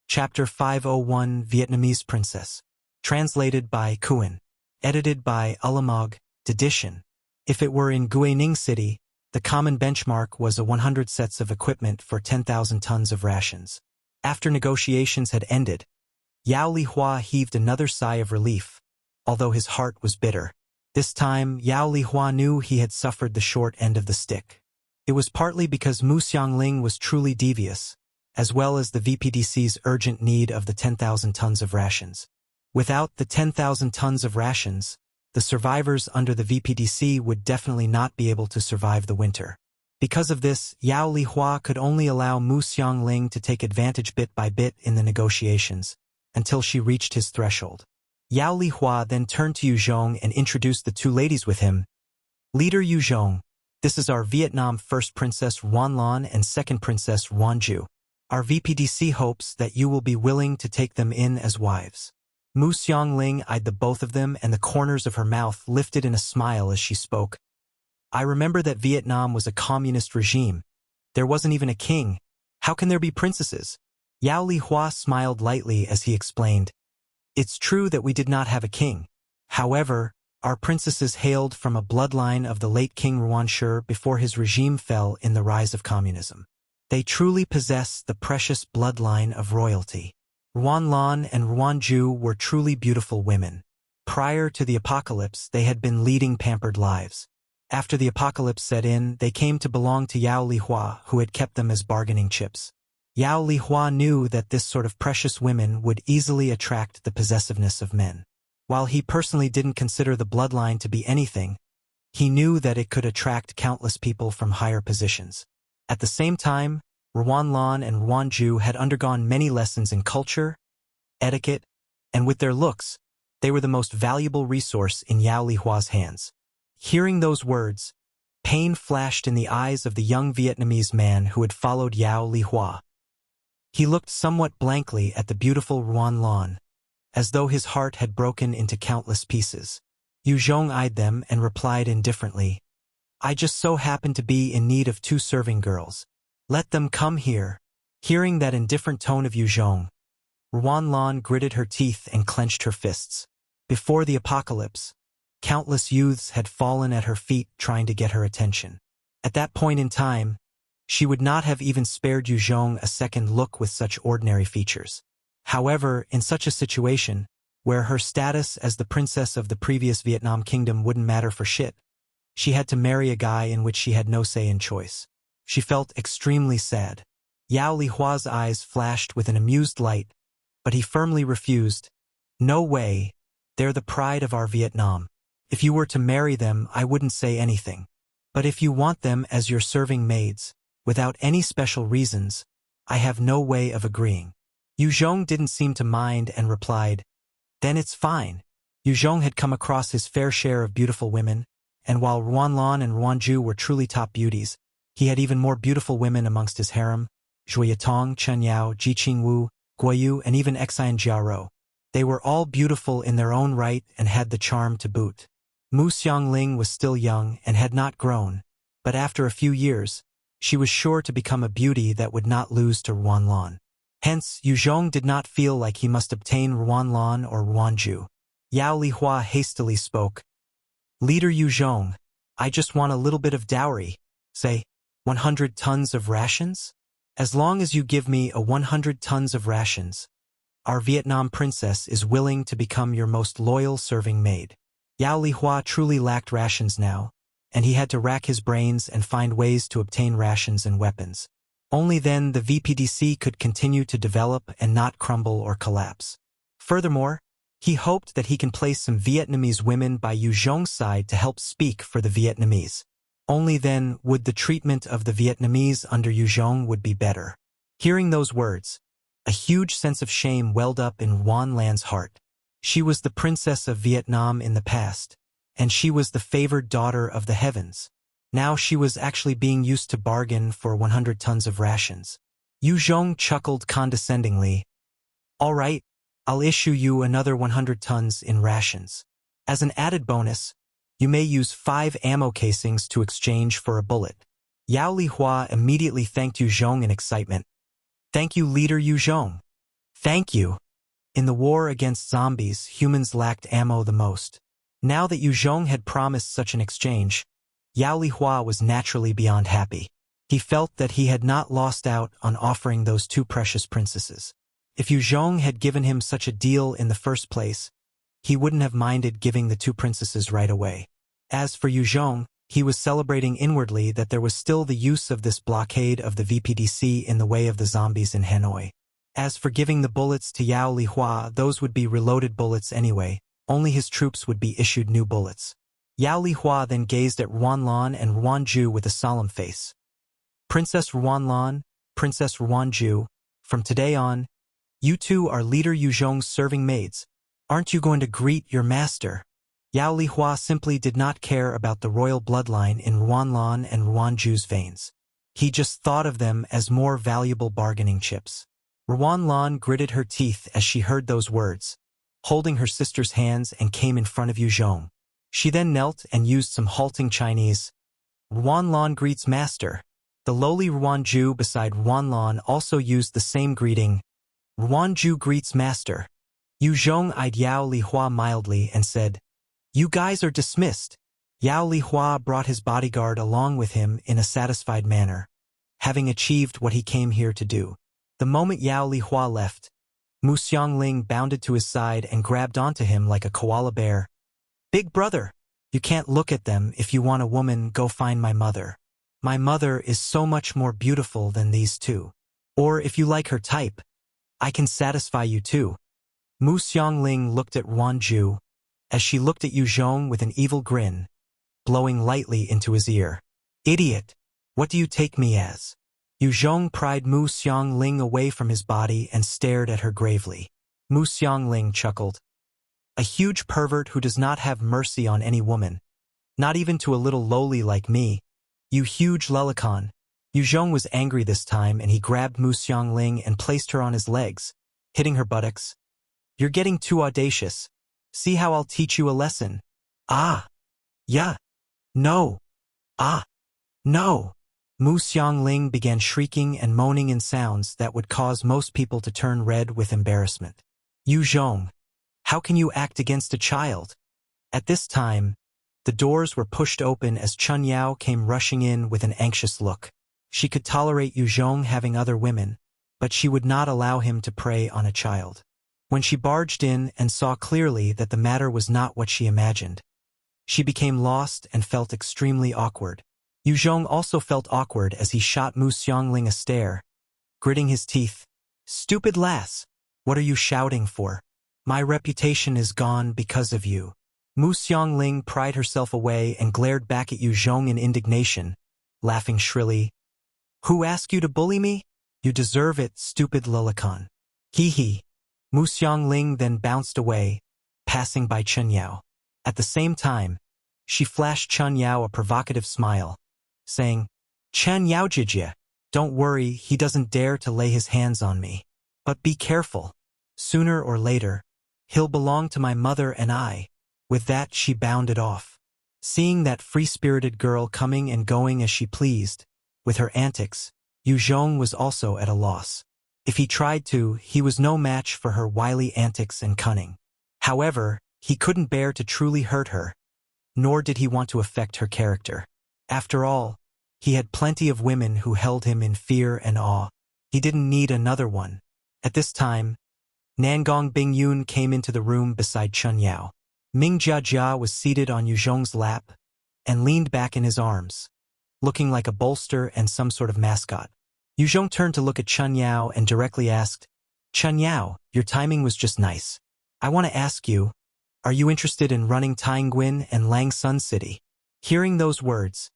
Chapter 501 Vietnamese Princess. Translated by Kuan. Edited by Ulamog, Edition. If it were in Guining City, the common benchmark was 100 sets of equipment for 10,000 tons of rations. After negotiations had ended, Yao Lihua heaved another sigh of relief, although his heart was bitter. This time, Yao Lihua knew he had suffered the short end of the stick. It was partly because Mu Xiangling was truly devious, as well as the VPDC's urgent need of the 10,000 tons of rations. Without the 10,000 tons of rations, the survivors under the VPDC would definitely not be able to survive the winter. Because of this, Yao Lihua could only allow Mu Xiangling to take advantage bit by bit in the negotiations, until she reached his threshold. Yao Lihua then turned to Yue Zhong and introduced the two ladies with him. Leader Yue Zhong, this is our Vietnam first Princess Xuanhuan and second Princess Xuanju. Our VPDC hopes that you will be willing to take them in as wives. Mu Xiangling eyed the both of them, and the corners of her mouth lifted in a smile as she spoke. I remember that Vietnam was a communist regime. There wasn't even a king. How can there be princesses? Yao Lihua smiled lightly as he explained. It's true that we did not have a king. However, our princesses hailed from a bloodline of the late King Ruanshi before his regime fell in the rise of communism. They truly possess the precious bloodline of royalty. Xuanlan and Xuanju were truly beautiful women. Prior to the apocalypse, they had been leading pampered lives. After the apocalypse set in, they came to belong to Yao Lihua, who had kept them as bargaining chips. Yao Lihua knew that this sort of precious women would easily attract the possessiveness of men. While he personally didn't consider the bloodline to be anything, he knew that it could attract countless people from higher positions. At the same time, Xuanlan and Xuanju had undergone many lessons in culture, etiquette, and with their looks, they were the most valuable resource in Yao Lihua's hands. Hearing those words, pain flashed in the eyes of the young Vietnamese man who had followed Yao Lihua. He looked somewhat blankly at the beautiful Xuanlan, as though his heart had broken into countless pieces. Yue Zhong eyed them and replied indifferently, I just so happen to be in need of 2 serving girls. Let them come here. Hearing that indifferent tone of Yue Zhong, Xuanlan gritted her teeth and clenched her fists. Before the apocalypse, countless youths had fallen at her feet trying to get her attention. At that point in time, she would not have even spared Yue Zhong a second look with such ordinary features. However, in such a situation, where her status as the princess of the previous Vietnam kingdom wouldn't matter for shit, she had to marry a guy in which she had no say in choice. She felt extremely sad. Yao Lihua's eyes flashed with an amused light, but he firmly refused. No way. They're the pride of our Vietnam. If you were to marry them, I wouldn't say anything. But if you want them as your serving maids, without any special reasons, I have no way of agreeing. Yue Zhong didn't seem to mind and replied, Then it's fine. Yue Zhong had come across his fair share of beautiful women, and while Xuanlan and Xuanju were truly top beauties, he had even more beautiful women amongst his harem, Zhuye Tong, Chen Yao, Ji Qingwu, Guoyu, and even Ecchi and Jiao. They were all beautiful in their own right and had the charm to boot. Mu Xiangling was still young and had not grown, but after a few years, she was sure to become a beauty that would not lose to Xuanlan. Hence, Yue Zhong did not feel like he must obtain Xuanlan or Xuanju. Yao Lihua hastily spoke. Leader Yue Zhong, I just want a little bit of dowry, say, 100 tons of rations? As long as you give me 100 tons of rations, our Vietnam princess is willing to become your most loyal serving maid. Yao Lihua truly lacked rations now, and he had to rack his brains and find ways to obtain rations and weapons. Only then the VPDC could continue to develop and not crumble or collapse. Furthermore, he hoped that he can place some Vietnamese women by Yue Zhong's side to help speak for the Vietnamese. Only then would the treatment of the Vietnamese under Yue Zhong would be better. Hearing those words, a huge sense of shame welled up in Xuanlan's heart. She was the princess of Vietnam in the past, and she was the favored daughter of the heavens. Now she was actually being used to bargain for 100 tons of rations. Yue Zhong chuckled condescendingly. All right, I'll issue you another 100 tons in rations. As an added bonus, you may use 5 ammo casings to exchange for a bullet. Yao Lihua immediately thanked Yue Zhong in excitement. Thank you, Leader Yue Zhong. Thank you. In the war against zombies, humans lacked ammo the most. Now that Yue Zhong had promised such an exchange, Yao Lihua was naturally beyond happy. He felt that he had not lost out on offering those two precious princesses. If Yue Zhong had given him such a deal in the first place, he wouldn't have minded giving the two princesses right away. As for Yue Zhong, he was celebrating inwardly that there was still the use of this blockade of the VPDC in the way of the zombies in Hanoi. As for giving the bullets to Yao Lihua, those would be reloaded bullets anyway, only his troops would be issued new bullets. Yao Lihua then gazed at Ruanlan and Ruanju with a solemn face. Princess Ruanlan, Princess Ruanju, from today on, you two are leader Yue Zhong's serving maids. Aren't you going to greet your master? Yao Lihua simply did not care about the royal bloodline in Ruanlan and Ruanju's veins. He just thought of them as more valuable bargaining chips. Ruanlan gritted her teeth as she heard those words, holding her sister's hands, and came in front of Yue Zhong. She then knelt and used some halting Chinese. Ruanlan greets master. The lowly Ruanju beside Ruanlan also used the same greeting. Ruanju greets master. Yue Zhong eyed Yao Lihua mildly and said, "You guys are dismissed." Yao Lihua brought his bodyguard along with him in a satisfied manner, having achieved what he came here to do. The moment Yao Lihua left, Mu Xiangling bounded to his side and grabbed onto him like a koala bear. "Big brother, you can't look at them. If you want a woman, go find my mother. My mother is so much more beautiful than these two. Or if you like her type, I can satisfy you too." Mu Xiangling looked at Ruanju, as she looked at Yue Zhong with an evil grin, blowing lightly into his ear. "Idiot, what do you take me as?" Yue Zhong pried Mu Xiangling away from his body and stared at her gravely. Mu Xiangling chuckled. "A huge pervert who does not have mercy on any woman, not even to a little lowly like me. You huge Lolicon." Yue Zhong was angry this time, and he grabbed Mu Xiangling and placed her on his legs, hitting her buttocks. "You're getting too audacious. See how I'll teach you a lesson." "Ah! Yeah! No! Ah! No!" Mu Xiangling began shrieking and moaning in sounds that would cause most people to turn red with embarrassment. "Yue Zhong, how can you act against a child?" At this time, the doors were pushed open as Chun Yao came rushing in with an anxious look. She could tolerate Yue Zhong having other women, but she would not allow him to prey on a child. When she barged in and saw clearly that the matter was not what she imagined, she became lost and felt extremely awkward. Yue Zhong also felt awkward as he shot Mu Xiangling a stare, gritting his teeth. "Stupid lass, what are you shouting for? My reputation is gone because of you." Mu Xiangling pried herself away and glared back at Yue Zhong in indignation, laughing shrilly. "Who asked you to bully me? You deserve it, stupid Lolicon." "Hee hee." Mu Xiangling then bounced away, passing by Chun Yao. At the same time, she flashed Chun Yao a provocative smile, saying, "Chen Yao Jijia, don't worry, he doesn't dare to lay his hands on me. But be careful. Sooner or later, he'll belong to my mother and I." With that, she bounded off. Seeing that free-spirited girl coming and going as she pleased, with her antics, Yue Zhong was also at a loss. If he tried to, he was no match for her wily antics and cunning. However, he couldn't bear to truly hurt her, nor did he want to affect her character. After all, he had plenty of women who held him in fear and awe. He didn't need another one. At this time, Nangong Bingyun came into the room beside Chun Yao. Ming Jiajia was seated on Yue Zhong's lap and leaned back in his arms, looking like a bolster and some sort of mascot. Yue Zhong turned to look at Chun Yao and directly asked, "Chun Yao, your timing was just nice. I want to ask you, are you interested in running Tainguin and Lang Sun City?" Hearing those words,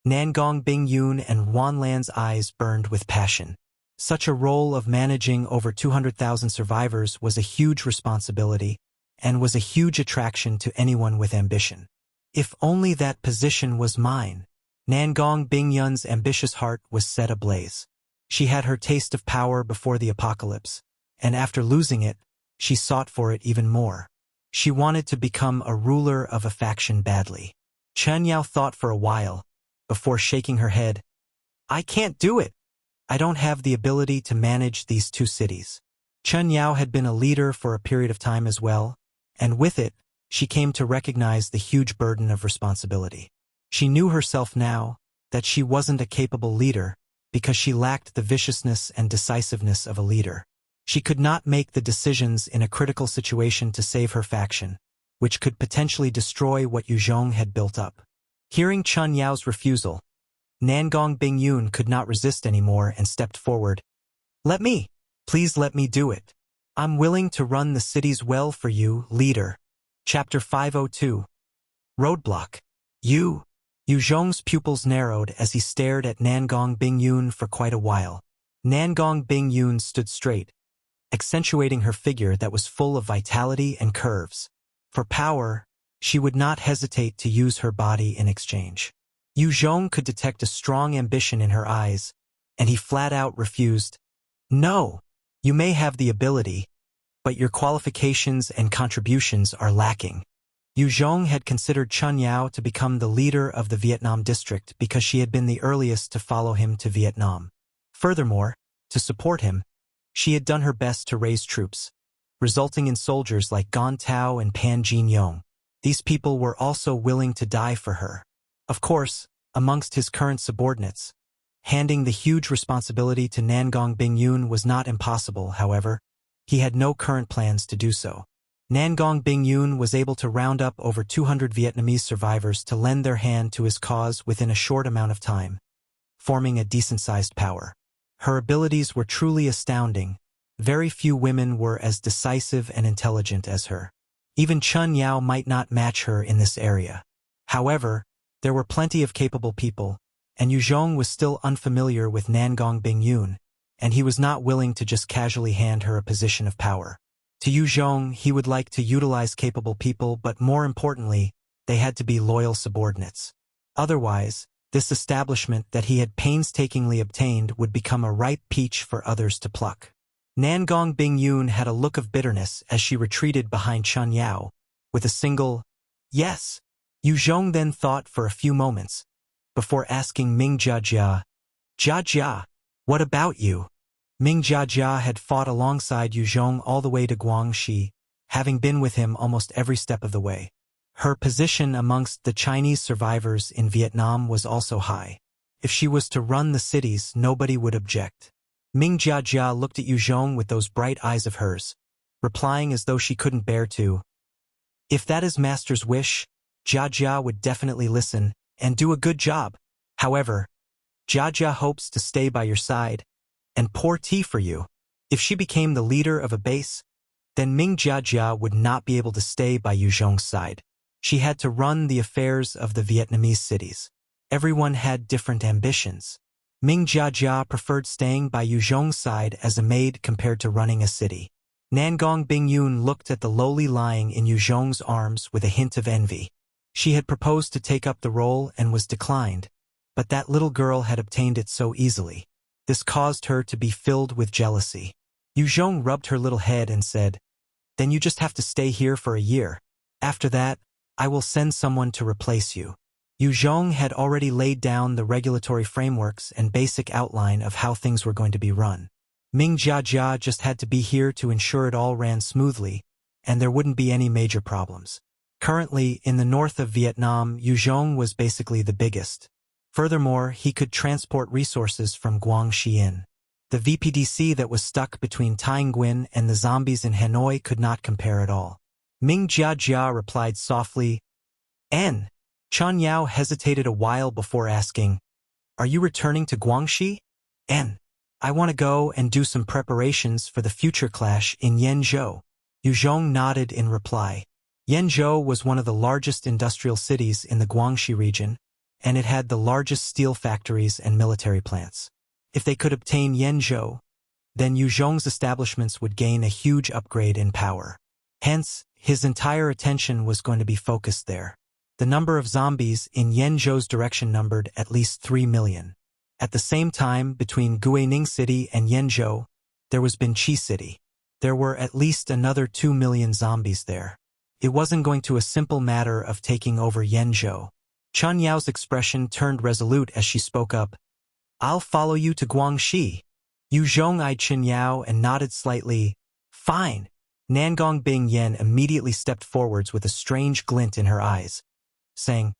Nangong Bingyun and Wanlan's eyes burned with passion. Such a role of managing over 200,000 survivors was a huge responsibility and was a huge attraction to anyone with ambition. If only that position was mine. Nangong Bingyun's ambitious heart was set ablaze. She had her taste of power before the apocalypse, and after losing it, she sought for it even more. She wanted to become a ruler of a faction badly. Chun Yao thought for a while, before shaking her head. "I can't do it. I don't have the ability to manage these two cities." Chen Yao had been a leader for a period of time as well, and with it, she came to recognize the huge burden of responsibility. She knew herself now that she wasn't a capable leader because she lacked the viciousness and decisiveness of a leader. She could not make the decisions in a critical situation to save her faction, which could potentially destroy what Yue Zhong had built up. Hearing Chen Yao's refusal, Nangong Bingyun could not resist anymore and stepped forward. Please let me do it. I'm willing to run the cities well for you, leader. Chapter 502. Roadblock. Yue Zhong's pupils narrowed as he stared at Nangong Bingyun for quite a while. Nangong Bingyun stood straight, accentuating her figure that was full of vitality and curves. For power, she would not hesitate to use her body in exchange. Yue Zhong could detect a strong ambition in her eyes, and he flat out refused. No, you may have the ability, but your qualifications and contributions are lacking. Yue Zhong had considered Chen Yao to become the leader of the Vietnam district because she had been the earliest to follow him to Vietnam. Furthermore, to support him, she had done her best to raise troops, resulting in soldiers like Gong Tao and Pan Jin Yong. These people were also willing to die for her. Of course, amongst his current subordinates, handing the huge responsibility to Nangong Bingyun was not impossible, however. He had no current plans to do so. Nangong Bingyun was able to round up over 200 Vietnamese survivors to lend their hand to his cause within a short amount of time, forming a decent-sized power. Her abilities were truly astounding. Very few women were as decisive and intelligent as her. Even Chen Yao might not match her in this area. However, there were plenty of capable people, and Yue Zhong was still unfamiliar with Nangong Bingyun, and he was not willing to just casually hand her a position of power. To Yue Zhong, he would like to utilize capable people, but more importantly, they had to be loyal subordinates. Otherwise, this establishment that he had painstakingly obtained would become a ripe peach for others to pluck. Nangong Bingyun had a look of bitterness as she retreated behind Chen Yao, with a single, yes. Yue Zhong then thought for a few moments, before asking Ming Jiajia, Jiajia, what about you? Ming Jiajia had fought alongside Yue Zhong all the way to Guangxi, having been with him almost every step of the way. Her position amongst the Chinese survivors in Vietnam was also high. If she was to run the cities, nobody would object. Ming Jiajia looked at Yue Zhong with those bright eyes of hers, replying as though she couldn't bear to. If that is master's wish, Jiajia would definitely listen and do a good job. However, Jiajia hopes to stay by your side and pour tea for you. If she became the leader of a base, then Ming Jiajia would not be able to stay by Yue Zhong's side. She had to run the affairs of the Vietnamese cities. Everyone had different ambitions. Ming Jiajia preferred staying by Yue Zhong's side as a maid compared to running a city. Nangong Bingyun looked at the lowly lying in Yue Zhong's arms with a hint of envy. She had proposed to take up the role and was declined, but that little girl had obtained it so easily. This caused her to be filled with jealousy. Yue Zhong rubbed her little head and said, "Then you just have to stay here for a year. After that, I will send someone to replace you." Yue Zhong had already laid down the regulatory frameworks and basic outline of how things were going to be run. Ming Jiajia just had to be here to ensure it all ran smoothly, and there wouldn't be any major problems. Currently, in the north of Vietnam, Yue Zhong was basically the biggest. Furthermore, he could transport resources from Guangxi. The VPDC that was stuck between Tai Nguyen and the zombies in Hanoi could not compare at all. Ming Jiajia replied softly, "N." Chen Yao hesitated a while before asking, "Are you returning to Guangxi?" "N. I want to go and do some preparations for the future clash in Yenzhou." Yue Zhong nodded in reply. Yenzhou was one of the largest industrial cities in the Guangxi region, and it had the largest steel factories and military plants. If they could obtain Yenzhou, then Yue Zhong's establishments would gain a huge upgrade in power. Hence, his entire attention was going to be focused there. The number of zombies in Yenzhou's direction numbered at least 3 million. At the same time, between Guining City and Yenzhou, there was Binqi City. There were at least another 2 million zombies there. It wasn't going to be a simple matter of taking over Yenzhou. Chen Yao's expression turned resolute as she spoke up. "I'll follow you to Guangxi." Yue Zhong eyed Chen Yao and nodded slightly. Fine. Nangong Bing Yen immediately stepped forwards with a strange glint in her eyes, saying,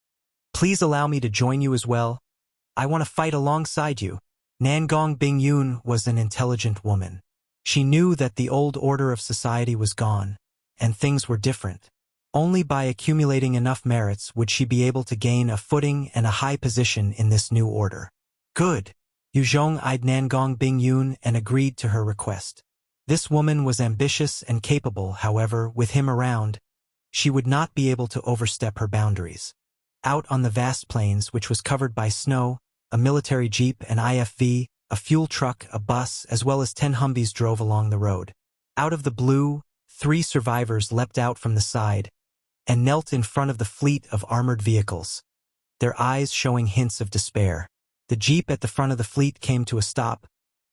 "Please allow me to join you as well. I want to fight alongside you." Nangong Bing Yun was an intelligent woman. She knew that the old order of society was gone, and things were different. Only by accumulating enough merits would she be able to gain a footing and a high position in this new order. Good. Yue Zhong eyed Nangong Bing Yun and agreed to her request. This woman was ambitious and capable, however, with him around, she would not be able to overstep her boundaries. Out on the vast plains, which was covered by snow, a military jeep, an IFV, a fuel truck, a bus, as well as 10 Humvees drove along the road. Out of the blue, 3 survivors leapt out from the side and knelt in front of the fleet of armored vehicles, their eyes showing hints of despair. The jeep at the front of the fleet came to a stop,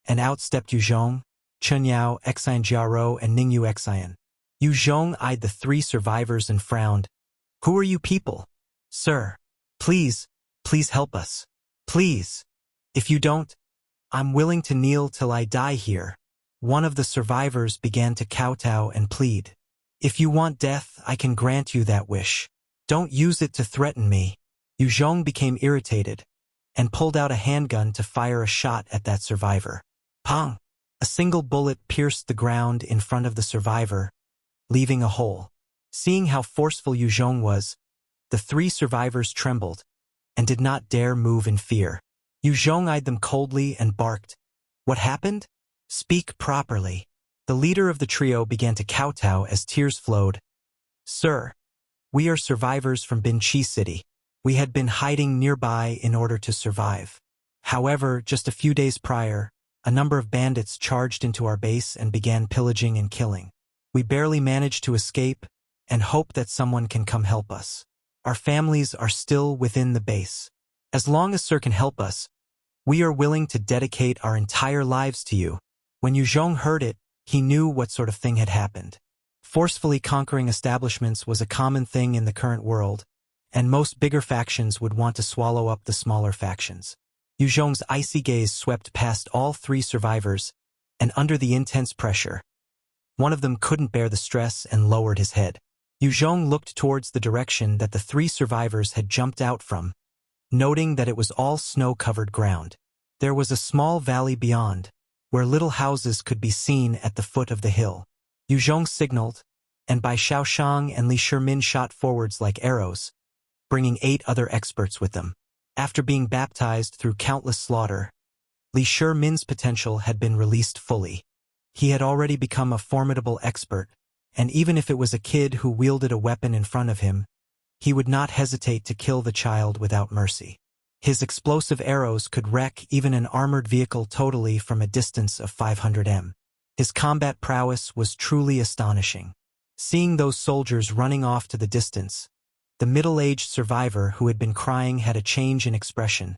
and out stepped Yue Zhong, Chen Yao, Xian Jiaro, and Ningyu Xian. Yue Zhong eyed the 3 survivors and frowned. "Who are you people?" "Sir, please help us. Please. If you don't, I'm willing to kneel till I die here." One of the survivors began to kowtow and plead. "If you want death, I can grant you that wish. Don't use it to threaten me." Yue Zhong became irritated and pulled out a handgun to fire a shot at that survivor. Pong! A single bullet pierced the ground in front of the survivor, leaving a hole. Seeing how forceful Yue Zhong was, the 3 survivors trembled and did not dare move in fear. Yue Zhong eyed them coldly and barked, "What happened? Speak properly." The leader of the trio began to kowtow as tears flowed. "Sir, we are survivors from Binchi City. We had been hiding nearby in order to survive. However, just a few days prior, a number of bandits charged into our base and began pillaging and killing. We barely managed to escape and hope that someone can come help us. Our families are still within the base. As long as Sir can help us, we are willing to dedicate our entire lives to you." When Yue Zhong heard it, he knew what sort of thing had happened. Forcefully conquering establishments was a common thing in the current world, and most bigger factions would want to swallow up the smaller factions. Yue Zhong's icy gaze swept past all 3 survivors, and under the intense pressure, one of them couldn't bear the stress and lowered his head. Yue Zhong looked towards the direction that the 3 survivors had jumped out from, noting that it was all snow-covered ground. There was a small valley beyond, where little houses could be seen at the foot of the hill. Yue Zhong signaled, and Bai Shaoshang and Li Shimin shot forwards like arrows, bringing 8 other experts with them. After being baptized through countless slaughter, Li Shimin's potential had been released fully. He had already become a formidable expert, and even if it was a kid who wielded a weapon in front of him, he would not hesitate to kill the child without mercy. His explosive arrows could wreck even an armored vehicle totally from a distance of 500 m. His combat prowess was truly astonishing. Seeing those soldiers running off to the distance, the middle-aged survivor who had been crying had a change in expression,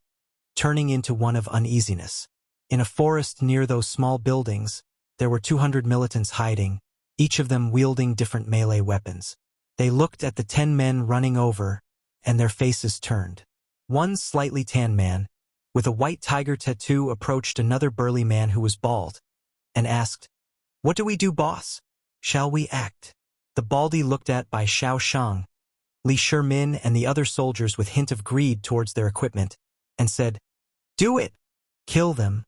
turning into one of uneasiness. In a forest near those small buildings, there were 200 militants hiding, each of them wielding different melee weapons. They looked at the 10 men running over, and their faces turned. One slightly tan man, with a white tiger tattoo, approached another burly man who was bald, and asked, "What do we do, boss? Shall we act?" The baldy looked at Bai Shaoshang, Li Shimin, and the other soldiers with hint of greed towards their equipment, and said, "Do it! Kill them.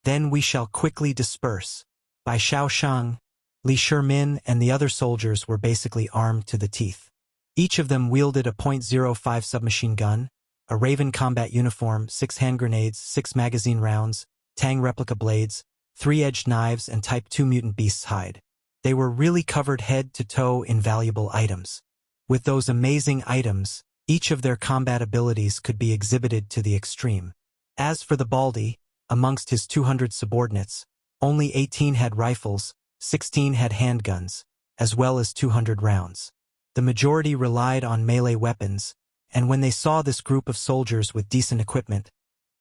Then we shall quickly disperse." Bai Shaoshang, Li Shimin, and the other soldiers were basically armed to the teeth. Each of them wielded a .05 submachine gun, a Raven combat uniform, 6 hand grenades, 6 magazine rounds, Tang replica blades, 3-edged knives, and Type 2 mutant beast's hide. They were really covered head to toe in valuable items. With those amazing items, each of their combat abilities could be exhibited to the extreme. As for the baldy, amongst his 200 subordinates, only 18 had rifles, 16 had handguns, as well as 200 rounds. The majority relied on melee weapons, and when they saw this group of soldiers with decent equipment,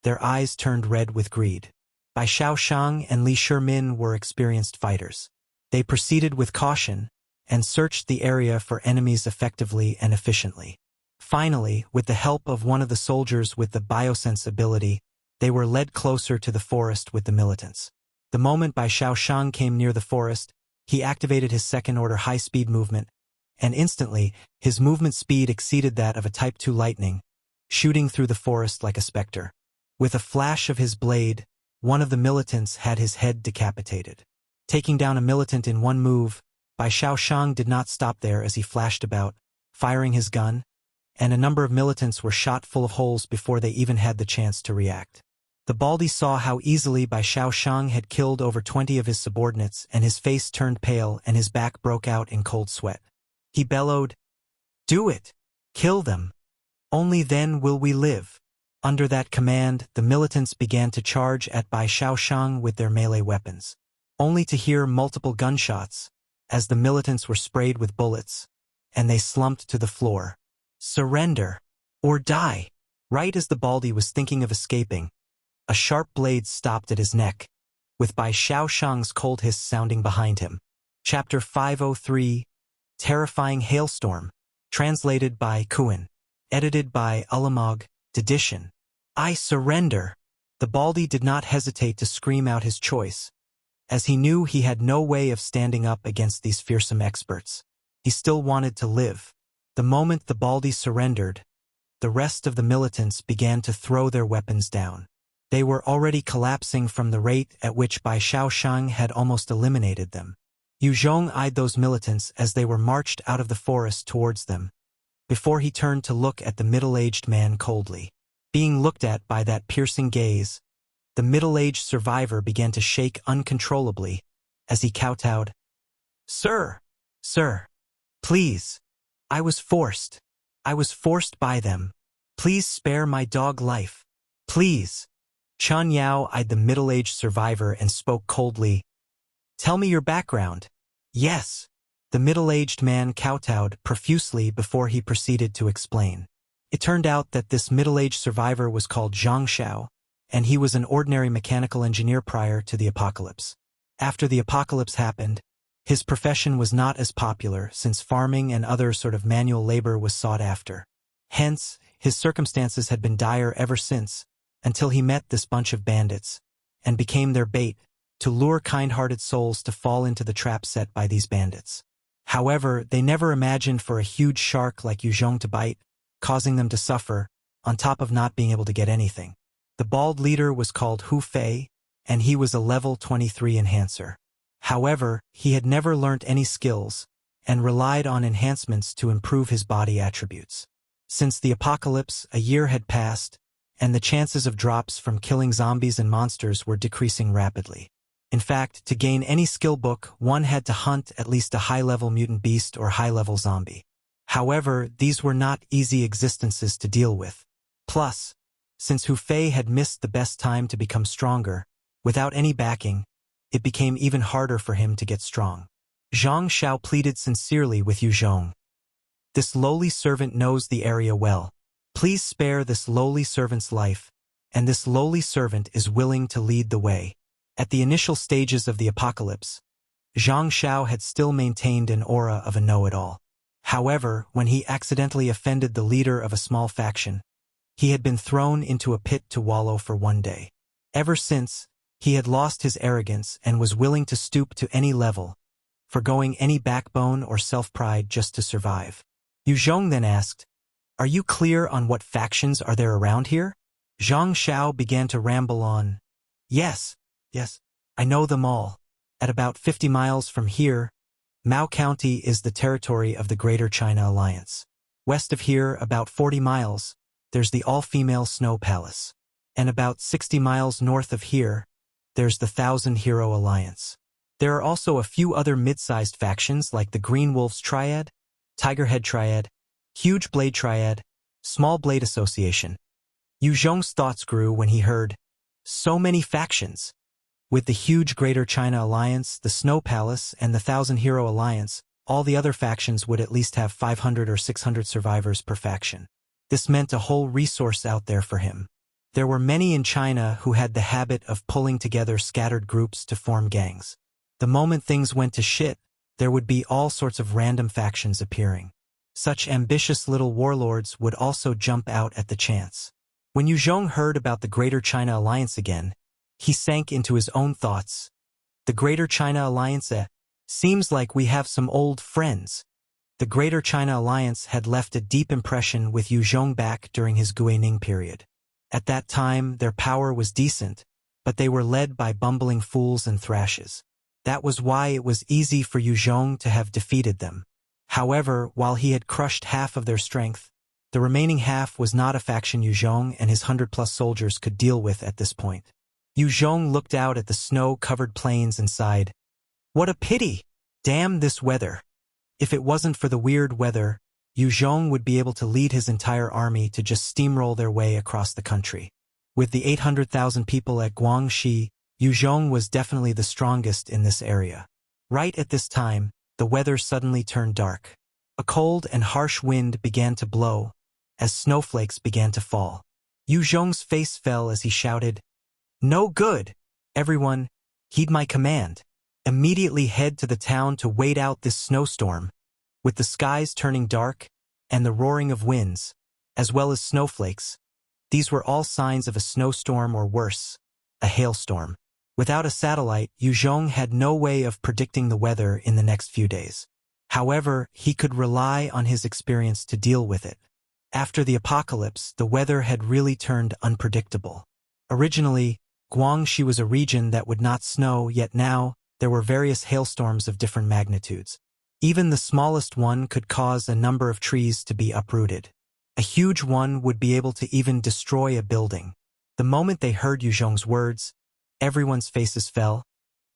their eyes turned red with greed. Bai Shaoshang and Li Shimin were experienced fighters. They proceeded with caution and searched the area for enemies effectively and efficiently. Finally, with the help of one of the soldiers with the biosense ability, they were led closer to the forest with the militants. The moment Bai Shaoshang came near the forest, He activated his second-order high-speed movement, and instantly, his movement speed exceeded that of a Type 2 lightning, shooting through the forest like a specter. With a flash of his blade, one of the militants had his head decapitated. Taking down a militant in one move, Bai Shaoshang did not stop there as he flashed about, firing his gun, and a number of militants were shot full of holes before they even had the chance to react. The Baldy saw how easily Bai Shaoshang had killed over 20 of his subordinates, and his face turned pale and his back broke out in cold sweat. He bellowed, "Do it! Kill them! Only then will we live." Under that command, the militants began to charge at Bai Shaoshang with their melee weapons, only to hear multiple gunshots, as the militants were sprayed with bullets, and they slumped to the floor. Surrender! Or die! Right as the Baldy was thinking of escaping, a sharp blade stopped at his neck, with Bai Shaoshang's cold hiss sounding behind him. Chapter 503, Terrifying Hailstorm, translated by Qidian, edited by Ulamog, Edition. I surrender! The Baldy did not hesitate to scream out his choice, as he knew he had no way of standing up against these fearsome experts. He still wanted to live. The moment the Baldy surrendered, the rest of the militants began to throw their weapons down. They were already collapsing from the rate at which Bai Shaoshang had almost eliminated them. Yue Zhong eyed those militants as they were marched out of the forest towards them, before he turned to look at the middle-aged man coldly. Being looked at by that piercing gaze, the middle-aged survivor began to shake uncontrollably as he kowtowed, "Sir! Sir! Please! I was forced by them. Please spare my dog life. Please!" Chun Yao eyed the middle-aged survivor and spoke coldly, "Tell me your background." "Yes." The middle-aged man kowtowed profusely before he proceeded to explain. It turned out that this middle-aged survivor was called Zhang Xiao, and he was an ordinary mechanical engineer prior to the apocalypse. After the apocalypse happened, his profession was not as popular since farming and other sort of manual labor was sought after. Hence, his circumstances had been dire ever since, until he met this bunch of bandits, and became their bait, to lure kind-hearted souls to fall into the trap set by these bandits. However, they never imagined for a huge shark like Yue Zhong to bite, causing them to suffer, on top of not being able to get anything. The bald leader was called Hu Fei, and he was a level 23 enhancer. However, he had never learnt any skills, and relied on enhancements to improve his body attributes. Since the apocalypse, a year had passed, and the chances of drops from killing zombies and monsters were decreasing rapidly. In fact, to gain any skill book, one had to hunt at least a high-level mutant beast or high-level zombie. However, these were not easy existences to deal with. Plus, since Hu Fei had missed the best time to become stronger, without any backing, it became even harder for him to get strong. Zhang Xiao pleaded sincerely with Yue Zhong. "This lowly servant knows the area well. Please spare this lowly servant's life, and this lowly servant is willing to lead the way." At the initial stages of the apocalypse, Zhang Xiao had still maintained an aura of a know-it-all. However, when he accidentally offended the leader of a small faction, he had been thrown into a pit to wallow for one day. Ever since, he had lost his arrogance and was willing to stoop to any level, forgoing any backbone or self-pride just to survive. Yue Zhong then asked, "Are you clear on what factions are there around here?" Zhang Xiao began to ramble on. Yes, I know them all. At about 50 miles from here, Mao County is the territory of the Greater China Alliance. West of here, about 40 miles, there's the all-female Snow Palace. And about 60 miles north of here, there's the Thousand Hero Alliance. There are also a few other mid-sized factions like the Green Wolves Triad, Tigerhead Triad, Huge Blade Triad, Small Blade Association. Yue Zhong's thoughts grew when he heard, "So many factions." With the huge Greater China Alliance, the Snow Palace, and the Thousand Hero Alliance, all the other factions would at least have 500 or 600 survivors per faction. This meant a whole resource out there for him. There were many in China who had the habit of pulling together scattered groups to form gangs. The moment things went to shit, there would be all sorts of random factions appearing. Such ambitious little warlords would also jump out at the chance. When Yue Zhong heard about the Greater China Alliance again, he sank into his own thoughts. The Greater China Alliance, Seems like we have some old friends. The Greater China Alliance had left a deep impression with Yue Zhong back during his Guining period. At that time, their power was decent, but they were led by bumbling fools and thrashes. That was why it was easy for Yue Zhong to have defeated them. However, while he had crushed half of their strength, the remaining half was not a faction Yue Zhong and his 100-plus soldiers could deal with at this point. Yue Zhong looked out at the snow-covered plains and sighed, "What a pity! Damn this weather!" If it wasn't for the weird weather, Yue Zhong would be able to lead his entire army to just steamroll their way across the country. With the 800,000 people at Guangxi, Yue Zhong was definitely the strongest in this area. Right at this time, the weather suddenly turned dark. A cold and harsh wind began to blow, as snowflakes began to fall. Yue Zhong's face fell as he shouted, "No good! Everyone, heed my command. Immediately head to the town to wait out this snowstorm." With the skies turning dark and the roaring of winds, as well as snowflakes, these were all signs of a snowstorm or worse, a hailstorm. Without a satellite, Yue Zhong had no way of predicting the weather in the next few days. However, he could rely on his experience to deal with it. After the apocalypse, the weather had really turned unpredictable. Originally, Guangxi was a region that would not snow, yet now, there were various hailstorms of different magnitudes. Even the smallest one could cause a number of trees to be uprooted. A huge one would be able to even destroy a building. The moment they heard Yue Zhong's words, everyone's faces fell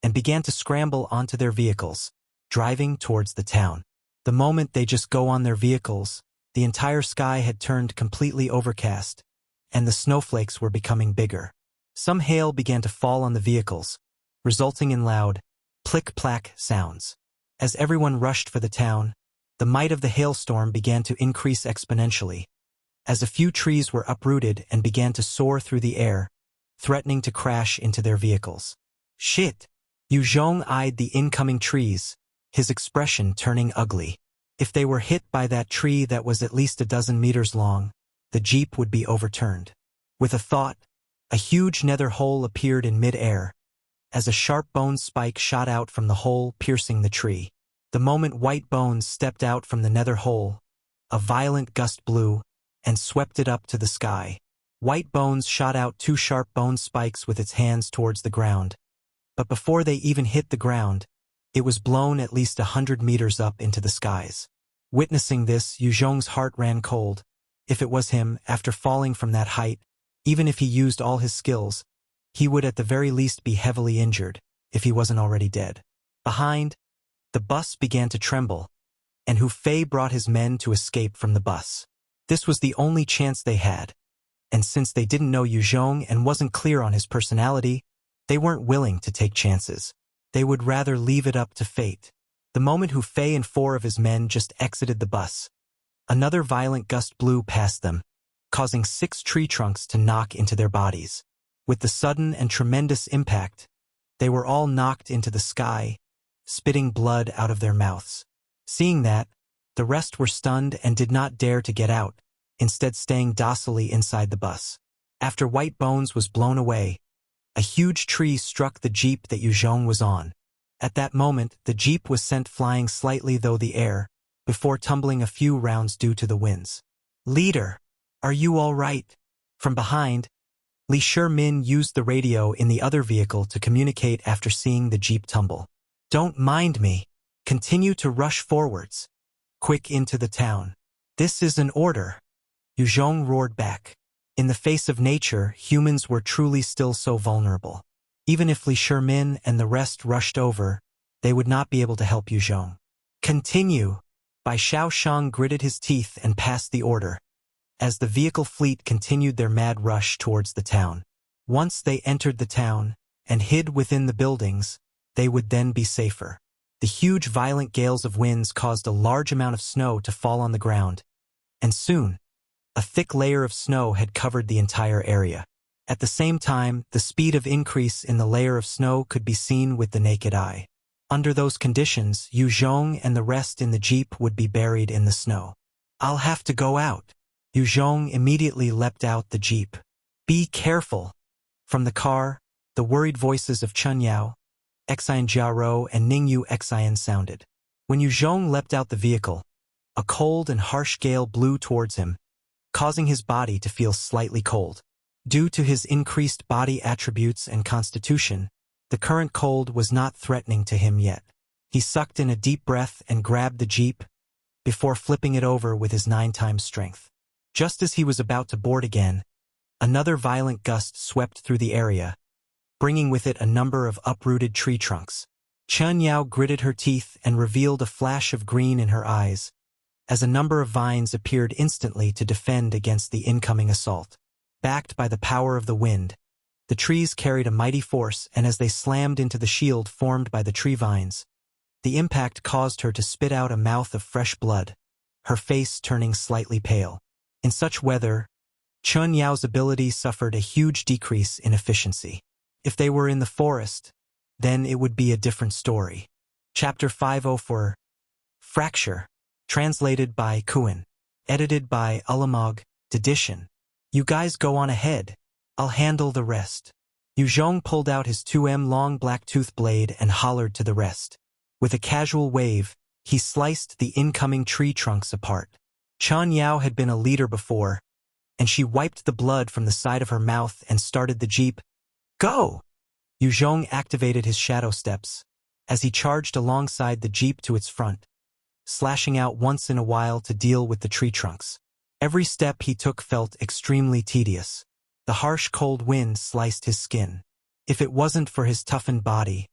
and began to scramble onto their vehicles, driving towards the town. The moment they just go on their vehicles, the entire sky had turned completely overcast, and the snowflakes were becoming bigger. Some hail began to fall on the vehicles, resulting in loud, plick-plack sounds. As everyone rushed for the town, the might of the hailstorm began to increase exponentially, as a few trees were uprooted and began to soar through the air, threatening to crash into their vehicles. Shit! Yue Zhong eyed the incoming trees, his expression turning ugly. If they were hit by that tree that was at least a dozen meters long, the jeep would be overturned. With a thought, a huge nether hole appeared in mid-air, as a sharp bone spike shot out from the hole, piercing the tree. The moment White Bones stepped out from the nether hole, a violent gust blew and swept it up to the sky. White Bones shot out two sharp bone spikes with its hands towards the ground, but before they even hit the ground, it was blown at least 100 meters up into the skies. Witnessing this, Yue Zhong's heart ran cold. If it was him, after falling from that height, even if he used all his skills, he would at the very least be heavily injured, if he wasn't already dead. Behind, the bus began to tremble, and Hu Fei brought his men to escape from the bus. This was the only chance they had, and since they didn't know Yue Zhong and wasn't clear on his personality, they weren't willing to take chances. They would rather leave it up to fate. The moment Hu Fei and 4 of his men just exited the bus, another violent gust blew past them, causing 6 tree trunks to knock into their bodies. With the sudden and tremendous impact, they were all knocked into the sky, spitting blood out of their mouths. Seeing that, the rest were stunned and did not dare to get out, instead staying docilely inside the bus. After White Bones was blown away, a huge tree struck the jeep that Yue Zhong was on. At that moment, the jeep was sent flying slightly through the air, before tumbling a few rounds due to the winds. "Leader, are you all right?" From behind, Li Shimin used the radio in the other vehicle to communicate after seeing the jeep tumble. "Don't mind me. Continue to rush forwards. Quick into the town. This is an order." Yue Zhong roared back. In the face of nature, humans were truly still so vulnerable. Even if Li Shimin and the rest rushed over, they would not be able to help Yue Zhong. "Continue." Bai Xiaoshang gritted his teeth and passed the order, as the vehicle fleet continued their mad rush towards the town. Once they entered the town and hid within the buildings, they would then be safer. The huge violent gales of winds caused a large amount of snow to fall on the ground, and soon, a thick layer of snow had covered the entire area. At the same time, the speed of increase in the layer of snow could be seen with the naked eye. Under those conditions, Yue Zhong and the rest in the jeep would be buried in the snow. "I'll have to go out." Yue Zhong immediately leapt out the jeep. "Be careful." From the car, the worried voices of Chun Yao, Xian Jiaro and Ningyu Xian sounded. When Yue Zhong leapt out the vehicle, a cold and harsh gale blew towards him, causing his body to feel slightly cold. Due to his increased body attributes and constitution, the current cold was not threatening to him yet. He sucked in a deep breath and grabbed the jeep, before flipping it over with his 9 times strength. Just as he was about to board again, another violent gust swept through the area, bringing with it a number of uprooted tree trunks. Chen Yao gritted her teeth and revealed a flash of green in her eyes, as a number of vines appeared instantly to defend against the incoming assault. Backed by the power of the wind, the trees carried a mighty force, and as they slammed into the shield formed by the tree vines, the impact caused her to spit out a mouth of fresh blood, her face turning slightly pale. In such weather, Chen Yao's ability suffered a huge decrease in efficiency. If they were in the forest, then it would be a different story. Chapter 504 Fracture. Translated by Qidian. Edited by Ulamog, Edition. You guys go on ahead. I'll handle the rest. Yue Zhong pulled out his 2M long black tooth blade and hollered to the rest. With a casual wave, he sliced the incoming tree trunks apart. Chen Yao had been a leader before, and she wiped the blood from the side of her mouth and started the jeep. Go! Yue Zhong activated his shadow steps, as he charged alongside the jeep to its front, slashing out once in a while to deal with the tree trunks. Every step he took felt extremely tedious. The harsh cold wind sliced his skin. If it wasn't for his toughened body,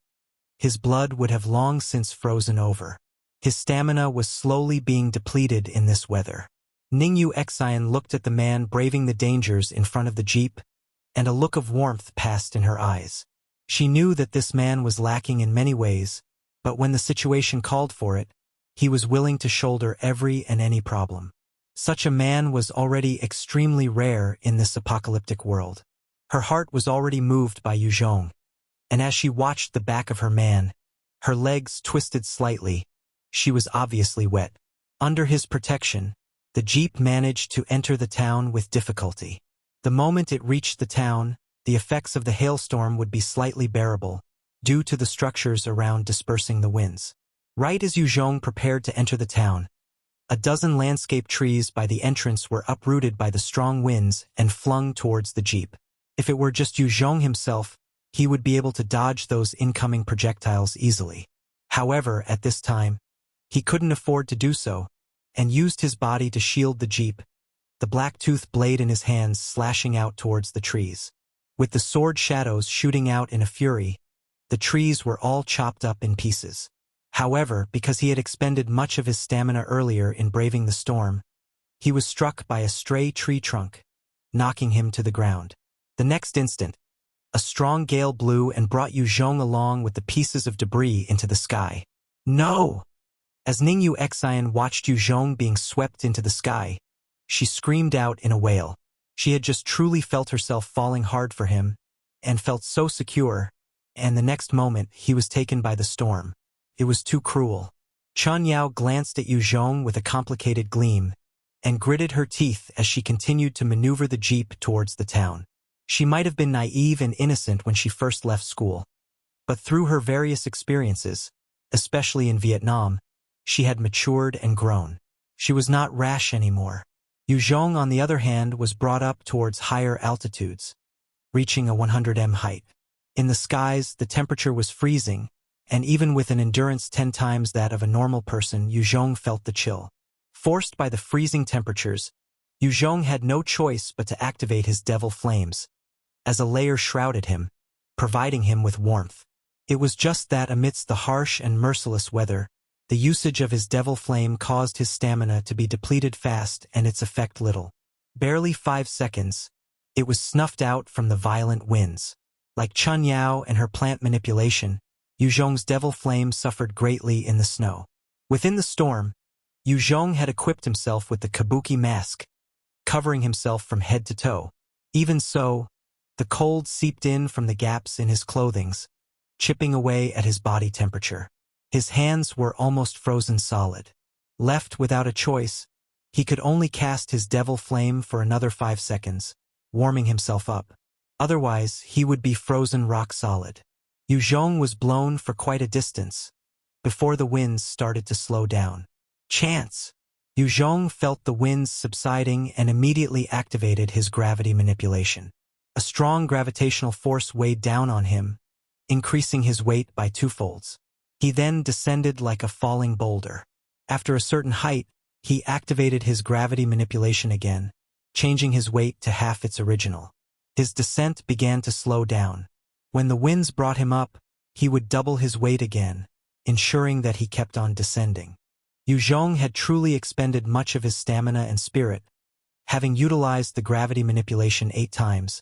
his blood would have long since frozen over. His stamina was slowly being depleted in this weather. Ningyu Xian looked at the man braving the dangers in front of the jeep, and a look of warmth passed in her eyes. She knew that this man was lacking in many ways, but when the situation called for it, he was willing to shoulder every and any problem. Such a man was already extremely rare in this apocalyptic world. Her heart was already moved by Yue Zhong, and as she watched the back of her man, her legs twisted slightly. She was obviously wet. Under his protection, the jeep managed to enter the town with difficulty. The moment it reached the town, the effects of the hailstorm would be slightly bearable, due to the structures around dispersing the winds. Right as Yue Zhong prepared to enter the town, a dozen landscape trees by the entrance were uprooted by the strong winds and flung towards the jeep. If it were just Yue Zhong himself, he would be able to dodge those incoming projectiles easily. However, at this time, he couldn't afford to do so, and used his body to shield the jeep, the black-tooth blade in his hands slashing out towards the trees. With the sword shadows shooting out in a fury, the trees were all chopped up in pieces. However, because he had expended much of his stamina earlier in braving the storm, he was struck by a stray tree trunk, knocking him to the ground. The next instant, a strong gale blew and brought Yue Zhong along with the pieces of debris into the sky. No! As Ningyu Xian watched Yue Zhong being swept into the sky, she screamed out in a wail. She had just truly felt herself falling hard for him, and felt so secure, and the next moment he was taken by the storm. It was too cruel. Chen Yao glanced at Yue Zhong with a complicated gleam, and gritted her teeth as she continued to maneuver the jeep towards the town. She might have been naive and innocent when she first left school, but through her various experiences, especially in Vietnam, she had matured and grown. She was not rash anymore. Yue Zhong, on the other hand, was brought up towards higher altitudes, reaching a 100m height. In the skies, the temperature was freezing, and even with an endurance 10 times that of a normal person, Yue Zhong felt the chill. Forced by the freezing temperatures, Yue Zhong had no choice but to activate his devil flames, as a layer shrouded him, providing him with warmth. It was just that amidst the harsh and merciless weather, the usage of his devil flame caused his stamina to be depleted fast and its effect little. Barely 5 seconds, it was snuffed out from the violent winds. Like Chen Yao and her plant manipulation, Yue Zhong's devil flame suffered greatly in the snow. Within the storm, Yue Zhong had equipped himself with the kabuki mask, covering himself from head to toe. Even so, the cold seeped in from the gaps in his clothings, chipping away at his body temperature. His hands were almost frozen solid. Left without a choice, he could only cast his devil flame for another 5 seconds, warming himself up. Otherwise, he would be frozen rock solid. Yue Zhong was blown for quite a distance before the winds started to slow down. Chance! Yue Zhong felt the winds subsiding and immediately activated his gravity manipulation. A strong gravitational force weighed down on him, increasing his weight by twofolds. He then descended like a falling boulder. After a certain height, he activated his gravity manipulation again, changing his weight to half its original. His descent began to slow down. When the winds brought him up, he would double his weight again, ensuring that he kept on descending. Yue Zhong had truly expended much of his stamina and spirit, having utilized the gravity manipulation 8 times,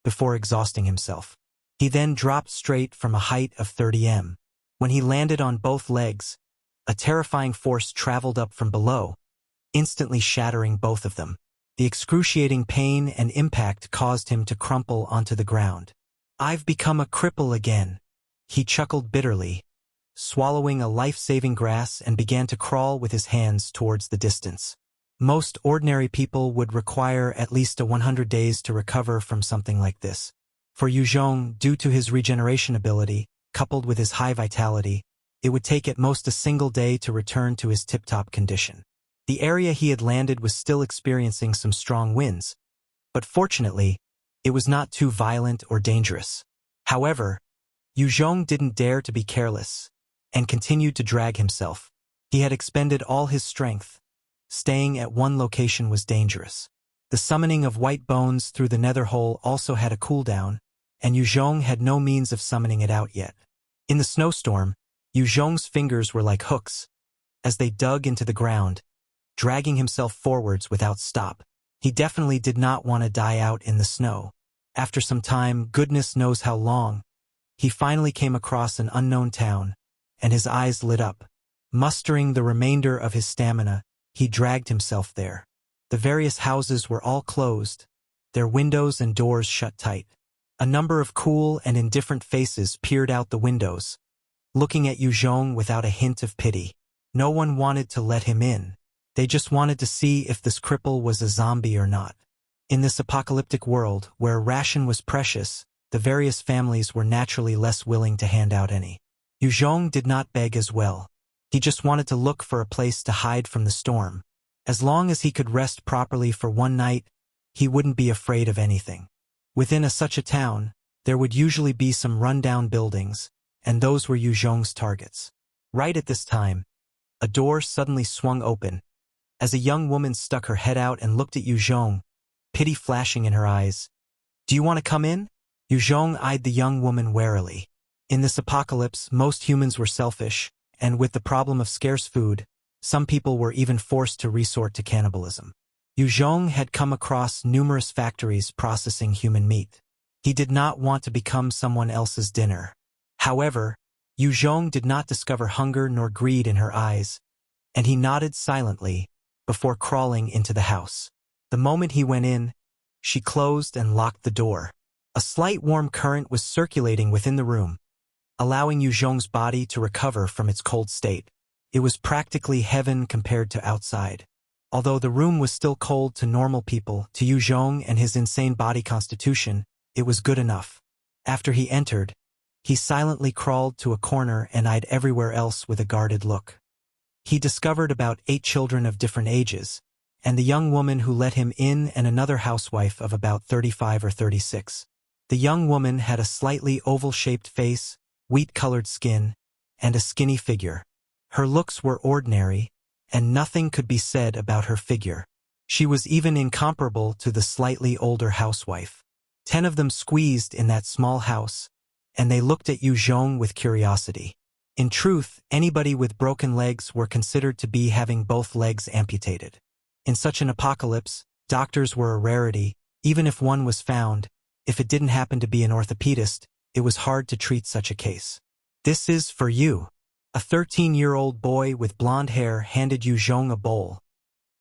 before exhausting himself. He then dropped straight from a height of 30 m. When he landed on both legs, a terrifying force traveled up from below, instantly shattering both of them. The excruciating pain and impact caused him to crumple onto the ground. "I've become a cripple again," he chuckled bitterly, swallowing a life-saving grass and began to crawl with his hands towards the distance. Most ordinary people would require at least 100 days to recover from something like this. For Yue Zhong, due to his regeneration ability, coupled with his high vitality, it would take at most a single day to return to his tip-top condition. The area he had landed was still experiencing some strong winds, but fortunately, it was not too violent or dangerous. However, Yue Zhong didn't dare to be careless, and continued to drag himself. He had expended all his strength. Staying at one location was dangerous. The summoning of white bones through the nether hole also had a cooldown, and Yue Zhong had no means of summoning it out yet. In the snowstorm, Yue Zhong's fingers were like hooks, as they dug into the ground, dragging himself forwards without stop. He definitely did not want to die out in the snow. After some time, goodness knows how long, he finally came across an unknown town, and his eyes lit up. Mustering the remainder of his stamina, he dragged himself there. The various houses were all closed, their windows and doors shut tight. A number of cool and indifferent faces peered out the windows, looking at Yue Zhong without a hint of pity. No one wanted to let him in. They just wanted to see if this cripple was a zombie or not. In this apocalyptic world, where ration was precious, the various families were naturally less willing to hand out any. Yue Zhong did not beg as well. He just wanted to look for a place to hide from the storm. As long as he could rest properly for one night, he wouldn't be afraid of anything. Within such a town, there would usually be some rundown buildings, and those were Yue Zhong's targets. Right at this time, a door suddenly swung open, as a young woman stuck her head out and looked at Yue Zhong, pity flashing in her eyes. "Do you want to come in?" Yue Zhong eyed the young woman warily. In this apocalypse, most humans were selfish, and with the problem of scarce food, some people were even forced to resort to cannibalism. Yue Zhong had come across numerous factories processing human meat. He did not want to become someone else's dinner. However, Yue Zhong did not discover hunger nor greed in her eyes, and he nodded silently before crawling into the house. The moment he went in, she closed and locked the door. A slight warm current was circulating within the room, allowing Yue Zhong's body to recover from its cold state. It was practically heaven compared to outside. Although the room was still cold to normal people, to Yue Zhong and his insane body constitution, it was good enough. After he entered, he silently crawled to a corner and eyed everywhere else with a guarded look. He discovered about 8 children of different ages, and the young woman who let him in and another housewife of about 35 or 36. The young woman had a slightly oval-shaped face, wheat-colored skin, and a skinny figure. Her looks were ordinary, and nothing could be said about her figure. She was even incomparable to the slightly older housewife. 10 of them squeezed in that small house, and they looked at Yue Zhong with curiosity. In truth, anybody with broken legs were considered to be having both legs amputated. In such an apocalypse, doctors were a rarity. Even if one was found, if it didn't happen to be an orthopedist, it was hard to treat such a case. "This is for you." A 13-year-old boy with blonde hair handed Yue Zhong a bowl,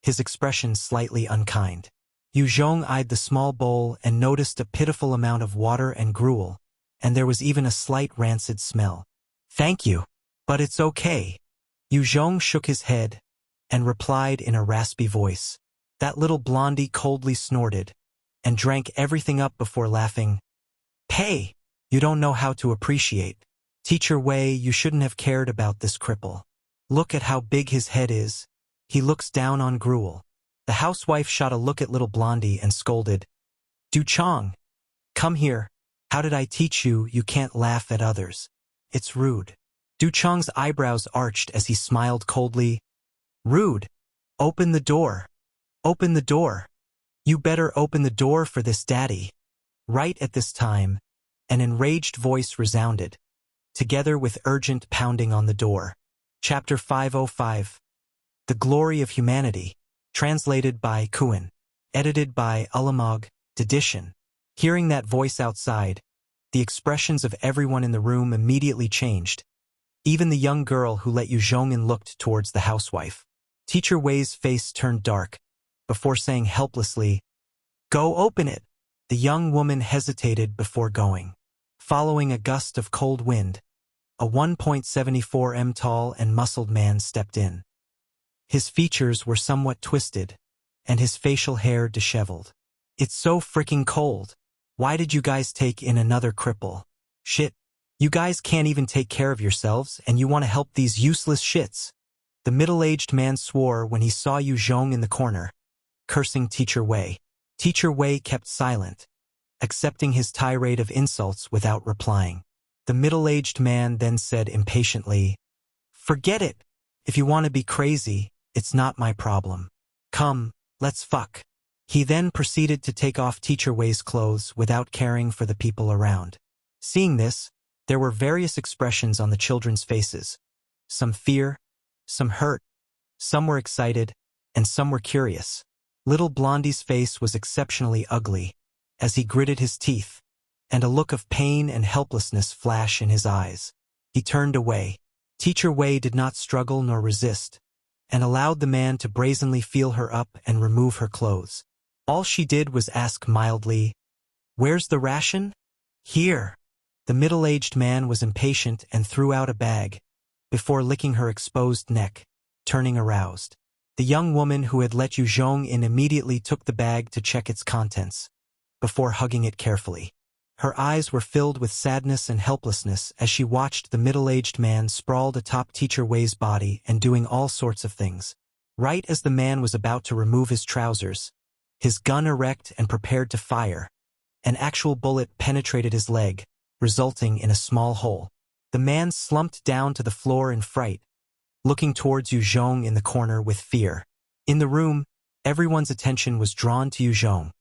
his expression slightly unkind. Yue Zhong eyed the small bowl and noticed a pitiful amount of water and gruel, and there was even a slight rancid smell. "Thank you, but it's okay." Yue Zhong shook his head and replied in a raspy voice. That little blondie coldly snorted and drank everything up before laughing. "Hey, you don't know how to appreciate." Teacher Wei, you shouldn't have cared about this cripple. Look at how big his head is. He looks down on gruel. The housewife shot a look at little Blondie and scolded. Du Chong, come here. How did I teach you you can't laugh at others? It's rude. Du Chong's eyebrows arched as he smiled coldly. Rude. Open the door. Open the door. You better open the door for this, Daddy. Right at this time, an enraged voice resounded, together with urgent pounding on the door. Chapter 505. The Glory of Humanity. Translated by Qidian. Edited by Ulamog, Edition. Hearing that voice outside, the expressions of everyone in the room immediately changed. Even the young girl who let Yue Zhong in looked towards the housewife. Teacher Wei's face turned dark, before saying helplessly, "Go open it." The young woman hesitated before going. Following a gust of cold wind, a 1.74 m tall and muscled man stepped in. His features were somewhat twisted, and his facial hair disheveled. It's so freaking cold. Why did you guys take in another cripple? Shit. You guys can't even take care of yourselves, and you want to help these useless shits. The middle-aged man swore when he saw Yue Zhong in the corner, cursing Teacher Wei. Teacher Wei kept silent, accepting his tirade of insults without replying. The middle-aged man then said impatiently, "Forget it. If you want to be crazy, it's not my problem. Come, let's fuck." He then proceeded to take off Teacher Wei's clothes without caring for the people around. Seeing this, there were various expressions on the children's faces. Some fear, some hurt, some were excited, and some were curious. Little Blondie's face was exceptionally ugly, as he gritted his teeth, and a look of pain and helplessness flashed in his eyes. He turned away. Teacher Wei did not struggle nor resist, and allowed the man to brazenly feel her up and remove her clothes. All she did was ask mildly, "Where's the ration?" "Here." The middle-aged man was impatient and threw out a bag, before licking her exposed neck, turning aroused. The young woman who had let Yue Zhong in immediately took the bag to check its contents, before hugging it carefully. Her eyes were filled with sadness and helplessness as she watched the middle-aged man sprawled atop Teacher Wei's body and doing all sorts of things. Right as the man was about to remove his trousers, his gun erect and prepared to fire, an actual bullet penetrated his leg, resulting in a small hole. The man slumped down to the floor in fright, looking towards Yue Zhong in the corner with fear. In the room, everyone's attention was drawn to Yue Zhong,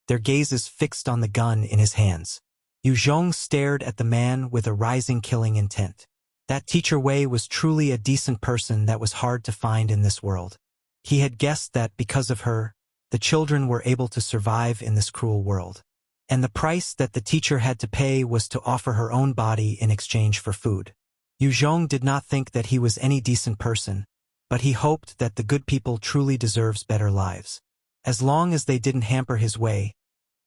their gazes fixed on the gun in his hands. Yue Zhong stared at the man with a rising killing intent. That Teacher Wei was truly a decent person that was hard to find in this world. He had guessed that because of her, the children were able to survive in this cruel world. And the price that the teacher had to pay was to offer her own body in exchange for food. Yue Zhong did not think that he was any decent person, but he hoped that the good people truly deserves better lives. As long as they didn't hamper his way,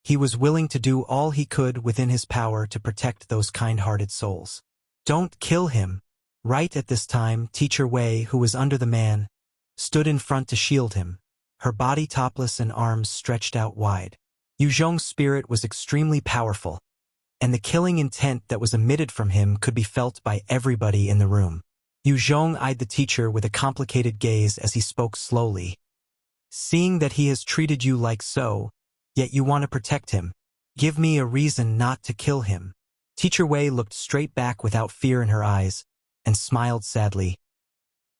he was willing to do all he could within his power to protect those kind-hearted souls. "Don't kill him." Right at this time, Teacher Wei, who was under the man, stood in front to shield him, her body topless and arms stretched out wide. Yue Zhong's spirit was extremely powerful, and the killing intent that was emitted from him could be felt by everybody in the room. Yue Zhong eyed the teacher with a complicated gaze as he spoke slowly. "Seeing that he has treated you like so, yet you want to protect him, give me a reason not to kill him." Teacher Wei looked straight back without fear in her eyes, and smiled sadly.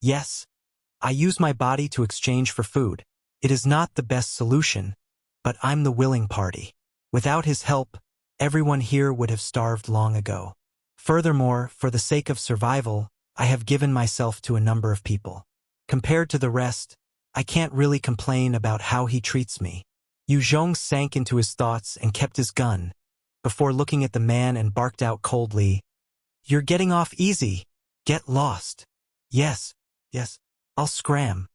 "Yes, I use my body to exchange for food. It is not the best solution, but I'm the willing party. Without his help, everyone here would have starved long ago. Furthermore, for the sake of survival, I have given myself to a number of people. Compared to the rest, I can't really complain about how he treats me." Yue Zhong sank into his thoughts and kept his gun, before looking at the man and barked out coldly, "You're getting off easy. Get lost." Yes, I'll scram.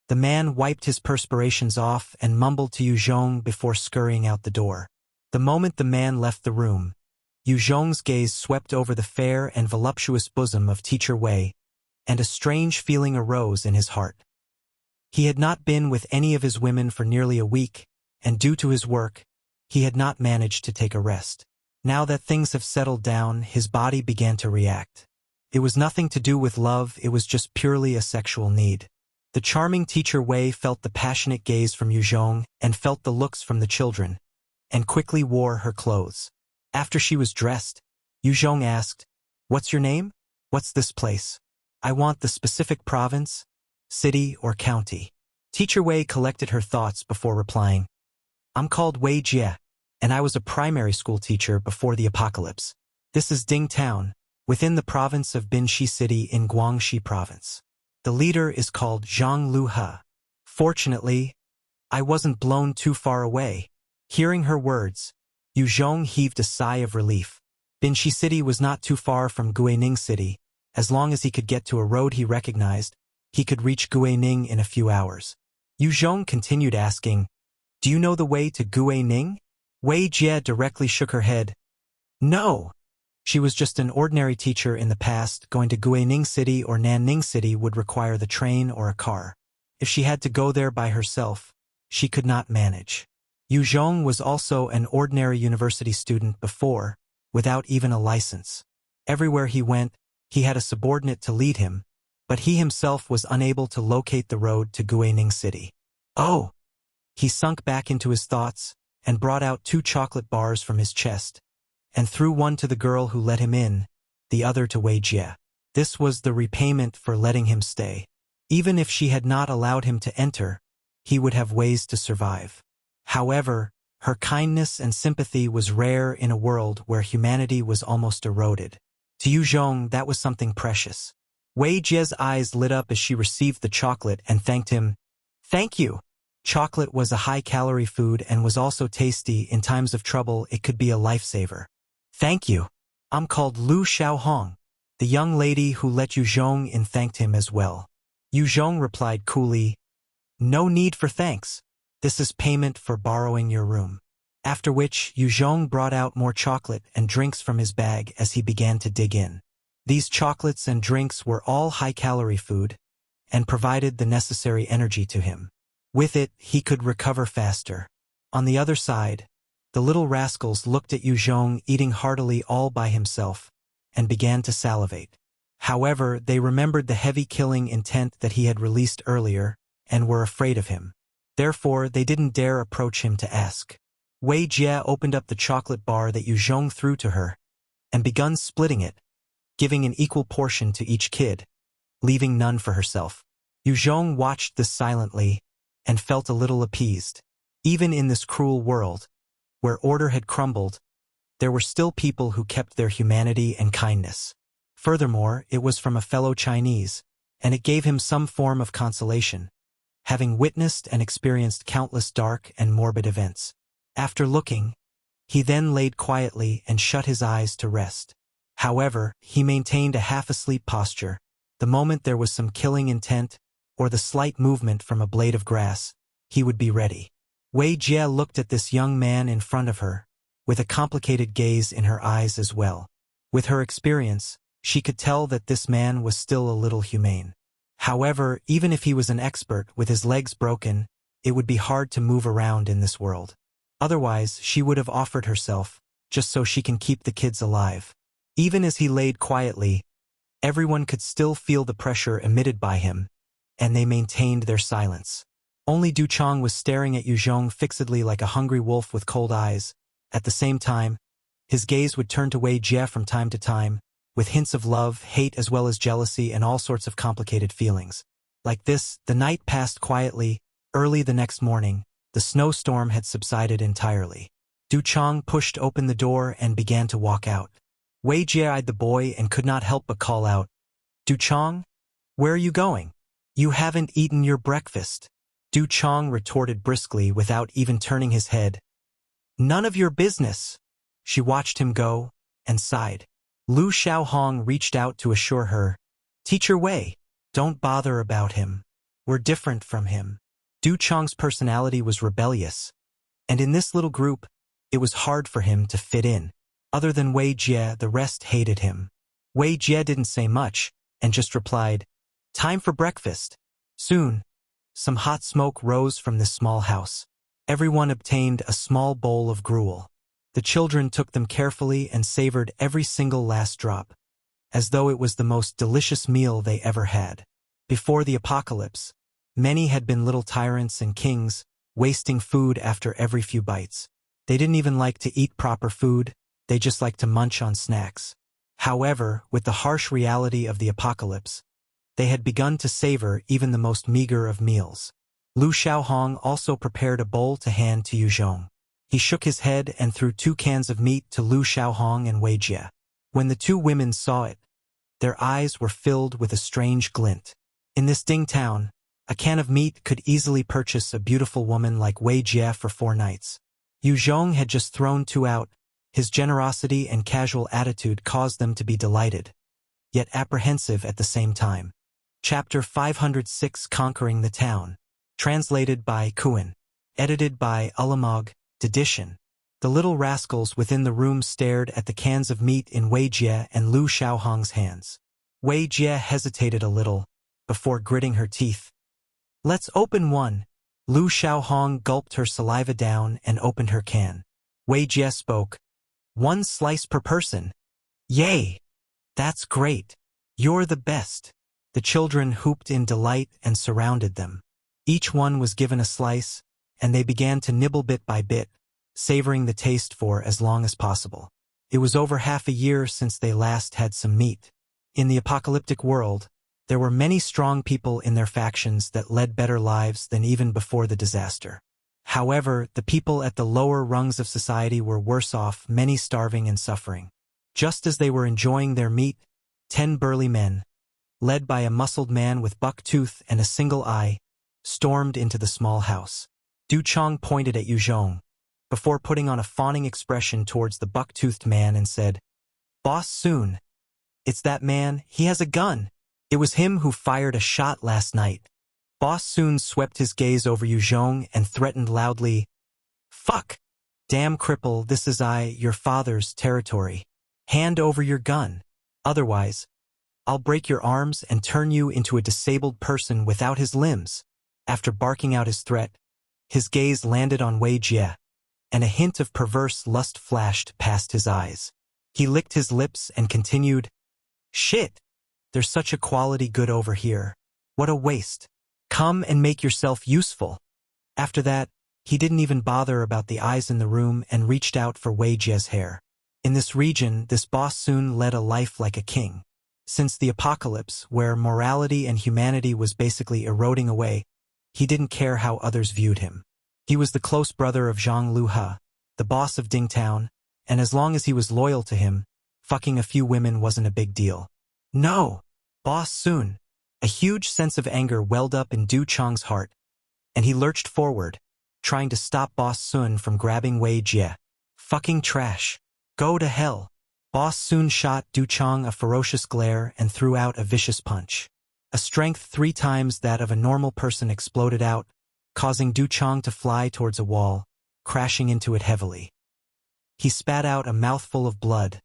The man wiped his perspirations off and mumbled to Yue Zhong before scurrying out the door. The moment the man left the room, Yue Zhong's gaze swept over the fair and voluptuous bosom of Teacher Wei, and a strange feeling arose in his heart. He had not been with any of his women for nearly a week, and due to his work, he had not managed to take a rest. Now that things have settled down, his body began to react. It was nothing to do with love, it was just purely a sexual need. The charming teacher Wei felt the passionate gaze from Yue Zhong and felt the looks from the children, and quickly wore her clothes. After she was dressed, Yue Zhong asked, "What's your name? What's this place? I want the specific province, city, or county." Teacher Wei collected her thoughts before replying, "I'm called Wei Jie, and I was a primary school teacher before the apocalypse. This is Ding Town, within the province of Binxi City in Guangxi Province. The leader is called Zhang Luhe. Fortunately, I wasn't blown too far away." Hearing her words, Yue Zhong heaved a sigh of relief. Binxi City was not too far from Guining City. As long as he could get to a road he recognized, he could reach Guining in a few hours. Yue Zhong continued asking, "Do you know the way to Guining?" Wei Jie directly shook her head. "No." She was just an ordinary teacher in the past. Going to Guining City or Nanning City would require the train or a car. If she had to go there by herself, she could not manage. Yue Zhong was also an ordinary university student before, without even a license. Everywhere he went, he had a subordinate to lead him, but he himself was unable to locate the road to Guining City. "Oh!" He sunk back into his thoughts and brought out 2 chocolate bars from his chest, and threw one to the girl who let him in, the other to Wei Jie. This was the repayment for letting him stay. Even if she had not allowed him to enter, he would have ways to survive. However, her kindness and sympathy was rare in a world where humanity was almost eroded. To Yue Zhong, that was something precious. Wei Jie's eyes lit up as she received the chocolate and thanked him. "Thank you." Chocolate was a high-calorie food and was also tasty. In times of trouble, it could be a lifesaver. "Thank you. I'm called Lu Xiaohong." The young lady who let Yue Zhong in thanked him as well. Yue Zhong replied coolly, "No need for thanks. This is payment for borrowing your room." After which, Yue Zhong brought out more chocolate and drinks from his bag as he began to dig in. These chocolates and drinks were all high-calorie food and provided the necessary energy to him. With it, he could recover faster. On the other side, the little rascals looked at Yue Zhong eating heartily all by himself and began to salivate. However, they remembered the heavy killing intent that he had released earlier and were afraid of him. Therefore, they didn't dare approach him to ask. Wei Jie opened up the chocolate bar that Yue Zhong threw to her and begun splitting it, giving an equal portion to each kid, leaving none for herself. Yue Zhong watched this silently and felt a little appeased. Even in this cruel world, where order had crumbled, there were still people who kept their humanity and kindness. Furthermore, it was from a fellow Chinese, and it gave him some form of consolation, having witnessed and experienced countless dark and morbid events. After looking, he then laid quietly and shut his eyes to rest. However, he maintained a half-asleep posture. The moment there was some killing intent, or the slight movement from a blade of grass, he would be ready. Wei Jie looked at this young man in front of her, with a complicated gaze in her eyes as well. With her experience, she could tell that this man was still a little humane. However, even if he was an expert with his legs broken, it would be hard to move around in this world. Otherwise, she would have offered herself, just so she can keep the kids alive. Even as he laid quietly, everyone could still feel the pressure emitted by him, and they maintained their silence. Only Du Chong was staring at Yue Zhong fixedly like a hungry wolf with cold eyes. At the same time, his gaze would turn to Wei Jie from time to time, with hints of love, hate as well as jealousy and all sorts of complicated feelings. Like this, the night passed quietly. Early the next morning, the snowstorm had subsided entirely. Du Chong pushed open the door and began to walk out. Wei Jie eyed the boy and could not help but call out, "Du Chong, where are you going? You haven't eaten your breakfast." Du Chong retorted briskly without even turning his head. "None of your business." She watched him go and sighed. Lu Xiaohong reached out to assure her, "Teacher Wei, don't bother about him. We're different from him." Du Chong's personality was rebellious, and in this little group, it was hard for him to fit in. Other than Wei Jie, the rest hated him. Wei Jie didn't say much, and just replied, "Time for breakfast." Soon, some hot smoke rose from this small house. Everyone obtained a small bowl of gruel. The children took them carefully and savored every single last drop, as though it was the most delicious meal they ever had. Before the apocalypse, many had been little tyrants and kings, wasting food after every few bites. They didn't even like to eat proper food, they just liked to munch on snacks. However, with the harsh reality of the apocalypse, they had begun to savor even the most meager of meals. Lu Xiaohong also prepared a bowl to hand to Yue Zhong. He shook his head and threw 2 cans of meat to Lu Xiaohong and Wei Jie. When the 2 women saw it, their eyes were filled with a strange glint. In this Ding town, a can of meat could easily purchase a beautiful woman like Wei Jie for 4 nights. Yue Zhong had just thrown 2 out. His generosity and casual attitude caused them to be delighted, yet apprehensive at the same time. Chapter 506 Conquering the Town. Translated by Qidian. Edited by Ulamog. Edition. The little rascals within the room stared at the cans of meat in Wei Jie and Lu Xiaohong's hands. Wei Jie hesitated a little, before gritting her teeth. "Let's open one." Lu Xiaohong gulped her saliva down and opened her can. Wei Jie spoke. "1 slice per person." "Yay! That's great. You're the best." The children whooped in delight and surrounded them. Each one was given a slice, and they began to nibble bit by bit, savoring the taste for as long as possible. It was over half a year since they last had some meat. In the apocalyptic world, there were many strong people in their factions that led better lives than even before the disaster. However, the people at the lower rungs of society were worse off, many starving and suffering. Just as they were enjoying their meat, 10 burly men, led by a muscled man with buck tooth and a single eye, stormed into the small house. Du Chong pointed at Yue Zhong, before putting on a fawning expression towards the buck-toothed man and said, "Boss Sun. It's that man, he has a gun. It was him who fired a shot last night." Boss Sun swept his gaze over Yue Zhong and threatened loudly, "Fuck! Damn cripple, this is your father's territory. Hand over your gun. Otherwise, I'll break your arms and turn you into a disabled person without his limbs." After barking out his threat, his gaze landed on Wei Jie, and a hint of perverse lust flashed past his eyes. He licked his lips and continued, "Shit! There's such a quality good over here. What a waste. Come and make yourself useful." After that, he didn't even bother about the eyes in the room and reached out for Wei Jie's hair. In this region, this boss soon led a life like a king. Since the apocalypse, where morality and humanity was basically eroding away, he didn't care how others viewed him. He was the close brother of Zhang Luhe, the boss of Ding Town, and as long as he was loyal to him, fucking a few women wasn't a big deal. "No! Boss Sun!" A huge sense of anger welled up in Du Chong's heart, and he lurched forward, trying to stop Boss Sun from grabbing Wei Jie. "Fucking trash. Go to hell." Boss Sun shot Du Chong a ferocious glare and threw out a vicious punch. A strength 3 times that of a normal person exploded out, causing Du Chong to fly towards a wall, crashing into it heavily. He spat out a mouthful of blood,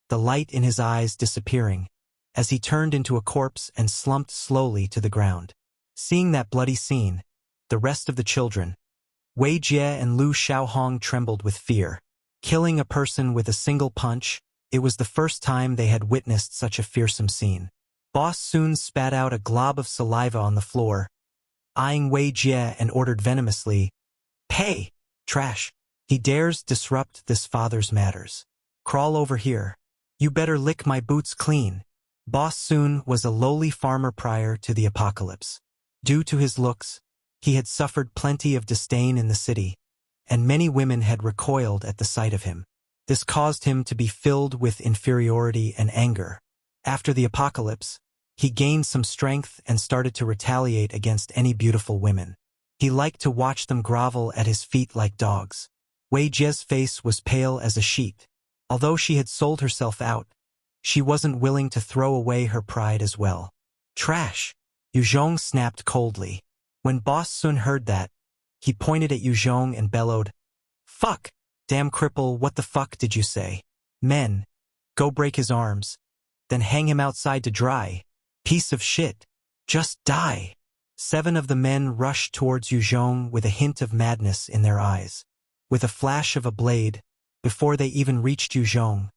the light in his eyes disappearing, as he turned into a corpse and slumped slowly to the ground. Seeing that bloody scene, the rest of the children, Wei Jie and Lu Xiaohong, trembled with fear. Killing a person with a single punch, it was the first time they had witnessed such a fearsome scene. Boss Sun spat out a glob of saliva on the floor, eyeing Wei Jie, and ordered venomously, "Pay! Trash! He dares disrupt this father's matters. Crawl over here. You better lick my boots clean." Boss Sun was a lowly farmer prior to the apocalypse. Due to his looks, he had suffered plenty of disdain in the city, and many women had recoiled at the sight of him. This caused him to be filled with inferiority and anger. After the apocalypse, he gained some strength and started to retaliate against any beautiful women. He liked to watch them grovel at his feet like dogs. Wei Jie's face was pale as a sheet. Although she had sold herself out, she wasn't willing to throw away her pride as well. "Trash!" Yue Zhong snapped coldly. When Boss Sun heard that, he pointed at Yue Zhong and bellowed, "Fuck! Damn cripple, what the fuck did you say? Men, go break his arms, then hang him outside to dry. Piece of shit. Just die." 7 of the men rushed towards Yue Zhong with a hint of madness in their eyes. With a flash of a blade, Before they even reached Yue Zhong,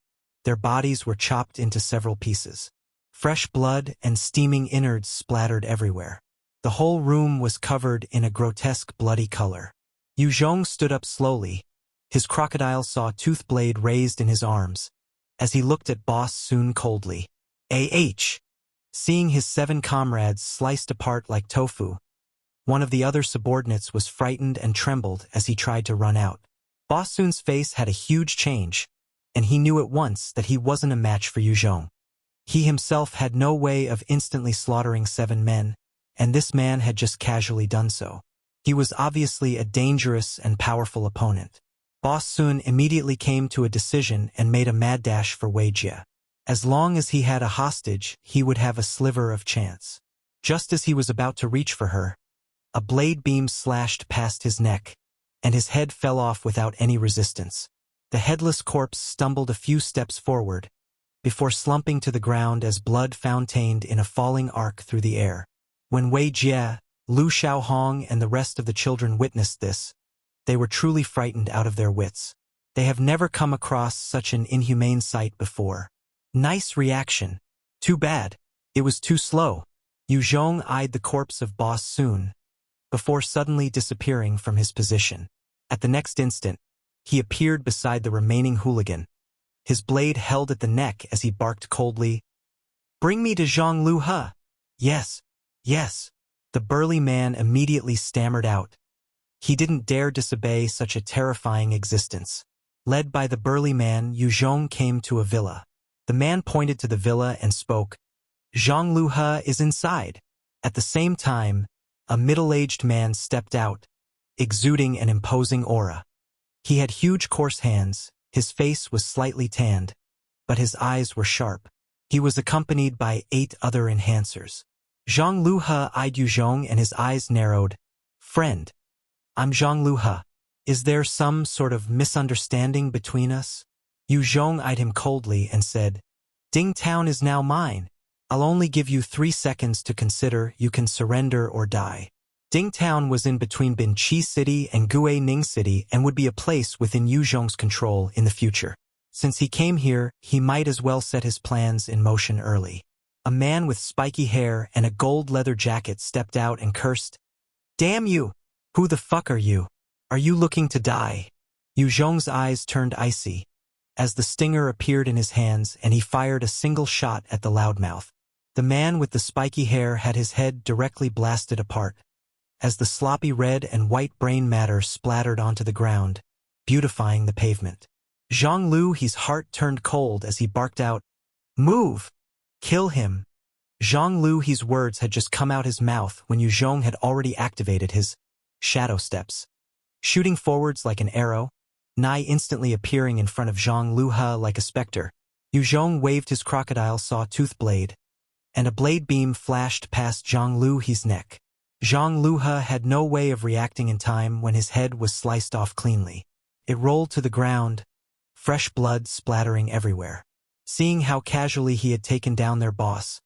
their bodies were chopped into several pieces. Fresh blood and steaming innards splattered everywhere. The whole room was covered in a grotesque bloody color. Yue Zhong stood up slowly, his crocodile-saw-tooth blade raised in his arms, as he looked at Boss Sun coldly. Seeing his 7 comrades sliced apart like tofu, one of the other subordinates was frightened and trembled as he tried to run out. Boss Sun's face had a huge change, and he knew at once that he wasn't a match for Yue Zhong. He himself had no way of instantly slaughtering 7 men, and this man had just casually done so. He was obviously a dangerous and powerful opponent. Boss Sun immediately came to a decision and made a mad dash for Wei Jie. As long as he had a hostage, he would have a sliver of chance. Just as he was about to reach for her, a blade beam slashed past his neck, and his head fell off without any resistance. The headless corpse stumbled a few steps forward, before slumping to the ground as blood fountained in a falling arc through the air. When Wei Jie, Lu Xiaohong and the rest of the children witnessed this, they were truly frightened out of their wits. They have never come across such an inhumane sight before. Nice reaction. Too bad. It was too slow. Yue Zhong eyed the corpse of Boss Sun, before suddenly disappearing from his position. At the next instant, he appeared beside the remaining hooligan, his blade held at the neck as he barked coldly, "Bring me to Zhang Lu He." "Yes, yes," the burly man immediately stammered out. He didn't dare disobey such a terrifying existence. Led by the burly man, Yue Zhong came to a villa. The man pointed to the villa and spoke, "Zhang Lu He is inside." At the same time, a middle-aged man stepped out, exuding an imposing aura. He had huge coarse hands, his face was slightly tanned, but his eyes were sharp. He was accompanied by 8 other enhancers. Zhang Lu He eyed Yue Zhong and his eyes narrowed. "Friend, I'm Zhang Lu He. Is there some sort of misunderstanding between us?" Yue Zhong eyed him coldly and said, "Ding Town is now mine. I'll only give you 3 seconds to consider. You can surrender or die." Ding Town was in between Binqi City and Guining City and would be a place within Yue Zhong's control in the future. Since he came here, he might as well set his plans in motion early. A man with spiky hair and a gold leather jacket stepped out and cursed, "Damn you! Who the fuck are you? Are you looking to die?" Yue Zhong's eyes turned icy, as the stinger appeared in his hands and he fired a single shot at the loudmouth. The man with the spiky hair had his head directly blasted apart, as the sloppy red and white brain matter splattered onto the ground, beautifying the pavement. Zhang Lu He's heart turned cold as he barked out, "Move! Kill him!" Zhang Lu He's words had just come out his mouth when Yue Zhong had already activated his shadow steps. Shooting forwards like an arrow, nigh instantly appearing in front of Zhang Lu He like a specter, Yue Zhong waved his crocodile-saw-tooth blade, and a blade beam flashed past Zhang Lu He's neck. Zhang Lu He had no way of reacting in time when his head was sliced off cleanly. It rolled to the ground, fresh blood splattering everywhere. Seeing how casually he had taken down their boss,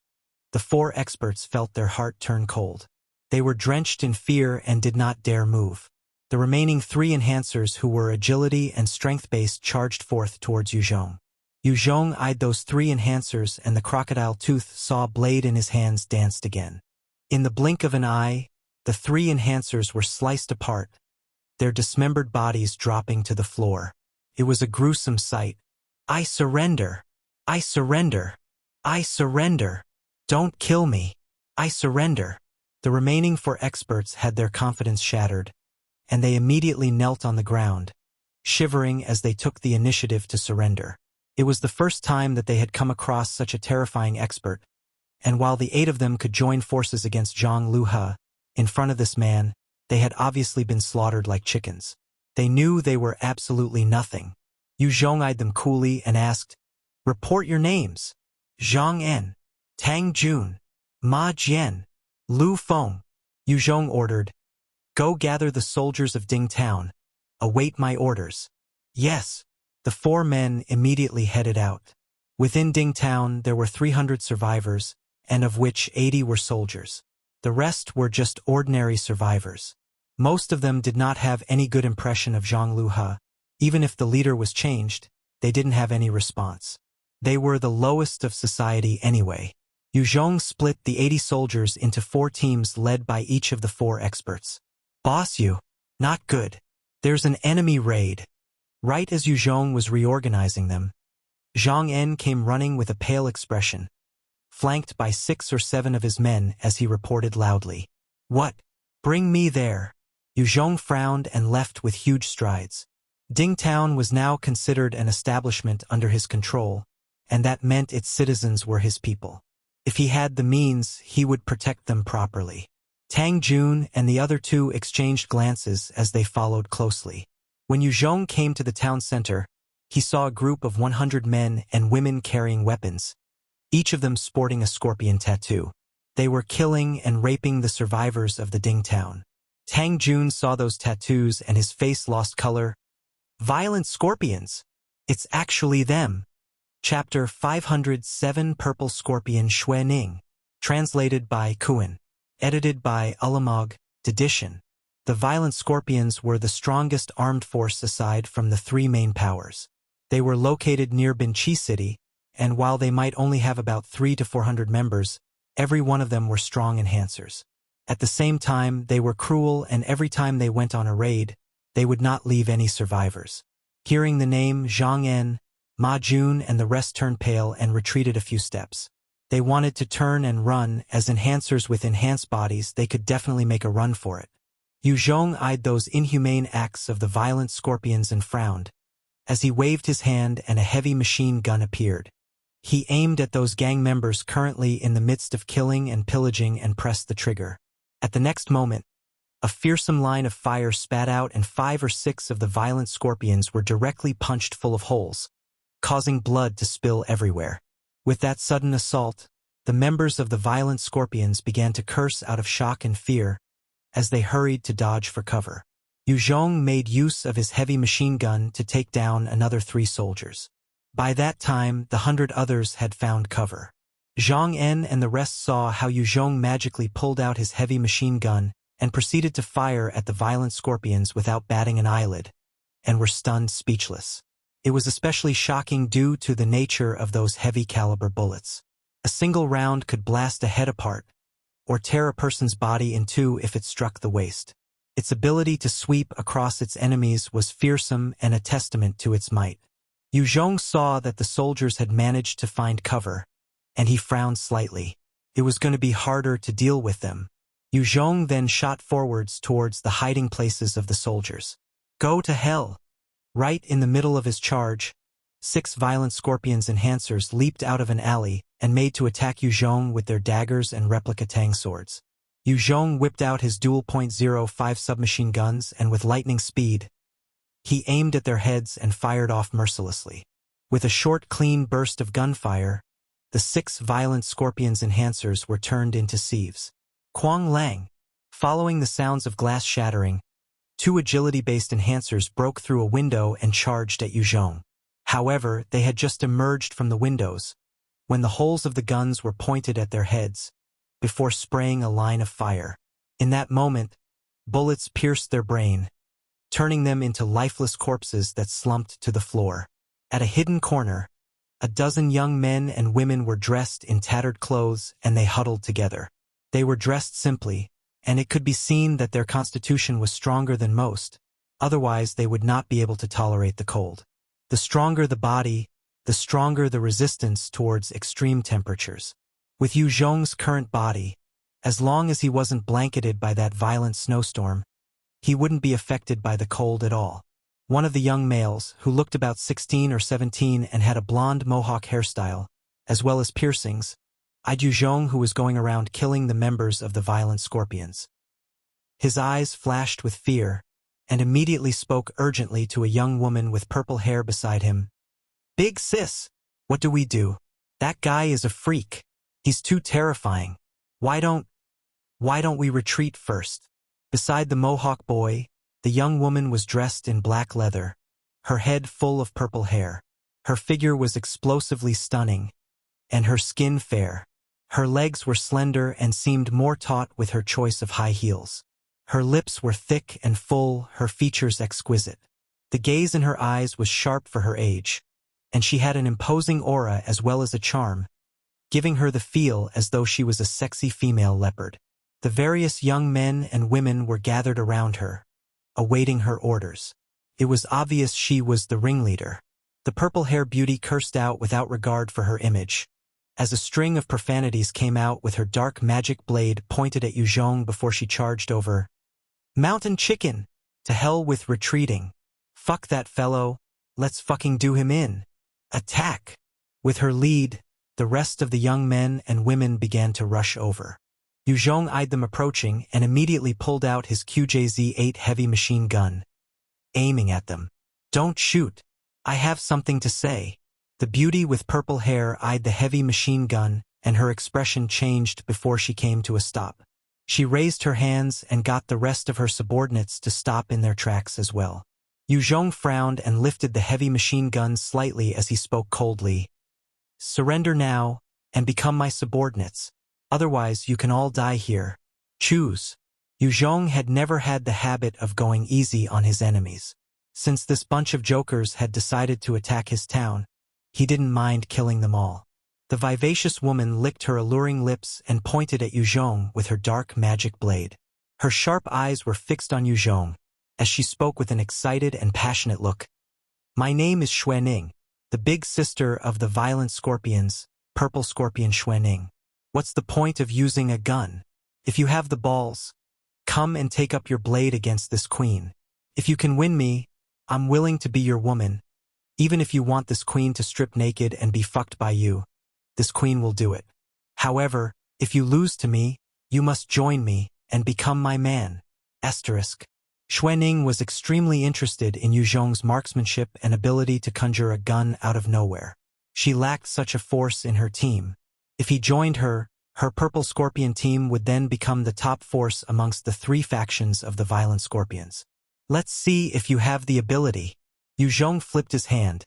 the 4 experts felt their heart turn cold. They were drenched in fear and did not dare move. The remaining 3 enhancers who were agility and strength-based charged forth towards Yue Zhong. Yue Zhong eyed those 3 enhancers and the crocodile tooth saw blade in his hands danced again. In the blink of an eye, the 3 enhancers were sliced apart, their dismembered bodies dropping to the floor. It was a gruesome sight. "I surrender! I surrender! I surrender! Don't kill me! I surrender!" The remaining 4 experts had their confidence shattered, and they immediately knelt on the ground, shivering as they took the initiative to surrender. It was the first time that they had come across such a terrifying expert, and while the 8 of them could join forces against Zhang Lu He, in front of this man, they had obviously been slaughtered like chickens. They knew they were absolutely nothing. Yue Zhong eyed them coolly and asked, "Report your names." "Zhang En, Tang Jun, Ma Jian, Lu Feng." Yue Zhong ordered, "Go gather the soldiers of Ding Town. Await my orders." "Yes." The 4 men immediately headed out. Within Ding Town, there were 300 survivors, and of which 80 were soldiers. The rest were just ordinary survivors. Most of them did not have any good impression of Zhang Lu He, Even if the leader was changed, they didn't have any response. They were the lowest of society anyway. Yue Zhong split the 80 soldiers into 4 teams led by each of the 4 experts. Boss Yue, not good. There's an enemy raid. Right as Yue Zhong was reorganizing them, Zhang En came running with a pale expression, flanked by 6 or 7 of his men as he reported loudly. What? Bring me there. Yue Zhong frowned and left with huge strides. Dingtown was now considered an establishment under his control, and that meant its citizens were his people. If he had the means, he would protect them properly. Tang Jun and the other 2 exchanged glances as they followed closely. When Yue Zhong came to the town center, he saw a group of 100 men and women carrying weapons, each of them sporting a scorpion tattoo. They were killing and raping the survivors of the Dingtown. Tang Jun saw those tattoos and his face lost color. Violent scorpions! It's actually them. Chapter 507 Purple Scorpion Shui Ning. Translated by Qidian. Edited by Alamog. Edition. The violent scorpions were the strongest armed force aside from the 3 main powers. They were located near Binqi City, and while they might only have about 300 to 400 members, every one of them were strong enhancers. At the same time, they were cruel, and every time they went on a raid, they would not leave any survivors. Hearing the name Zhang En, Ma Jun and the rest turned pale and retreated a few steps. They wanted to turn and run. As enhancers with enhanced bodies, they could definitely make a run for it. Yue Zhong eyed those inhumane acts of the violent scorpions and frowned, as he waved his hand and a heavy machine gun appeared. He aimed at those gang members currently in the midst of killing and pillaging and pressed the trigger. At the next moment, a fearsome line of fire spat out and 5 or 6 of the violent scorpions were directly punched full of holes, causing blood to spill everywhere. With that sudden assault, the members of the violent scorpions began to curse out of shock and fear as they hurried to dodge for cover. Yue Zhong made use of his heavy machine gun to take down another 3 soldiers. By that time, the 100 others had found cover. Zhang En and the rest saw how Yue Zhong magically pulled out his heavy machine gun and proceeded to fire at the violent scorpions without batting an eyelid, and were stunned speechless. It was especially shocking due to the nature of those heavy-caliber bullets. A single round could blast a head apart, or tear a person's body in 2 if it struck the waist. Its ability to sweep across its enemies was fearsome and a testament to its might. Yue Zhong saw that the soldiers had managed to find cover, and he frowned slightly. It was going to be harder to deal with them. Yue Zhong then shot forwards towards the hiding places of the soldiers. Go to hell! Right in the middle of his charge, 6 violent scorpions enhancers leaped out of an alley and made to attack Yue Zhong with their daggers and replica tang swords. Yue Zhong whipped out his dual .05 submachine guns and with lightning speed, he aimed at their heads and fired off mercilessly. With a short, clean burst of gunfire, the 6 violent scorpions enhancers were turned into sieves. Quang Lang. Following the sounds of glass shattering, 2 agility-based enhancers broke through a window and charged at Yue Zhong. However, they had just emerged from the windows, when the holes of the guns were pointed at their heads, before spraying a line of fire. In that moment, bullets pierced their brain, turning them into lifeless corpses that slumped to the floor. At a hidden corner, a dozen young men and women were dressed in tattered clothes and they huddled together. They were dressed simply, and it could be seen that their constitution was stronger than most, otherwise they would not be able to tolerate the cold. The stronger the body, the stronger the resistance towards extreme temperatures. With Yue Zhong's current body, as long as he wasn't blanketed by that violent snowstorm, he wouldn't be affected by the cold at all. One of the young males, who looked about 16 or 17 and had a blonde mohawk hairstyle, as well as piercings, eyed Yue Zhong, who was going around killing the members of the violent scorpions. His eyes flashed with fear, and immediately spoke urgently to a young woman with purple hair beside him. Big sis, what do we do? That guy is a freak. He's too terrifying. Why don't we retreat first? Beside the Mohawk boy, the young woman was dressed in black leather, her head full of purple hair. Her figure was explosively stunning, and her skin fair. Her legs were slender and seemed more taut with her choice of high heels. Her lips were thick and full, her features exquisite. The gaze in her eyes was sharp for her age, and she had an imposing aura as well as a charm, giving her the feel as though she was a sexy female leopard. The various young men and women were gathered around her, awaiting her orders. It was obvious she was the ringleader. The purple-hair beauty cursed out without regard for her image, as a string of profanities came out with her dark magic blade pointed at Yue Zhong before she charged over. "Mountain chicken! To hell with retreating. Fuck that fellow, let's fucking do him in. Attack!" With her lead, the rest of the young men and women began to rush over. Yue Zhong eyed them approaching and immediately pulled out his QJZ-8 heavy machine gun, aiming at them. "Don't shoot. I have something to say." The beauty with purple hair eyed the heavy machine gun, and her expression changed before she came to a stop. She raised her hands and got the rest of her subordinates to stop in their tracks as well. Yue Zhong frowned and lifted the heavy machine gun slightly as he spoke coldly. "Surrender now, and become my subordinates. Otherwise you can all die here. Choose." Yue Zhong had never had the habit of going easy on his enemies. Since this bunch of jokers had decided to attack his town, he didn't mind killing them all. The vivacious woman licked her alluring lips and pointed at Yue Zhong with her dark magic blade. Her sharp eyes were fixed on Yue Zhong, as she spoke with an excited and passionate look. "My name is Xuanning, the big sister of the violent scorpions, purple scorpion Xuanning. What's the point of using a gun? If you have the balls, come and take up your blade against this queen. If you can win me, I'm willing to be your woman. Even if you want this queen to strip naked and be fucked by you, this queen will do it. However, if you lose to me, you must join me and become my man." Xuanning was extremely interested in Yue Zhong's marksmanship and ability to conjure a gun out of nowhere. She lacked such a force in her team. If he joined her, her purple scorpion team would then become the top force amongst the three factions of the violent scorpions. "Let's see if you have the ability." Yue Zhong flipped his hand,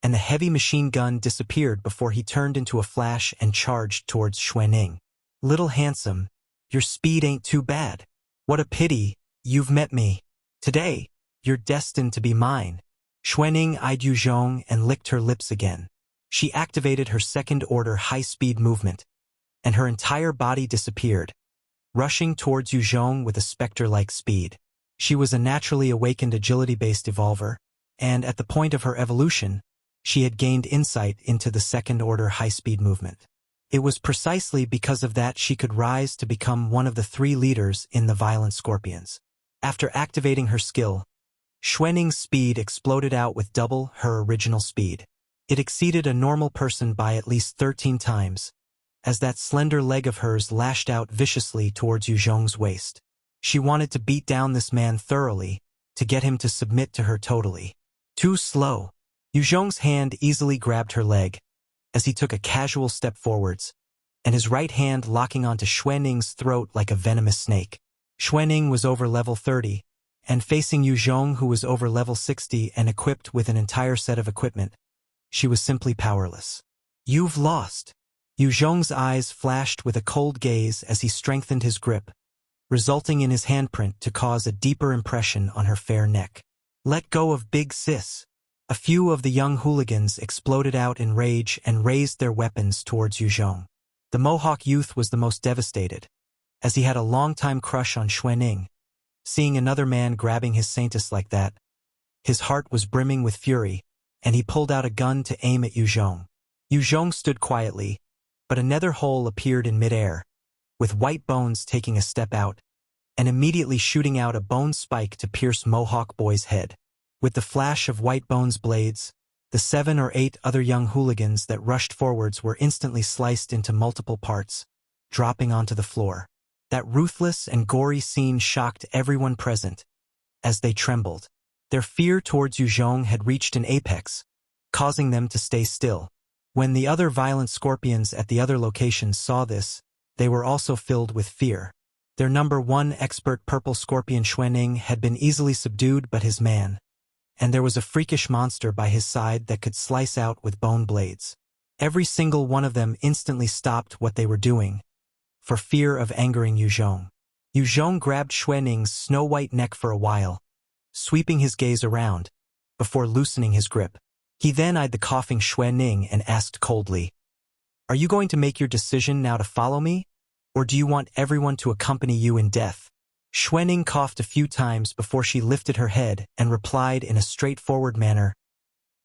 and the heavy machine gun disappeared before he turned into a flash and charged towards Xuanning. "Little handsome, your speed ain't too bad. What a pity, you've met me. Today, you're destined to be mine." Xuanning eyed Yue Zhong and licked her lips again. She activated her second-order high-speed movement, and her entire body disappeared, rushing towards Yue Zhong with a specter-like speed. She was a naturally awakened agility-based evolver, and at the point of her evolution, she had gained insight into the second-order high-speed movement. It was precisely because of that she could rise to become one of the three leaders in the violent scorpions. After activating her skill, Xuanning's speed exploded out with double her original speed. It exceeded a normal person by at least 13 times, as that slender leg of hers lashed out viciously towards Yue Zhong's waist. She wanted to beat down this man thoroughly, to get him to submit to her totally. Too slow. Yue Zhong's hand easily grabbed her leg, as he took a casual step forwards, and his right hand locking onto Xuanning's throat like a venomous snake. Xuanning was over level 30, and facing Yue Zhong, who was over level 60 and equipped with an entire set of equipment, she was simply powerless. "You've lost." Yue Zhong's eyes flashed with a cold gaze as he strengthened his grip, resulting in his handprint to cause a deeper impression on her fair neck. "Let go of Big Sis." A few of the young hooligans exploded out in rage and raised their weapons towards Yue Zhong. The Mohawk youth was the most devastated, as he had a long-time crush on Xuanning. Seeing another man grabbing his saintess like that, his heart was brimming with fury, and he pulled out a gun to aim at Yue Zhong. Yue Zhong stood quietly, but a nether hole appeared in midair, with White Bones taking a step out, and immediately shooting out a bone spike to pierce Mohawk Boy's head. With the flash of White Bones' blades, the 7 or 8 other young hooligans that rushed forwards were instantly sliced into multiple parts, dropping onto the floor. That ruthless and gory scene shocked everyone present, as they trembled. Their fear towards Yue Zhong had reached an apex, causing them to stay still. When the other violent scorpions at the other locations saw this, they were also filled with fear. Their number 1 expert purple scorpion Xuanning had been easily subdued but his man, and there was a freakish monster by his side that could slice out with bone blades. Every single one of them instantly stopped what they were doing, for fear of angering Yue Zhong. Yue Zhong grabbed Xuanning's snow-white neck for a while, sweeping his gaze around, before loosening his grip. He then eyed the coughing Xuanning and asked coldly, "Are you going to make your decision now to follow me? Or do you want everyone to accompany you in death?" Xuanning coughed a few times before she lifted her head and replied in a straightforward manner,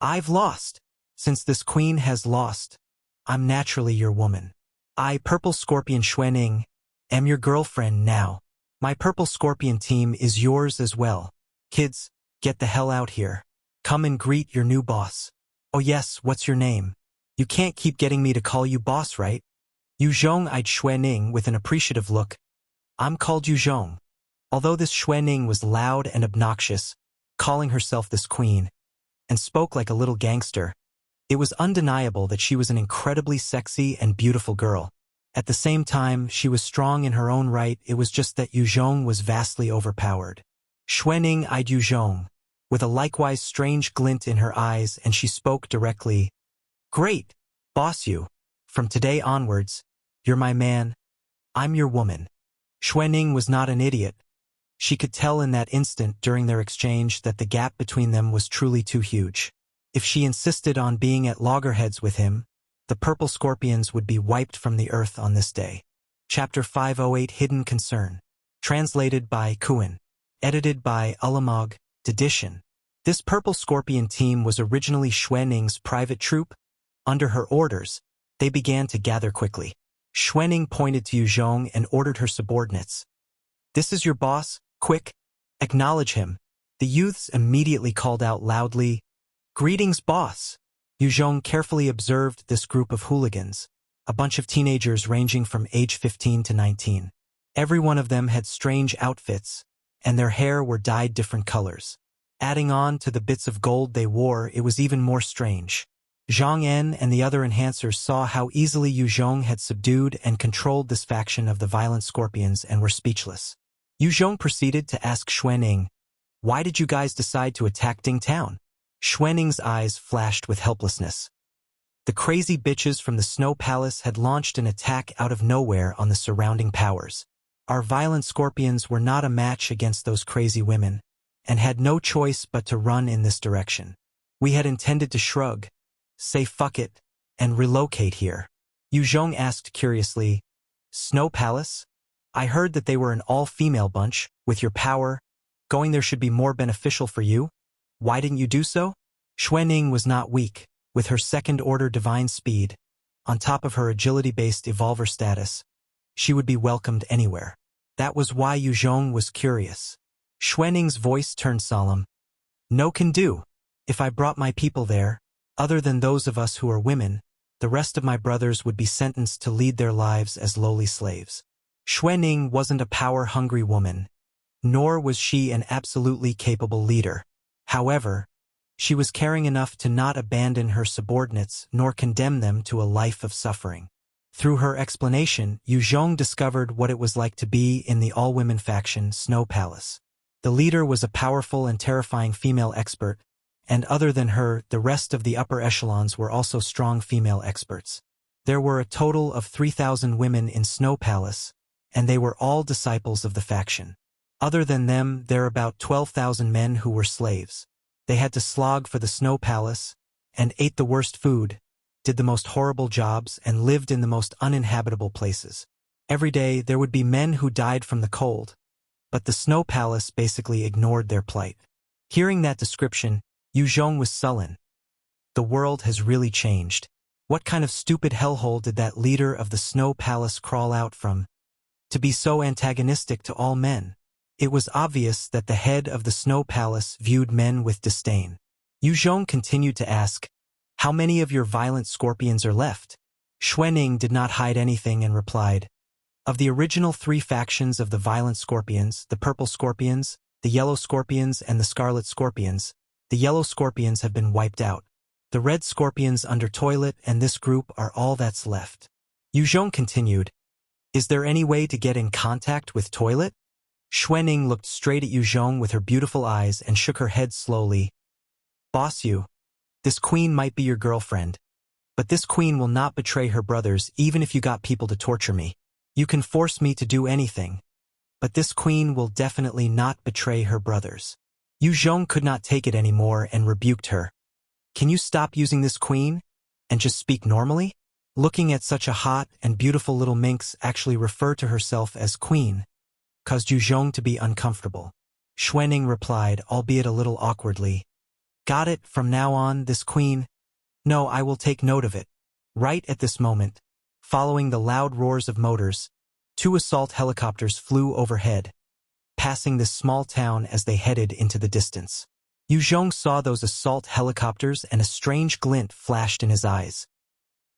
"I've lost. Since this queen has lost, I'm naturally your woman. I, Purple Scorpion Xuanning, am your girlfriend now. My Purple Scorpion team is yours as well. Kids, get the hell out here. Come and greet your new boss. Oh yes, what's your name? You can't keep getting me to call you boss, right?" Yue Zhong eyed Xuanning with an appreciative look. "I'm called Yue Zhong." Although this Xuanning was loud and obnoxious, calling herself this queen, and spoke like a little gangster, it was undeniable that she was an incredibly sexy and beautiful girl. At the same time, she was strong in her own right. It was just that Yue Zhong was vastly overpowered. Xuanning eyed Yue Zhong with a likewise strange glint in her eyes, and she spoke directly. "Great, boss Yue. From today onwards, you're my man. I'm your woman." Xuanning was not an idiot. She could tell in that instant during their exchange that the gap between them was truly too huge. If she insisted on being at loggerheads with him, the Purple Scorpions would be wiped from the earth on this day. Chapter 508 Hidden Concern. Translated by Qidian. Edited by Alamog, Edition. This Purple Scorpion team was originally Xuanning's private troop. Under her orders, they began to gather quickly. Xuanning pointed to Yue Zhong and ordered her subordinates. "This is your boss. Quick, acknowledge him." The youths immediately called out loudly, "Greetings, boss." Yue Zhong carefully observed this group of hooligans, a bunch of teenagers ranging from age 15 to 19. Every one of them had strange outfits, and their hair were dyed different colors. Adding on to the bits of gold they wore, it was even more strange. Zhang En and the other enhancers saw how easily Yue Zhong had subdued and controlled this faction of the violent scorpions and were speechless. Yue Zhong proceeded to ask Xuanning, "Why did you guys decide to attack Ding Town?" Xuanning's eyes flashed with helplessness. The crazy bitches from the Snow Palace had launched an attack out of nowhere on the surrounding powers. Our violent scorpions were not a match against those crazy women, and had no choice but to run in this direction. We had intended to shrug, say fuck it, and relocate here. Yue Zhong asked curiously, "Snow Palace? I heard that they were an all-female bunch. With your power, going there should be more beneficial for you. Why didn't you do so?" Xuanning was not weak. With her second-order divine speed, on top of her agility-based evolver status, she would be welcomed anywhere. That was why Yue Zhong was curious. Xuanning's voice turned solemn. "No can do. If I brought my people there, other than those of us who are women, the rest of my brothers would be sentenced to lead their lives as lowly slaves." Xuanning wasn't a power-hungry woman, nor was she an absolutely capable leader. However, she was caring enough to not abandon her subordinates nor condemn them to a life of suffering. Through her explanation, Yue Zhong discovered what it was like to be in the all-women faction Snow Palace. The leader was a powerful and terrifying female expert, and other than her, the rest of the upper echelons were also strong female experts. There were a total of 3,000 women in Snow Palace, and they were all disciples of the faction. Other than them, there are about 12,000 men who were slaves. They had to slog for the Snow Palace, and ate the worst food, did the most horrible jobs, and lived in the most uninhabitable places. Every day, there would be men who died from the cold, but the Snow Palace basically ignored their plight. Hearing that description, Yue Zhong was sullen. The world has really changed. What kind of stupid hellhole did that leader of the Snow Palace crawl out from, to be so antagonistic to all men? It was obvious that the head of the Snow Palace viewed men with disdain. Yue Zhong continued to ask, "How many of your violent scorpions are left?" Xuanning did not hide anything and replied, "Of the original 3 factions of the violent scorpions, the Purple Scorpions, the Yellow Scorpions, and the Scarlet Scorpions, the Yellow Scorpions have been wiped out. The Red Scorpions under Toilet and this group are all that's left." Yue Zhong continued, "Is there any way to get in contact with Toilet?" Xuanning looked straight at Yue Zhong with her beautiful eyes and shook her head slowly. "Boss Yue, this queen might be your girlfriend, but this queen will not betray her brothers even if you got people to torture me. You can force me to do anything, but this queen will definitely not betray her brothers." Yue Zhong could not take it anymore and rebuked her. Can you stop using this queen and just speak normally? Looking at such a hot and beautiful little minx actually refer to herself as queen caused Yue Zhong to be uncomfortable. Xuanhuan replied, albeit a little awkwardly. Got it, from now on, this queen? No, I will take note of it. Right at this moment, following the loud roars of motors, 2 assault helicopters flew overhead, passing this small town as they headed into the distance. Yue Zhong saw those assault helicopters and a strange glint flashed in his eyes.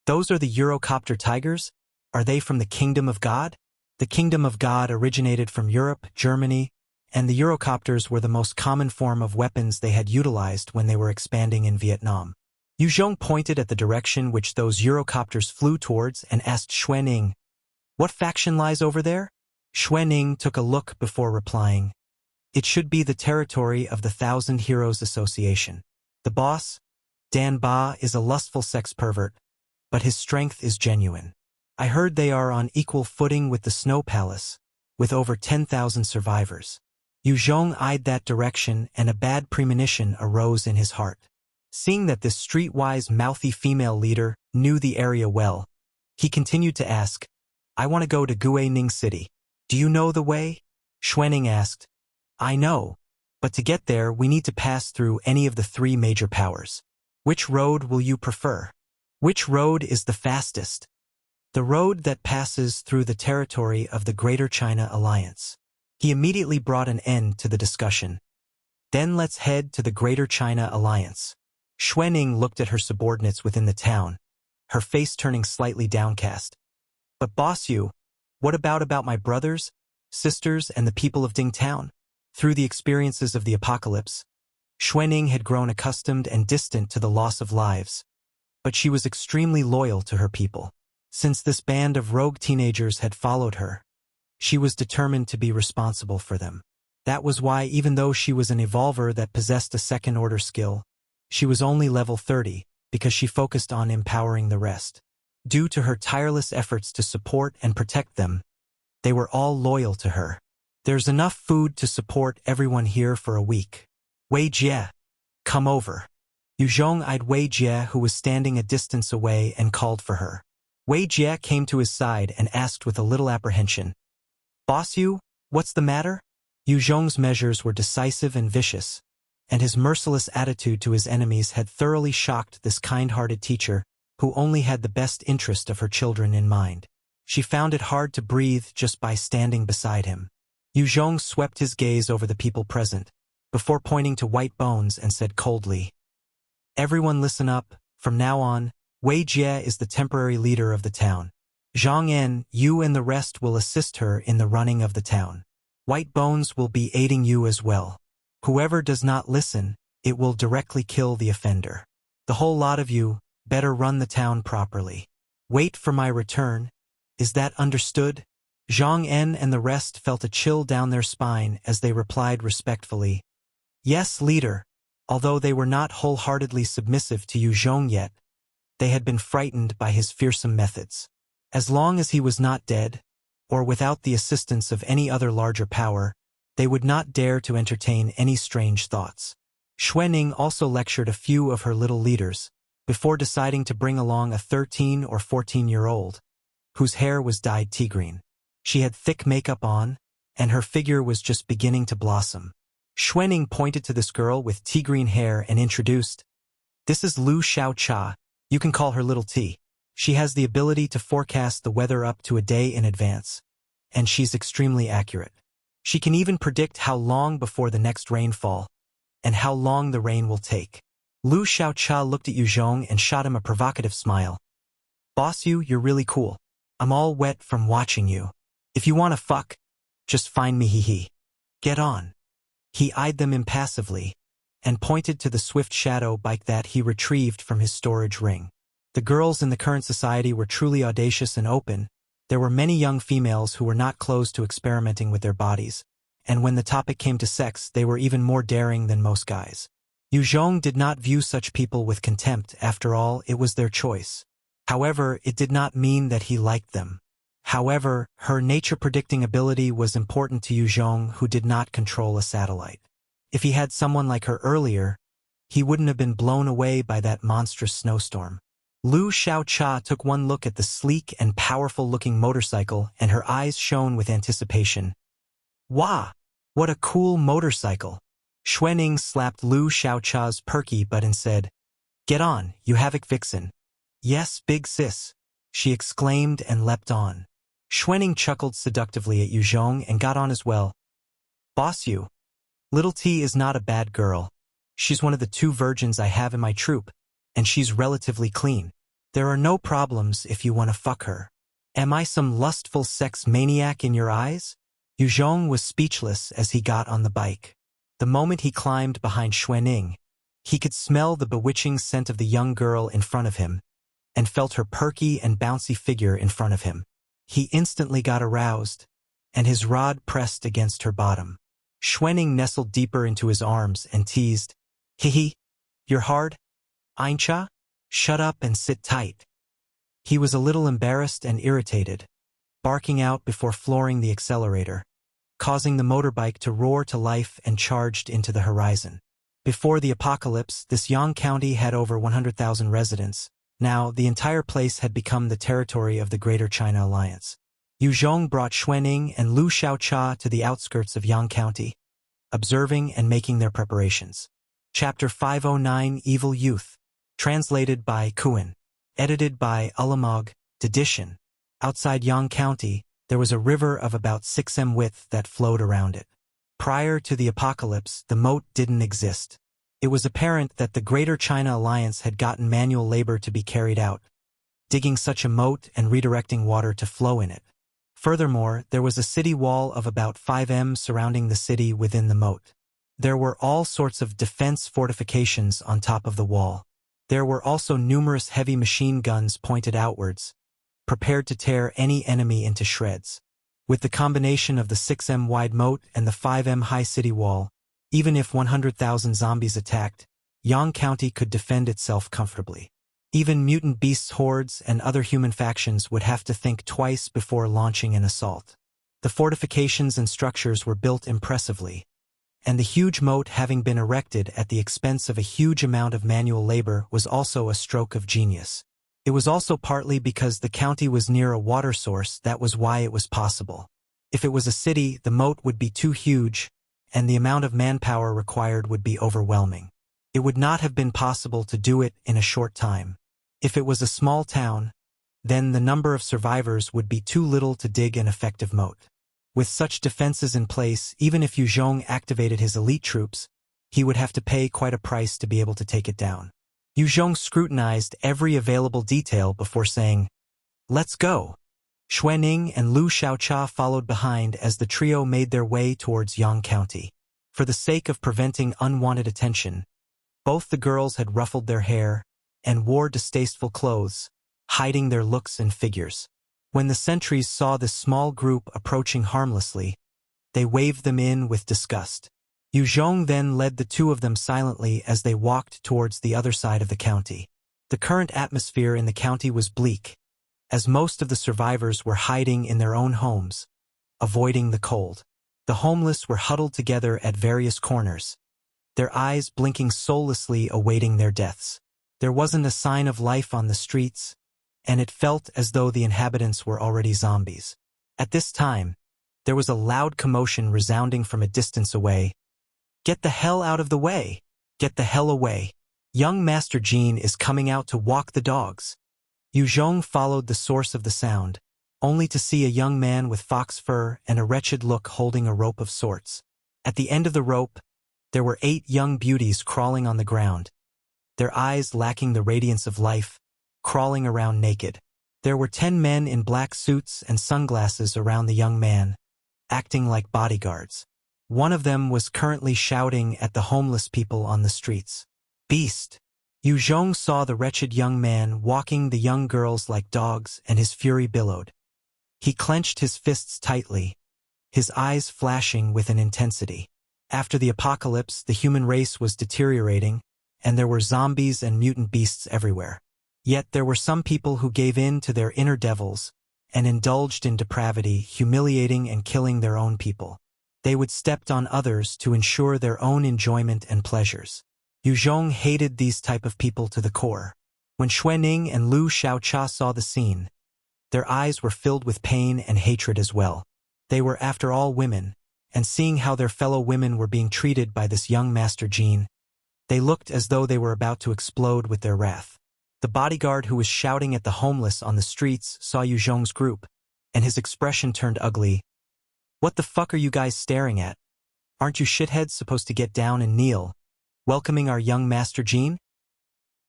Those are the Eurocopter Tigers? Are they from the Kingdom of God? The Kingdom of God originated from Europe, Germany, and the Eurocopters were the most common form of weapons they had utilized when they were expanding in Vietnam. Yue Zhong pointed at the direction which those Eurocopters flew towards and asked Xuanhuan, what faction lies over there? Xuanhuan took a look before replying. It should be the territory of the Thousand Heroes Association. The boss, Dan Ba, is a lustful sex pervert, but his strength is genuine. I heard they are on equal footing with the Snow Palace, with over 10,000 survivors. Yue Zhong eyed that direction and a bad premonition arose in his heart. Seeing that this streetwise mouthy female leader knew the area well, he continued to ask, I want to go to Guining City. Do you know the way? Xuanhuan asked. I know, but to get there we need to pass through any of the 3 major powers. Which road will you prefer? Which road is the fastest? The road that passes through the territory of the Greater China Alliance. He immediately brought an end to the discussion. Then let's head to the Greater China Alliance. Xuanhuan looked at her subordinates within the town, her face turning slightly downcast. But boss Yue, what about my brothers, sisters, and the people of Ding Town? Through the experiences of the apocalypse, Xuanhuan had grown accustomed and distant to the loss of lives, but she was extremely loyal to her people. Since this band of rogue teenagers had followed her, she was determined to be responsible for them. That was why, even though she was an evolver that possessed a second-order skill, she was only level 30 because she focused on empowering the rest. Due to her tireless efforts to support and protect them, they were all loyal to her. There's enough food to support everyone here for a week. Wei Jie, come over. Yue Zhong eyed Wei Jie, who was standing a distance away, and called for her. Wei Jie came to his side and asked with a little apprehension, Boss Yue, what's the matter? Yue Zhong's measures were decisive and vicious, and his merciless attitude to his enemies had thoroughly shocked this kind-hearted teacher who only had the best interest of her children in mind. She found it hard to breathe just by standing beside him. Yue Zhong swept his gaze over the people present, before pointing to White Bones and said coldly, Everyone listen up, from now on, Wei Jie is the temporary leader of the town. Zhang En, you and the rest will assist her in the running of the town. White Bones will be aiding you as well. Whoever does not listen, it will directly kill the offender. The whole lot of you better run the town properly. Wait for my return. Is that understood? Zhang En and the rest felt a chill down their spine as they replied respectfully, Yes, leader. Although they were not wholeheartedly submissive to Yue Zhong yet, they had been frightened by his fearsome methods. As long as he was not dead, or without the assistance of any other larger power, they would not dare to entertain any strange thoughts. Xuanhuan also lectured a few of her little leaders, before deciding to bring along a 13 or 14-year-old, whose hair was dyed tea green. She had thick makeup on, and her figure was just beginning to blossom. Xuanhuan pointed to this girl with tea green hair and introduced, This is Lu Xiaocha. You can call her Little T. She has the ability to forecast the weather up to a day in advance, and she's extremely accurate. She can even predict how long before the next rainfall, and how long the rain will take. Lu Xiaocha looked at Yue Zhong and shot him a provocative smile. Boss Yue, you're really cool. I'm all wet from watching you. If you want to fuck, just find me hee. Get on. He eyed them impassively, and pointed to the swift shadow bike that he retrieved from his storage ring. The girls in the current society were truly audacious and open. There were many young females who were not closed to experimenting with their bodies, and when the topic came to sex, they were even more daring than most guys. Yue Zhong did not view such people with contempt. After all, it was their choice. However, it did not mean that he liked them. However, her nature-predicting ability was important to Yue Zhong, who did not control a satellite. If he had someone like her earlier, he wouldn't have been blown away by that monstrous snowstorm. Lu Xiaocha took one look at the sleek and powerful-looking motorcycle, and her eyes shone with anticipation. Wah! What a cool motorcycle! Xuanning slapped Lu Xiaocha's perky butt and said, "Get on, you havoc vixen." "Yes, big sis," she exclaimed and leapt on. Xuanning chuckled seductively at Yue Zhong and got on as well. "Boss you. Little T is not a bad girl. She's one of the 2 virgins I have in my troupe, and she's relatively clean. There are no problems if you want to fuck her. Am I some lustful sex maniac in your eyes?" Yue Zhong was speechless as he got on the bike. The moment he climbed behind Xuanning, he could smell the bewitching scent of the young girl in front of him, and felt her perky and bouncy figure in front of him. He instantly got aroused, and his rod pressed against her bottom. Xuanning nestled deeper into his arms and teased, "Hee, you're hard? Aincha? Shut up and sit tight." He was a little embarrassed and irritated, barking out before flooring the accelerator, causing the motorbike to roar to life and charged into the horizon. Before the apocalypse, this Yang County had over 100,000 residents. Now, the entire place had become the territory of the Greater China Alliance. Yue Zhong brought Xuanning and Lu Xiaocha to the outskirts of Yang County, observing and making their preparations. Chapter 509, Evil Youth. Translated by Qidian. Edited by Alamog. Edition. Outside Yang County, there was a river of about 6 m width that flowed around it. Prior to the apocalypse, the moat didn't exist. It was apparent that the Greater China Alliance had gotten manual labor to be carried out, digging such a moat and redirecting water to flow in it. Furthermore, there was a city wall of about 5 m surrounding the city within the moat. There were all sorts of defense fortifications on top of the wall. There were also numerous heavy machine guns pointed outwards, prepared to tear any enemy into shreds. With the combination of the 6 m wide moat and the 5 m high city wall, even if 100,000 zombies attacked, Yang County could defend itself comfortably. Even mutant beasts hordes and other human factions would have to think twice before launching an assault. The fortifications and structures were built impressively, and the huge moat having been erected at the expense of a huge amount of manual labor was also a stroke of genius. It was also partly because the county was near a water source that was why it was possible. If it was a city, the moat would be too huge, and the amount of manpower required would be overwhelming. It would not have been possible to do it in a short time. If it was a small town, then the number of survivors would be too little to dig an effective moat. With such defenses in place, even if Yue Zhong activated his elite troops, he would have to pay quite a price to be able to take it down. Yue Zhong scrutinized every available detail before saying, "Let's go." Xuanning and Lu Xiaocha followed behind as the trio made their way towards Yang County. For the sake of preventing unwanted attention, both the girls had ruffled their hair and wore distasteful clothes, hiding their looks and figures. When the sentries saw this small group approaching harmlessly, they waved them in with disgust. Yue Zhong then led the 2 of them silently as they walked towards the other side of the county. The current atmosphere in the county was bleak, as most of the survivors were hiding in their own homes, avoiding the cold. The homeless were huddled together at various corners, their eyes blinking soullessly awaiting their deaths. There wasn't a sign of life on the streets, and it felt as though the inhabitants were already zombies. At this time, there was a loud commotion resounding from a distance away. "Get the hell out of the way! Get the hell away! Young Master Jean is coming out to walk the dogs." Yue Zhong followed the source of the sound, only to see a young man with fox fur and a wretched look holding a rope of sorts. At the end of the rope, there were 8 young beauties crawling on the ground, their eyes lacking the radiance of life, crawling around naked. There were 10 men in black suits and sunglasses around the young man, acting like bodyguards. One of them was currently shouting at the homeless people on the streets. "Beast!" Yue Zhong saw the wretched young man walking the young girls like dogs, and his fury billowed. He clenched his fists tightly, his eyes flashing with an intensity. After the apocalypse, the human race was deteriorating, and there were zombies and mutant beasts everywhere. Yet there were some people who gave in to their inner devils and indulged in depravity, humiliating and killing their own people. They would step on others to ensure their own enjoyment and pleasures. Yue Zhong hated these type of people to the core. When Xuanning and Lu Xiaocha saw the scene, their eyes were filled with pain and hatred as well. They were, after all, women, and seeing how their fellow women were being treated by this young Master Jin, they looked as though they were about to explode with their wrath. The bodyguard who was shouting at the homeless on the streets saw Yue Zhong's group, and his expression turned ugly. "What the fuck are you guys staring at? Aren't you shitheads supposed to get down and kneel, welcoming our young Master Jin?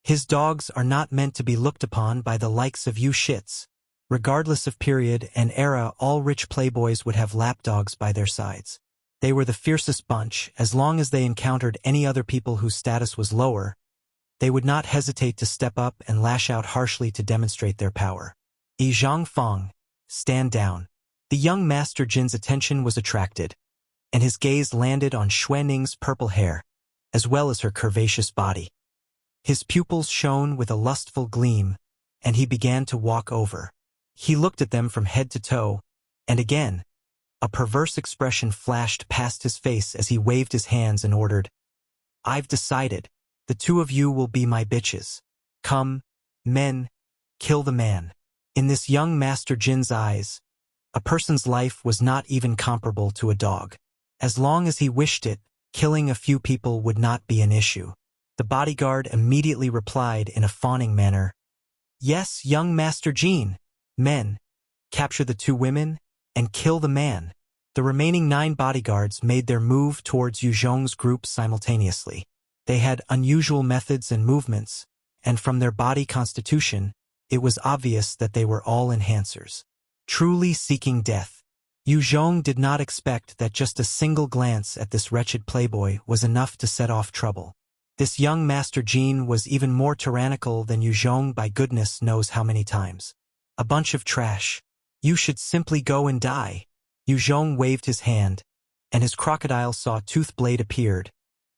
His dogs are not meant to be looked upon by the likes of you shits." Regardless of period and era, all rich playboys would have lapdogs by their sides. They were the fiercest bunch. As long as they encountered any other people whose status was lower, they would not hesitate to step up and lash out harshly to demonstrate their power. "Yi Zhangfang, stand down." The young Master Jin's attention was attracted, and his gaze landed on Xuanning's purple hair, as well as her curvaceous body. His pupils shone with a lustful gleam, and he began to walk over. He looked at them from head to toe, and again, a perverse expression flashed past his face as he waved his hands and ordered, "I've decided. The two of you will be my bitches. Come, men, kill the man." In this young Master Jin's eyes, a person's life was not even comparable to a dog. As long as he wished it, killing a few people would not be an issue. The bodyguard immediately replied in a fawning manner, "Yes, young Master Jin. Men, capture the two women, and kill the man." The remaining 9 bodyguards made their move towards Yue Zhong's group simultaneously. They had unusual methods and movements, and from their body constitution, it was obvious that they were all enhancers, truly seeking death. Yue Zhong did not expect that just a single glance at this wretched playboy was enough to set off trouble. This young Master Jin was even more tyrannical than Yue Zhong by goodness knows how many times. "A bunch of trash. You should simply go and die." Yue Zhong waved his hand, and his crocodile saw-tooth blade appeared,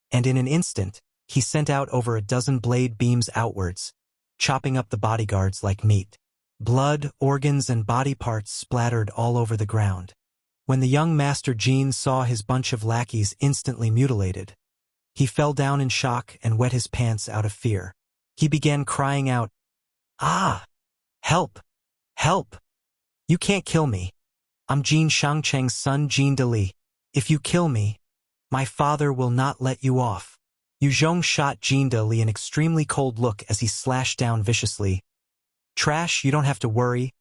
and in an instant, he sent out over a dozen blade beams outwards, chopping up the bodyguards like meat. Blood, organs, and body parts splattered all over the ground. When the young Master Jin saw his bunch of lackeys instantly mutilated, he fell down in shock and wet his pants out of fear. He began crying out, "Ah! Help! Help! You can't kill me. I'm Jin Shangcheng's son, Jin Dali. If you kill me, my father will not let you off." Yue Zhong shot Jin Dali an extremely cold look as he slashed down viciously. "Trash, you don't have to worry.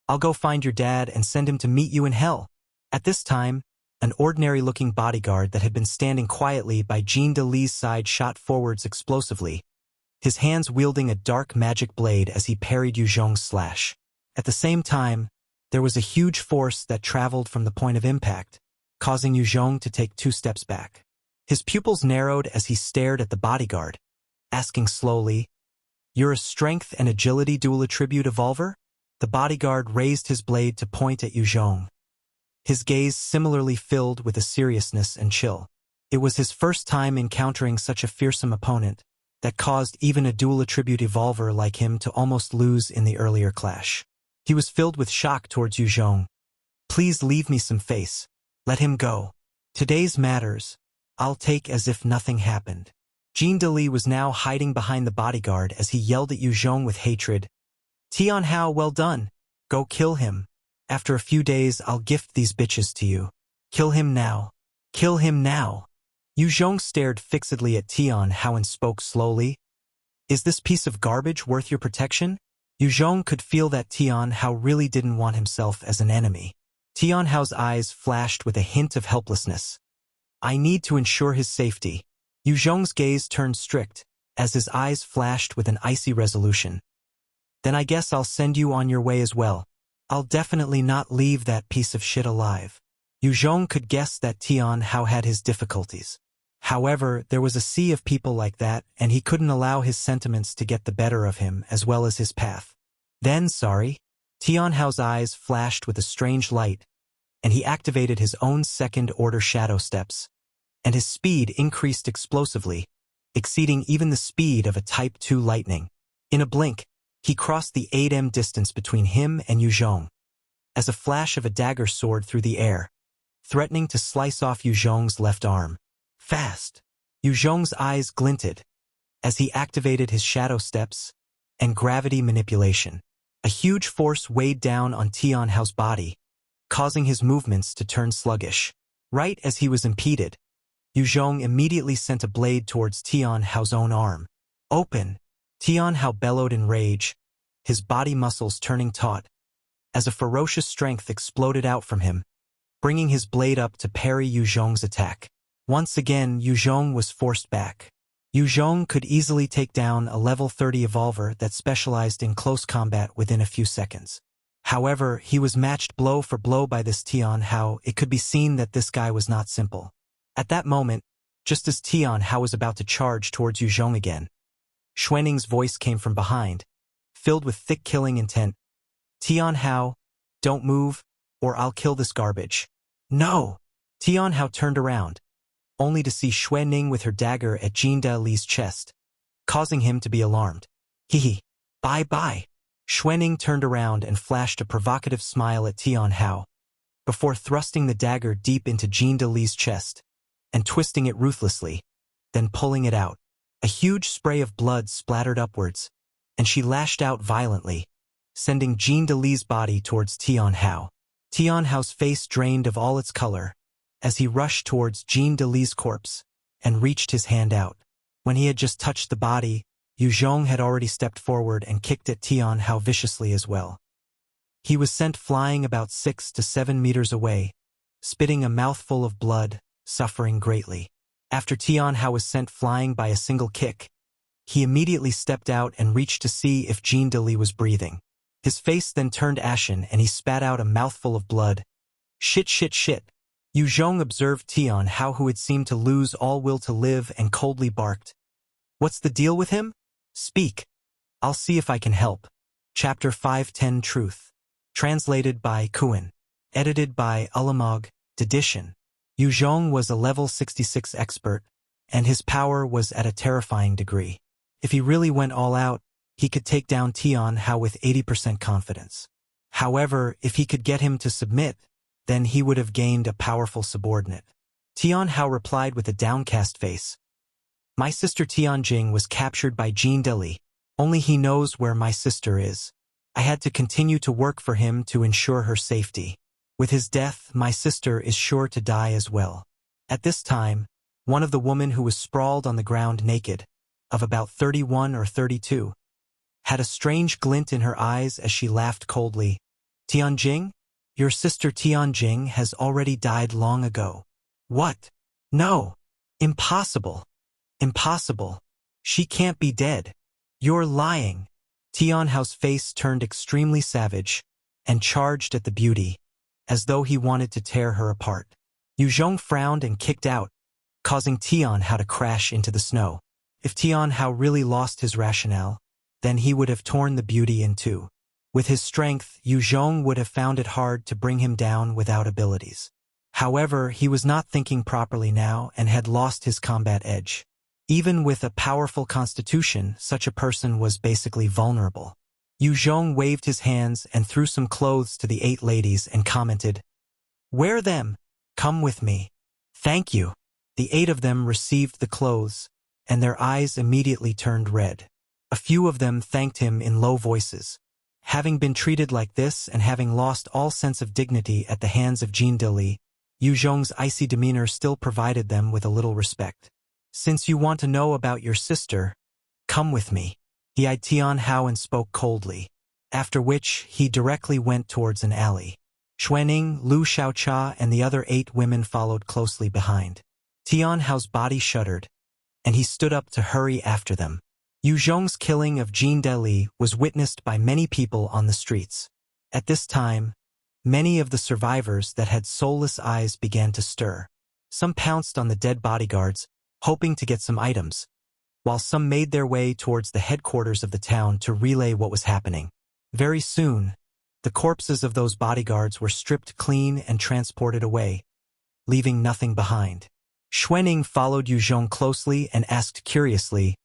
I'll go find your dad and send him to meet you in hell." At this time, an ordinary-looking bodyguard that had been standing quietly by Jin Dali's side shot forwards explosively, his hands wielding a dark magic blade as he parried Yue Zhong's slash. At the same time, there was a huge force that traveled from the point of impact, causing Yue Zhong to take 2 steps back. His pupils narrowed as he stared at the bodyguard, asking slowly, "You're a strength and agility dual attribute evolver?" The bodyguard raised his blade to point at Yue Zhong, his gaze similarly filled with a seriousness and chill. It was his first time encountering such a fearsome opponent that caused even a dual attribute evolver like him to almost lose in the earlier clash. He was filled with shock towards Yue Zhong. "Please leave me some face. Let him go. Today's matters, I'll take as if nothing happened." Jin Dali was now hiding behind the bodyguard as he yelled at Yue Zhong with hatred. "Tian Hao, well done. Go kill him. After a few days, I'll gift these bitches to you. Kill him now. Kill him now." Yue Zhong stared fixedly at Tian Hao and spoke slowly. "Is this piece of garbage worth your protection?" Yue Zhong could feel that Tian Hao really didn't want himself as an enemy. Tian Hao's eyes flashed with a hint of helplessness. "I need to ensure his safety." Yue Zhong's gaze turned strict, as his eyes flashed with an icy resolution. "Then I guess I'll send you on your way as well. I'll definitely not leave that piece of shit alive." Yue Zhong could guess that Tian Hao had his difficulties. However, there was a sea of people like that, and he couldn't allow his sentiments to get the better of him as well as his path. "Then, sorry." Tian Hao's eyes flashed with a strange light, and he activated his own second-order shadow steps, and his speed increased explosively, exceeding even the speed of a Type 2 lightning. In a blink, he crossed the 8 m distance between him and Yue Zhong. As a flash of a dagger soared through the air, threatening to slice off Yue Zhong's left arm. Fast! Yue Zhong's eyes glinted as he activated his shadow steps and gravity manipulation. A huge force weighed down on Tian Hao's body, causing his movements to turn sluggish. Right as he was impeded, Yue Zhong immediately sent a blade towards Tian Hao's own arm. Open! Tian Hao bellowed in rage, his body muscles turning taut, as a ferocious strength exploded out from him, bringing his blade up to parry Yue Zhong's attack. Once again, Yue Zhong was forced back. Yue Zhong could easily take down a level 30 evolver that specialized in close combat within a few seconds. However, he was matched blow for blow by this Tian Hao. It could be seen that this guy was not simple. At that moment, just as Tian Hao was about to charge towards Yue Zhong again, Xuanning's voice came from behind, filled with thick killing intent. Tian Hao, don't move, or I'll kill this garbage. No! Tian Hao turned around, only to see Xuanning with her dagger at Jin Li's chest, causing him to be alarmed. Hee. Bye-bye. Xuanning turned around and flashed a provocative smile at Tian Hao, before thrusting the dagger deep into Jin Li's chest and twisting it ruthlessly, then pulling it out. A huge spray of blood splattered upwards, and she lashed out violently, sending Jin Li's body towards Tian Hao. Tian Hao's face drained of all its color as he rushed towards Jin Li's corpse and reached his hand out. When he had just touched the body, Yue Zhong had already stepped forward and kicked at Tian Hao viciously as well. He was sent flying about 6 to 7 meters away, spitting a mouthful of blood, suffering greatly. After Tian Hao was sent flying by a single kick, he immediately stepped out and reached to see if Jin Li was breathing. His face then turned ashen and he spat out a mouthful of blood. Shit. Yue Zhong observed Tian Hao, who had seemed to lose all will to live, and coldly barked. What's the deal with him? Speak. I'll see if I can help. Chapter 510 Truth. Translated by Qidian. Edited by Ulamog, Edition. Yue Zhong was a level 66 expert, and his power was at a terrifying degree. If he really went all out, he could take down Tian Hao with 80% confidence. However, if he could get him to submit, then he would have gained a powerful subordinate. Tian Hao replied with a downcast face. My sister Tianjing was captured by Jin Li. Only he knows where my sister is. I had to continue to work for him to ensure her safety. With his death, my sister is sure to die as well. At this time, one of the women who was sprawled on the ground naked, of about 31 or 32, had a strange glint in her eyes as she laughed coldly. Tianjing? Your sister Tianjing has already died long ago. What? No. Impossible. Impossible. She can't be dead. You're lying. Tian Hao's face turned extremely savage and charged at the beauty, as though he wanted to tear her apart. Yue Zhong frowned and kicked out, causing Tian Hao to crash into the snow. If Tian Hao really lost his rationale, then he would have torn the beauty in two. With his strength, Yue Zhong would have found it hard to bring him down without abilities. However, he was not thinking properly now and had lost his combat edge. Even with a powerful constitution, such a person was basically vulnerable. Yue Zhong waved his hands and threw some clothes to the 8 ladies and commented, Wear them. Come with me. Thank you. The 8 of them received the clothes, and their eyes immediately turned red. A few of them thanked him in low voices. Having been treated like this and having lost all sense of dignity at the hands of Jin Li, Yue Zhong's icy demeanor still provided them with a little respect. Since you want to know about your sister, come with me. He eyed Tian Hao and spoke coldly, after which he directly went towards an alley. Xuanning, Lu Xiaocha, and the other 8 women followed closely behind. Tian Hao's body shuddered, and he stood up to hurry after them. Yue Zhong's killing of Jin Li was witnessed by many people on the streets. At this time, many of the survivors that had soulless eyes began to stir. Some pounced on the dead bodyguards, hoping to get some items, while some made their way towards the headquarters of the town to relay what was happening. Very soon, the corpses of those bodyguards were stripped clean and transported away, leaving nothing behind. Xuanning followed Yue Zhong closely and asked curiously,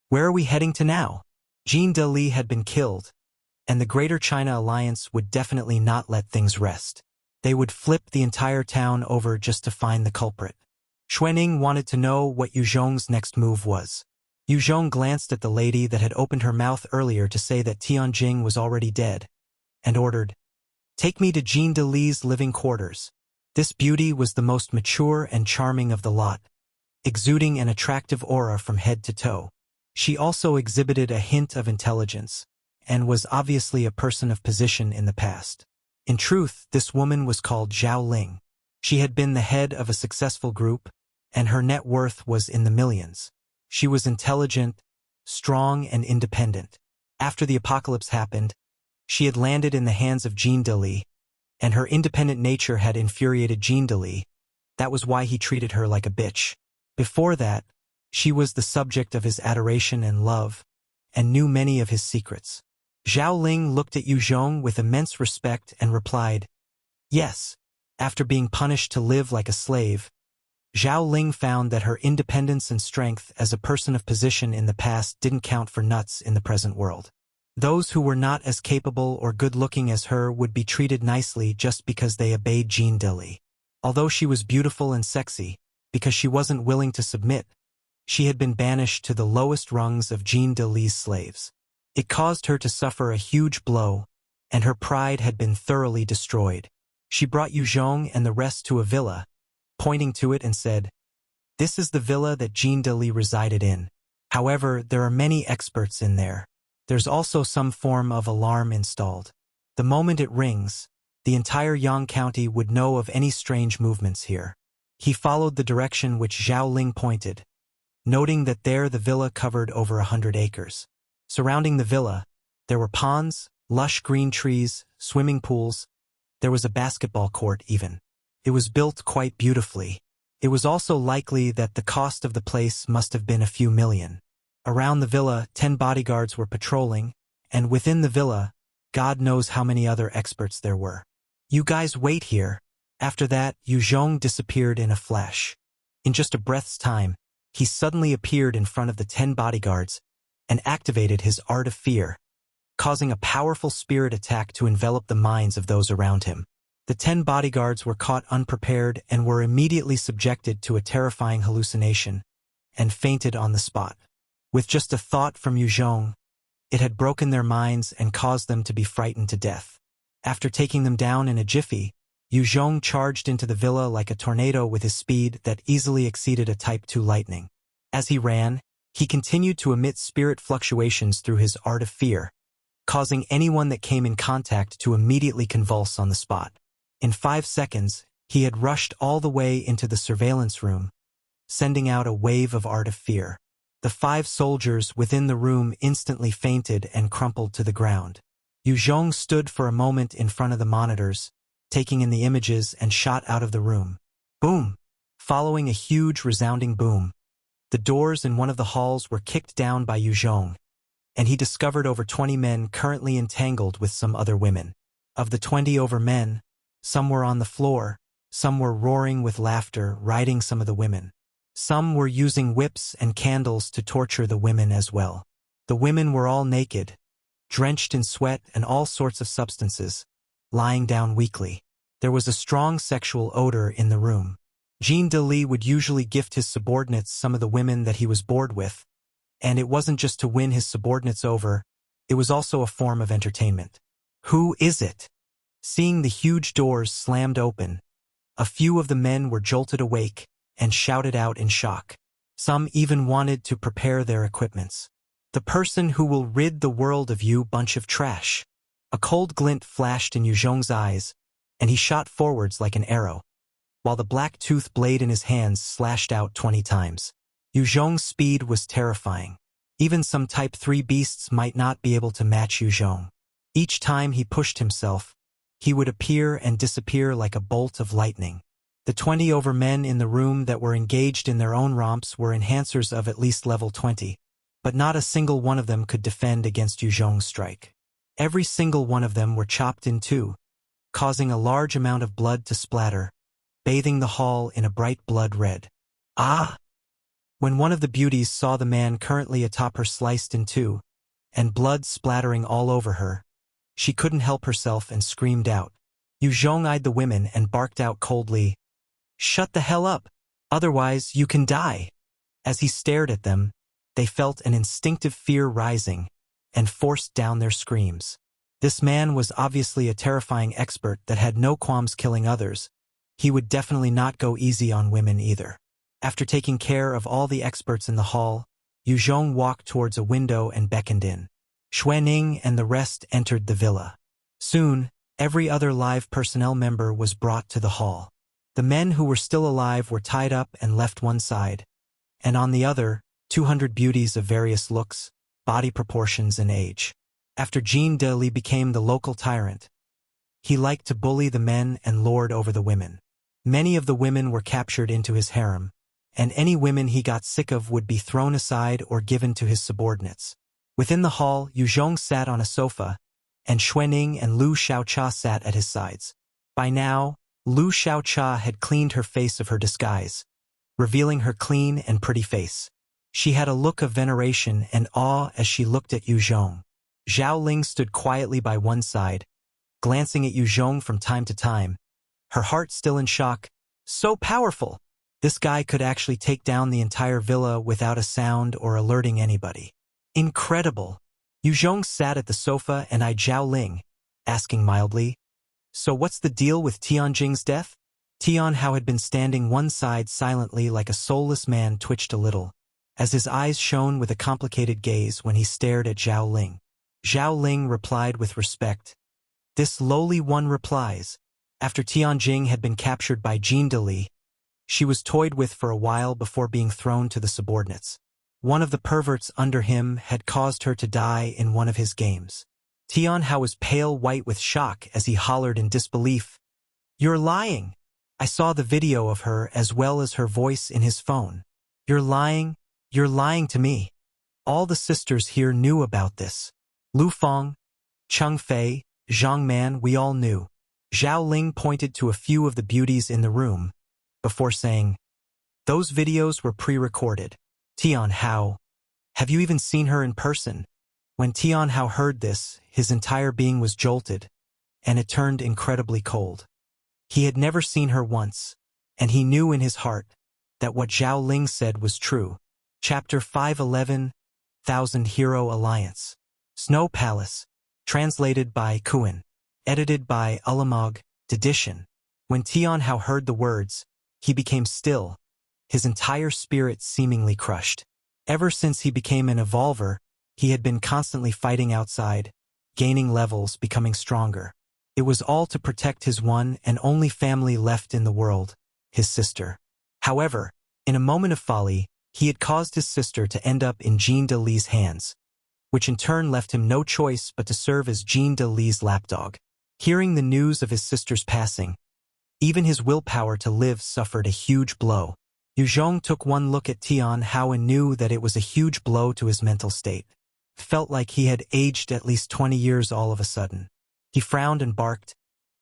Where are we heading to now? Jin Li had been killed, and the Greater China Alliance would definitely not let things rest. They would flip the entire town over just to find the culprit. Xuanning wanted to know what Yue Zhong's next move was. Yue Zhong glanced at the lady that had opened her mouth earlier to say that Tianjing was already dead, and ordered, "Take me to Jean de Li's living quarters." This beauty was the most mature and charming of the lot, exuding an attractive aura from head to toe. She also exhibited a hint of intelligence, and was obviously a person of position in the past. In truth, this woman was called Zhao Ling. She had been the head of a successful group, and her net worth was in the millions. She was intelligent, strong, and independent. After the apocalypse happened, she had landed in the hands of Jean de Li, and her independent nature had infuriated Jean de Li. That was why he treated her like a bitch. Before that, she was the subject of his adoration and love, and knew many of his secrets. Zhao Ling looked at Yue Zhong with immense respect and replied, "Yes." After being punished to live like a slave, Zhao Ling found that her independence and strength as a person of position in the past didn't count for nuts in the present world. Those who were not as capable or good-looking as her would be treated nicely just because they obeyed Jean de Li. Although she was beautiful and sexy, because she wasn't willing to submit, she had been banished to the lowest rungs of Jean de Li's slaves. It caused her to suffer a huge blow, and her pride had been thoroughly destroyed. She brought Yue Zhong and the rest to a villa, pointing to it and said, "This is the villa that Jean de Li resided in. However, there are many experts in there. There's also some form of alarm installed. The moment it rings, the entire Yang County would know of any strange movements here." He followed the direction which Zhao Ling pointed, noting that there the villa covered over 100 acres. Surrounding the villa, there were ponds, lush green trees, swimming pools. There was a basketball court even. It was built quite beautifully. It was also likely that the cost of the place must have been a few million. Around the villa, 10 bodyguards were patrolling, and within the villa, God knows how many other experts there were. "You guys wait here." After that, Yue Zhong disappeared in a flash. In just a breath's time, he suddenly appeared in front of the 10 bodyguards and activated his art of fear, causing a powerful spirit attack to envelop the minds of those around him. The 10 bodyguards were caught unprepared and were immediately subjected to a terrifying hallucination, and fainted on the spot. With just a thought from Yue Zhong, it had broken their minds and caused them to be frightened to death. After taking them down in a jiffy, Yue Zhong charged into the villa like a tornado with his speed that easily exceeded a Type 2 lightning. As he ran, he continued to emit spirit fluctuations through his art of fear, causing anyone that came in contact to immediately convulse on the spot. In 5 seconds, he had rushed all the way into the surveillance room, sending out a wave of art of fear. The 5 soldiers within the room instantly fainted and crumpled to the ground. Yue Zhong stood for a moment in front of the monitors, taking in the images, and shot out of the room. Boom! Following a huge resounding boom, the doors in one of the halls were kicked down by Yue Zhong, and he discovered over 20 men currently entangled with some other women. Of the 20 over men, some were on the floor, some were roaring with laughter, riding some of the women. Some were using whips and candles to torture the women as well. The women were all naked, drenched in sweat and all sorts of substances, lying down weakly. There was a strong sexual odor in the room. Jean de Li would usually gift his subordinates some of the women that he was bored with, and it wasn't just to win his subordinates over, it was also a form of entertainment. "Who is it?" Seeing the huge doors slammed open, a few of the men were jolted awake and shouted out in shock. Some even wanted to prepare their equipments. "The person who will rid the world of you, bunch of trash." A cold glint flashed in Yue Zhong's eyes, and he shot forwards like an arrow, while the black tooth blade in his hands slashed out 20 times. Yue Zhong's speed was terrifying. Even some Type 3 beasts might not be able to match Yue Zhong. Each time he pushed himself, he would appear and disappear like a bolt of lightning. The 20 over men in the room that were engaged in their own romps were enhancers of at least level 20, but not a single one of them could defend against Yue Zhong's strike. Every single one of them were chopped in two, causing a large amount of blood to splatter, bathing the hall in a bright blood red. Ah! When one of the beauties saw the man currently atop her sliced in two, and blood splattering all over her, she couldn't help herself and screamed out, Yue Zhong eyed the women and barked out coldly, "Shut the hell up! Otherwise you can die!" As he stared at them, they felt an instinctive fear rising and forced down their screams. This man was obviously a terrifying expert that had no qualms killing others. He would definitely not go easy on women either. After taking care of all the experts in the hall, Yue Zhong walked towards a window and beckoned in. Xuanning and the rest entered the villa. Soon, every other live personnel member was brought to the hall. The men who were still alive were tied up and left one side, and on the other, 200 beauties of various looks, body proportions, and age. After Jean de Li became the local tyrant, he liked to bully the men and lord over the women. Many of the women were captured into his harem, and any women he got sick of would be thrown aside or given to his subordinates. Within the hall, Yue Zhong sat on a sofa, and Xuanning and Lu Xiaocha sat at his sides. By now, Lu Xiaocha had cleaned her face of her disguise, revealing her clean and pretty face. She had a look of veneration and awe as she looked at Yue Zhong. Zhao Ling stood quietly by one side, glancing at Yue Zhong from time to time, her heart still in shock. So powerful! This guy could actually take down the entire villa without a sound or alerting anybody. Incredible! Yue Zhong sat at the sofa and eyed Zhao Ling, asking mildly, "So what's the deal with Tianjing's death?" Tianhao had been standing one side silently like a soulless man twitched a little, as his eyes shone with a complicated gaze when he stared at Zhao Ling. Zhao Ling replied with respect. This lowly one replies. After Tianjing had been captured by Jean de Li, she was toyed with for a while before being thrown to the subordinates. One of the perverts under him had caused her to die in one of his games. Tianhao was pale white with shock as he hollered in disbelief, "You're lying! I saw the video of her as well as her voice in his phone. You're lying to me." All the sisters here knew about this. Lu Feng, Cheng Fei, Zhang Man, we all knew. Zhao Ling pointed to a few of the beauties in the room, before saying, "Those videos were pre-recorded. Tianhao, have you even seen her in person?" When Tianhao heard this, his entire being was jolted, and it turned incredibly cold. He had never seen her once, and he knew in his heart that what Zhao Ling said was true. Chapter 511, Thousand Hero Alliance. Snow Palace. Translated by Qidian. Edited by Ulamog, Edition. When Tianhao heard the words, he became still, his entire spirit seemingly crushed. Ever since he became an evolver, he had been constantly fighting outside, gaining levels, becoming stronger. It was all to protect his one and only family left in the world, his sister. However, in a moment of folly, he had caused his sister to end up in Jean de Li's hands, which in turn left him no choice but to serve as Jean de Li's lapdog. Hearing the news of his sister's passing, even his willpower to live suffered a huge blow. Yue Zhong took one look at Tianhao and knew that it was a huge blow to his mental state. Felt like he had aged at least 20 years all of a sudden. He frowned and barked,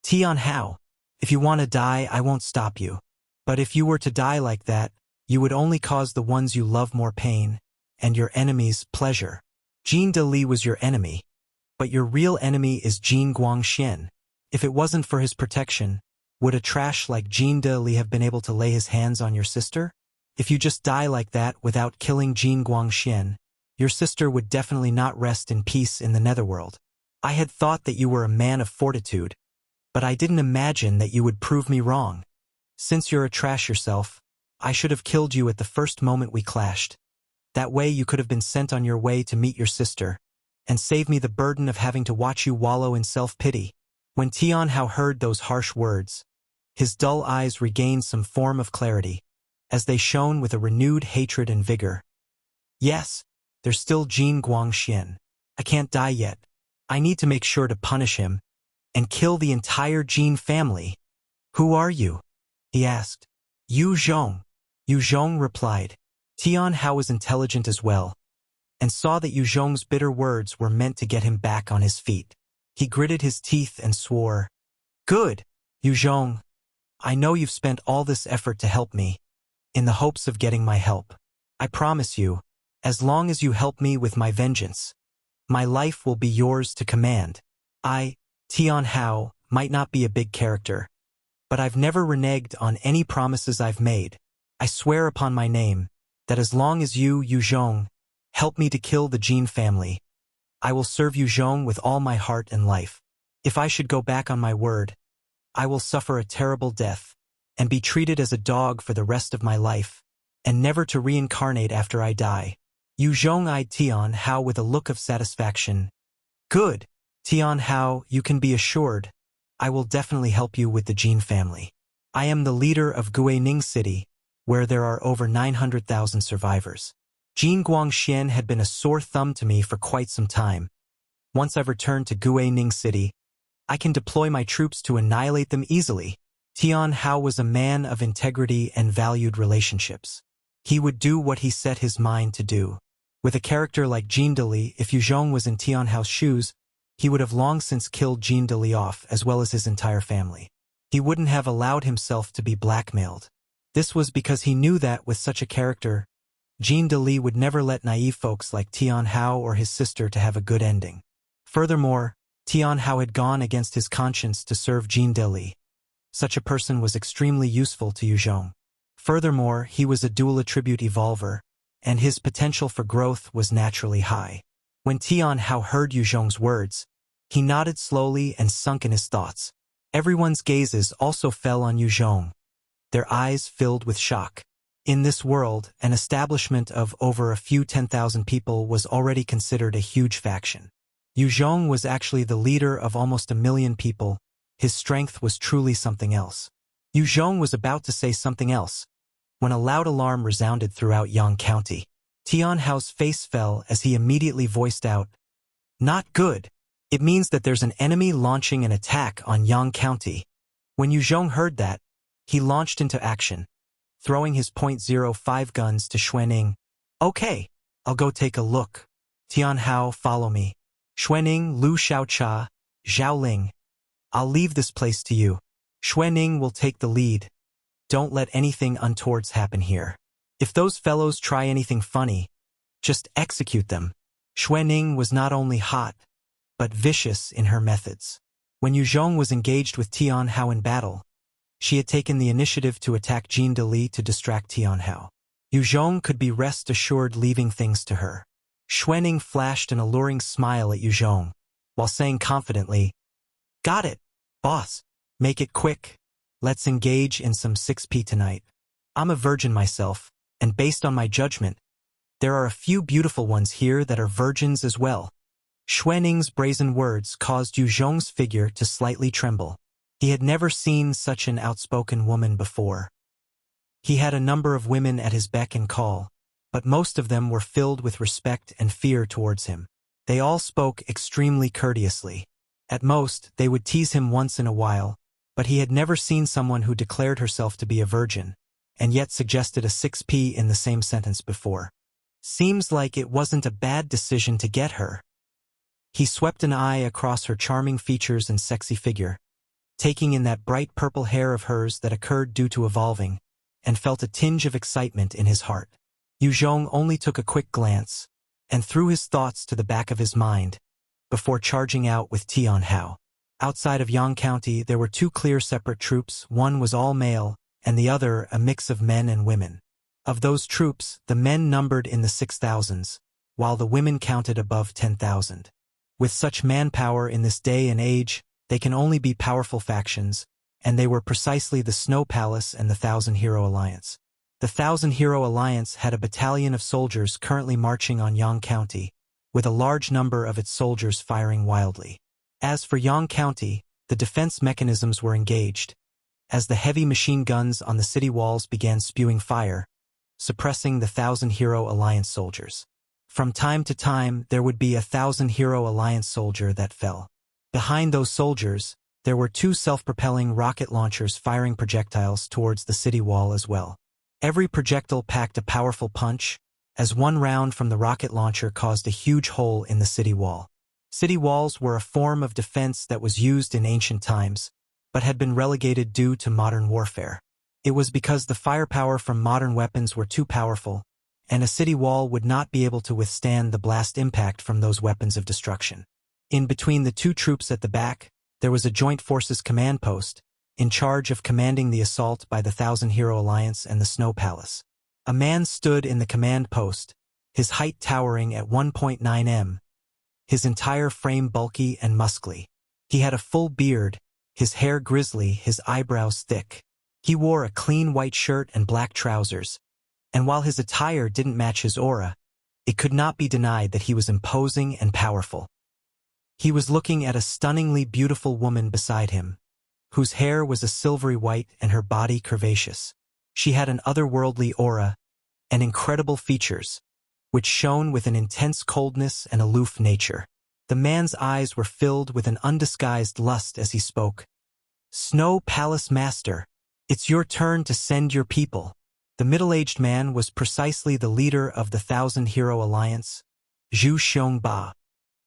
"Tianhao, if you want to die, I won't stop you. But if you were to die like that, you would only cause the ones you love more pain, and your enemies pleasure. Jean de Li was your enemy, but your real enemy is Jin Guangxian. If it wasn't for his protection, would a trash like Jean de Li have been able to lay his hands on your sister? If you just die like that without killing Jin Guangxian, your sister would definitely not rest in peace in the netherworld. I had thought that you were a man of fortitude, but I didn't imagine that you would prove me wrong. Since you're a trash yourself, I should have killed you at the first moment we clashed. That way you could have been sent on your way to meet your sister, and save me the burden of having to watch you wallow in self-pity." When Tianhao heard those harsh words, his dull eyes regained some form of clarity, as they shone with a renewed hatred and vigor. "Yes, there's still Jin Guangxian. I can't die yet. I need to make sure to punish him, and kill the entire Jin family." "Who are you?" he asked. "Yue Zhong." Yue Zhong replied. Tianhao was intelligent as well, and saw that Yue Zhong's bitter words were meant to get him back on his feet. He gritted his teeth and swore, "Good, Yue Zhong. I know you've spent all this effort to help me, in the hopes of getting my help. I promise you, as long as you help me with my vengeance, my life will be yours to command." I, Tianhao, might not be a big character, but I've never reneged on any promises I've made. I swear upon my name that as long as you, Yue Zhong, help me to kill the Jin family, I will serve Yue Zhong with all my heart and life. If I should go back on my word, I will suffer a terrible death and be treated as a dog for the rest of my life, and never to reincarnate after I die. Yue Zhong eyed Tian Hao with a look of satisfaction. Good, Tian Hao, you can be assured, I will definitely help you with the Jin family. I am the leader of Guining City, where there are over 900,000 survivors. Jin Guangxian had been a sore thumb to me for quite some time. Once I've returned to Guining City, I can deploy my troops to annihilate them easily. Tian Hao was a man of integrity and valued relationships. He would do what he set his mind to do. With a character like Jin Dali, if Yue Zhong was in Tian Hao's shoes, he would have long since killed Jin Dali off, as well as his entire family. He wouldn't have allowed himself to be blackmailed. This was because he knew that, with such a character, Jin Dali would never let naive folks like Tian Hao or his sister to have a good ending. Furthermore, Tian Hao had gone against his conscience to serve Jin Dali. Such a person was extremely useful to Yue Zhong. Furthermore, he was a dual attribute evolver, and his potential for growth was naturally high. When Tian Hao heard Yue Zhong's words, he nodded slowly and sunk in his thoughts. Everyone's gazes also fell on Yue Zhong. Their eyes filled with shock. In this world, an establishment of over a few 10,000 people was already considered a huge faction. Yue Zhong was actually the leader of almost 1 million people. His strength was truly something else. Yue Zhong was about to say something else, when a loud alarm resounded throughout Yang County. Tian Hao's face fell as he immediately voiced out, "Not good. It means that there's an enemy launching an attack on Yang County." When Yue Zhong heard that, he launched into action, throwing his .05 guns to Xuanning. "Okay, I'll go take a look. Tian Hao, follow me. Xuanning, Lu Xiaocha, Zhaoling. I'll leave this place to you. Xuanning will take the lead. Don't let anything untowards happen here. If those fellows try anything funny, just execute them." Xuanning was not only hot, but vicious in her methods. When Yue Zhong was engaged with Tian Hao in battle, she had taken the initiative to attack Jin Dali to distract Tian Hao. Yue Zhong could be rest assured leaving things to her. Xuanning flashed an alluring smile at Yue Zhong, while saying confidently, "Got it, boss. Make it quick. Let's engage in some 6P tonight. I'm a virgin myself, and based on my judgment, there are a few beautiful ones here that are virgins as well." Xuanning's brazen words caused Yue Zhong's figure to slightly tremble. He had never seen such an outspoken woman before. He had a number of women at his beck and call, but most of them were filled with respect and fear towards him. They all spoke extremely courteously. At most, they would tease him once in a while, but he had never seen someone who declared herself to be a virgin, and yet suggested a 6P in the same sentence before. Seems like it wasn't a bad decision to get her. He swept an eye across her charming features and sexy figure, taking in that bright purple hair of hers that occurred due to evolving, and felt a tinge of excitement in his heart. Yue Zhong only took a quick glance, and threw his thoughts to the back of his mind, before charging out with Tian Hao. Outside of Yang County, there were 2 clear separate troops. One was all male, and the other a mix of men and women. Of those troops, the men numbered in the 6,000s, while the women counted above 10,000. With such manpower in this day and age, they can only be powerful factions, and they were precisely the Snow Palace and the Thousand Hero Alliance. The Thousand Hero Alliance had a battalion of soldiers currently marching on Yang County, with a large number of its soldiers firing wildly. As for Yang County, the defense mechanisms were engaged, as the heavy machine guns on the city walls began spewing fire, suppressing the Thousand Hero Alliance soldiers. From time to time, there would be a Thousand Hero Alliance soldier that fell. Behind those soldiers, there were 2 self-propelling rocket launchers firing projectiles towards the city wall as well. Every projectile packed a powerful punch, as one round from the rocket launcher caused a huge hole in the city wall. City walls were a form of defense that was used in ancient times, but had been relegated due to modern warfare. It was because the firepower from modern weapons were too powerful, and a city wall would not be able to withstand the blast impact from those weapons of destruction. In between the 2 troops at the back, There was a joint forces command post, in charge of commanding the assault by the Thousand Hero Alliance and the Snow Palace. A man stood in the command post, his height towering at 1.9 m, his entire frame bulky and muscly. He had a full beard, his hair grizzly, his eyebrows thick. He wore a clean white shirt and black trousers, and while his attire didn't match his aura, it could not be denied that he was imposing and powerful. He was looking at a stunningly beautiful woman beside him, whose hair was a silvery white and her body curvaceous. She had an otherworldly aura and incredible features, which shone with an intense coldness and aloof nature. The man's eyes were filled with an undisguised lust as he spoke. "Snow Palace Master, it's your turn to send your people." The middle-aged man was precisely the leader of the Thousand Hero Alliance, Zhu Xiongba.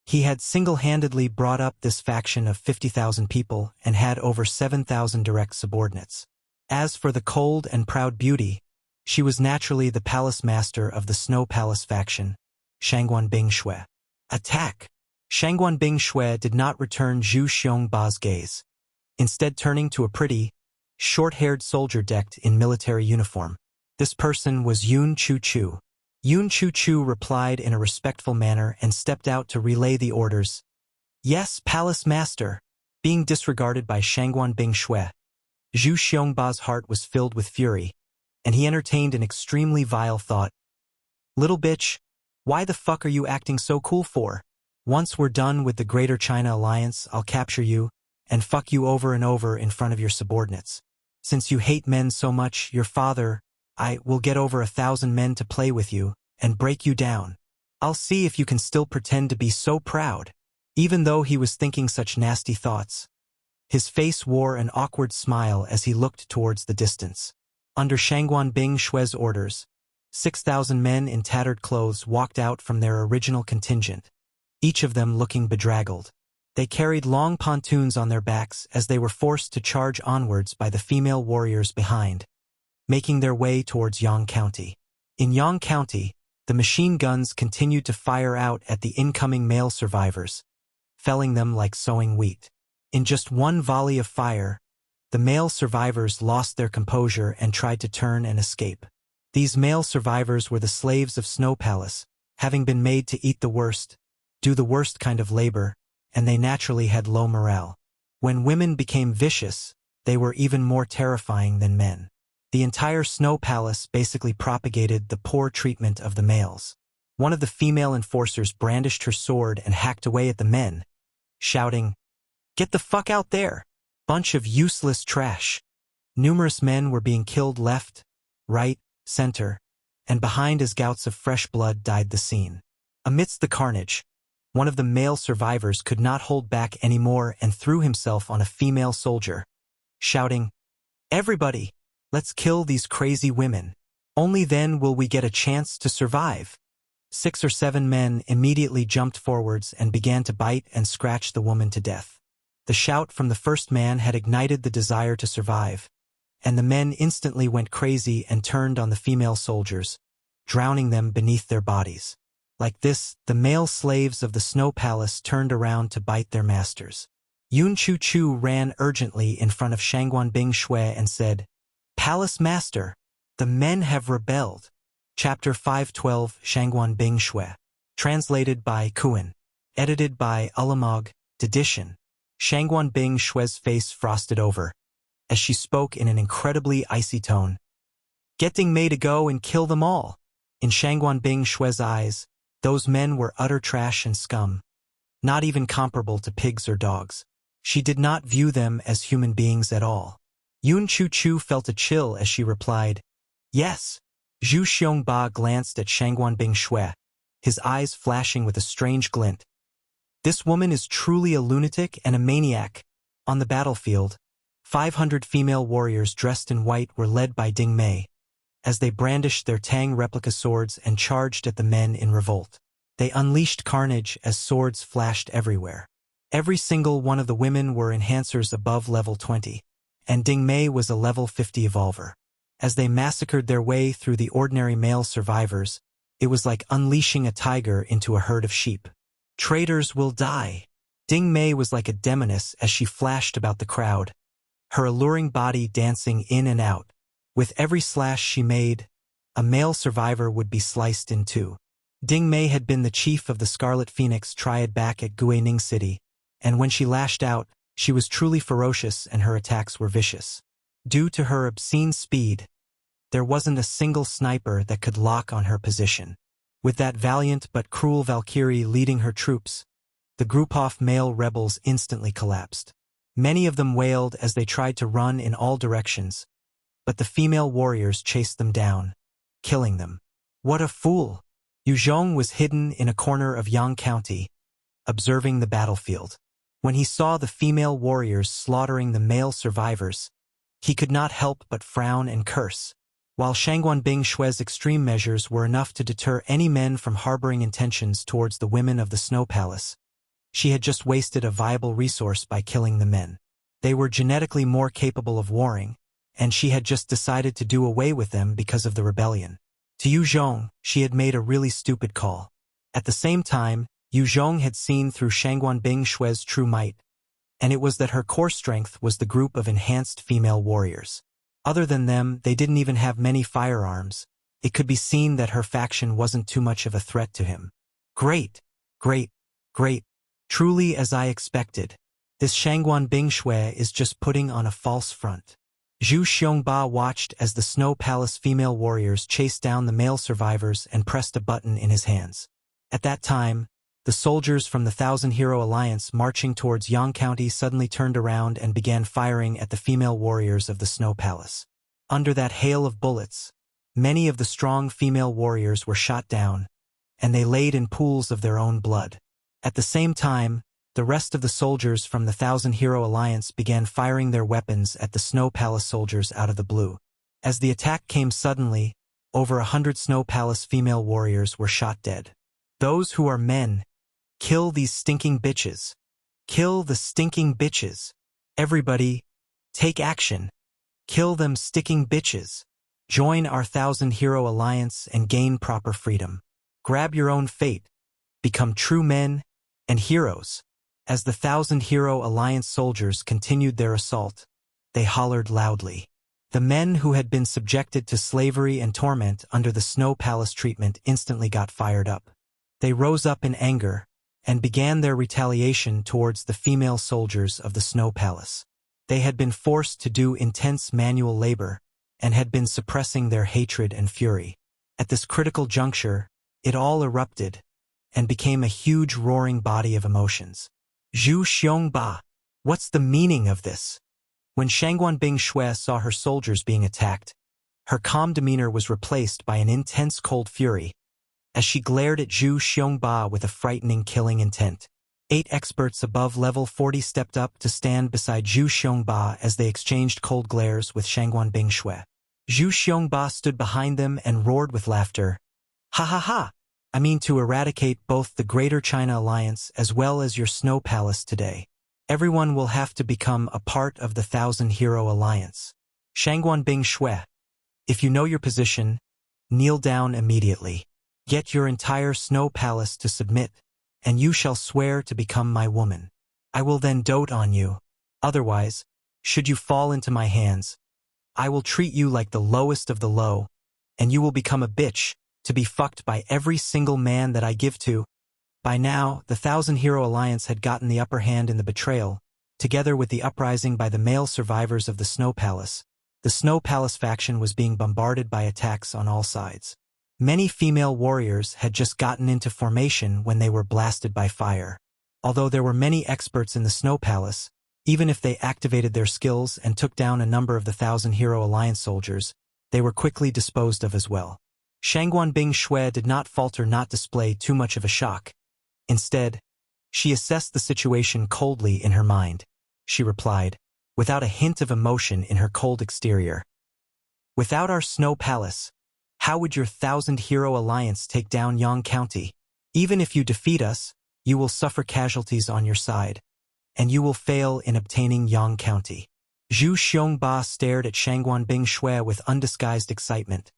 He had single-handedly brought up this faction of 50,000 people and had over 7,000 direct subordinates. As for the cold and proud beauty, she was naturally the palace master of the Snow Palace faction, Shangguan Bingshui. Attack! Shangguan Bingshui did not return Zhu Xiongba's gaze, instead turning to a pretty, short-haired soldier decked in military uniform. This person was Yun Chu-Chu. Yun Chu-Chu replied in a respectful manner and stepped out to relay the orders. "Yes, Palace Master." Being disregarded by Shangguan Bingshui, Zhu Xiongba's heart was filled with fury, and he entertained an extremely vile thought. "Little bitch, why the fuck are you acting so cool for? Once we're done with the Greater China Alliance, I'll capture you and fuck you over and over in front of your subordinates. Since you hate men so much, your father, I will get over 1,000 men to play with you and break you down. I'll see if you can still pretend to be so proud." Even though he was thinking such nasty thoughts, his face wore an awkward smile as he looked towards the distance. Under Shangguan Bingshui's orders, 6,000 men in tattered clothes walked out from their original contingent, each of them looking bedraggled. They carried long pontoons on their backs as they were forced to charge onwards by the female warriors behind, making their way towards Yang County. In Yang County, the machine guns continued to fire out at the incoming male survivors, felling them like sowing wheat. In just one volley of fire, the male survivors lost their composure and tried to turn and escape. These male survivors were the slaves of Snow Palace, having been made to eat the worst, do the worst kind of labor, and they naturally had low morale. When women became vicious, they were even more terrifying than men. The entire Snow Palace basically propagated the poor treatment of the males. One of the female enforcers brandished her sword and hacked away at the men, shouting, "Get the fuck out there! Bunch of useless trash!" Numerous men were being killed left, right, center, and behind as gouts of fresh blood dyed the scene. Amidst the carnage, one of the male survivors could not hold back anymore and threw himself on a female soldier, shouting, "Everybody, let's kill these crazy women. Only then will we get a chance to survive." 6 or 7 men immediately jumped forwards and began to bite and scratch the woman to death. The shout from the first man had ignited the desire to survive, and the men instantly went crazy and turned on the female soldiers, drowning them beneath their bodies. Like this, the male slaves of the Snow Palace turned around to bite their masters. Yun Chu-Chu ran urgently in front of Shangguan Bingshui and said, "Palace Master, the men have rebelled." Chapter 512 Shangguan Bingshui. Translated by Qidian. Edited by Ulamog, Edition. Shangguan Bingshui's face frosted over, as she spoke in an incredibly icy tone. "Getting May to go and kill them all." In Shangguan Bingshui's eyes, those men were utter trash and scum, not even comparable to pigs or dogs. She did not view them as human beings at all. Yun Chu-Chu felt a chill as she replied, "Yes." Zhu Xiongba glanced at Shangguan Bingshui, his eyes flashing with a strange glint. "This woman is truly a lunatic and a maniac." On the battlefield, 500 female warriors dressed in white were led by Ding Mei, as they brandished their Tang replica swords and charged at the men in revolt. They unleashed carnage as swords flashed everywhere. Every single one of the women were enhancers above level 20, and Ding Mei was a level 50 evolver. As they massacred their way through the ordinary male survivors, it was like unleashing a tiger into a herd of sheep. "Traitors will die." Ding Mei was like a demoness as she flashed about the crowd, her alluring body dancing in and out. With every slash she made, a male survivor would be sliced in two. Ding Mei had been the chief of the Scarlet Phoenix Triad back at Guining City, and when she lashed out, she was truly ferocious and her attacks were vicious. Due to her obscene speed, there wasn't a single sniper that could lock on her position. With that valiant but cruel Valkyrie leading her troops, the group of male rebels instantly collapsed. Many of them wailed as they tried to run in all directions, but the female warriors chased them down, killing them. What a fool! Yue Zhong was hidden in a corner of Yang County, observing the battlefield. When he saw the female warriors slaughtering the male survivors, he could not help but frown and curse. While Shangguan Bing Shui's extreme measures were enough to deter any men from harboring intentions towards the women of the Snow Palace, she had just wasted a viable resource by killing the men. They were genetically more capable of warring, and she had just decided to do away with them because of the rebellion. To Yue Zhong, she had made a really stupid call. At the same time, Yue Zhong had seen through Shangguan Bing Shui's true might, and it was that her core strength was the group of enhanced female warriors. Other than them, they didn't even have many firearms. It could be seen that her faction wasn't too much of a threat to him. Great, great, great. Truly as I expected. This Shangguan Bing Shui is just putting on a false front. Zhu Xiongba watched as the Snow Palace female warriors chased down the male survivors and pressed a button in his hands. At that time, the soldiers from the Thousand Hero Alliance marching towards Yang County suddenly turned around and began firing at the female warriors of the Snow Palace. Under that hail of bullets, many of the strong female warriors were shot down, and they laid in pools of their own blood. At the same time, the rest of the soldiers from the Thousand Hero Alliance began firing their weapons at the Snow Palace soldiers out of the blue. As the attack came suddenly, over 100 Snow Palace female warriors were shot dead. Those who are men, kill these stinking bitches. Kill the stinking bitches. Everybody, take action. Kill them stinking bitches. Join our Thousand Hero Alliance and gain proper freedom. Grab your own fate. Become true men and heroes. As the Thousand Hero Alliance soldiers continued their assault, they hollered loudly. The men who had been subjected to slavery and torment under the Snow Palace treatment instantly got fired up. They rose up in anger and began their retaliation towards the female soldiers of the Snow Palace. They had been forced to do intense manual labor and had been suppressing their hatred and fury. At this critical juncture, it all erupted and became a huge roaring body of emotions. Zhu Xiongba, what's the meaning of this? When Shangguan Bing Shui saw her soldiers being attacked, her calm demeanor was replaced by an intense cold fury, as she glared at Zhu Xiongba with a frightening killing intent. 8 experts above level 40 stepped up to stand beside Zhu Xiongba as they exchanged cold glares with Shangguan Bing Shui. Zhu Xiongba stood behind them and roared with laughter. Ha ha ha! I mean to eradicate both the Greater China Alliance as well as your Snow Palace today. Everyone will have to become a part of the Thousand Hero Alliance. Shangguan Bing Shui, if you know your position, kneel down immediately. Get your entire Snow Palace to submit, and you shall swear to become my woman. I will then dote on you. Otherwise, should you fall into my hands, I will treat you like the lowest of the low, and you will become a bitch, to be fucked by every single man that I give to. By now, the Thousand Hero Alliance had gotten the upper hand in the betrayal. Together with the uprising by the male survivors of the Snow Palace, the Snow Palace faction was being bombarded by attacks on all sides. Many female warriors had just gotten into formation when they were blasted by fire. Although there were many experts in the Snow Palace, even if they activated their skills and took down a number of the Thousand Hero Alliance soldiers, they were quickly disposed of as well. Shangguan Bing Shui did not falter nor display too much of a shock. Instead, she assessed the situation coldly in her mind. She replied, without a hint of emotion in her cold exterior. Without our Snow Palace, how would your Thousand Hero Alliance take down Yang County? Even if you defeat us, you will suffer casualties on your side, and you will fail in obtaining Yang County. Zhu Xiongba stared at Shangguan Bing Shui with undisguised excitement,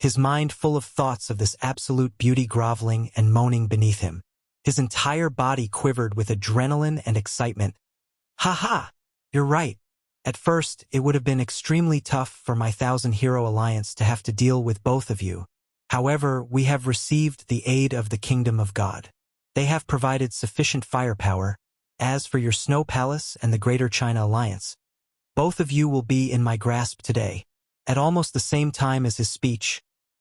his mind full of thoughts of this absolute beauty groveling and moaning beneath him. His entire body quivered with adrenaline and excitement. "Ha ha! You're right. At first, it would have been extremely tough for my 1,000-hero alliance to have to deal with both of you. However, we have received the aid of the Kingdom of God. They have provided sufficient firepower. As for your Snow Palace and the Greater China Alliance, both of you will be in my grasp today." At almost the same time as his speech,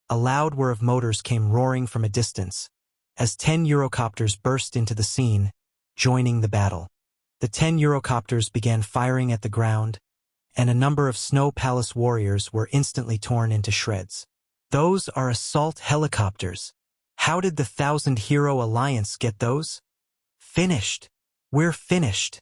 a loud whir of motors came roaring from a distance, as 10 Eurocopters burst into the scene, joining the battle. The 10 Eurocopters began firing at the ground, and a number of Snow Palace warriors were instantly torn into shreds. "Those are assault helicopters. How did the 1,000-hero alliance get those?" "Finished. We're finished."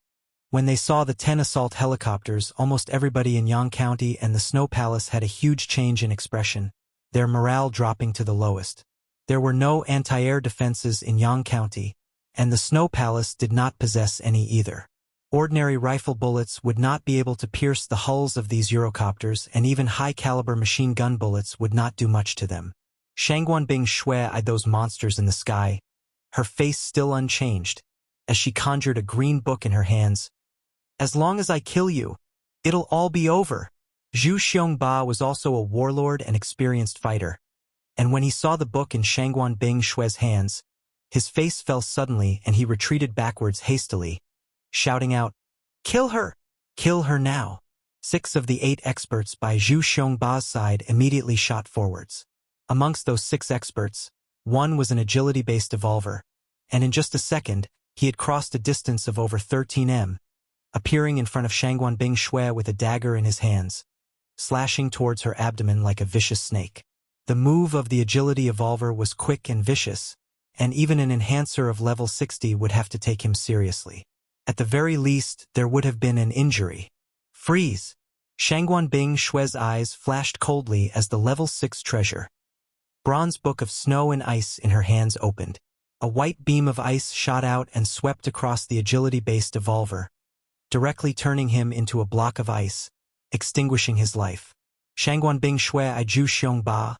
When they saw the 10 assault helicopters, almost everybody in Yang County and the Snow Palace had a huge change in expression, their morale dropping to the lowest. There were no anti-air defenses in Yang County, and the Snow Palace did not possess any either. Ordinary rifle bullets would not be able to pierce the hulls of these Eurocopters, and even high-caliber machine gun bullets would not do much to them. Shangguan Bing Shui eyed those monsters in the sky, her face still unchanged, as she conjured a green book in her hands. "As long as I kill you, it'll all be over." Zhu Xiongba was also a warlord and experienced fighter, and when he saw the book in Shangguan Bing Shui's hands, his face fell suddenly and he retreated backwards hastily, shouting out, "Kill her! Kill her now!" 6 of the 8 experts by Zhu Xiongba's side immediately shot forwards. Amongst those 6 experts, one was an agility-based evolver, and in just a second, he had crossed a distance of over 13 m, appearing in front of Shangguan Bing Shui with a dagger in his hands, slashing towards her abdomen like a vicious snake. The move of the agility evolver was quick and vicious, and even an enhancer of level 60 would have to take him seriously. At the very least, there would have been an injury. "Freeze!" Shangguan Bing Shui's eyes flashed coldly as the level 6 treasure, Bronze Book of Snow and Ice in her hands opened. A white beam of ice shot out and swept across the agility-based evolver, directly turning him into a block of ice, extinguishing his life. Shangguan Bing Shui eyed Zhu Xiongba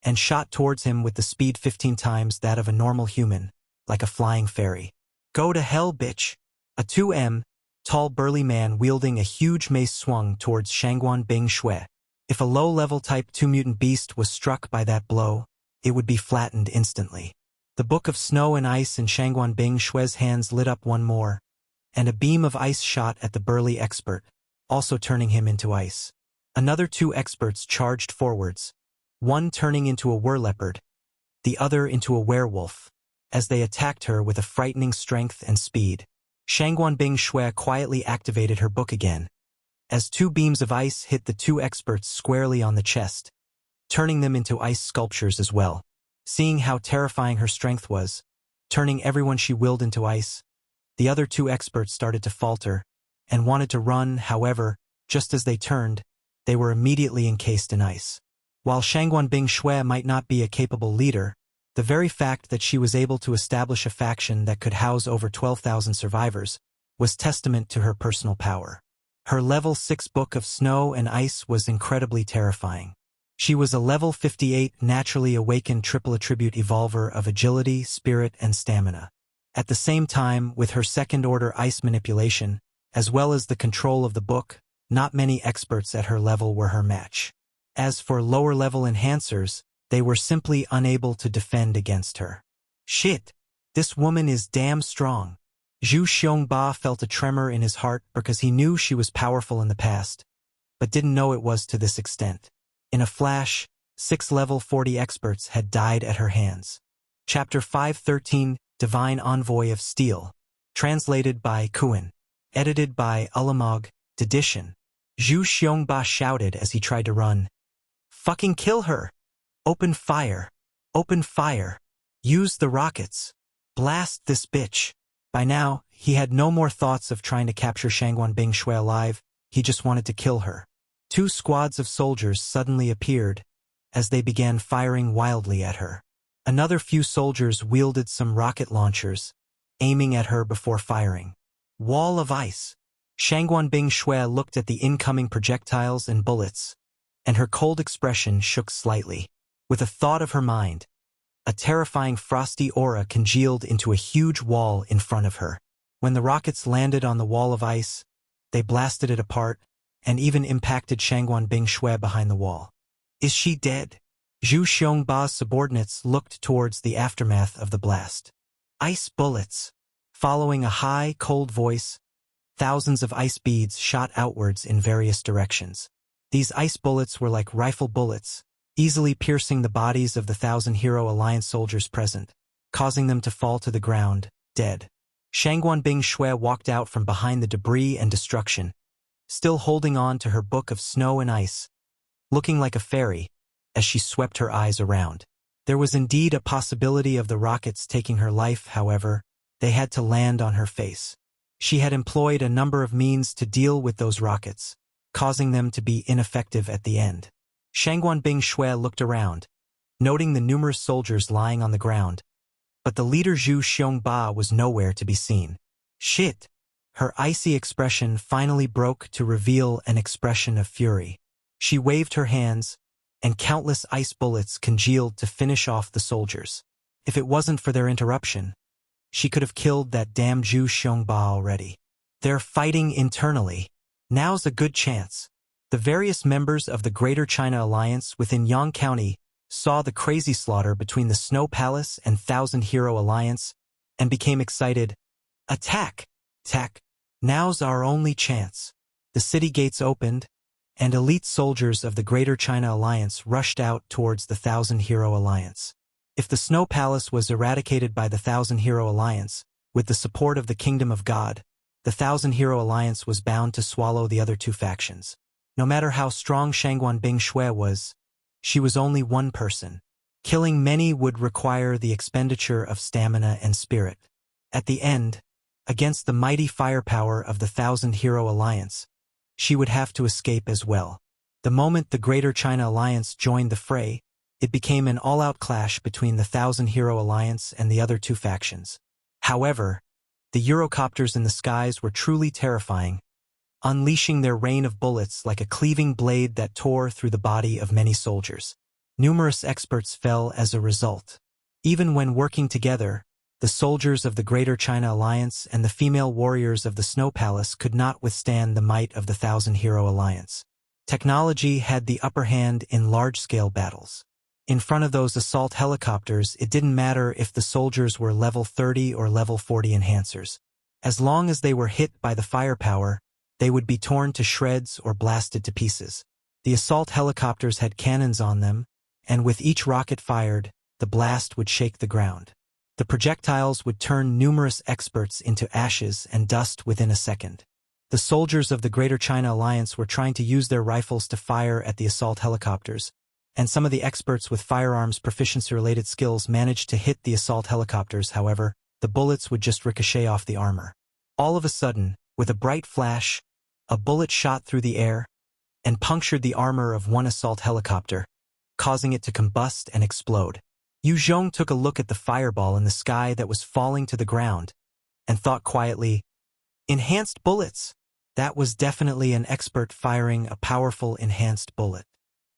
and shot towards him with the speed 15 times that of a normal human, like a flying fairy. "Go to hell, bitch!" A 2 m, tall burly man wielding a huge mace swung towards Shangguan Bing Shui. If a low-level Type 2 mutant beast was struck by that blow, it would be flattened instantly. The Book of Snow and Ice in Shangguan Bing Shui's hands lit up one more, and a beam of ice shot at the burly expert, also turning him into ice. Another 2 experts charged forwards, one turning into a wereleopard, the other into a werewolf, as they attacked her with a frightening strength and speed. Shangguan Bing Shui quietly activated her book again, as 2 beams of ice hit the 2 experts squarely on the chest, turning them into ice sculptures as well. Seeing how terrifying her strength was, turning everyone she willed into ice, the other 2 experts started to falter, and wanted to run. However, just as they turned, they were immediately encased in ice. While Shangguan Bing Shui might not be a capable leader, the very fact that she was able to establish a faction that could house over 12,000 survivors was testament to her personal power. Her level 6 Book of Snow and Ice was incredibly terrifying. She was a level 58 naturally awakened triple attribute evolver of agility, spirit, and stamina. At the same time, with her second-order ice manipulation, as well as the control of the book, not many experts at her level were her match. As for lower-level enhancers, they were simply unable to defend against her. "Shit! This woman is damn strong." Zhu Xiongba felt a tremor in his heart because he knew she was powerful in the past, but didn't know it was to this extent. In a flash, 6 level 40 experts had died at her hands. Chapter 513, Divine Envoy of Steel. Translated by Qidian. Edited by Ulamog, Edition. Zhu Xiongba shouted as he tried to run. "Fucking kill her! Open fire! Open fire! Use the rockets! Blast this bitch!" By now, he had no more thoughts of trying to capture Shangguan Bing Shui alive, he just wanted to kill her. 2 squads of soldiers suddenly appeared, as they began firing wildly at her. Another few soldiers wielded some rocket launchers, aiming at her before firing. Wall of ice. Shangguan Bing Shui looked at the incoming projectiles and bullets, and her cold expression shook slightly. With a thought of her mind, A terrifying frosty aura congealed into a huge wall in front of her. When the rockets landed on the wall of ice, they blasted it apart, and even impacted Shangguan Bingshui behind the wall. Is she dead? Zhu Xiongba's subordinates looked towards the aftermath of the blast. Ice bullets. Following a high, cold voice, thousands of ice beads shot outwards in various directions. These ice bullets were like rifle bullets, easily piercing the bodies of the 1,000 Hero Alliance soldiers present, causing them to fall to the ground, dead. Shangguan Bingshui walked out from behind the debris and destruction, still holding on to her book of snow and ice, looking like a fairy, as she swept her eyes around. There was indeed a possibility of the rockets taking her life, however, they had to land on her face. She had employed a number of means to deal with those rockets, causing them to be ineffective at the end. Shangguan Bingshui looked around, noting the numerous soldiers lying on the ground, but the leader Zhu Xiongba was nowhere to be seen. Shit! Her icy expression finally broke to reveal an expression of fury. She waved her hands, and countless ice bullets congealed to finish off the soldiers. If it wasn't for their interruption, she could have killed that damn Zhu Xiongba already. They're fighting internally. Now's a good chance. The various members of the Greater China Alliance within Yang County saw the crazy slaughter between the Snow Palace and 1,000 Hero Alliance and became excited. Attack! Attack! Now's our only chance. The city gates opened, and elite soldiers of the Greater China Alliance rushed out towards the 1,000 Hero Alliance. If the Snow Palace was eradicated by the 1,000 Hero Alliance, with the support of the Kingdom of God, the 1,000 Hero Alliance was bound to swallow the other two factions. No matter how strong Shangguan Bingshui was, she was only one person. Killing many would require the expenditure of stamina and spirit. At the end, against the mighty firepower of the 1,000 Hero Alliance, she would have to escape as well. The moment the Greater China Alliance joined the fray, it became an all-out clash between the 1,000 Hero Alliance and the other two factions. However, the Eurocopters in the skies were truly terrifying, unleashing their rain of bullets like a cleaving blade that tore through the body of many soldiers. Numerous experts fell as a result. Even when working together, the soldiers of the Greater China Alliance and the female warriors of the Snow Palace could not withstand the might of the 1,000 Hero Alliance. Technology had the upper hand in large-scale battles. In front of those assault helicopters, it didn't matter if the soldiers were level 30 or level 40 enhancers. As long as they were hit by the firepower, they would be torn to shreds or blasted to pieces. The assault helicopters had cannons on them, and with each rocket fired, the blast would shake the ground. The projectiles would turn numerous experts into ashes and dust within a second. The soldiers of the Greater China Alliance were trying to use their rifles to fire at the assault helicopters, and some of the experts with firearms proficiency-related skills managed to hit the assault helicopters. However, the bullets would just ricochet off the armor. All of a sudden, with a bright flash, a bullet shot through the air and punctured the armor of one assault helicopter, causing it to combust and explode. Yue Zhong took a look at the fireball in the sky that was falling to the ground and thought quietly, "Enhanced bullets." That was definitely an expert firing a powerful enhanced bullet.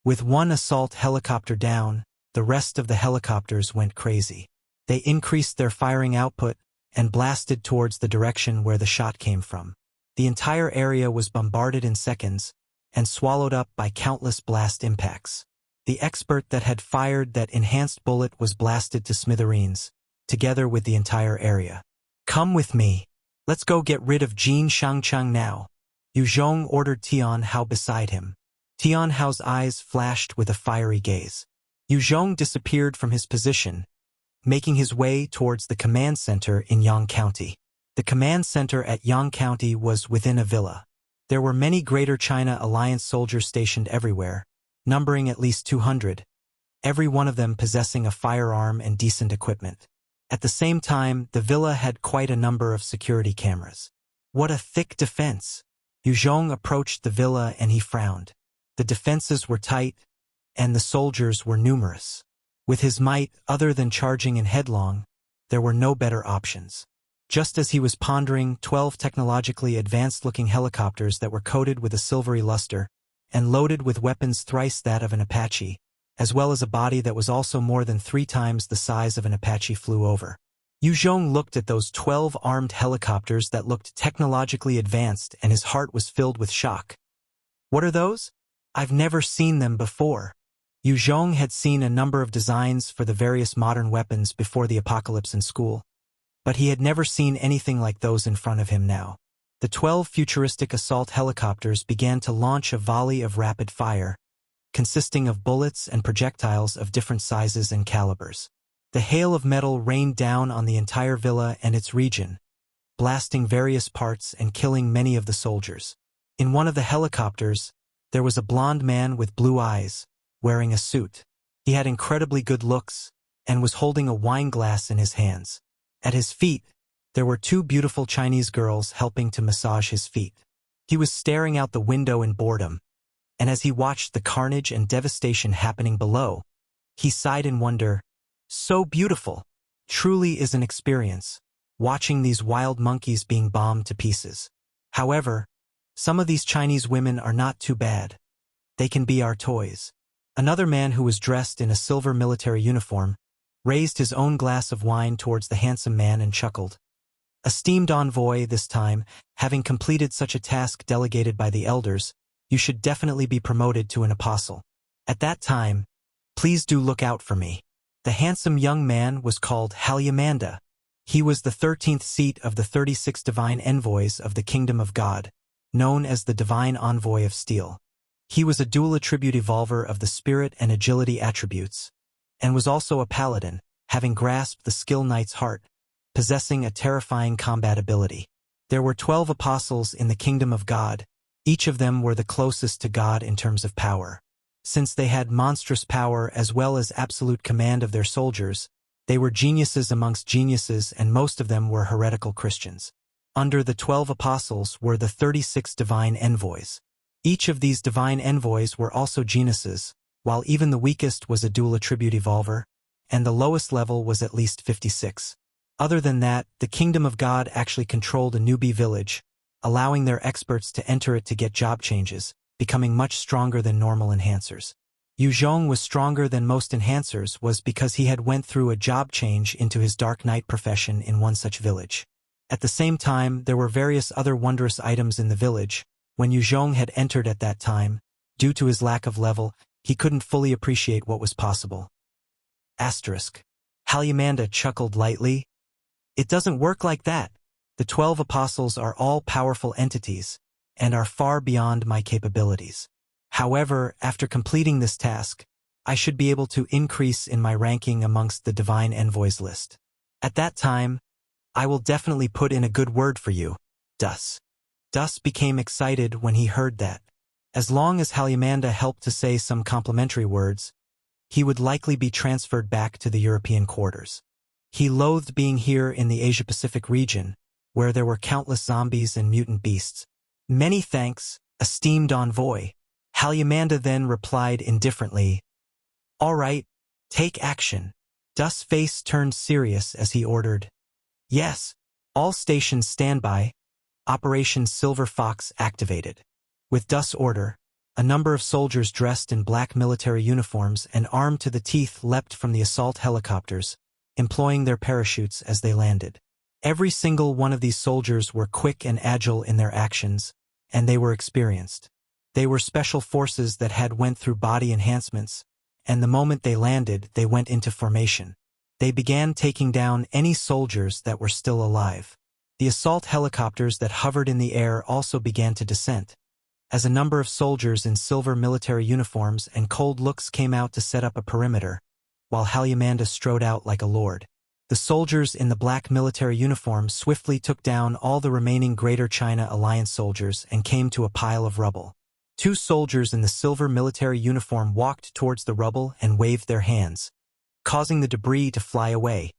With one assault helicopter down, the rest of the helicopters went crazy. They increased their firing output and blasted towards the direction where the shot came from. The entire area was bombarded in seconds and swallowed up by countless blast impacts. The expert that had fired that enhanced bullet was blasted to smithereens, together with the entire area. "Come with me. Let's go get rid of Jin Shangcheng now." Yue Zhong ordered Tian Hao beside him. Tian Hao's eyes flashed with a fiery gaze. Yue Zhong disappeared from his position, making his way towards the command center in Yang County. The command center at Yang County was within a villa. There were many Greater China Alliance soldiers stationed everywhere, numbering at least 200, every one of them possessing a firearm and decent equipment. At the same time, the villa had quite a number of security cameras. What a thick defense! Yue Zhong approached the villa and he frowned. The defenses were tight, and the soldiers were numerous. With his might, other than charging in headlong, there were no better options. Just as he was pondering, 12 technologically advanced-looking helicopters that were coated with a silvery luster and loaded with weapons thrice that of an Apache, as well as a body that was also more than 3 times the size of an Apache flew over. Yue Zhong looked at those 12 armed helicopters that looked technologically advanced, and his heart was filled with shock. What are those? I've never seen them before. Yue Zhong had seen a number of designs for the various modern weapons before the apocalypse in school, but he had never seen anything like those in front of him now. The 12 futuristic assault helicopters began to launch a volley of rapid fire, consisting of bullets and projectiles of different sizes and calibers. The hail of metal rained down on the entire villa and its region, blasting various parts and killing many of the soldiers. In one of the helicopters, there was a blond man with blue eyes, wearing a suit. He had incredibly good looks, and was holding a wine glass in his hands. At his feet, there were 2 beautiful Chinese girls helping to massage his feet. He was staring out the window in boredom, and as he watched the carnage and devastation happening below, he sighed in wonder. So beautiful. Truly is an experience, watching these wild monkeys being bombed to pieces. However, some of these Chinese women are not too bad. They can be our toys. Another man who was dressed in a silver military uniform raised his own glass of wine towards the handsome man and chuckled. Esteemed envoy, this time, having completed such a task delegated by the elders, you should definitely be promoted to an apostle. At that time, please do look out for me. The handsome young man was called Halyamanda. He was the 13th seat of the 36 divine envoys of the kingdom of God, known as the divine envoy of steel. He was a dual attribute evolver of the spirit and agility attributes, and was also a paladin, having grasped the skill knight's heart, possessing a terrifying combat ability. There were 12 apostles in the kingdom of God. Each of them were the closest to God in terms of power. Since they had monstrous power as well as absolute command of their soldiers, they were geniuses amongst geniuses, and most of them were heretical Christians. Under the 12 apostles were the 36 divine envoys. Each of these divine envoys were also geniuses, while even the weakest was a dual attribute evolver, and the lowest level was at least 56. Other than that, the kingdom of God actually controlled a newbie village, allowing their experts to enter it to get job changes, becoming much stronger than normal enhancers. Yue Zhong was stronger than most enhancers was because he had went through a job change into his Dark Knight profession in one such village. At the same time, there were various other wondrous items in the village. When Yue Zhong had entered at that time, due to his lack of level, he couldn't fully appreciate what was possible. Asterisk. Halyamanda chuckled lightly. It doesn't work like that. The 12 apostles are all powerful entities, and are far beyond my capabilities. However, after completing this task, I should be able to increase in my ranking amongst the divine envoys list. At that time, I will definitely put in a good word for you. Dus became excited when he heard that. As long as Halyamanda helped to say some complimentary words, he would likely be transferred back to the European quarters. He loathed being here in the Asia-Pacific region, where there were countless zombies and mutant beasts. Many thanks, esteemed envoy. Halyamanda then replied indifferently, All right, take action. Dus' face turned serious as he ordered, Yes, all stations stand by. Operation Silver Fox activated. With Dus' order, a number of soldiers dressed in black military uniforms and armed to the teeth leapt from the assault helicopters, employing their parachutes as they landed. Every single one of these soldiers were quick and agile in their actions, and they were experienced. They were special forces that had went through body enhancements, and the moment they landed, they went into formation. They began taking down any soldiers that were still alive. The assault helicopters that hovered in the air also began to descend, as a number of soldiers in silver military uniforms and cold looks came out to set up a perimeter, while Halyamanda strode out like a lord. The soldiers in the black military uniforms swiftly took down all the remaining Greater China Alliance soldiers and came to a pile of rubble. 2 soldiers in the silver military uniform walked towards the rubble and waved their hands, causing the debris to fly away,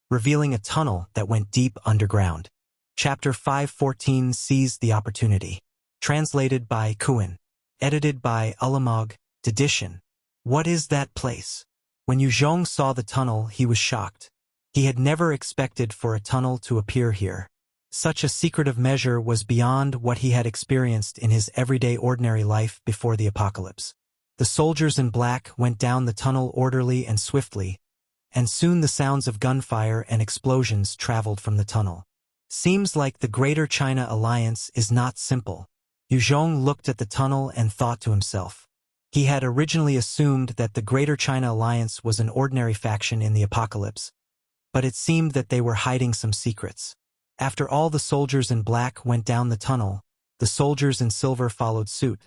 revealing a tunnel that went deep underground. Chapter 514 Seized the Opportunity. Translated by Qidian. Edited by Ulamog. Edition. What is that place? When Yue Zhong saw the tunnel, he was shocked. He had never expected for a tunnel to appear here. Such a secretive measure was beyond what he had experienced in his everyday ordinary life before the apocalypse. The soldiers in black went down the tunnel orderly and swiftly, and soon the sounds of gunfire and explosions traveled from the tunnel. Seems like the Greater China Alliance is not simple. Yue Zhong looked at the tunnel and thought to himself. He had originally assumed that the Greater China Alliance was an ordinary faction in the apocalypse, but it seemed that they were hiding some secrets. After all the soldiers in black went down the tunnel, the soldiers in silver followed suit,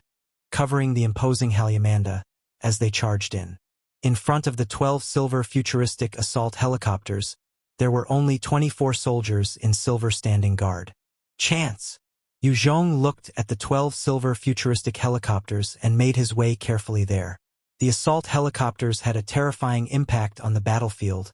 covering the imposing Halyamanda as they charged in. In front of the 12 silver futuristic assault helicopters, there were only 24 soldiers in silver standing guard. Chance! Yue Zhong looked at the 12 silver futuristic helicopters and made his way carefully there. The assault helicopters had a terrifying impact on the battlefield,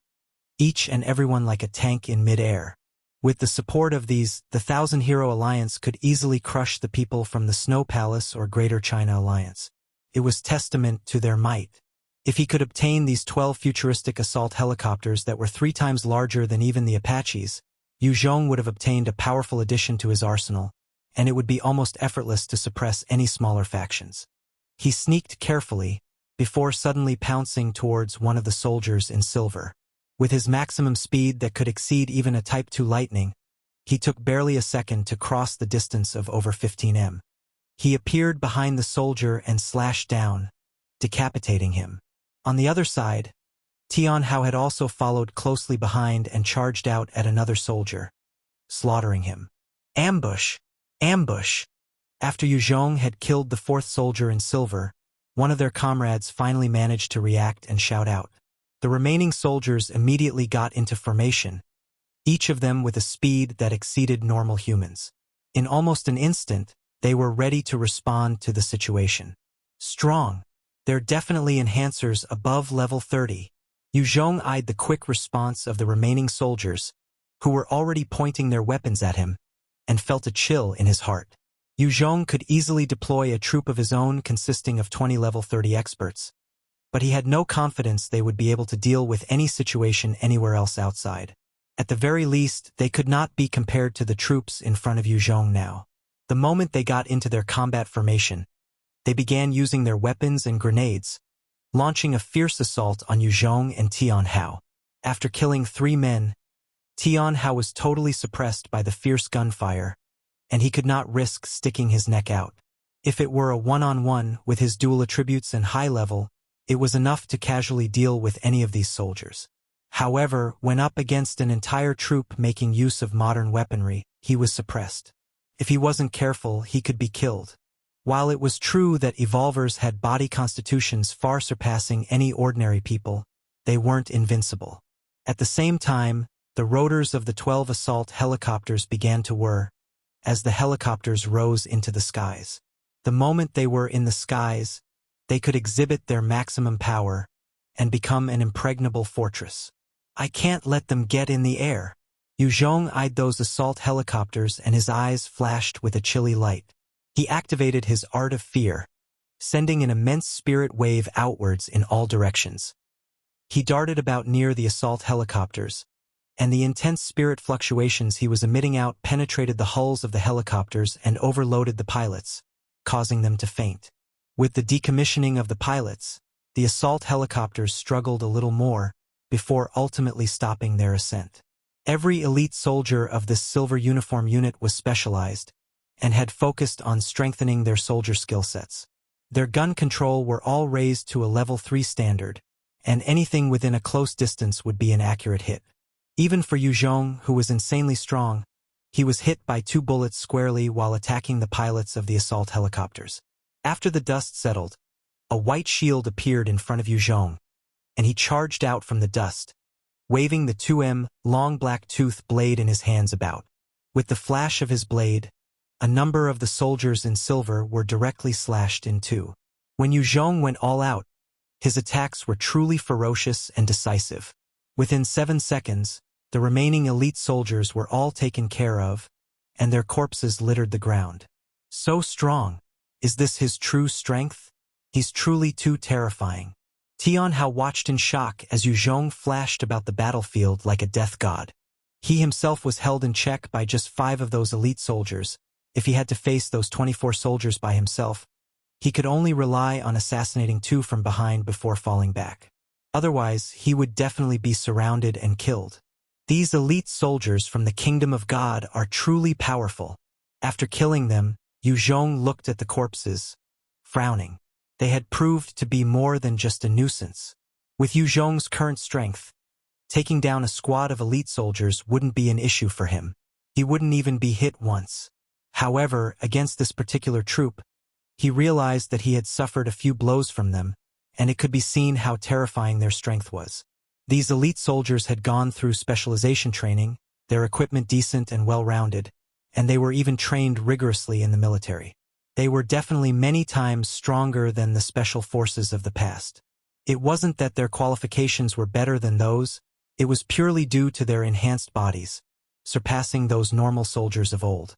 each and everyone like a tank in mid-air. With the support of these, the Thousand Hero Alliance could easily crush the people from the Snow Palace or Greater China Alliance. It was testament to their might. If he could obtain these 12 futuristic assault helicopters that were 3 times larger than even the Apaches, Yue Zhong would have obtained a powerful addition to his arsenal, and it would be almost effortless to suppress any smaller factions. He sneaked carefully, before suddenly pouncing towards one of the soldiers in silver. With his maximum speed that could exceed even a Type 2 lightning, he took barely a second to cross the distance of over 15 m. He appeared behind the soldier and slashed down, decapitating him. On the other side, Tian Hao had also followed closely behind and charged out at another soldier, slaughtering him. Ambush! Ambush! After Yue Zhong had killed the 4th soldier in silver, one of their comrades finally managed to react and shout out. The remaining soldiers immediately got into formation, each of them with a speed that exceeded normal humans. In almost an instant, they were ready to respond to the situation. Strong! They're definitely enhancers above level 30. Yue Zhong eyed the quick response of the remaining soldiers, who were already pointing their weapons at him, and felt a chill in his heart. Yue Zhong could easily deploy a troop of his own consisting of 20 level 30 experts, but he had no confidence they would be able to deal with any situation anywhere else outside. At the very least, they could not be compared to the troops in front of Yue Zhong now. The moment they got into their combat formation, they began using their weapons and grenades, launching a fierce assault on Yue Zhong and Tian Hao. After killing 3 men, Tian Hao was totally suppressed by the fierce gunfire, and he could not risk sticking his neck out. If it were a one-on-one with his dual attributes and high level, it was enough to casually deal with any of these soldiers. However, when up against an entire troop making use of modern weaponry, he was suppressed. If he wasn't careful, he could be killed. While it was true that evolvers had body constitutions far surpassing any ordinary people, they weren't invincible. At the same time, the rotors of the 12 assault helicopters began to whir, as the helicopters rose into the skies. The moment they were in the skies, they could exhibit their maximum power and become an impregnable fortress. I can't let them get in the air. Yue Zhong eyed those assault helicopters and his eyes flashed with a chilly light. He activated his Art of Fear, sending an immense spirit wave outwards in all directions. He darted about near the assault helicopters, and the intense spirit fluctuations he was emitting out penetrated the hulls of the helicopters and overloaded the pilots, causing them to faint. With the decommissioning of the pilots, the assault helicopters struggled a little more before ultimately stopping their ascent. Every elite soldier of this silver uniform unit was specialized and had focused on strengthening their soldier skill sets. Their gun control were all raised to a level 3 standard, and anything within a close distance would be an accurate hit. Even for Yue Zhong, who was insanely strong, he was hit by 2 bullets squarely while attacking the pilots of the assault helicopters. After the dust settled, a white shield appeared in front of Yue Zhong, and he charged out from the dust, waving the 2M long black tooth blade in his hands about. With the flash of his blade, a number of the soldiers in silver were directly slashed in 2. When Yue Zhong went all out, his attacks were truly ferocious and decisive. Within 7 seconds, the remaining elite soldiers were all taken care of, and their corpses littered the ground. So strong. Is this his true strength? He's truly too terrifying. Tian Hao watched in shock as Yue Zhong flashed about the battlefield like a death god. He himself was held in check by just 5 of those elite soldiers. If he had to face those 24 soldiers by himself, He could only rely on assassinating 2 from behind before falling back. Otherwise, he would definitely be surrounded and killed. These elite soldiers from the Kingdom of God are truly powerful. After killing them, Yue Zhong looked at the corpses, frowning. They had proved to be more than just a nuisance. With Yue Zhong's current strength, taking down a squad of elite soldiers wouldn't be an issue for him. He wouldn't even be hit once. However, against this particular troop, he realized that he had suffered a few blows from them, and it could be seen how terrifying their strength was. These elite soldiers had gone through specialization training, their equipment decent and well-rounded, and they were even trained rigorously in the military. They were definitely many times stronger than the special forces of the past. It wasn't that their qualifications were better than those, it was purely due to their enhanced bodies, surpassing those normal soldiers of old.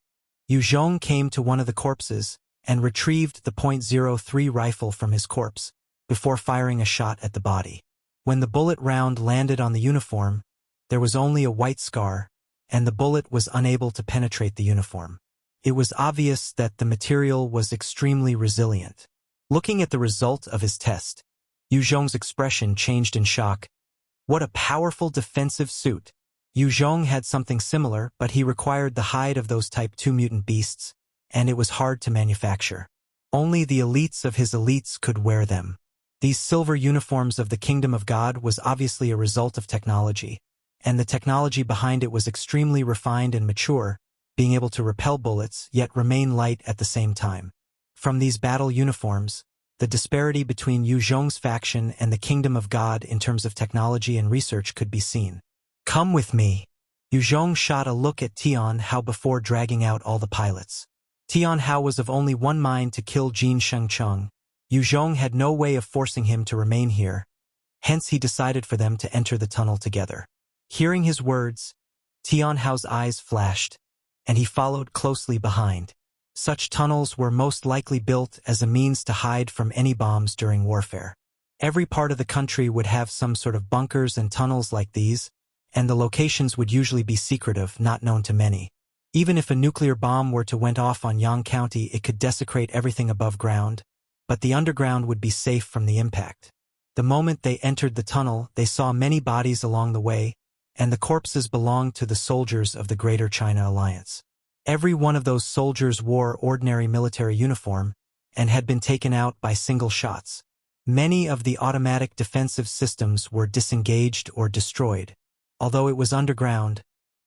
Yue Zhong came to one of the corpses and retrieved the .03 rifle from his corpse, before firing a shot at the body. When the bullet round landed on the uniform, there was only a white scar, and the bullet was unable to penetrate the uniform. It was obvious that the material was extremely resilient. Looking at the result of his test, Yue Zhong's expression changed in shock. What a powerful defensive suit! Yue Zhong had something similar, but he required the hide of those Type 2 mutant beasts, and it was hard to manufacture. Only the elites of his elites could wear them. These silver uniforms of the Kingdom of God was obviously a result of technology, and the technology behind it was extremely refined and mature, being able to repel bullets yet remain light at the same time. From these battle uniforms, the disparity between Yue Zhong's faction and the Kingdom of God in terms of technology and research could be seen. Come with me. Yue Zhong shot a look at Tian Hao before dragging out all the pilots. Tian Hao was of only one mind to kill Jin Shengcheng. Yue Zhong had no way of forcing him to remain here, hence he decided for them to enter the tunnel together. Hearing his words, Tian Hao's eyes flashed, and he followed closely behind. Such tunnels were most likely built as a means to hide from any bombs during warfare. Every part of the country would have some sort of bunkers and tunnels like these, and the locations would usually be secretive, not known to many. Even if a nuclear bomb were to went off on Yang County, it could desecrate everything above ground, but the underground would be safe from the impact. The moment they entered the tunnel, they saw many bodies along the way, and the corpses belonged to the soldiers of the Greater China Alliance. Every one of those soldiers wore ordinary military uniform and had been taken out by single shots. Many of the automatic defensive systems were disengaged or destroyed. Although it was underground,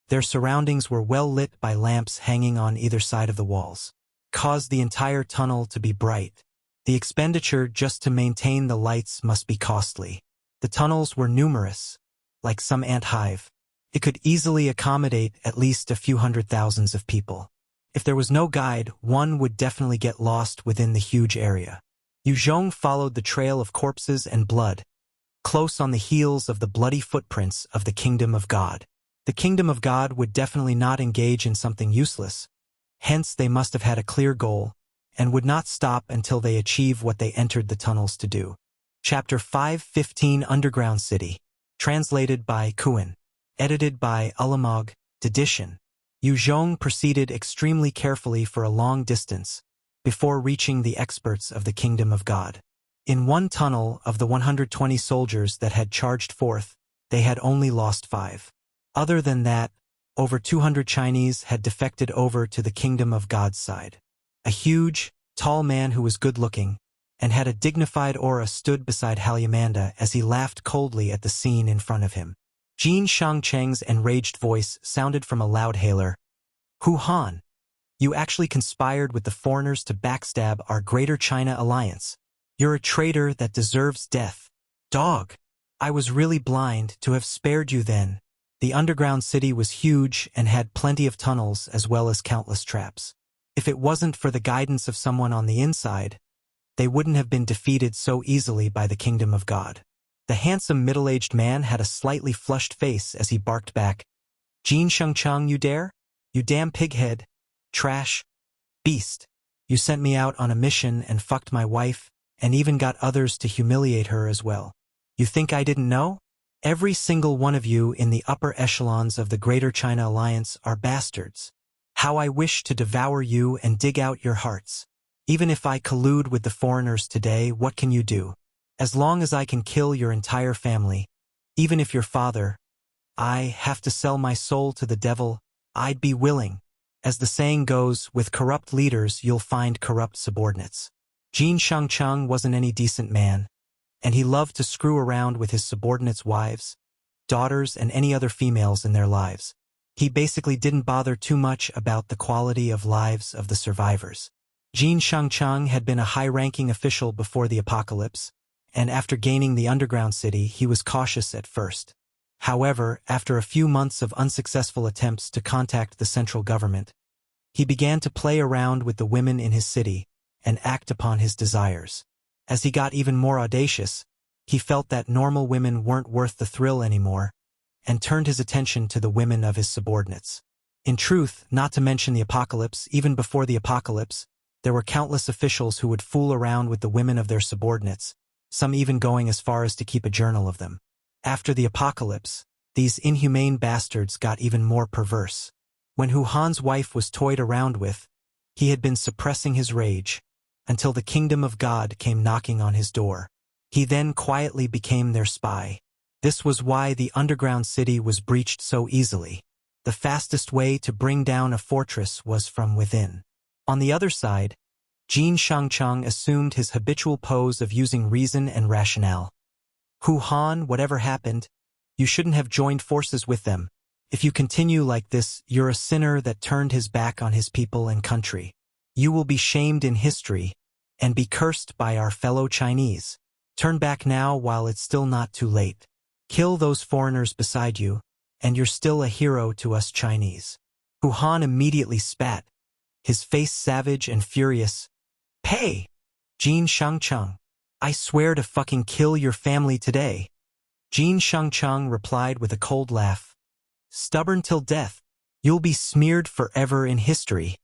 their surroundings were well lit by lamps hanging on either side of the walls, caused the entire tunnel to be bright. The expenditure just to maintain the lights must be costly. The tunnels were numerous, like some ant hive. It could easily accommodate at least a few hundred thousands of people. If there was no guide, one would definitely get lost within the huge area. Yue Zhong followed the trail of corpses and blood, close on the heels of the bloody footprints of the Kingdom of God. The Kingdom of God would definitely not engage in something useless, hence they must have had a clear goal, and would not stop until they achieve what they entered the tunnels to do. Chapter 5:15 Underground City. Translated by Qidian. Edited by Ulamog. Edition. Yue Zhong proceeded extremely carefully for a long distance, before reaching the experts of the Kingdom of God. In one tunnel of the 120 soldiers that had charged forth, they had only lost 5. Other than that, over 200 Chinese had defected over to the Kingdom of God's side. A huge, tall man who was good-looking and had a dignified aura stood beside Halyamanda as he laughed coldly at the scene in front of him. Jin Shangcheng's enraged voice sounded from a loudhailer. Hu Han, you actually conspired with the foreigners to backstab our Greater China Alliance. You're a traitor that deserves death. Dog! I was really blind to have spared you then. The underground city was huge and had plenty of tunnels as well as countless traps. If it wasn't for the guidance of someone on the inside, they wouldn't have been defeated so easily by the Kingdom of God. The handsome middle-aged man had a slightly flushed face as he barked back. Jin Shengcheng, you dare? You damn pighead. Trash. Beast. You sent me out on a mission and fucked my wife, and even got others to humiliate her as well. You think I didn't know? Every single one of you in the upper echelons of the Greater China Alliance are bastards. How I wish to devour you and dig out your hearts. Even if I collude with the foreigners today, what can you do? As long as I can kill your entire family, even if your father, I have to sell my soul to the devil, I'd be willing. As the saying goes, with corrupt leaders you'll find corrupt subordinates. Jin Shangcheng wasn't any decent man, and he loved to screw around with his subordinates' wives, daughters, and any other females in their lives. He basically didn't bother too much about the quality of lives of the survivors. Jin Shangcheng had been a high-ranking official before the apocalypse, and after gaining the underground city, he was cautious at first. However, after a few months of unsuccessful attempts to contact the central government, he began to play around with the women in his city and act upon his desires. As he got even more audacious, he felt that normal women weren't worth the thrill anymore, and turned his attention to the women of his subordinates. In truth, not to mention the apocalypse, even before the apocalypse, there were countless officials who would fool around with the women of their subordinates, some even going as far as to keep a journal of them. After the apocalypse, these inhumane bastards got even more perverse. When Hu Han's wife was toyed around with, he had been suppressing his rage, until the kingdom of God came knocking on his door. He then quietly became their spy. This was why the underground city was breached so easily. The fastest way to bring down a fortress was from within. On the other side, Jin Shangcheng assumed his habitual pose of using reason and rationale. Hu Han, whatever happened, you shouldn't have joined forces with them. If you continue like this, you're a sinner that turned his back on his people and country. You will be shamed in history and be cursed by our fellow Chinese. Turn back now while it's still not too late. Kill those foreigners beside you, and you're still a hero to us Chinese. Hu Han immediately spat, his face savage and furious. Pay! Jin Shangcheng, I swear to fucking kill your family today. Jin Shangcheng replied with a cold laugh. Stubborn till death. You'll be smeared forever in history.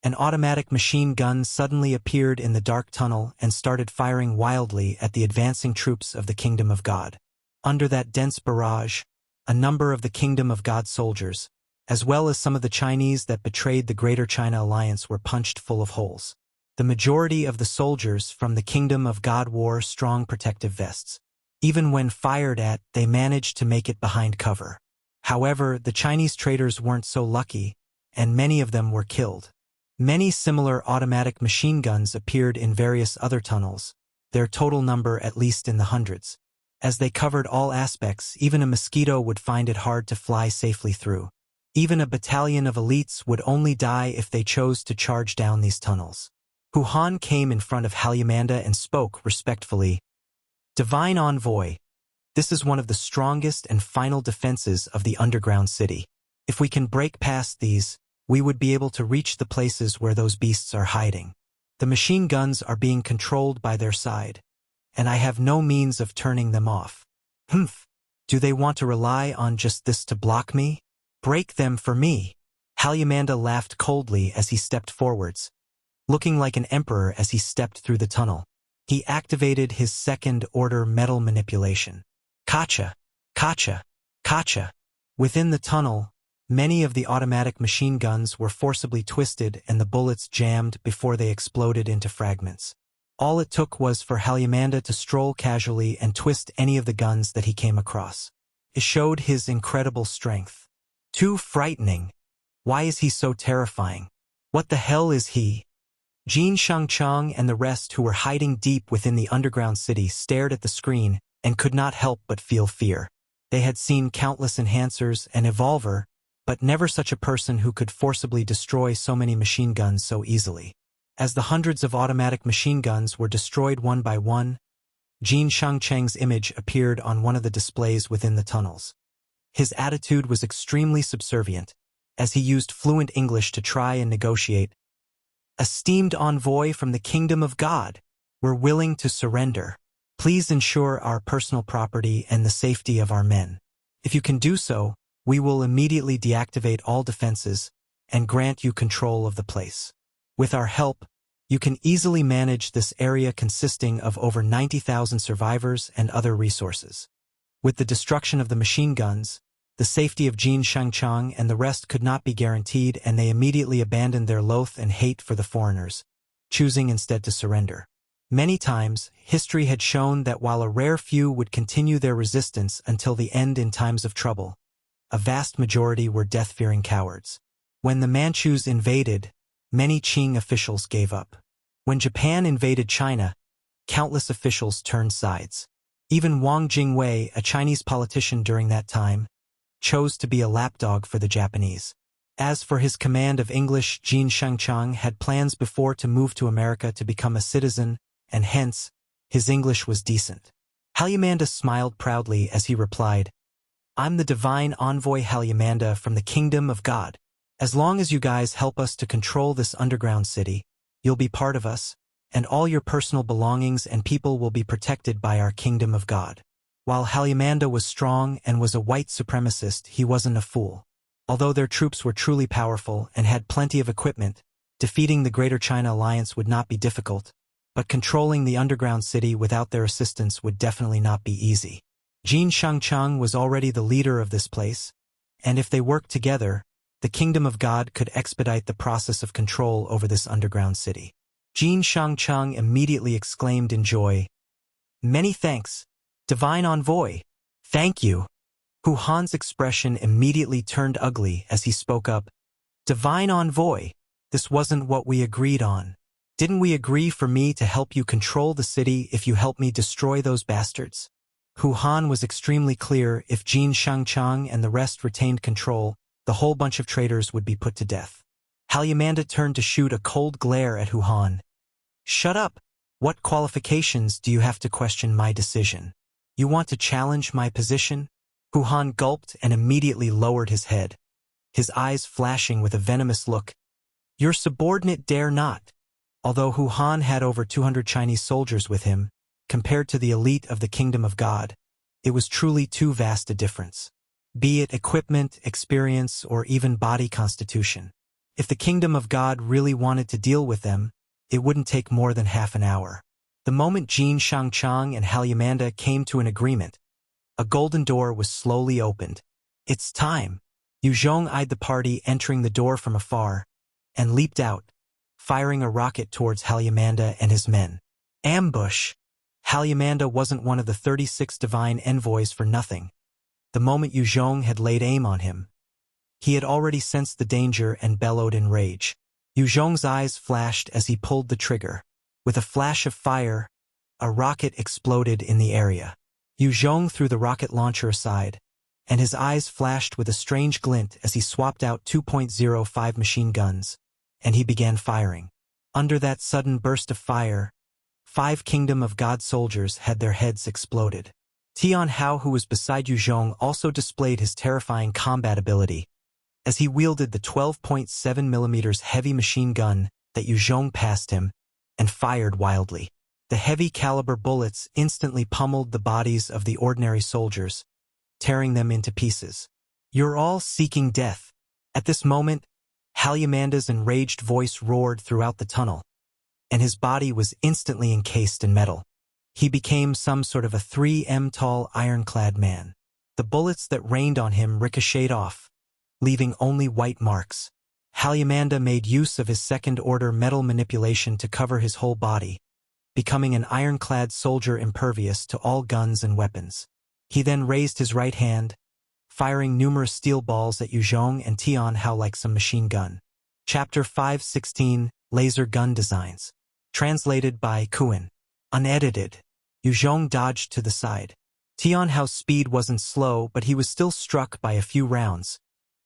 An automatic machine gun suddenly appeared in the dark tunnel and started firing wildly at the advancing troops of the Kingdom of God. Under that dense barrage, a number of the Kingdom of God soldiers, as well as some of the Chinese that betrayed the Greater China Alliance, were punched full of holes. The majority of the soldiers from the Kingdom of God wore strong protective vests. Even when fired at, they managed to make it behind cover. However, the Chinese traitors weren't so lucky, and many of them were killed. Many similar automatic machine guns appeared in various other tunnels, their total number at least in the hundreds. As they covered all aspects, even a mosquito would find it hard to fly safely through. Even a battalion of elites would only die if they chose to charge down these tunnels. Hu Han came in front of Halyamanda and spoke respectfully. Divine Envoy, this is one of the strongest and final defenses of the underground city. If we can break past these, we would be able to reach the places where those beasts are hiding. The machine guns are being controlled by their side, and I have no means of turning them off. Humph. Do they want to rely on just this to block me? Break them for me. Halyamanda laughed coldly as he stepped forwards, looking like an emperor as he stepped through the tunnel. He activated his second-order metal manipulation. Kacha, kacha, kacha. Within the tunnel, many of the automatic machine guns were forcibly twisted and the bullets jammed before they exploded into fragments. All it took was for Halyamanda to stroll casually and twist any of the guns that he came across. It showed his incredible strength. Too frightening. Why is he so terrifying? What the hell is he? Jin Shangcheng and the rest, who were hiding deep within the underground city, stared at the screen and could not help but feel fear. They had seen countless enhancers and evolver, but never such a person who could forcibly destroy so many machine guns so easily. As the hundreds of automatic machine guns were destroyed one by one, Jin Shangcheng's image appeared on one of the displays within the tunnels. His attitude was extremely subservient, as he used fluent English to try and negotiate. Esteemed envoy from the Kingdom of God, we're willing to surrender. Please ensure our personal property and the safety of our men. If you can do so, we will immediately deactivate all defenses and grant you control of the place. With our help, you can easily manage this area consisting of over 90,000 survivors and other resources. With the destruction of the machine guns, the safety of Jin Shangcheng and the rest could not be guaranteed, and they immediately abandoned their loath and hate for the foreigners. choosing instead to surrender. Many times, history had shown that while a rare few would continue their resistance until the end in times of trouble, a vast majority were death-fearing cowards. When the Manchus invaded, many Qing officials gave up. When Japan invaded China, countless officials turned sides. Even Wang Jingwei, a Chinese politician during that time, chose to be a lapdog for the Japanese. As for his command of English, Jin Shangchang had plans before to move to America to become a citizen, and hence, his English was decent. Halyamanda smiled proudly as he replied, "I'm the divine envoy Halyamanda from the kingdom of God. As long as you guys help us to control this underground city, you'll be part of us, and all your personal belongings and people will be protected by our kingdom of God." While Halyamanda was strong and was a white supremacist, he wasn't a fool. Although their troops were truly powerful and had plenty of equipment, defeating the Greater China Alliance would not be difficult, but controlling the underground city without their assistance would definitely not be easy. Jin Shangchang was already the leader of this place, and if they worked together, the kingdom of God could expedite the process of control over this underground city. Jin Shangchang immediately exclaimed in joy, "Many thanks, divine envoy." "Thank you." Hu Han's expression immediately turned ugly as he spoke up, "Divine envoy, this wasn't what we agreed on. Didn't we agree for me to help you control the city if you help me destroy those bastards?" Hu Han was extremely clear: if Jin Shangchang and the rest retained control, the whole bunch of traitors would be put to death. Halyamanda turned to shoot a cold glare at Hu Han. "Shut up! What qualifications do you have to question my decision? You want to challenge my position?" Hu Han gulped and immediately lowered his head, his eyes flashing with a venomous look. "Your subordinate dare not." Although Hu Han had over 200 Chinese soldiers with him, compared to the elite of the Kingdom of God, it was truly too vast a difference. Be it equipment, experience, or even body constitution. If the Kingdom of God really wanted to deal with them, it wouldn't take more than half an hour. The moment Jin Shangchang and Halyamanda came to an agreement, a golden door was slowly opened. "It's time." Yue Zhong eyed the party entering the door from afar, and leaped out, firing a rocket towards Halyamanda and his men. Ambush! Halyamanda wasn't one of the 36 divine envoys for nothing. The moment Yue Zhong had laid aim on him, he had already sensed the danger and bellowed in rage. Yue Zhong's eyes flashed as he pulled the trigger. With a flash of fire, a rocket exploded in the area. Yue Zhong threw the rocket launcher aside, and his eyes flashed with a strange glint as he swapped out 2.05 machine guns, and he began firing. Under that sudden burst of fire, 5 Kingdom of God soldiers had their heads exploded. Tian Hao, who was beside Yue Zhong, also displayed his terrifying combat ability, as he wielded the 12.7mm heavy machine gun that Yue Zhong passed him, and fired wildly. The heavy-caliber bullets instantly pummeled the bodies of the ordinary soldiers, tearing them into pieces. "You're all seeking death." At this moment, Halyamanda's enraged voice roared throughout the tunnel, and his body was instantly encased in metal. He became some sort of a 3 m tall ironclad man. The bullets that rained on him ricocheted off, leaving only white marks. Halyamanda made use of his second-order metal manipulation to cover his whole body, becoming an ironclad soldier impervious to all guns and weapons. He then raised his right hand, firing numerous steel balls at Yue Zhong and Tian Hao like some machine gun. Chapter 516, Laser Gun Designs. Translated by Qidian. Unedited. Yue Zhong dodged to the side. Tian Hao's speed wasn't slow, but he was still struck by a few rounds,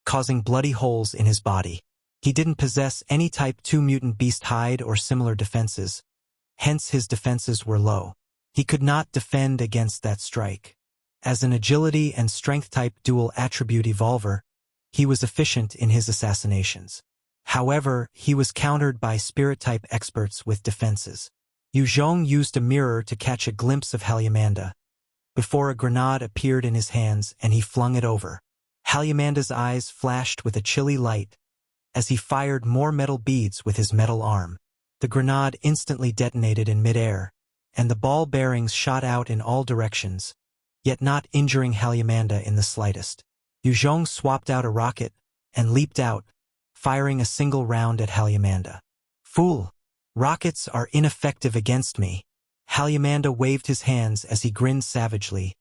causing bloody holes in his body. He didn't possess any Type 2 mutant beast hide or similar defenses, hence his defenses were low. He could not defend against that strike. As an agility and strength-type dual-attribute evolver, he was efficient in his assassinations. However, he was countered by spirit-type experts with defenses. Yue Zhong used a mirror to catch a glimpse of Halyamanda, before a grenade appeared in his hands and he flung it over. Halyamanda's eyes flashed with a chilly light as he fired more metal beads with his metal arm. The grenade instantly detonated in midair, and the ball bearings shot out in all directions, yet not injuring Halyamanda in the slightest. Yue Zhong swapped out a rocket and leaped out, firing a single round at Halyamanda. "Fool! Rockets are ineffective against me. Halyamanda waved his hands as he grinned savagely,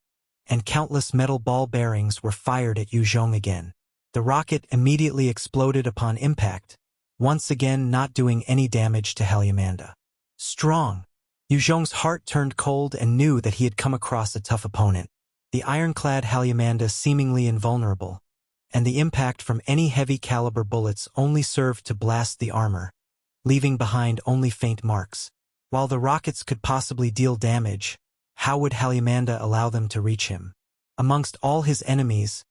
and countless metal ball bearings were fired at Yue Zhong again. The rocket immediately exploded upon impact, once again not doing any damage to Halyamanda. Strong. Yue Zhong's heart turned cold and knew that he had come across a tough opponent. The ironclad Halyamanda seemingly invulnerable, and the impact from any heavy-caliber bullets only served to blast the armor, leaving behind only faint marks. While the rockets could possibly deal damage, how would Halyamanda allow them to reach him? Amongst all his enemies,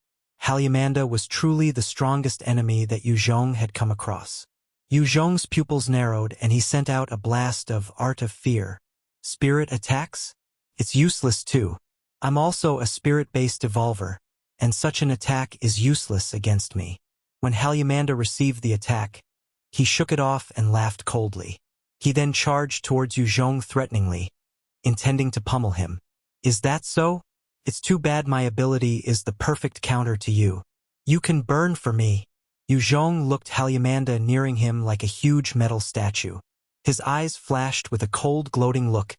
Halyamanda was truly the strongest enemy that Yue Zhong had come across. Yue Zhong's pupils narrowed and he sent out a blast of Art of Fear. Spirit attacks? It's useless too. I'm also a spirit-based evolver, and such an attack is useless against me. When Halyamanda received the attack, he shook it off and laughed coldly. He then charged towards Yue Zhong threateningly, intending to pummel him. Is that so? It's too bad my ability is the perfect counter to you. You can burn for me. Yue Zhong looked Halyamanda nearing him like a huge metal statue. His eyes flashed with a cold, gloating look,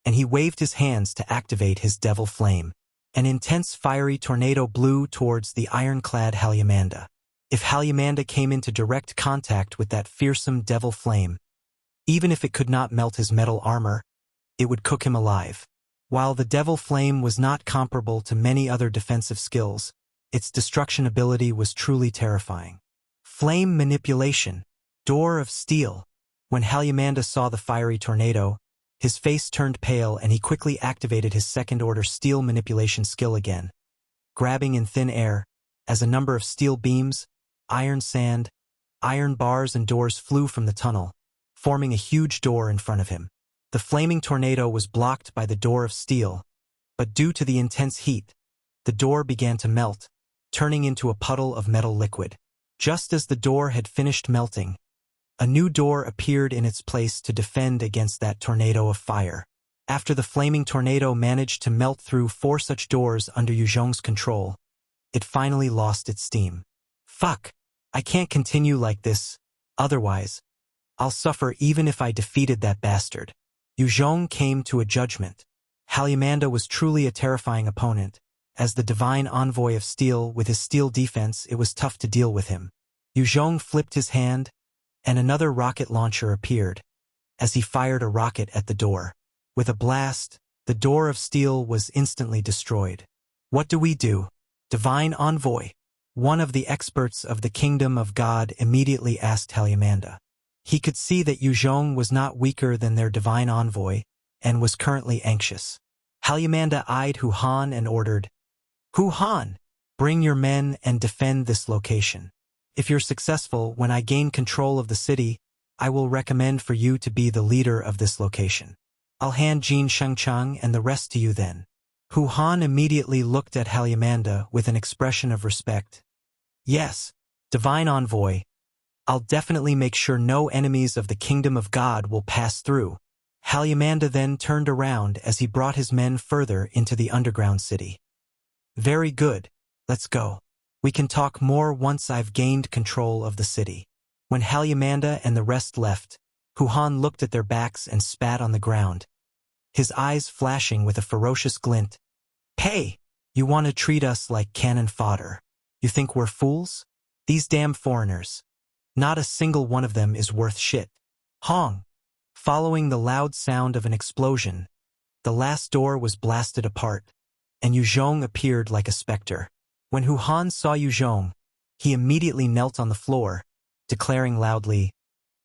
and he waved his hands to activate his devil flame. An intense fiery tornado blew towards the ironclad Halyamanda. If Halyamanda came into direct contact with that fearsome devil flame, even if it could not melt his metal armor, it would cook him alive. While the devil flame was not comparable to many other defensive skills, its destruction ability was truly terrifying. Flame manipulation. Door of steel. When Halyamanda saw the fiery tornado, his face turned pale and he quickly activated his second-order steel manipulation skill again, grabbing in thin air, as a number of steel beams, iron sand, iron bars and doors flew from the tunnel, forming a huge door in front of him. The flaming tornado was blocked by the door of steel, but due to the intense heat, the door began to melt, turning into a puddle of metal liquid. Just as the door had finished melting, a new door appeared in its place to defend against that tornado of fire. After the flaming tornado managed to melt through 4 such doors under Yue Zhong's control, it finally lost its steam. Fuck! I can't continue like this, otherwise, I'll suffer even if I defeated that bastard. Yue Zhong came to a judgment. Halyamanda was truly a terrifying opponent. As the divine envoy of steel with his steel defense, it was tough to deal with him. Yue Zhong flipped his hand, and another rocket launcher appeared, as he fired a rocket at the door. With a blast, the door of steel was instantly destroyed. What do we do? Divine envoy. One of the experts of the kingdom of God immediately asked Halyamanda. He could see that Yue Zhong was not weaker than their divine envoy, and was currently anxious. Halyamanda eyed Hu Han and ordered, Hu Han, bring your men and defend this location. If you're successful, when I gain control of the city, I will recommend for you to be the leader of this location. I'll hand Jin Shengchang and the rest to you then. Hu Han immediately looked at Halyamanda with an expression of respect. Yes, divine envoy, I'll definitely make sure no enemies of the kingdom of God will pass through. Halyamanda then turned around as he brought his men further into the underground city. Very good, let's go. We can talk more once I've gained control of the city. When Halyamanda and the rest left, Hu Han looked at their backs and spat on the ground, his eyes flashing with a ferocious glint. Hey, you want to treat us like cannon fodder? You think we're fools? These damn foreigners. Not a single one of them is worth shit. Hong. Following the loud sound of an explosion, the last door was blasted apart, and Yue Zhong appeared like a specter. When Hu Han saw Yue Zhong, he immediately knelt on the floor, declaring loudly,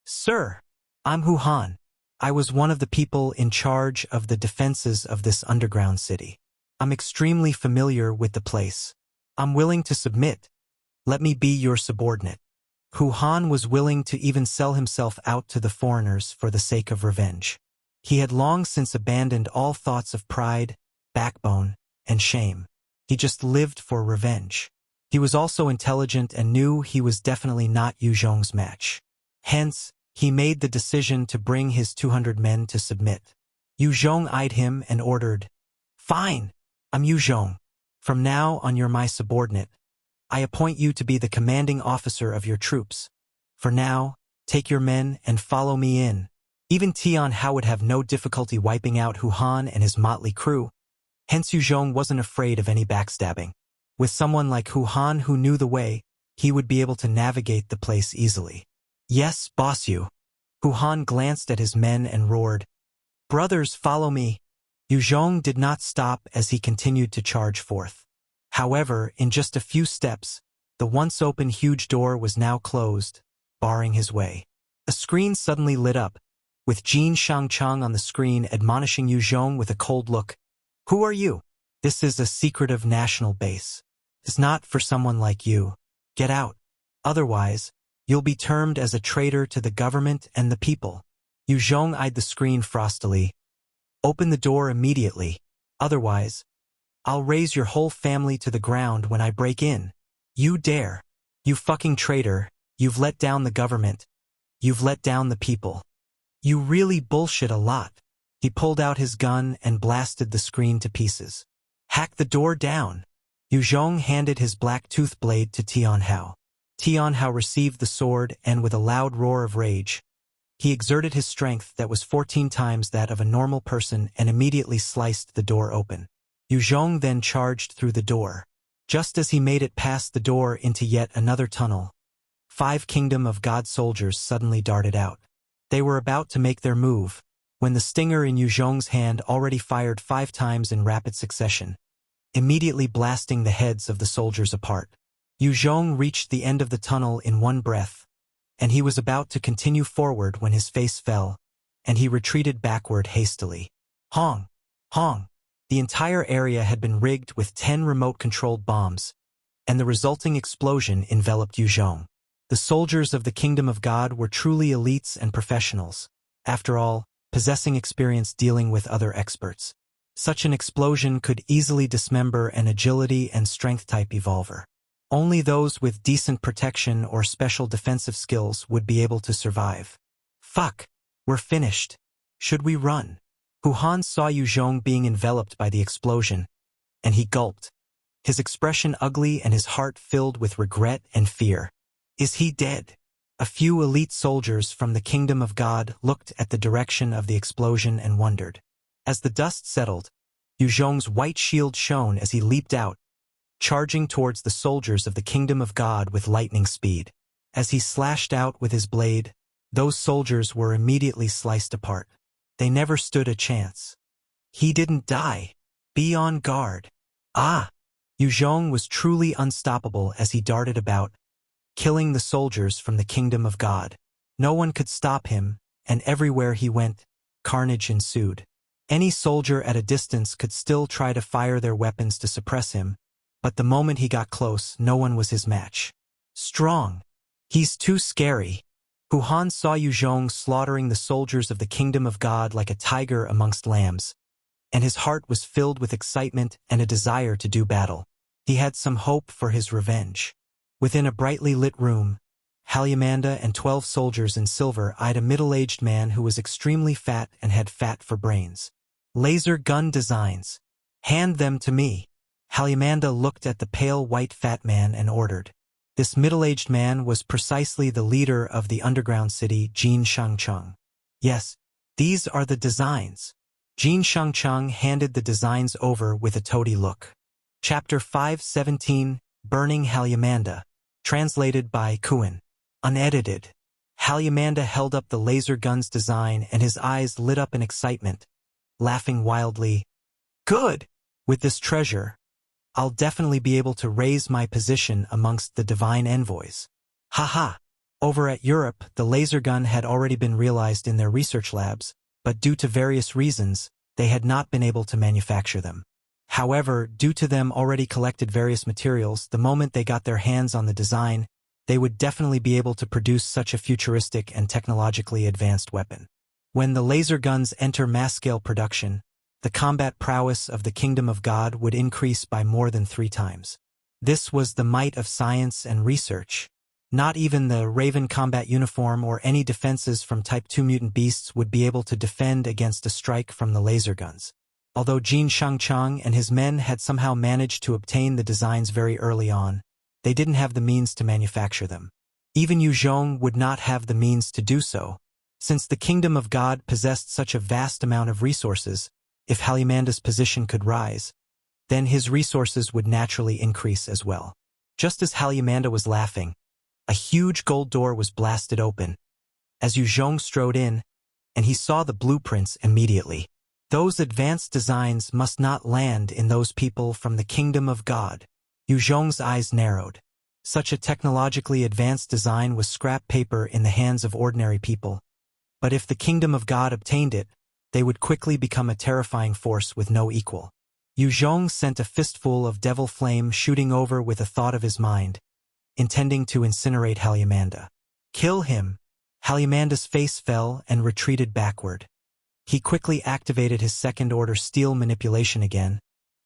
Sir, I'm Hu Han. I was one of the people in charge of the defenses of this underground city. I'm extremely familiar with the place. I'm willing to submit. Let me be your subordinate. Hu Han was willing to even sell himself out to the foreigners for the sake of revenge. He had long since abandoned all thoughts of pride, backbone, and shame. He just lived for revenge. He was also intelligent and knew he was definitely not Yue Zhong's match. Hence, he made the decision to bring his 200 men to submit. Yue Zhong eyed him and ordered, Fine, I'm Yue Zhong. From now on you're my subordinate. I appoint you to be the commanding officer of your troops. For now, take your men and follow me in. Even Tian Hao would have no difficulty wiping out Hu Han and his motley crew, hence Yue Zhong wasn't afraid of any backstabbing. With someone like Hu Han who knew the way, he would be able to navigate the place easily. Yes, boss Yu. Hu Han glanced at his men and roared, "Brothers, follow me." Yue Zhong did not stop as he continued to charge forth. However, in just a few steps, the once open huge door was now closed, barring his way. A screen suddenly lit up, with Jin Shangchang on the screen admonishing Yue Zhong with a cold look. "Who are you? This is a secretive national base. It's not for someone like you. Get out. Otherwise, you'll be termed as a traitor to the government and the people." Yue Zhong eyed the screen frostily. "Open the door immediately. Otherwise, I'll raze your whole family to the ground when I break in. You dare. You fucking traitor. You've let down the government. You've let down the people. You really bullshit a lot." He pulled out his gun and blasted the screen to pieces. "Hack the door down." Yue Zhong handed his black tooth blade to Tian Hao. Tian Hao received the sword and with a loud roar of rage, he exerted his strength that was 14 times that of a normal person and immediately sliced the door open. Yue Zhong then charged through the door. Just as he made it past the door into yet another tunnel, 5 Kingdom of God soldiers suddenly darted out. They were about to make their move, when the stinger in Yue Zhong's hand already fired 5 times in rapid succession, immediately blasting the heads of the soldiers apart. Yue Zhong reached the end of the tunnel in one breath, and he was about to continue forward when his face fell, and he retreated backward hastily. Hong! Hong! The entire area had been rigged with 10 remote-controlled bombs, and the resulting explosion enveloped Yue Zhong. The soldiers of the Kingdom of God were truly elites and professionals, after all, possessing experience dealing with other experts. Such an explosion could easily dismember an agility and strength-type evolver. Only those with decent protection or special defensive skills would be able to survive. Fuck! We're finished. Should we run? Hu Han saw Yue Zhong being enveloped by the explosion, and he gulped, his expression ugly and his heart filled with regret and fear. Is he dead? A few elite soldiers from the Kingdom of God looked at the direction of the explosion and wondered. As the dust settled, Yue Zhong's white shield shone as he leaped out, charging towards the soldiers of the Kingdom of God with lightning speed. As he slashed out with his blade, those soldiers were immediately sliced apart. They never stood a chance. He didn't die. Be on guard. Ah! Yue Zhong was truly unstoppable as he darted about, killing the soldiers from the Kingdom of God. No one could stop him, and everywhere he went, carnage ensued. Any soldier at a distance could still try to fire their weapons to suppress him, but the moment he got close, no one was his match. Strong. He's too scary. Hu Han saw Yue Zhong slaughtering the soldiers of the Kingdom of God like a tiger amongst lambs, and his heart was filled with excitement and a desire to do battle. He had some hope for his revenge. Within a brightly lit room, Halyamanda and 12 soldiers in silver eyed a middle-aged man who was extremely fat and had fat for brains. Laser gun designs. Hand them to me. Halyamanda looked at the pale white fat man and ordered. This middle-aged man was precisely the leader of the underground city, Jin Shangchang. Yes, these are the designs. Jin Shangchang handed the designs over with a toady look. Chapter 517, Burning Halyamanda. Translated by Qidian. Unedited. Halyamanda held up the laser gun's design and his eyes lit up in excitement, laughing wildly. Good! With this treasure, I'll definitely be able to raise my position amongst the divine envoys. Haha! Over at Europe, the laser gun had already been realized in their research labs, but due to various reasons, they had not been able to manufacture them. However, due to them already collected various materials, the moment they got their hands on the design, they would definitely be able to produce such a futuristic and technologically advanced weapon. When the laser guns enter mass-scale production, the combat prowess of the Kingdom of God would increase by more than 3 times. This was the might of science and research. Not even the Raven combat uniform or any defenses from Type 2 mutant beasts would be able to defend against a strike from the laser guns. Although Jin Shangchang and his men had somehow managed to obtain the designs very early on, they didn't have the means to manufacture them. Even Yue Zhong would not have the means to do so, Since the kingdom of God possessed such a vast amount of resources, if Halimanda's position could rise, then his resources would naturally increase as well. Just as Halimanda was laughing, a huge gold door was blasted open, as Yue Zhong strode in, and he saw the blueprints immediately. Those advanced designs must not land in those people from the kingdom of God. Yue Zhong's eyes narrowed. Such a technologically advanced design was scrap paper in the hands of ordinary people. But if the kingdom of God obtained it, they would quickly become a terrifying force with no equal. Yue Zhong sent a fistful of devil flame shooting over with a thought of his mind, intending to incinerate Halimanda. Kill him! Halimanda's face fell and retreated backward. He quickly activated his second-order steel manipulation again,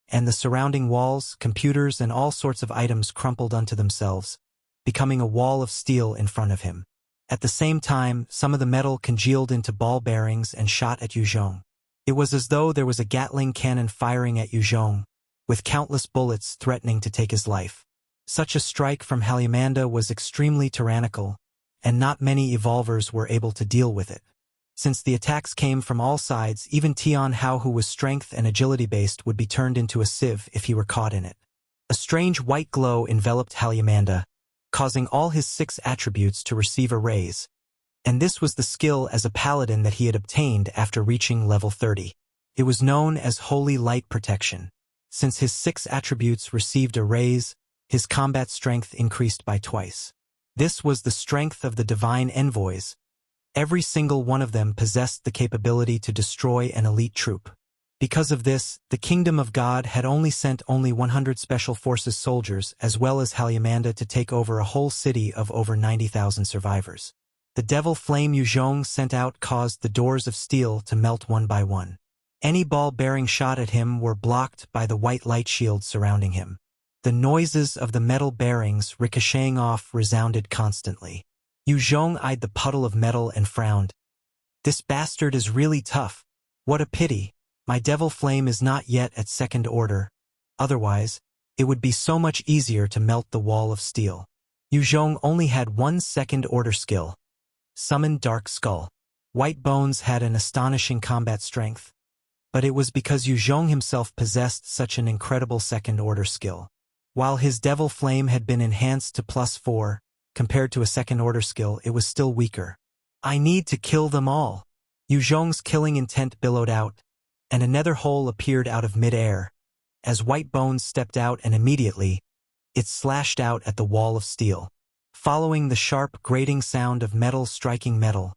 and the surrounding walls, computers, and all sorts of items crumpled unto themselves, becoming a wall of steel in front of him. At the same time, some of the metal congealed into ball bearings and shot at Yue Zhong. It was as though there was a Gatling cannon firing at Yue Zhong, with countless bullets threatening to take his life. Such a strike from Halimanda was extremely tyrannical, and not many evolvers were able to deal with it. Since the attacks came from all sides, even Tian Hao, who was strength and agility-based, would be turned into a sieve if he were caught in it. A strange white glow enveloped Halimanda, causing all his 6 attributes to receive a raise, and this was the skill as a paladin that he had obtained after reaching level 30. It was known as Holy Light Protection. Since his 6 attributes received a raise, his combat strength increased by twice. This was the strength of the divine envoys. Every single one of them possessed the capability to destroy an elite troop. Because of this, the kingdom of God had only sent 100 special forces soldiers as well as Halimanda to take over a whole city of over 90,000 survivors. The devil flame Yue Zhong sent out caused the doors of steel to melt one by one. Any ball-bearing shot at him were blocked by the white light shield surrounding him. The noises of the metal bearings ricocheting off resounded constantly. Yue Zhong eyed the puddle of metal and frowned. This bastard is really tough. What a pity. My devil flame is not yet at second order. Otherwise, it would be so much easier to melt the wall of steel. Yue Zhong only had 1 second-order skill. Summon Dark Skull. White Bones had an astonishing combat strength, but it was because Yue Zhong himself possessed such an incredible second-order skill. While his devil flame had been enhanced to +4, compared to a second-order skill, it was still weaker. I need to kill them all. Yue Zhong's killing intent billowed out, and a nether hole appeared out of mid-air. As White Bones stepped out, and immediately, it slashed out at the wall of steel. Following the sharp, grating sound of metal striking metal,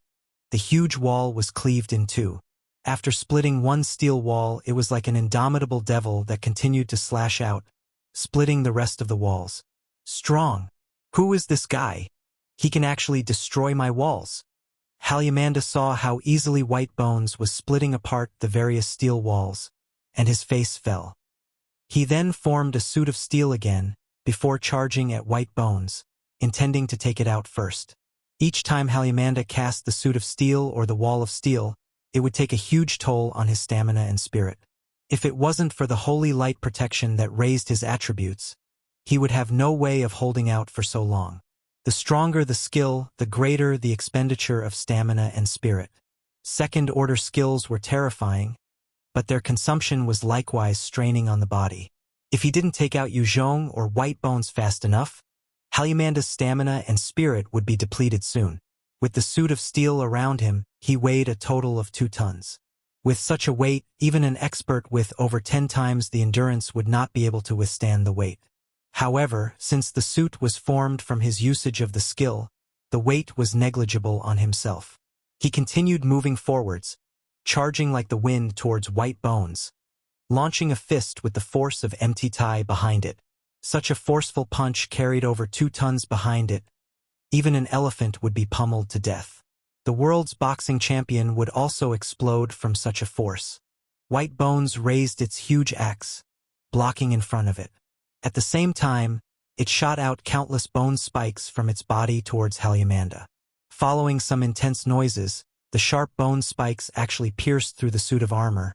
the huge wall was cleaved in 2. After splitting one steel wall, it was like an indomitable devil that continued to slash out, splitting the rest of the walls. Strong. Who is this guy? He can actually destroy my walls. Halimanda saw how easily White Bones was splitting apart the various steel walls, and his face fell. He then formed a suit of steel again, before charging at White Bones, intending to take it out first. Each time Halimanda cast the suit of steel or the wall of steel, it would take a huge toll on his stamina and spirit. If it wasn't for the holy light protection that raised his attributes, he would have no way of holding out for so long. The stronger the skill, the greater the expenditure of stamina and spirit. Second-order skills were terrifying, but their consumption was likewise straining on the body. If he didn't take out Yue Zhong or White Bones fast enough, Halimanda's stamina and spirit would be depleted soon. With the suit of steel around him, he weighed a total of 2 tons. With such a weight, even an expert with over 10 times the endurance would not be able to withstand the weight. However, since the suit was formed from his usage of the skill, the weight was negligible on himself. He continued moving forwards, charging like the wind towards White Bones, launching a fist with the force of empty tie behind it. Such a forceful punch carried over 2 tons behind it. Even an elephant would be pummeled to death. The world's boxing champion would also explode from such a force. White Bones raised its huge axe, blocking in front of it. At the same time, it shot out countless bone spikes from its body towards Halimanda. Following some intense noises, the sharp bone spikes actually pierced through the suit of armor,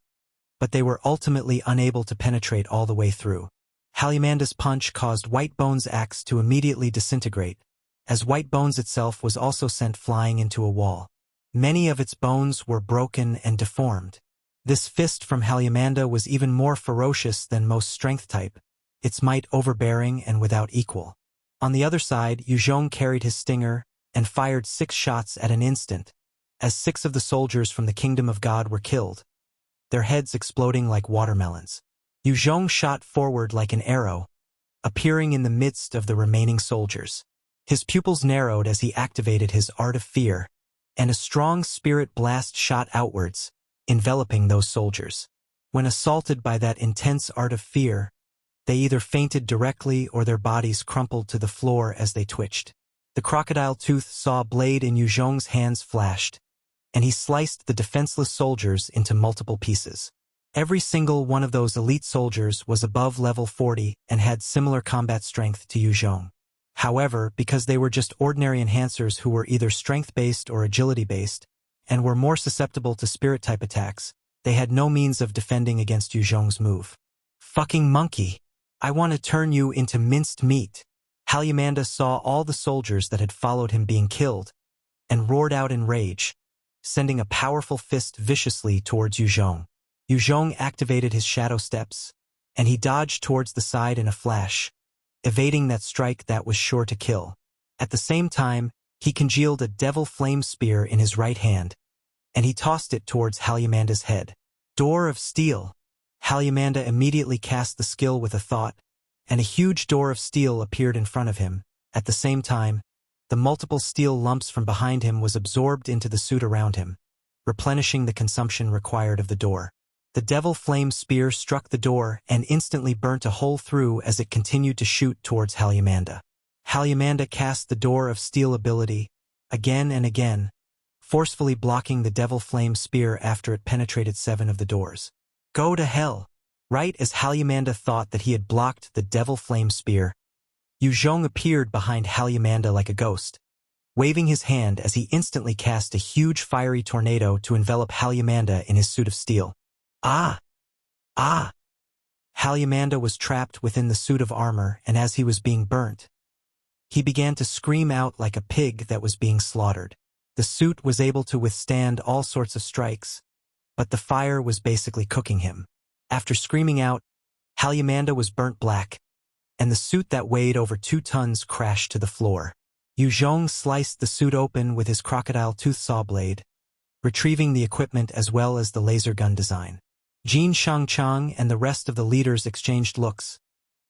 but they were ultimately unable to penetrate all the way through. Halimanda's punch caused White Bones' axe to immediately disintegrate, as White Bones itself was also sent flying into a wall. Many of its bones were broken and deformed. This fist from Halyamanda was even more ferocious than most strength type, its might overbearing and without equal. On the other side, Yue Zhong carried his stinger and fired 6 shots at an instant, as 6 of the soldiers from the Kingdom of God were killed, their heads exploding like watermelons. Yue Zhong shot forward like an arrow, appearing in the midst of the remaining soldiers. His pupils narrowed as he activated his Art of Fear, and a strong spirit blast shot outwards, enveloping those soldiers. When assaulted by that intense Art of Fear, they either fainted directly or their bodies crumpled to the floor as they twitched. The crocodile tooth saw blade in Yue Zhong's hands flashed, and he sliced the defenseless soldiers into multiple pieces. Every single one of those elite soldiers was above level 40 and had similar combat strength to Yue Zhong. However, because they were just ordinary enhancers who were either strength-based or agility-based, and were more susceptible to spirit-type attacks, they had no means of defending against Yue Zhong's move. Fucking monkey! I want to turn you into minced meat. Halyamanda saw all the soldiers that had followed him being killed, and roared out in rage, sending a powerful fist viciously towards Yue Zhong. Yue Zhong activated his shadow steps, and he dodged towards the side in a flash, evading that strike that was sure to kill. At the same time, he congealed a devil flame spear in his right hand, and he tossed it towards Halyamanda's head. Door of Steel. Halyamanda immediately cast the skill with a thought, and a huge door of steel appeared in front of him. At the same time, the multiple steel lumps from behind him was absorbed into the suit around him, replenishing the consumption required of the door. The devil flame spear struck the door and instantly burnt a hole through as it continued to shoot towards Halyamanda. Halyamanda cast the door of steel ability, again and again, forcefully blocking the devil flame spear after it penetrated 7 of the doors. Go to hell! Right as Halyamanda thought that he had blocked the devil flame spear, Yue Zhong appeared behind Halyamanda like a ghost, waving his hand as he instantly cast a huge fiery tornado to envelop Halyamanda in his suit of steel. Ah! Ah! Halyamanda was trapped within the suit of armor, and as he was being burnt, he began to scream out like a pig that was being slaughtered. The suit was able to withstand all sorts of strikes, but the fire was basically cooking him. After screaming out, Halyamanda was burnt black, and the suit that weighed over 2 tons crashed to the floor. Yue Zhong sliced the suit open with his crocodile tooth saw blade, retrieving the equipment as well as the laser gun design. Jin Shangchang and the rest of the leaders exchanged looks,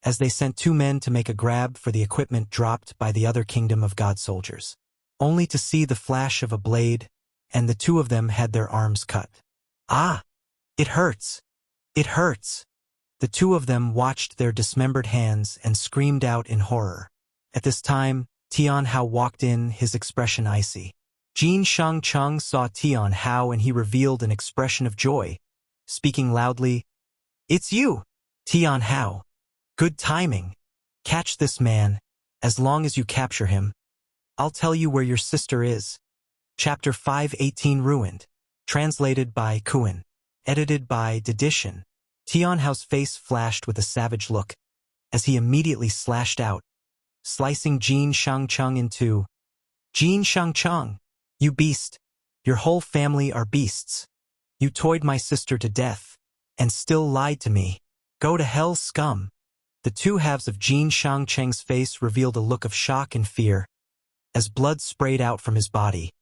as they sent 2 men to make a grab for the equipment dropped by the other Kingdom of God soldiers, only to see the flash of a blade, and the 2 of them had their arms cut. Ah! It hurts! It hurts! The 2 of them watched their dismembered hands and screamed out in horror. At this time, Tian Hao walked in, his expression icy. Jin Shangchang saw Tian Hao and he revealed an expression of joy, speaking loudly, "It's you, Tian Hao. Good timing. Catch this man. As long as you capture him, I'll tell you where your sister is." Chapter 518 Ruined. Translated by Kuan. Edited by Dedishin. Tian Hao's face flashed with a savage look, as he immediately slashed out, slicing Jin Shangchang in 2. Jin Shangchang! You beast! Your whole family are beasts. You toyed my sister to death, and still lied to me. Go to hell, scum! The 2 halves of Jin Shangchang's face revealed a look of shock and fear, as blood sprayed out from his body,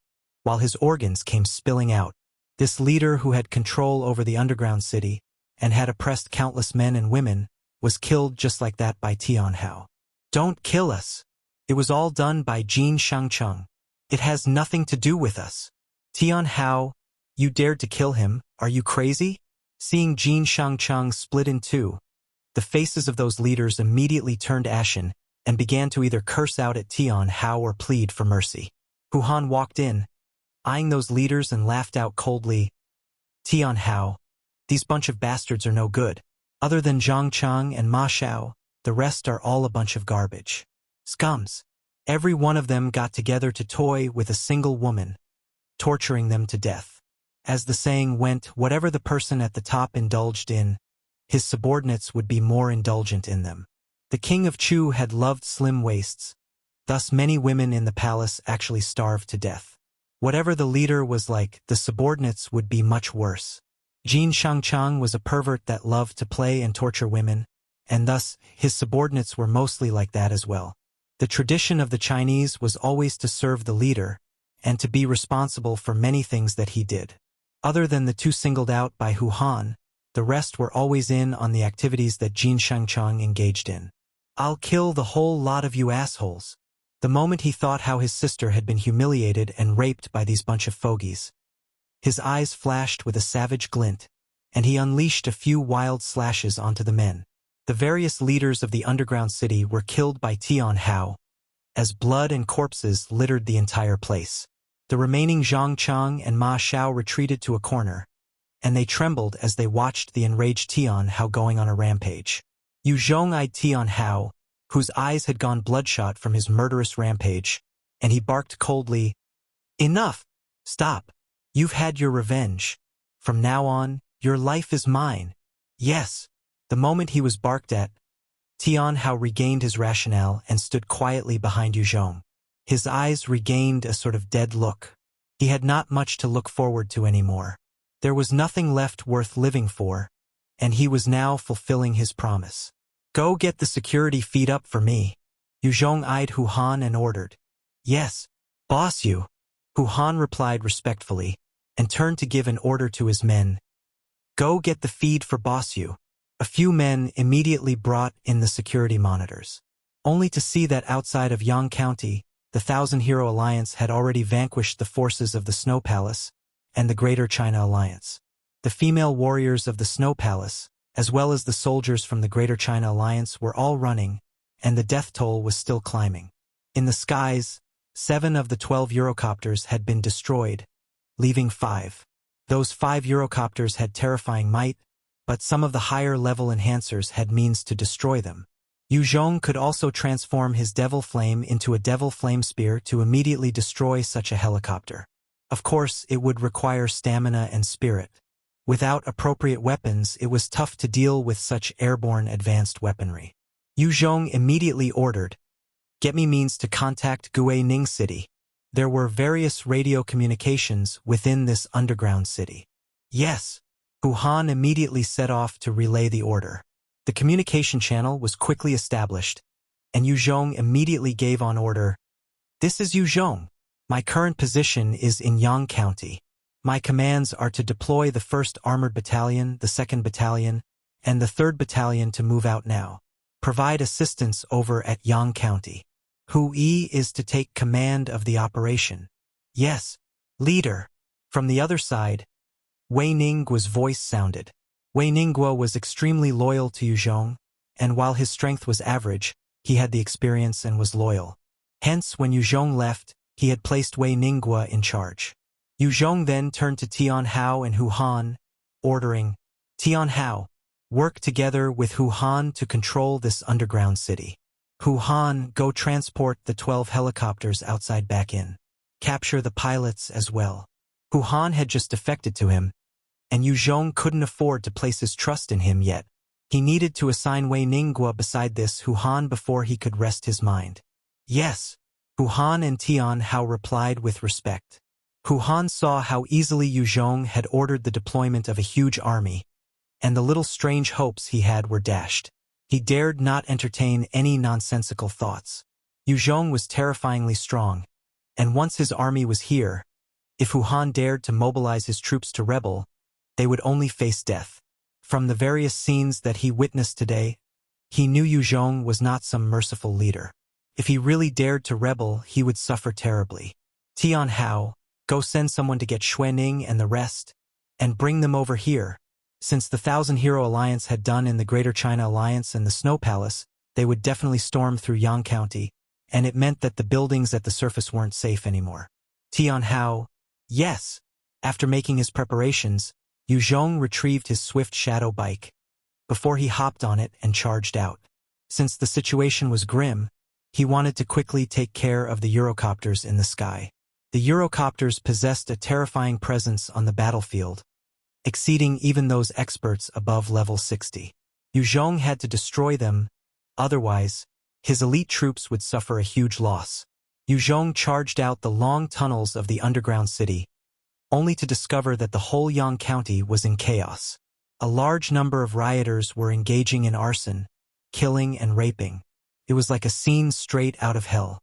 while his organs came spilling out. This leader who had control over the underground city, and had oppressed countless men and women, was killed just like that by Tian Hao. Don't kill us. It was all done by Jin Shangchang. It has nothing to do with us. Tian Hao, you dared to kill him, are you crazy? Seeing Jin Shangchang split in 2, the faces of those leaders immediately turned ashen and began to either curse out at Tian Hao or plead for mercy. Hu Han walked in, eyeing those leaders and laughed out coldly. Tian Hao, these bunch of bastards are no good. Other than Zhang Chang and Ma Xiao, the rest are all a bunch of garbage. Scums. Every one of them got together to toy with a single woman, torturing them to death. As the saying went, whatever the person at the top indulged in, his subordinates would be more indulgent in them. The king of Chu had loved slim waists, thus many women in the palace actually starved to death. Whatever the leader was like, the subordinates would be much worse. Jin Shangchang was a pervert that loved to play and torture women, and thus, his subordinates were mostly like that as well. The tradition of the Chinese was always to serve the leader, and to be responsible for many things that he did. Other than the two singled out by Hu Han, the rest were always in on the activities that Jin Shangchang engaged in. "I'll kill the whole lot of you assholes." The moment he thought how his sister had been humiliated and raped by these bunch of fogies, his eyes flashed with a savage glint, and he unleashed a few wild slashes onto the men. The various leaders of the underground city were killed by Tian Hao, as blood and corpses littered the entire place. The remaining Zhang Chang and Ma Xiao retreated to a corner, and they trembled as they watched the enraged Tian Hao going on a rampage. Yue Zhong eyed Tian Hao, whose eyes had gone bloodshot from his murderous rampage, and he barked coldly, "Enough! Stop! You've had your revenge. From now on, your life is mine." Yes. The moment he was barked at, Tian Hao regained his rationale and stood quietly behind Yue Zhong. His eyes regained a sort of dead look. He had not much to look forward to anymore. There was nothing left worth living for, and he was now fulfilling his promise. "Go get the security feed up for me." Yue Zhong eyed Hu Han and ordered. "Yes, boss you." Hu Han replied respectfully, and turned to give an order to his men. "Go get the feed for boss you." A few men immediately brought in the security monitors, only to see that outside of Yang County, the Thousand Hero Alliance had already vanquished the forces of the Snow Palace and the Greater China Alliance. The female warriors of the Snow Palace, as well as the soldiers from the Greater China Alliance, were all running, and the death toll was still climbing. In the skies, 7 of the 12 Eurocopters had been destroyed, leaving 5. Those 5 Eurocopters had terrifying might, but some of the higher-level enhancers had means to destroy them. Yue Zhong could also transform his Devil Flame into a Devil Flame Spear to immediately destroy such a helicopter. Of course, it would require stamina and spirit. Without appropriate weapons, it was tough to deal with such airborne advanced weaponry. Yue Zhong immediately ordered, "Get me means to contact Guining City." There were various radio communications within this underground city. "Yes." Hu Han immediately set off to relay the order. The communication channel was quickly established, and Yue Zhong immediately gave on order, "This is Yue Zhong. My current position is in Yang County. My commands are to deploy the 1st Armored Battalion, the 2nd Battalion, and the 3rd Battalion to move out now. Provide assistance over at Yang County. Hu Yi is to take command of the operation." "Yes, leader." From the other side, Wei Ningguo's voice sounded. Wei Ningguo was extremely loyal to Yue Zhong, and while his strength was average, he had the experience and was loyal. Hence, when Yue Zhong left, he had placed Wei Ningguo in charge. Yue Zhong then turned to Tian Hao and Hu Han, ordering, "Tian Hao, work together with Hu Han to control this underground city. Hu Han, go transport the 12 helicopters outside back in. Capture the pilots as well." Hu Han had just defected to him, and Yue Zhong couldn't afford to place his trust in him yet. He needed to assign Wei Ningguo beside this Hu Han before he could rest his mind. "Yes." Hu Han and Tian Hao replied with respect. Hu Han saw how easily Yue Zhong had ordered the deployment of a huge army, and the little strange hopes he had were dashed. He dared not entertain any nonsensical thoughts. Yue Zhong was terrifyingly strong, and once his army was here, if Hu Han dared to mobilize his troops to rebel, they would only face death. From the various scenes that he witnessed today, he knew Yue Zhong was not some merciful leader. If he really dared to rebel, he would suffer terribly. "Tian Hao, go send someone to get Xuanning and the rest, and bring them over here." Since the Thousand Hero Alliance had done in the Greater China Alliance and the Snow Palace, they would definitely storm through Yang County, and it meant that the buildings at the surface weren't safe anymore. Tian Hao, "Yes." After making his preparations, Yue Zhong retrieved his swift shadow bike, before he hopped on it and charged out. Since the situation was grim, he wanted to quickly take care of the Eurocopters in the sky. The Eurocopters possessed a terrifying presence on the battlefield, exceeding even those experts above level 60. Yue Zhong had to destroy them, otherwise, his elite troops would suffer a huge loss. Yue Zhong charged out the long tunnels of the underground city, only to discover that the whole Yang County was in chaos. A large number of rioters were engaging in arson, killing and raping. It was like a scene straight out of hell.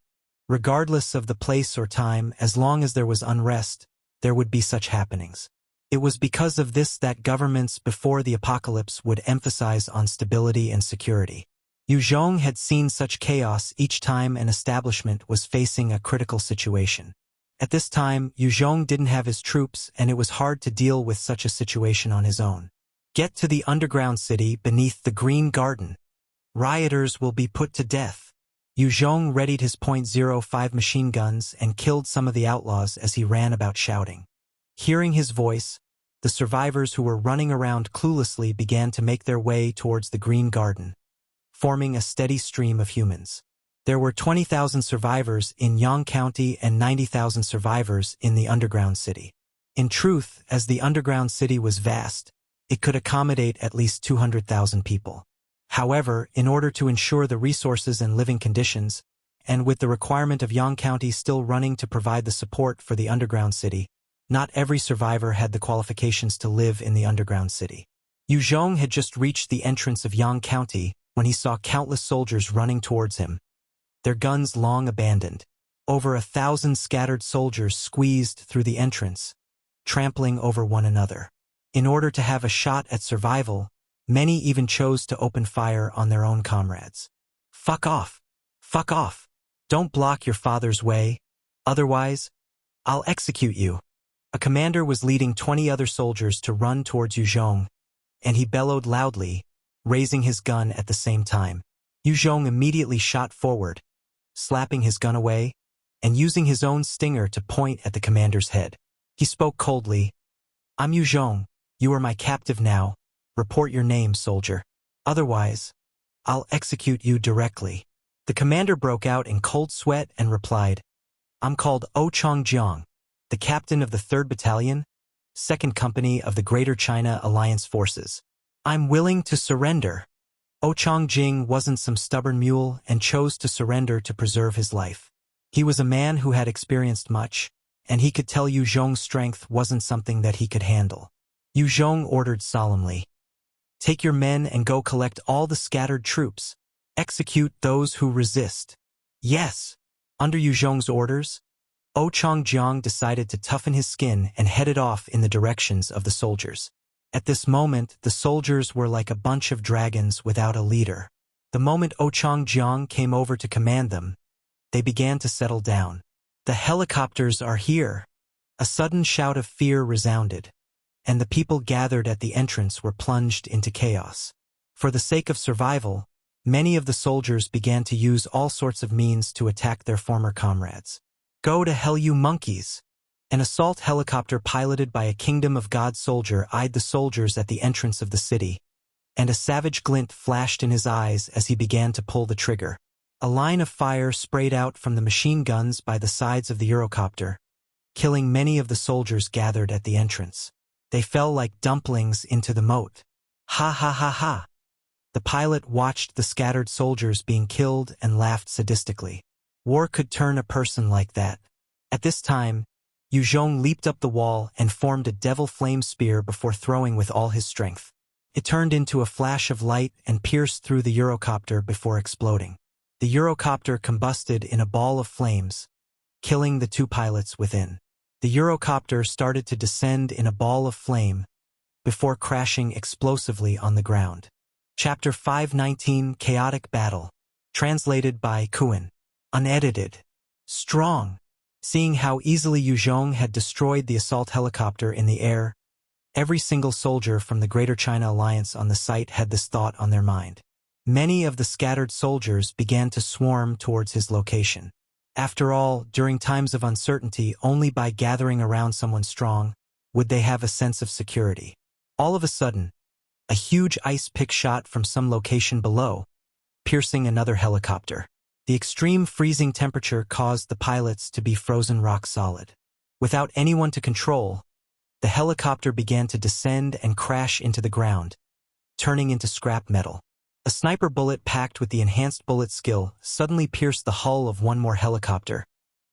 Regardless of the place or time, as long as there was unrest, there would be such happenings. It was because of this that governments before the apocalypse would emphasize on stability and security. Yue Zhong had seen such chaos each time an establishment was facing a critical situation. At this time, Yue Zhong didn't have his troops, and it was hard to deal with such a situation on his own. Get to the underground city beneath the Green Garden. Rioters will be put to death. Yue Zhong readied his .05 machine guns and killed some of the outlaws as he ran about shouting. Hearing his voice, the survivors who were running around cluelessly began to make their way towards the Green Garden, forming a steady stream of humans. There were 20,000 survivors in Yang County and 90,000 survivors in the underground city. In truth, as the underground city was vast, it could accommodate at least 200,000 people. However, in order to ensure the resources and living conditions, and with the requirement of Yang County still running to provide the support for the underground city, not every survivor had the qualifications to live in the underground city. Yue Zhong had just reached the entrance of Yang County when he saw countless soldiers running towards him, their guns long abandoned. Over 1,000 scattered soldiers squeezed through the entrance, trampling over one another. In order to have a shot at survival, many even chose to open fire on their own comrades. Fuck off! Fuck off! Don't block your father's way, otherwise, I'll execute you. A commander was leading 20 other soldiers to run towards Yue Zhong, and he bellowed loudly, raising his gun at the same time. Yue Zhong immediately shot forward, slapping his gun away, and using his own stinger to point at the commander's head. He spoke coldly. I'm Yue Zhong. You are my captive now. Report your name, soldier. Otherwise, I'll execute you directly. The commander broke out in cold sweat and replied, I'm called Changjiang, the captain of the 3rd Battalion, 2nd Company of the Greater China Alliance Forces. I'm willing to surrender. Changjing wasn't some stubborn mule and chose to surrender to preserve his life. He was a man who had experienced much, and he could tell Yue Zhong's strength wasn't something that he could handle. Yue Zhong ordered solemnly, take your men and go collect all the scattered troops. Execute those who resist. Yes. Under Yue Zhong's orders, Changjiang decided to toughen his skin and headed off in the directions of the soldiers. At this moment, the soldiers were like a bunch of dragons without a leader. The moment Changjiang came over to command them, they began to settle down. The helicopters are here. A sudden shout of fear resounded, and the people gathered at the entrance were plunged into chaos. For the sake of survival, many of the soldiers began to use all sorts of means to attack their former comrades. Go to hell, you monkeys! An assault helicopter piloted by a Kingdom of God soldier eyed the soldiers at the entrance of the city, and a savage glint flashed in his eyes as he began to pull the trigger. A line of fire sprayed out from the machine guns by the sides of the Eurocopter, killing many of the soldiers gathered at the entrance. They fell like dumplings into the moat. Ha ha ha ha! The pilot watched the scattered soldiers being killed and laughed sadistically. War could turn a person like that. At this time, Yue Zhong leaped up the wall and formed a devil flame spear before throwing with all his strength. It turned into a flash of light and pierced through the Eurocopter before exploding. The Eurocopter combusted in a ball of flames, killing the 2 pilots within. The Eurocopter started to descend in a ball of flame before crashing explosively on the ground. Chapter 519 Chaotic Battle. Translated by Qidian. Unedited. Strong. Seeing how easily Yue Zhong had destroyed the assault helicopter in the air, every single soldier from the Greater China Alliance on the site had this thought on their mind. Many of the scattered soldiers began to swarm towards his location. After all, during times of uncertainty, only by gathering around someone strong would they have a sense of security. All of a sudden, a huge ice pick shot from some location below, piercing another helicopter. The extreme freezing temperature caused the pilots to be frozen rock solid. Without anyone to control, the helicopter began to descend and crash into the ground, turning into scrap metal. A sniper bullet packed with the enhanced bullet skill suddenly pierced the hull of one more helicopter,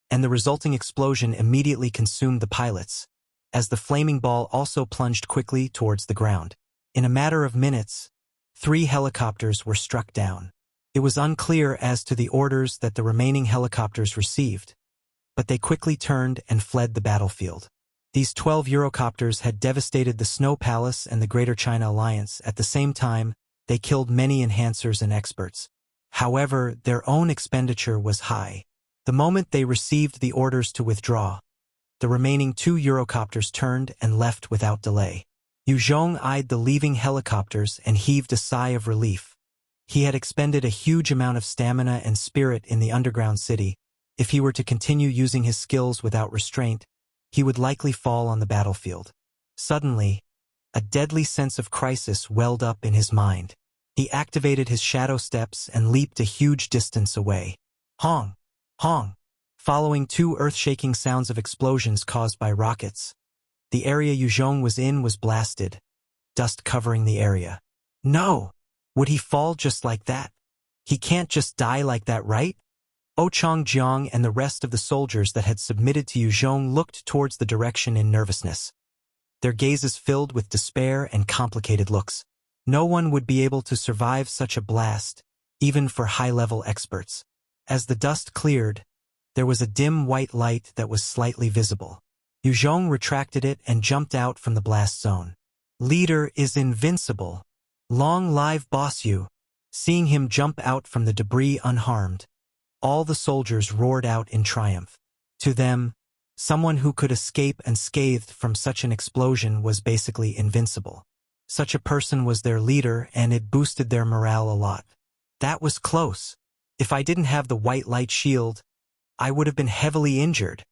and the resulting explosion immediately consumed the pilots, as the flaming ball also plunged quickly towards the ground. In a matter of minutes, 3 helicopters were struck down. It was unclear as to the orders that the remaining helicopters received, but they quickly turned and fled the battlefield. These 12 Eurocopters had devastated the Snow Palace and the Greater China Alliance. At the same time, they killed many enhancers and experts. However, their own expenditure was high. The moment they received the orders to withdraw, the remaining 2 Eurocopters turned and left without delay. Yue Zhong eyed the leaving helicopters and heaved a sigh of relief. He had expended a huge amount of stamina and spirit in the underground city. If he were to continue using his skills without restraint, he would likely fall on the battlefield. Suddenly, a deadly sense of crisis welled up in his mind. He activated his shadow steps and leaped a huge distance away. Hong! Hong! Following 2 earth-shaking sounds of explosions caused by rockets, the area Yue Zhong was in was blasted, dust covering the area. No! Would he fall just like that? He can't just die like that, right? Changjiang and the rest of the soldiers that had submitted to Yue Zhong looked towards the direction in nervousness. Their gazes filled with despair and complicated looks. No one would be able to survive such a blast, even for high-level experts. As the dust cleared, there was a dim white light that was slightly visible. Yue Zhong retracted it and jumped out from the blast zone. Leader is invincible. Long live Boss Yue. Seeing him jump out from the debris unharmed, all the soldiers roared out in triumph. To them, someone who could escape unscathed from such an explosion was basically invincible. Such a person was their leader, and it boosted their morale a lot. That was close. If I didn't have the white light shield, I would have been heavily injured.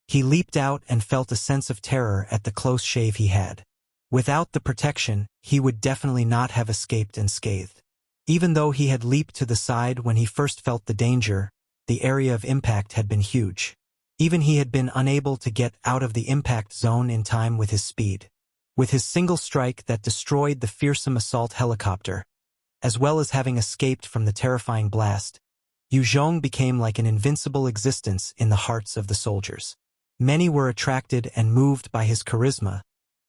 He leaped out and felt a sense of terror at the close shave he had. Without the protection, he would definitely not have escaped unscathed. Even though he had leaped to the side when he first felt the danger, the area of impact had been huge. Even he had been unable to get out of the impact zone in time with his speed. With his single strike that destroyed the fearsome assault helicopter, as well as having escaped from the terrifying blast, Yue Zhong became like an invincible existence in the hearts of the soldiers. Many were attracted and moved by his charisma,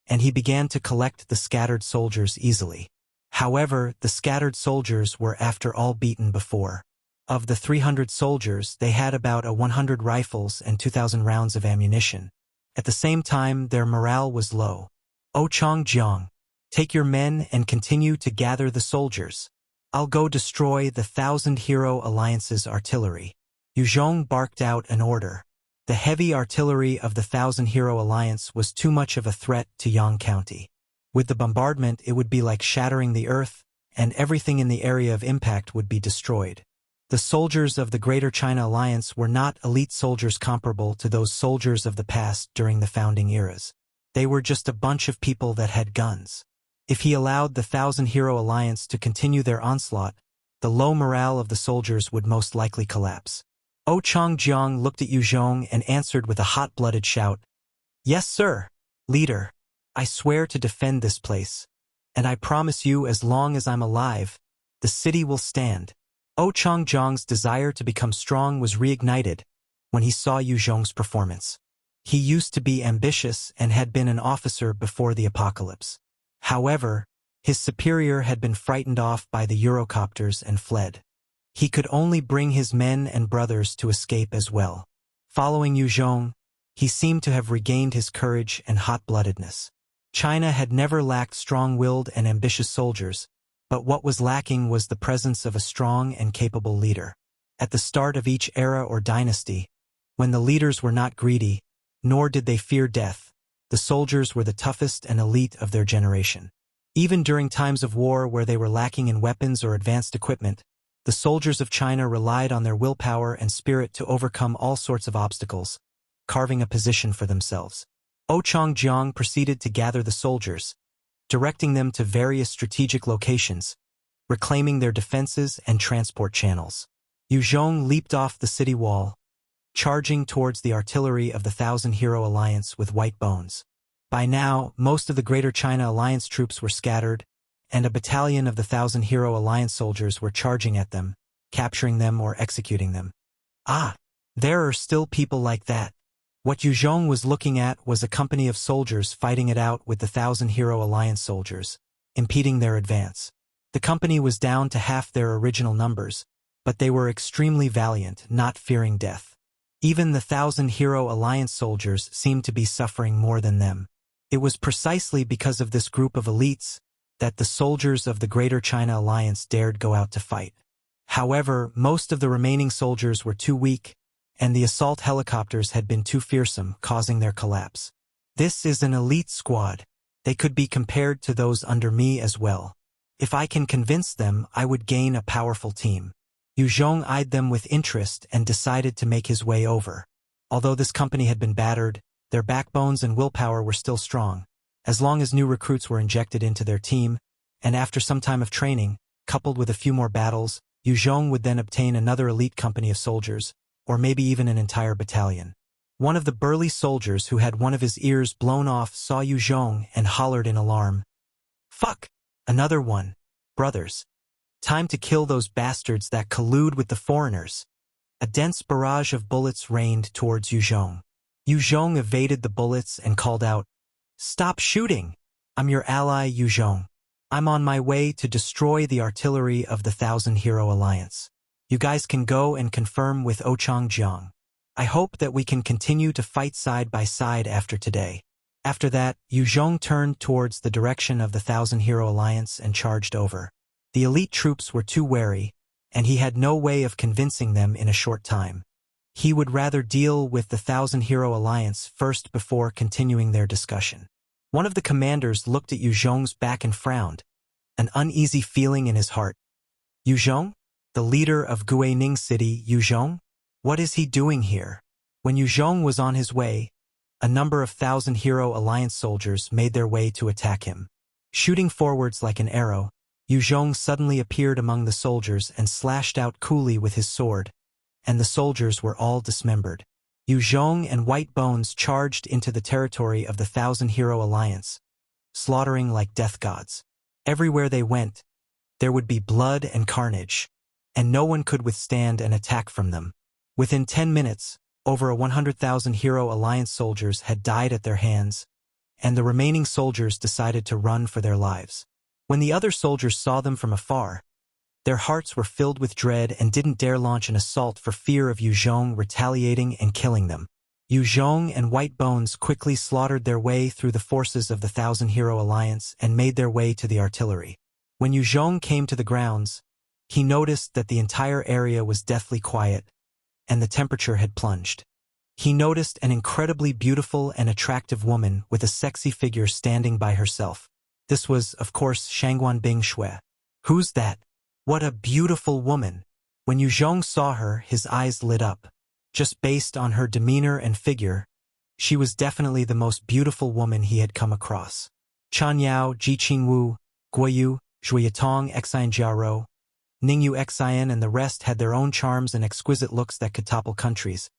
and he began to collect the scattered soldiers easily. However, the scattered soldiers were after all beaten before. Of the 300 soldiers, they had about 100 rifles and 2,000 rounds of ammunition. At the same time, their morale was low. Changjiang, take your men and continue to gather the soldiers. I'll go destroy the 1,000 Hero Alliance's artillery. Yue Zhong barked out an order. The heavy artillery of the 1,000 Hero Alliance was too much of a threat to Yang County. With the bombardment, it would be like shattering the earth, and everything in the area of impact would be destroyed. The soldiers of the Greater China Alliance were not elite soldiers comparable to those soldiers of the past during the founding eras. They were just a bunch of people that had guns. If he allowed the 1,000 Hero Alliance to continue their onslaught, the low morale of the soldiers would most likely collapse. Changjiang looked at Yue Zhong and answered with a hot-blooded shout. Yes, sir, leader. I swear to defend this place, and I promise you as long as I'm alive, the city will stand. Changjiang's desire to become strong was reignited when he saw Yue Zhong's performance. He used to be ambitious and had been an officer before the apocalypse. However, his superior had been frightened off by the Eurocopters and fled. He could only bring his men and brothers to escape as well. Following Yue Zhong, he seemed to have regained his courage and hot-bloodedness. China had never lacked strong-willed and ambitious soldiers, but what was lacking was the presence of a strong and capable leader. At the start of each era or dynasty, when the leaders were not greedy, nor did they fear death, the soldiers were the toughest and elite of their generation. Even during times of war where they were lacking in weapons or advanced equipment, the soldiers of China relied on their willpower and spirit to overcome all sorts of obstacles, carving a position for themselves. Changjiang proceeded to gather the soldiers, directing them to various strategic locations, reclaiming their defenses and transport channels. Yue Zhong leaped off the city wall, charging towards the artillery of the 1,000 Hero Alliance with white bones. By now, most of the Greater China Alliance troops were scattered, and a battalion of the 1,000 Hero Alliance soldiers were charging at them, capturing them or executing them. Ah! There are still people like that. What Yue Zhong was looking at was a company of soldiers fighting it out with the Thousand Hero Alliance soldiers, impeding their advance. The company was down to half their original numbers, but they were extremely valiant, not fearing death. Even the Thousand Hero Alliance soldiers seemed to be suffering more than them. It was precisely because of this group of elites that the soldiers of the Greater China Alliance dared go out to fight. However, most of the remaining soldiers were too weak, and the assault helicopters had been too fearsome, causing their collapse. This is an elite squad. They could be compared to those under me as well. If I can convince them, I would gain a powerful team. Yue Zhong eyed them with interest and decided to make his way over. Although this company had been battered, their backbones and willpower were still strong. As long as new recruits were injected into their team, and after some time of training, coupled with a few more battles, Yue Zhong would then obtain another elite company of soldiers, or maybe even an entire battalion. One of the burly soldiers who had one of his ears blown off saw Yue Zhong and hollered in alarm. "Fuck! Another one! Brothers! Time to kill those bastards that collude with the foreigners!" A dense barrage of bullets rained towards Yue Zhong. Yue Zhong evaded the bullets and called out, "Stop shooting! I'm your ally, Yue Zhong. I'm on my way to destroy the artillery of the Thousand Hero Alliance. You guys can go and confirm with Ochang Jiang. I hope that we can continue to fight side by side after today." After that, Yue Zhong turned towards the direction of the Thousand Hero Alliance and charged over. The elite troops were too wary, and he had no way of convincing them in a short time. He would rather deal with the Thousand Hero Alliance first before continuing their discussion. One of the commanders looked at Yue Zhong's back and frowned, an uneasy feeling in his heart. Yue Zhong? The leader of Guining City, Yue Zhong? What is he doing here? When Yue Zhong was on his way, a number of Thousand Hero Alliance soldiers made their way to attack him. Shooting forwards like an arrow, Yue Zhong suddenly appeared among the soldiers and slashed out coolly with his sword, and the soldiers were all dismembered. Yue Zhong and White Bones charged into the territory of the Thousand Hero Alliance, slaughtering like death gods. Everywhere they went, there would be blood and carnage, and no one could withstand an attack from them. Within 10 minutes, over 100,000 Hero Alliance soldiers had died at their hands, and the remaining soldiers decided to run for their lives. When the other soldiers saw them from afar, their hearts were filled with dread and didn't dare launch an assault for fear of Yue Zhong retaliating and killing them. Yue Zhong and White Bones quickly slaughtered their way through the forces of the Thousand Hero Alliance and made their way to the artillery. When Yue Zhong came to the grounds, he noticed that the entire area was deathly quiet, and the temperature had plunged. He noticed an incredibly beautiful and attractive woman with a sexy figure standing by herself. This was, of course, Shangguan Bing Shui. "Who's that? What a beautiful woman!" When Yue Zhong saw her, his eyes lit up. Just based on her demeanor and figure, she was definitely the most beautiful woman he had come across. Chan Yao, Ji Qingwu, Guoyu, Zhuiyatong, Xian Jiaro, Ningyu Xian and the rest had their own charms and exquisite looks that could topple countries.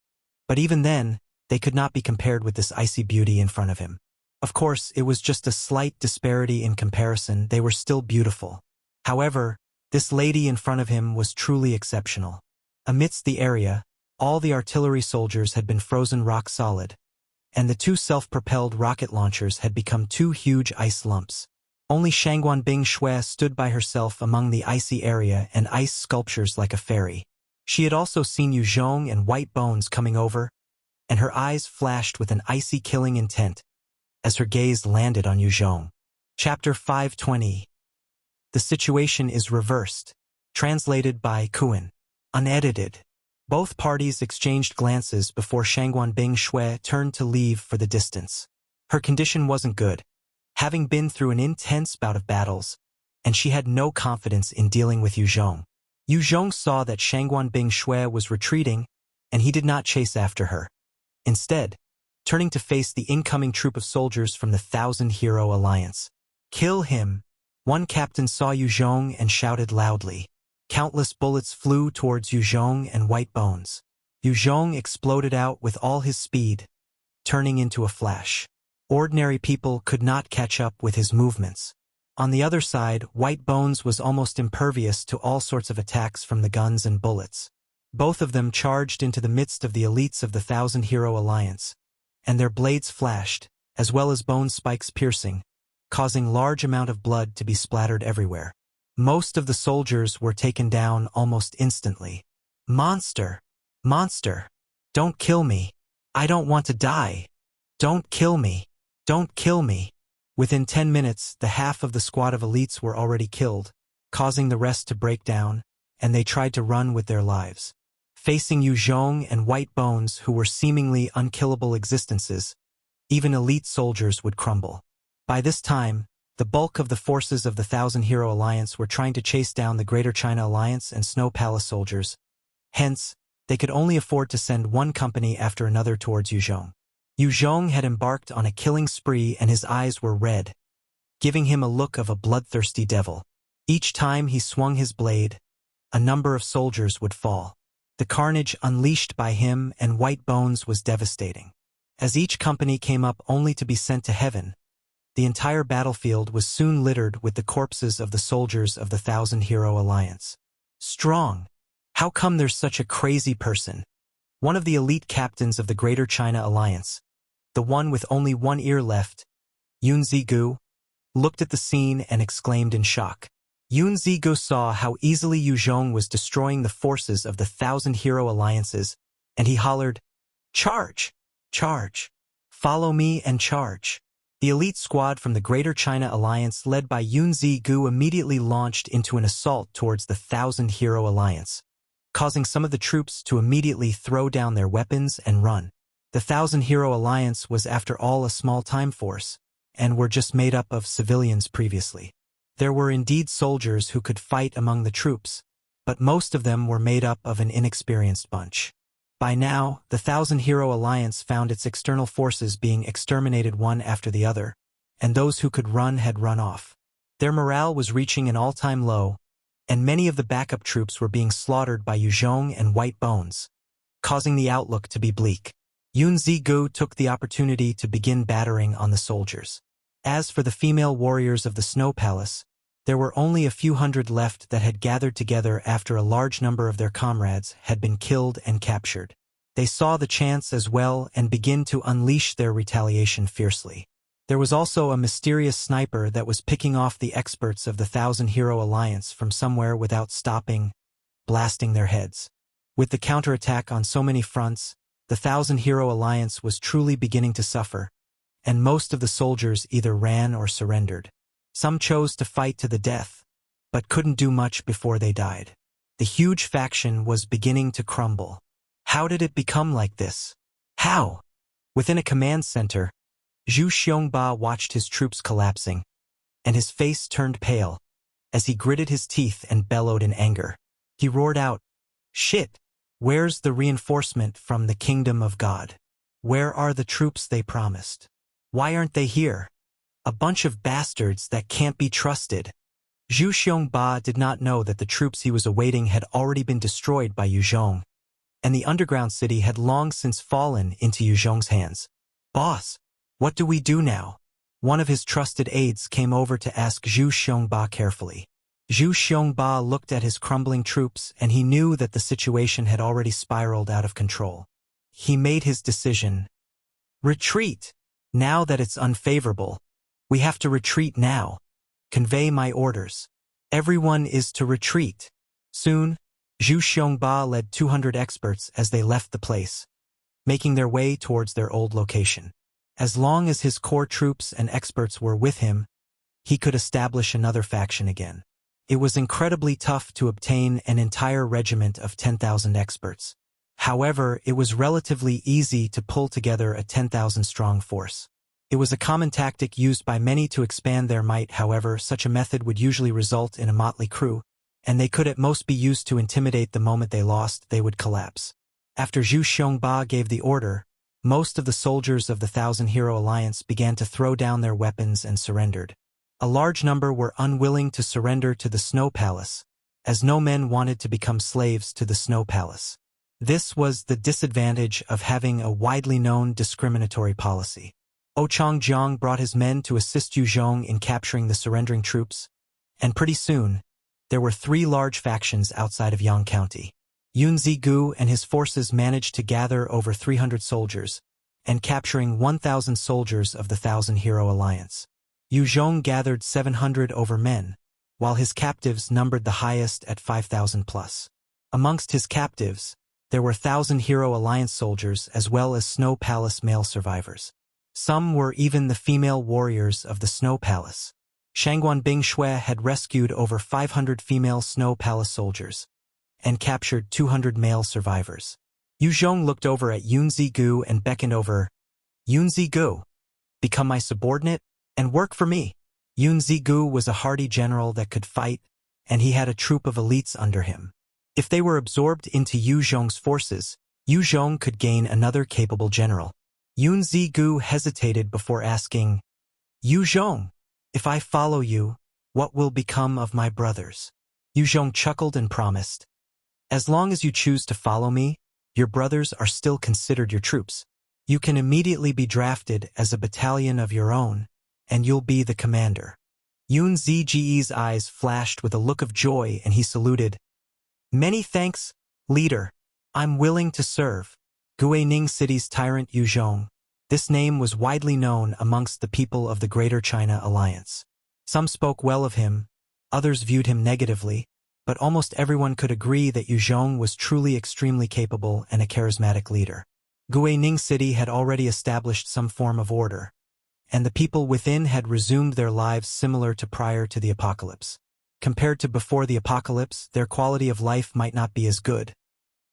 But even then, they could not be compared with this icy beauty in front of him. Of course, it was just a slight disparity in comparison. They were still beautiful. However, this lady in front of him was truly exceptional. Amidst the area, all the artillery soldiers had been frozen rock solid, and the two self-propelled rocket launchers had become two huge ice lumps. Only Shangguan Bing Shui stood by herself among the icy area and ice sculptures like a fairy. She had also seen Yue Zhong and White Bones coming over, and her eyes flashed with an icy killing intent as her gaze landed on Yue Zhong. Chapter 520. The situation is reversed. Translated by Kuan. Unedited. Both parties exchanged glances before Shangguan Bing Shui turned to leave for the distance. Her condition wasn't good, having been through an intense bout of battles, and she had no confidence in dealing with Yue Zhong. Yue Zhong saw that Shangguan Bing Shui was retreating, and he did not chase after her. Instead, turning to face the incoming troop of soldiers from the Thousand Hero Alliance. "Kill him!" One captain saw Yue Zhong and shouted loudly. Countless bullets flew towards Yue Zhong and White Bones. Yue Zhong exploded out with all his speed, turning into a flash. Ordinary people could not catch up with his movements. On the other side, White Bones was almost impervious to all sorts of attacks from the guns and bullets. Both of them charged into the midst of the elites of the Thousand-Hero Alliance, and their blades flashed, as well as bone spikes piercing, causing large amount of blood to be splattered everywhere. Most of the soldiers were taken down almost instantly. Monster! Monster! Don't kill me! I don't want to die! Don't kill me! Don't kill me! Within 10 minutes, the half of the squad of elites were already killed, causing the rest to break down, and they tried to run with their lives. Facing Yue Zhong and White Bones, who were seemingly unkillable existences, even elite soldiers would crumble. By this time, the bulk of the forces of the Thousand-Hero Alliance were trying to chase down the Greater China Alliance and Snow Palace soldiers. Hence, they could only afford to send one company after another towards Yue Zhong. Yue Zhong had embarked on a killing spree and his eyes were red, giving him a look of a bloodthirsty devil. Each time he swung his blade, a number of soldiers would fall. The carnage unleashed by him and White Bones was devastating. As each company came up only to be sent to heaven, the entire battlefield was soon littered with the corpses of the soldiers of the Thousand-Hero Alliance. Strong! How come there's such a crazy person? One of the elite captains of the Greater China Alliance, the one with only one ear left, Yun Zigu, looked at the scene and exclaimed in shock. Yun Zigu saw how easily Yue Zhong was destroying the forces of the Thousand-Hero Alliances, and he hollered, "Charge! Charge! Follow me and charge!" The elite squad from the Greater China Alliance led by Yun Zigu immediately launched into an assault towards the Thousand-Hero Alliance, causing some of the troops to immediately throw down their weapons and run. The Thousand-Hero Alliance was after all a small-time force, and were just made up of civilians previously. There were indeed soldiers who could fight among the troops, but most of them were made up of an inexperienced bunch. By now, the Thousand-Hero Alliance found its external forces being exterminated one after the other, and those who could run had run off. Their morale was reaching an all-time low, and many of the backup troops were being slaughtered by Yue Zhong and White Bones, causing the outlook to be bleak. Yun Zigu took the opportunity to begin battering on the soldiers. As for the female warriors of the Snow Palace, there were only a few hundred left that had gathered together after a large number of their comrades had been killed and captured. They saw the chance as well and began to unleash their retaliation fiercely. There was also a mysterious sniper that was picking off the experts of the Thousand-Hero Alliance from somewhere without stopping, blasting their heads. With the counterattack on so many fronts, the Thousand-Hero Alliance was truly beginning to suffer, and most of the soldiers either ran or surrendered. Some chose to fight to the death, but couldn't do much before they died. The huge faction was beginning to crumble. How did it become like this? How? Within a command center, Zhu Xiongba watched his troops collapsing, and his face turned pale, as he gritted his teeth and bellowed in anger. He roared out, "Shit! Where's the reinforcement from the kingdom of God? Where are the troops they promised? Why aren't they here? A bunch of bastards that can't be trusted." Zhu Xiongba did not know that the troops he was awaiting had already been destroyed by Yue Zhong, and the underground city had long since fallen into Yue Zhong's hands. "Boss, what do we do now?" One of his trusted aides came over to ask Zhu Xiongba carefully. Zhu Xiongba looked at his crumbling troops and he knew that the situation had already spiraled out of control. He made his decision. "Retreat! Now that it's unfavorable, we have to retreat now. Convey my orders. Everyone is to retreat." Soon, Zhu Xiongba led 200 experts as they left the place, making their way towards their old location. As long as his core troops and experts were with him, he could establish another faction again. It was incredibly tough to obtain an entire regiment of 10,000 experts. However, it was relatively easy to pull together a 10,000-strong force. It was a common tactic used by many to expand their might. However, such a method would usually result in a motley crew, and they could at most be used to intimidate. The moment they lost, they would collapse. After Zhu Xiongba gave the order, most of the soldiers of the Thousand-Hero Alliance began to throw down their weapons and surrendered. A large number were unwilling to surrender to the Snow Palace, as no men wanted to become slaves to the Snow Palace. This was the disadvantage of having a widely known discriminatory policy. Changjiang brought his men to assist Yue Zhong in capturing the surrendering troops, and pretty soon, there were 3 large factions outside of Yang County. Yun Zigu and his forces managed to gather over 300 soldiers, and capturing 1,000 soldiers of the Thousand Hero Alliance. Yue Zhong gathered 700 over men, while his captives numbered the highest at 5,000 plus. Amongst his captives, there were Thousand Hero Alliance soldiers as well as Snow Palace male survivors. Some were even the female warriors of the Snow Palace. Shangguan Bingshui had rescued over 500 female Snow Palace soldiers, and captured 200 male survivors. Yue Zhong looked over at Yun Zigu and beckoned over, "Yun Zigu, become my subordinate, and work for me." Yun Zigu was a hardy general that could fight, and he had a troop of elites under him. If they were absorbed into Yue Zhong's forces, Yue Zhong could gain another capable general. Yun Zigu hesitated before asking, "Yue Zhong, if I follow you, what will become of my brothers?" Yue Zhong chuckled and promised, "As long as you choose to follow me, your brothers are still considered your troops. You can immediately be drafted as a battalion of your own, and you'll be the commander." Yun Ziji's eyes flashed with a look of joy and he saluted, "Many thanks, leader. I'm willing to serve." Guining City's tyrant Yue Zhong. This name was widely known amongst the people of the Greater China Alliance. Some spoke well of him, others viewed him negatively, but almost everyone could agree that Yue Zhong was truly extremely capable and a charismatic leader. Guining City had already established some form of order, and the people within had resumed their lives similar to prior to the apocalypse. Compared to before the apocalypse, their quality of life might not be as good,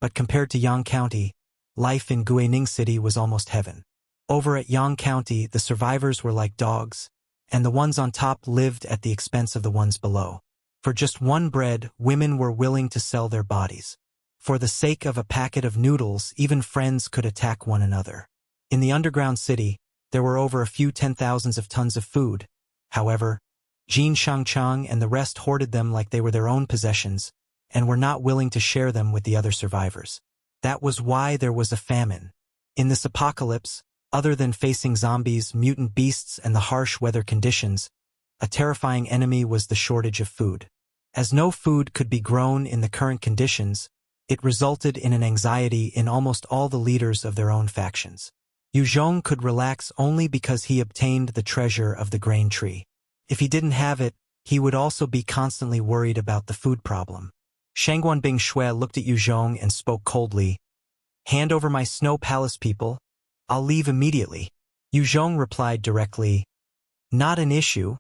but compared to Yang County, life in Guining City was almost heaven. Over at Yang County, the survivors were like dogs, and the ones on top lived at the expense of the ones below. For just one bread, women were willing to sell their bodies. For the sake of a packet of noodles, even friends could attack one another. In the underground city, there were over a few 10,000s of tons of food. However, Jin Shangchang and the rest hoarded them like they were their own possessions, and were not willing to share them with the other survivors. That was why there was a famine. In this apocalypse, other than facing zombies, mutant beasts, and the harsh weather conditions, a terrifying enemy was the shortage of food. As no food could be grown in the current conditions, it resulted in an anxiety in almost all the leaders of their own factions. Yue Zhong could relax only because he obtained the treasure of the grain tree. If he didn't have it, he would also be constantly worried about the food problem. Shangguan Bingshui looked at Yue Zhong and spoke coldly, "Hand over my Snow Palace people. I'll leave immediately." Yue Zhong replied directly, "Not an issue,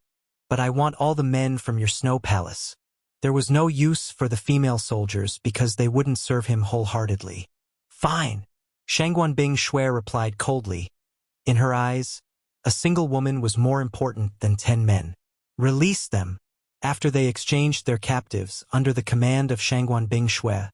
but I want all the men from your Snow Palace." There was no use for the female soldiers because they wouldn't serve him wholeheartedly. "Fine," Shangguan Bingshui replied coldly. In her eyes, a single woman was more important than 10 men. "Release them." After they exchanged their captives under the command of Shangguan Bingshui,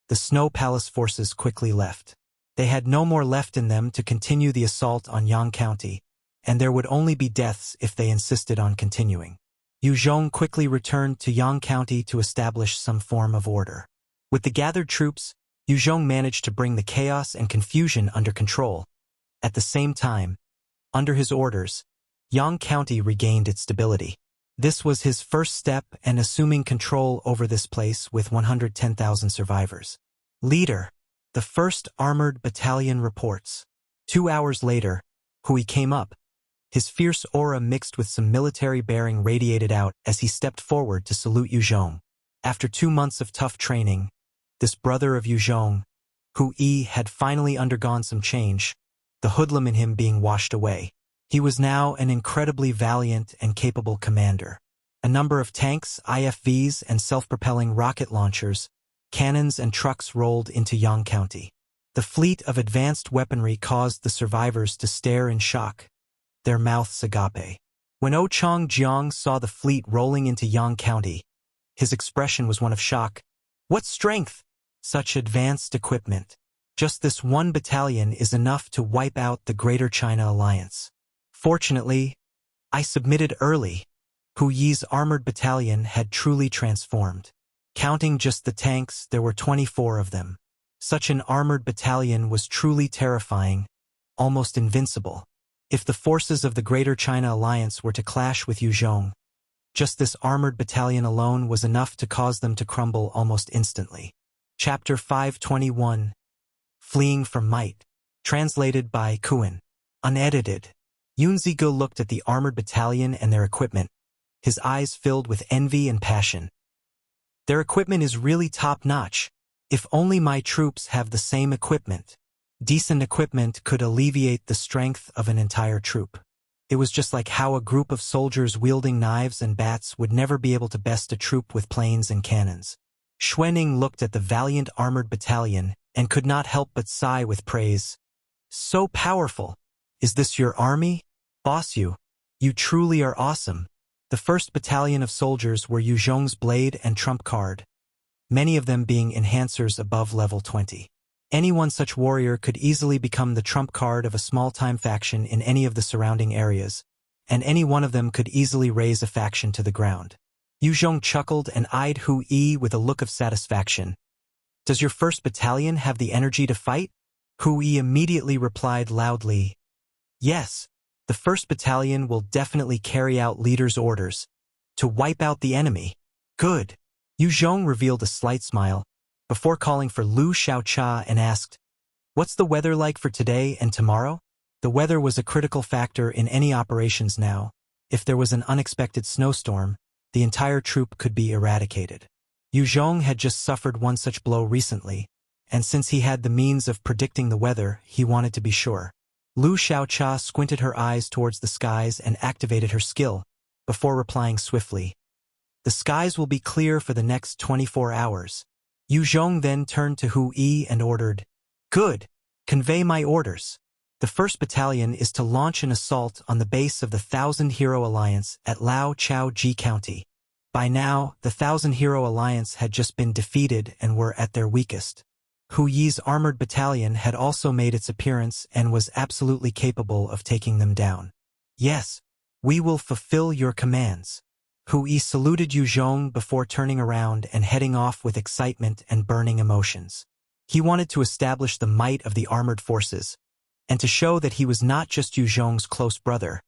the Snow Palace forces quickly left. They had no more left in them to continue the assault on Yang County, and there would only be deaths if they insisted on continuing. Yue Zhong quickly returned to Yang County to establish some form of order. With the gathered troops, Yue Zhong managed to bring the chaos and confusion under control. At the same time, under his orders, Yang County regained its stability. This was his first step in assuming control over this place with 110,000 survivors. Leader, the 1st Armored Battalion reports. 2 hours later, Hui came up. His fierce aura mixed with some military bearing radiated out as he stepped forward to salute Yue Zhong. After 2 months of tough training, this brother of Yue Zhong, Hui, had finally undergone some change, the hoodlum in him being washed away. He was now an incredibly valiant and capable commander. A number of tanks, IFVs, and self-propelling rocket launchers, cannons and trucks rolled into Yang County. The fleet of advanced weaponry caused the survivors to stare in shock, their mouths agape. When O Chong Jiang saw the fleet rolling into Yang County, his expression was one of shock. "What strength! Such advanced equipment! Just this one battalion is enough to wipe out the Greater China Alliance." Fortunately, I submitted early. Huyi's armored battalion had truly transformed. Counting just the tanks, there were 24 of them. Such an armored battalion was truly terrifying, almost invincible. If the forces of the Greater China Alliance were to clash with Yue Zhong, just this armored battalion alone was enough to cause them to crumble almost instantly. Chapter 521. Fleeing from Might. Translated by Qidian. Unedited. Yunzigu looked at the armored battalion and their equipment, his eyes filled with envy and passion. Their equipment is really top-notch. If only my troops have the same equipment. Decent equipment could alleviate the strength of an entire troop. It was just like how a group of soldiers wielding knives and bats would never be able to best a troop with planes and cannons. Xuanhuan looked at the valiant armored battalion and could not help but sigh with praise. So powerful. Is this your army? Boss, you truly are awesome. The first battalion of soldiers were Yue Zhong's blade and trump card, many of them being enhancers above level 20. Any one such warrior could easily become the trump card of a small-time faction in any of the surrounding areas, and any one of them could easily raise a faction to the ground. Yue Zhong chuckled and eyed Hu Yi with a look of satisfaction. Does your first battalion have the energy to fight? Hu Yi immediately replied loudly, Yes, the first battalion will definitely carry out leader's orders to wipe out the enemy. Good. Yue Zhong revealed a slight smile before calling for Lu Xiaocha and asked, What's the weather like for today and tomorrow? The weather was a critical factor in any operations now. If there was an unexpected snowstorm, the entire troop could be eradicated. Yue Zhong had just suffered one such blow recently, and since he had the means of predicting the weather, he wanted to be sure. Lu Xiaocha squinted her eyes towards the skies and activated her skill, before replying swiftly, The skies will be clear for the next 24 hours. Yue Zhong then turned to Hu Yi and ordered, Good, convey my orders. The first battalion is to launch an assault on the base of the Thousand Hero Alliance at Lao Chao Ji County. By now, the Thousand Hero Alliance had just been defeated and were at their weakest. Hu Yi's armored battalion had also made its appearance and was absolutely capable of taking them down. Yes, we will fulfill your commands. Hu Yi saluted Yue Zhong before turning around and heading off with excitement and burning emotions. He wanted to establish the might of the armored forces, and to show that he was not just Yue Zhong's close brother,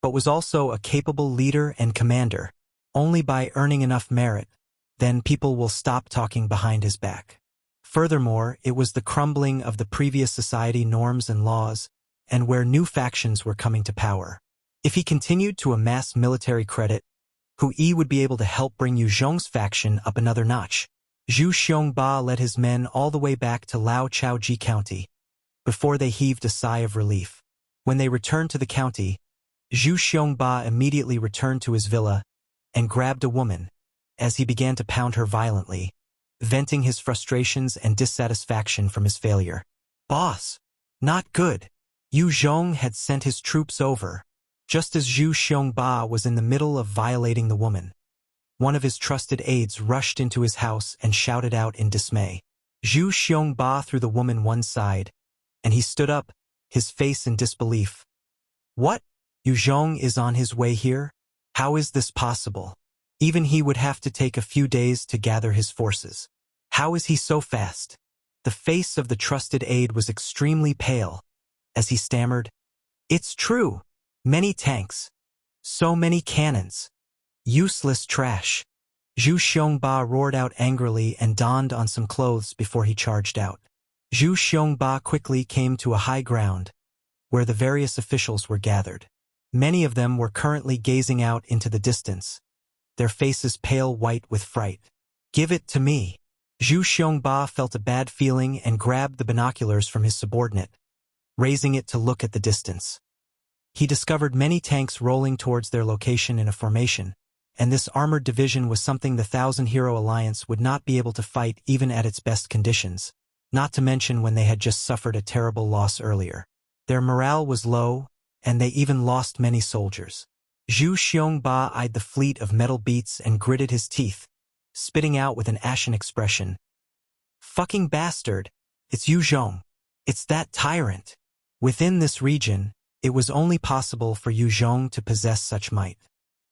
but was also a capable leader and commander. Only by earning enough merit, then people will stop talking behind his back. Furthermore, it was the crumbling of the previous society norms and laws, and where new factions were coming to power. If he continued to amass military credit, Hu Yi would be able to help bring Yue Zhong's faction up another notch. Zhu Xiongba led his men all the way back to Lao Chao Ji County, before they heaved a sigh of relief. When they returned to the county, Zhu Xiongba immediately returned to his villa and grabbed a woman, as he began to pound her violently, venting his frustrations and dissatisfaction from his failure. Boss, not good. Yue Zhong had sent his troops over, just as Zhu Xiongba was in the middle of violating the woman. One of his trusted aides rushed into his house and shouted out in dismay. Zhu Xiongba threw the woman one side, and he stood up, his face in disbelief. What? Yue Zhong is on his way here? How is this possible? Even he would have to take a few days to gather his forces. How is he so fast? The face of the trusted aide was extremely pale, as he stammered, It's true. Many tanks. So many cannons. Useless trash. Zhu Xiongba roared out angrily and donned on some clothes before he charged out. Zhu Xiongba quickly came to a high ground, where the various officials were gathered. Many of them were currently gazing out into the distance, their faces pale white with fright. Give it to me. Zhu Xiongba felt a bad feeling and grabbed the binoculars from his subordinate, raising it to look at the distance. He discovered many tanks rolling towards their location in a formation, and this armored division was something the Thousand Hero Alliance would not be able to fight even at its best conditions, not to mention when they had just suffered a terrible loss earlier. Their morale was low, and they even lost many soldiers. Zhu Xiongba eyed the fleet of metal beats and gritted his teeth, spitting out with an ashen expression. Fucking bastard! It's Yue Zhong. It's that tyrant. Within this region, it was only possible for Yue Zhong to possess such might.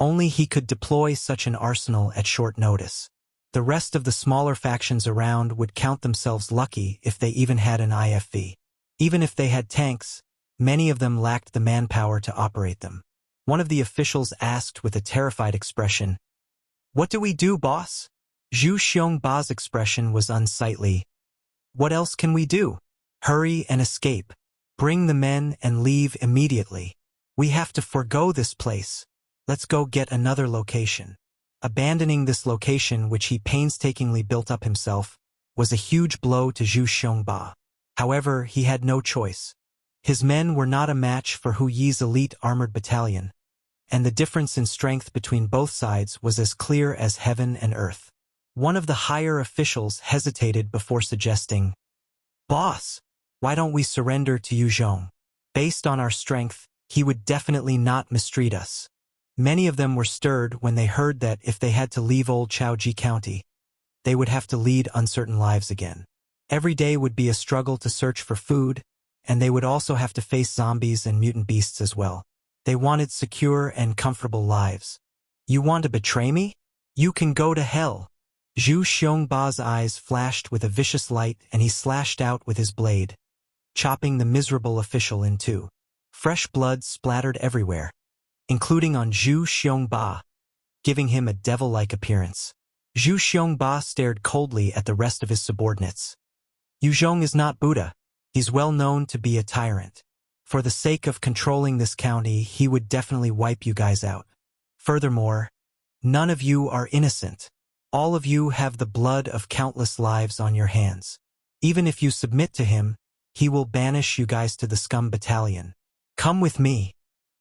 Only he could deploy such an arsenal at short notice. The rest of the smaller factions around would count themselves lucky if they even had an IFV. Even if they had tanks, many of them lacked the manpower to operate them. One of the officials asked with a terrified expression, What do we do, boss? Zhu Xiongba's expression was unsightly. What else can we do? Hurry and escape. Bring the men and leave immediately. We have to forgo this place. Let's go get another location. Abandoning this location, which he painstakingly built up himself, was a huge blow to Zhu Xiongba. However, he had no choice. His men were not a match for Hu Yi's elite armored battalion, and the difference in strength between both sides was as clear as heaven and earth. One of the higher officials hesitated before suggesting, "Boss, why don't we surrender to Yue Zhong? Based on our strength, he would definitely not mistreat us." Many of them were stirred when they heard that if they had to leave old Chaoji County, they would have to lead uncertain lives again. Every day would be a struggle to search for food, and they would also have to face zombies and mutant beasts as well. They wanted secure and comfortable lives. "You want to betray me? You can go to hell." Zhu Xiongba's eyes flashed with a vicious light, and he slashed out with his blade, chopping the miserable official in two. Fresh blood splattered everywhere, including on Zhu Xiongba, giving him a devil-like appearance. Zhu Xiongba stared coldly at the rest of his subordinates. Yue Zhong is not Buddha. He's well known to be a tyrant. For the sake of controlling this county, he would definitely wipe you guys out. Furthermore, none of you are innocent. All of you have the blood of countless lives on your hands. Even if you submit to him, he will banish you guys to the scum battalion. Come with me.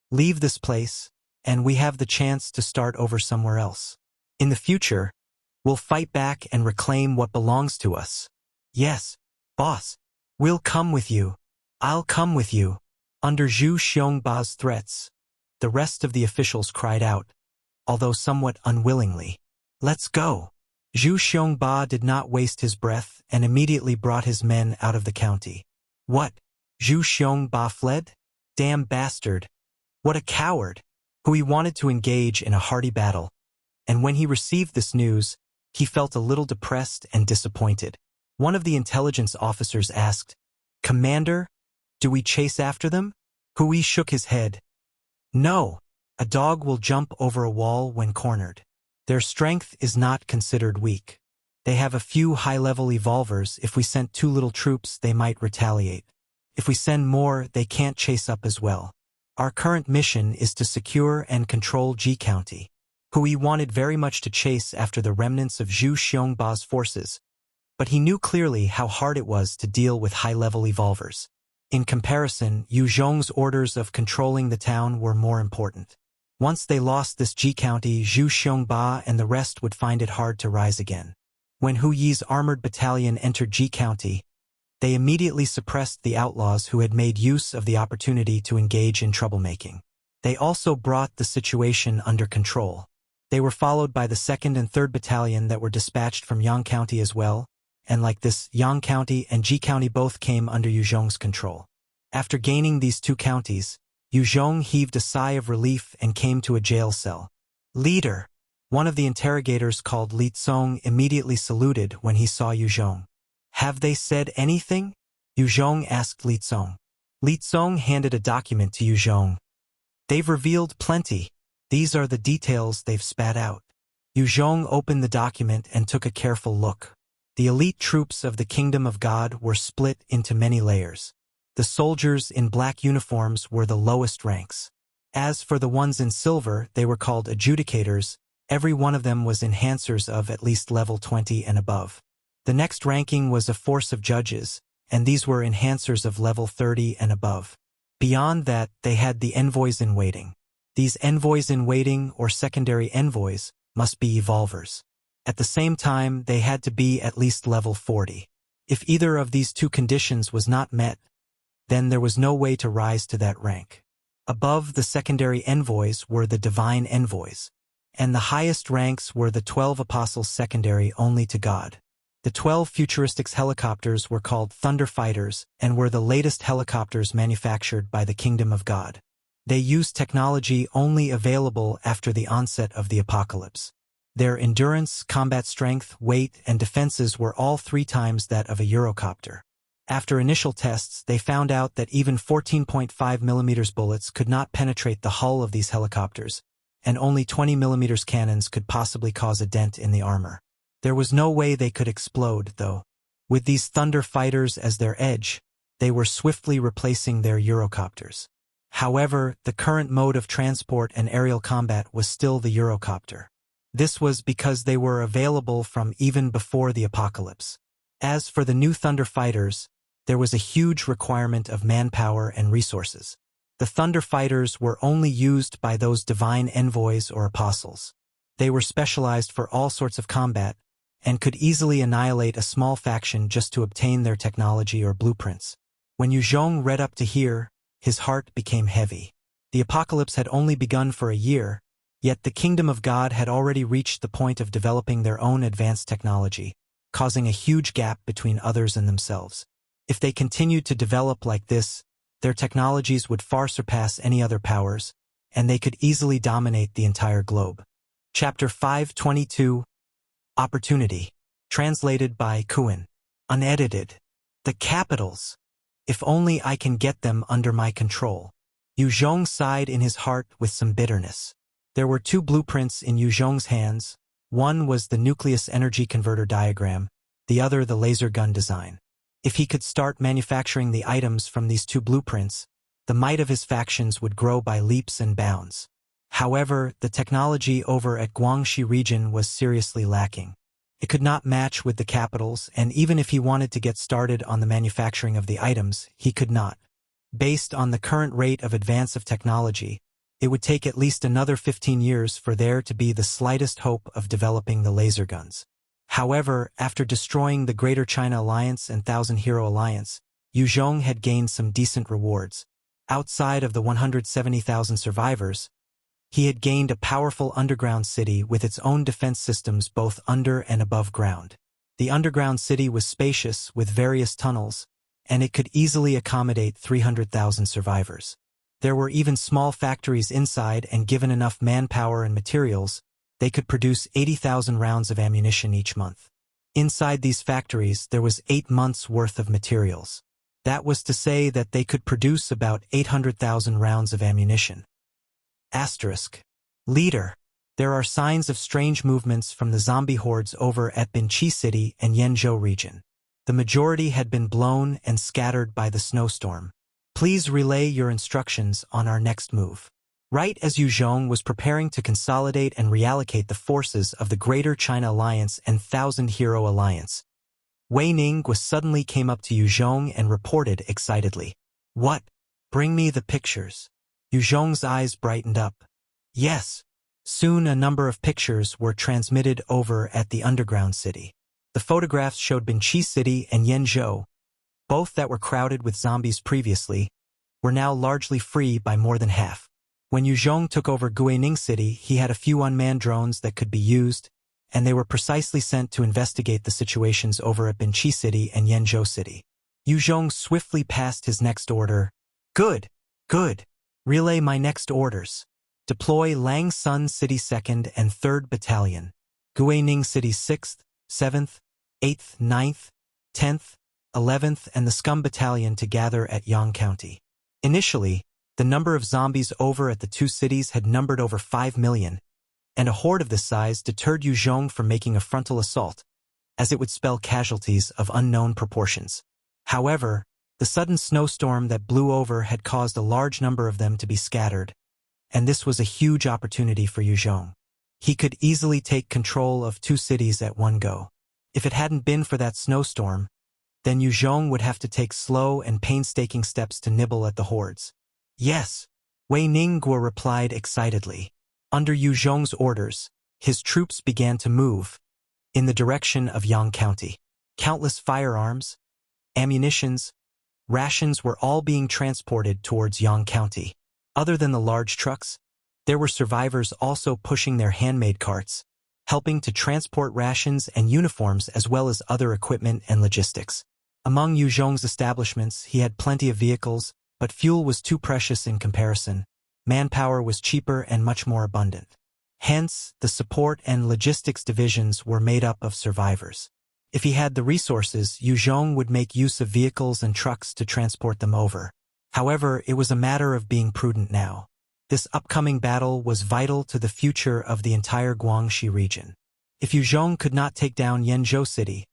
Leave this place, and we have the chance to start over somewhere else. In the future, we'll fight back and reclaim what belongs to us. Yes, boss. We'll come with you. I'll come with you. Under Zhu Xiongba's threats, the rest of the officials cried out, although somewhat unwillingly. "Let's go." Zhu Xiongba did not waste his breath and immediately brought his men out of the county. What? Zhu Xiongba fled? Damn bastard. What a coward. Hui wanted to engage in a hearty battle, and when he received this news, he felt a little depressed and disappointed. One of the intelligence officers asked, "Commander, do we chase after them?" Hui shook his head. "No, a dog will jump over a wall when cornered. Their strength is not considered weak. They have a few high-level evolvers. If we sent too little troops, they might retaliate. If we send more, they can't chase up as well. Our current mission is to secure and control Ji County." Hui wanted very much to chase after the remnants of Zhu Xiongba's forces, but he knew clearly how hard it was to deal with high-level evolvers. In comparison, Yue Zhong's orders of controlling the town were more important. Once they lost this Ji County, Zhu Xiongba and the rest would find it hard to rise again. When Hu Yi's armored battalion entered Ji County, they immediately suppressed the outlaws who had made use of the opportunity to engage in troublemaking. They also brought the situation under control. They were followed by the 2nd and 3rd Battalion that were dispatched from Yang County as well, and like this, Yang County and Ji County both came under Yue Zhong's control. After gaining these two counties, Yue Zhong heaved a sigh of relief and came to a jail cell. "Leader!" One of the interrogators called Li Zhong immediately saluted when he saw Yue Zhong. "Have they said anything?" Yue Zhong asked Li Zhong. Li Zhong handed a document to Yue Zhong. "They've revealed plenty. These are the details they've spat out." Yue Zhong opened the document and took a careful look. The elite troops of the Kingdom of God were split into many layers. The soldiers in black uniforms were the lowest ranks. As for the ones in silver, they were called adjudicators. Every one of them was enhancers of at least level 20 and above. The next ranking was a force of judges, and these were enhancers of level 30 and above. Beyond that, they had the envoys in waiting. These envoys in waiting, or secondary envoys, must be evolvers. At the same time, they had to be at least level 40. If either of these two conditions was not met, then there was no way to rise to that rank. Above the secondary envoys were the divine envoys, and the highest ranks were the 12 apostles secondary only to God. The 12 futuristics helicopters were called Thunder Fighters and were the latest helicopters manufactured by the Kingdom of God. They used technology only available after the onset of the apocalypse. Their endurance, combat strength, weight, and defenses were all 3 times that of a Eurocopter. After initial tests, they found out that even 14.5 mm bullets could not penetrate the hull of these helicopters, and only 20 mm cannons could possibly cause a dent in the armor. There was no way they could explode, though. With these thunder fighters as their edge, they were swiftly replacing their Eurocopters. However, the current mode of transport and aerial combat was still the Eurocopter. This was because they were available from even before the apocalypse. As for the new thunder fighters, there was a huge requirement of manpower and resources. The thunder fighters were only used by those divine envoys or apostles. They were specialized for all sorts of combat, and could easily annihilate a small faction just to obtain their technology or blueprints. When Yue Zhong read up to here, his heart became heavy. The apocalypse had only begun for a year, yet the kingdom of God had already reached the point of developing their own advanced technology, causing a huge gap between others and themselves. If they continued to develop like this, their technologies would far surpass any other powers, and they could easily dominate the entire globe. Chapter 522, Opportunity. Translated by Qidian. Unedited. The capitals. If only I can get them under my control. Yue Zhong sighed in his heart with some bitterness. There were two blueprints in Yue Zhong's hands. One was the nucleus energy converter diagram, the other the laser gun design. If he could start manufacturing the items from these two blueprints, the might of his factions would grow by leaps and bounds. However, the technology over at Guangxi region was seriously lacking. It could not match with the capitals, and even if he wanted to get started on the manufacturing of the items, he could not. Based on the current rate of advance of technology, it would take at least another 15 years for there to be the slightest hope of developing the laser guns. However, after destroying the Greater China Alliance and Thousand Hero Alliance, Yue Zhong had gained some decent rewards. Outside of the 170,000 survivors, he had gained a powerful underground city with its own defense systems both under and above ground. The underground city was spacious with various tunnels, and it could easily accommodate 300,000 survivors. There were even small factories inside, and given enough manpower and materials, they could produce 80,000 rounds of ammunition each month. Inside these factories there was 8 months' worth of materials. That was to say that they could produce about 800,000 rounds of ammunition. Asterisk. Leader. There are signs of strange movements from the zombie hordes over at Binqi City and Yenzhou region. The majority had been blown and scattered by the snowstorm. Please relay your instructions on our next move. Right as Yue Zhong was preparing to consolidate and reallocate the forces of the Greater China Alliance and Thousand Hero Alliance, Wei Ningguo suddenly came up to Yue Zhong and reported excitedly. What? Bring me the pictures. Yue Zhong's eyes brightened up. Yes. Soon a number of pictures were transmitted over at the underground city. The photographs showed Binqi City and Yenzhou, both that were crowded with zombies previously, were now largely free by more than half. When Yue Zhong took over Guining City, he had a few unmanned drones that could be used, and they were precisely sent to investigate the situations over at Binqi City and Yenzhou City. Yue Zhong swiftly passed his next order. Good. Good. Relay my next orders. Deploy Lang Sun City 2nd and 3rd Battalion, Guining City 6th, 7th, 8th, 9th, 10th, 11th, and the Scum Battalion to gather at Yang County. Initially, the number of zombies over at the two cities had numbered over 5 million, and a horde of this size deterred Yue Zhong from making a frontal assault, as it would spell casualties of unknown proportions. However, the sudden snowstorm that blew over had caused a large number of them to be scattered, and this was a huge opportunity for Yue Zhong. He could easily take control of 2 cities at one go. If it hadn't been for that snowstorm, then Yue Zhong would have to take slow and painstaking steps to nibble at the hordes. Yes, Wei Ningguo replied excitedly. Under Yue Zhong's orders, his troops began to move in the direction of Yang County. Countless firearms, ammunitions, rations were all being transported towards Yang County. Other than the large trucks, there were survivors also pushing their handmade carts, helping to transport rations and uniforms as well as other equipment and logistics. Among Yue Zhong's establishments, he had plenty of vehicles, but fuel was too precious in comparison. Manpower was cheaper and much more abundant. Hence, the support and logistics divisions were made up of survivors. If he had the resources, Yue Zhong would make use of vehicles and trucks to transport them over. However, it was a matter of being prudent now. This upcoming battle was vital to the future of the entire Guangxi region. If Yue Zhong could not take down Yenzhou City,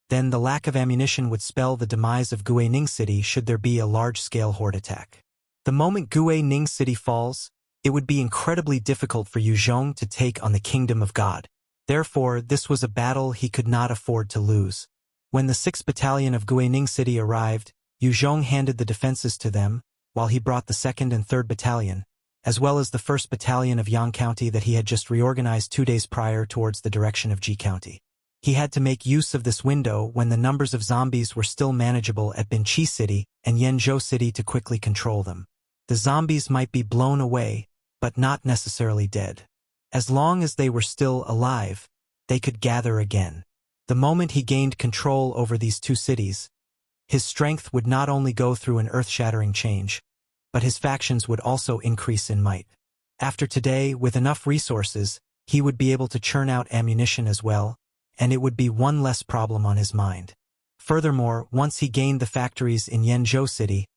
then the lack of ammunition would spell the demise of Guining City should there be a large-scale horde attack. The moment Guining City falls, it would be incredibly difficult for Yue Zhong to take on the Kingdom of God. Therefore, this was a battle he could not afford to lose. When the 6th Battalion of Guining City arrived, Yue Zhong handed the defenses to them, while he brought the 2nd and 3rd Battalion, as well as the 1st Battalion of Yang County that he had just reorganized 2 days prior towards the direction of Ji County. He had to make use of this window when the numbers of zombies were still manageable at Binqi City and Yenzhou City to quickly control them. The zombies might be blown away, but not necessarily dead. As long as they were still alive, they could gather again. The moment he gained control over these 2 cities, his strength would not only go through an earth-shattering change, but his factions would also increase in might. After today, with enough resources, he would be able to churn out ammunition as well, and it would be one less problem on his mind. Furthermore, once he gained the factories in Yenzhou City,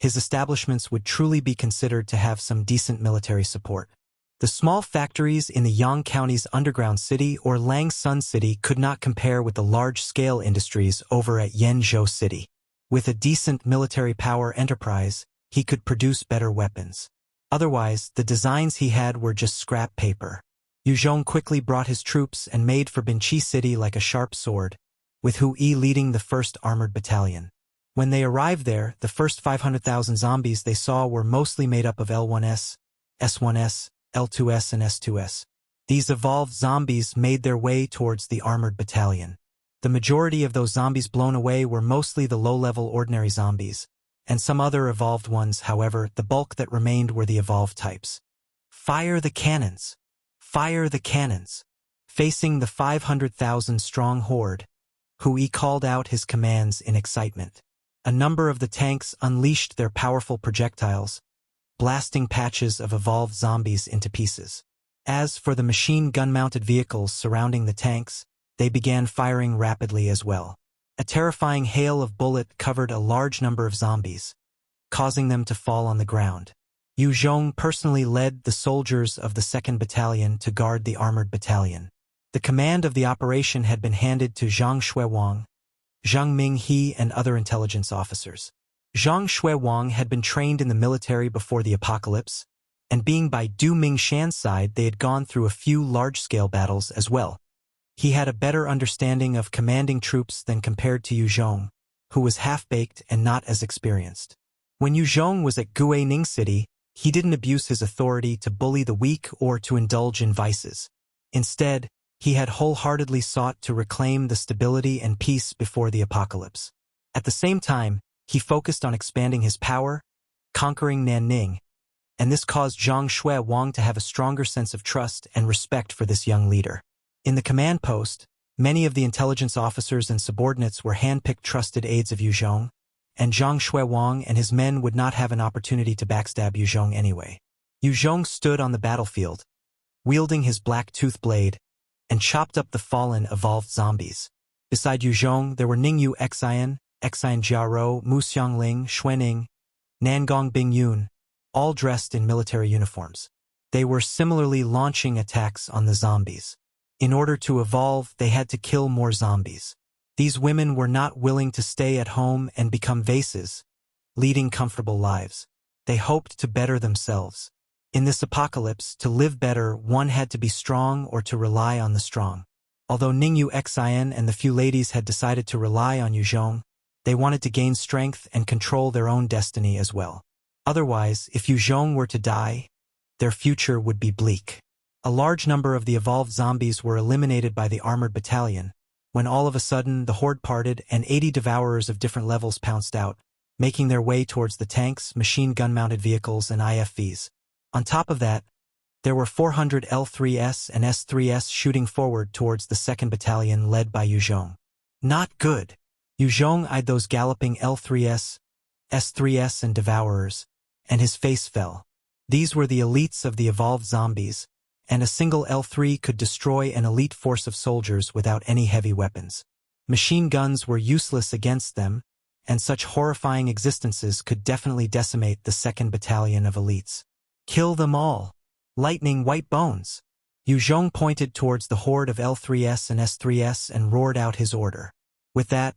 his establishments would truly be considered to have some decent military support. The small factories in the Yang County's underground city or Langsun City could not compare with the large-scale industries over at Yenzhou City. With a decent military power enterprise, he could produce better weapons. Otherwise, the designs he had were just scrap paper. Yue Zhong quickly brought his troops and made for Binqi City like a sharp sword, with Hu Yi leading the 1st Armored Battalion. When they arrived there, the first 500,000 zombies they saw were mostly made up of L1S, S1S, L2S and S2S. These evolved zombies made their way towards the Armored Battalion. The majority of those zombies blown away were mostly the low-level ordinary zombies, and some other evolved ones. However, the bulk that remained were the evolved types. Fire the cannons! Fire the cannons! Facing the 500,000-strong horde, Hu Yi called out his commands in excitement. A number of the tanks unleashed their powerful projectiles, blasting patches of evolved zombies into pieces. As for the machine gun-mounted vehicles surrounding the tanks, they began firing rapidly as well. A terrifying hail of bullets covered a large number of zombies, causing them to fall on the ground. Yue Zhong personally led the soldiers of the 2nd Battalion to guard the Armored Battalion. The command of the operation had been handed to Zhang Xuewang, Zhang Minghe and other intelligence officers. Zhang Xuewang had been trained in the military before the apocalypse, and being by Du Mingshan's side they had gone through a few large-scale battles as well. He had a better understanding of commanding troops than compared to Yue Zhong, who was half-baked and not as experienced. When Yue Zhong was at Guining City, he didn't abuse his authority to bully the weak or to indulge in vices. Instead, he had wholeheartedly sought to reclaim the stability and peace before the apocalypse. At the same time, he focused on expanding his power, conquering Nanning, and this caused Zhang Xuewang to have a stronger sense of trust and respect for this young leader. In the command post, many of the intelligence officers and subordinates were hand-picked trusted aides of Yue Zhong, and Zhang Xuewang and his men would not have an opportunity to backstab Yue Zhong anyway. Yue Zhong stood on the battlefield, wielding his black-tooth blade, and chopped up the fallen evolved zombies. Beside Yue Zhong, there were Ningyu Xian, Xian Jiarou, Mu Xiangling, Xuaning, Nangong Bingyun, all dressed in military uniforms. They were similarly launching attacks on the zombies. In order to evolve, they had to kill more zombies. These women were not willing to stay at home and become vases, leading comfortable lives. They hoped to better themselves. In this apocalypse, to live better, one had to be strong or to rely on the strong. Although Ningyu Xian and the few ladies had decided to rely on Yue Zhong, they wanted to gain strength and control their own destiny as well. Otherwise, if Yue Zhong were to die, their future would be bleak. A large number of the evolved zombies were eliminated by the Armored Battalion, when all of a sudden the horde parted and 80 devourers of different levels pounced out, making their way towards the tanks, machine gun-mounted vehicles, and IFVs. On top of that, there were 400 L3S and S3S shooting forward towards the 2nd Battalion led by Yue Zhong. Not good. Yue Zhong eyed those galloping L3S, S3S and devourers, and his face fell. These were the elites of the evolved zombies, and a single L3 could destroy an elite force of soldiers without any heavy weapons. Machine guns were useless against them, and such horrifying existences could definitely decimate the 2nd Battalion of elites. Kill them all. Lightning white bones. Yue Zhong pointed towards the horde of L3S and S3S and roared out his order. With that,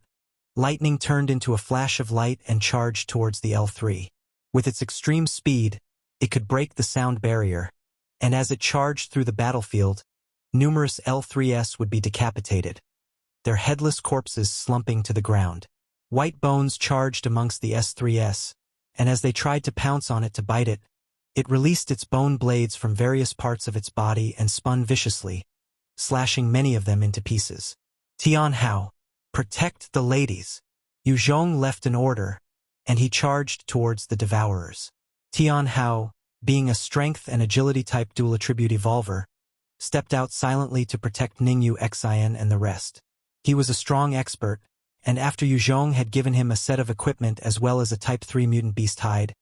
lightning turned into a flash of light and charged towards the L3. With its extreme speed, it could break the sound barrier, and as it charged through the battlefield, numerous L3S would be decapitated, their headless corpses slumping to the ground. White bones charged amongst the S3S, and as they tried to pounce on it to bite it, it released its bone blades from various parts of its body and spun viciously, slashing many of them into pieces. Tian Hao, protect the ladies. Yue Zhong left an order, and he charged towards the Devourers. Tian Hao, being a strength and agility type dual attribute evolver, stepped out silently to protect Ningyu Xian and the rest. He was a strong expert, and after Yue Zhong had given him a set of equipment as well as a Type 3 mutant beast hide,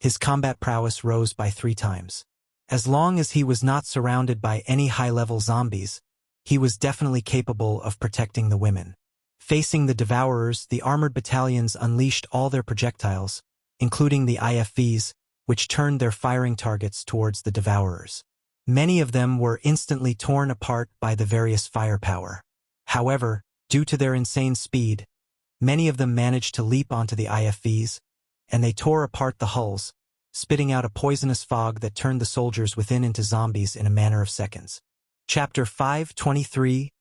his combat prowess rose by 3 times. As long as he was not surrounded by any high-level zombies, he was definitely capable of protecting the women. Facing the Devourers, the armored battalions unleashed all their projectiles, including the IFVs, which turned their firing targets towards the Devourers. Many of them were instantly torn apart by the various firepower. However, due to their insane speed, many of them managed to leap onto the IFVs, and they tore apart the hulls, spitting out a poisonous fog that turned the soldiers within into zombies in a matter of seconds. Chapter 523,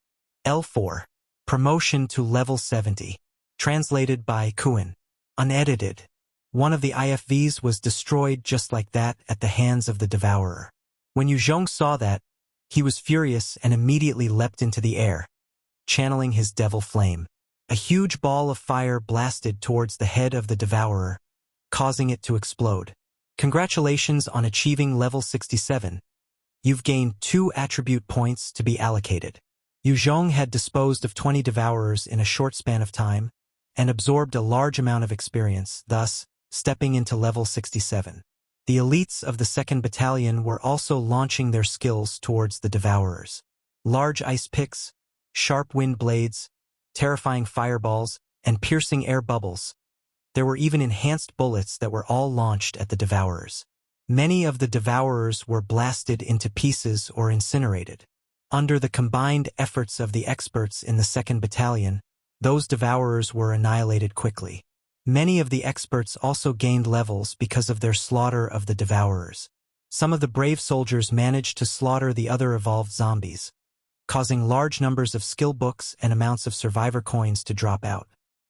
L4. Promotion to Level 70. Translated by Qidian. Unedited. One of the IFVs was destroyed just like that at the hands of the Devourer. When Yue Zhong saw that, he was furious and immediately leapt into the air, channeling his devil flame. A huge ball of fire blasted towards the head of the Devourer, causing it to explode. Congratulations on achieving level 67. You've gained 2 attribute points to be allocated. Yue Zhong had disposed of 20 Devourers in a short span of time, and absorbed a large amount of experience, thus, stepping into level 67. The elites of the 2nd Battalion were also launching their skills towards the Devourers. Large ice picks, sharp wind blades, terrifying fireballs, and piercing air bubbles. There were even enhanced bullets that were all launched at the Devourers. Many of the Devourers were blasted into pieces or incinerated. Under the combined efforts of the experts in the 2nd Battalion, those Devourers were annihilated quickly. Many of the experts also gained levels because of their slaughter of the Devourers. Some of the brave soldiers managed to slaughter the other evolved zombies, causing large numbers of skill books and amounts of survivor coins to drop out.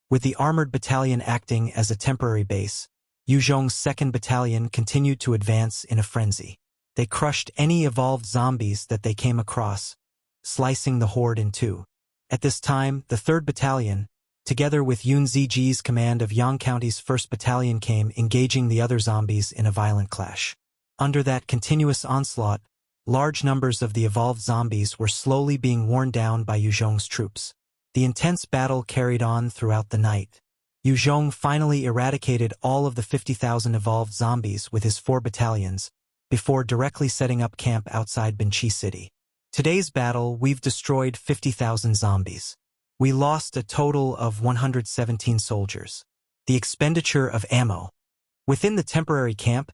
With the armored battalion acting as a temporary base, Yue Zhong's 2nd Battalion continued to advance in a frenzy. They crushed any evolved zombies that they came across, slicing the horde in 2. At this time, the 3rd Battalion, together with Yun Ziji's command of Yang County's 1st Battalion, came engaging the other zombies in a violent clash. Under that continuous onslaught, large numbers of the evolved zombies were slowly being worn down by Yue Zhong's troops. The intense battle carried on throughout the night. Yue Zhong finally eradicated all of the 50,000 evolved zombies with his 4 battalions, before directly setting up camp outside Binchi City. Today's battle, we've destroyed 50,000 zombies. We lost a total of 117 soldiers. The expenditure of ammo. Within the temporary camp,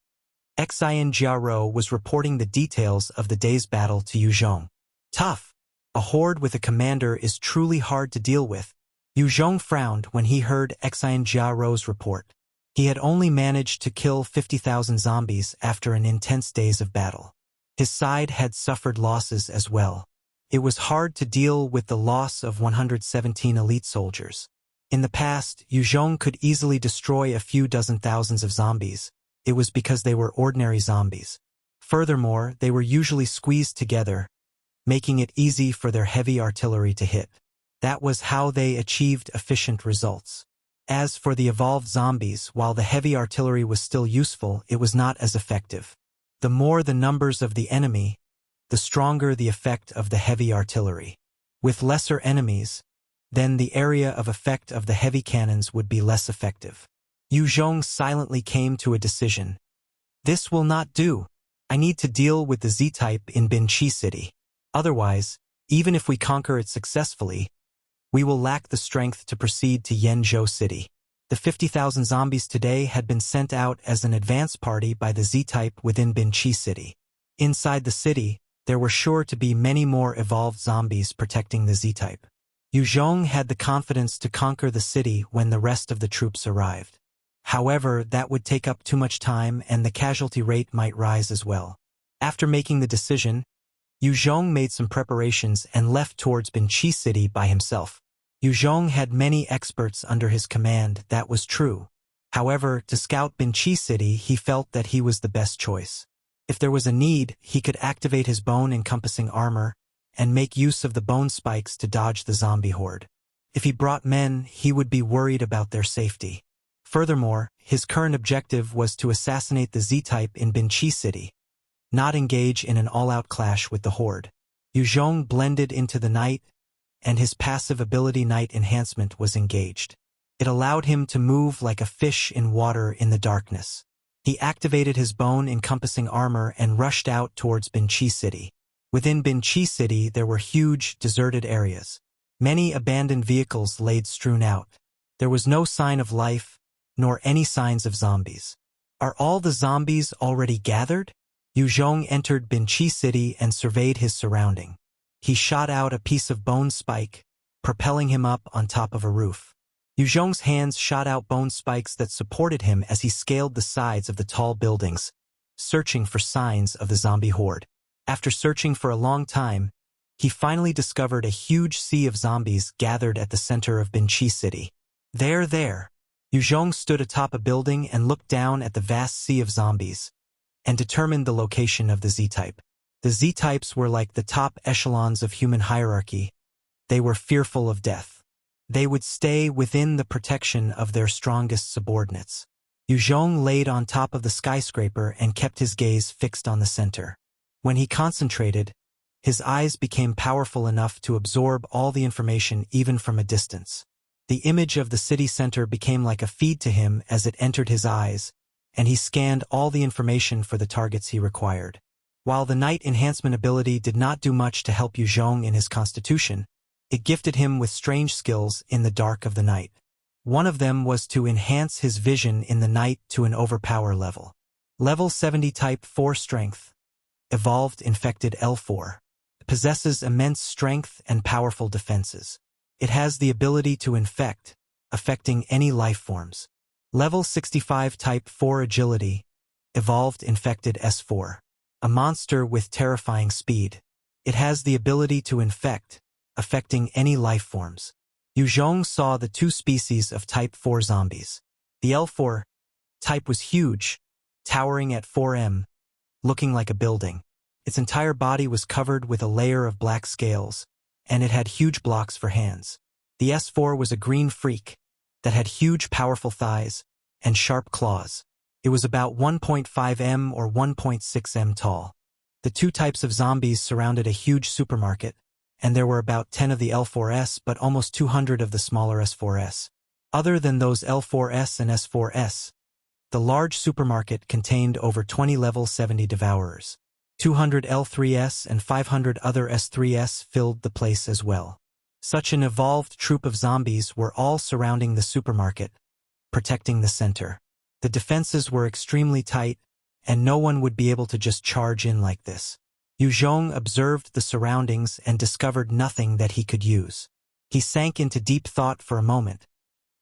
Xian Jiaro was reporting the details of the day's battle to Yue Zhong. Tough. A horde with a commander is truly hard to deal with. Yue Zhong frowned when he heard Xian Jiaro's report. He had only managed to kill 50,000 zombies after an intense days of battle. His side had suffered losses as well. It was hard to deal with the loss of 117 elite soldiers. In the past, Yue Zhong could easily destroy a few dozen thousands of zombies. It was because they were ordinary zombies. Furthermore, they were usually squeezed together, making it easy for their heavy artillery to hit. That was how they achieved efficient results. As for the evolved zombies, while the heavy artillery was still useful, it was not as effective. The more the numbers of the enemy, the stronger the effect of the heavy artillery. With lesser enemies, then the area of effect of the heavy cannons would be less effective. Yue Zhong silently came to a decision. This will not do. I need to deal with the Z-type in Binchi City. Otherwise, even if we conquer it successfully, we will lack the strength to proceed to Yenzhou City. The 50,000 zombies today had been sent out as an advance party by the Z-type within Binchi City. Inside the city, there were sure to be many more evolved zombies protecting the Z-type. Yue Zhong had the confidence to conquer the city when the rest of the troops arrived. However, that would take up too much time and the casualty rate might rise as well. After making the decision, Yue Zhong made some preparations and left towards Binqi City by himself. Yue Zhong had many experts under his command, that was true. However, to scout Binqi City, he felt that he was the best choice. If there was a need, he could activate his bone-encompassing armor and make use of the bone spikes to dodge the zombie horde. If he brought men, he would be worried about their safety. Furthermore, his current objective was to assassinate the Z-type in Binqi City, not engage in an all-out clash with the horde. Yue Zhong blended into the night, and his passive ability Night Enhancement was engaged. It allowed him to move like a fish in water in the darkness. He activated his bone-encompassing armor and rushed out towards Binqi City. Within Binqi City there were huge, deserted areas. Many abandoned vehicles laid strewn out. There was no sign of life, nor any signs of zombies. Are all the zombies already gathered? Yue Zhong entered Binqi City and surveyed his surrounding. He shot out a piece of bone spike, propelling him up on top of a roof. Yue Zhong's hands shot out bone spikes that supported him as he scaled the sides of the tall buildings, searching for signs of the zombie horde. After searching for a long time, he finally discovered a huge sea of zombies gathered at the center of Binqi City. There. Yue Zhong stood atop a building and looked down at the vast sea of zombies, and determined the location of the Z-type. The Z-types were like the top echelons of human hierarchy. They were fearful of death. They would stay within the protection of their strongest subordinates. Yue Zhong laid on top of the skyscraper and kept his gaze fixed on the center. When he concentrated, his eyes became powerful enough to absorb all the information even from a distance. The image of the city center became like a feed to him as it entered his eyes, and he scanned all the information for the targets he required. While the Night Enhancement ability did not do much to help Yue Zhong in his constitution, it gifted him with strange skills in the dark of the night. One of them was to enhance his vision in the night to an overpower level. Level 70 Type 4 Strength. Evolved Infected L4. Possesses immense strength and powerful defenses. It has the ability to infect, affecting any life forms. Level 65 Type 4 Agility. Evolved Infected S4. A monster with terrifying speed. It has the ability to infect, affecting any life forms. Yue Zhong saw the two species of Type 4 zombies. The L4 type was huge, towering at 4m, looking like a building. Its entire body was covered with a layer of black scales, and it had huge blocks for hands. The S4 was a green freak that had huge powerful thighs and sharp claws. It was about 1.5m or 1.6m tall. The two types of zombies surrounded a huge supermarket, and there were about 10 of the L4S but almost 200 of the smaller S4S. Other than those L4S and S4S, the large supermarket contained over 20 level 70 devourers. 200 L3S and 500 other S3S filled the place as well. Such an evolved troop of zombies were all surrounding the supermarket, protecting the center. The defenses were extremely tight, and no one would be able to just charge in like this. Yue Zhong observed the surroundings and discovered nothing that he could use. He sank into deep thought for a moment,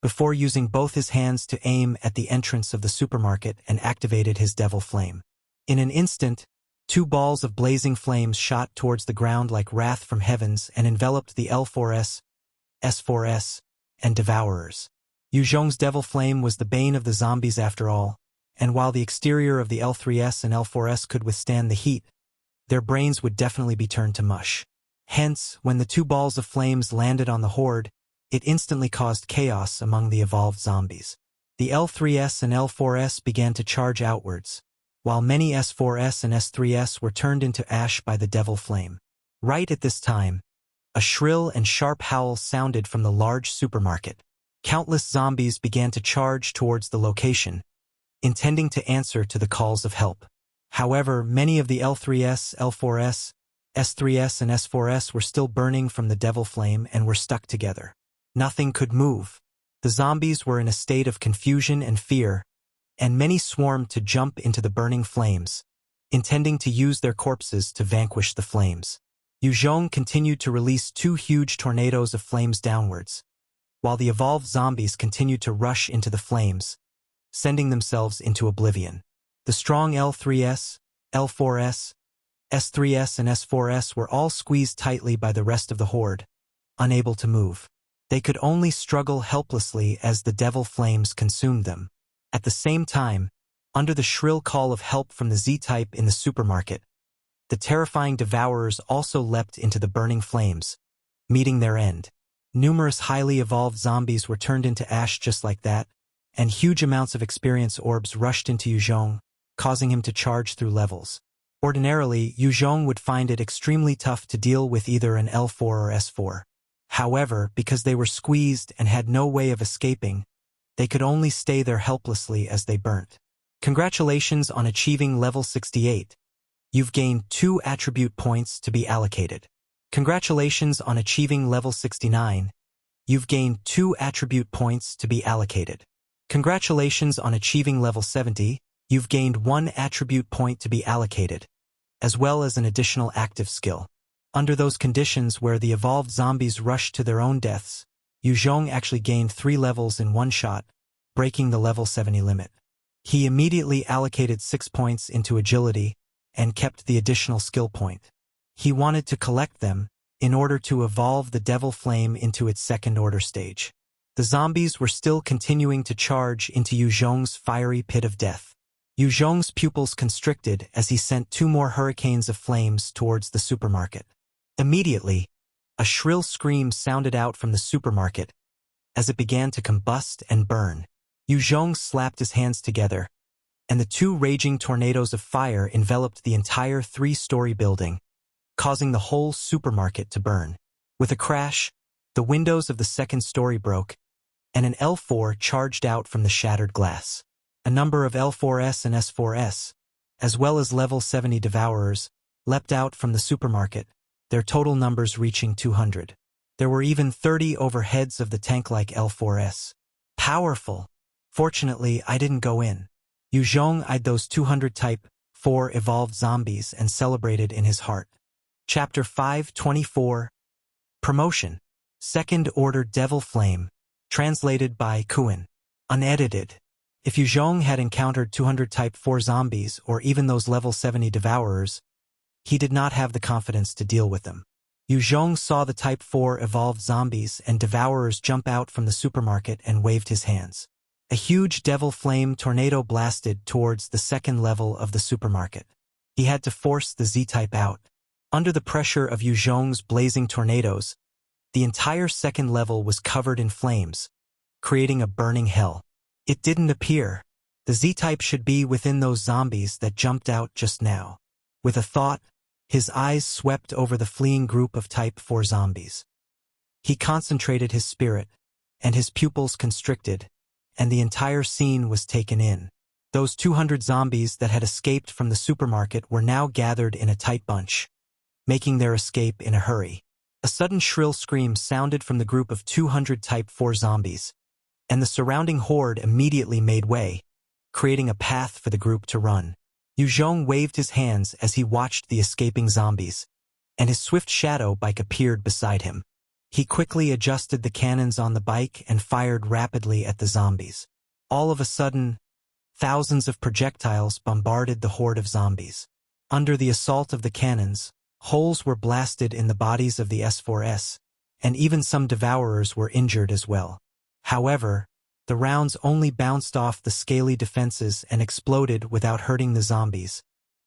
before using both his hands to aim at the entrance of the supermarket and activated his devil flame. In an instant, two balls of blazing flames shot towards the ground like wrath from heavens and enveloped the L4S, S4S, and devourers. Yue Zhong's devil flame was the bane of the zombies after all, and while the exterior of the L3S and L4S could withstand the heat, their brains would definitely be turned to mush. Hence, when the two balls of flames landed on the horde, it instantly caused chaos among the evolved zombies. The L3S and L4S began to charge outwards, while many S4S and S3S were turned into ash by the devil flame. Right at this time, a shrill and sharp howl sounded from the large supermarket. Countless zombies began to charge towards the location, intending to answer to the calls of help. However, many of the L3S, L4S, S3S, and S4S were still burning from the devil flame and were stuck together. Nothing could move. The zombies were in a state of confusion and fear, and many swarmed to jump into the burning flames, intending to use their corpses to vanquish the flames. Yue Zhong continued to release 2 huge tornadoes of flames downwards, while the evolved zombies continued to rush into the flames, sending themselves into oblivion. The strong L3S, L4S, S3S and S4S were all squeezed tightly by the rest of the horde, unable to move. They could only struggle helplessly as the devil flames consumed them. At the same time, under the shrill call of help from the Z-type in the supermarket, the terrifying devourers also leapt into the burning flames, meeting their end. Numerous highly evolved zombies were turned into ash just like that, and huge amounts of experience orbs rushed into Yue Zhong, causing him to charge through levels. Ordinarily, Yue Zhong would find it extremely tough to deal with either an L4 or S4. However, because they were squeezed and had no way of escaping, they could only stay there helplessly as they burnt. Congratulations on achieving level 68. You've gained 2 attribute points to be allocated. Congratulations on achieving level 69. You've gained 2 attribute points to be allocated. Congratulations on achieving level 70. You've gained 1 attribute point to be allocated, as well as an additional active skill. Under those conditions where the evolved zombies rushed to their own deaths, Yue Zhong actually gained 3 levels in one shot, breaking the level 70 limit. He immediately allocated 6 points into agility and kept the additional skill point. He wanted to collect them in order to evolve the devil flame into its second-order stage. The zombies were still continuing to charge into Yue Zhong's fiery pit of death. Yue Zhong's pupils constricted as he sent 2 more hurricanes of flames towards the supermarket. Immediately, a shrill scream sounded out from the supermarket as it began to combust and burn. Yue Zhong slapped his hands together, and the 2 raging tornadoes of fire enveloped the entire 3-story building, causing the whole supermarket to burn. With a crash, the windows of the 2nd story broke, and an L4 charged out from the shattered glass. A number of L4S and S4S, as well as level 70 devourers, leapt out from the supermarket, their total numbers reaching 200. There were even 30 overheads of the tank-like L4S. Powerful! Fortunately, I didn't go in. Yue Zhong eyed those 200 Type 4 evolved zombies and celebrated in his heart. Chapter 524. Promotion. Second Order Devil Flame. Translated by Qidian. Unedited. If Yue Zhong had encountered 200 Type 4 zombies or even those level 70 devourers, he did not have the confidence to deal with them. Yue Zhong saw the Type 4 evolved zombies and devourers jump out from the supermarket and waved his hands. A huge devil flame tornado blasted towards the 2nd level of the supermarket. He had to force the Z-type out. Under the pressure of Yue Zhong's blazing tornadoes, the entire 2nd level was covered in flames, creating a burning hell. It didn't appear. The Z-type should be within those zombies that jumped out just now. With a thought, his eyes swept over the fleeing group of Type 4 zombies. He concentrated his spirit, and his pupils constricted, and the entire scene was taken in. Those 200 zombies that had escaped from the supermarket were now gathered in a tight bunch, making their escape in a hurry. A sudden shrill scream sounded from the group of 200 Type 4 zombies, and the surrounding horde immediately made way, creating a path for the group to run. Yue Zhong waved his hands as he watched the escaping zombies, and his swift shadow bike appeared beside him. He quickly adjusted the cannons on the bike and fired rapidly at the zombies. All of a sudden, thousands of projectiles bombarded the horde of zombies. Under the assault of the cannons, holes were blasted in the bodies of the S4S, and even some devourers were injured as well. However, the rounds only bounced off the scaly defenses and exploded without hurting the zombies,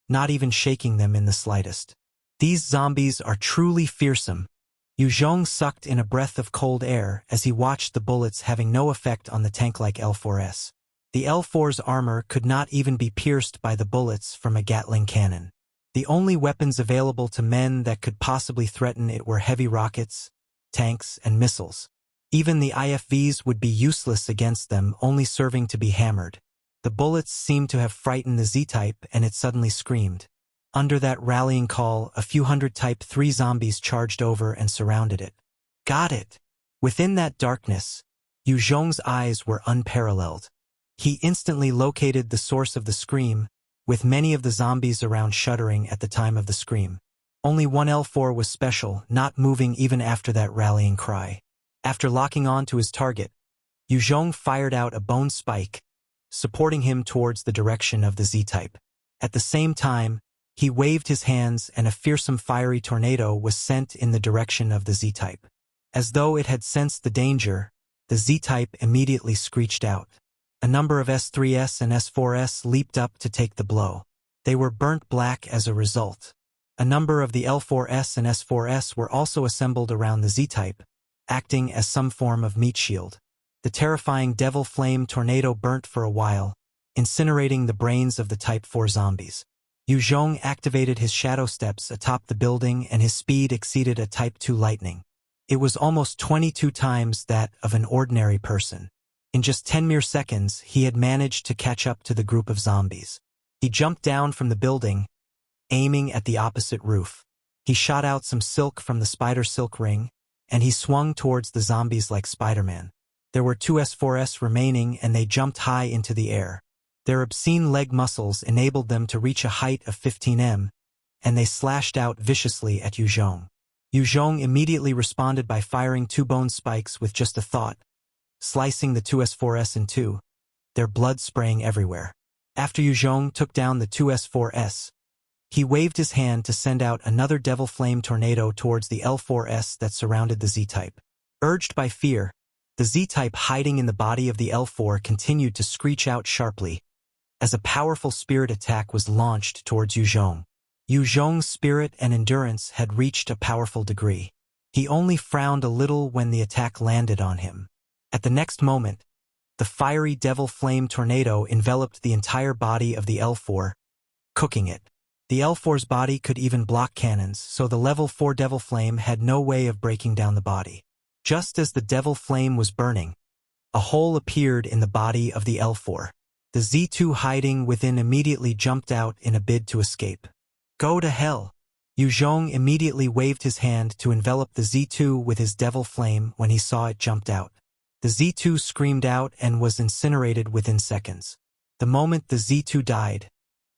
not even shaking them in the slightest. These zombies are truly fearsome. Yue Zhong sucked in a breath of cold air as he watched the bullets having no effect on the tank-like L4S. The L4's armor could not even be pierced by the bullets from a Gatling cannon. The only weapons available to men that could possibly threaten it were heavy rockets, tanks, and missiles. Even the IFVs would be useless against them, only serving to be hammered. The bullets seemed to have frightened the Z-type, and it suddenly screamed. Under that rallying call, a few hundred Type 3 zombies charged over and surrounded it. Got it! Within that darkness, Yue Zhong's eyes were unparalleled. He instantly located the source of the scream, with many of the zombies around shuddering at the time of the scream. Only one L4 was special, not moving even after that rallying cry. After locking on to his target, Yue Zhong fired out a bone spike, supporting him towards the direction of the Z-type. At the same time, he waved his hands and a fearsome fiery tornado was sent in the direction of the Z-type. As though it had sensed the danger, the Z-type immediately screeched out. A number of S3S and S4S leaped up to take the blow. They were burnt black as a result. A number of the L4S and S4S were also assembled around the Z-type, acting as some form of meat shield. The terrifying devil flame tornado burnt for a while, incinerating the brains of the Type 4 zombies. Yue Zhong activated his shadow steps atop the building and his speed exceeded a Type 2 lightning. It was almost 22 times that of an ordinary person. In just 10 mere seconds, he had managed to catch up to the group of zombies. He jumped down from the building, aiming at the opposite roof. He shot out some silk from the spider silk ring, and he swung towards the zombies like Spider-Man. There were 2 S4S remaining and they jumped high into the air. Their obscene leg muscles enabled them to reach a height of 15 m, and they slashed out viciously at Yue Zhong. Yue Zhong immediately responded by firing 2 bone spikes with just a thought, slicing the 2 S4S in two, their blood spraying everywhere. After Yue Zhong took down the 2 S4S, he waved his hand to send out another devil flame tornado towards the L4S that surrounded the Z-type. Urged by fear, the Z-type hiding in the body of the L4 continued to screech out sharply as a powerful spirit attack was launched towards Yue Zhong. Yue Zhong's spirit and endurance had reached a powerful degree. He only frowned a little when the attack landed on him. At the next moment, the fiery devil flame tornado enveloped the entire body of the L4, cooking it. The L4's body could even block cannons, so the level 4 devil flame had no way of breaking down the body. Just as the devil flame was burning, a hole appeared in the body of the L4. The Z2 hiding within immediately jumped out in a bid to escape. Go to hell! Yue Zhong immediately waved his hand to envelop the Z2 with his devil flame when he saw it jumped out. The Z2 screamed out and was incinerated within seconds. The moment the Z2 died,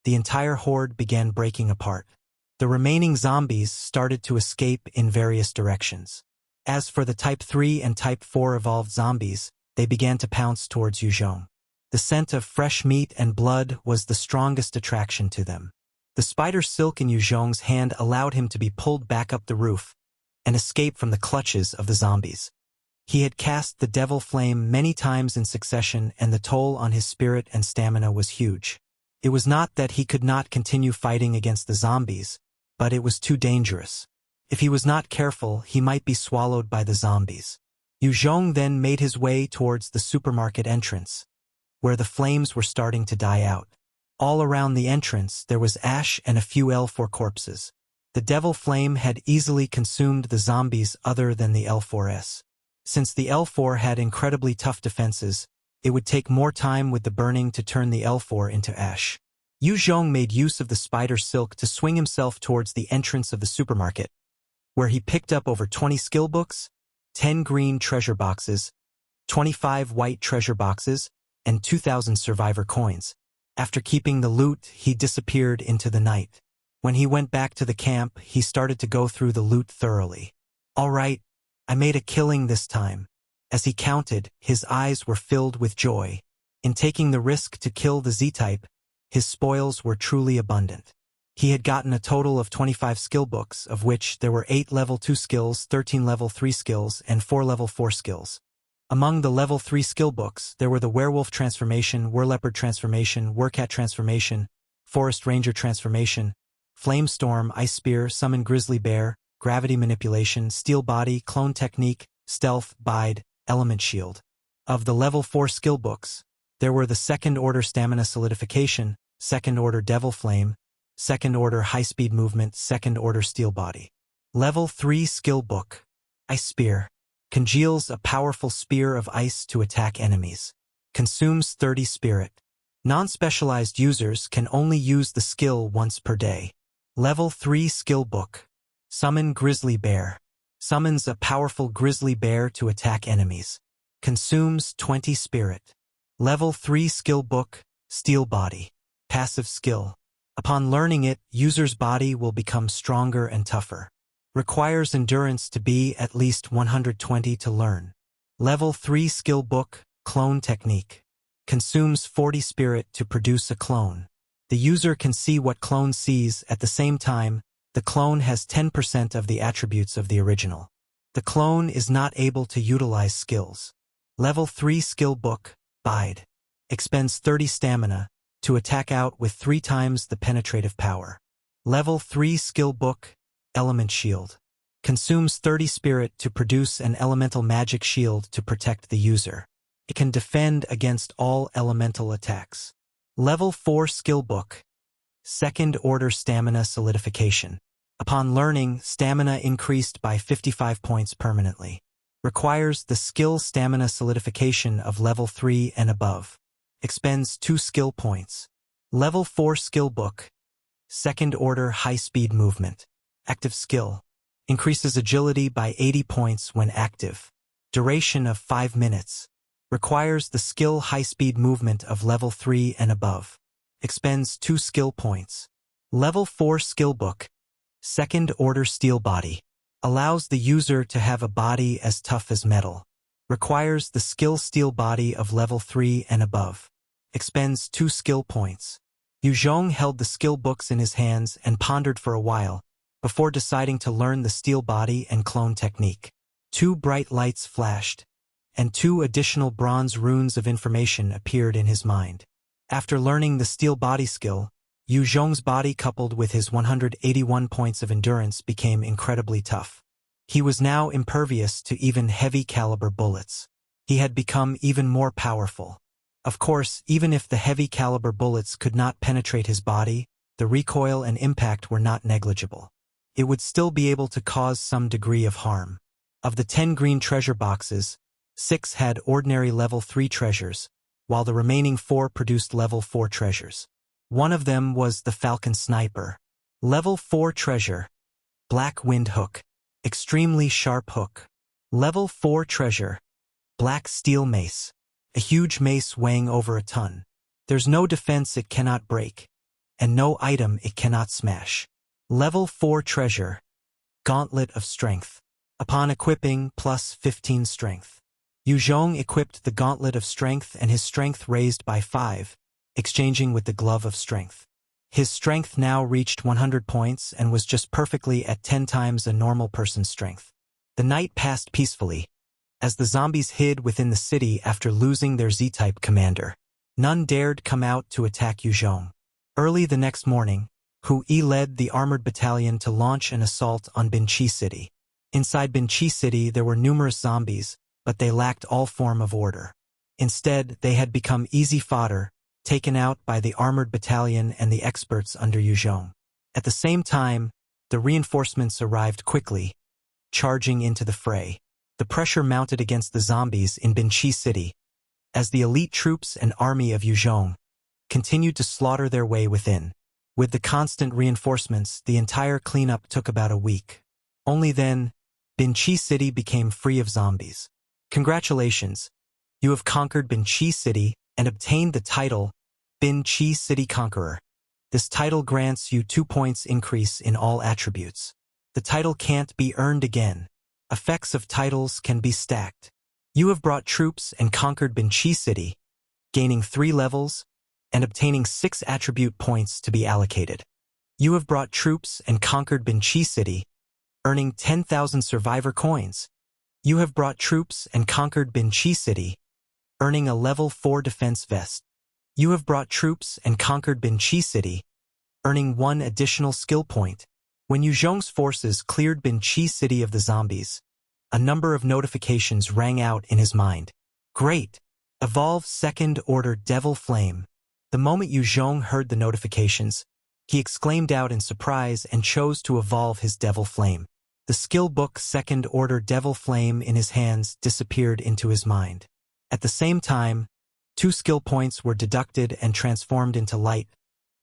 the entire horde began breaking apart. The remaining zombies started to escape in various directions. As for the Type 3 and Type 4 evolved zombies, they began to pounce towards Yue Zhong. The scent of fresh meat and blood was the strongest attraction to them. The spider silk in Yue Zhong's hand allowed him to be pulled back up the roof and escape from the clutches of the zombies. He had cast the devil flame many times in succession and the toll on his spirit and stamina was huge. It was not that he could not continue fighting against the zombies, but it was too dangerous. If he was not careful, he might be swallowed by the zombies. Yue Zhong then made his way towards the supermarket entrance, where the flames were starting to die out. All around the entrance there was ash and a few L4 corpses. The devil flame had easily consumed the zombies other than the L4S. Since the L4 had incredibly tough defenses, it would take more time with the burning to turn the L4 into ash. Yue Zhong made use of the spider silk to swing himself towards the entrance of the supermarket, where he picked up over 20 skill books, 10 green treasure boxes, 25 white treasure boxes, and 2,000 survivor coins. After keeping the loot, he disappeared into the night. When he went back to the camp, he started to go through the loot thoroughly. All right, I made a killing this time. As he counted, his eyes were filled with joy. In taking the risk to kill the Z-type, his spoils were truly abundant. He had gotten a total of 25 skill books, of which there were 8 level 2 skills, 13 level 3 skills, and 4 level 4 skills. Among the level 3 skill books, there were the Werewolf Transformation, Wereleopard Transformation, Wercat Transformation, Forest Ranger Transformation, Flamestorm, Ice Spear, Summon Grizzly Bear, Gravity Manipulation, Steel Body, Clone Technique, Stealth, Bide, Element Shield. Of the level 4 skill books, there were the Second Order Stamina Solidification, Second Order Devil Flame, Second Order High-Speed Movement, Second Order Steel Body. Level 3 skill book, Ice Spear. Congeals a powerful spear of ice to attack enemies. Consumes 30 spirit. Non-specialized users can only use the skill once per day. Level 3 skill book. Summon Grizzly Bear. Summons a powerful grizzly bear to attack enemies. Consumes 20 spirit. Level 3 skill book, Steel Body. Passive skill. Upon learning it, user's body will become stronger and tougher. Requires endurance to be at least 120 to learn. Level 3 skill book, clone technique. Consumes 40 spirit to produce a clone. The user can see what clone sees at the same time. The clone has 10% of the attributes of the original. The clone is not able to utilize skills. Level 3 skill book, Bide. Expends 30 stamina to attack out with 3 times the penetrative power. Level 3 skill book, Element Shield. Consumes 30 spirit to produce an elemental magic shield to protect the user. It can defend against all elemental attacks. Level 4 skill book, Second Order Stamina Solidification. Upon learning, stamina increased by 55 points permanently. Requires the skill stamina solidification of level 3 and above. Expends 2 skill points. Level 4 skill book, Second Order High-Speed Movement. Active skill. Increases agility by 80 points when active. Duration of 5 minutes. Requires the skill high-speed movement of level 3 and above. Expends 2 skill points. Level 4 skill book, Second Order Steel Body. Allows the user to have a body as tough as metal. Requires the skill Steel Body of level 3 and above. Expends 2 skill points. Yue Zhong held the skill books in his hands and pondered for a while, before deciding to learn the steel body and clone technique. 2 bright lights flashed, and 2 additional bronze runes of information appeared in his mind. After learning the steel body skill, Yue Zhong's body coupled with his 181 points of endurance became incredibly tough. He was now impervious to even heavy caliber bullets. He had become even more powerful. Of course, even if the heavy caliber bullets could not penetrate his body, the recoil and impact were not negligible. It would still be able to cause some degree of harm. Of the 10 green treasure boxes, 6 had ordinary level 3 treasures, while the remaining 4 produced level 4 treasures. One of them was the Falcon Sniper. Level 4 treasure, Black Wind Hook. Extremely sharp hook. Level 4 treasure, Black Steel Mace. A huge mace weighing over a ton. There's no defense it cannot break, and no item it cannot smash. Level 4 treasure, Gauntlet of Strength. Upon equipping, plus 15 strength. Yue Zhong equipped the Gauntlet of Strength and his strength raised by 5, exchanging with the Glove of Strength. His strength now reached 100 points and was just perfectly at 10 times a normal person's strength. The night passed peacefully, as the zombies hid within the city after losing their Z-type commander. None dared come out to attack Yue Zhong. Early the next morning, Hu Yi led the armored battalion to launch an assault on Binqi City. Inside Binqi City there were numerous zombies, but they lacked all form of order. Instead, they had become easy fodder, taken out by the armored battalion and the experts under Yue Zhong. At the same time, the reinforcements arrived quickly, charging into the fray. The pressure mounted against the zombies in Binqi City, as the elite troops and army of Yue Zhong continued to slaughter their way within. With the constant reinforcements, the entire cleanup took about a week. Only then, Binqi City became free of zombies. Congratulations! You have conquered Binqi City and obtained the title Binqi City Conqueror. This title grants you 2 points increase in all attributes. The title can't be earned again. Effects of titles can be stacked. You have brought troops and conquered Binqi City, gaining 3 levels and obtaining 6 attribute points to be allocated. You have brought troops and conquered Binqi City, earning 10,000 survivor coins. You have brought troops and conquered Binqi City, earning a level 4 defense vest. You have brought troops and conquered Binqi City, earning 1 additional skill point. When Yue Zhong's forces cleared Binqi City of the zombies, a number of notifications rang out in his mind. Great! Evolve Second Order Devil Flame. The moment Yue Zhong heard the notifications, he exclaimed out in surprise and chose to evolve his Devil Flame. The skill book Second Order Devil Flame in his hands disappeared into his mind. At the same time, 2 skill points were deducted and transformed into light,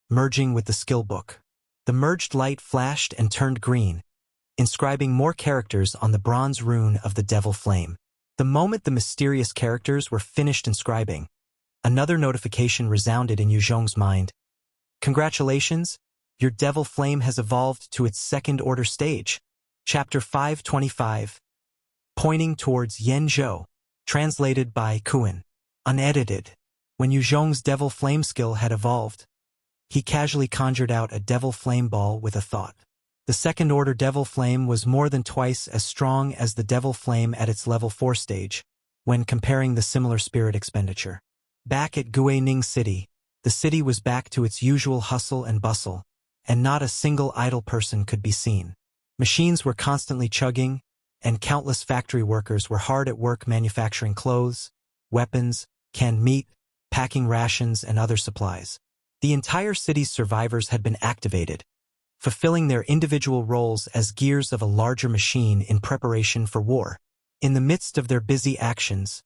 merging with the skill book. The merged light flashed and turned green, inscribing more characters on the bronze rune of the Devil Flame. The moment the mysterious characters were finished inscribing, another notification resounded in Yue Zhong's mind. Congratulations, Your devil flame has evolved to its second-order stage. Chapter 525. Pointing towards Yenzhou. Translated by Qidian. Unedited. When Yue Zhong's devil flame skill had evolved, he casually conjured out a devil flame ball with a thought. The second-order devil flame was more than twice as strong as the devil flame at its level 4 stage, when comparing the similar spirit expenditure. Back at Guining City, the city was back to its usual hustle and bustle, and not a single idle person could be seen. Machines were constantly chugging, and countless factory workers were hard at work manufacturing clothes, weapons, canned meat, packing rations, and other supplies. The entire city's survivors had been activated, fulfilling their individual roles as gears of a larger machine in preparation for war. In the midst of their busy actions,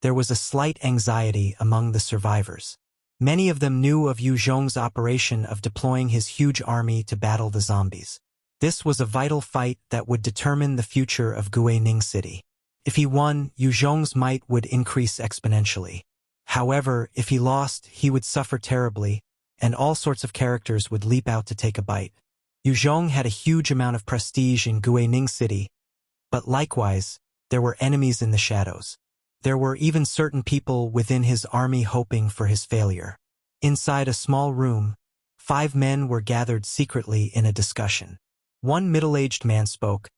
there was a slight anxiety among the survivors. Many of them knew of Yue Zhong's operation of deploying his huge army to battle the zombies. This was a vital fight that would determine the future of Guining City. If he won, Yue Zhong's might would increase exponentially. However, if he lost, he would suffer terribly, and all sorts of characters would leap out to take a bite. Yue Zhong had a huge amount of prestige in Guining City, but likewise, there were enemies in the shadows. There were even certain people within his army hoping for his failure. Inside a small room, 5 men were gathered secretly in a discussion. One middle-aged man spoke.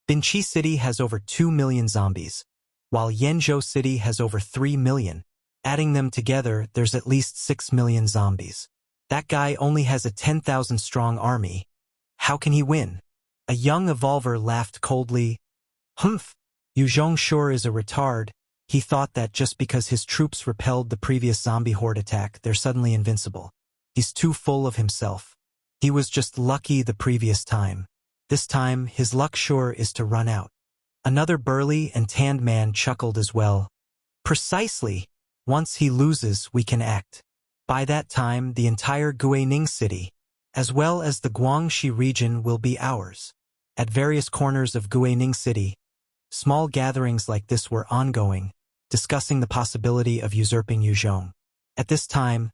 Binqi City has over 2 million zombies, while Yenzhou City has over 3 million. Adding them together, there's at least 6 million zombies. That guy only has a 10,000-strong army. How can he win? A young evolver laughed coldly. Humph! Yue Zhong sure is a retard. He thought that just because his troops repelled the previous zombie horde attack, they're suddenly invincible. He's too full of himself. He was just lucky the previous time. This time, his luck sure is to run out. Another burly and tanned man chuckled as well. Precisely. Once he loses, we can act. By that time, the entire Guining City, as well as the Guangxi region, will be ours. At various corners of Guining City, small gatherings like this were ongoing, discussing the possibility of usurping Yue Zhong. At this time,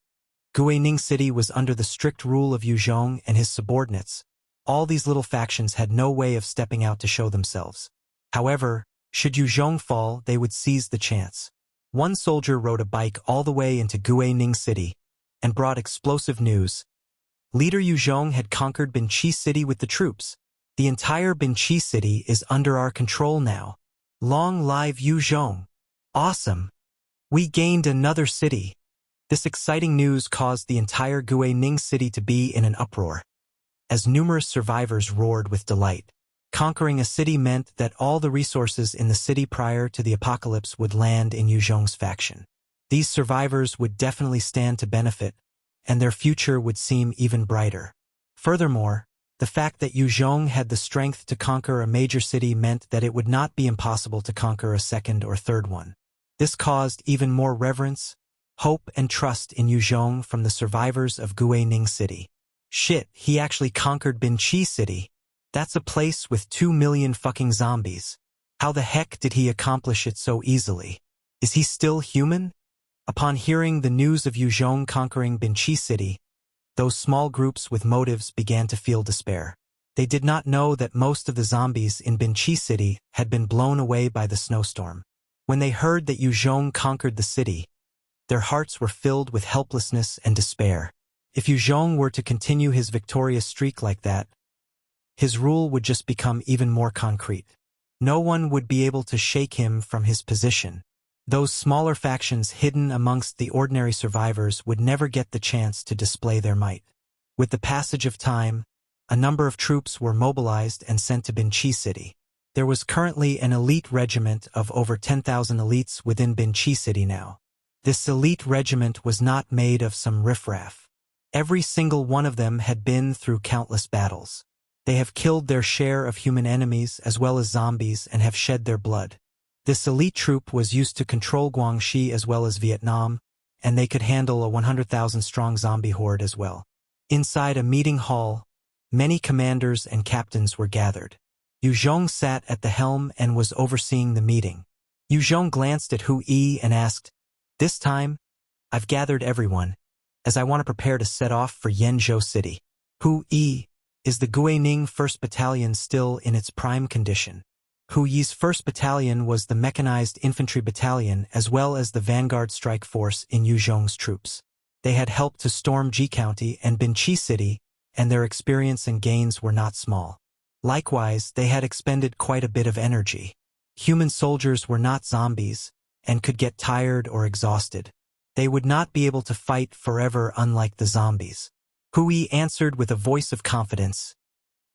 Guining City was under the strict rule of Yue Zhong and his subordinates. All these little factions had no way of stepping out to show themselves. However, should Yue Zhong fall, they would seize the chance. One soldier rode a bike all the way into Guining City and brought explosive news. Leader Yue Zhong had conquered Binqi City with the troops. The entire Binqi City is under our control now. Long live Yue Zhong! Awesome! We gained another city. This exciting news caused the entire Guining City to be in an uproar, as numerous survivors roared with delight. Conquering a city meant that all the resources in the city prior to the apocalypse would land in Yue Zhong's faction. These survivors would definitely stand to benefit, and their future would seem even brighter. Furthermore, the fact that Yue Zhong had the strength to conquer a major city meant that it would not be impossible to conquer a second or third one. This caused even more reverence, hope, and trust in Yue Zhong from the survivors of Guining City. Shit, he actually conquered Binqi City. That's a place with 2 million fucking zombies. How the heck did he accomplish it so easily? Is he still human? Upon hearing the news of Yue Zhong conquering Binqi City, those small groups with motives began to feel despair. They did not know that most of the zombies in Binqi City had been blown away by the snowstorm. When they heard that Yue Zhong conquered the city, their hearts were filled with helplessness and despair. If Yue Zhong were to continue his victorious streak like that, his rule would just become even more concrete. No one would be able to shake him from his position. Those smaller factions hidden amongst the ordinary survivors would never get the chance to display their might. With the passage of time, a number of troops were mobilized and sent to Binqi City. There was currently an elite regiment of over 10,000 elites within Binqi City now. This elite regiment was not made of some riffraff. Every single one of them had been through countless battles. They have killed their share of human enemies as well as zombies and have shed their blood. This elite troop was used to control Guangxi as well as Vietnam, and they could handle a 100,000-strong zombie horde as well. Inside a meeting hall, many commanders and captains were gathered. Yue Zhong sat at the helm and was overseeing the meeting. Yue Zhong glanced at Hu Yi and asked, "This time, I've gathered everyone, as I want to prepare to set off for Yenzhou City." Hu Yi is the Guining 1st Battalion still in its prime condition. Hu Yi's 1st Battalion was the mechanized infantry battalion as well as the vanguard strike force in Yue Zhong's troops. They had helped to storm Ji County and Binqi City, and their experience and gains were not small. Likewise, they had expended quite a bit of energy. Human soldiers were not zombies, and could get tired or exhausted. They would not be able to fight forever unlike the zombies. Hu Yi answered with a voice of confidence.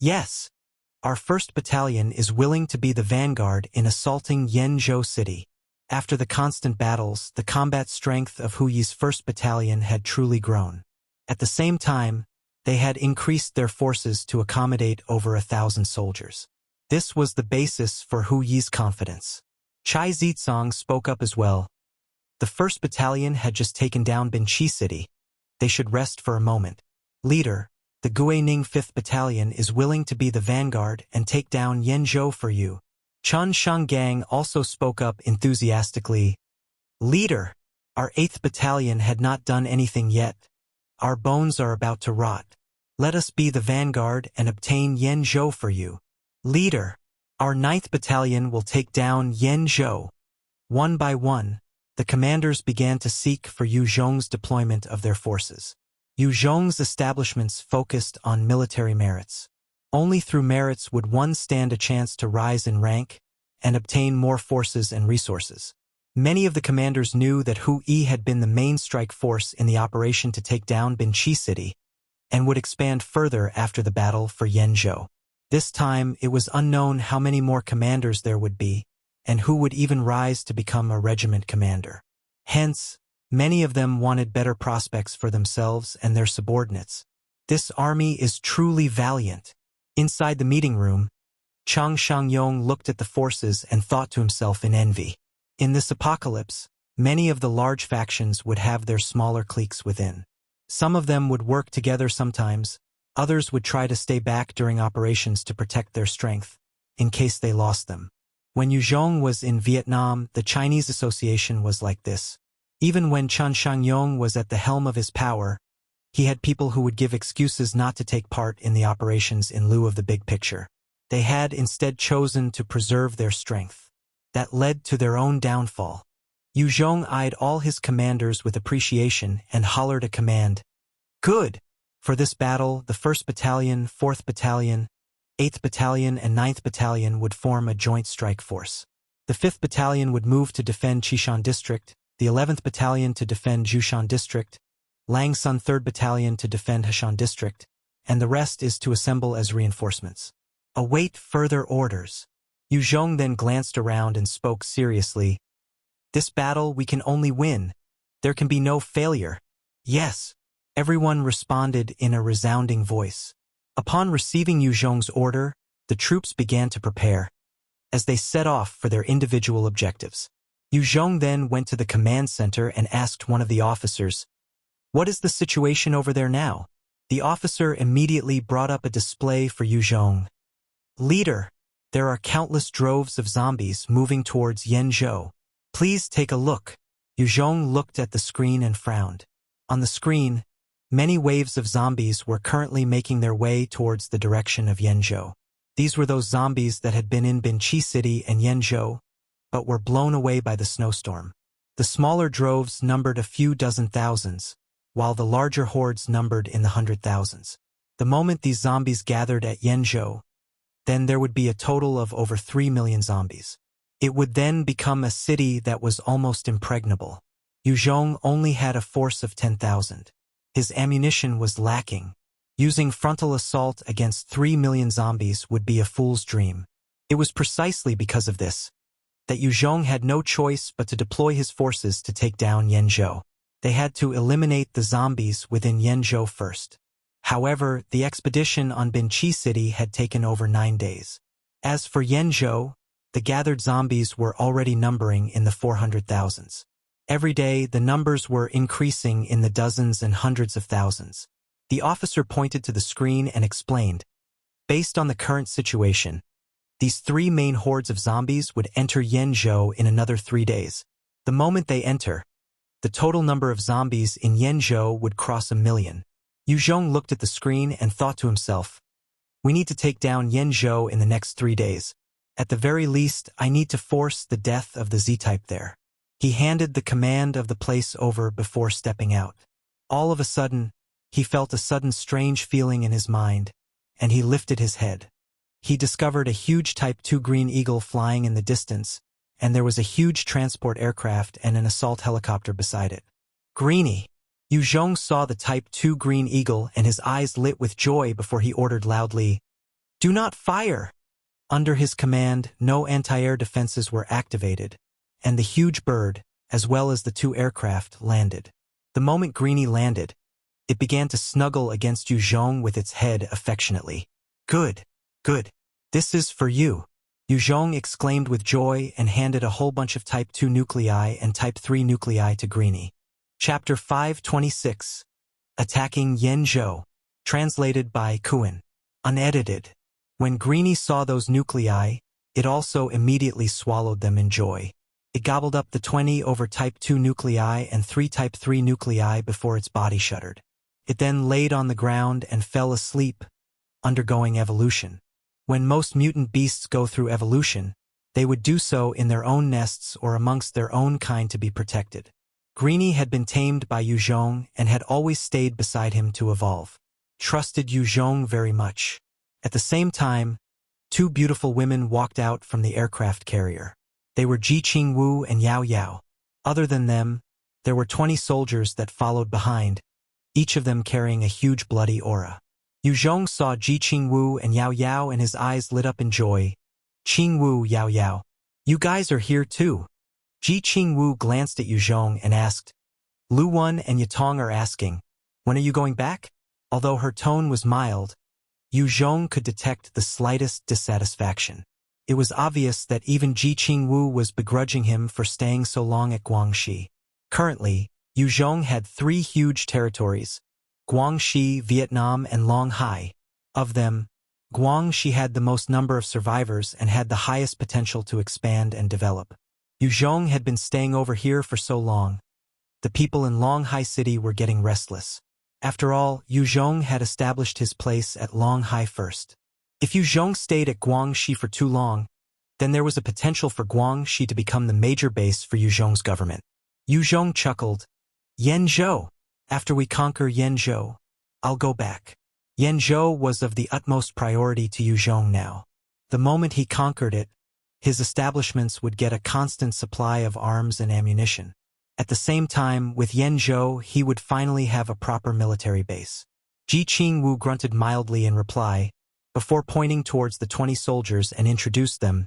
Yes. Our 1st Battalion is willing to be the vanguard in assaulting Yanzhou City. After the constant battles, the combat strength of Hu Yi's 1st Battalion had truly grown. At the same time, they had increased their forces to accommodate over 1,000 soldiers. This was the basis for Hu Yi's confidence. Cai Zizong spoke up as well. The 1st Battalion had just taken down Binqi City. They should rest for a moment. Leader, the Guining 5th Battalion is willing to be the vanguard and take down Yanzhou for you. Chen Shanggang also spoke up enthusiastically. Leader, our 8th Battalion had not done anything yet. Our bones are about to rot. Let us be the vanguard and obtain Yanzhou for you. Leader, our 9th Battalion will take down Yanzhou. One by one, the commanders began to seek for Yue Zhong's deployment of their forces. Yue Zhong's establishments focused on military merits. Only through merits would one stand a chance to rise in rank and obtain more forces and resources. Many of the commanders knew that Hu Yi had been the main strike force in the operation to take down Binqi City and would expand further after the battle for Yanzhou. This time, it was unknown how many more commanders there would be and who would even rise to become a regiment commander. Hence, many of them wanted better prospects for themselves and their subordinates. This army is truly valiant. Inside the meeting room, Chang Shangyong looked at the forces and thought to himself in envy. In this apocalypse, many of the large factions would have their smaller cliques within. Some of them would work together sometimes, others would try to stay back during operations to protect their strength, in case they lost them. When Yue Zhong was in Vietnam, the Chinese Association was like this. Even when Chen Shangyong was at the helm of his power, he had people who would give excuses not to take part in the operations in lieu of the big picture. They had instead chosen to preserve their strength. That led to their own downfall. Yue Zhong eyed all his commanders with appreciation and hollered a command. Good! For this battle, the 1st Battalion, 4th Battalion, 8th Battalion, and 9th Battalion would form a joint strike force. The 5th Battalion would move to defend Qishan District, the 11th Battalion to defend Jushan District, Langsun 3rd Battalion to defend Heshan District, and the rest is to assemble as reinforcements. Await further orders. Yue Zhong then glanced around and spoke seriously. This battle we can only win. There can be no failure. Yes. Everyone responded in a resounding voice. Upon receiving Yue Zhong's order, the troops began to prepare, as they set off for their individual objectives. Yue Zhong then went to the command center and asked one of the officers, "What is the situation over there now?" The officer immediately brought up a display for Yue Zhong. "Leader, there are countless droves of zombies moving towards Yanzhou. Please take a look." Yue Zhong looked at the screen and frowned. On the screen, many waves of zombies were currently making their way towards the direction of Yanzhou. These were those zombies that had been in Binqi City and Yanzhou, but were blown away by the snowstorm. The smaller droves numbered a few dozen thousands, while the larger hordes numbered in the 100,000s. The moment these zombies gathered at Yanzhou, then there would be a total of over 3 million zombies. It would then become a city that was almost impregnable. Yue Zhong only had a force of 10,000. His ammunition was lacking. Using frontal assault against 3 million zombies would be a fool's dream. It was precisely because of this that Yue Zhong had no choice but to deploy his forces to take down Yanzhou. They had to eliminate the zombies within Yanzhou first. However, the expedition on Binqi City had taken over 9 days. As for Yanzhou, the gathered zombies were already numbering in the 400,000s. Every day, the numbers were increasing in the dozens and hundreds of thousands. The officer pointed to the screen and explained, "Based on the current situation, these 3 main hordes of zombies would enter Yanzhou in another 3 days. The moment they enter, the total number of zombies in Yanzhou would cross 1 million. Yue Zhong looked at the screen and thought to himself, we need to take down Yanzhou in the next 3 days. At the very least, I need to force the death of the Z-type there. He handed the command of the place over before stepping out. All of a sudden, he felt a sudden strange feeling in his mind, and he lifted his head. He discovered a huge Type 2 Green Eagle flying in the distance, and there was a huge transport aircraft and an assault helicopter beside it. Greenie! Yue Zhong saw the Type 2 Green Eagle and his eyes lit with joy before he ordered loudly, "Do not fire!" Under his command, no anti-air defenses were activated, and the huge bird, as well as the 2 aircraft, landed. The moment Greenie landed, it began to snuggle against Yue Zhong with its head affectionately. "Good, good. This is for you," Yue Zhong exclaimed with joy and handed a whole bunch of Type 2 nuclei and Type 3 nuclei to Greenie. Chapter 526. Attacking Yanzhou. Translated by Qidian. Unedited. When Greenie saw those nuclei, it also immediately swallowed them in joy. It gobbled up the 20 over Type 2 nuclei and 3 Type 3 nuclei before its body shuddered. It then laid on the ground and fell asleep, undergoing evolution. When most mutant beasts go through evolution, they would do so in their own nests or amongst their own kind to be protected. Greenie had been tamed by Yue Zhong and had always stayed beside him to evolve. Trusted Yue Zhong very much. At the same time, 2 beautiful women walked out from the aircraft carrier. They were Ji Qingwu and Yao Yao. Other than them, there were 20 soldiers that followed behind, each of them carrying a huge bloody aura. Yue Zhong saw Ji Qingwu and Yao Yao and his eyes lit up in joy. "Qingwu, Yao Yao. You guys are here too." Ji Qingwu glanced at Yue Zhong and asked, "Lu Wan and Yatong are asking, when are you going back?" Although her tone was mild, Yue Zhong could detect the slightest dissatisfaction. It was obvious that even Ji Qingwu was begrudging him for staying so long at Guangxi. Currently, Yue Zhong had 3 huge territories, Guangxi, Vietnam, and Longhai. Of them, Guangxi had the most number of survivors and had the highest potential to expand and develop. Yue Zhong had been staying over here for so long. The people in Longhai City were getting restless. After all, Yue Zhong had established his place at Longhai first. If Yue Zhong stayed at Guangxi for too long, then there was a potential for Guangxi to become the major base for Yue Zhong's government. Yue Zhong chuckled. "Yanzhou. After we conquer Yanzhou, I'll go back." Yanzhou was of the utmost priority to Yue Zhong now. The moment he conquered it, his establishments would get a constant supply of arms and ammunition. At the same time, with Yanzhou, he would finally have a proper military base. Ji Qingwu grunted mildly in reply, before pointing towards the 20 soldiers and introduced them.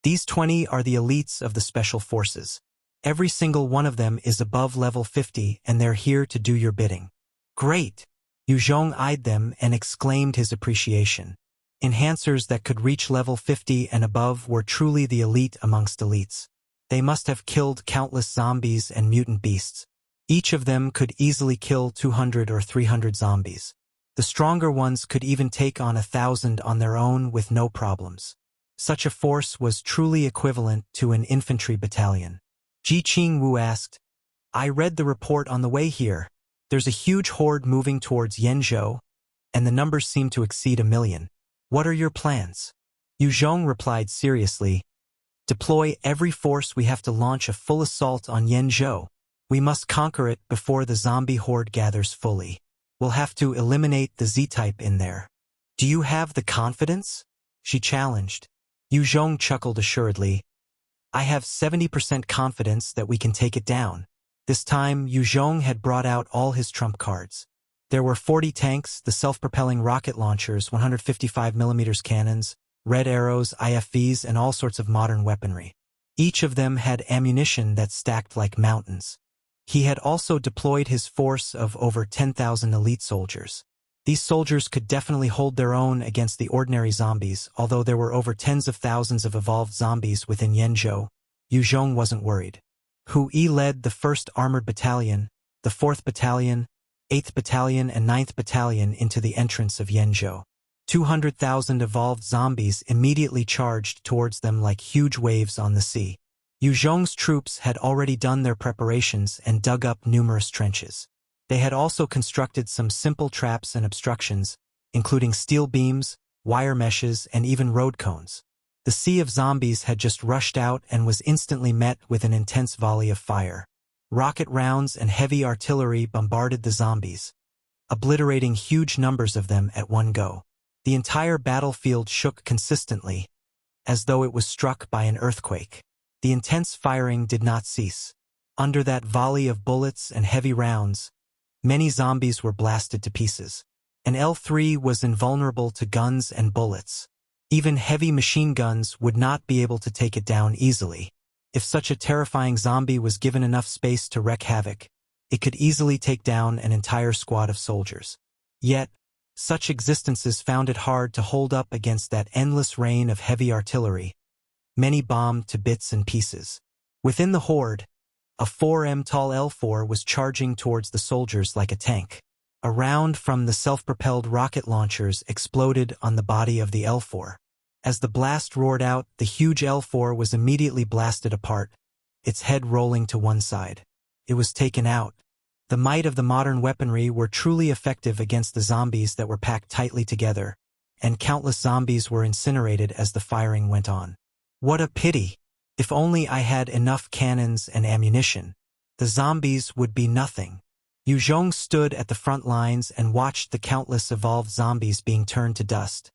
"These 20 are the elites of the special forces. Every single one of them is above level 50 and they're here to do your bidding." "Great!" Yue Zhong eyed them and exclaimed his appreciation. Enhancers that could reach level 50 and above were truly the elite amongst elites. They must have killed countless zombies and mutant beasts. Each of them could easily kill 200 or 300 zombies. The stronger ones could even take on 1,000 on their own with no problems. Such a force was truly equivalent to an infantry battalion. Ji Qingwu asked, "I read the report on the way here. There's a huge horde moving towards Yanzhou, and the numbers seem to exceed 1 million. What are your plans?" Yue Zhong replied seriously, "Deploy every force. We have to launch a full assault on Yanzhou. We must conquer it before the zombie horde gathers fully. We'll have to eliminate the Z-type in there." "Do you have the confidence?" she challenged. Yue Zhong chuckled assuredly. "I have 70% confidence that we can take it down." This time, Yue Zhong had brought out all his trump cards. There were 40 tanks, the self-propelling rocket launchers, 155mm cannons, red arrows, IFVs, and all sorts of modern weaponry. Each of them had ammunition that stacked like mountains. He had also deployed his force of over 10,000 elite soldiers. These soldiers could definitely hold their own against the ordinary zombies, although there were over tens of thousands of evolved zombies within Yanzhou. Yue Zhong wasn't worried. Hu Yi led the 1st Armored Battalion, the 4th Battalion, 8th Battalion, and 9th Battalion into the entrance of Yanzhou. 200,000 evolved zombies immediately charged towards them like huge waves on the sea. Yue Zhong's troops had already done their preparations and dug up numerous trenches. They had also constructed some simple traps and obstructions, including steel beams, wire meshes, and even road cones. The sea of zombies had just rushed out and was instantly met with an intense volley of fire. Rocket rounds and heavy artillery bombarded the zombies, obliterating huge numbers of them at one go. The entire battlefield shook consistently, as though it was struck by an earthquake. The intense firing did not cease. Under that volley of bullets and heavy rounds, many zombies were blasted to pieces. An L3 was invulnerable to guns and bullets. Even heavy machine guns would not be able to take it down easily. If such a terrifying zombie was given enough space to wreak havoc, it could easily take down an entire squad of soldiers. Yet, such existences found it hard to hold up against that endless rain of heavy artillery, many bombed to bits and pieces. Within the horde, a 4M tall L4 was charging towards the soldiers like a tank. A round from the self-propelled rocket launchers exploded on the body of the L4. As the blast roared out, the huge L4 was immediately blasted apart, its head rolling to one side. It was taken out. The might of the modern weaponry were truly effective against the zombies that were packed tightly together, and countless zombies were incinerated as the firing went on. What a pity! If only I had enough cannons and ammunition. The zombies would be nothing. Yue Zhong stood at the front lines and watched the countless evolved zombies being turned to dust,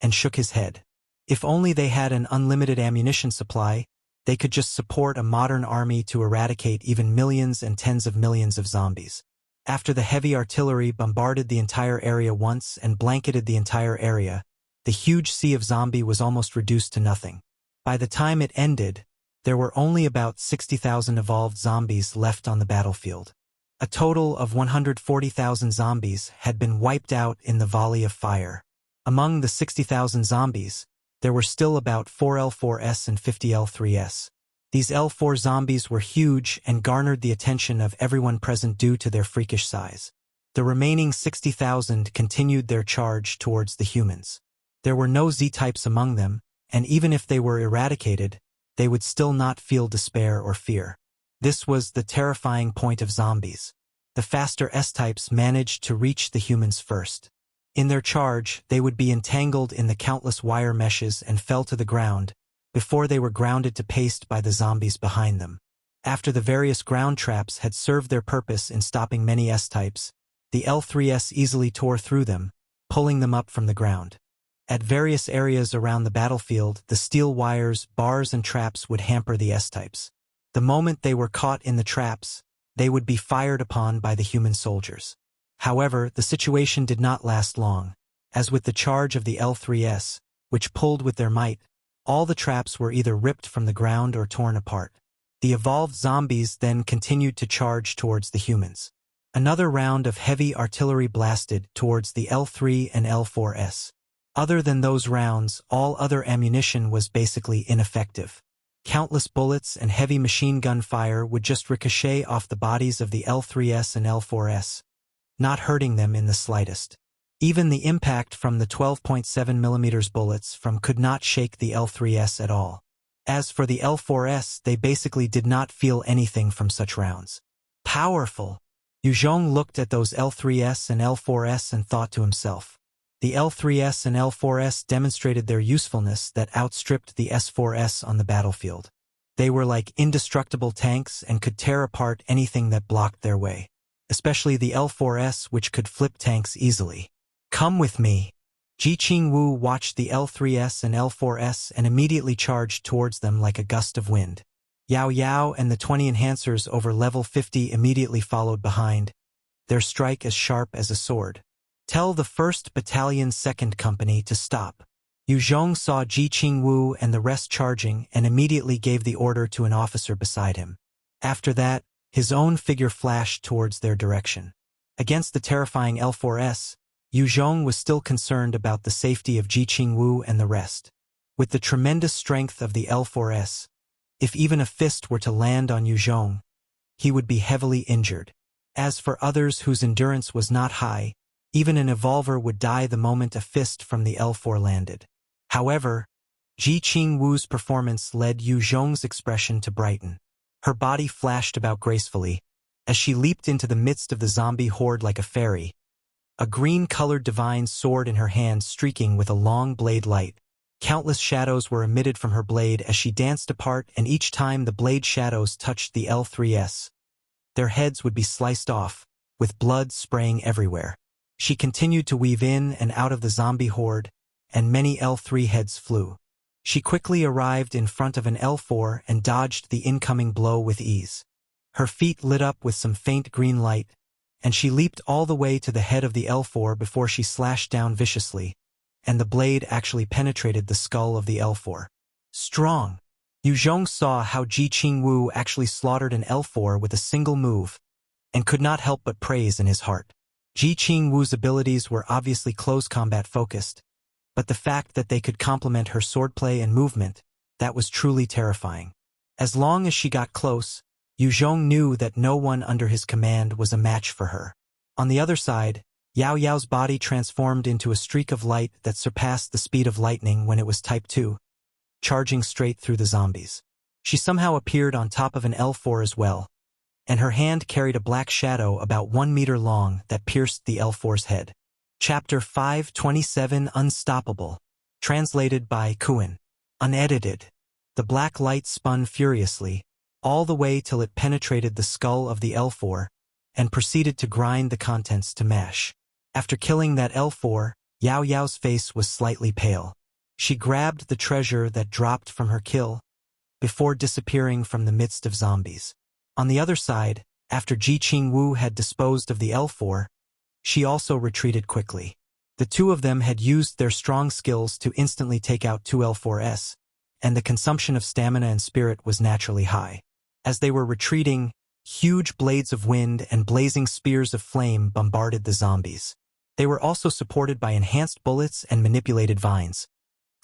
and shook his head. If only they had an unlimited ammunition supply, they could just support a modern army to eradicate even millions and tens of millions of zombies. After the heavy artillery bombarded the entire area once and blanketed the entire area, the huge sea of zombie was almost reduced to nothing. By the time it ended, there were only about 60,000 evolved zombies left on the battlefield. A total of 140,000 zombies had been wiped out in the volley of fire. Among the 60,000 zombies, there were still about 4 L4s and 50 L3s. These L4 zombies were huge and garnered the attention of everyone present due to their freakish size. The remaining 60,000 continued their charge towards the humans. There were no Z-types among them, and even if they were eradicated, they would still not feel despair or fear. This was the terrifying point of zombies. The faster S-types managed to reach the humans first. In their charge, they would be entangled in the countless wire meshes and fell to the ground, before they were grounded to paste by the zombies behind them. After the various ground traps had served their purpose in stopping many S-types, the L3s easily tore through them, pulling them up from the ground. At various areas around the battlefield, the steel wires, bars, and traps would hamper the S-types. The moment they were caught in the traps, they would be fired upon by the human soldiers. However, the situation did not last long. As with the charge of the L3s, which pulled with their might, all the traps were either ripped from the ground or torn apart. The evolved zombies then continued to charge towards the humans. Another round of heavy artillery blasted towards the L3 and L4s. Other than those rounds, all other ammunition was basically ineffective. Countless bullets and heavy machine gun fire would just ricochet off the bodies of the L3s and L4s, not hurting them in the slightest. Even the impact from the 12.7mm bullets from could not shake the L3s at all. As for the L4s, they basically did not feel anything from such rounds. Powerful! Yue Zhong looked at those L3s and L4s and thought to himself. The L3s and L4s demonstrated their usefulness that outstripped the S4s on the battlefield. They were like indestructible tanks and could tear apart anything that blocked their way, especially the L4s, which could flip tanks easily. Come with me. Ji Qingwu watched the L3s and L4s and immediately charged towards them like a gust of wind. Yao Yao and the 20 enhancers over level 50 immediately followed behind, their strike as sharp as a sword. Tell the 1st Battalion 2nd Company to stop. Yue Zhong saw Ji Qingwu and the rest charging and immediately gave the order to an officer beside him. After that, his own figure flashed towards their direction. Against the terrifying L4s, Yue Zhong was still concerned about the safety of Ji Qingwu and the rest. With the tremendous strength of the L4s, if even a fist were to land on Yue Zhong, he would be heavily injured. As for others whose endurance was not high, even an evolver would die the moment a fist from the L4 landed. However, Ji Qingwu's performance led Yue Zhong's expression to brighten. Her body flashed about gracefully, As she leaped into the midst of the zombie horde like a fairy, a green-colored divine sword in her hand streaking with a long blade light. Countless shadows were emitted from her blade as she danced apart, and each time the blade shadows touched the L3s, their heads would be sliced off, with blood spraying everywhere. She continued to weave in and out of the zombie horde, and many L3 heads flew. She quickly arrived in front of an L4 and dodged the incoming blow with ease. Her feet lit up with some faint green light, and she leaped all the way to the head of the L4 before she slashed down viciously, and the blade actually penetrated the skull of the L4. Strong! Yue Zhong saw how Ji Qingwu actually slaughtered an L4 with a single move, and could not help but praise in his heart. Ji Qingwu's abilities were obviously close combat focused, but the fact that they could complement her swordplay and movement, that was truly terrifying. As long as she got close, Yue Zhong knew that no one under his command was a match for her. On the other side, Yao Yao's body transformed into a streak of light that surpassed the speed of lightning when it was Type 2, charging straight through the zombies. She somehow appeared on top of an L4 as well, and her hand carried a black shadow about 1 meter long that pierced the L4's head. Chapter 527 Unstoppable. Translated by Qidian. Unedited. The black light spun furiously, all the way till it penetrated the skull of the L4, and proceeded to grind the contents to mash. After killing that L4, Yao Yao's face was slightly pale. She grabbed the treasure that dropped from her kill, before disappearing from the midst of zombies. On the other side, after Ji Qingwu had disposed of the L4, she also retreated quickly. The two of them had used their strong skills to instantly take out two L4s, and the consumption of stamina and spirit was naturally high. As they were retreating, huge blades of wind and blazing spears of flame bombarded the zombies. They were also supported by enhanced bullets and manipulated vines,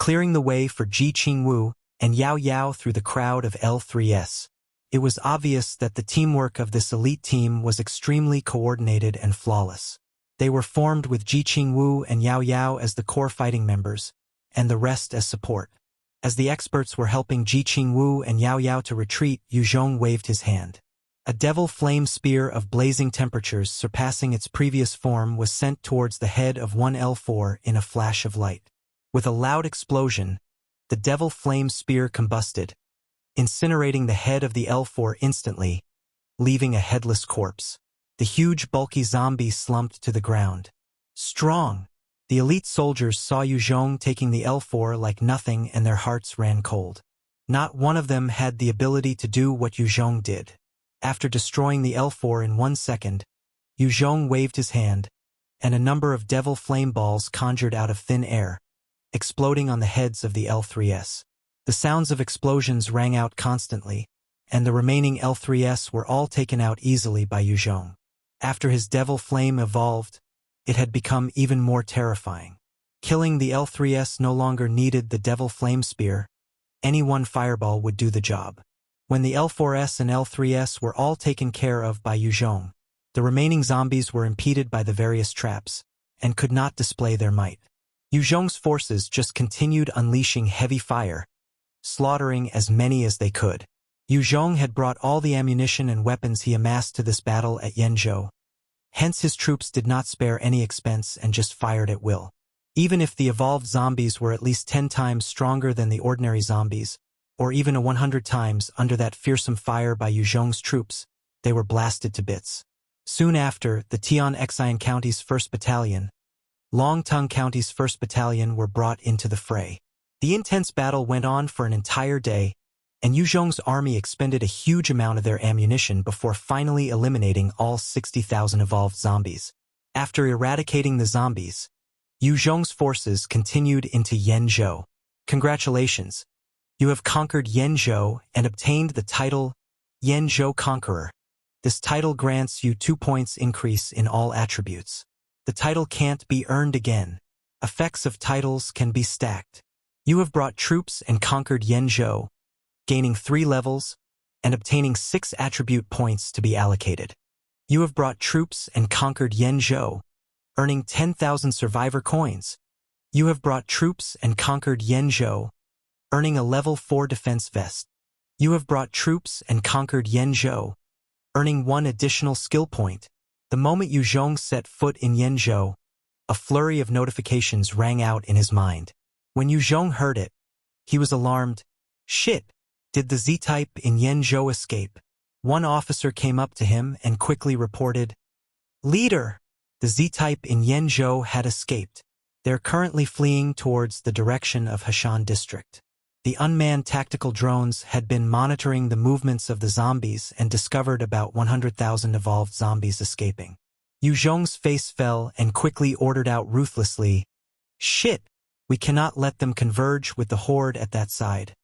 clearing the way for Ji Qingwu and Yao Yao through the crowd of L3s. It was obvious that the teamwork of this elite team was extremely coordinated and flawless. They were formed with Ji Qingwu and Yao Yao as the core fighting members, and the rest as support. As the experts were helping Ji Qingwu and Yao Yao to retreat, Yue Zhong waved his hand. A devil flame spear of blazing temperatures surpassing its previous form was sent towards the head of one L4 in a flash of light. With a loud explosion, the devil flame spear combusted, incinerating the head of the L4 instantly, leaving a headless corpse. The huge bulky zombie slumped to the ground. Strong! The elite soldiers saw Yue Zhong taking the L4 like nothing, and their hearts ran cold. Not one of them had the ability to do what Yue Zhong did. After destroying the L4 in 1 second, Yue Zhong waved his hand, and a number of devil flame balls conjured out of thin air, exploding on the heads of the L3s. The sounds of explosions rang out constantly, and the remaining L3s were all taken out easily by Yue Zhong. After his devil flame evolved, it had become even more terrifying. Killing the L3s no longer needed the devil flame spear. Any one fireball would do the job. When the L4s and L3s were all taken care of by Yue Zhong, the remaining zombies were impeded by the various traps, and could not display their might. Yue Zhong's forces just continued unleashing heavy fire, slaughtering as many as they could. Yue Zhong had brought all the ammunition and weapons he amassed to this battle at Yenzhou. Hence his troops did not spare any expense and just fired at will. Even if the evolved zombies were at least 10 times stronger than the ordinary zombies, or even a 100 times under that fearsome fire by Yue Zhong's troops, they were blasted to bits. Soon after, the Tian Xian County's 1st Battalion, Longtung County's 1st Battalion were brought into the fray. The intense battle went on for an entire day, and Yue Zhong's army expended a huge amount of their ammunition before finally eliminating all 60,000 evolved zombies. After eradicating the zombies, Yue Zhong's forces continued into Yenzhou. Congratulations! You have conquered Yenzhou and obtained the title Yenzhou Conqueror. This title grants you 2 points increase in all attributes. The title can't be earned again. Effects of titles can be stacked. You have brought troops and conquered Yenzhou, gaining 3 levels, and obtaining 6 attribute points to be allocated. You have brought troops and conquered Yenzhou, earning 10,000 survivor coins. You have brought troops and conquered Yenzhou, earning a level 4 defense vest. You have brought troops and conquered Yenzhou, earning 1 additional skill point. The moment Yue Zhong set foot in Yanzhou, a flurry of notifications rang out in his mind. When Yue Zhong heard it, he was alarmed. Shit! Did the Z-type in Yanzhou escape? One officer came up to him and quickly reported, "Leader! The Z-type in Yanzhou had escaped. They're currently fleeing towards the direction of Heshan district." The unmanned tactical drones had been monitoring the movements of the zombies and discovered about 100,000 evolved zombies escaping. Yue Zhong's face fell and quickly ordered out ruthlessly, "Shit! We cannot let them converge with the horde at that side.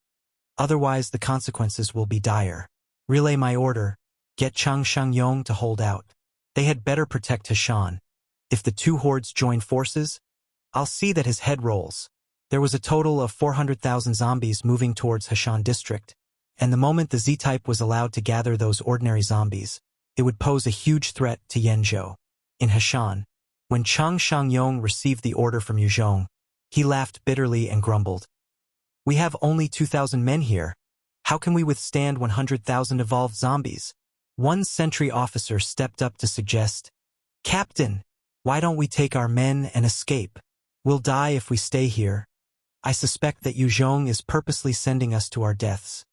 Otherwise the consequences will be dire. Relay my order, get Chang Shangyong to hold out. They had better protect Heshan. If the 2 hordes join forces, I'll see that his head rolls." There was a total of 400,000 zombies moving towards Heshan district, and the moment the Z-type was allowed to gather those ordinary zombies, it would pose a huge threat to Yanzhou. In Heshan, when Chang Shangyong received the order from Yue Zhong, he laughed bitterly and grumbled, "We have only 2,000 men here. How can we withstand 100,000 evolved zombies?" One sentry officer stepped up to suggest, "Captain, why don't we take our men and escape? We'll die if we stay here. I suspect that Yue Zhong is purposely sending us to our deaths,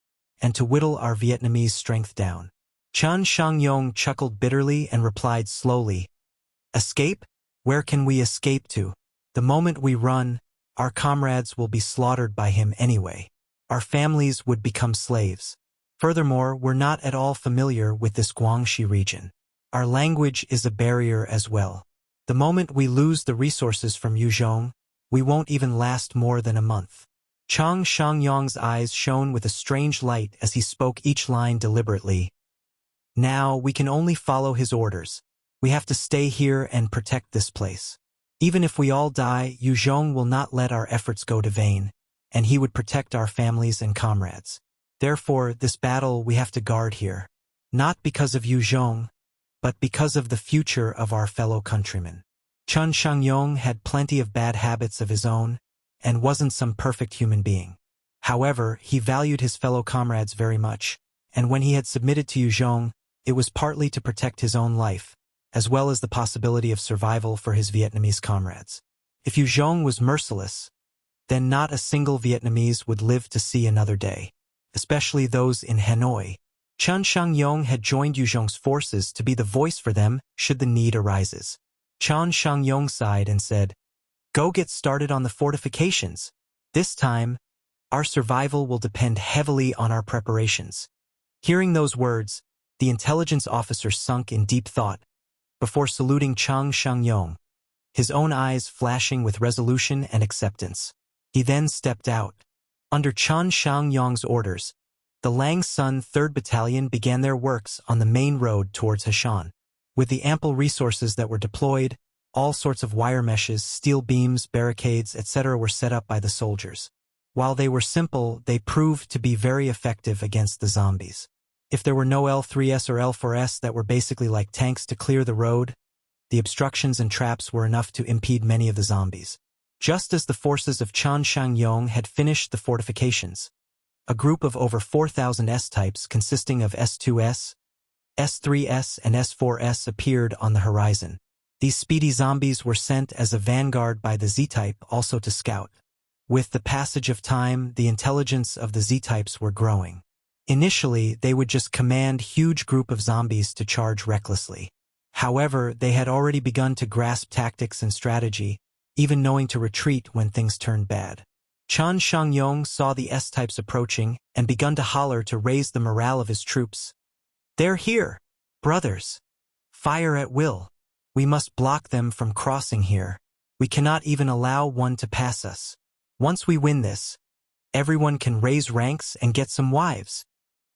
and to whittle our Vietnamese strength down." Chan Shangyong chuckled bitterly and replied slowly, "Escape? Where can we escape to? The moment we run, our comrades will be slaughtered by him anyway. Our families would become slaves. Furthermore, we're not at all familiar with this Guangxi region. Our language is a barrier as well. The moment we lose the resources from Yue Zhong, we won't even last more than a month." Chang Shangyong's eyes shone with a strange light as he spoke each line deliberately. "Now we can only follow his orders. We have to stay here and protect this place. Even if we all die, Yue Zhong will not let our efforts go to vain, and he would protect our families and comrades. Therefore, this battle we have to guard here. Not because of Yue Zhong, but because of the future of our fellow countrymen." Chun Shangyong had plenty of bad habits of his own, and wasn't some perfect human being. However, he valued his fellow comrades very much, and when he had submitted to Yue Zhong, it was partly to protect his own life, as well as the possibility of survival for his Vietnamese comrades. If Yue Zhong was merciless, then not a single Vietnamese would live to see another day, especially those in Hanoi. Chun Shangyong had joined Yue Zhong's forces to be the voice for them should the need arises. Chan Shangyong sighed and said, "Go get started on the fortifications. This time, our survival will depend heavily on our preparations." Hearing those words, the intelligence officer sunk in deep thought, before saluting Chang Shangyong, his own eyes flashing with resolution and acceptance. He then stepped out. Under Chan Shangyong's orders, the Lang Sun 3rd Battalion began their works on the main road towards Heshan. With the ample resources that were deployed, all sorts of wire meshes, steel beams, barricades, etc. were set up by the soldiers. While they were simple, they proved to be very effective against the zombies. If there were no L3S or L4S that were basically like tanks to clear the road, the obstructions and traps were enough to impede many of the zombies. Just as the forces of Chan Shangyong had finished the fortifications, a group of over 4,000 S-types consisting of S2S, S3S, and S4S appeared on the horizon. These speedy zombies were sent as a vanguard by the Z-type also to scout. With the passage of time, the intelligence of the Z-types were growing. Initially, they would just command huge group of zombies to charge recklessly. However, they had already begun to grasp tactics and strategy, even knowing to retreat when things turned bad. Chan Shangyong saw the S-types approaching and begun to holler to raise the morale of his troops. "They're here, brothers. Fire at will. We must block them from crossing here. We cannot even allow one to pass us. Once we win this, everyone can raise ranks and get some wives."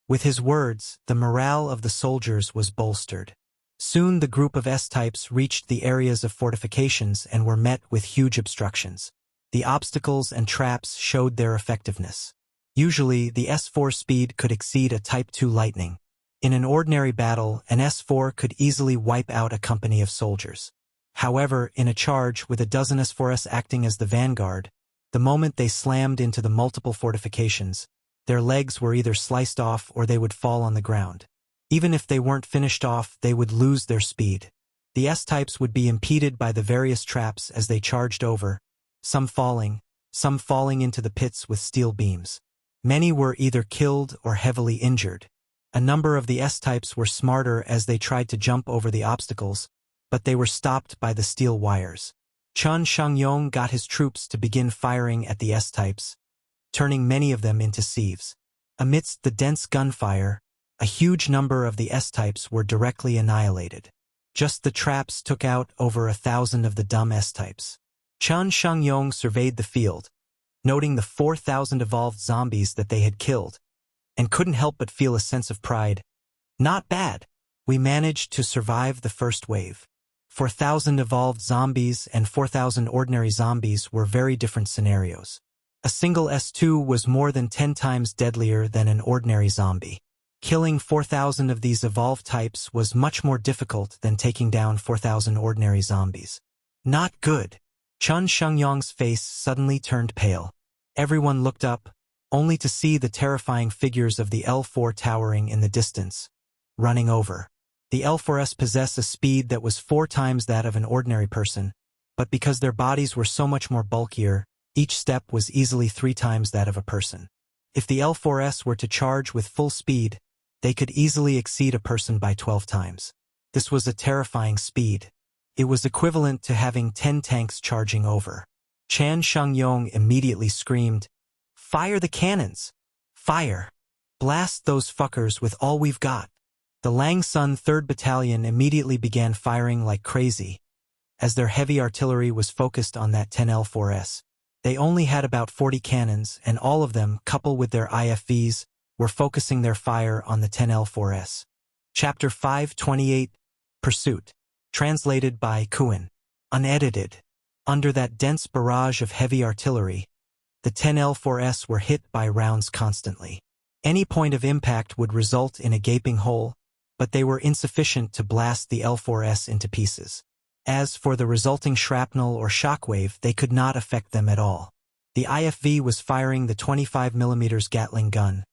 With his words, the morale of the soldiers was bolstered. Soon the group of S-types reached the areas of fortifications and were met with huge obstructions. The obstacles and traps showed their effectiveness. Usually, the S4 speed could exceed a Type 2 Lightning. In an ordinary battle, an S4 could easily wipe out a company of soldiers. However, in a charge with a dozen S4s acting as the vanguard, the moment they slammed into the multiple fortifications, their legs were either sliced off or they would fall on the ground. Even if they weren't finished off, they would lose their speed. The S-types would be impeded by the various traps as they charged over, some falling into the pits with steel beams. Many were either killed or heavily injured. A number of the S-types were smarter as they tried to jump over the obstacles, but they were stopped by the steel wires. Chen Shangyong got his troops to begin firing at the S-types, turning many of them into sieves. Amidst the dense gunfire, a huge number of the S-types were directly annihilated. Just the traps took out over 1,000 of the dumb S-types. Chen Shangyong surveyed the field, noting the 4,000 evolved zombies that they had killed, and couldn't help but feel a sense of pride. Not bad. We managed to survive the first wave. 4,000 evolved zombies and 4,000 ordinary zombies were very different scenarios. A single S2 was more than 10 times deadlier than an ordinary zombie. Killing 4,000 of these evolved types was much more difficult than taking down 4,000 ordinary zombies. Not good. Chen Shangyong's face suddenly turned pale. Everyone looked up, only to see the terrifying figures of the L4 towering in the distance, running over. The L4s possess a speed that was 4 times that of an ordinary person, but because their bodies were so much more bulkier, each step was easily 3 times that of a person. If the L4s were to charge with full speed, they could easily exceed a person by 12 times. This was a terrifying speed. It was equivalent to having 10 tanks charging over. Chen Shangyong immediately screamed, "Fire the cannons! Fire! Blast those fuckers with all we've got!" The Lang Sun 3rd Battalion immediately began firing like crazy, as their heavy artillery was focused on that 10 L4s. They only had about 40 cannons, and all of them, coupled with their IFVs, were focusing their fire on the 10 L4s. Chapter 528, Pursuit. Translated by Qidian. Unedited. Under that dense barrage of heavy artillery, the 10 L4s were hit by rounds constantly. Any point of impact would result in a gaping hole, but they were insufficient to blast the L4s into pieces. As for the resulting shrapnel or shockwave, they could not affect them at all. The IFV was firing the 25mm Gatling gun,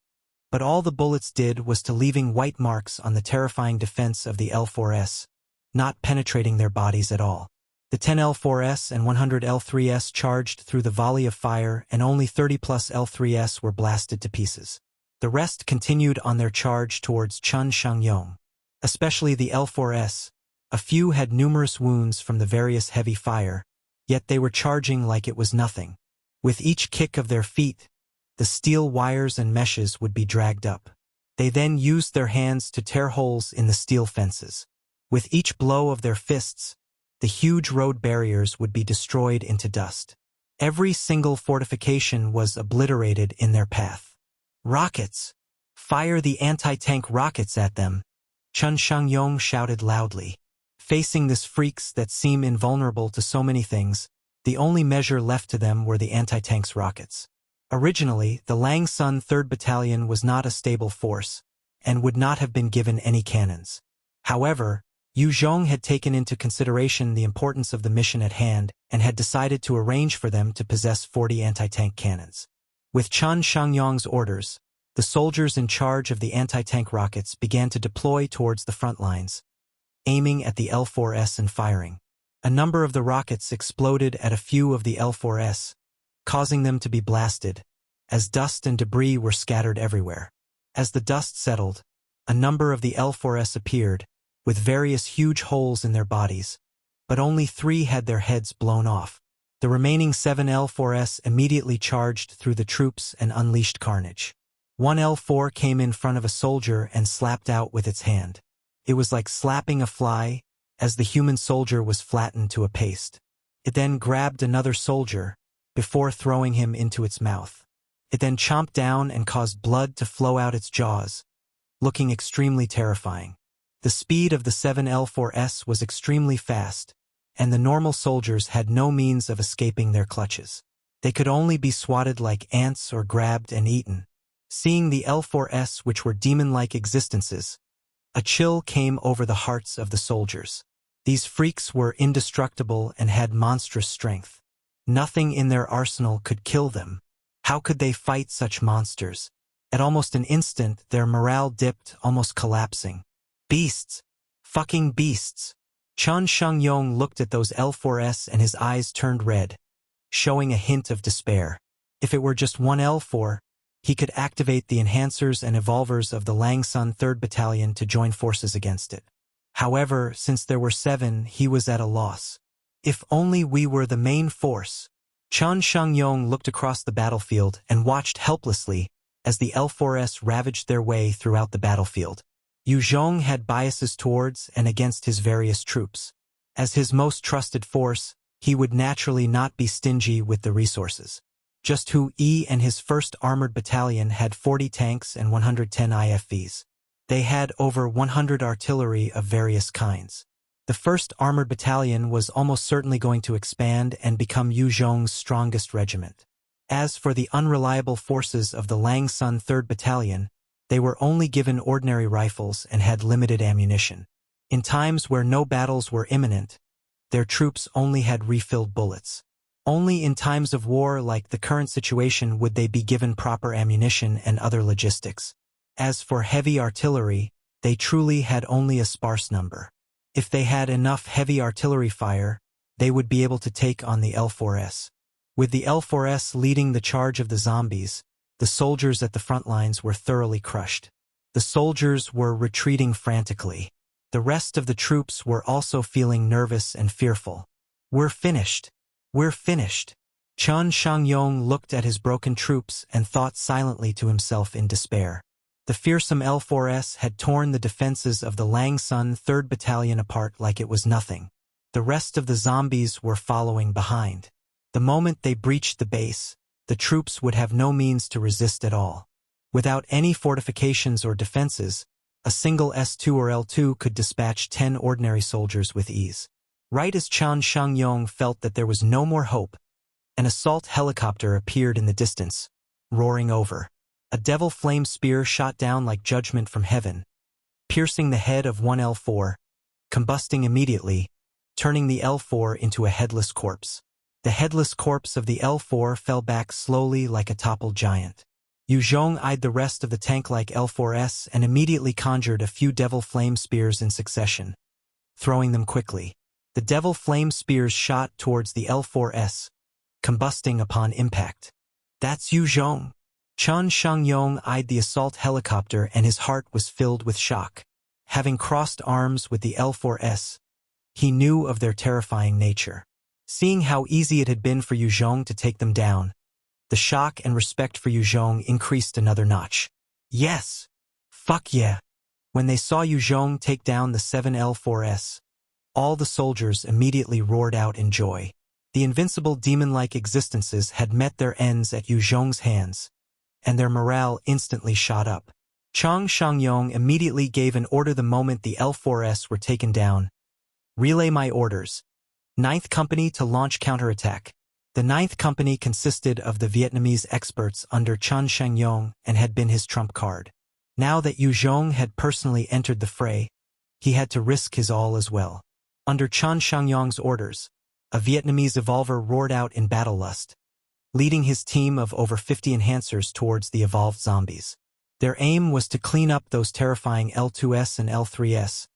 but all the bullets did was to leaving white marks on the terrifying defense of the L4s, not penetrating their bodies at all. The 10 L4s and 100 L3s charged through the volley of fire, and only 30+ L3s were blasted to pieces. The rest continued on their charge towards Chen Shangyong. Especially the L4s, a few had numerous wounds from the various heavy fire, yet they were charging like it was nothing. With each kick of their feet, the steel wires and meshes would be dragged up. They then used their hands to tear holes in the steel fences. With each blow of their fists, the huge road barriers would be destroyed into dust. Every single fortification was obliterated in their path. Rockets! Fire the anti-tank rockets at them! Chen Shangyong shouted loudly. Facing this freaks that seem invulnerable to so many things, the only measure left to them were the anti-tanks rockets. Originally, the Lang Sun 3rd Battalion was not a stable force, and would not have been given any cannons. However, Yue Zhong had taken into consideration the importance of the mission at hand and had decided to arrange for them to possess 40 anti-tank cannons. With Chen Shangyong's orders, the soldiers in charge of the anti-tank rockets began to deploy towards the front lines, aiming at the L4s and firing. A number of the rockets exploded at a few of the L4s, causing them to be blasted, as dust and debris were scattered everywhere. As the dust settled, a number of the L4s appeared, with various huge holes in their bodies, but only 3 had their heads blown off. The remaining 7 L4s immediately charged through the troops and unleashed carnage. One L4 came in front of a soldier and slapped out with its hand. It was like slapping a fly, as the human soldier was flattened to a paste. It then grabbed another soldier, before throwing him into its mouth. It then chomped down and caused blood to flow out its jaws, looking extremely terrifying. The speed of the 7 L4s was extremely fast, and the normal soldiers had no means of escaping their clutches. They could only be swatted like ants or grabbed and eaten. Seeing the L4s, which were demon-like existences, a chill came over the hearts of the soldiers. These freaks were indestructible and had monstrous strength. Nothing in their arsenal could kill them. How could they fight such monsters? At almost an instant, their morale dipped, almost collapsing. Beasts! Fucking beasts! Chan Shangyong looked at those L4s and his eyes turned red, showing a hint of despair. If it were just one L4, he could activate the enhancers and evolvers of the Langsun 3rd Battalion to join forces against it. However, since there were 7, he was at a loss. If only we were the main force. Chan Shangyong looked across the battlefield and watched helplessly as the L4s ravaged their way throughout the battlefield. Yue Zhong had biases towards and against his various troops. As his most trusted force, he would naturally not be stingy with the resources. Just Hu Yi and his 1st Armored Battalion had 40 tanks and 110 IFVs. They had over 100 artillery of various kinds. The 1st Armored Battalion was almost certainly going to expand and become Yue Zhong's strongest regiment. As for the unreliable forces of the Langsun 3rd Battalion, they were only given ordinary rifles and had limited ammunition. In times where no battles were imminent, their troops only had refilled bullets. Only in times of war like the current situation would they be given proper ammunition and other logistics. As for heavy artillery, they truly had only a sparse number. If they had enough heavy artillery fire, they would be able to take on the L4s. With the L4s leading the charge of the zombies, the soldiers at the front lines were thoroughly crushed. The soldiers were retreating frantically. The rest of the troops were also feeling nervous and fearful. We're finished. We're finished. Chan Shangyong looked at his broken troops and thought silently to himself in despair. The fearsome L4s had torn the defenses of the Langsun 3rd Battalion apart like it was nothing. The rest of the zombies were following behind. The moment they breached the base, the troops would have no means to resist at all. Without any fortifications or defenses, a single S2 or L2 could dispatch 10 ordinary soldiers with ease. Right as Chan Shangyong felt that there was no more hope, an assault helicopter appeared in the distance, roaring over. A devil flame spear shot down like judgment from heaven, piercing the head of one L4, combusting immediately, turning the L4 into a headless corpse. The headless corpse of the L4 fell back slowly like a toppled giant. Yue Zhong eyed the rest of the tank-like L4s and immediately conjured a few devil flame spears in succession, throwing them quickly. The devil flame spears shot towards the L4s, combusting upon impact. That's Yue Zhong. Chan Shangyong eyed the assault helicopter and his heart was filled with shock. Having crossed arms with the L4s, he knew of their terrifying nature. Seeing how easy it had been for Yue Zhong to take them down, the shock and respect for Yue Zhong increased another notch. Yes! Fuck yeah! When they saw Yue Zhong take down the 7 L4s, all the soldiers immediately roared out in joy. The invincible demon-like existences had met their ends at Yue Zhong's hands, and their morale instantly shot up. Chan Shangyong immediately gave an order the moment the L4s were taken down. Relay my orders. 9th Company to launch counterattack. The 9th Company consisted of the Vietnamese experts under Chan Shangyong and had been his trump card. Now that Yue Zhong had personally entered the fray, he had to risk his all as well. Under Chan Shangyong's orders, a Vietnamese evolver roared out in battle lust, leading his team of over 50 enhancers towards the evolved zombies. Their aim was to clean up those terrifying L2s and L3s,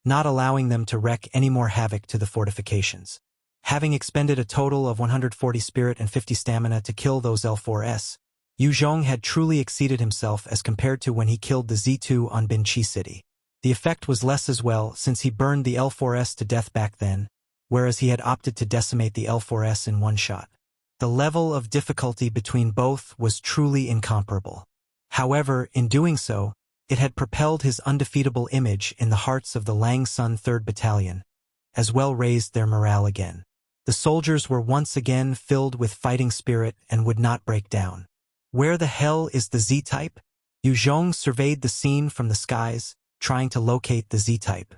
not allowing them to wreak any more havoc to the fortifications. Having expended a total of 140 spirit and 50 stamina to kill those L4s, Yue Zhong had truly exceeded himself as compared to when he killed the Z2 on Binchi City. The effect was less as well since he burned the L4s to death back then, whereas he had opted to decimate the L4s in one shot. The level of difficulty between both was truly incomparable. However, in doing so, it had propelled his undefeatable image in the hearts of the Langsun 3rd Battalion, as well raised their morale again. The soldiers were once again filled with fighting spirit and would not break down. Where the hell is the Z-type? Yue Zhong surveyed the scene from the skies, trying to locate the Z-type.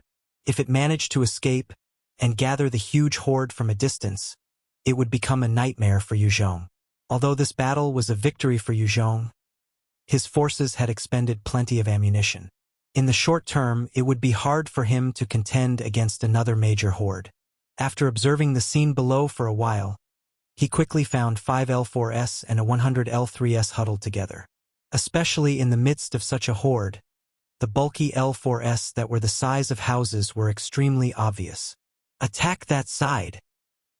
If it managed to escape and gather the huge horde from a distance, it would become a nightmare for Yue Zhong. Although this battle was a victory for Yue Zhong, his forces had expended plenty of ammunition. In the short term, it would be hard for him to contend against another major horde. After observing the scene below for a while, he quickly found 5 L4s and a 100 L3s huddled together. Especially in the midst of such a horde, the bulky L4s that were the size of houses were extremely obvious. Attack that side!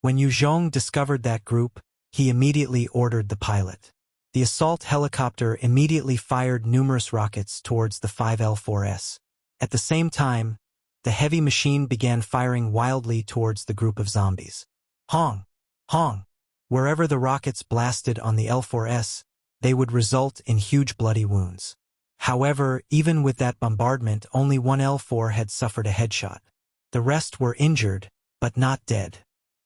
When Yue Zhong discovered that group, he immediately ordered the pilot. The assault helicopter immediately fired numerous rockets towards the 5 L4s. At the same time, the heavy machine began firing wildly towards the group of zombies. Hong! Hong! Wherever the rockets blasted on the L4s, they would result in huge bloody wounds. However, even with that bombardment, only one L4 had suffered a headshot. The rest were injured, but not dead.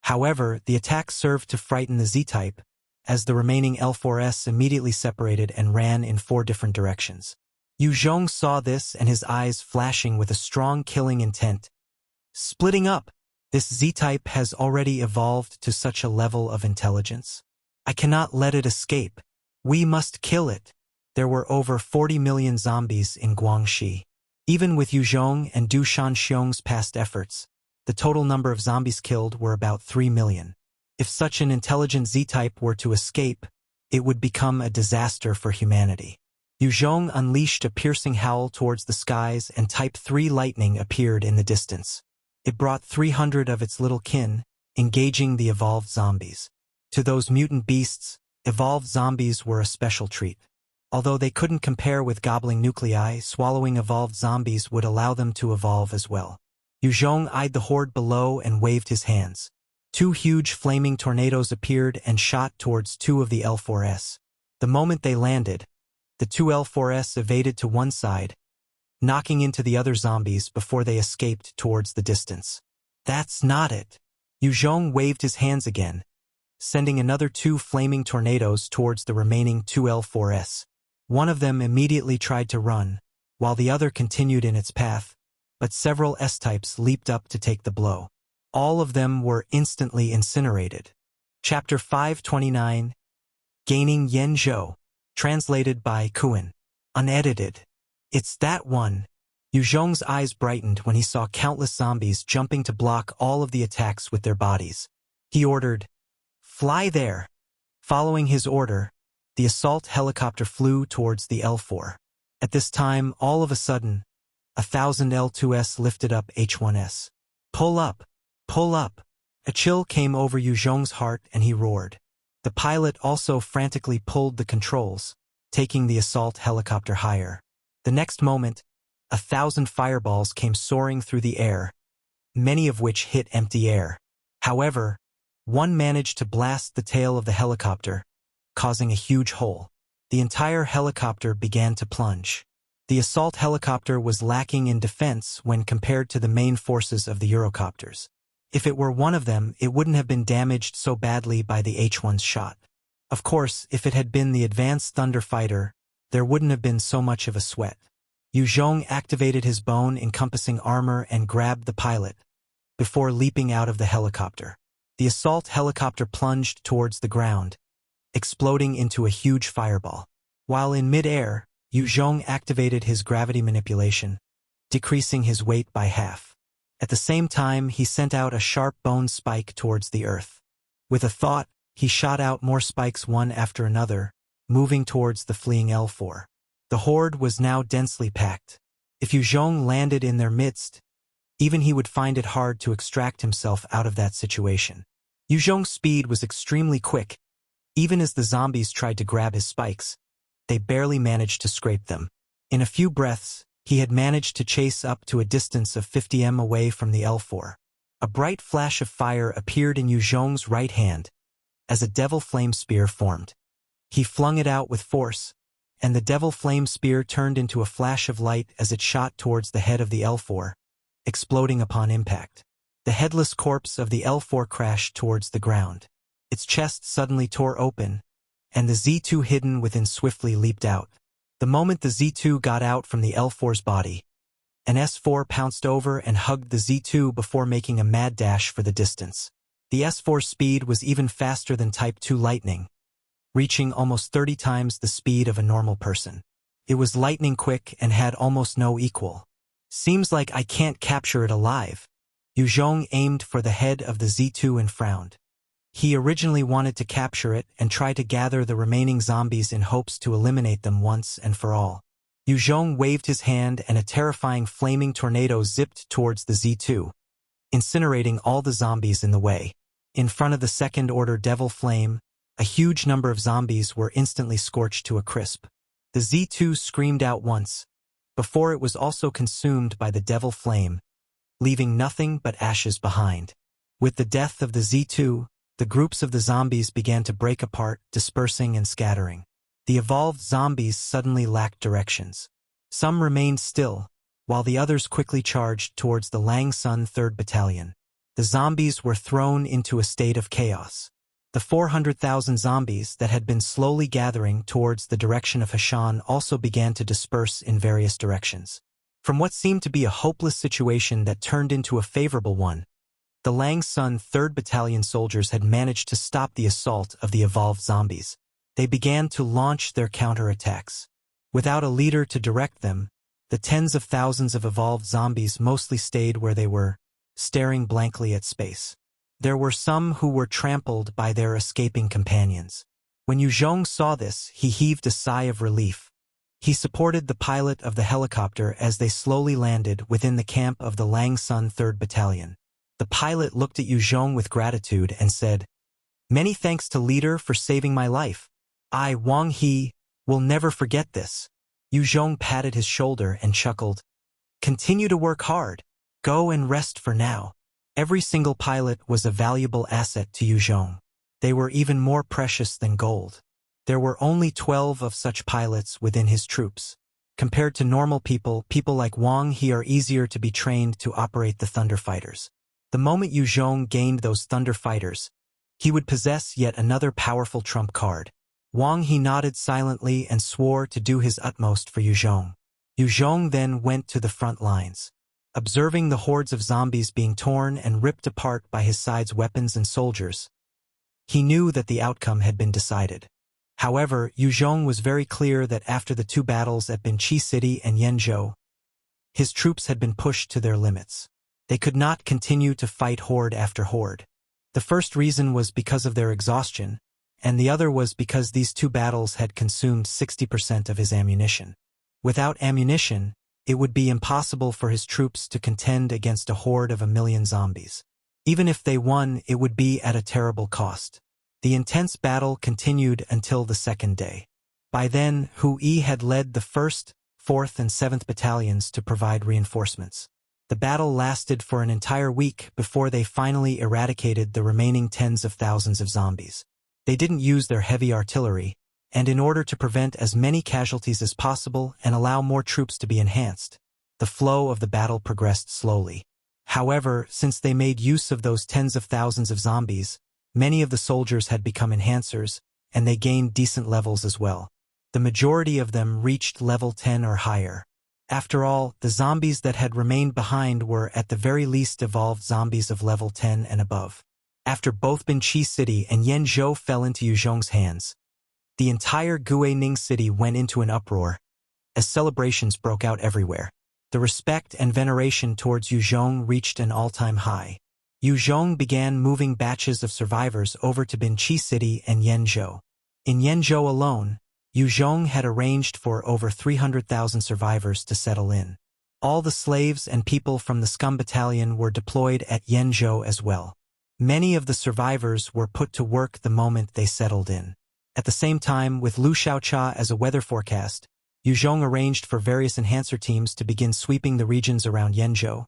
However, the attack served to frighten the Z-type, as the remaining L4s immediately separated and ran in 4 different directions. Yue Zhong saw this and his eyes flashing with a strong killing intent. Splitting up! This Z-type has already evolved to such a level of intelligence. I cannot let it escape. We must kill it. There were over 40 million zombies in Guangxi. Even with Yue Zhong and Du Shanxiong's past efforts, the total number of zombies killed were about 3 million. If such an intelligent Z-type were to escape, it would become a disaster for humanity. Yue Zhong unleashed a piercing howl towards the skies and Type 3 lightning appeared in the distance. It brought 300 of its little kin, engaging the evolved zombies. To those mutant beasts, evolved zombies were a special treat. Although they couldn't compare with gobbling nuclei, swallowing evolved zombies would allow them to evolve as well. Yue Zhong eyed the horde below and waved his hands. 2 huge flaming tornadoes appeared and shot towards 2 of the L4s. The moment they landed, the 2 L4s evaded to one side, knocking into the other zombies before they escaped towards the distance. That's not it. Yue Zhong waved his hands again, sending another 2 flaming tornadoes towards the remaining 2 L4s. One of them immediately tried to run, while the other continued in its path, but several S-types leaped up to take the blow. All of them were instantly incinerated. Chapter 529, Gaining Yanzhou, translated by Qidian. Unedited. It's that one. Yue Zhong's eyes brightened when he saw countless zombies jumping to block all of the attacks with their bodies. He ordered, "Fly there!" Following his order, the assault helicopter flew towards the L4. At this time, all of a sudden, 1,000 L2s lifted up H1s. Pull up! Pull up! A chill came over Yue Zhong's heart and he roared. The pilot also frantically pulled the controls, taking the assault helicopter higher. The next moment, 1,000 fireballs came soaring through the air, many of which hit empty air. However, one managed to blast the tail of the helicopter, causing a huge hole. The entire helicopter began to plunge. The assault helicopter was lacking in defense when compared to the main forces of the Eurocopters. If it were one of them, it wouldn't have been damaged so badly by the H-1's shot. Of course, if it had been the advanced Thunder Fighter, there wouldn't have been so much of a sweat. Yue Zhong activated his bone-encompassing armor and grabbed the pilot, before leaping out of the helicopter. The assault helicopter plunged towards the ground, exploding into a huge fireball. While in mid-air, Yue Zhong activated his gravity manipulation, decreasing his weight by half. At the same time, he sent out a sharp bone spike towards the earth. With a thought, he shot out more spikes one after another, moving towards the fleeing L4. The horde was now densely packed. If Yue Zhong landed in their midst, even he would find it hard to extract himself out of that situation. Yue Zhong's speed was extremely quick. Even as the zombies tried to grab his spikes, they barely managed to scrape them. In a few breaths, he had managed to chase up to a distance of 50 m away from the L4. A bright flash of fire appeared in Yue Zhong's right hand, as a devil flame spear formed. He flung it out with force, and the devil flame spear turned into a flash of light as it shot towards the head of the L4, exploding upon impact. The headless corpse of the L4 crashed towards the ground. Its chest suddenly tore open, and the Z2 hidden within swiftly leaped out. The moment the Z2 got out from the L4's body, an S4 pounced over and hugged the Z2 before making a mad dash for the distance. The S4's speed was even faster than Type 2 lightning, reaching almost 30 times the speed of a normal person. It was lightning quick and had almost no equal. Seems like I can't capture it alive. Yue Zhong aimed for the head of the Z2 and frowned. He originally wanted to capture it and try to gather the remaining zombies in hopes to eliminate them once and for all. Yue Zhong waved his hand and a terrifying flaming tornado zipped towards the Z2, incinerating all the zombies in the way. In front of the second-order devil flame, a huge number of zombies were instantly scorched to a crisp. The Z2 screamed out once, before it was also consumed by the devil flame, leaving nothing but ashes behind. With the death of the Z2, the groups of the zombies began to break apart, dispersing and scattering. The evolved zombies suddenly lacked directions. Some remained still, while the others quickly charged towards the Lang Sun 3rd Battalion. The zombies were thrown into a state of chaos. The 400,000 zombies that had been slowly gathering towards the direction of Hashan also began to disperse in various directions. From what seemed to be a hopeless situation that turned into a favorable one, the Lang Sun 3rd Battalion soldiers had managed to stop the assault of the evolved zombies. They began to launch their counterattacks. Without a leader to direct them, the tens of thousands of evolved zombies mostly stayed where they were, staring blankly at space. There were some who were trampled by their escaping companions. When Yue Zhong saw this, he heaved a sigh of relief. He supported the pilot of the helicopter as they slowly landed within the camp of the Lang Sun 3rd Battalion. The pilot looked at Yue Zhong with gratitude and said, "Many thanks to leader for saving my life. I, Wang He, will never forget this." Yue Zhong patted his shoulder and chuckled. "Continue to work hard. Go and rest for now." Every single pilot was a valuable asset to Yue Zhong. They were even more precious than gold. There were only 12 of such pilots within his troops. Compared to normal people, people like Wang He are easier to be trained to operate the Thunder Fighters. The moment Yue Zhong gained those Thunder Fighters, he would possess yet another powerful trump card. Wang He nodded silently and swore to do his utmost for Yue Zhong. Yue Zhong then went to the front lines. Observing the hordes of zombies being torn and ripped apart by his side's weapons and soldiers, he knew that the outcome had been decided. However, Yue Zhong was very clear that after the two battles at Binqi City and Yanzhou, his troops had been pushed to their limits. They could not continue to fight horde after horde. The first reason was because of their exhaustion, and the other was because these two battles had consumed 60% of his ammunition. Without ammunition, it would be impossible for his troops to contend against a horde of 1,000,000 zombies. Even if they won, it would be at a terrible cost. The intense battle continued until the second day. By then, Hu Yi had led the 1st, 4th, and 7th battalions to provide reinforcements. The battle lasted for an entire week before they finally eradicated the remaining tens of thousands of zombies. They didn't use their heavy artillery, and in order to prevent as many casualties as possible and allow more troops to be enhanced, the flow of the battle progressed slowly. However, since they made use of those tens of thousands of zombies, many of the soldiers had become enhancers, and they gained decent levels as well. The majority of them reached level 10 or higher. After all, the zombies that had remained behind were at the very least evolved zombies of level 10 and above. After both Binqi City and Yanzhou fell into Yue Zhong's hands, the entire Guining City went into an uproar, as celebrations broke out everywhere. The respect and veneration towards Yue Zhong reached an all-time high. Yue Zhong began moving batches of survivors over to Binqi City and Yanzhou. In Yanzhou alone, Yue Zhong had arranged for over 300,000 survivors to settle in. All the slaves and people from the Scum Battalion were deployed at Yanzhou as well. Many of the survivors were put to work the moment they settled in. At the same time, with Lu Xiaocha as a weather forecast, Yue Zhong arranged for various enhancer teams to begin sweeping the regions around Yanzhou,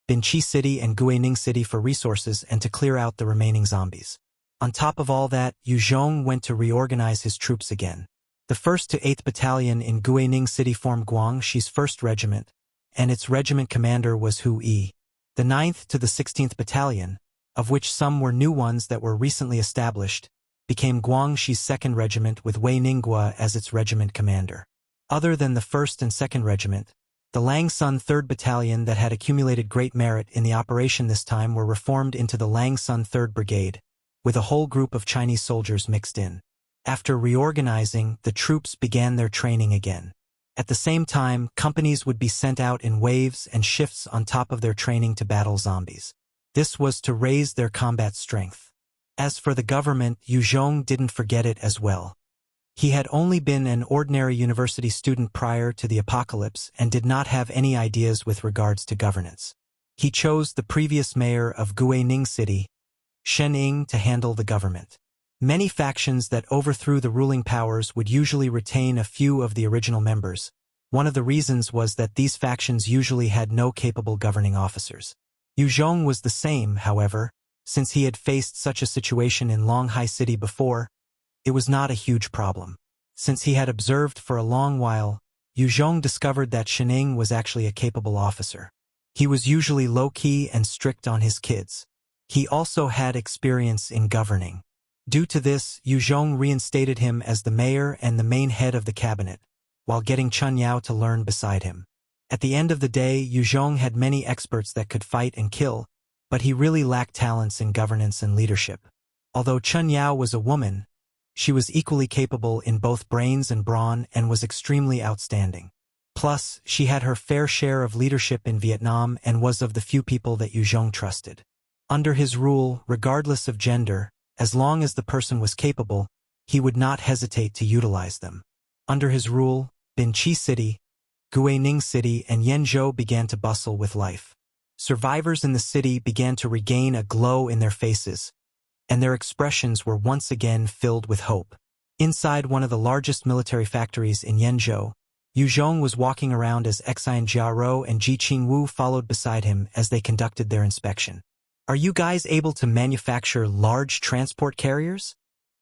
Binqi City and Guining City for resources and to clear out the remaining zombies. On top of all that, Yue Zhong went to reorganize his troops again. The 1st to 8th Battalion in Guining City formed Guangxi's 1st Regiment, and its regiment commander was Hu Yi. The 9th to the 16th Battalion, of which some were new ones that were recently established, became Guangxi's 2nd Regiment with Wei Ninghua as its regiment commander. Other than the 1st and 2nd Regiment, the Lang Sun 3rd Battalion that had accumulated great merit in the operation this time were reformed into the Lang Sun 3rd Brigade, with a whole group of Chinese soldiers mixed in. After reorganizing, the troops began their training again. At the same time, companies would be sent out in waves and shifts on top of their training to battle zombies. This was to raise their combat strength. As for the government, Yue Zhong didn't forget it as well. He had only been an ordinary university student prior to the apocalypse and did not have any ideas with regards to governance. He chose the previous mayor of Guining City, Shen Mo, to handle the government. Many factions that overthrew the ruling powers would usually retain a few of the original members. One of the reasons was that these factions usually had no capable governing officers. Yue Zhong was the same, however, since he had faced such a situation in Longhai City before. It was not a huge problem. Since he had observed for a long while, Yue Zhong discovered that Shen Mo was actually a capable officer. He was usually low-key and strict on his kids. He also had experience in governing. Due to this, Yue Zhong reinstated him as the mayor and the main head of the cabinet, while getting Chun Yao to learn beside him. At the end of the day, Yue Zhong had many experts that could fight and kill, but he really lacked talents in governance and leadership. Although Chun Yao was a woman, she was equally capable in both brains and brawn and was extremely outstanding. Plus, she had her fair share of leadership in Vietnam and was of the few people that Yue Zhong trusted. Under his rule, regardless of gender, as long as the person was capable, he would not hesitate to utilize them. Under his rule, Bin Chi City, Guining City, and Yenzhou began to bustle with life. Survivors in the city began to regain a glow in their faces, and their expressions were once again filled with hope. Inside one of the largest military factories in Yenzhou, Yue Zhong was walking around as Ecchi Jiaro and Ji Qingwu followed beside him as they conducted their inspection. "Are you guys able to manufacture large transport carriers?"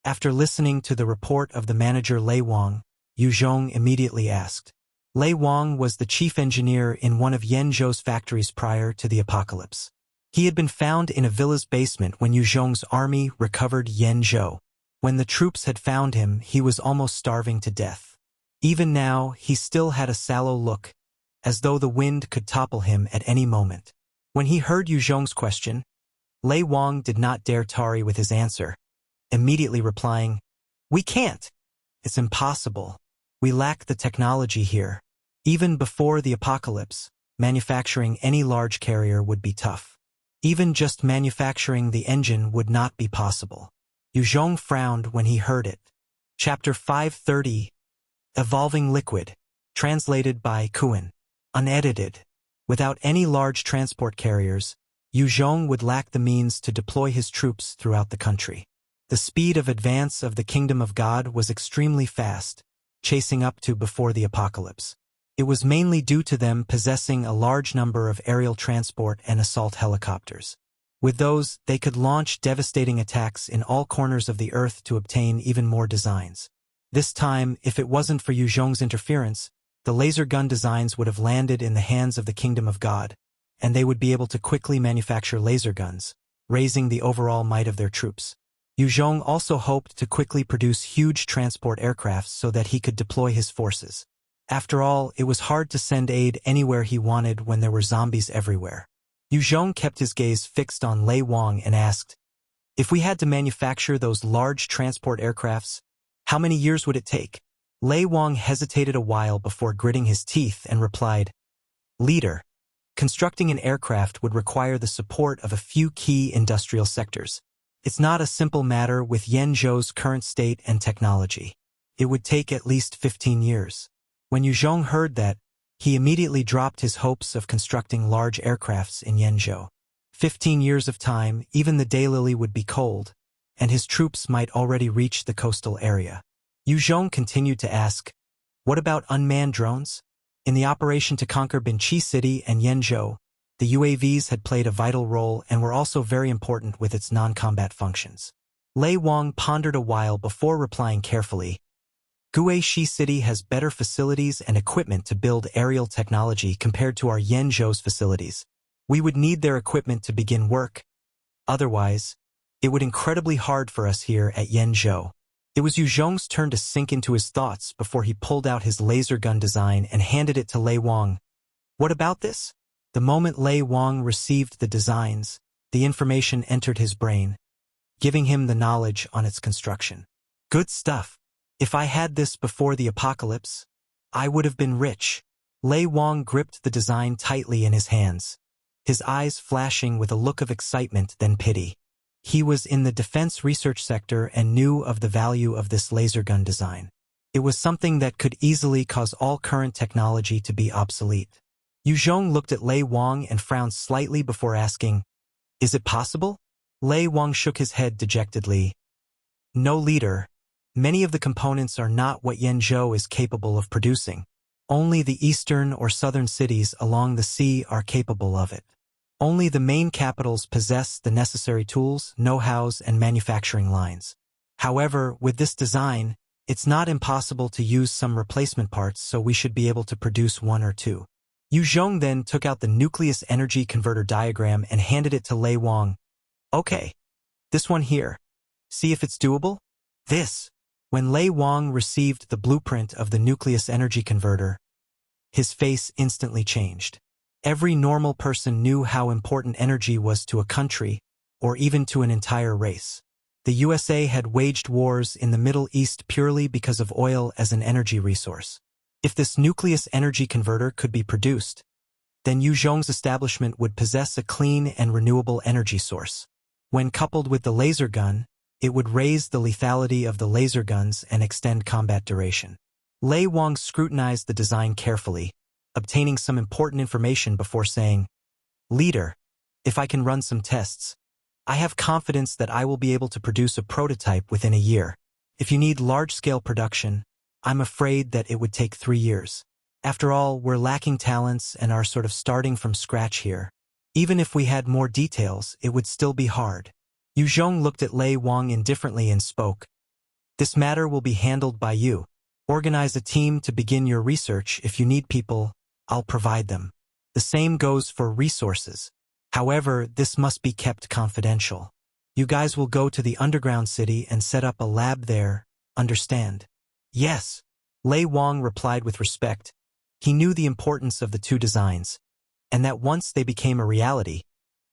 After listening to the report of the manager Lei Wang, Yue Zhong immediately asked. Lei Wang was the chief engineer in one of Yenzhou's factories prior to the apocalypse. He had been found in a villa's basement when Yue Zhong's army recovered Yenzhou. When the troops had found him, he was almost starving to death. Even now, he still had a sallow look, as though the wind could topple him at any moment. When he heard Yue Zhong's question, Lei Wang did not dare tarry with his answer, immediately replying, "We can't. It's impossible. We lack the technology here. Even before the apocalypse, manufacturing any large carrier would be tough. Even just manufacturing the engine would not be possible." Yue Zhong frowned when he heard it. Chapter 530, Evolving Liquid, translated by Qidian. Unedited. Without any large transport carriers, Yue Zhong would lack the means to deploy his troops throughout the country. The speed of advance of the Kingdom of God was extremely fast, chasing up to before the apocalypse. It was mainly due to them possessing a large number of aerial transport and assault helicopters. With those, they could launch devastating attacks in all corners of the earth to obtain even more designs. This time, if it wasn't for Yue Zhong's interference, the laser gun designs would have landed in the hands of the Kingdom of God, and they would be able to quickly manufacture laser guns, raising the overall might of their troops. Yue Zhong also hoped to quickly produce huge transport aircrafts so that he could deploy his forces. After all, it was hard to send aid anywhere he wanted when there were zombies everywhere. Yue Zhong kept his gaze fixed on Lei Wang and asked, "If we had to manufacture those large transport aircrafts, how many years would it take?" Lei Wang hesitated a while before gritting his teeth and replied, "Leader, constructing an aircraft would require the support of a few key industrial sectors. It's not a simple matter with Yenzhou's current state and technology. It would take at least 15 years. When Yue Zhong heard that, he immediately dropped his hopes of constructing large aircrafts in Yenzhou. 15 years of time, even the daylily would be cold, and his troops might already reach the coastal area. Yue Zhong continued to ask, "What about unmanned drones?" In the operation to conquer Bin Chi City and Yenzhou, the UAVs had played a vital role and were also very important with its non-combat functions. Lei Wang pondered a while before replying carefully, "Guishi City has better facilities and equipment to build aerial technology compared to our Yenzhou's facilities. We would need their equipment to begin work. Otherwise, it would be incredibly hard for us here at Yenzhou." It was Yue Zhong's turn to sink into his thoughts before he pulled out his laser gun design and handed it to Lei Wang. "What about this?" The moment Lei Wang received the designs, the information entered his brain, giving him the knowledge on its construction. "Good stuff. If I had this before the apocalypse, I would have been rich." Lei Wang gripped the design tightly in his hands, his eyes flashing with a look of excitement then pity. He was in the defense research sector and knew of the value of this laser gun design. It was something that could easily cause all current technology to be obsolete. Yue Zhong looked at Lei Wang and frowned slightly before asking, "Is it possible?" Lei Wang shook his head dejectedly. "No, leader. Many of the components are not what Yenzhou is capable of producing. Only the eastern or southern cities along the sea are capable of it. Only the main capitals possess the necessary tools, know-hows, and manufacturing lines. However, with this design, it's not impossible to use some replacement parts, so we should be able to produce one or two." Yue Zhong then took out the nucleus energy converter diagram and handed it to Lei Wang. "Okay, this one here. See if it's doable?" This. When Lei Wang received the blueprint of the nucleus energy converter, his face instantly changed. Every normal person knew how important energy was to a country, or even to an entire race. The USA had waged wars in the Middle East purely because of oil as an energy resource. If this nucleus energy converter could be produced, then Yue Zhong's establishment would possess a clean and renewable energy source. When coupled with the laser gun, it would raise the lethality of the laser guns and extend combat duration. Lei Wang scrutinized the design carefully, obtaining some important information before saying, "Leader, if I can run some tests, I have confidence that I will be able to produce a prototype within a year. If you need large-scale production, I'm afraid that it would take 3 years. After all, we're lacking talents and are sort of starting from scratch here. Even if we had more details, it would still be hard." Yue Zhong looked at Lei Wang indifferently and spoke, "This matter will be handled by you. Organize a team to begin your research. If you need people, I'll provide them. The same goes for resources. However, this must be kept confidential. You guys will go to the underground city and set up a lab there, understand?" "Yes," Lei Wang replied with respect. He knew the importance of the two designs, and that once they became a reality,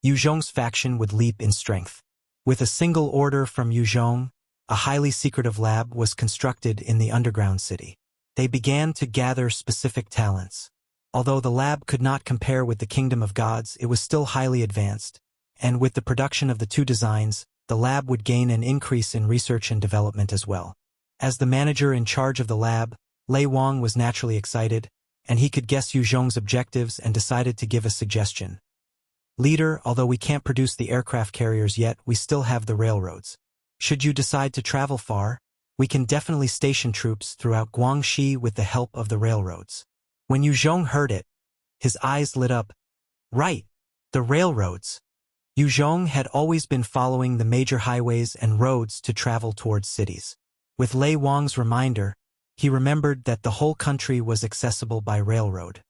Yue Zhong's faction would leap in strength. With a single order from Yue Zhong, a highly secretive lab was constructed in the underground city. They began to gather specific talents. Although the lab could not compare with the Kingdom of Gods, it was still highly advanced, and with the production of the two designs, the lab would gain an increase in research and development as well. As the manager in charge of the lab, Lei Wang was naturally excited, and he could guess Yue Zhong's objectives and decided to give a suggestion. "Leader, although we can't produce the aircraft carriers yet, we still have the railroads. Should you decide to travel far, we can definitely station troops throughout Guangxi with the help of the railroads." When Yue Zhong heard it, his eyes lit up. Right, the railroads. Yue Zhong had always been following the major highways and roads to travel towards cities. With Lei Wang's reminder, he remembered that the whole country was accessible by railroad.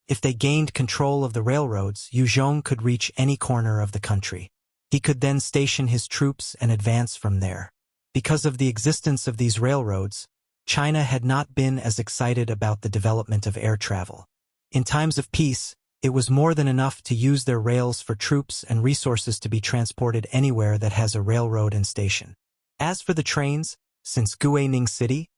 If they gained control of the railroads, Yue Zhong could reach any corner of the country. He could then station his troops and advance from there. Because of the existence of these railroads, China had not been as excited about the development of air travel. In times of peace, it was more than enough to use their rails for troops and resources to be transported anywhere that has a railroad and station. As for the trains, since Guining City,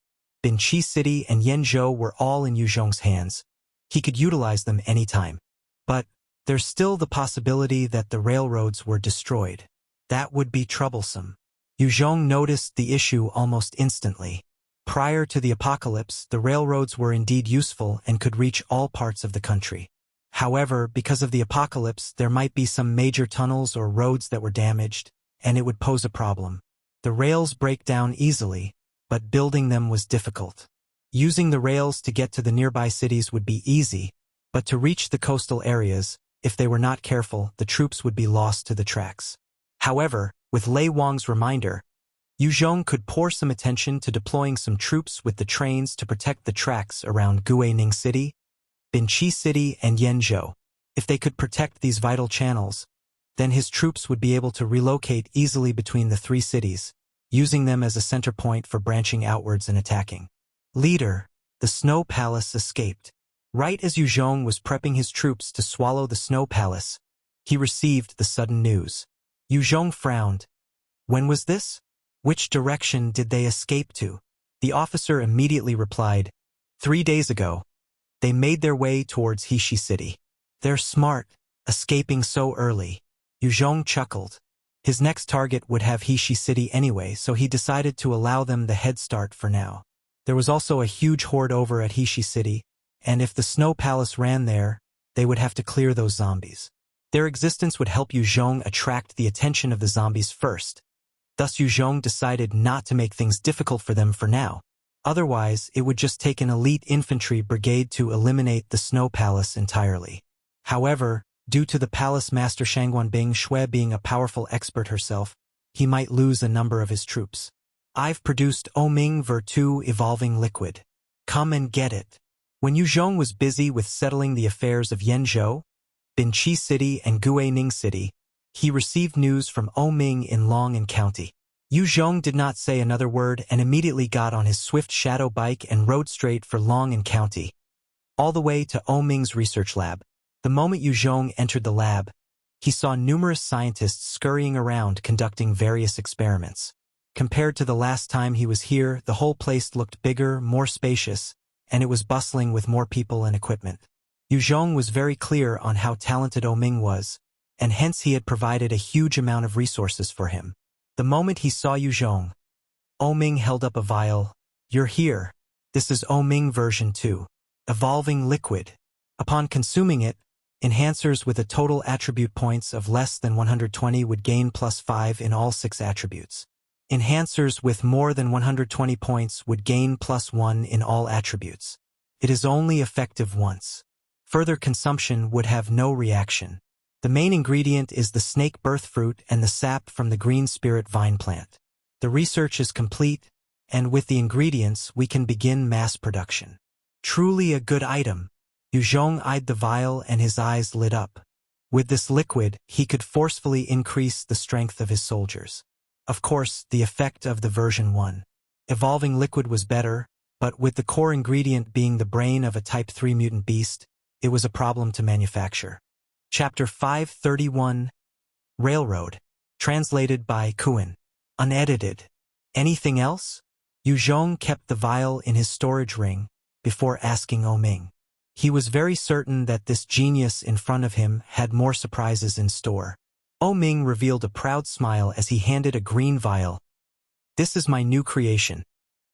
Binqi City, and Yenzhou were all in Yue Zhong's hands, he could utilize them anytime. But there's still the possibility that the railroads were destroyed. That would be troublesome. Yue Zhong noticed the issue almost instantly. Prior to the apocalypse, the railroads were indeed useful and could reach all parts of the country. However, because of the apocalypse, there might be some major tunnels or roads that were damaged, and it would pose a problem. The rails break down easily, but building them was difficult. Using the rails to get to the nearby cities would be easy, but to reach the coastal areas, if they were not careful, the troops would be lost to the tracks. However, with Lei Wang's reminder, Yue Zhong could pour some attention to deploying some troops with the trains to protect the tracks around Guining City, Binqi City, and Yenzhou. If they could protect these vital channels, then his troops would be able to relocate easily between the three cities, using them as a center point for branching outwards and attacking. Leader, the Snow Palace escaped. Right as Yue Zhong was prepping his troops to swallow the Snow Palace, he received the sudden news. Yue Zhong frowned. When was this? Which direction did they escape to? The officer immediately replied, 3 days ago. They made their way towards Heshi City. They're smart, escaping so early. Yue Zhong chuckled. His next target would have Heshi City anyway, so he decided to allow them the head start for now. There was also a huge horde over at Heshi City, and if the Snow Palace ran there, they would have to clear those zombies. Their existence would help Yue Zhong attract the attention of the zombies first. Thus Yue Zhong decided not to make things difficult for them for now. Otherwise, it would just take an elite infantry brigade to eliminate the Snow Palace entirely. However, due to the palace master Shangguan Bing Shui being a powerful expert herself, he might lose a number of his troops. I've produced Oming Ver 2 evolving liquid. Come and get it. When Yue Zhong was busy with settling the affairs of Yanzhou, Binqi City and Guining City, he received news from Oming in Long'an County. Yue Zhong did not say another word and immediately got on his swift shadow bike and rode straight for Long'an County, all the way to Oming's research lab. The moment Yue Zhong entered the lab, he saw numerous scientists scurrying around conducting various experiments. Compared to the last time he was here, the whole place looked bigger, more spacious, and it was bustling with more people and equipment. Yue Zhong was very clear on how talented Oming was, and hence he had provided a huge amount of resources for him. The moment he saw Yue Zhong, Oming held up a vial. You're here. This is Oming version 2. Evolving liquid. Upon consuming it, enhancers with a total attribute points of less than 120 would gain +5 in all 6 attributes. Enhancers with more than 120 points would gain +1 in all attributes. It is only effective once. Further consumption would have no reaction. The main ingredient is the snake birth fruit and the sap from the green spirit vine plant. The research is complete, and with the ingredients we can begin mass production. Truly a good item. Yue Zhong eyed the vial and his eyes lit up. With this liquid, he could forcefully increase the strength of his soldiers. Of course, the effect of the version 1. Evolving liquid was better, but with the core ingredient being the brain of a Type 3 mutant beast, it was a problem to manufacture. Chapter 531 Railroad. Translated by Kuan. Unedited. Anything else? Yue Zhong kept the vial in his storage ring before asking Oming. He was very certain that this genius in front of him had more surprises in store. Oming revealed a proud smile as he handed a green vial. This is my new creation.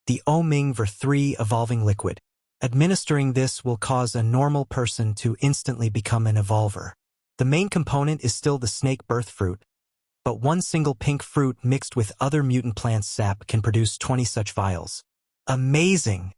The Oming Ver 3 evolving liquid. Administering this will cause a normal person to instantly become an evolver. The main component is still the snake birth fruit, but one single pink fruit mixed with other mutant plants' sap can produce 20 such vials. Amazing!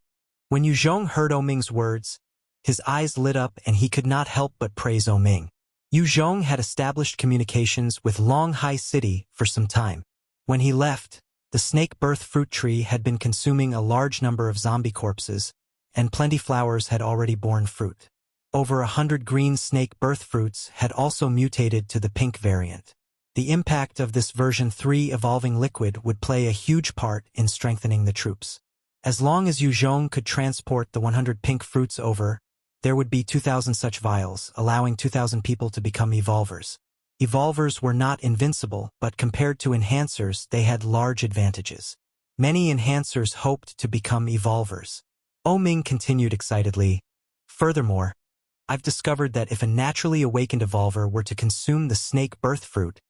When Yue Zhong heard Oming's words, his eyes lit up and he could not help but praise Oming. Yue Zhong had established communications with Longhai City for some time. When he left, the snake birth fruit tree had been consuming a large number of zombie corpses, and plenty flowers had already borne fruit. Over 100 green snake birth fruits had also mutated to the pink variant. The impact of this version 3 evolving liquid would play a huge part in strengthening the troops. As long as Yue Zhong could transport the 100 pink fruits over, there would be 2,000 such vials, allowing 2,000 people to become evolvers. Evolvers were not invincible, but compared to enhancers, they had large advantages. Many enhancers hoped to become evolvers. Oming continued excitedly. Furthermore, I've discovered that if a naturally awakened evolver were to consume the snake birth fruit,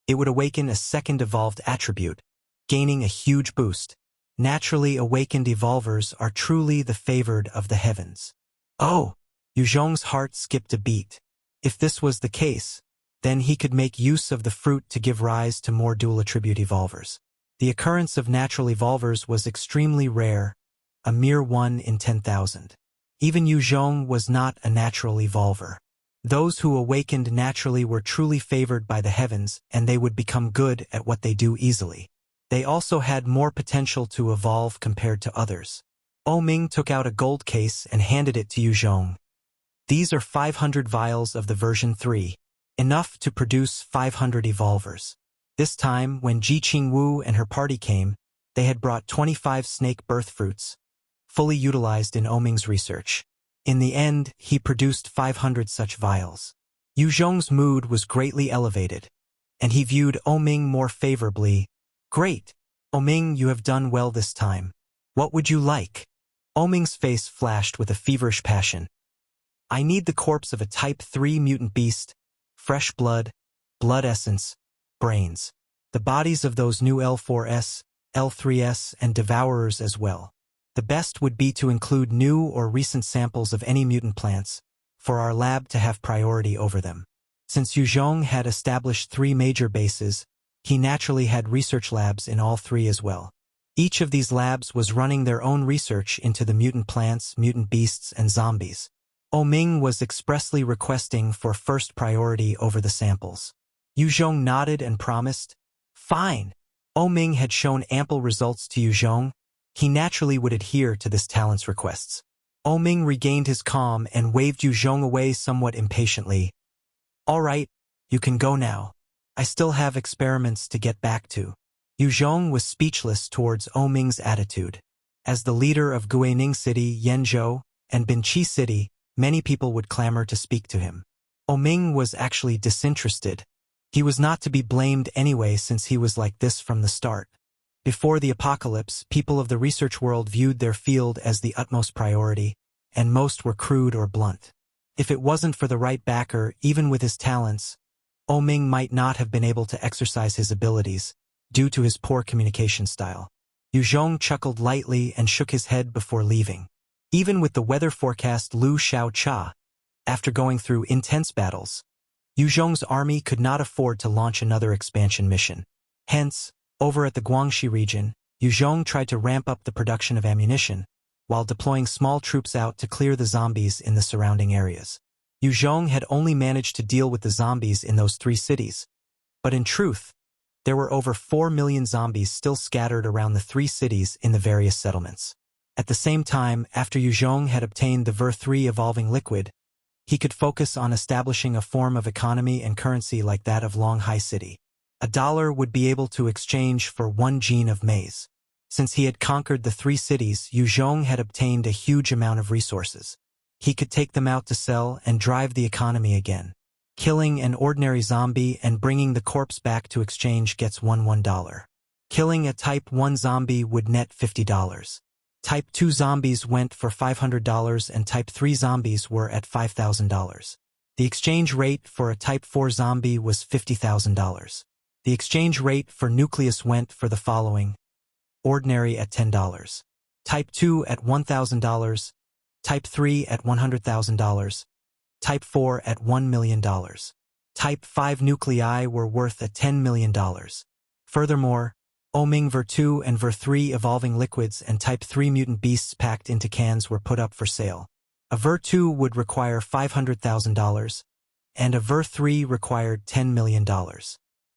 it would awaken a second evolved attribute, gaining a huge boost. Naturally awakened evolvers are truly the favored of the heavens. Oh! Yue Zhong's heart skipped a beat. If this was the case, then he could make use of the fruit to give rise to more dual attribute evolvers. The occurrence of natural evolvers was extremely rare, a mere 1 in 10,000. Even Yue Zhong was not a natural evolver. Those who awakened naturally were truly favored by the heavens, and they would become good at what they do easily. They also had more potential to evolve compared to others. Oming took out a gold case and handed it to Yue Zhong. These are 500 vials of the version 3, enough to produce 500 evolvers. This time, when Ji Qingwu and her party came, they had brought 25 snake birth fruits, fully utilized in Oming's research. In the end, he produced 500 such vials. Yue Zhong's mood was greatly elevated, and he viewed Oming more favorably. Great! Oming, you have done well this time. What would you like? Oming's face flashed with a feverish passion. I need the corpse of a Type 3 mutant beast, fresh blood, blood essence, brains. The bodies of those new L4S, L3S, and devourers as well. The best would be to include new or recent samples of any mutant plants, for our lab to have priority over them. Since Yue Zhong had established 3 major bases, he naturally had research labs in all 3 as well. Each of these labs was running their own research into the mutant plants, mutant beasts, and zombies. Ming was expressly requesting for first priority over the samples. Yue Zhong nodded and promised, "Fine." Ming had shown ample results to Yue Zhong. He naturally would adhere to this talent's requests. Ming regained his calm and waved Yue Zhong away somewhat impatiently. "All right, you can go now. I still have experiments to get back to." Yue Zhong was speechless towards Ming's attitude. As the leader of Guining City, Yanzhou, and Binqi City, many people would clamor to speak to him. Ming was actually disinterested. He was not to be blamed anyway since he was like this from the start. Before the apocalypse, people of the research world viewed their field as the utmost priority, and most were crude or blunt. If it wasn't for the right backer, even with his talents, Ming might not have been able to exercise his abilities, due to his poor communication style. Yue Zhong chuckled lightly and shook his head before leaving. Even with the weather forecast Lu Xiaocha, after going through intense battles, Yue Zhong's army could not afford to launch another expansion mission. Hence, over at the Guangxi region, Yue Zhong tried to ramp up the production of ammunition, while deploying small troops out to clear the zombies in the surrounding areas. Yue Zhong had only managed to deal with the zombies in those 3 cities, but in truth, there were over 4 million zombies still scattered around the 3 cities in the various settlements. At the same time, after Yue Zhong had obtained the Ver-3 evolving liquid, he could focus on establishing a form of economy and currency like that of Longhai City. $1 would be able to exchange for 1 gene of maize. Since he had conquered the 3 cities, Yue Zhong had obtained a huge amount of resources. He could take them out to sell and drive the economy again. Killing an ordinary zombie and bringing the corpse back to exchange gets $1. Killing a Type 1 zombie would net $50. Type 2 zombies went for $500 and Type 3 zombies were at $5,000. The exchange rate for a Type 4 zombie was $50,000. The exchange rate for nucleus went for the following: ordinary at $10, Type 2 at $1,000, Type 3 at $100,000, Type 4 at $1 million. Type 5 nuclei were worth at $10 million. Furthermore, Ming Ver-2 and Ver-3 evolving liquids and Type 3 mutant beasts packed into cans were put up for sale. A Ver-2 would require $500,000, and a Ver-3 required $10 million.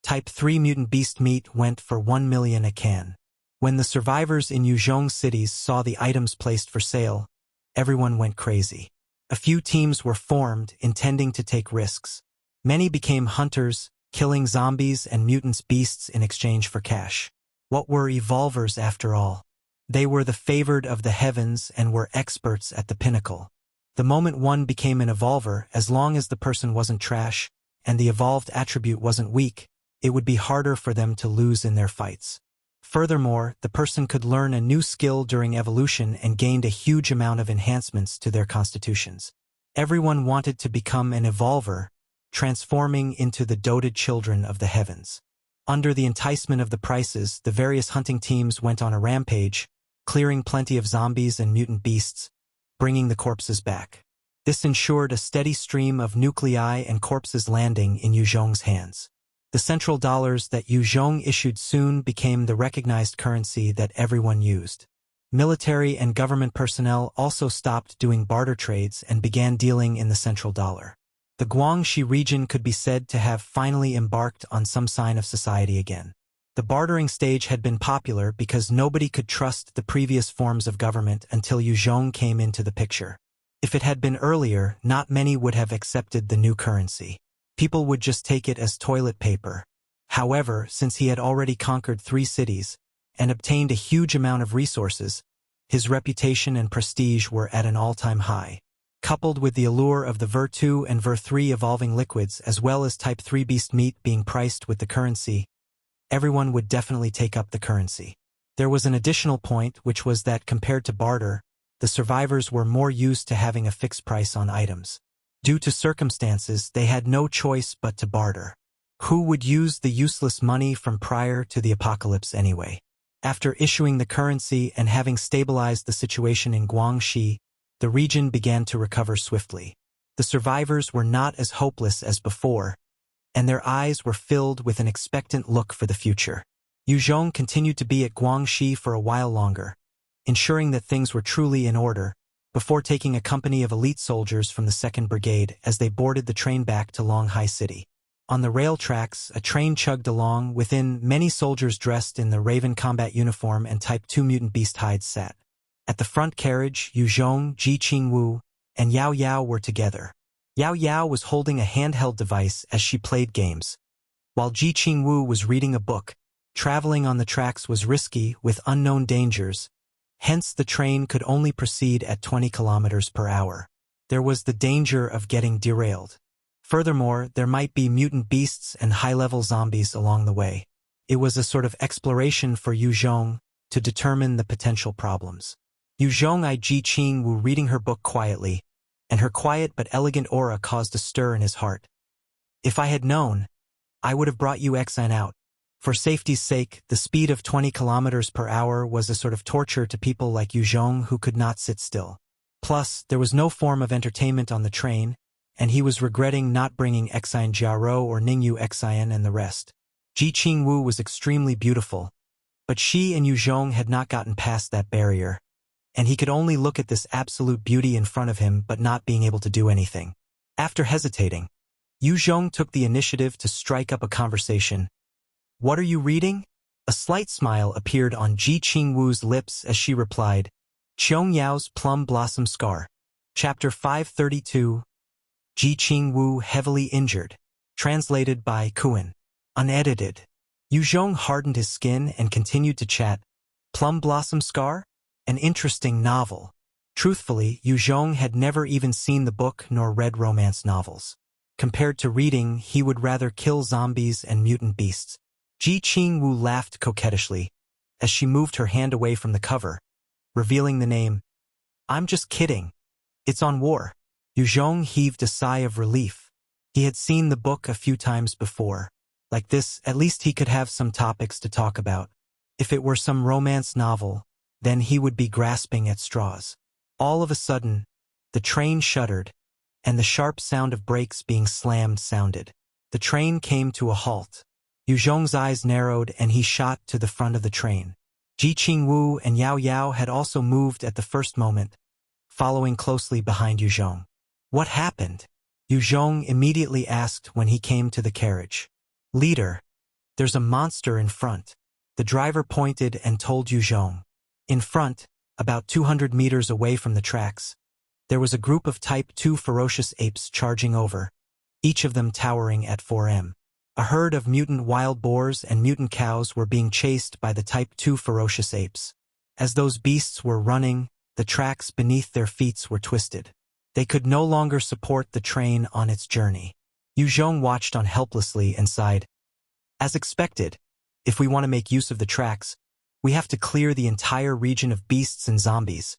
Type 3 mutant beast meat went for $1 million a can. When the survivors in Yue Zhong's cities saw the items placed for sale, everyone went crazy. A few teams were formed, intending to take risks. Many became hunters, killing zombies and mutants beasts in exchange for cash. What were evolvers after all? They were the favored of the heavens and were experts at the pinnacle. The moment one became an evolver, as long as the person wasn't trash, and the evolved attribute wasn't weak, it would be harder for them to lose in their fights. Furthermore, the person could learn a new skill during evolution and gained a huge amount of enhancements to their constitutions. Everyone wanted to become an evolver, transforming into the doted children of the heavens. Under the enticement of the prices, the various hunting teams went on a rampage, clearing plenty of zombies and mutant beasts, bringing the corpses back. This ensured a steady stream of nuclei and corpses landing in Yue Zhong's hands. The central dollars that Yue Zhong issued soon became the recognized currency that everyone used. Military and government personnel also stopped doing barter trades and began dealing in the central dollar. The Guangxi region could be said to have finally embarked on some sign of society again. The bartering stage had been popular because nobody could trust the previous forms of government until Yue Zhong came into the picture. If it had been earlier, not many would have accepted the new currency. People would just take it as toilet paper. However, since he had already conquered 3 cities and obtained a huge amount of resources, his reputation and prestige were at an all-time high. Coupled with the allure of the Ver-2 and Ver-3 evolving liquids as well as Type 3 beast meat being priced with the currency, everyone would definitely take up the currency. There was an additional point, which was that compared to barter, the survivors were more used to having a fixed price on items. Due to circumstances, they had no choice but to barter. Who would use the useless money from prior to the apocalypse anyway? After issuing the currency and having stabilized the situation in Guangxi, the region began to recover swiftly. The survivors were not as hopeless as before, and their eyes were filled with an expectant look for the future. Yue Zhong continued to be at Guangxi for a while longer, ensuring that things were truly in order, before taking a company of elite soldiers from the 2nd Brigade as they boarded the train back to Longhai City. On the rail tracks, a train chugged along, within many soldiers dressed in the Raven combat uniform and Type 2 mutant beast hides sat. At the front carriage, Yue Zhong, Ji Qingwu, and Yao Yao were together. Yao Yao was holding a handheld device as she played games, while Ji Qingwu was reading a book. Traveling on the tracks was risky, with unknown dangers, hence the train could only proceed at 20 kilometers per hour. There was the danger of getting derailed. Furthermore, there might be mutant beasts and high-level zombies along the way. It was a sort of exploration for Yue Zhong to determine the potential problems. Yue Zhong eyed Ji Qingwu reading her book quietly, and her quiet but elegant aura caused a stir in his heart. If I had known, I would have brought you Ecchi out. For safety's sake, the speed of 20 kilometers per hour was a sort of torture to people like Yue Zhong who could not sit still. Plus, there was no form of entertainment on the train, and he was regretting not bringing Ecchi Jiaro or Ningyu Ecchi and the rest. Ji Qingwu was extremely beautiful, but she and Yue Zhong had not gotten past that barrier, and he could only look at this absolute beauty in front of him but not being able to do anything. After hesitating, Yue Zhong took the initiative to strike up a conversation. "What are you reading?" A slight smile appeared on Ji Qingwu's lips as she replied, "Qiong Yao's Plum Blossom Scar." Chapter 532. Ji Qingwu heavily injured. Translated by Qidian. Unedited. Yue Zhong hardened his skin and continued to chat. Plum Blossom Scar? An interesting novel. Truthfully, Yue Zhong had never even seen the book nor read romance novels. Compared to reading, he would rather kill zombies and mutant beasts. Ji Qingwu laughed coquettishly as she moved her hand away from the cover, revealing the name. "I'm just kidding. It's on war." Yue Zhong heaved a sigh of relief. He had seen the book a few times before. Like this, at least he could have some topics to talk about. If it were some romance novel, then he would be grasping at straws. All of a sudden, the train shuddered, and the sharp sound of brakes being slammed sounded. The train came to a halt. Yue Zhong's eyes narrowed and he shot to the front of the train. Ji Qingwu and Yao Yao had also moved at the first moment, following closely behind Yue Zhong. "What happened?" Yue Zhong immediately asked when he came to the carriage. "Leader, there's a monster in front." The driver pointed and told Yue Zhong. In front, about 200 meters away from the tracks, there was a group of Type 2 ferocious apes charging over, each of them towering at 4m. A herd of mutant wild boars and mutant cows were being chased by the Type 2 ferocious apes. As those beasts were running, the tracks beneath their feet were twisted. They could no longer support the train on its journey. Yue Zhong watched on helplessly and sighed. As expected, if we want to make use of the tracks, we have to clear the entire region of beasts and zombies.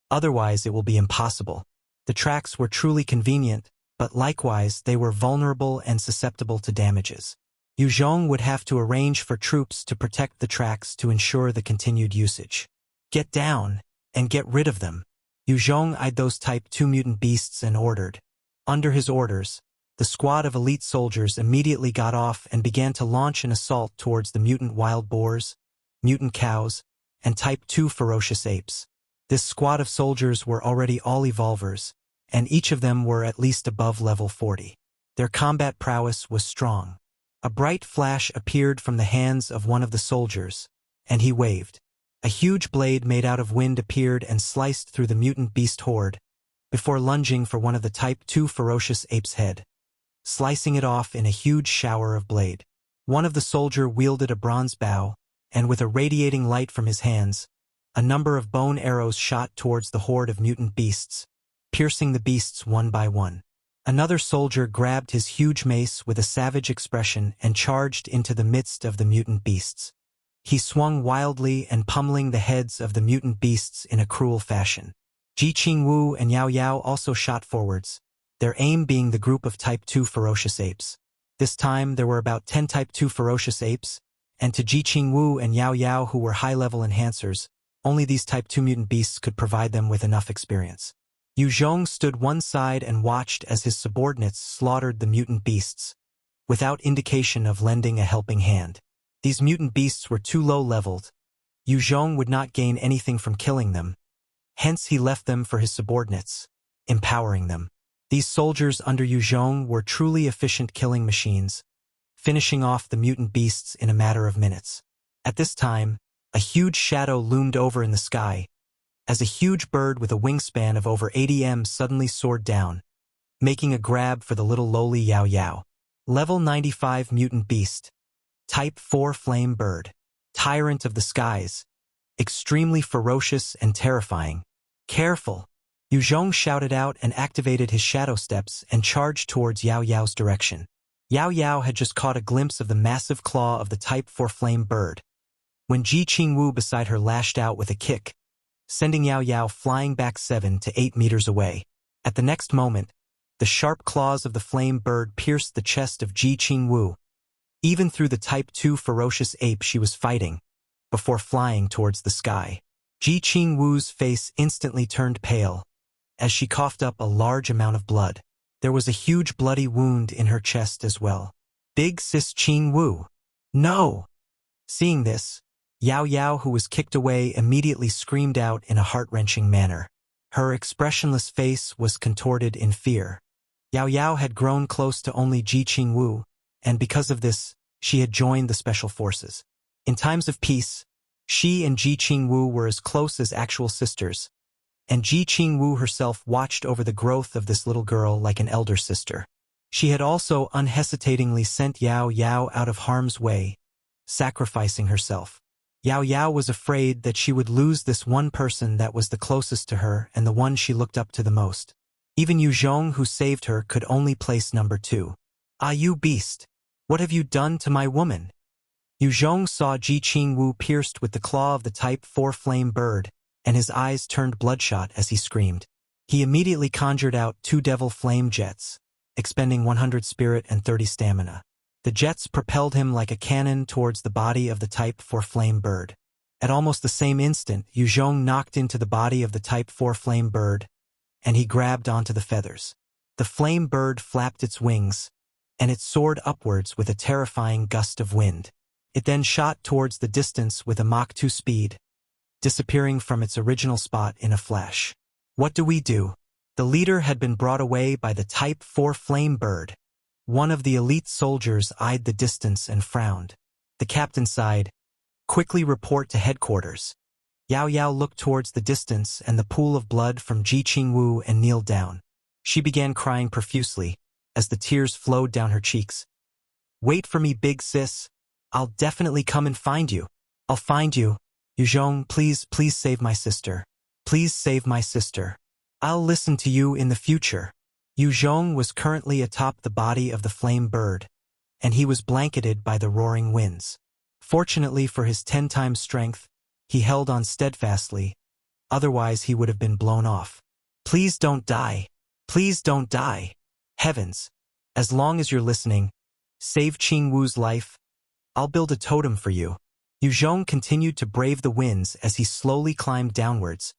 Otherwise, it will be impossible. The tracks were truly convenient, but likewise they were vulnerable and susceptible to damages. Yue Zhong would have to arrange for troops to protect the tracks to ensure the continued usage. "Get down, and get rid of them." Yue Zhong eyed those Type 2 mutant beasts and ordered. Under his orders, the squad of elite soldiers immediately got off and began to launch an assault towards the mutant wild boars, mutant cows, and Type 2 ferocious apes. This squad of soldiers were already all evolvers, and each of them were at least above level 40. Their combat prowess was strong. A bright flash appeared from the hands of one of the soldiers, and he waved. A huge blade made out of wind appeared and sliced through the mutant beast horde, before lunging for one of the Type 2 ferocious apes' head, slicing it off in a huge shower of blade. One of the soldier wielded a bronze bow, and with a radiating light from his hands, a number of bone arrows shot towards the horde of mutant beasts, piercing the beasts one by one. Another soldier grabbed his huge mace with a savage expression and charged into the midst of the mutant beasts. He swung wildly and pummeling the heads of the mutant beasts in a cruel fashion. Ji Qingwu and Yao Yao also shot forwards, their aim being the group of Type 2 ferocious apes. This time, there were about 10 Type 2 ferocious apes, and to Ji Qingwu and Yao Yao, who were high-level enhancers, only these Type 2 mutant beasts could provide them with enough experience. Yue Zhong stood one side and watched as his subordinates slaughtered the mutant beasts, without indication of lending a helping hand. These mutant beasts were too low-leveled. Yue Zhong would not gain anything from killing them, hence he left them for his subordinates, empowering them. These soldiers under Yue Zhong were truly efficient killing machines, finishing off the mutant beasts in a matter of minutes. At this time, a huge shadow loomed over in the sky, as a huge bird with a wingspan of over 80 m suddenly soared down, making a grab for the little lowly Yao Yao. Level 95 Mutant Beast. Type 4 Flame Bird. Tyrant of the skies. Extremely ferocious and terrifying. Careful! Yue Zhong shouted out and activated his shadow steps and charged towards Yao Yao's direction. Yao Yao had just caught a glimpse of the massive claw of the Type 4 Flame Bird, when Ji Qingwu beside her lashed out with a kick, sending Yao Yao flying back 7 to 8 meters away. At the next moment, the sharp claws of the flame bird pierced the chest of Ji Qingwu, even through the Type 2 ferocious ape she was fighting, before flying towards the sky. Ji Qingwu's face instantly turned pale, as she coughed up a large amount of blood. There was a huge bloody wound in her chest as well. Big Sis Qingwu! No! Seeing this, Yao Yao, who was kicked away, immediately screamed out in a heart-wrenching manner. Her expressionless face was contorted in fear. Yao Yao had grown close to only Ji Qingwu, and because of this, she had joined the special forces. In times of peace, she and Ji Qingwu were as close as actual sisters, and Ji Qingwu herself watched over the growth of this little girl like an elder sister. She had also unhesitatingly sent Yao Yao out of harm's way, sacrificing herself. Yao Yao was afraid that she would lose this one person that was the closest to her and the one she looked up to the most. Even Yue Zhong, who saved her, could only place number 2. Ah, you beast! What have you done to my woman? Yue Zhong saw Ji Qingwu pierced with the claw of the Type 4 Flame Bird, and his eyes turned bloodshot as he screamed. He immediately conjured out 2 devil flame jets, expending 100 spirit and 30 stamina. The jets propelled him like a cannon towards the body of the Type 4 Flame Bird. At almost the same instant, Yue Zhong knocked into the body of the Type 4 Flame Bird, and he grabbed onto the feathers. The flame bird flapped its wings, and it soared upwards with a terrifying gust of wind. It then shot towards the distance with a Mach 2 speed, disappearing from its original spot in a flash. What do we do? The leader had been brought away by the Type 4 Flame Bird. One of the elite soldiers eyed the distance and frowned. The captain sighed, "Quickly report to headquarters." Yao Yao looked towards the distance and the pool of blood from Ji Qingwu and kneeled down. She began crying profusely, as the tears flowed down her cheeks. "Wait for me, big sis. I'll definitely come and find you. I'll find you. Yue Zhong, please save my sister. Please save my sister. I'll listen to you in the future." Yue Zhong was currently atop the body of the flame bird, and he was blanketed by the roaring winds. Fortunately for his 10 times strength, he held on steadfastly, otherwise he would have been blown off. "Please don't die. Please don't die. Heavens, as long as you're listening, save Qingwu's life. I'll build a totem for you." Yue Zhong continued to brave the winds as he slowly climbed downwards,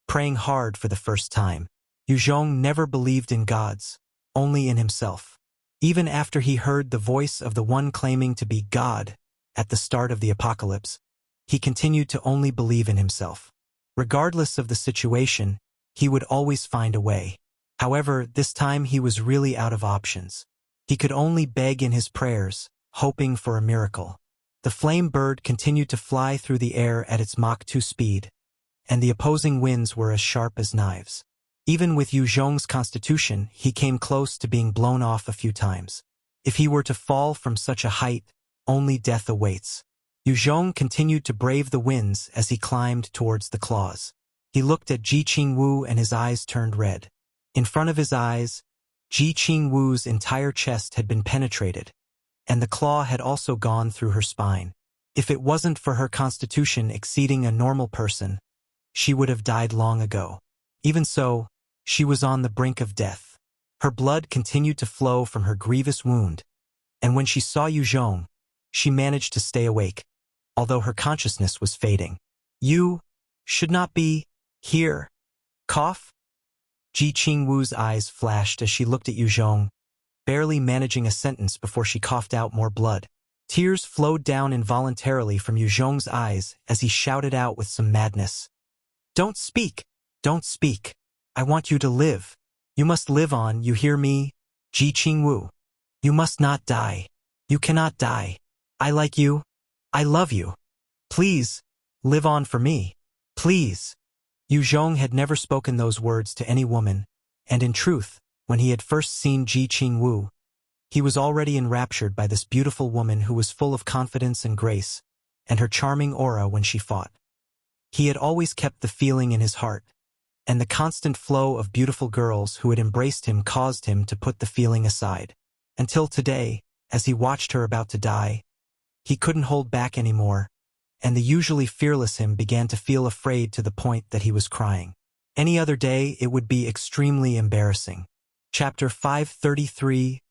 praying hard for the first time. Yue Zhong never believed in gods, only in himself. Even after he heard the voice of the one claiming to be God at the start of the apocalypse, he continued to only believe in himself. Regardless of the situation, he would always find a way. However, this time he was really out of options. He could only beg in his prayers, hoping for a miracle. The flame bird continued to fly through the air at its Mach 2 speed, and the opposing winds were as sharp as knives. Even with Yue Zhong's constitution, he came close to being blown off a few times. If he were to fall from such a height, only death awaits. Yue Zhong continued to brave the winds as he climbed towards the claws. He looked at Ji Qingwu and his eyes turned red. In front of his eyes, Ji Qingwu's entire chest had been penetrated, and the claw had also gone through her spine. If it wasn't for her constitution exceeding a normal person, she would have died long ago. Even so, she was on the brink of death. Her blood continued to flow from her grievous wound, and when she saw Yue Zhong, she managed to stay awake, although her consciousness was fading. You should not be here. Cough? Ji Qingwu's eyes flashed as she looked at Yue Zhong, barely managing a sentence before she coughed out more blood. Tears flowed down involuntarily from Yue Zhong's eyes as he shouted out with some madness. Don't speak! Don't speak! I want you to live. You must live on, you hear me? Ji Qingwu. You must not die. You cannot die. I like you. I love you. Please, live on for me. Please. Yue Zhong had never spoken those words to any woman, and in truth, when he had first seen Ji Qingwu, he was already enraptured by this beautiful woman who was full of confidence and grace, and her charming aura when she fought. He had always kept the feeling in his heart, and the constant flow of beautiful girls who had embraced him caused him to put the feeling aside. Until today, as he watched her about to die, he couldn't hold back anymore, and the usually fearless him began to feel afraid to the point that he was crying. Any other day, it would be extremely embarrassing. Chapter 533,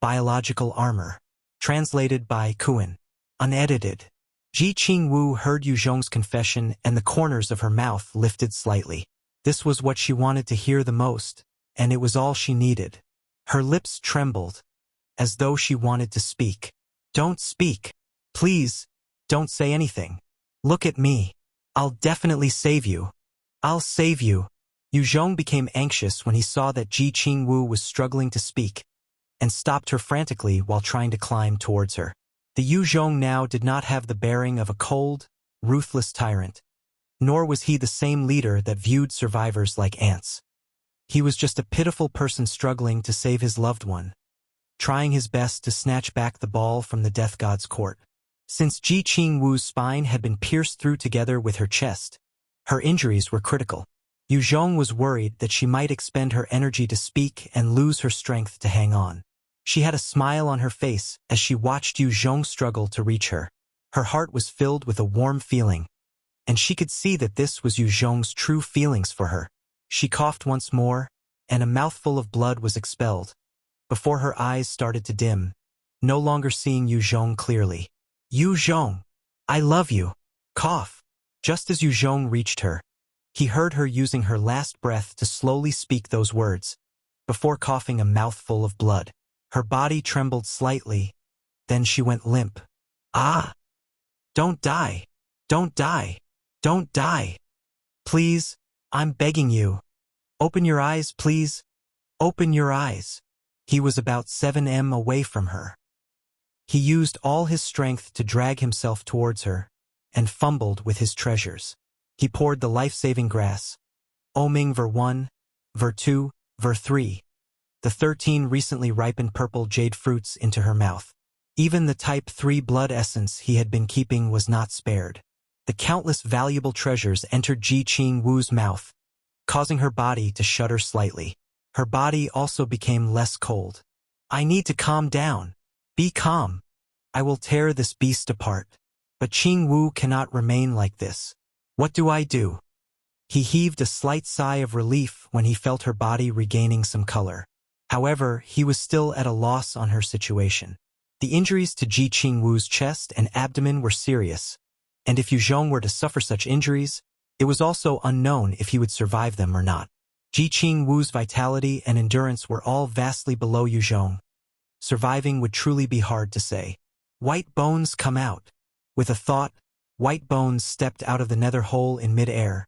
Biological Armor. Translated by Qidian. Unedited. Ji Qingwu heard Yue Zhong's confession and the corners of her mouth lifted slightly. This was what she wanted to hear the most, and it was all she needed. Her lips trembled, as though she wanted to speak. Don't speak. Please, don't say anything. Look at me. I'll definitely save you. I'll save you. Yue Zhong became anxious when he saw that Ji Qingwu was struggling to speak, and stopped her frantically while trying to climb towards her. The Yue Zhong now did not have the bearing of a cold, ruthless tyrant, nor was he the same leader that viewed survivors like ants. He was just a pitiful person struggling to save his loved one, trying his best to snatch back the ball from the death god's court. Since Ji Qingwu's spine had been pierced through together with her chest, her injuries were critical. Yue Zhong was worried that she might expend her energy to speak and lose her strength to hang on. She had a smile on her face as she watched Yue Zhong struggle to reach her. Her heart was filled with a warm feeling, and she could see that this was Yue Zhong's true feelings for her. She coughed once more, and a mouthful of blood was expelled, before her eyes started to dim, no longer seeing Yue Zhong clearly. Yue Zhong, I love you. Cough. Just as Yue Zhong reached her, he heard her using her last breath to slowly speak those words, before coughing a mouthful of blood. Her body trembled slightly, then she went limp. Ah! Don't die! Don't die! Don't die! Please, I'm begging you. Open your eyes, please. Open your eyes. He was about 7 m away from her. He used all his strength to drag himself towards her, and fumbled with his treasures. He poured the life-saving grass, Oming Ver 1, Ver 2, Ver 3, the 13 recently ripened purple jade fruits into her mouth. Even the type 3 blood essence he had been keeping was not spared. The countless valuable treasures entered Ji Qingwu's mouth, causing her body to shudder slightly. Her body also became less cold. I need to calm down. Be calm. I will tear this beast apart. But Qingwu cannot remain like this. What do I do? He heaved a slight sigh of relief when he felt her body regaining some color. However, he was still at a loss on her situation. The injuries to Ji Qingwu's chest and abdomen were serious, and if Yue Zhong were to suffer such injuries, it was also unknown if he would survive them or not. Ji Qingwu's vitality and endurance were all vastly below Yue Zhong. Surviving would truly be hard to say. White bones come out. With a thought, White Bones stepped out of the nether hole in mid-air,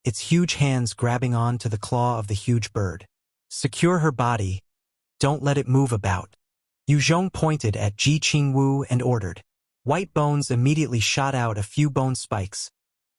its huge hands grabbing on to the claw of the huge bird. Secure her body. Don't let it move about. Yue Zhong pointed at Ji Qingwu and ordered. White Bones immediately shot out a few bone spikes,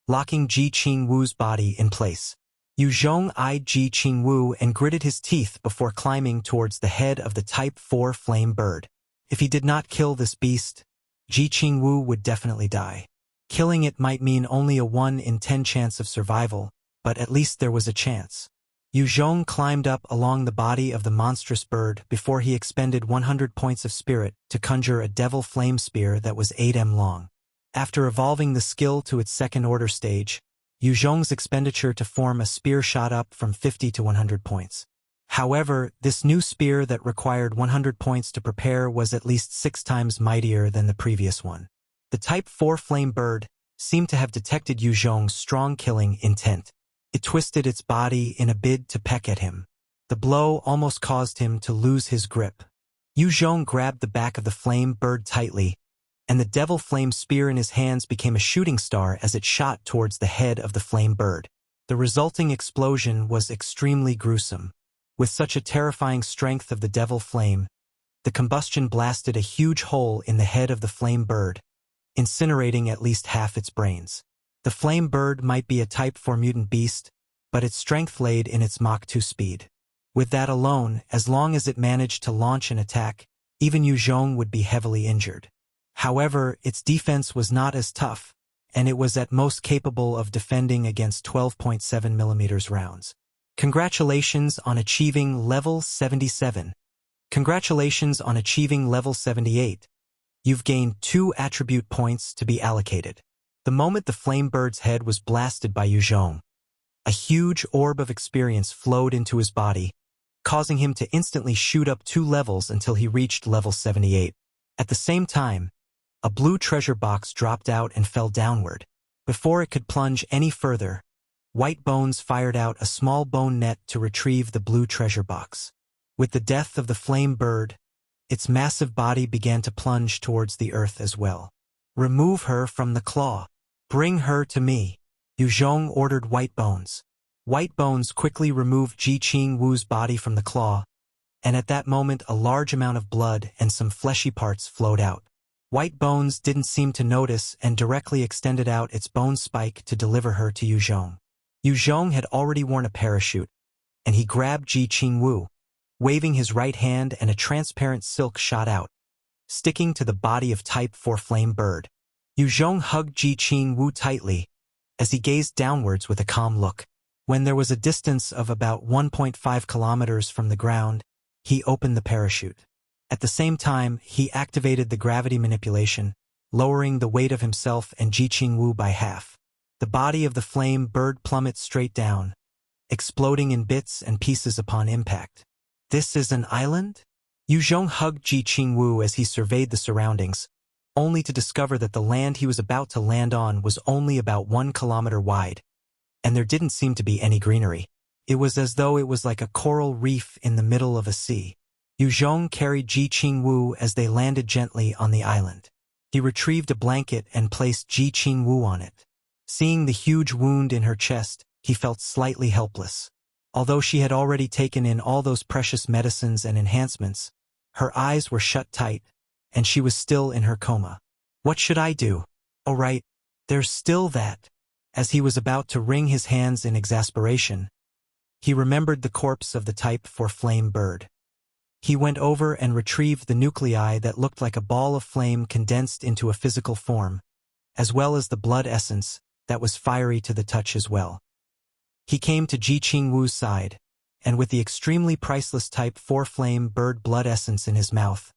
locking Ji Qingwu's body in place. Yue Zhong eyed Ji Qingwu and gritted his teeth before climbing towards the head of the Type 4 flame bird. If he did not kill this beast, Ji Qingwu would definitely die. Killing it might mean only a 1 in 10 chance of survival, but at least there was a chance. Yue Zhong climbed up along the body of the monstrous bird before he expended 100 points of spirit to conjure a devil flame spear that was 8 m long. After evolving the skill to its second-order stage, Yue Zhong's expenditure to form a spear shot up from 50 to 100 points. However, this new spear that required 100 points to prepare was at least 6 times mightier than the previous one. The Type 4 flame bird seemed to have detected Yue Zhong's strong killing intent. It twisted its body in a bid to peck at him. The blow almost caused him to lose his grip. Yue Zhong grabbed the back of the flame bird tightly, and the devil flame spear in his hands became a shooting star as it shot towards the head of the flame bird. The resulting explosion was extremely gruesome. With such a terrifying strength of the devil flame, the combustion blasted a huge hole in the head of the flame bird, incinerating at least half its brains. The flame bird might be a Type 4 mutant beast, but its strength laid in its Mach 2 speed. With that alone, as long as it managed to launch an attack, even Yue Zhong would be heavily injured. However, its defense was not as tough, and it was at most capable of defending against 12.7 mm rounds. Congratulations on achieving level 77. Congratulations on achieving level 78. You've gained 2 attribute points to be allocated. The moment the flame bird's head was blasted by Yue Zhong, a huge orb of experience flowed into his body, causing him to instantly shoot up 2 levels until he reached level 78. At the same time, a blue treasure box dropped out and fell downward. Before it could plunge any further, White Bones fired out a small bone net to retrieve the blue treasure box. With the death of the flame bird, its massive body began to plunge towards the earth as well. Remove her from the claw. Bring her to me, Yue Zhong ordered White Bones. White Bones quickly removed Ji Qing Wu's body from the claw, and at that moment a large amount of blood and some fleshy parts flowed out. White Bones didn't seem to notice and directly extended out its bone spike to deliver her to Yue Zhong. Yue Zhong had already worn a parachute, and he grabbed Ji Qing Wu, waving his right hand, and a transparent silk shot out, sticking to the body of Type 4 flame bird. Yue Zhong hugged Ji Qing Wu tightly as he gazed downwards with a calm look. When there was a distance of about 1.5 kilometers from the ground, he opened the parachute. At the same time, he activated the gravity manipulation, lowering the weight of himself and Ji Qing Wu by half. The body of the flame bird plummets straight down, exploding in bits and pieces upon impact. This is an island? Yue Zhong hugged Ji Qing Wu as he surveyed the surroundings, only to discover that the land he was about to land on was only about 1 kilometer wide, and there didn't seem to be any greenery. It was as though it was like a coral reef in the middle of a sea. Yue Zhong carried Ji Qing Wu as they landed gently on the island. He retrieved a blanket and placed Ji Qing Wu on it. Seeing the huge wound in her chest, he felt slightly helpless. Although she had already taken in all those precious medicines and enhancements, her eyes were shut tight, and she was still in her coma. What should I do? Oh right, there's still that. As he was about to wring his hands in exasperation, he remembered the corpse of the Type 4 flame bird. He went over and retrieved the nuclei that looked like a ball of flame condensed into a physical form, as well as the blood essence that was fiery to the touch as well. He came to Ji Qing Wu's side, and with the extremely priceless Type 4 flame bird blood essence in his mouth,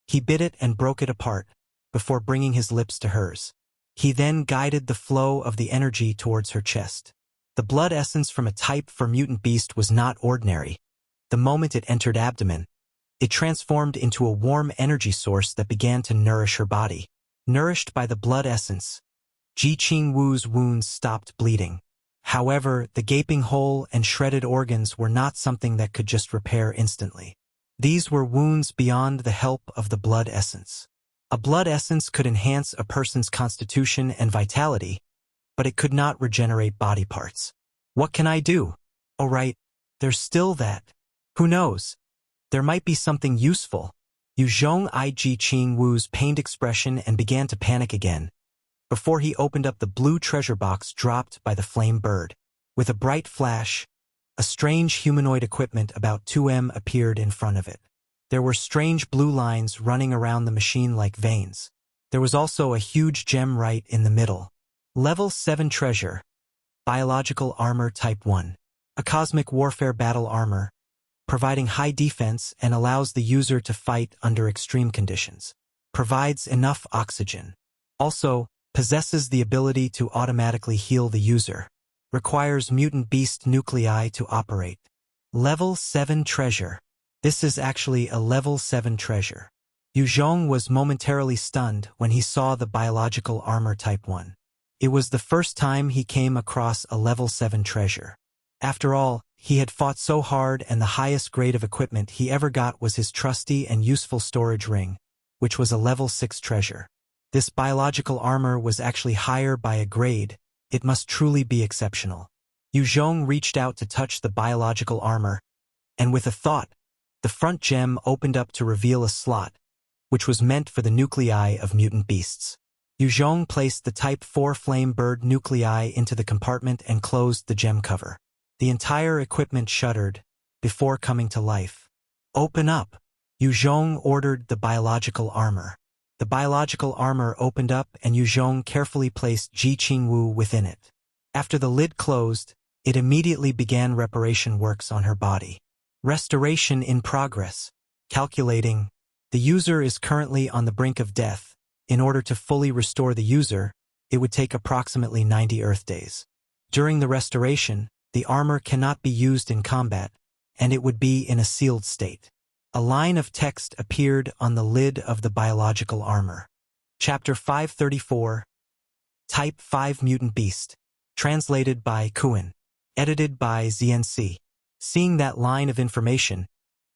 he bit it and broke it apart, before bringing his lips to hers. He then guided the flow of the energy towards her chest. The blood essence from a Type 4 mutant beast was not ordinary. The moment it entered abdomen, it transformed into a warm energy source that began to nourish her body. Nourished by the blood essence, Ji Qing Wu's wounds stopped bleeding. However, the gaping hole and shredded organs were not something that could just repair instantly. These were wounds beyond the help of the blood essence. A blood essence could enhance a person's constitution and vitality, but it could not regenerate body parts. What can I do? Oh right, there's still that. Who knows? There might be something useful. Yue Zhong eyed Ji Qing Wu's pained expression and began to panic again, before he opened up the blue treasure box dropped by the flame bird. With a bright flash, a strange humanoid equipment about 2M appeared in front of it. There were strange blue lines running around the machine like veins. There was also a huge gem right in the middle. Level 7 treasure. Biological armor type 1. A cosmic warfare battle armor, providing high defense and allows the user to fight under extreme conditions. Provides enough oxygen. Also, possesses the ability to automatically heal the user. Requires mutant beast nuclei to operate. Level 7 treasure. This is actually a level 7 treasure. Yue Zhong was momentarily stunned when he saw the biological armor type 1. It was the first time he came across a level 7 treasure. After all, he had fought so hard and the highest grade of equipment he ever got was his trusty and useful storage ring, which was a level 6 treasure. This biological armor was actually higher by a grade. It must truly be exceptional. Yue Zhong reached out to touch the biological armor, and with a thought, the front gem opened up to reveal a slot, which was meant for the nuclei of mutant beasts. Yue Zhong placed the Type 4 flame bird nuclei into the compartment and closed the gem cover. The entire equipment shuddered before coming to life. Open up! Yue Zhong ordered the biological armor. The biological armor opened up and Yue Zhong carefully placed Ji Qingwu within it. After the lid closed, it immediately began reparation works on her body. Restoration in progress. Calculating. The user is currently on the brink of death. In order to fully restore the user, it would take approximately 90 Earth days. During the restoration, the armor cannot be used in combat, and it would be in a sealed state. A line of text appeared on the lid of the biological armor. Chapter 534. Type 5 Mutant Beast. Translated by Qidian. Edited by ZNC. Seeing that line of information,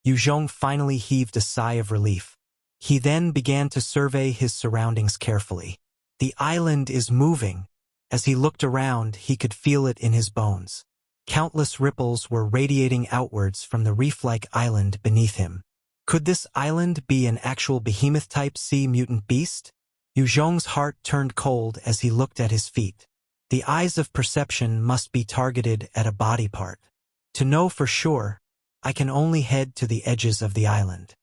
Yue Zhong finally heaved a sigh of relief. He then began to survey his surroundings carefully. The island is moving. As he looked around, he could feel it in his bones. Countless ripples were radiating outwards from the reef-like island beneath him. Could this island be an actual behemoth-type sea mutant beast? Yue Zhong's heart turned cold as he looked at his feet. The eyes of perception must be targeted at a body part. To know for sure, I can only head to the edges of the island.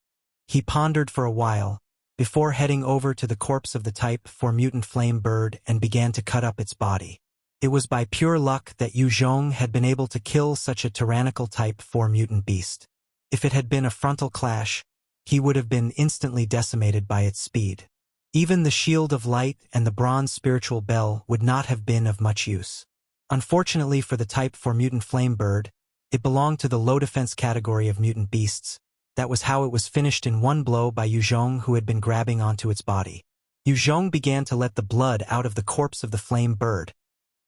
He pondered for a while, before heading over to the corpse of the Type 4 mutant flame bird and began to cut up its body. It was by pure luck that Yue Zhong had been able to kill such a tyrannical Type 4 mutant beast. If it had been a frontal clash, he would have been instantly decimated by its speed. Even the Shield of Light and the Bronze Spiritual Bell would not have been of much use. Unfortunately for the Type 4 mutant flame bird, it belonged to the low defense category of mutant beasts. That was how it was finished in one blow by Yue Zhong, who had been grabbing onto its body. Yue Zhong began to let the blood out of the corpse of the flame bird,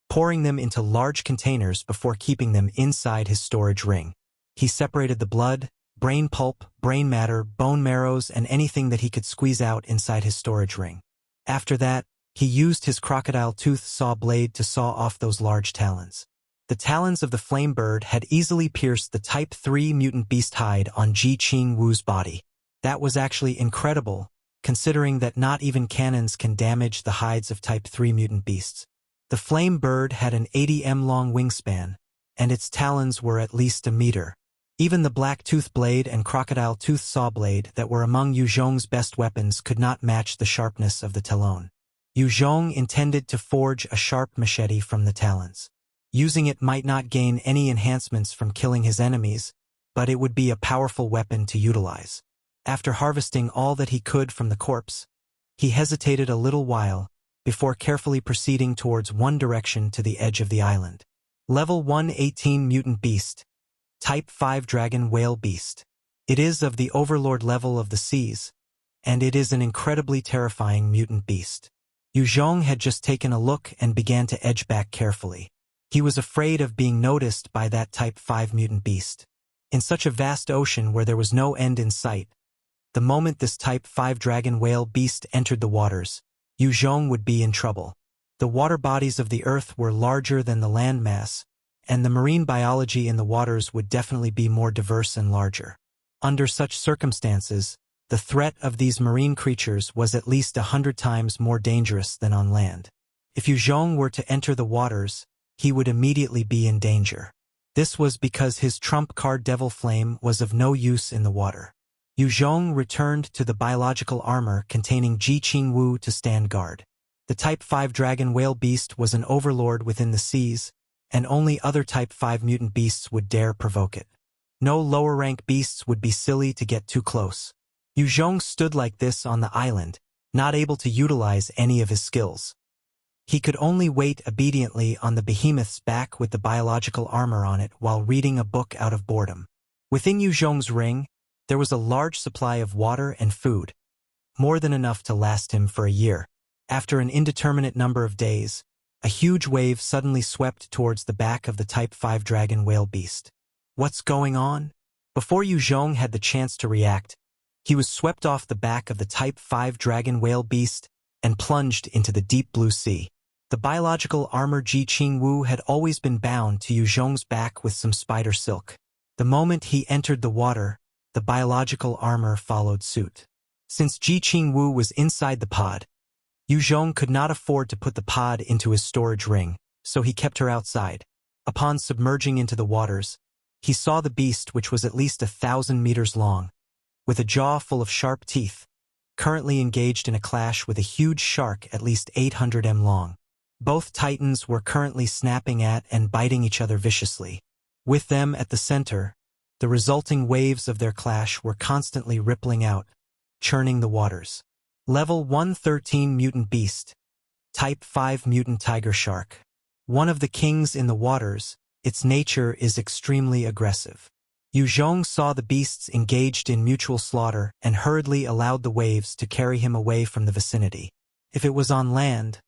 pouring them into large containers before keeping them inside his storage ring. He separated the blood, brain pulp, brain matter, bone marrows, and anything that he could squeeze out inside his storage ring. After that, he used his crocodile tooth saw blade to saw off those large talons. The talons of the flame bird had easily pierced the Type 3 mutant beast hide on Ji Qingwu's body. That was actually incredible, considering that not even cannons can damage the hides of Type 3 mutant beasts. The flame bird had an 80 long wingspan, and its talons were at least a meter. Even the black tooth blade and crocodile tooth saw blade that were among Yue Zhong's best weapons could not match the sharpness of the talon. Yue Zhong intended to forge a sharp machete from the talons. Using it might not gain any enhancements from killing his enemies, but it would be a powerful weapon to utilize. After harvesting all that he could from the corpse, he hesitated a little while before carefully proceeding towards one direction to the edge of the island. Level 118 Mutant Beast. Type 5 Dragon Whale Beast. It is of the overlord level of the seas, and it is an incredibly terrifying mutant beast. Yue Zhong had just taken a look and began to edge back carefully. He was afraid of being noticed by that Type 5 mutant beast. In such a vast ocean where there was no end in sight, the moment this Type 5 dragon whale beast entered the waters, Yue Zhong would be in trouble. The water bodies of the earth were larger than the land mass, and the marine biology in the waters would definitely be more diverse and larger. Under such circumstances, the threat of these marine creatures was at least 100 times more dangerous than on land. If Yue Zhong were to enter the waters, he would immediately be in danger. This was because his trump card Devil Flame was of no use in the water. Yue Zhong returned to the biological armor containing Ji Qingwu to stand guard. The Type 5 dragon whale beast was an overlord within the seas, and only other Type 5 mutant beasts would dare provoke it. No lower rank beasts would be silly to get too close. Yue Zhong stood like this on the island, not able to utilize any of his skills. He could only wait obediently on the behemoth's back with the biological armor on it while reading a book out of boredom. Within Yue Zhong's ring, there was a large supply of water and food, more than enough to last him for a year. After an indeterminate number of days, a huge wave suddenly swept towards the back of the Type 5 dragon whale beast. What's going on? Before Yue Zhong had the chance to react, he was swept off the back of the Type 5 dragon whale beast and plunged into the deep blue sea. The biological armor Ji Qingwu had always been bound to Yue Zhong's back with some spider silk. The moment he entered the water, the biological armor followed suit. Since Ji Qingwu was inside the pod, Yue Zhong could not afford to put the pod into his storage ring, so he kept her outside. Upon submerging into the waters, he saw the beast, which was at least 1,000 meters long, with a jaw full of sharp teeth, currently engaged in a clash with a huge shark at least 800 m long. Both titans were currently snapping at and biting each other viciously. With them at the center, the resulting waves of their clash were constantly rippling out, churning the waters. Level 113 Mutant Beast. Type 5 Mutant Tiger Shark. One of the kings in the waters, its nature is extremely aggressive. Yue Zhong saw the beasts engaged in mutual slaughter and hurriedly allowed the waves to carry him away from the vicinity. If it was on land,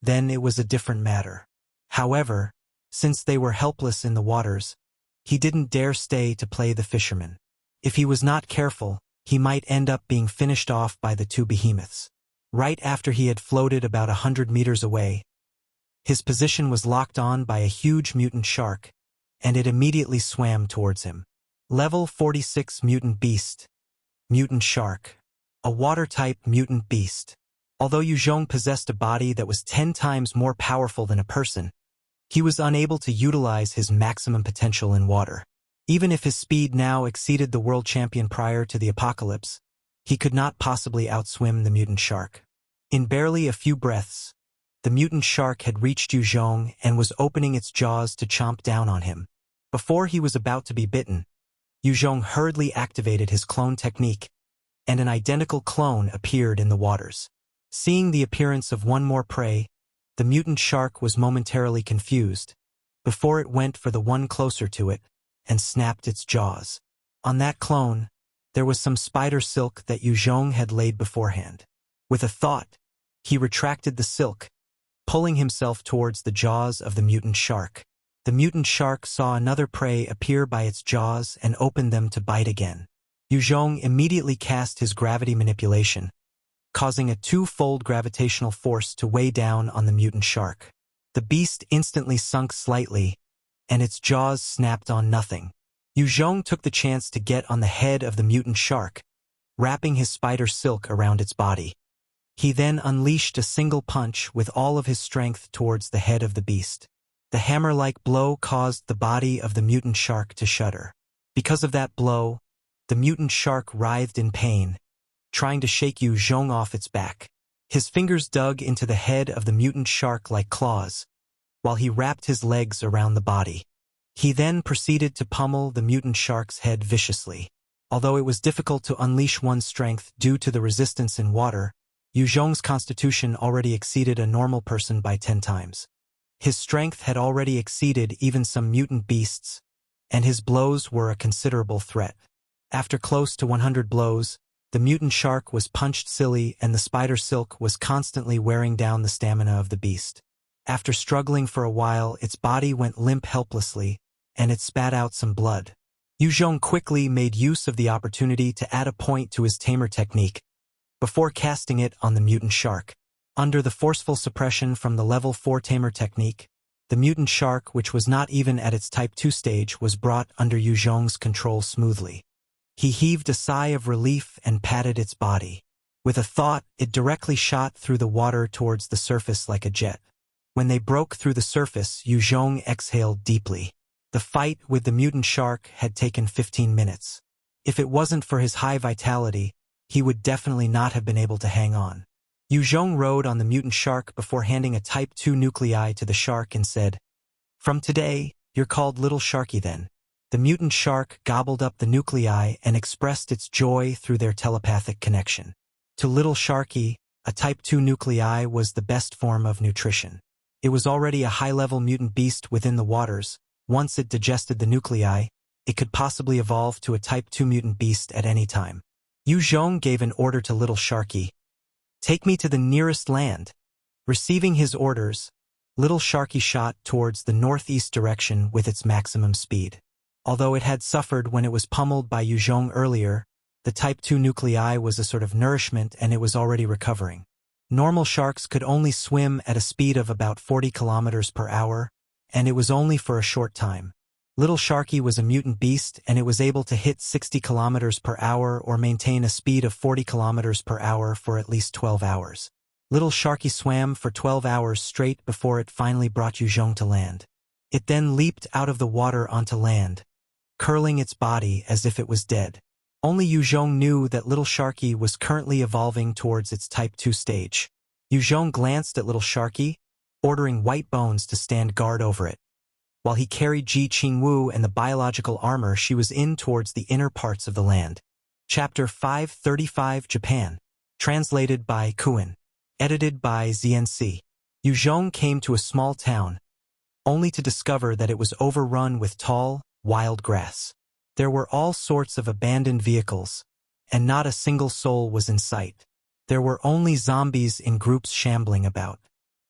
then it was a different matter. However, since they were helpless in the waters, he didn't dare stay to play the fisherman. If he was not careful, he might end up being finished off by the two behemoths. Right after he had floated about 100 meters away, his position was locked on by a huge mutant shark, and it immediately swam towards him. Level 46 Mutant Beast. Mutant Shark. A water-type mutant beast. Although Yue Zhong possessed a body that was 10 times more powerful than a person, he was unable to utilize his maximum potential in water. Even if his speed now exceeded the world champion prior to the apocalypse, he could not possibly outswim the mutant shark. In barely a few breaths, the mutant shark had reached Yue Zhong and was opening its jaws to chomp down on him. Before he was about to be bitten, Yue Zhong hurriedly activated his clone technique, and an identical clone appeared in the waters. Seeing the appearance of one more prey, the mutant shark was momentarily confused, before it went for the one closer to it, and snapped its jaws. On that clone, there was some spider silk that Yue Zhong had laid beforehand. With a thought, he retracted the silk, pulling himself towards the jaws of the mutant shark. The mutant shark saw another prey appear by its jaws and opened them to bite again. Yue Zhong immediately cast his gravity manipulation, causing a two-fold gravitational force to weigh down on the mutant shark. The beast instantly sunk slightly, and its jaws snapped on nothing. Yue Zhong took the chance to get on the head of the mutant shark, wrapping his spider silk around its body. He then unleashed a single punch with all of his strength towards the head of the beast. The hammer-like blow caused the body of the mutant shark to shudder. Because of that blow, the mutant shark writhed in pain, trying to shake Yue Zhong off its back. His fingers dug into the head of the mutant shark like claws, while he wrapped his legs around the body. He then proceeded to pummel the mutant shark's head viciously. Although it was difficult to unleash one's strength due to the resistance in water, Yue Zhong's constitution already exceeded a normal person by 10 times. His strength had already exceeded even some mutant beasts, and his blows were a considerable threat. After close to 100 blows, the mutant shark was punched silly and the spider silk was constantly wearing down the stamina of the beast. After struggling for a while, its body went limp helplessly, and it spat out some blood. Yue Zhong quickly made use of the opportunity to add a point to his tamer technique, before casting it on the mutant shark. Under the forceful suppression from the level 4 tamer technique, the mutant shark, which was not even at its Type 2 stage, was brought under Yue Zhong's control smoothly. He heaved a sigh of relief and patted its body. With a thought, it directly shot through the water towards the surface like a jet. When they broke through the surface, Yue Zhong exhaled deeply. The fight with the mutant shark had taken 15 minutes. If it wasn't for his high vitality, he would definitely not have been able to hang on. Yue Zhong rode on the mutant shark before handing a Type 2 nuclei to the shark and said, "From today, you're called Little Sharky then." The mutant shark gobbled up the nuclei and expressed its joy through their telepathic connection. To Little Sharky, a Type 2 nuclei was the best form of nutrition. It was already a high-level mutant beast within the waters. Once it digested the nuclei, It could possibly evolve to a Type 2 mutant beast at any time. Yue Zhong gave an order to Little Sharky. Take me to the nearest land. Receiving his orders, Little Sharky shot towards the northeast direction with its maximum speed. Although it had suffered when it was pummeled by Yue Zhong earlier, the Type 2 nuclei was a sort of nourishment and it was already recovering. Normal sharks could only swim at a speed of about 40 kilometers per hour, and it was only for a short time. Little Sharky was a mutant beast and it was able to hit 60 kilometers per hour or maintain a speed of 40 kilometers per hour for at least 12 hours. Little Sharky swam for 12 hours straight before it finally brought Yue Zhong to land. It then leaped out of the water onto land, curling its body as if it was dead. Only Yue Zhong knew that Little Sharky was currently evolving towards its Type 2 stage. Yue Zhong glanced at Little Sharky, ordering White Bones to stand guard over it, while he carried Ji Qingwu and the biological armor she was in towards the inner parts of the land. Chapter 535 Japan. Translated by Qidian. Edited by ZNC. Yue Zhong came to a small town, only to discover that it was overrun with tall, wild grass. There were all sorts of abandoned vehicles, and not a single soul was in sight. There were only zombies in groups shambling about.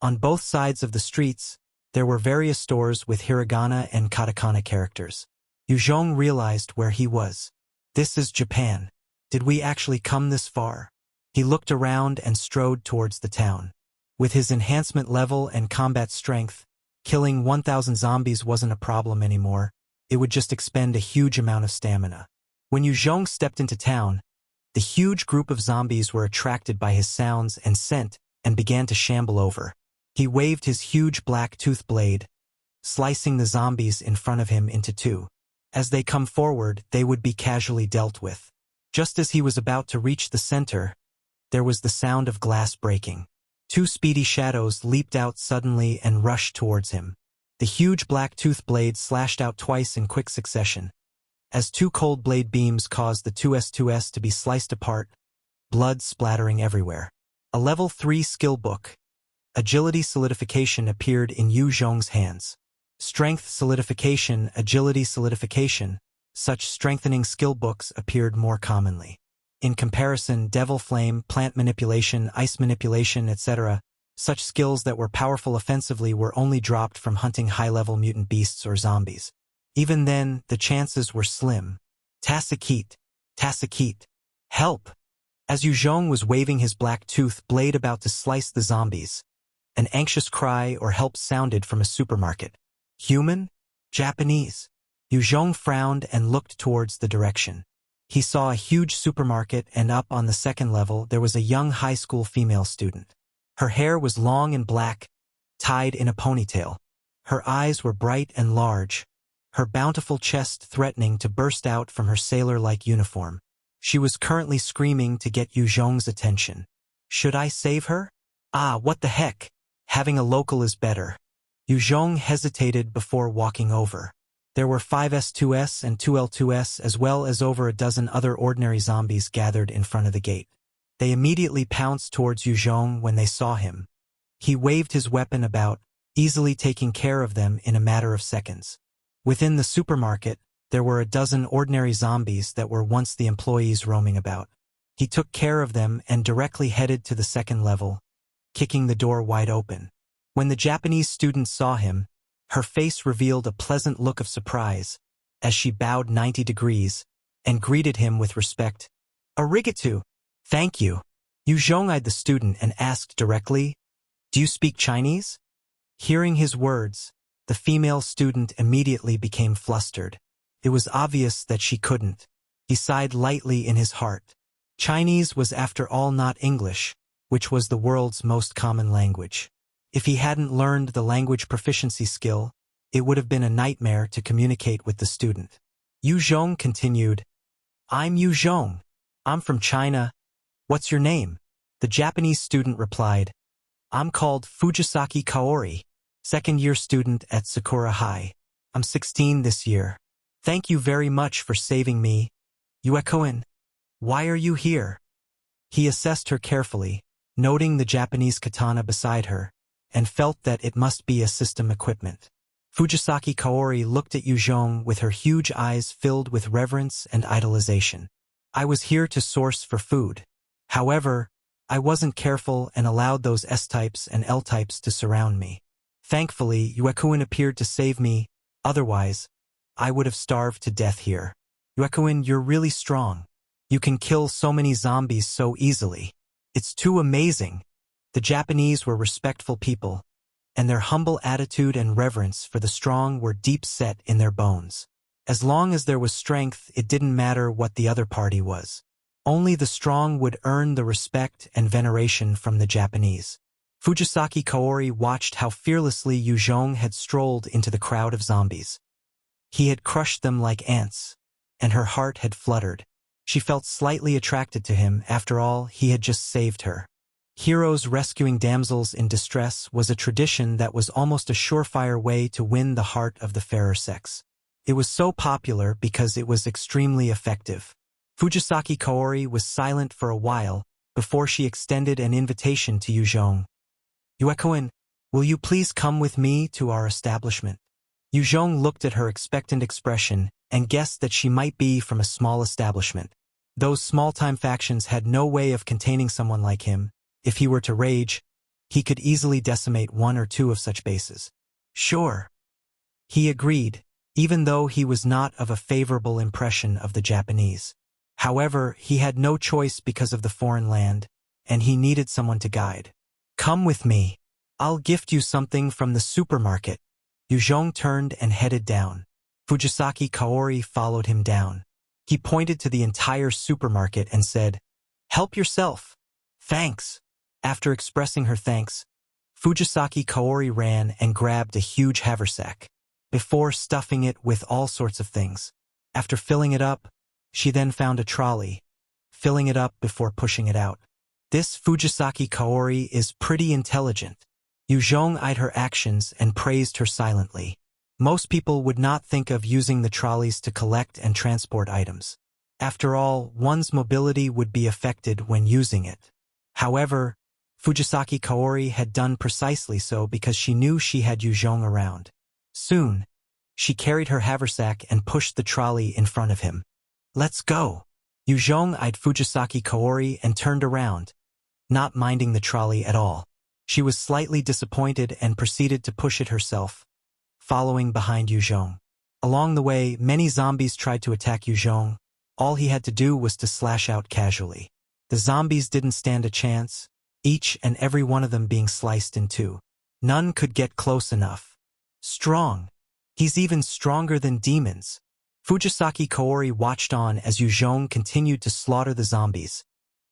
On both sides of the streets, there were various stores with hiragana and katakana characters. Yue Zhong realized where he was. This is Japan. Did we actually come this far? He looked around and strode towards the town. With his enhancement level and combat strength, killing 1,000 zombies wasn't a problem anymore. It would just expend a huge amount of stamina. When Yue Zhong stepped into town, the huge group of zombies were attracted by his sounds and scent and began to shamble over. He waved his huge black tooth blade, slicing the zombies in front of him into two. As they come forward, they would be casually dealt with. Just as he was about to reach the center, there was the sound of glass breaking. Two speedy shadows leaped out suddenly and rushed towards him. The huge black tooth blade slashed out twice in quick succession. As two cold blade beams caused the 2S to be sliced apart, blood splattering everywhere. A level 3 skill book, Agility Solidification, appeared in Yue Zhong's hands. Strength Solidification, Agility Solidification, such strengthening skill books appeared more commonly. In comparison, Devil Flame, Plant Manipulation, Ice Manipulation, etc., such skills that were powerful offensively were only dropped from hunting high-level mutant beasts or zombies. Even then, the chances were slim. Tasakit! Tasakit! Help! As Yue Zhong was waving his black tooth blade about to slice the zombies, an anxious cry or help sounded from a supermarket. Human? Japanese? Yue Zhong frowned and looked towards the direction. He saw a huge supermarket, and up on the second level there was a young high school female student. Her hair was long and black, tied in a ponytail. Her eyes were bright and large, her bountiful chest threatening to burst out from her sailor-like uniform. She was currently screaming to get Yue Zhong's attention. Should I save her? Ah, what the heck? Having a local is better. Yue Zhong hesitated before walking over. There were 5S2S and 2L2S as well as over a dozen other ordinary zombies gathered in front of the gate. They immediately pounced towards Yue Zhong when they saw him. He waved his weapon about, easily taking care of them in a matter of seconds. Within the supermarket, there were a dozen ordinary zombies that were once the employees roaming about. He took care of them and directly headed to the second level, kicking the door wide open. When the Japanese student saw him, her face revealed a pleasant look of surprise as she bowed 90 degrees and greeted him with respect. Arigato! Thank you. Yue Zhong eyed the student and asked directly, Do you speak Chinese? Hearing his words, the female student immediately became flustered. It was obvious that she couldn't. He sighed lightly in his heart. Chinese was after all not English, which was the world's most common language. If he hadn't learned the language proficiency skill, it would have been a nightmare to communicate with the student. Yue Zhong continued, I'm Yue Zhong. I'm from China. What's your name? The Japanese student replied, I'm called Fujisaki Kaori, second-year student at Sakura High. I'm 16 this year. Thank you very much for saving me. Yue-kun, why are you here? He assessed her carefully, noting the Japanese katana beside her, and felt that it must be a system equipment. Fujisaki Kaori looked at Yue Zhong with her huge eyes filled with reverence and idolization. I was here to source for food. However, I wasn't careful and allowed those S-types and L-types to surround me. Thankfully, Yuekuin appeared to save me, otherwise, I would have starved to death here. Yuekuin, you're really strong. You can kill so many zombies so easily. It's too amazing. The Japanese were respectful people, and their humble attitude and reverence for the strong were deep set in their bones. As long as there was strength, it didn't matter what the other party was. Only the strong would earn the respect and veneration from the Japanese. Fujisaki Kaori watched how fearlessly Yue Zhong had strolled into the crowd of zombies. He had crushed them like ants, and her heart had fluttered. She felt slightly attracted to him. After all, he had just saved her. Heroes rescuing damsels in distress was a tradition that was almost a surefire way to win the heart of the fairer sex. It was so popular because it was extremely effective. Fujisaki Kaori was silent for a while before she extended an invitation to Yue Zhong. Yuekuin, will you please come with me to our establishment? Yue Zhong looked at her expectant expression and guessed that she might be from a small establishment. Those small-time factions had no way of containing someone like him. If he were to rage, he could easily decimate one or two of such bases. Sure. He agreed, even though he was not of a favorable impression of the Japanese. However, he had no choice because of the foreign land, and he needed someone to guide. Come with me. I'll gift you something from the supermarket. Yue Zhong turned and headed down. Fujisaki Kaori followed him down. He pointed to the entire supermarket and said, "Help yourself." Thanks. After expressing her thanks, Fujisaki Kaori ran and grabbed a huge haversack, before stuffing it with all sorts of things. After filling it up, she then found a trolley, filling it up before pushing it out. This Fujisaki Kaori is pretty intelligent. Yue Zhong eyed her actions and praised her silently. Most people would not think of using the trolleys to collect and transport items. After all, one's mobility would be affected when using it. However, Fujisaki Kaori had done precisely so because she knew she had Yue Zhong around. Soon, she carried her haversack and pushed the trolley in front of him. Let's go. Yue Zhong eyed Fujisaki Kaori and turned around, not minding the trolley at all. She was slightly disappointed and proceeded to push it herself, following behind Yue Zhong. Along the way, many zombies tried to attack Yue Zhong. All he had to do was to slash out casually. The zombies didn't stand a chance, each and every one of them being sliced in two. None could get close enough. Strong. He's even stronger than demons. Fujisaki Kaori watched on as Yue Zhong continued to slaughter the zombies,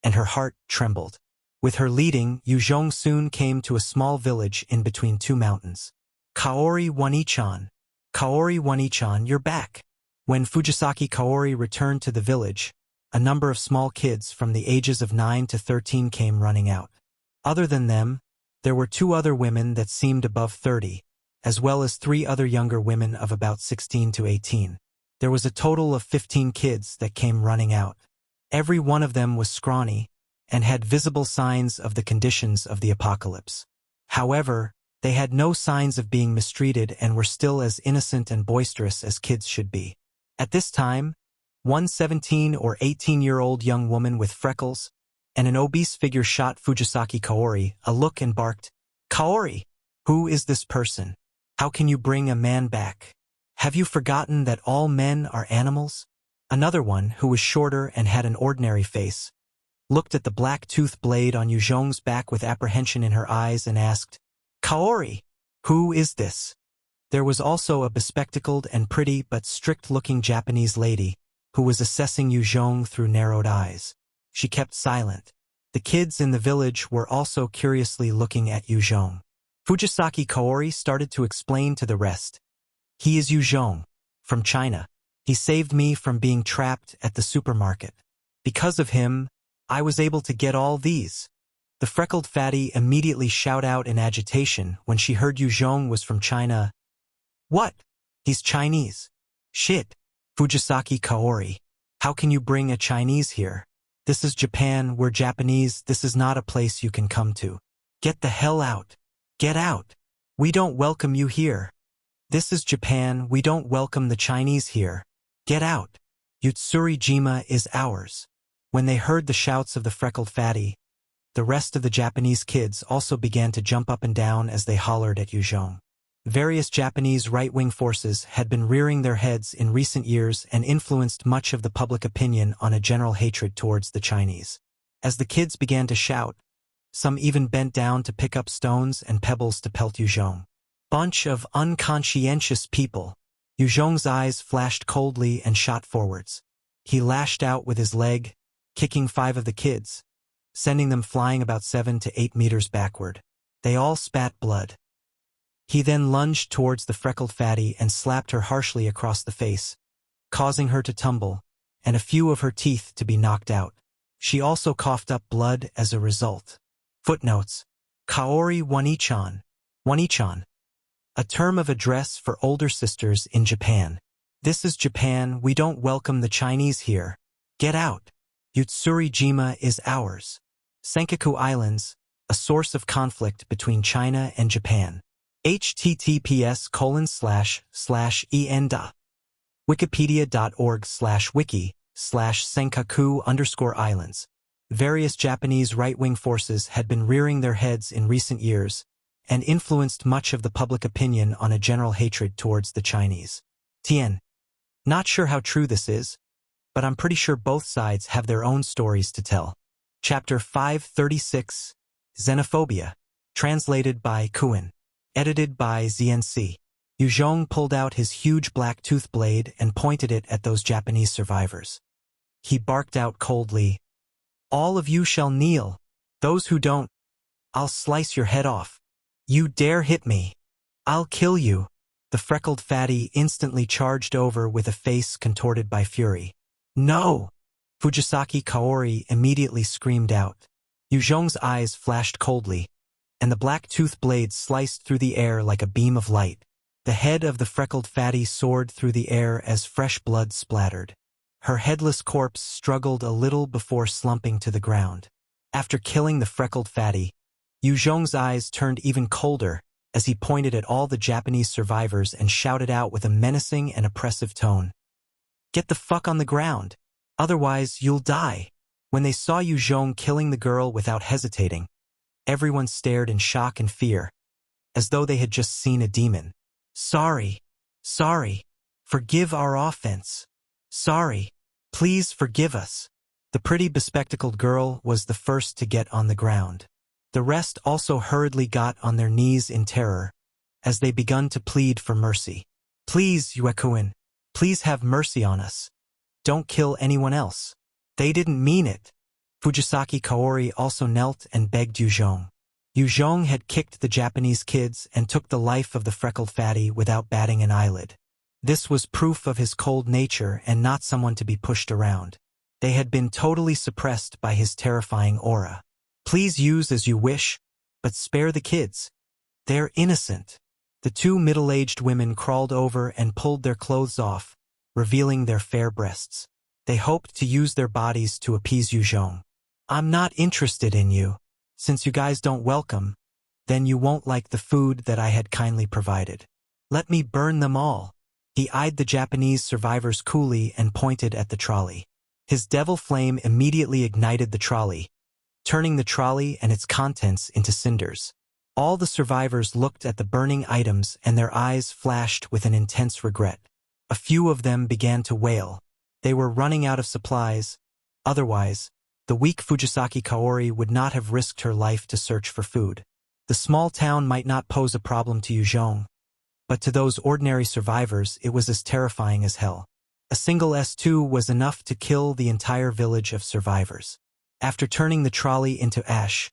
and her heart trembled. With her leading, Yue Zhong soon came to a small village in between two mountains. Kaori Wanichan. Kaori Wanichan, you're back. When Fujisaki Kaori returned to the village, a number of small kids from the ages of 9 to 13 came running out. Other than them, there were 2 other women that seemed above 30, as well as 3 other younger women of about 16 to 18. There was a total of 15 kids that came running out. Every one of them was scrawny and had visible signs of the conditions of the apocalypse. However, they had no signs of being mistreated and were still as innocent and boisterous as kids should be. At this time, one 17 or 18-year-old young woman with freckles and an obese figure shot Fujisaki Kaori a look and barked, "Kaori, who is this person? How can you bring a man back? Have you forgotten that all men are animals?" Another one, who was shorter and had an ordinary face, looked at the black tooth blade on Yue Zhong's back with apprehension in her eyes and asked, "Kaori, who is this?" There was also a bespectacled and pretty but strict-looking Japanese lady who was assessing Yue Zhong through narrowed eyes. She kept silent. The kids in the village were also curiously looking at Yue Zhong. Fujisaki Kaori started to explain to the rest. "He is Yue Zhong, from China. He saved me from being trapped at the supermarket. Because of him, I was able to get all these." The freckled fatty immediately shouted out in agitation when she heard Yue Zhong was from China. "What? He's Chinese. Shit. Fujisaki Kaori, how can you bring a Chinese here? This is Japan, we're Japanese, this is not a place you can come to. Get the hell out. Get out. We don't welcome you here." This is Japan, we don't welcome the Chinese here. Get out. Utsurijima is ours. When they heard the shouts of the freckled fatty, the rest of the Japanese kids also began to jump up and down as they hollered at Yue Zhong. Various Japanese right-wing forces had been rearing their heads in recent years and influenced much of the public opinion on a general hatred towards the Chinese. As the kids began to shout, some even bent down to pick up stones and pebbles to pelt Yue Zhong. Bunch of unconscientious people. Yue Zhong's eyes flashed coldly and shot forwards. He lashed out with his leg, kicking 5 of the kids, sending them flying about 7 to 8 meters backward. They all spat blood. He then lunged towards the freckled fatty and slapped her harshly across the face, causing her to tumble, and a few of her teeth to be knocked out. She also coughed up blood as a result. Footnotes. Kaori Wanichan. Wanichan. A term of address for older sisters in Japan. This is Japan, we don't welcome the Chinese here. Get out. Utsurijima is ours. Senkaku Islands, a source of conflict between China and Japan. https://en. wikipedia.org/wiki/Senkaku_islands. Various Japanese right-wing forces had been rearing their heads in recent years and influenced much of the public opinion on a general hatred towards the Chinese. Tien. Not sure how true this is, but I'm pretty sure both sides have their own stories to tell. Chapter 536, Xenophobia. Translated by Kuin. Edited by ZNC. Yue Zhong pulled out his huge black tooth blade and pointed it at those Japanese survivors. He barked out coldly, "All of you shall kneel. Those who don't, I'll slice your head off. You dare hit me, I'll kill you." The freckled fatty instantly charged over with a face contorted by fury. "No!" Fujisaki Kaori immediately screamed out. Yue Zhong's eyes flashed coldly, and the black tooth blade sliced through the air like a beam of light. The head of the freckled fatty soared through the air as fresh blood splattered. Her headless corpse struggled a little before slumping to the ground. After killing the freckled fatty, Yue Zhong's eyes turned even colder as he pointed at all the Japanese survivors and shouted out with a menacing and oppressive tone, "Get the fuck on the ground, otherwise you'll die." When they saw Yue Zhong killing the girl without hesitating, everyone stared in shock and fear, as though they had just seen a demon. Sorry. Forgive our offense. Sorry. Please forgive us." The pretty bespectacled girl was the first to get on the ground. The rest also hurriedly got on their knees in terror, as they begun to plead for mercy. "Please, Yuekuin, please have mercy on us. Don't kill anyone else. They didn't mean it." Fujisaki Kaori also knelt and begged Yue Zhong. Yue Zhong had kicked the Japanese kids and took the life of the freckled fatty without batting an eyelid. This was proof of his cold nature and not someone to be pushed around. They had been totally suppressed by his terrifying aura. "Please use as you wish, but spare the kids. They're innocent." The 2 middle-aged women crawled over and pulled their clothes off, revealing their fair breasts. They hoped to use their bodies to appease Yue Zhong. "I'm not interested in you. Since you guys don't welcome, then you won't like the food that I had kindly provided. Let me burn them all." He eyed the Japanese survivors coolly and pointed at the trolley. His devil flame immediately ignited the trolley, turning the trolley and its contents into cinders. All the survivors looked at the burning items and their eyes flashed with an intense regret. A few of them began to wail. They were running out of supplies. Otherwise, the weak Fujisaki Kaori would not have risked her life to search for food. The small town might not pose a problem to Yue Zhong, but to those ordinary survivors it was as terrifying as hell. A single S2 was enough to kill the entire village of survivors. After turning the trolley into ash,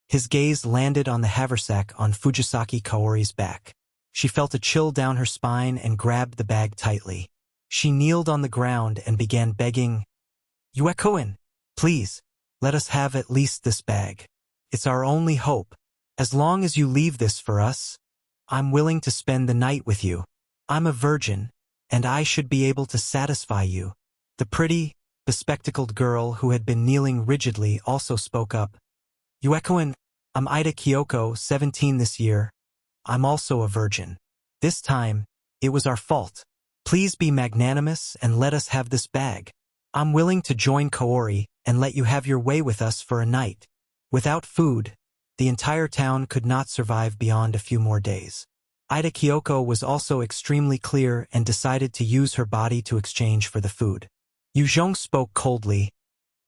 his gaze landed on the haversack on Fujisaki Kaori's back. She felt a chill down her spine and grabbed the bag tightly. She kneeled on the ground and began begging, "Yuekuin, please, let us have at least this bag. It's our only hope. As long as you leave this for us, I'm willing to spend the night with you. I'm a virgin, and I should be able to satisfy you." The pretty, bespectacled girl who had been kneeling rigidly also spoke up. "Yuekuin, I'm Ida Kyoko, 17 this year. I'm also a virgin." This time, It was our fault. Please be magnanimous and let us have this bag. I'm willing to join Kaori and let you have your way with us for a night. Without food, the entire town could not survive beyond a few more days. Ida Kyoko was also extremely clear and decided to use her body to exchange for the food. Yue Zhong spoke coldly.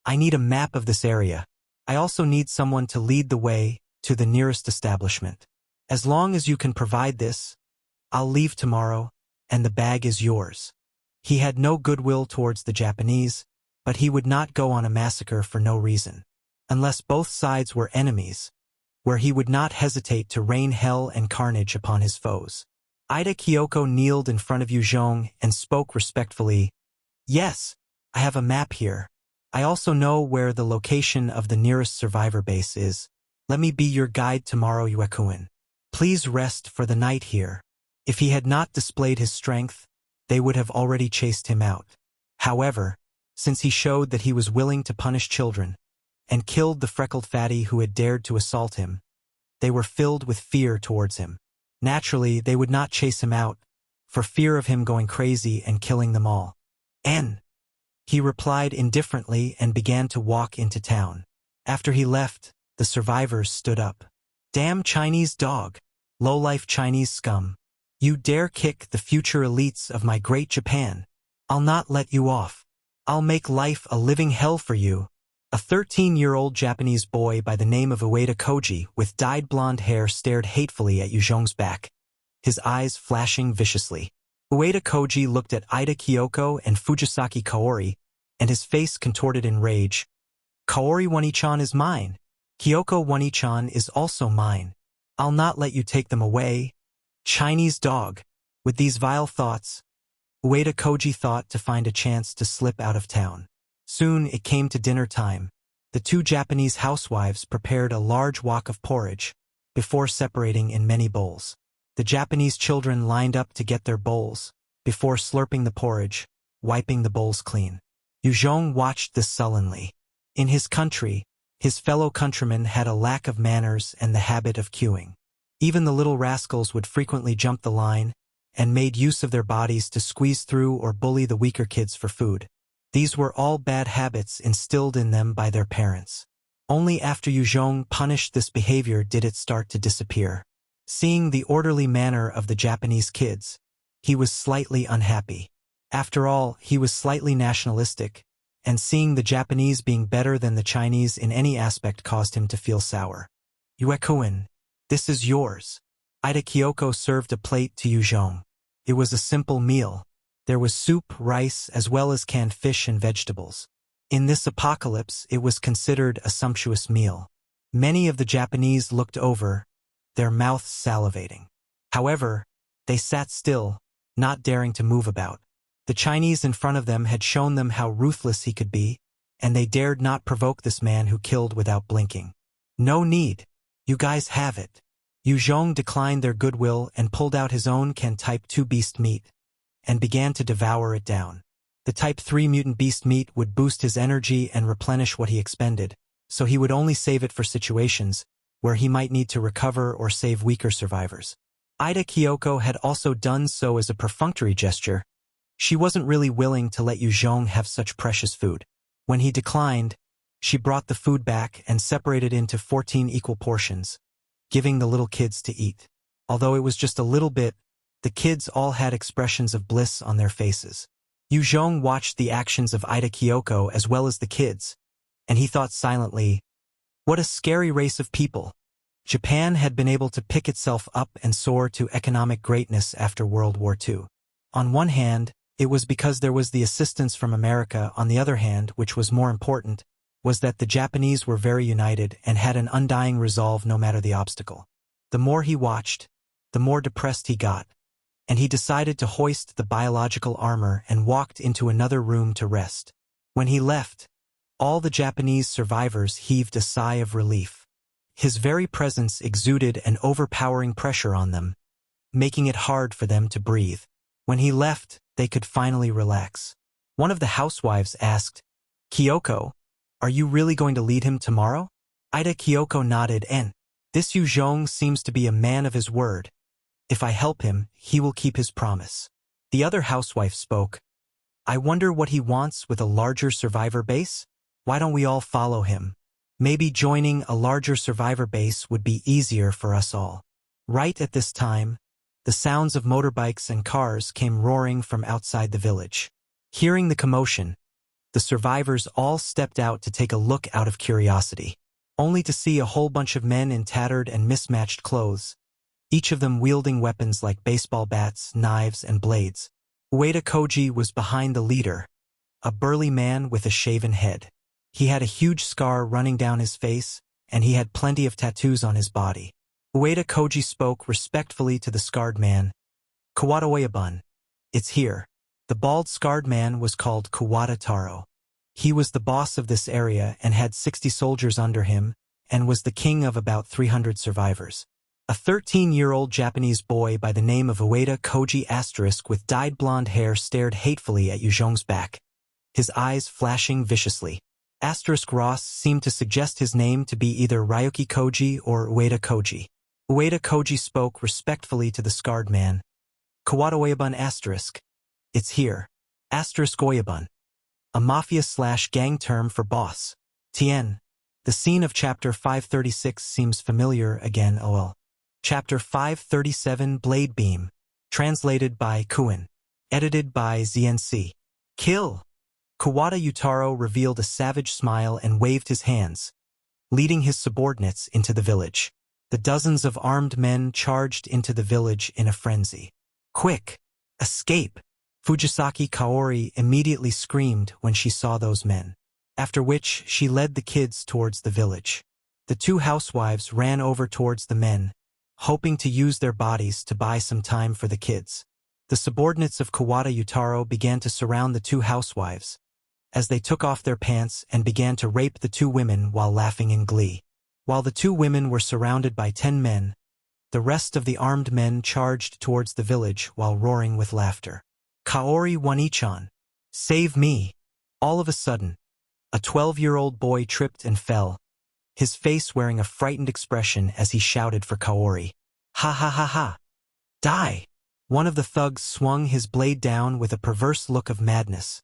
I need a map of this area. I also need someone to lead the way to the nearest establishment. As long as you can provide this, I'll leave tomorrow, and the bag is yours. He had no goodwill towards the Japanese, but he would not go on a massacre for no reason. Unless both sides were enemies, where he would not hesitate to rain hell and carnage upon his foes. Ida Kyoko kneeled in front of Yue Zhong and spoke respectfully. Yes, I have a map here. I also know where the location of the nearest survivor base is. Let me be your guide tomorrow, Yue-kun. Please rest for the night here. If he had not displayed his strength, they would have already chased him out. However, since he showed that he was willing to punish children, and killed the freckled fatty who had dared to assault him, they were filled with fear towards him. Naturally, they would not chase him out, for fear of him going crazy and killing them all. He replied indifferently and began to walk into town. After he left, the survivors stood up. Damn Chinese dog! Low-life Chinese scum! You dare kick the future elites of my great Japan! I'll not let you off. I'll make life a living hell for you. A 13-year-old Japanese boy by the name of Ueda Koji with dyed blonde hair stared hatefully at Yue Zhong's back, his eyes flashing viciously. Ueda Koji looked at Ida Kyoko and Fujisaki Kaori, and his face contorted in rage. Kaori Wani-chan is mine. Kyoko Wani-chan is also mine. I'll not let you take them away. Chinese dog. With these vile thoughts, Ueda Koji thought to find a chance to slip out of town. Soon it came to dinner time. The two Japanese housewives prepared a large wok of porridge, before separating in many bowls. The Japanese children lined up to get their bowls, before slurping the porridge, wiping the bowls clean. Yue Zhong watched this sullenly. In his country, his fellow countrymen had a lack of manners and the habit of queuing. Even the little rascals would frequently jump the line, and made use of their bodies to squeeze through or bully the weaker kids for food. These were all bad habits instilled in them by their parents. Only after Yue Zhong punished this behavior did it start to disappear. Seeing the orderly manner of the Japanese kids, he was slightly unhappy. After all, he was slightly nationalistic, and seeing the Japanese being better than the Chinese in any aspect caused him to feel sour. Yue-kun, this is yours. Ida Kyoko served a plate to Yue Zhong. It was a simple meal. There was soup, rice, as well as canned fish and vegetables. In this apocalypse, it was considered a sumptuous meal. Many of the Japanese looked over, their mouths salivating. However, they sat still, not daring to move about. The Chinese in front of them had shown them how ruthless he could be, and they dared not provoke this man who killed without blinking. No need. You guys have it. Yue Zhong declined their goodwill and pulled out his own Type 2 beast meat, and began to devour it down. The Type 3 mutant beast meat would boost his energy and replenish what he expended, so he would only save it for situations where he might need to recover or save weaker survivors. Ida Kyoko had also done so as a perfunctory gesture. She wasn't really willing to let Yue Zhong have such precious food. When he declined, she brought the food back and separated into 14 equal portions, giving the little kids to eat. Although it was just a little bit, the kids all had expressions of bliss on their faces. Yue Zhong watched the actions of Ida Kyoko as well as the kids, and he thought silently, what a scary race of people. Japan had been able to pick itself up and soar to economic greatness after World War II. On one hand, it was because there was the assistance from America. On the other hand, which was more important, was that the Japanese were very united and had an undying resolve no matter the obstacle. The more he watched, the more depressed he got, and he decided to hoist the biological armor and walked into another room to rest. When he left, all the Japanese survivors heaved a sigh of relief. His very presence exuded an overpowering pressure on them, making it hard for them to breathe. When he left, they could finally relax. One of the housewives asked, Kyoko, are you really going to lead him tomorrow? Ida Kyoko nodded and, this Yue Zhong seems to be a man of his word. If I help him, he will keep his promise. The other housewife spoke. I wonder what he wants with a larger survivor base? Why don't we all follow him? Maybe joining a larger survivor base would be easier for us all. Right at this time, the sounds of motorbikes and cars came roaring from outside the village. Hearing the commotion, the survivors all stepped out to take a look out of curiosity, only to see a whole bunch of men in tattered and mismatched clothes, each of them wielding weapons like baseball bats, knives, and blades. Ueda Koji was behind the leader, a burly man with a shaven head. He had a huge scar running down his face, and he had plenty of tattoos on his body. Ueda Koji spoke respectfully to the scarred man. Kawada Oyabun, it's here. The bald scarred man was called Kawada Taro. He was the boss of this area and had 60 soldiers under him, and was the king of about 300 survivors. A 13-year-old Japanese boy by the name of Ueda Koji * with dyed blonde hair stared hatefully at Yue Zhong's back, his eyes flashing viciously. * Ross seemed to suggest his name to be either Ryuki Koji or Ueda Koji. Ueda Koji spoke respectfully to the scarred man. Kawada Oyabun *, it's here. Oyabun, a mafia/gang term for boss. Tien. The scene of chapter 536 seems familiar again. OL. Chapter 537 Blade Beam. Translated by Kuin. Edited by ZNC. Kill! Kawada Yutaro revealed a savage smile and waved his hands, leading his subordinates into the village. The dozens of armed men charged into the village in a frenzy. Quick! Escape! Fujisaki Kaori immediately screamed when she saw those men, after which she led the kids towards the village. The two housewives ran over towards the men, hoping to use their bodies to buy some time for the kids. The subordinates of Kawada Yutaro began to surround the two housewives, as they took off their pants and began to rape the two women while laughing in glee. While the two women were surrounded by 10 men, the rest of the armed men charged towards the village while roaring with laughter. Kaori Wani-chan, save me! All of a sudden, a 12-year-old boy tripped and fell, his face wearing a frightened expression as he shouted for Kaori. Ha ha ha ha! Die! One of the thugs swung his blade down with a perverse look of madness,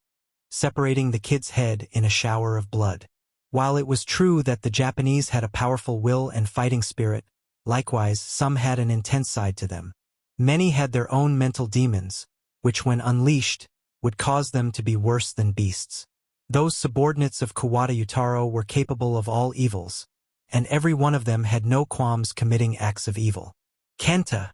separating the kid's head in a shower of blood. While it was true that the Japanese had a powerful will and fighting spirit, likewise some had an intense side to them. Many had their own mental demons, which when unleashed, would cause them to be worse than beasts. Those subordinates of Kawada Yutaro were capable of all evils, and every one of them had no qualms committing acts of evil. Kenta!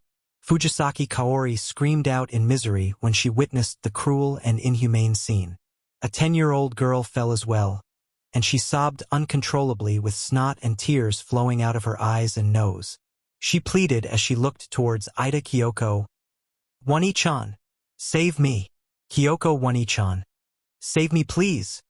Fujisaki Kaori screamed out in misery when she witnessed the cruel and inhumane scene. A 10-year-old girl fell as well, and she sobbed uncontrollably with snot and tears flowing out of her eyes and nose. She pleaded as she looked towards Ida Kyoko. Wani-chan! Save me! Kyoko Wani-chan! Save me please!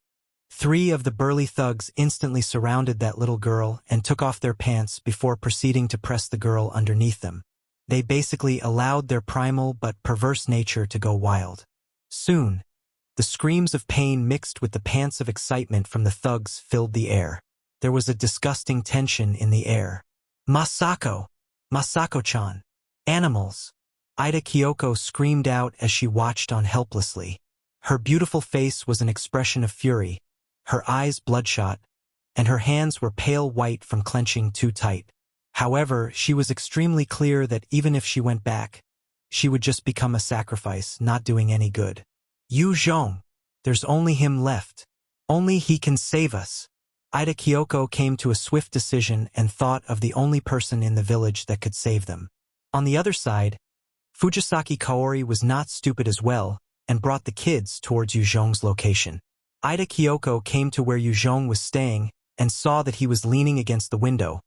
3 of the burly thugs instantly surrounded that little girl and took off their pants before proceeding to press the girl underneath them. They basically allowed their primal but perverse nature to go wild. Soon, the screams of pain mixed with the pants of excitement from the thugs filled the air. There was a disgusting tension in the air. Masako! Masako-chan! Animals! Ida Kyoko screamed out as she watched on helplessly. Her beautiful face was an expression of fury, her eyes bloodshot, and her hands were pale white from clenching too tight. However, she was extremely clear that even if she went back, she would just become a sacrifice, not doing any good. Yue Zhong! There's only him left. Only he can save us. Ida Kyoko came to a swift decision and thought of the only person in the village that could save them. On the other side, Fujisaki Kaori was not stupid as well, and brought the kids towards Yue Zhong's location. Ida Kyoko came to where Yue Zhong was staying and saw that he was leaning against the window,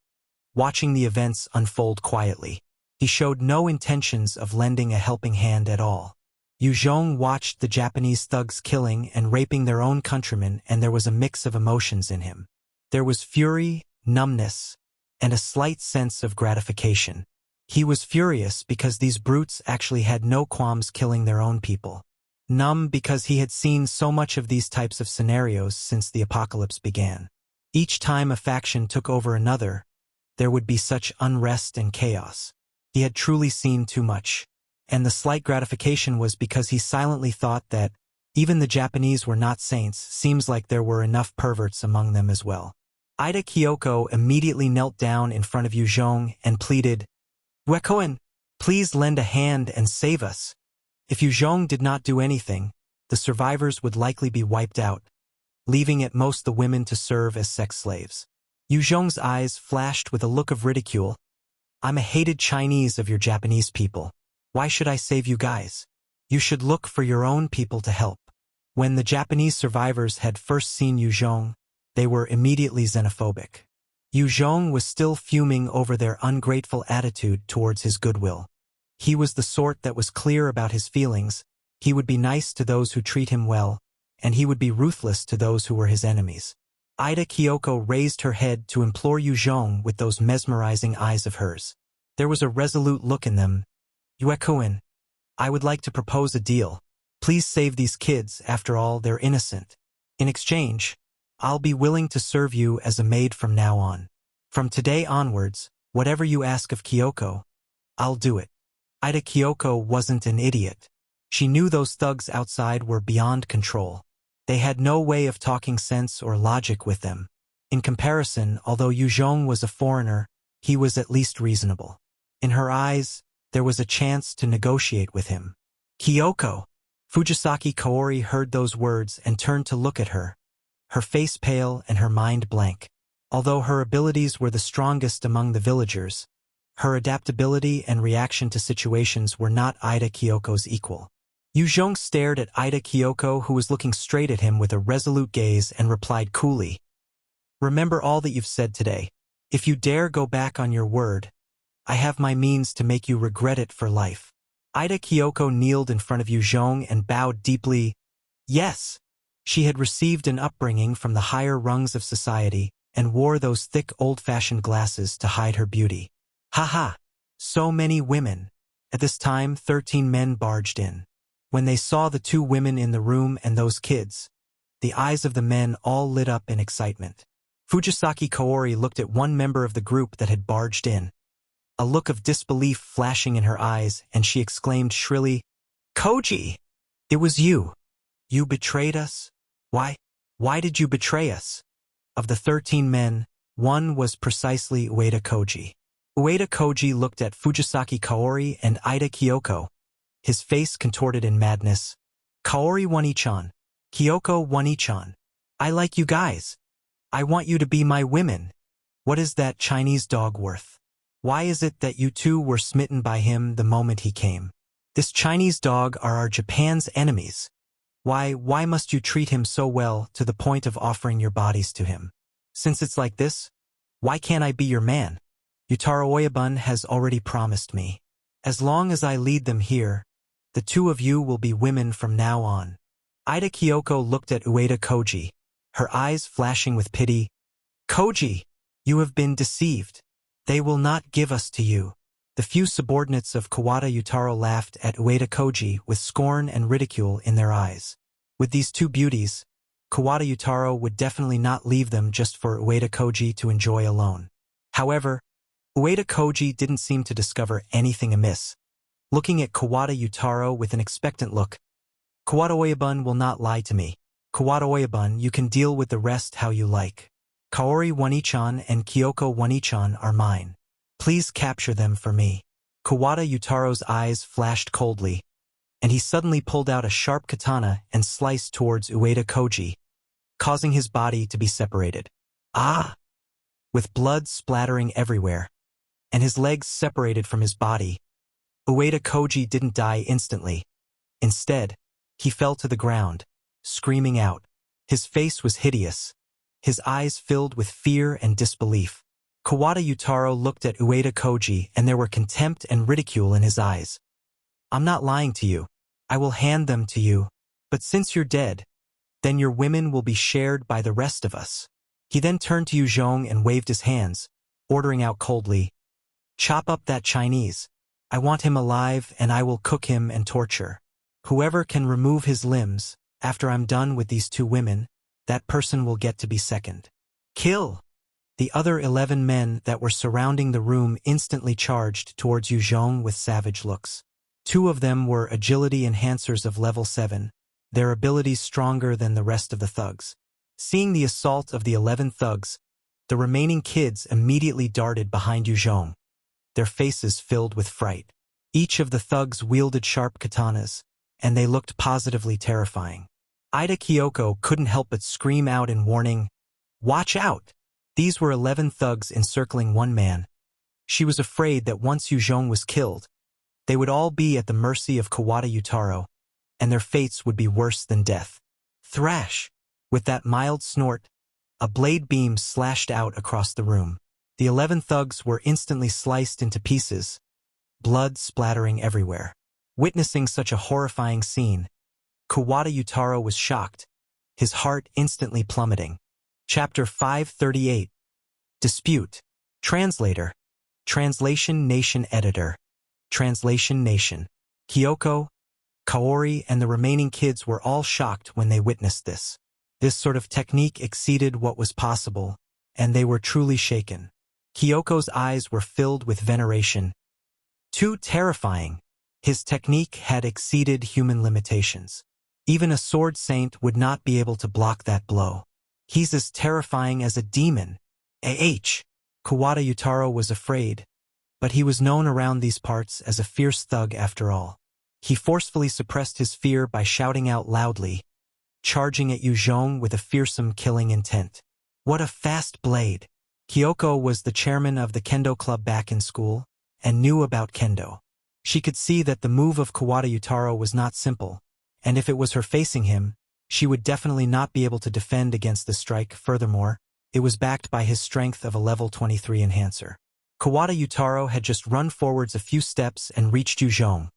watching the events unfold quietly. He showed no intentions of lending a helping hand at all. Yue Zhong watched the Japanese thugs killing and raping their own countrymen, and there was a mix of emotions in him. There was fury, numbness, and a slight sense of gratification. He was furious because these brutes actually had no qualms killing their own people. Numb because he had seen so much of these types of scenarios since the apocalypse began. Each time a faction took over another, there would be such unrest and chaos. He had truly seen too much. And the slight gratification was because he silently thought that even the Japanese were not saints. Seems like there were enough perverts among them as well. Ida Kyoko immediately knelt down in front of Yue Zhong and pleaded, "Wekoen, please lend a hand and save us." If Yue Zhong did not do anything, the survivors would likely be wiped out, leaving at most the women to serve as sex slaves. Yue Zhong's eyes flashed with a look of ridicule. "I'm a hated Chinese of your Japanese people. Why should I save you guys? You should look for your own people to help." When the Japanese survivors had first seen Yue Zhong, they were immediately xenophobic. Yue Zhong was still fuming over their ungrateful attitude towards his goodwill. He was the sort that was clear about his feelings. He would be nice to those who treat him well, and he would be ruthless to those who were his enemies. Ida Kyoko raised her head to implore Yue Zhong with those mesmerizing eyes of hers. There was a resolute look in them. "Yuekuin, I would like to propose a deal. Please save these kids, after all, they're innocent. In exchange, I'll be willing to serve you as a maid from now on. From today onwards, whatever you ask of Kyoko, I'll do it." Ida Kyoko wasn't an idiot. She knew those thugs outside were beyond control. They had no way of talking sense or logic with them. In comparison, although Yue Zhong was a foreigner, he was at least reasonable. In her eyes, there was a chance to negotiate with him. "Kyoko!" Fujisaki Kaori heard those words and turned to look at her, her face pale and her mind blank. Although her abilities were the strongest among the villagers, her adaptability and reaction to situations were not Ida Kyoko's equal. Yue Zhong stared at Ida Kyoko, who was looking straight at him with a resolute gaze, and replied coolly, "Remember all that you've said today. If you dare go back on your word, I have my means to make you regret it for life." Ida Kyoko kneeled in front of Yue Zhong and bowed deeply. Yes, she had received an upbringing from the higher rungs of society and wore those thick old-fashioned glasses to hide her beauty. Ha! So many women. At this time, 13 men barged in. When they saw the 2 women in the room and those kids, the eyes of the men all lit up in excitement. Fujisaki Kaori looked at one member of the group that had barged in, a look of disbelief flashing in her eyes, and she exclaimed shrilly, "Koji! It was you! You betrayed us? Why did you betray us?" Of the 13 men, one was precisely Ueda Koji. Ueda Koji looked at Fujisaki Kaori and Ida Kyoko, his face contorted in madness. "Kaori Wani-chan, Kyoko Wani-chan, I like you guys. I want you to be my women. What is that Chinese dog worth? Why is it that you two were smitten by him the moment he came? This Chinese dog are our Japan's enemies. Why must you treat him so well to the point of offering your bodies to him? Since it's like this, why can't I be your man? Yutaro Oyabun has already promised me. As long as I lead them here, the 2 of you will be women from now on." Ida Kyoko looked at Ueda Koji, her eyes flashing with pity. "Koji, you have been deceived. They will not give us to you." The few subordinates of Kawada Yutaro laughed at Ueda Koji with scorn and ridicule in their eyes. With these 2 beauties, Kawada Yutaro would definitely not leave them just for Ueda Koji to enjoy alone. However, Ueda Koji didn't seem to discover anything amiss. Looking at Kawada Yutaro with an expectant look, "Kawada Oyabun will not lie to me. Kawada Oyabun, you can deal with the rest how you like. Kaori Wani-chan and Kyoko Wani-chan are mine. Please capture them for me." Kawada Yutaro's eyes flashed coldly, and he suddenly pulled out a sharp katana and sliced towards Ueda Koji, causing his body to be separated. Ah! With blood splattering everywhere, and his legs separated from his body, Ueda Koji didn't die instantly. Instead, he fell to the ground, screaming out. His face was hideous, his eyes filled with fear and disbelief. Kawada Yutaro looked at Ueda Koji, and there were contempt and ridicule in his eyes. "I'm not lying to you. I will hand them to you. But since you're dead, then your women will be shared by the rest of us." He then turned to Yue Zhong and waved his hands, ordering out coldly, "Chop up that Chinese. I want him alive, and I will cook him and torture. Whoever can remove his limbs, after I'm done with these 2 women, that person will get to be second." "Kill!" The other 11 men that were surrounding the room instantly charged towards Yue Zhong with savage looks. 2 of them were agility enhancers of level 7, their abilities stronger than the rest of the thugs. Seeing the assault of the 11 thugs, the remaining kids immediately darted behind Yue Zhong, their faces filled with fright. Each of the thugs wielded sharp katanas, and they looked positively terrifying. Ida Kyoko couldn't help but scream out in warning, "Watch out!" These were 11 thugs encircling one man. She was afraid that once Yue Zhong was killed, they would all be at the mercy of Kawada Yutaro, and their fates would be worse than death. Thrash! With that mild snort, a blade beam slashed out across the room. The 11 thugs were instantly sliced into pieces, blood splattering everywhere. Witnessing such a horrifying scene, Kawada Yutaro was shocked, his heart instantly plummeting. Chapter 538. Dispute. Translator. Translation Nation Editor. Translation Nation. Kyoko, Kaori, and the remaining kids were all shocked when they witnessed this. This sort of technique exceeded what was possible, and they were truly shaken. Kyoko's eyes were filled with veneration. Too terrifying. His technique had exceeded human limitations. Even a sword saint would not be able to block that blow. He's as terrifying as a demon. Kawada Yutaro was afraid, but he was known around these parts as a fierce thug after all. He forcefully suppressed his fear by shouting out loudly, charging at Yue Zhong with a fearsome killing intent. What a fast blade! Kyoko was the chairman of the kendo club back in school, and knew about kendo. She could see that the move of Kawada Yutaro was not simple, and if it was her facing him, she would definitely not be able to defend against the strike. Furthermore, it was backed by his strength of a level 23 enhancer. Kawada Yutaro had just run forwards a few steps and reached Yue Zhong,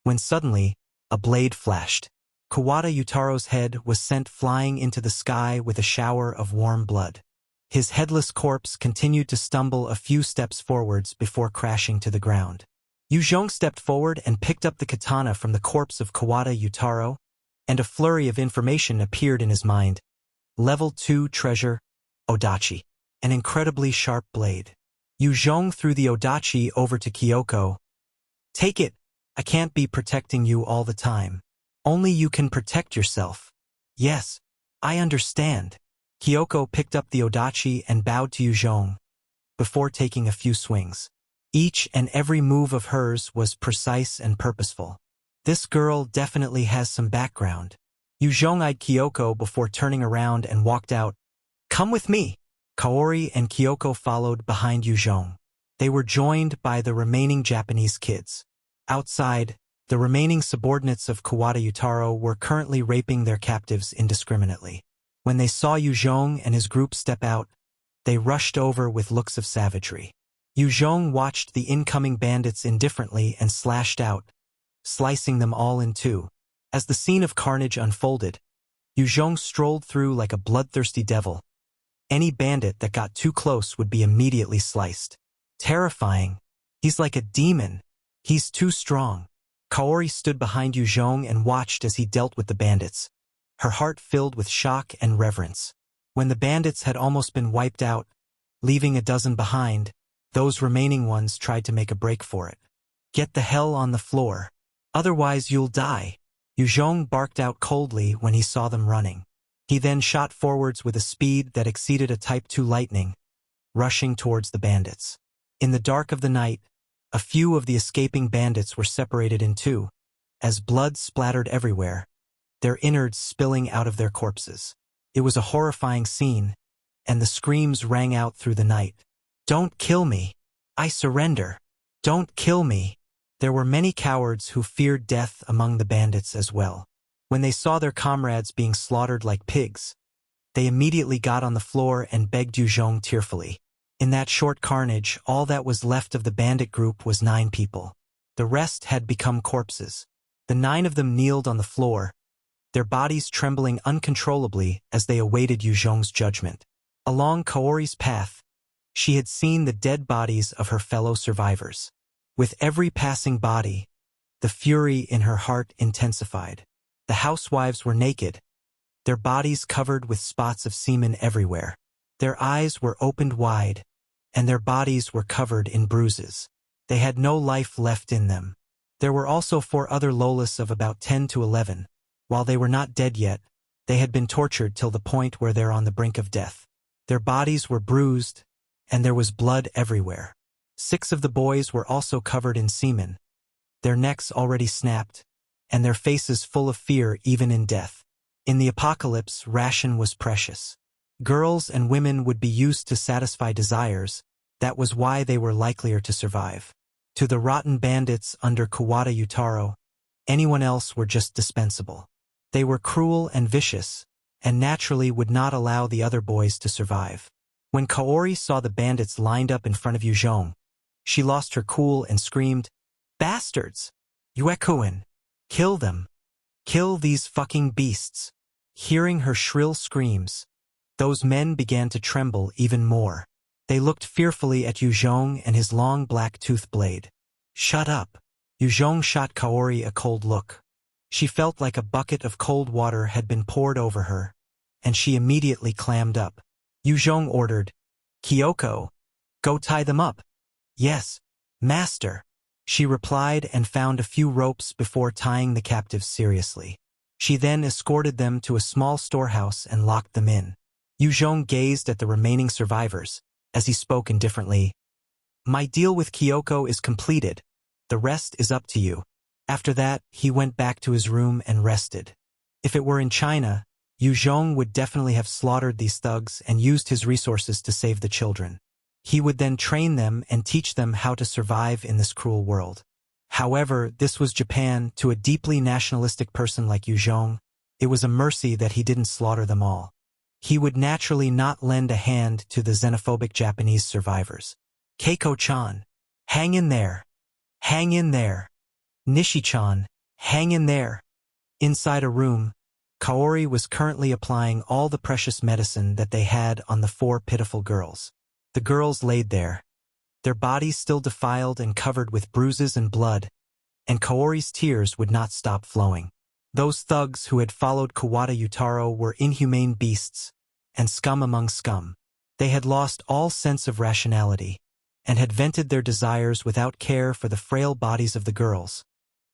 when suddenly, a blade flashed. Kawada Yutaro's head was sent flying into the sky with a shower of warm blood. His headless corpse continued to stumble a few steps forwards before crashing to the ground. Yue Zhong stepped forward and picked up the katana from the corpse of Kawada Yutaro, and a flurry of information appeared in his mind. Level 2 treasure, Odachi. An incredibly sharp blade. Yue Zhong threw the Odachi over to Kyoko. Take it. I can't be protecting you all the time. Only you can protect yourself. Yes, I understand. Kyoko picked up the Odachi and bowed to Yue Zhong, before taking a few swings. Each and every move of hers was precise and purposeful. This girl definitely has some background. Yue Zhong eyed Kyoko before turning around and walked out. Come with me. Kaori and Kyoko followed behind Yue Zhong. They were joined by the remaining Japanese kids. Outside, the remaining subordinates of Kawada Yutaro were currently raping their captives indiscriminately. When they saw Yue Zhong and his group step out, they rushed over with looks of savagery. Yue Zhong watched the incoming bandits indifferently and slashed out, slicing them all in two. As the scene of carnage unfolded, Yue Zhong strolled through like a bloodthirsty devil. Any bandit that got too close would be immediately sliced. Terrifying. He's like a demon. He's too strong. Kaori stood behind Yue Zhong and watched as he dealt with the bandits, her heart filled with shock and reverence. When the bandits had almost been wiped out, leaving a dozen behind, those remaining ones tried to make a break for it. Get the hell on the floor. Otherwise you'll die. Yue Zhong barked out coldly when he saw them running. He then shot forwards with a speed that exceeded a Type 2 lightning, rushing towards the bandits. In the dark of the night, a few of the escaping bandits were separated in two, as blood splattered everywhere, their innards spilling out of their corpses. It was a horrifying scene, and the screams rang out through the night. Don't kill me. I surrender. Don't kill me. There were many cowards who feared death among the bandits as well. When they saw their comrades being slaughtered like pigs, they immediately got on the floor and begged Yue Zhong tearfully. In that short carnage, all that was left of the bandit group was 9 people. The rest had become corpses. The 9 of them kneeled on the floor, their bodies trembling uncontrollably as they awaited Yue Zhong's judgment. Along Kaori's path, she had seen the dead bodies of her fellow survivors. With every passing body, the fury in her heart intensified. The housewives were naked, their bodies covered with spots of semen everywhere. Their eyes were opened wide, and their bodies were covered in bruises. They had no life left in them. There were also 4 other Lolis of about 10 to 11. While they were not dead yet, they had been tortured till the point where they're on the brink of death. Their bodies were bruised, and there was blood everywhere. 6 of the boys were also covered in semen, their necks already snapped, and their faces full of fear even in death. In the apocalypse, ration was precious. Girls and women would be used to satisfy desires. That was why they were likelier to survive. To the rotten bandits under Kawada Yutaro, anyone else were just dispensable. They were cruel and vicious, and naturally would not allow the other boys to survive. When Kaori saw the bandits lined up in front of Yue Zhong, she lost her cool and screamed, "Bastards! Yuekuin! Kill them! Kill these fucking beasts!" Hearing her shrill screams, those men began to tremble even more. They looked fearfully at Yue Zhong and his long black tooth blade. "Shut up!" Yue Zhong shot Kaori a cold look. She felt like a bucket of cold water had been poured over her, and she immediately clammed up. Yue Zhong ordered, "Kyoko, go tie them up." "Yes, master," she replied and found a few ropes before tying the captives seriously. She then escorted them to a small storehouse and locked them in. Yue Zhong gazed at the remaining survivors, as he spoke indifferently. "My deal with Kyoko is completed. The rest is up to you." After that, he went back to his room and rested. If it were in China, Yue Zhong would definitely have slaughtered these thugs and used his resources to save the children. He would then train them and teach them how to survive in this cruel world. However, this was Japan. To a deeply nationalistic person like Yue Zhong, it was a mercy that he didn't slaughter them all. He would naturally not lend a hand to the xenophobic Japanese survivors. "Keiko-chan, hang in there. Hang in there. Nishi-chan, hang in there." Inside a room, Kaori was currently applying all the precious medicine that they had on the 4 pitiful girls. The girls laid there, their bodies still defiled and covered with bruises and blood, and Kaori's tears would not stop flowing. Those thugs who had followed Kawada Yutaro were inhumane beasts, and scum among scum. They had lost all sense of rationality, and had vented their desires without care for the frail bodies of the girls,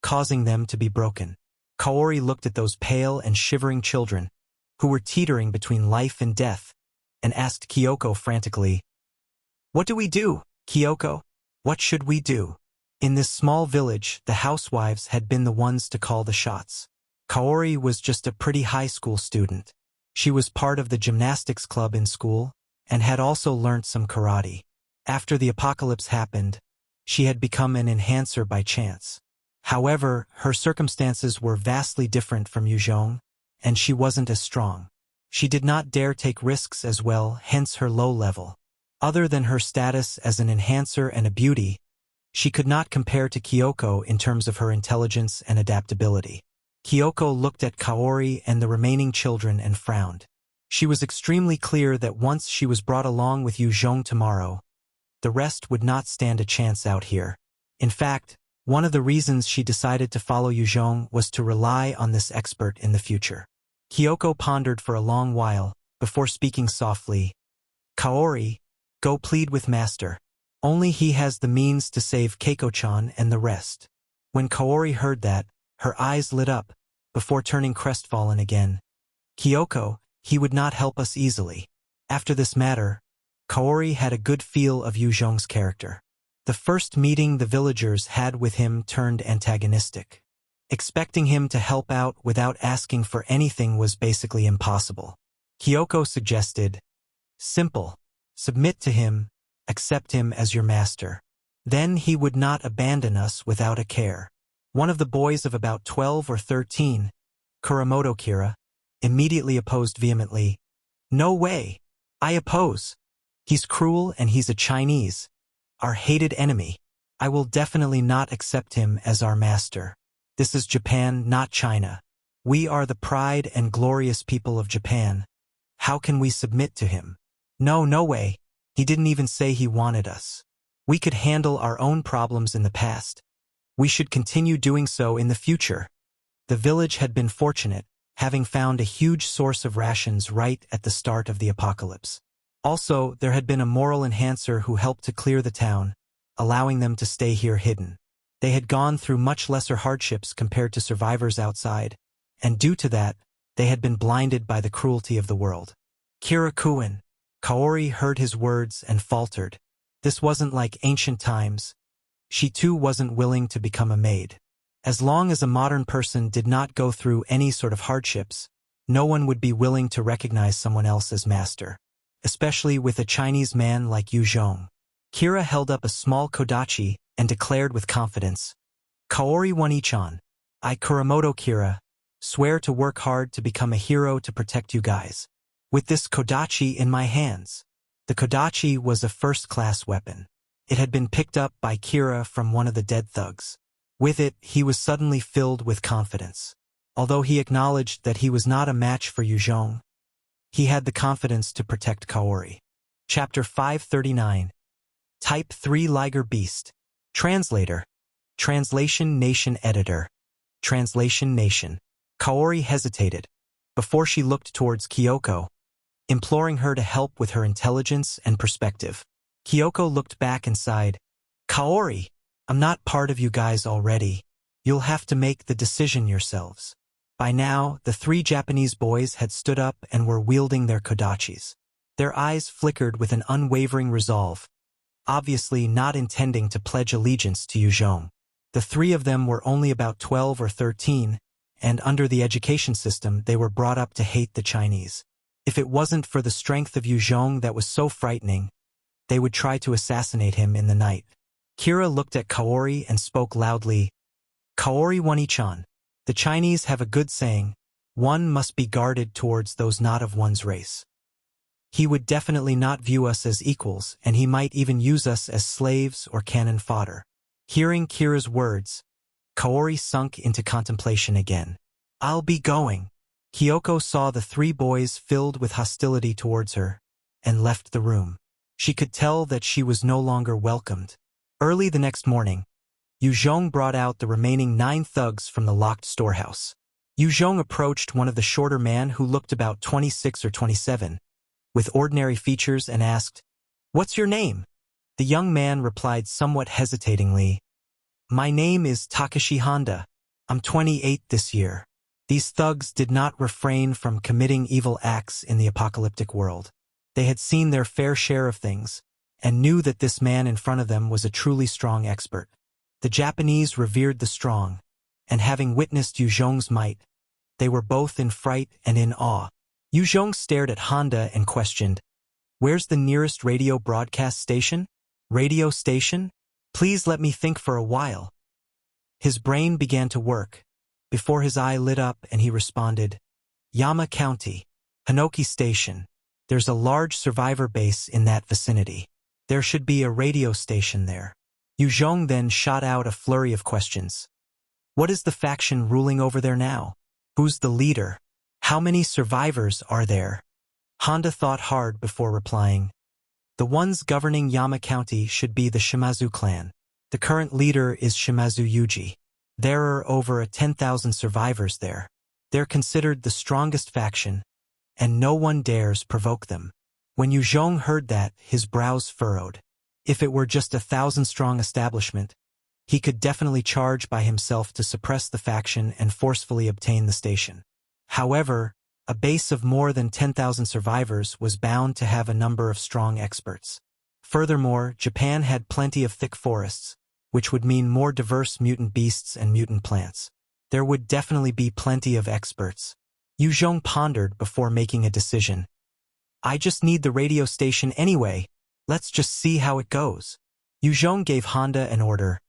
causing them to be broken. Kaori looked at those pale and shivering children, who were teetering between life and death, and asked Kyoko frantically, "What do we do, Kyoko? What should we do?" In this small village, the housewives had been the ones to call the shots. Kaori was just a pretty high school student. She was part of the gymnastics club in school, and had also learnt some karate. After the apocalypse happened, she had become an enhancer by chance. However, her circumstances were vastly different from Yue Zhong, and she wasn't as strong. She did not dare take risks as well, hence her low level. Other than her status as an enhancer and a beauty, she could not compare to Kyoko in terms of her intelligence and adaptability. Kyoko looked at Kaori and the remaining children and frowned. She was extremely clear that once she was brought along with Yue Zhong tomorrow, the rest would not stand a chance out here. In fact, one of the reasons she decided to follow Yue Zhong was to rely on this expert in the future. Kyoko pondered for a long while, before speaking softly. "Kaori, go plead with master. Only he has the means to save Keiko-chan and the rest." When Kaori heard that, her eyes lit up, before turning crestfallen again. "Kyoko, he would not help us easily." After this matter, Kaori had a good feel of Yue Zhong's character. The first meeting the villagers had with him turned antagonistic. Expecting him to help out without asking for anything was basically impossible. Kyoko suggested, "Simple. Submit to him, accept him as your master. Then he would not abandon us without a care." One of the boys of about 12 or 13, Kuramoto Kira, immediately opposed vehemently. "No way. I oppose. He's cruel and he's a Chinese, our hated enemy. I will definitely not accept him as our master. This is Japan, not China. We are the pride and glorious people of Japan. How can we submit to him? No way. He didn't even say he wanted us. We could handle our own problems in the past. We should continue doing so in the future." The village had been fortunate, having found a huge source of rations right at the start of the apocalypse. Also, there had been a moral enhancer who helped to clear the town, allowing them to stay here hidden. They had gone through much lesser hardships compared to survivors outside, and due to that, they had been blinded by the cruelty of the world. Kira-kun. Kaori heard his words and faltered. This wasn't like ancient times. She too wasn't willing to become a maid. As long as a modern person did not go through any sort of hardships, no one would be willing to recognize someone else as master, especially with a Chinese man like Yue Zhong. Kira held up a small kodachi and declared with confidence, "Kaori One-chan, I Kuramoto Kira, swear to work hard to become a hero to protect you guys. With this kodachi in my hands." The kodachi was a first-class weapon. It had been picked up by Kira from one of the dead thugs. With it, he was suddenly filled with confidence. Although he acknowledged that he was not a match for Yue Zhong, he had the confidence to protect Kaori. Chapter 539. Type 3 Liger Beast. Translator. Translation Nation Editor. Translation Nation. Kaori hesitated, before she looked towards Kyoko, imploring her to help with her intelligence and perspective. Kyoko looked back and sighed, "Kaori, I'm not part of you guys already. You'll have to make the decision yourselves." By now, the three Japanese boys had stood up and were wielding their kodachis. Their eyes flickered with an unwavering resolve, obviously not intending to pledge allegiance to Yue Zhong. The three of them were only about 12 or 13, and under the education system they were brought up to hate the Chinese. If it wasn't for the strength of Yue Zhong that was so frightening, they would try to assassinate him in the night. Kira looked at Kaori and spoke loudly, "Kaori One-chan, the Chinese have a good saying, one must be guarded towards those not of one's race. He would definitely not view us as equals, and he might even use us as slaves or cannon fodder." Hearing Kira's words, Kaori sunk into contemplation again. "I'll be going." Kyoko saw the three boys filled with hostility towards her, and left the room. She could tell that she was no longer welcomed. Early the next morning, Yue Zhong brought out the remaining 9 thugs from the locked storehouse. Yue Zhong approached one of the shorter man who looked about 26 or 27, with ordinary features, and asked, "What's your name?" The young man replied somewhat hesitatingly, "My name is Takashi Honda. I'm 28 this year." These thugs did not refrain from committing evil acts in the apocalyptic world. They had seen their fair share of things, and knew that this man in front of them was a truly strong expert. The Japanese revered the strong, and having witnessed Yue Zhong's might, they were both in fright and in awe. Yue Zhong stared at Honda and questioned, "Where's the nearest radio broadcast station?" "Radio station? Please let me think for a while." His brain began to work, before his eye lit up and he responded, "Yama County, Hinoki Station. There's a large survivor base in that vicinity. There should be a radio station there." Yue Zhong then shot out a flurry of questions. "What is the faction ruling over there now? Who's the leader? How many survivors are there?" Honda thought hard before replying, "The ones governing Yama County should be the Shimazu clan. The current leader is Shimazu Yuji. There are over 10,000 survivors there. They're considered the strongest faction, and no one dares provoke them." When Yue Zhong heard that, his brows furrowed. If it were just 1,000-strong establishment, he could definitely charge by himself to suppress the faction and forcefully obtain the station. However, a base of more than 10,000 survivors was bound to have a number of strong experts. Furthermore, Japan had plenty of thick forests, which would mean more diverse mutant beasts and mutant plants. There would definitely be plenty of experts. Yue Zhong pondered before making a decision. "I just need the radio station anyway. Let's just see how it goes." Yue Zhong gave Honda an order.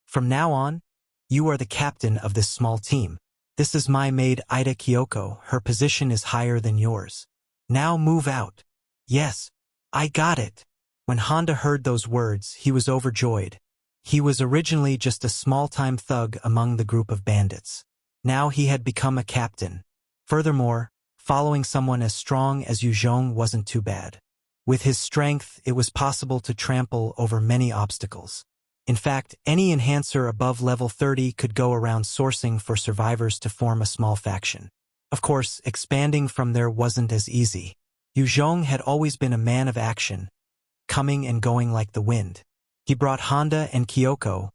"From now on, you are the captain of this small team. This is my maid Ida Kyoko. Her position is higher than yours. Now move out." "Yes, I got it." When Honda heard those words, he was overjoyed. He was originally just a small-time thug among the group of bandits. Now he had become a captain. Furthermore, following someone as strong as Yue Zhong wasn't too bad. With his strength, it was possible to trample over many obstacles. In fact, any enhancer above level 30 could go around sourcing for survivors to form a small faction. Of course, expanding from there wasn't as easy. Yue Zhong had always been a man of action, coming and going like the wind. He brought Honda and Kyoko,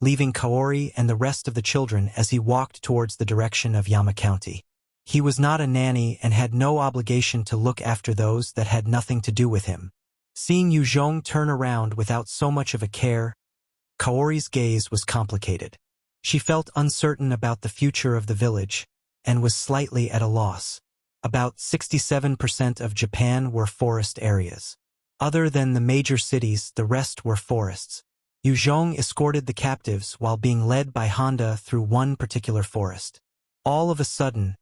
leaving Kaori and the rest of the children as he walked towards the direction of Yama County. He was not a nanny and had no obligation to look after those that had nothing to do with him. Seeing Yue Zhong turn around without so much of a care, Kaori's gaze was complicated. She felt uncertain about the future of the village and was slightly at a loss. About 67% of Japan were forest areas. Other than the major cities, the rest were forests. Yue Zhong escorted the captives while being led by Honda through one particular forest. All of a sudden,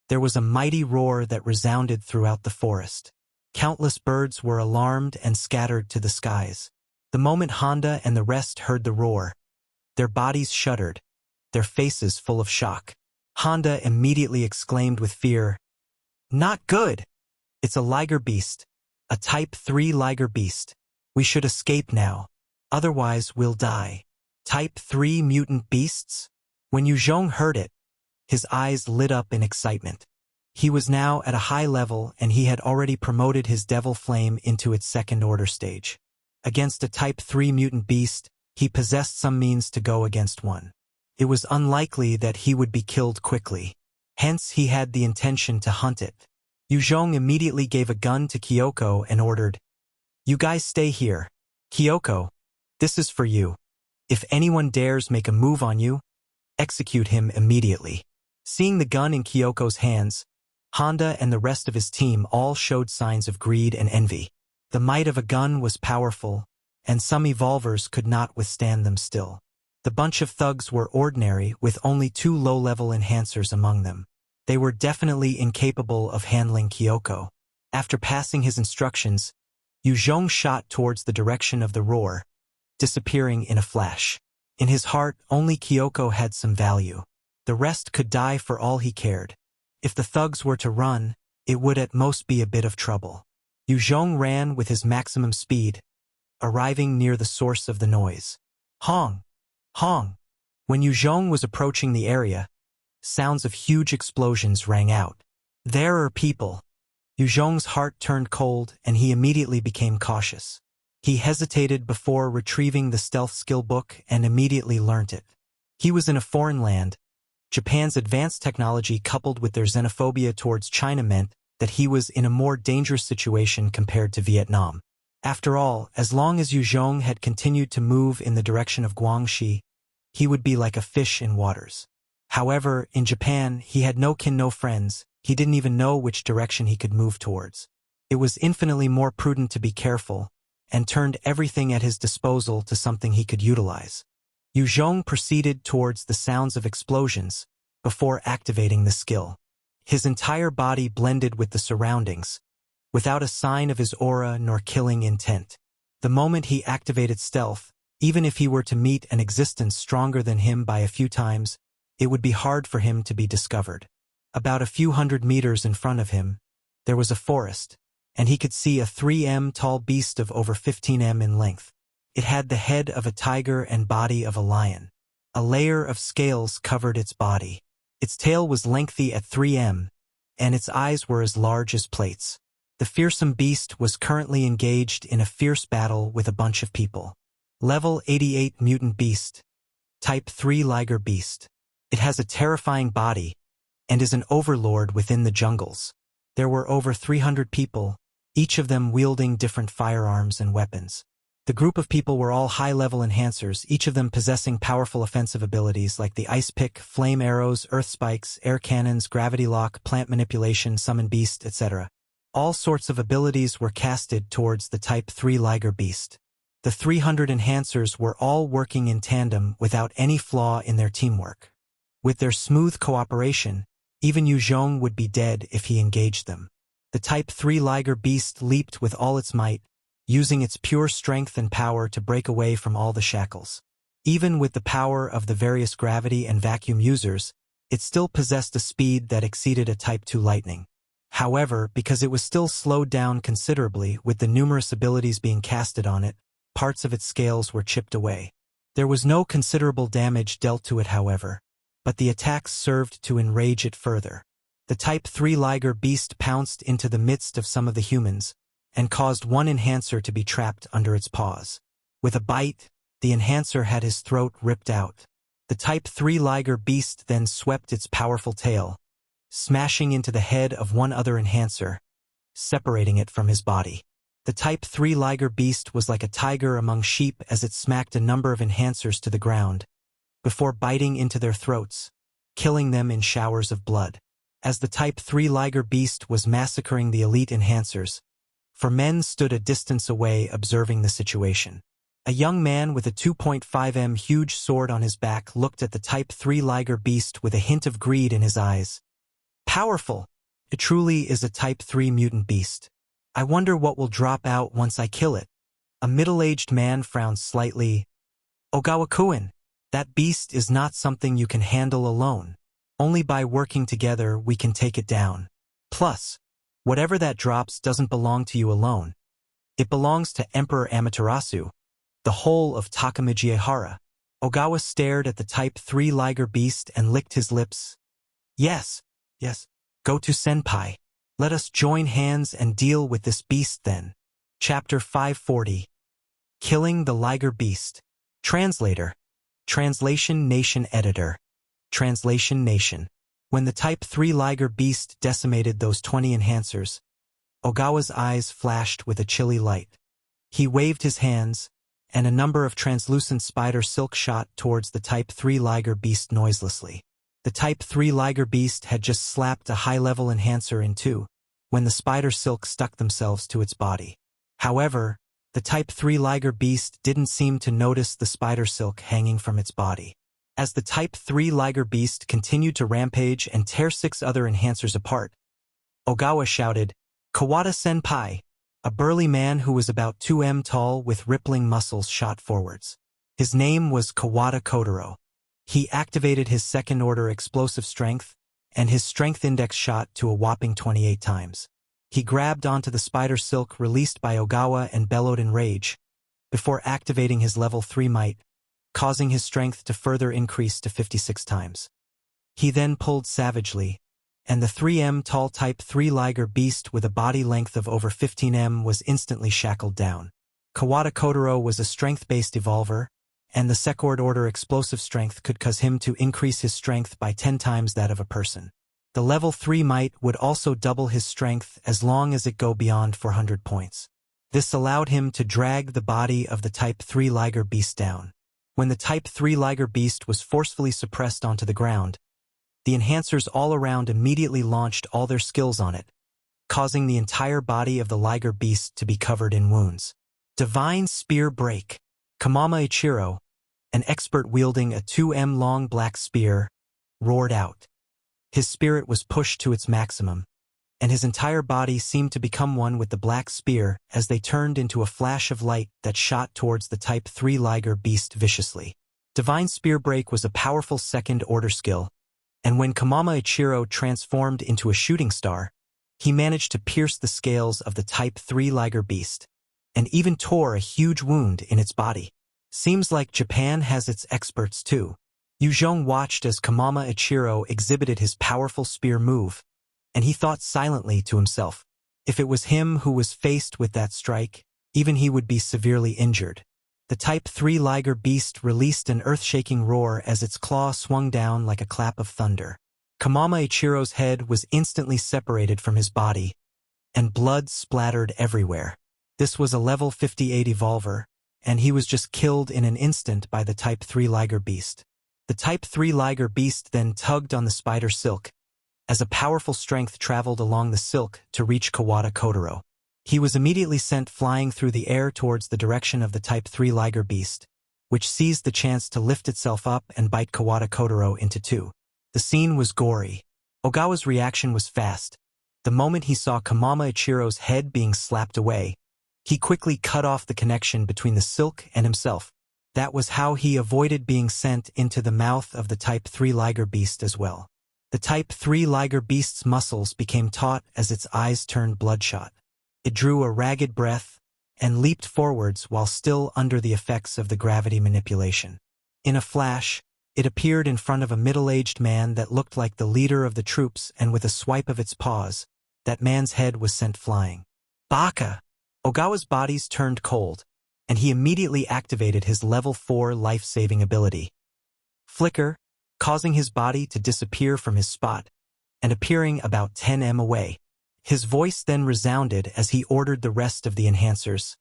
there was a mighty roar that resounded throughout the forest. Countless birds were alarmed and scattered to the skies. The moment Honda and the rest heard the roar, their bodies shuddered, their faces full of shock. Honda immediately exclaimed with fear, "Not good! It's a liger beast, a Type 3 liger beast. We should escape now, otherwise we'll die." Type 3 mutant beasts? When Yue Zhong heard it, his eyes lit up in excitement. He was now at a high level and he had already promoted his devil flame into its second-order stage. Against a Type 3 mutant beast, he possessed some means to go against one. It was unlikely that he would be killed quickly. Hence, he had the intention to hunt it. Yue Zhong immediately gave a gun to Kyoko and ordered, "You guys stay here. Kyoko, this is for you. If anyone dares make a move on you, execute him immediately." Seeing the gun in Kyoko's hands, Honda and the rest of his team all showed signs of greed and envy. The might of a gun was powerful, and some evolvers could not withstand them still. The bunch of thugs were ordinary with only 2 low-level enhancers among them. They were definitely incapable of handling Kyoko. After passing his instructions, Yue Zhong shot towards the direction of the roar, disappearing in a flash. In his heart, only Kyoko had some value. The rest could die for all he cared. If the thugs were to run, it would at most be a bit of trouble. Yue Zhong ran with his maximum speed, arriving near the source of the noise. Hong! Hong! When Yue Zhong was approaching the area, sounds of huge explosions rang out. There are people. Yue Zhong's heart turned cold and he immediately became cautious. He hesitated before retrieving the stealth skill book and immediately learnt it. He was in a foreign land. Japan's advanced technology coupled with their xenophobia towards China meant that he was in a more dangerous situation compared to Vietnam. After all, as long as Yue Zhong had continued to move in the direction of Guangxi, he would be like a fish in waters. However, in Japan, he had no kin, no friends. He didn't even know which direction he could move towards. It was infinitely more prudent to be careful, and turned everything at his disposal to something he could utilize. Yue Zhong proceeded towards the sounds of explosions before activating the skill. His entire body blended with the surroundings, without a sign of his aura nor killing intent. The moment he activated stealth, even if he were to meet an existence stronger than him by a few times, it would be hard for him to be discovered. About a few hundred meters in front of him, there was a forest, and he could see a 3m tall beast of over 15m in length. It had the head of a tiger and body of a lion. A layer of scales covered its body. Its tail was lengthy at 3m, and its eyes were as large as plates. The fearsome beast was currently engaged in a fierce battle with a bunch of people. Level 88 Mutant Beast. Type 3 Liger Beast. It has a terrifying body, and is an overlord within the jungles. There were over 300 people, each of them wielding different firearms and weapons. The group of people were all high-level enhancers, each of them possessing powerful offensive abilities like the Ice Pick, Flame Arrows, Earth Spikes, Air Cannons, Gravity Lock, Plant Manipulation, Summon Beast, etc. All sorts of abilities were casted towards the Type 3 Liger Beast. The 300 enhancers were all working in tandem without any flaw in their teamwork. With their smooth cooperation, even Yue Zhong would be dead if he engaged them. The Type 3 Liger Beast leaped with all its might, using its pure strength and power to break away from all the shackles. Even with the power of the various gravity and vacuum users, it still possessed a speed that exceeded a Type 2 Lightning. However, because it was still slowed down considerably with the numerous abilities being casted on it, parts of its scales were chipped away. There was no considerable damage dealt to it, however, but the attacks served to enrage it further. The Type 3 Liger beast pounced into the midst of some of the humans and caused one enhancer to be trapped under its paws. With a bite, the enhancer had his throat ripped out. The Type 3 Liger beast then swept its powerful tail, smashing into the head of one other enhancer, separating it from his body. The Type 3 Liger beast was like a tiger among sheep as it smacked a number of enhancers to the ground, before biting into their throats, killing them in showers of blood. As the Type 3 Liger beast was massacring the elite enhancers, 4 men stood a distance away observing the situation. A young man with a 2.5 huge sword on his back looked at the Type 3 Liger beast with a hint of greed in his eyes. Powerful! It truly is a Type 3 mutant beast. I wonder what will drop out once I kill it. A middle-aged man frowned slightly. Ogawa-kun, that beast is not something you can handle alone. Only by working together we can take it down. Plus, whatever that drops doesn't belong to you alone. It belongs to Emperor Amaterasu, the whole of Takamijihara. Ogawa stared at the Type 3 Liger beast and licked his lips. Yes. Go to Senpai. Let us join hands and deal with this beast then. Chapter 540. Killing the Liger Beast. Translator. Translation Nation Editor. Translation Nation. When the Type 3 Liger beast decimated those 20 enhancers, Ogawa's eyes flashed with a chilly light. He waved his hands, and a number of translucent spider silk shot towards the Type 3 Liger beast noiselessly. The Type 3 Liger beast had just slapped a high-level enhancer in two, when the spider silk stuck themselves to its body. However, the Type 3 Liger beast didn't seem to notice the spider silk hanging from its body. As the Type 3 Liger beast continued to rampage and tear 6 other enhancers apart, Ogawa shouted, "Kawada-senpai!" A burly man who was about 2 tall with rippling muscles shot forwards. His name was Kawada Kotaro. He activated his second-order explosive strength, and his strength index shot to a whopping 28 times. He grabbed onto the spider silk released by Ogawa and bellowed in rage, before activating his level 3 might, causing his strength to further increase to 56 times. He then pulled savagely, and the 3 tall Type 3 Liger beast with a body length of over 15 was instantly shackled down. Kawada Kotaro was a strength-based evolver, and the second-order explosive strength could cause him to increase his strength by 10 times that of a person. The level 3 might would also double his strength as long as it go beyond 400 points. This allowed him to drag the body of the Type 3 Liger beast down. When the Type 3 Liger beast was forcefully suppressed onto the ground, the enhancers all around immediately launched all their skills on it, causing the entire body of the Liger beast to be covered in wounds. Divine Spear Break. Kamama Ichiro, an expert wielding a 2-long black spear, roared out. His spirit was pushed to its maximum, and his entire body seemed to become one with the black spear as they turned into a flash of light that shot towards the Type 3 Liger beast viciously. Divine Spear Break was a powerful second-order skill, and when Kamama Ichiro transformed into a shooting star, he managed to pierce the scales of the Type 3 Liger beast, and even tore a huge wound in its body. Seems like Japan has its experts too. Yue Zhong watched as Kamama Ichiro exhibited his powerful spear move, and he thought silently to himself, if it was him who was faced with that strike, even he would be severely injured. The Type 3 Liger beast released an earth-shaking roar as its claw swung down like a clap of thunder. Kamama Ichiro's head was instantly separated from his body, and blood splattered everywhere. This was a level 58 evolver, and he was just killed in an instant by the Type 3 Liger beast. The Type 3 Liger beast then tugged on the spider silk, as a powerful strength traveled along the silk to reach Kawada Kotaro. He was immediately sent flying through the air towards the direction of the Type 3 Liger beast, which seized the chance to lift itself up and bite Kawada Kotaro into two. The scene was gory. Ogawa's reaction was fast. The moment he saw Kamama Ichiro's head being slapped away, he quickly cut off the connection between the silk and himself. That was how he avoided being sent into the mouth of the Type 3 Liger beast as well. The Type 3 Liger beast's muscles became taut as its eyes turned bloodshot. It drew a ragged breath and leaped forwards while still under the effects of the gravity manipulation. In a flash, It appeared in front of a middle-aged man that looked like the leader of the troops, and with a swipe of its paws, that man's head was sent flying. Baka! Ogawa's bodies turned cold, and he immediately activated his level 4 life-saving ability. Flicker, causing his body to disappear from his spot, and appearing about 10 m away. His voice then resounded as he ordered the rest of the enhancers.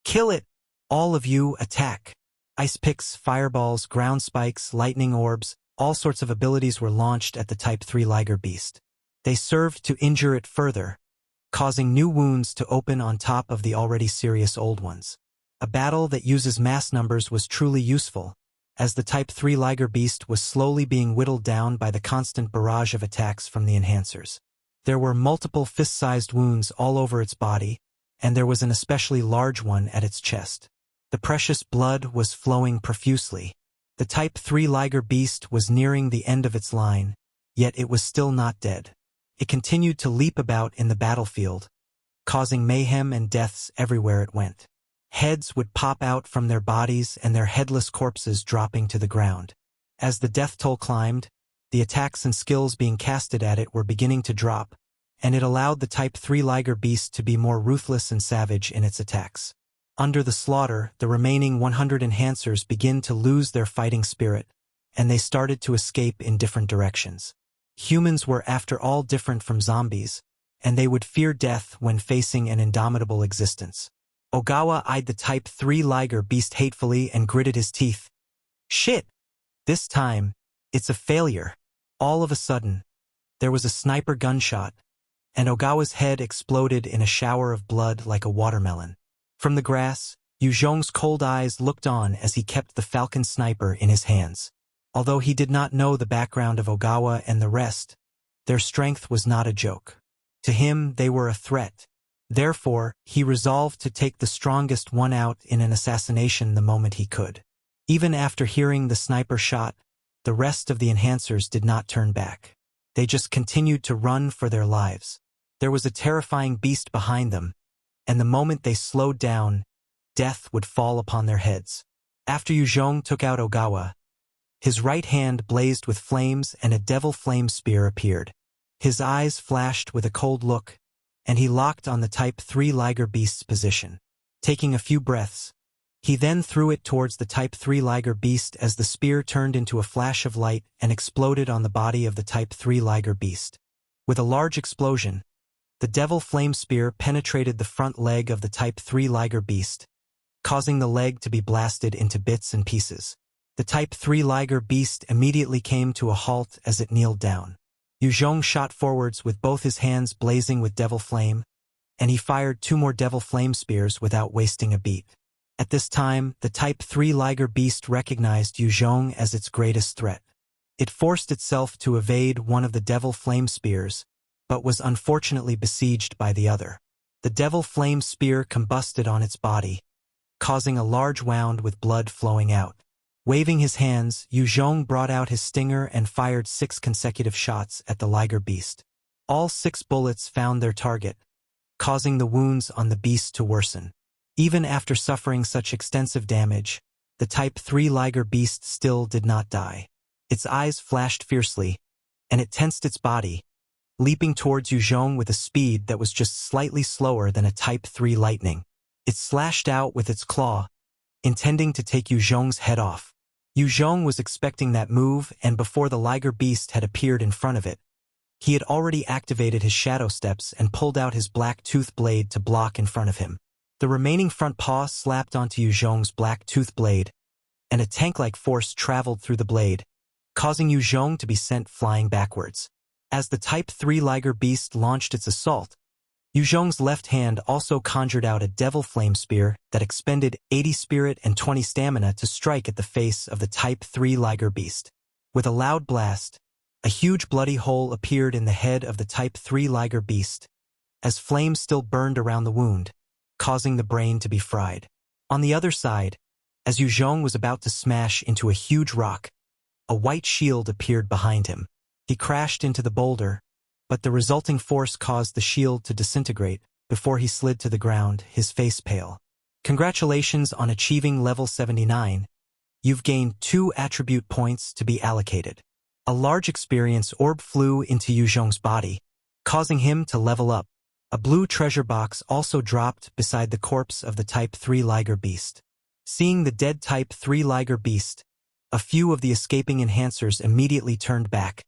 Kill it! All of you, attack! Ice picks, fireballs, ground spikes, lightning orbs, all sorts of abilities were launched at the Type 3 Liger Beast. They served to injure it further, causing new wounds to open on top of the already serious old ones. A battle that uses mass numbers was truly useful, as the Type 3 Liger Beast was slowly being whittled down by the constant barrage of attacks from the enhancers. There were multiple fist-sized wounds all over its body, and there was an especially large one at its chest. The precious blood was flowing profusely. The Type 3 Liger Beast was nearing the end of its line, yet it was still not dead. It continued to leap about in the battlefield, causing mayhem and deaths everywhere it went. Heads would pop out from their bodies and their headless corpses dropping to the ground. As the death toll climbed, the attacks and skills being casted at it were beginning to drop, and it allowed the Type 3 Liger Beast to be more ruthless and savage in its attacks. Under the slaughter, the remaining 100 enhancers began to lose their fighting spirit, and they started to escape in different directions. Humans were after all different from zombies, and they would fear death when facing an indomitable existence. Ogawa eyed the Type 3 Liger Beast hatefully and gritted his teeth. Shit! This time, it's a failure. All of a sudden, there was a sniper gunshot, and Ogawa's head exploded in a shower of blood like a watermelon. From the grass, Yue Zhong's cold eyes looked on as he kept the falcon sniper in his hands. Although he did not know the background of Ogawa and the rest, their strength was not a joke. To him, they were a threat. Therefore, he resolved to take the strongest one out in an assassination the moment he could. Even after hearing the sniper shot, the rest of the enhancers did not turn back. They just continued to run for their lives. There was a terrifying beast behind them, and the moment they slowed down, death would fall upon their heads. After Yue Zhong took out Ogawa, his right hand blazed with flames and a devil flame spear appeared. His eyes flashed with a cold look, and he locked on the Type 3 Liger Beast's position. Taking a few breaths, he then threw it towards the Type 3 Liger Beast as the spear turned into a flash of light and exploded on the body of the Type 3 Liger Beast. With a large explosion, the devil flame spear penetrated the front leg of the Type 3 Liger Beast, causing the leg to be blasted into bits and pieces. The Type 3 Liger Beast immediately came to a halt as it kneeled down. Yue Zhong shot forwards with both his hands blazing with devil flame, and he fired 2 more devil flame spears without wasting a beat. At this time, the Type 3 Liger Beast recognized Yue Zhong as its greatest threat. It forced itself to evade one of the devil flame spears, but was unfortunately besieged by the other. The devil flame spear combusted on its body, causing a large wound with blood flowing out. Waving his hands, Yue Zhong brought out his stinger and fired 6 consecutive shots at the Liger Beast. All 6 bullets found their target, causing the wounds on the beast to worsen. Even after suffering such extensive damage, the Type 3 Liger Beast still did not die. Its eyes flashed fiercely, and it tensed its body, leaping towards Yue Zhong with a speed that was just slightly slower than a Type 3 lightning. It slashed out with its claw, intending to take Yue Zhong's head off. Yue Zhong was expecting that move, and before the Liger Beast had appeared in front of it, he had already activated his shadow steps and pulled out his black tooth blade to block in front of him. The remaining front paw slapped onto Yue Zhong's black tooth blade, and a tank-like force traveled through the blade, causing Yue Zhong to be sent flying backwards. As the Type 3 Liger Beast launched its assault, Yue Zhong's left hand also conjured out a devil flame spear that expended 80 spirit and 20 stamina to strike at the face of the Type 3 Liger Beast. With a loud blast, a huge bloody hole appeared in the head of the Type 3 Liger Beast, as flames still burned around the wound, causing the brain to be fried. On the other side, as Yue Zhong was about to smash into a huge rock, a white shield appeared behind him. He crashed into the boulder, but the resulting force caused the shield to disintegrate before he slid to the ground, his face pale. Congratulations on achieving level 79. You've gained 2 attribute points to be allocated. A large experience orb flew into Yue Zhong's body, causing him to level up. A blue treasure box also dropped beside the corpse of the Type 3 Liger Beast. Seeing the dead Type 3 Liger Beast, a few of the escaping enhancers immediately turned back,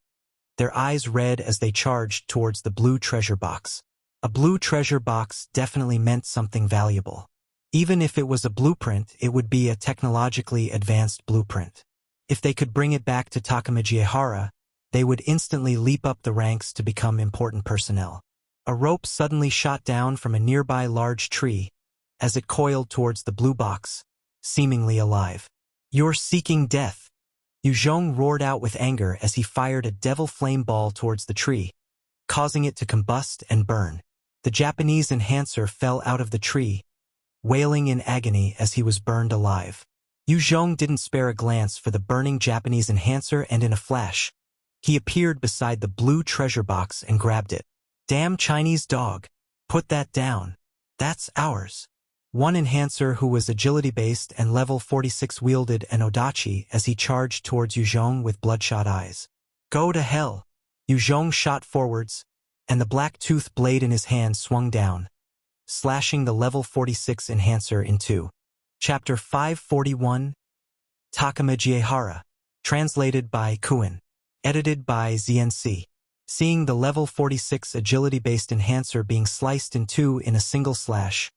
their eyes red as they charged towards the blue treasure box. A blue treasure box definitely meant something valuable. Even if it was a blueprint, it would be a technologically advanced blueprint. If they could bring it back to Takamajiehara, they would instantly leap up the ranks to become important personnel. A rope suddenly shot down from a nearby large tree as it coiled towards the blue box, seemingly alive. "You're seeking death!" Yue Zhong roared out with anger as he fired a devil flame ball towards the tree, causing it to combust and burn. The Japanese enhancer fell out of the tree, wailing in agony as he was burned alive. Yue Zhong didn't spare a glance for the burning Japanese enhancer, and in a flash, he appeared beside the blue treasure box and grabbed it. "Damn Chinese dog! Put that down! That's ours!" One enhancer who was agility-based and level 46 wielded an odachi as he charged towards Yue Zhong with bloodshot eyes. "Go to hell!" Yue Zhong shot forwards, and the black-tooth blade in his hand swung down, slashing the level 46 enhancer in two. Chapter 541, Takamajiehara, translated by Qidian, edited by ZNC. Seeing the level 46 agility-based enhancer being sliced in two in a single slash,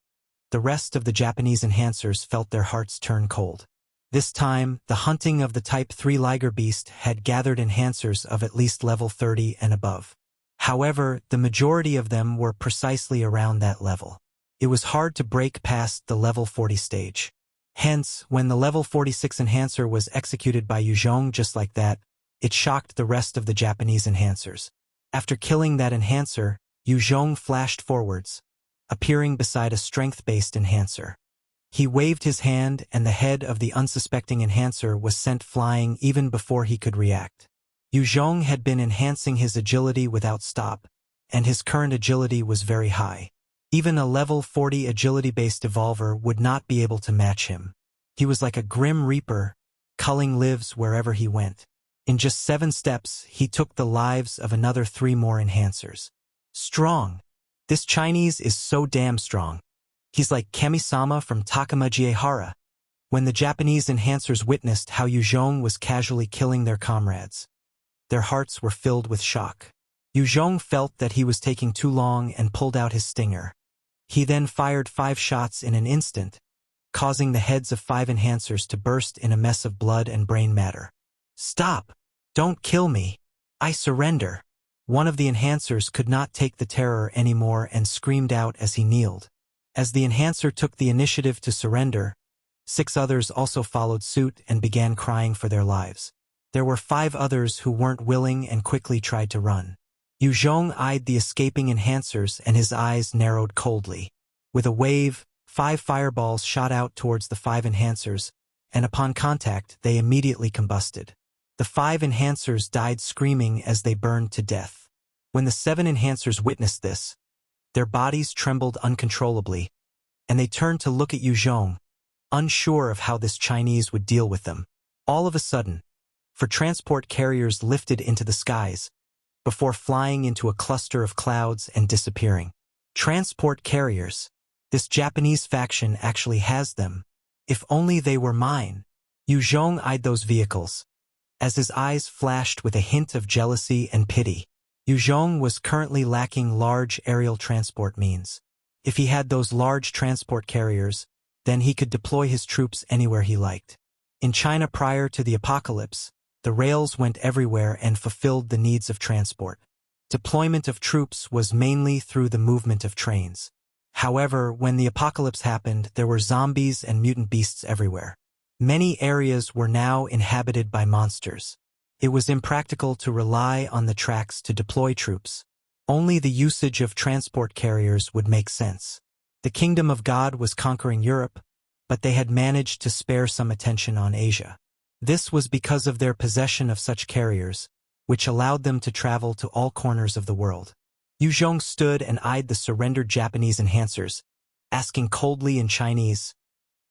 the rest of the Japanese enhancers felt their hearts turn cold. This time, the hunting of the Type 3 Liger Beast had gathered enhancers of at least level 30 and above. However, the majority of them were precisely around that level. It was hard to break past the level 40 stage. Hence, when the level 46 enhancer was executed by Yue Zhong just like that, it shocked the rest of the Japanese enhancers. After killing that enhancer, Yue Zhong flashed forwards, appearing beside a strength-based enhancer. He waved his hand, and the head of the unsuspecting enhancer was sent flying even before he could react. Yue Zhong had been enhancing his agility without stop, and his current agility was very high. Even a level 40 agility-based evolver would not be able to match him. He was like a grim reaper, culling lives wherever he went. In just 7 steps, he took the lives of another 3 more enhancers. Strong. This Chinese is so damn strong. He's like Kami-sama from Takamajiehara. When the Japanese enhancers witnessed how Yue Zhong was casually killing their comrades, their hearts were filled with shock. Yue Zhong felt that he was taking too long and pulled out his stinger. He then fired 5 shots in an instant, causing the heads of 5 enhancers to burst in a mess of blood and brain matter. "Stop! Don't kill me! I surrender!" One of the enhancers could not take the terror anymore and screamed out as he kneeled. As the enhancer took the initiative to surrender, 6 others also followed suit and began crying for their lives. There were 5 others who weren't willing and quickly tried to run. Yue Zhong eyed the escaping enhancers and his eyes narrowed coldly. With a wave, 5 fireballs shot out towards the 5 enhancers, and upon contact, they immediately combusted. The 5 enhancers died screaming as they burned to death. When the 7 enhancers witnessed this, their bodies trembled uncontrollably, and they turned to look at Yue Zhong, unsure of how this Chinese would deal with them. All of a sudden, 4 transport carriers lifted into the skies, before flying into a cluster of clouds and disappearing. Transport carriers. This Japanese faction actually has them. If only they were mine. Yue Zhong eyed those vehicles, as his eyes flashed with a hint of jealousy and pity. Yue Zhong was currently lacking large aerial transport means. If he had those large transport carriers, then he could deploy his troops anywhere he liked. In China prior to the apocalypse, the rails went everywhere and fulfilled the needs of transport. Deployment of troops was mainly through the movement of trains. However, when the apocalypse happened, there were zombies and mutant beasts everywhere. Many areas were now inhabited by monsters. It was impractical to rely on the tracks to deploy troops. Only the usage of transport carriers would make sense. The Kingdom of God was conquering Europe, but they had managed to spare some attention on Asia. This was because of their possession of such carriers, which allowed them to travel to all corners of the world. Yue Zhong stood and eyed the surrendered Japanese enhancers, asking coldly in Chinese,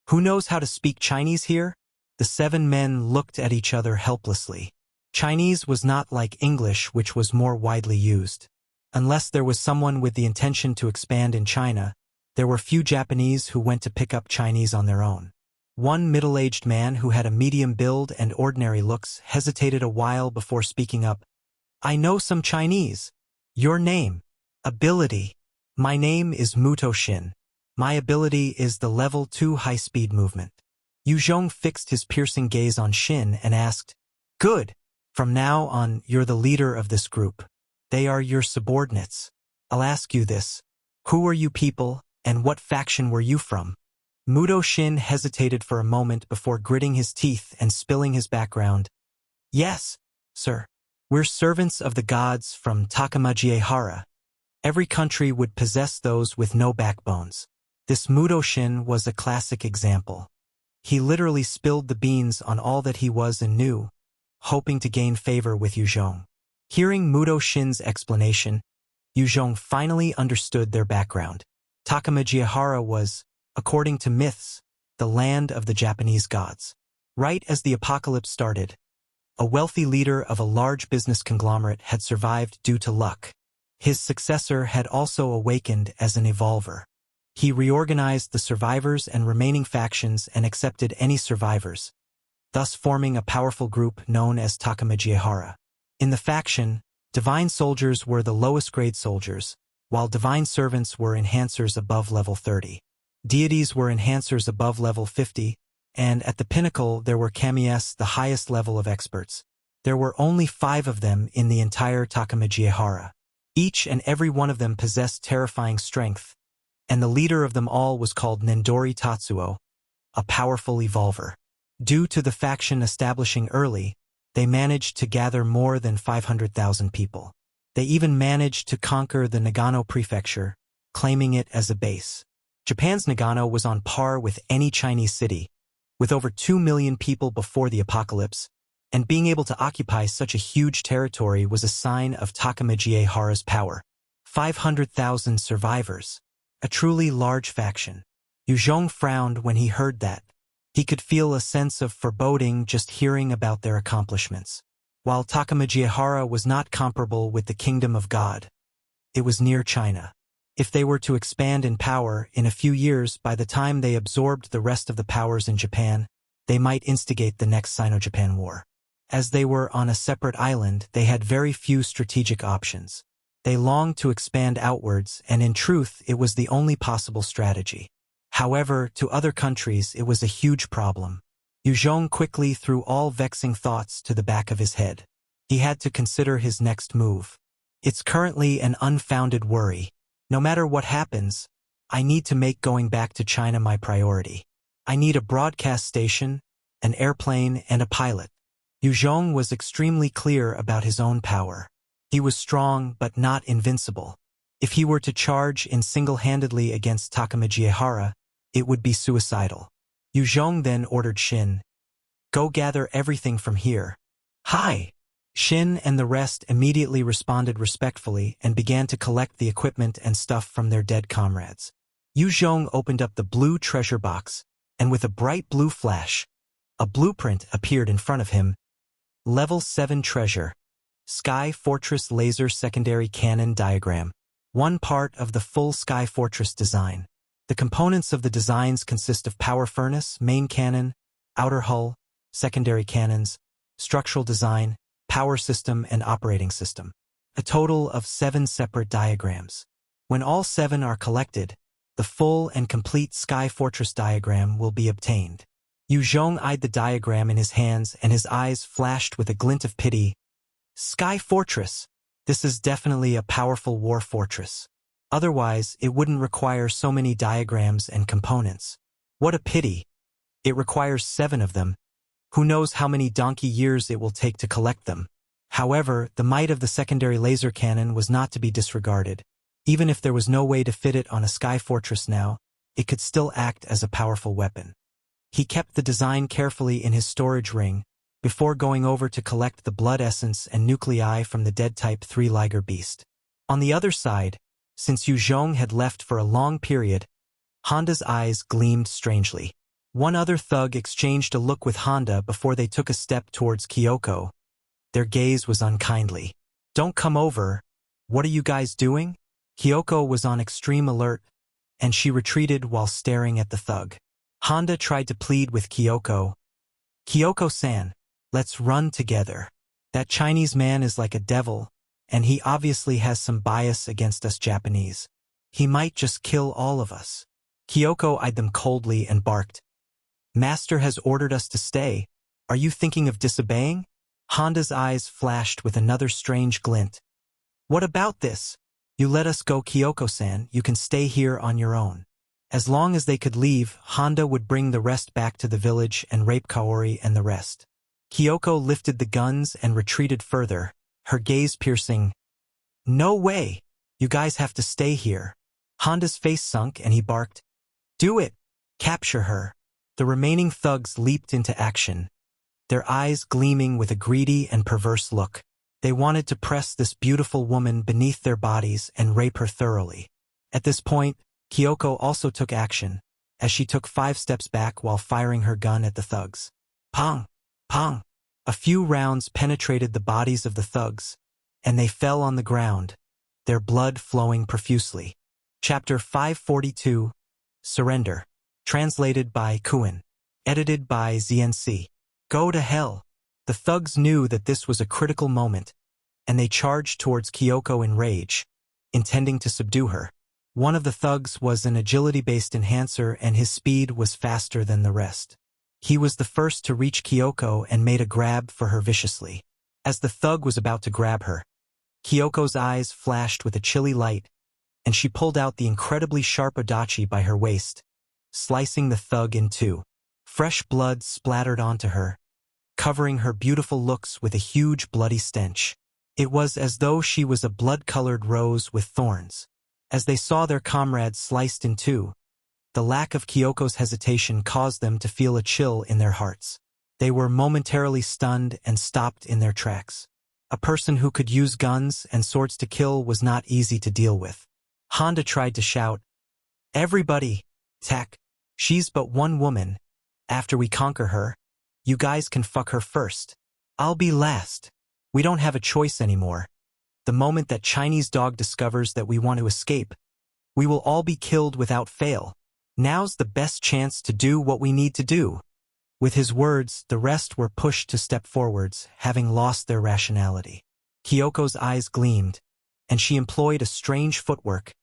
"Who knows how to speak Chinese here?" The 7 men looked at each other helplessly. Chinese was not like English, which was more widely used. Unless there was someone with the intention to expand in China, there were few Japanese who went to pick up Chinese on their own. One middle-aged man who had a medium build and ordinary looks hesitated a while before speaking up. "I know some Chinese." "Your name?" "Ability." "My name is Muto Shin. My ability is the level 2 high-speed movement." Yue Zhong fixed his piercing gaze on Shin and asked, "Good. From now on, you're the leader of this group. They are your subordinates. I'll ask you this. Who are you people, and what faction were you from?" Muto Shin hesitated for a moment before gritting his teeth and spilling his background. "Yes, sir. We're servants of the gods from Takamajihara. Every country would possess those with no backbones." This Muto Shin was a classic example. He literally spilled the beans on all that he was and knew, hoping to gain favor with Yue Zhong. Hearing Muto Shin's explanation, Yue Zhong finally understood their background. Takamajihara was, according to myths, the land of the Japanese gods. Right as the apocalypse started, a wealthy leader of a large business conglomerate had survived due to luck. His successor had also awakened as an evolver. He reorganized the survivors and remaining factions and accepted any survivors, thus forming a powerful group known as Takamajihara. In the faction, divine soldiers were the lowest grade soldiers, while divine servants were enhancers above level 30. Deities were enhancers above level 50, and at the pinnacle there were kamies, the highest level of experts. There were only 5 of them in the entire Takamajihara. Each and every one of them possessed terrifying strength, and the leader of them all was called Nendori Tatsuo, a powerful evolver. Due to the faction establishing early, they managed to gather more than 500,000 people. They even managed to conquer the Nagano prefecture, claiming it as a base. Japan's Nagano was on par with any Chinese city, with over 2 million people before the apocalypse, and being able to occupy such a huge territory was a sign of Takamajihara's power. 500,000 survivors. A truly large faction. Yue Zhong frowned when he heard that. He could feel a sense of foreboding just hearing about their accomplishments. While Takamajihara was not comparable with the Kingdom of God, it was near China. If they were to expand in power in a few years, by the time they absorbed the rest of the powers in Japan, they might instigate the next Sino-Japan War. As they were on a separate island, they had very few strategic options. They longed to expand outwards, and in truth, it was the only possible strategy. However, to other countries, it was a huge problem. Yue Zhong quickly threw all vexing thoughts to the back of his head. He had to consider his next move. It's currently an unfounded worry. No matter what happens, I need to make going back to China my priority. I need a broadcast station, an airplane, and a pilot. Yue Zhong was extremely clear about his own power. He was strong but not invincible. If he were to charge in single-handedly against Takamajihara, it would be suicidal. Yue Zhong then ordered Shin, "Go gather everything from here." "Hi!" Shin and the rest immediately responded respectfully and began to collect the equipment and stuff from their dead comrades. Yue Zhong opened up the blue treasure box, and with a bright blue flash, a blueprint appeared in front of him. Level 7 treasure. Sky Fortress Laser Secondary Cannon Diagram. One part of the full Sky Fortress design. The components of the designs consist of power furnace, main cannon, outer hull, secondary cannons, structural design, power system, and operating system. A total of 7 separate diagrams. When all 7 are collected, the full and complete Sky Fortress diagram will be obtained. Yue Zhong eyed the diagram in his hands and his eyes flashed with a glint of pity. Sky Fortress! This is definitely a powerful war fortress. Otherwise, it wouldn't require so many diagrams and components. What a pity. It requires 7 of them. Who knows how many donkey years it will take to collect them. However, the might of the secondary laser cannon was not to be disregarded. Even if there was no way to fit it on a Sky Fortress now, it could still act as a powerful weapon. He kept the design carefully in his storage ring, before going over to collect the blood essence and nuclei from the dead Type 3 Liger beast. On the other side, since Yue Zhong had left for a long period, Honda's eyes gleamed strangely. One other thug exchanged a look with Honda before they took a step towards Kyoko. Their gaze was unkindly. "Don't come over. What are you guys doing?" Kyoko was on extreme alert, and she retreated while staring at the thug. Honda tried to plead with Kyoko. "Kyoko-san, let's run together. That Chinese man is like a devil, and he obviously has some bias against us Japanese. He might just kill all of us." Kyoko eyed them coldly and barked. "Master has ordered us to stay. Are you thinking of disobeying?" Honda's eyes flashed with another strange glint. "What about this? You let us go, Kyoko-san. You can stay here on your own." As long as they could leave, Honda would bring the rest back to the village and rape Kaori and the rest. Kyoko lifted the guns and retreated further, her gaze piercing. "No way! You guys have to stay here." Honda's face sunk and he barked. "Do it! Capture her!" The remaining thugs leaped into action, their eyes gleaming with a greedy and perverse look. They wanted to press this beautiful woman beneath their bodies and rape her thoroughly. At this point, Kyoko also took action, as she took 5 steps back while firing her gun at the thugs. Pong! Pong! A few rounds penetrated the bodies of the thugs, and they fell on the ground, their blood flowing profusely. Chapter 542, Surrender. Translated by Kuan. Edited by ZNC. Go to hell. The thugs knew that this was a critical moment, and they charged towards Kyoko in rage, intending to subdue her. One of the thugs was an agility-based enhancer, and his speed was faster than the rest. He was the first to reach Kyoko and made a grab for her viciously. As the thug was about to grab her, Kyoko's eyes flashed with a chilly light, and she pulled out the incredibly sharp adachi by her waist, slicing the thug in two. Fresh blood splattered onto her, covering her beautiful looks with a huge bloody stench. It was as though she was a blood-colored rose with thorns. As they saw their comrades sliced in two, the lack of Kyoko's hesitation caused them to feel a chill in their hearts. They were momentarily stunned and stopped in their tracks. A person who could use guns and swords to kill was not easy to deal with. Honda tried to shout, "Everybody, attack! She's but one woman. After we conquer her, you guys can fuck her first. I'll be last. We don't have a choice anymore. The moment that Chinese dog discovers that we want to escape, we will all be killed without fail. Now's the best chance to do what we need to do." With his words, the rest were pushed to step forwards, having lost their rationality. Kyoko's eyes gleamed, and she employed a strange footwork,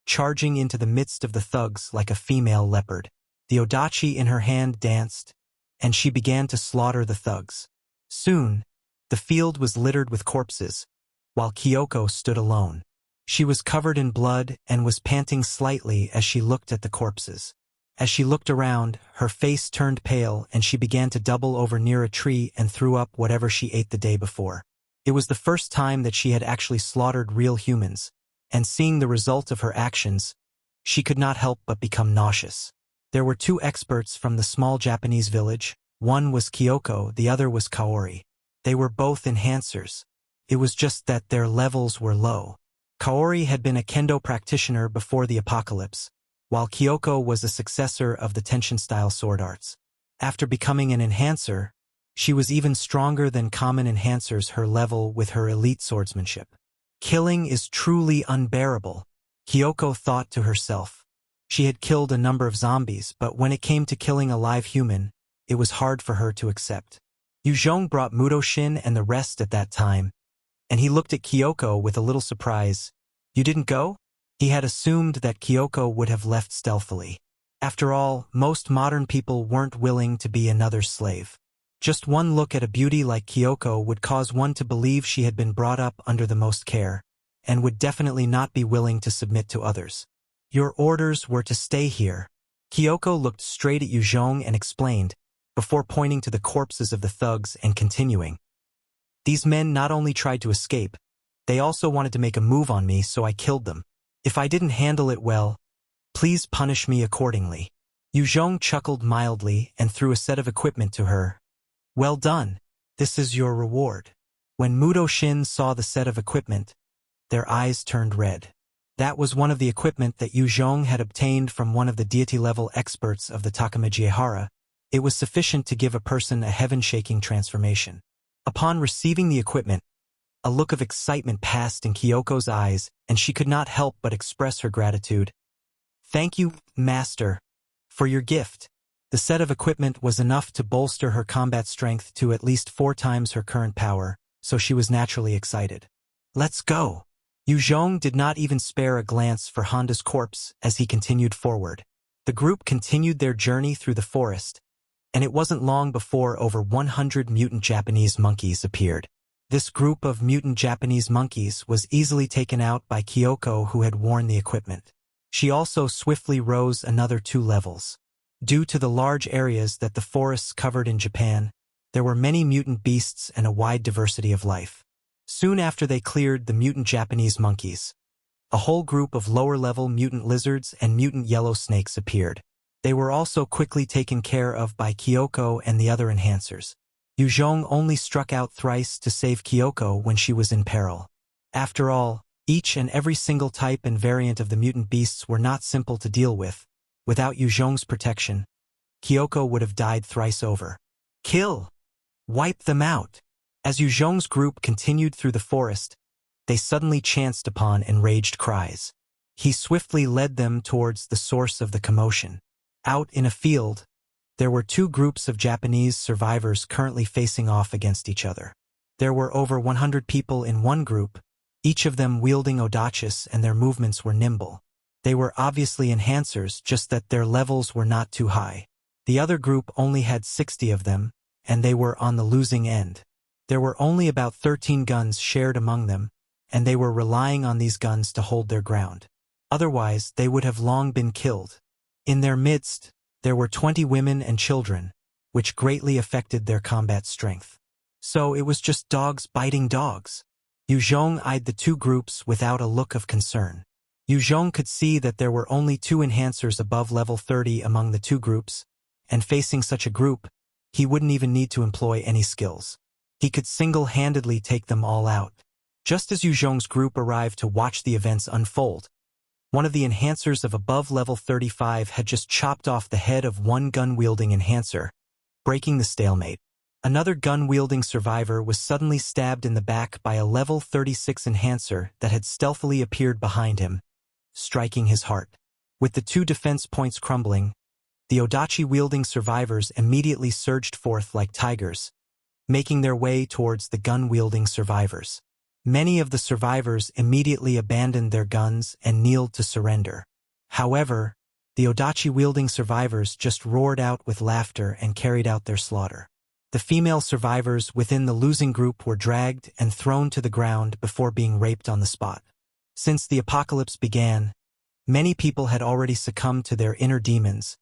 charging into the midst of the thugs like a female leopard. The odachi in her hand danced, and she began to slaughter the thugs. Soon, the field was littered with corpses, while Kyoko stood alone. She was covered in blood and was panting slightly as she looked at the corpses. As she looked around, her face turned pale and she began to double over near a tree and threw up whatever she ate the day before. It was the first time that she had actually slaughtered real humans, and seeing the result of her actions, she could not help but become nauseous. There were 2 experts from the small Japanese village. One was Kyoko, the other was Kaori. They were both enhancers. It was just that their levels were low. Kaori had been a kendo practitioner before the apocalypse, while Kyoko was a successor of the Tenshin-style sword arts. After becoming an enhancer, she was even stronger than common enhancers her level with her elite swordsmanship. Killing is truly unbearable, Kyoko thought to herself. She had killed a number of zombies, but when it came to killing a live human, it was hard for her to accept. Yue Zhong brought Mutoshin and the rest at that time, and he looked at Kyoko with a little surprise. "You didn't go?" He had assumed that Kyoko would have left stealthily. After all, most modern people weren't willing to be another's slave. Just one look at a beauty like Kyoko would cause one to believe she had been brought up under the most care, and would definitely not be willing to submit to others. "Your orders were to stay here." Kyoko looked straight at Yue Zhong and explained, before pointing to the corpses of the thugs and continuing. "These men not only tried to escape, they also wanted to make a move on me, so I killed them. If I didn't handle it well, please punish me accordingly." Yue Zhong chuckled mildly and threw a set of equipment to her. "Well done. This is your reward." When Mutoshin saw the set of equipment, their eyes turned red. That was one of the equipment that Yue Zhong had obtained from one of the deity-level experts of the Takamajihara, It was sufficient to give a person a heaven-shaking transformation. Upon receiving the equipment, a look of excitement passed in Kyoko's eyes, and she could not help but express her gratitude. "Thank you, Master, for your gift." The set of equipment was enough to bolster her combat strength to at least 4 times her current power, so she was naturally excited. "Let's go." Yue Zhong did not even spare a glance for Honda's corpse as he continued forward. The group continued their journey through the forest, and it wasn't long before over 100 mutant Japanese monkeys appeared. This group of mutant Japanese monkeys was easily taken out by Kyoko, who had worn the equipment. She also swiftly rose another 2 levels. Due to the large areas that the forests covered in Japan, there were many mutant beasts and a wide diversity of life. Soon after they cleared the mutant Japanese monkeys, a whole group of lower-level mutant lizards and mutant yellow snakes appeared. They were also quickly taken care of by Kyoko and the other enhancers. Yue Zhong only struck out thrice to save Kyoko when she was in peril. After all, each and every single type and variant of the mutant beasts were not simple to deal with. Without Yue Zhong's protection, Kyoko would have died thrice over. "Kill! Wipe them out!" As Yue Zhong's group continued through the forest, they suddenly chanced upon enraged cries. He swiftly led them towards the source of the commotion. Out in a field, there were 2 groups of Japanese survivors currently facing off against each other. There were over 100 people in one group, each of them wielding odachis, and their movements were nimble. They were obviously enhancers, just that their levels were not too high. The other group only had 60 of them, and they were on the losing end. There were only about 13 guns shared among them, and they were relying on these guns to hold their ground. Otherwise, they would have long been killed. In their midst, there were 20 women and children, which greatly affected their combat strength. So it was just dogs biting dogs. Yue Zhong eyed the 2 groups without a look of concern. Yue Zhong could see that there were only 2 enhancers above level 30 among the 2 groups, and facing such a group, he wouldn't even need to employ any skills. He could single-handedly take them all out. Just as Yue Zhong's group arrived to watch the events unfold, one of the enhancers of above level 35 had just chopped off the head of one gun-wielding enhancer, breaking the stalemate. Another gun-wielding survivor was suddenly stabbed in the back by a level 36 enhancer that had stealthily appeared behind him, striking his heart. With the 2 defense points crumbling, the odachi-wielding survivors immediately surged forth like tigers, making their way towards the gun-wielding survivors. Many of the survivors immediately abandoned their guns and kneeled to surrender. However, the odachi-wielding survivors just roared out with laughter and carried out their slaughter. The female survivors within the losing group were dragged and thrown to the ground before being raped on the spot. Since the apocalypse began, many people had already succumbed to their inner demons,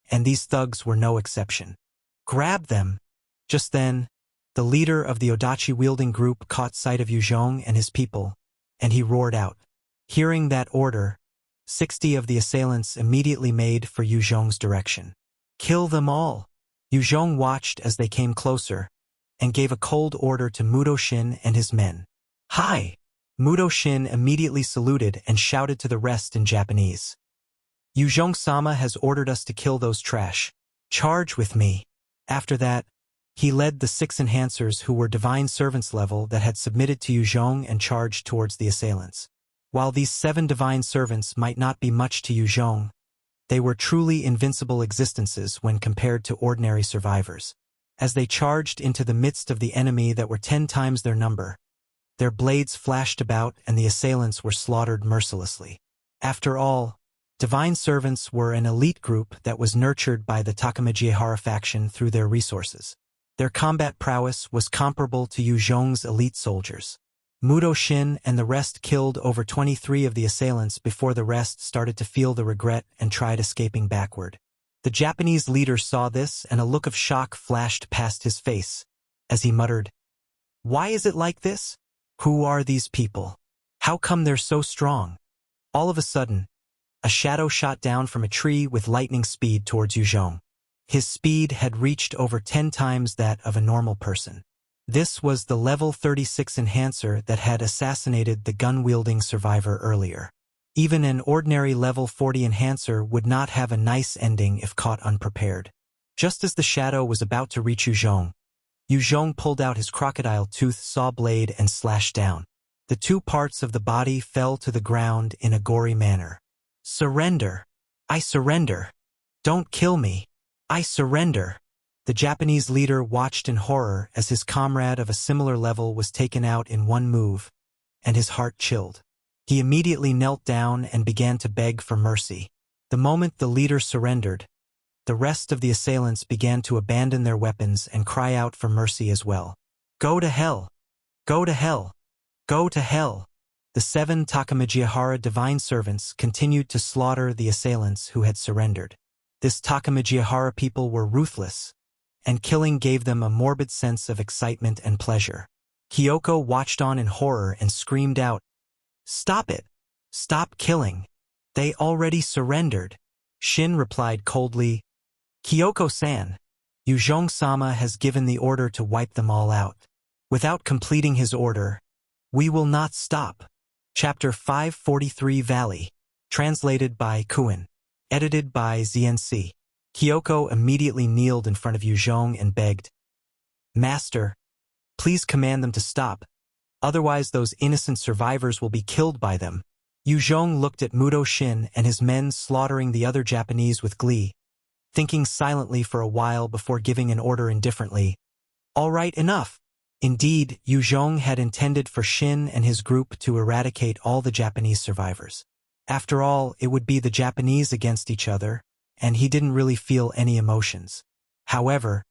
and these thugs were no exception. "Grab them!" Just then, the leader of the odachi-wielding group caught sight of Yue Zhong and his people, and he roared out. Hearing that order, 60 of the assailants immediately made for Yue Zhong's direction. "Kill them all!" Yue Zhong watched as they came closer, and gave a cold order to Mudoshin and his men. "Hi!" Mudoshin immediately saluted and shouted to the rest in Japanese. "Yue Zhong-sama has ordered us to kill those trash. Charge with me." After that, he led the 6 enhancers who were divine servants level that had submitted to Yue Zhong and charged towards the assailants. While these 7 divine servants might not be much to Yue Zhong, they were truly invincible existences when compared to ordinary survivors. As they charged into the midst of the enemy that were 10 times their number, their blades flashed about and the assailants were slaughtered mercilessly. After all, divine servants were an elite group that was nurtured by the Takamajihara faction through their resources. Their combat prowess was comparable to Yue Zhong's elite soldiers. Mudoshin and the rest killed over 23 of the assailants before the rest started to feel the regret and tried escaping backward. The Japanese leader saw this, and a look of shock flashed past his face, as he muttered, "Why is it like this? Who are these people? How come they're so strong?" All of a sudden, a shadow shot down from a tree with lightning speed towards Yue Zhong. His speed had reached over 10 times that of a normal person. This was the level 36 enhancer that had assassinated the gun-wielding survivor earlier. Even an ordinary level 40 enhancer would not have a nice ending if caught unprepared. Just as the shadow was about to reach Yue Zhong pulled out his crocodile tooth saw blade and slashed down. The two parts of the body fell to the ground in a gory manner. Surrender! I surrender! Don't kill me! I surrender! The Japanese leader watched in horror as his comrade of a similar level was taken out in one move, and his heart chilled. He immediately knelt down and began to beg for mercy. The moment the leader surrendered, the rest of the assailants began to abandon their weapons and cry out for mercy as well. Go to hell! Go to hell! Go to hell! The 7 Takamagahara divine servants continued to slaughter the assailants who had surrendered. This Takamagahara people were ruthless, and killing gave them a morbid sense of excitement and pleasure. Kyoko watched on in horror and screamed out, "Stop it! Stop killing! They already surrendered." Shin replied coldly, "Kyoko-san, Yue Zhong-sama has given the order to wipe them all out. Without completing his order, we will not stop." Chapter 543 Valley. Translated by Kuin. Edited by ZNC. Kyoko immediately kneeled in front of Yue Zhong and begged, "Master, please command them to stop. Otherwise those innocent survivors will be killed by them." Yue Zhong looked at Muto Shin and his men slaughtering the other Japanese with glee, thinking silently for a while before giving an order indifferently. "All right, enough." Indeed, Yue Zhong had intended for Shin and his group to eradicate all the Japanese survivors. After all, it would be the Japanese against each other, and he didn't really feel any emotions. However,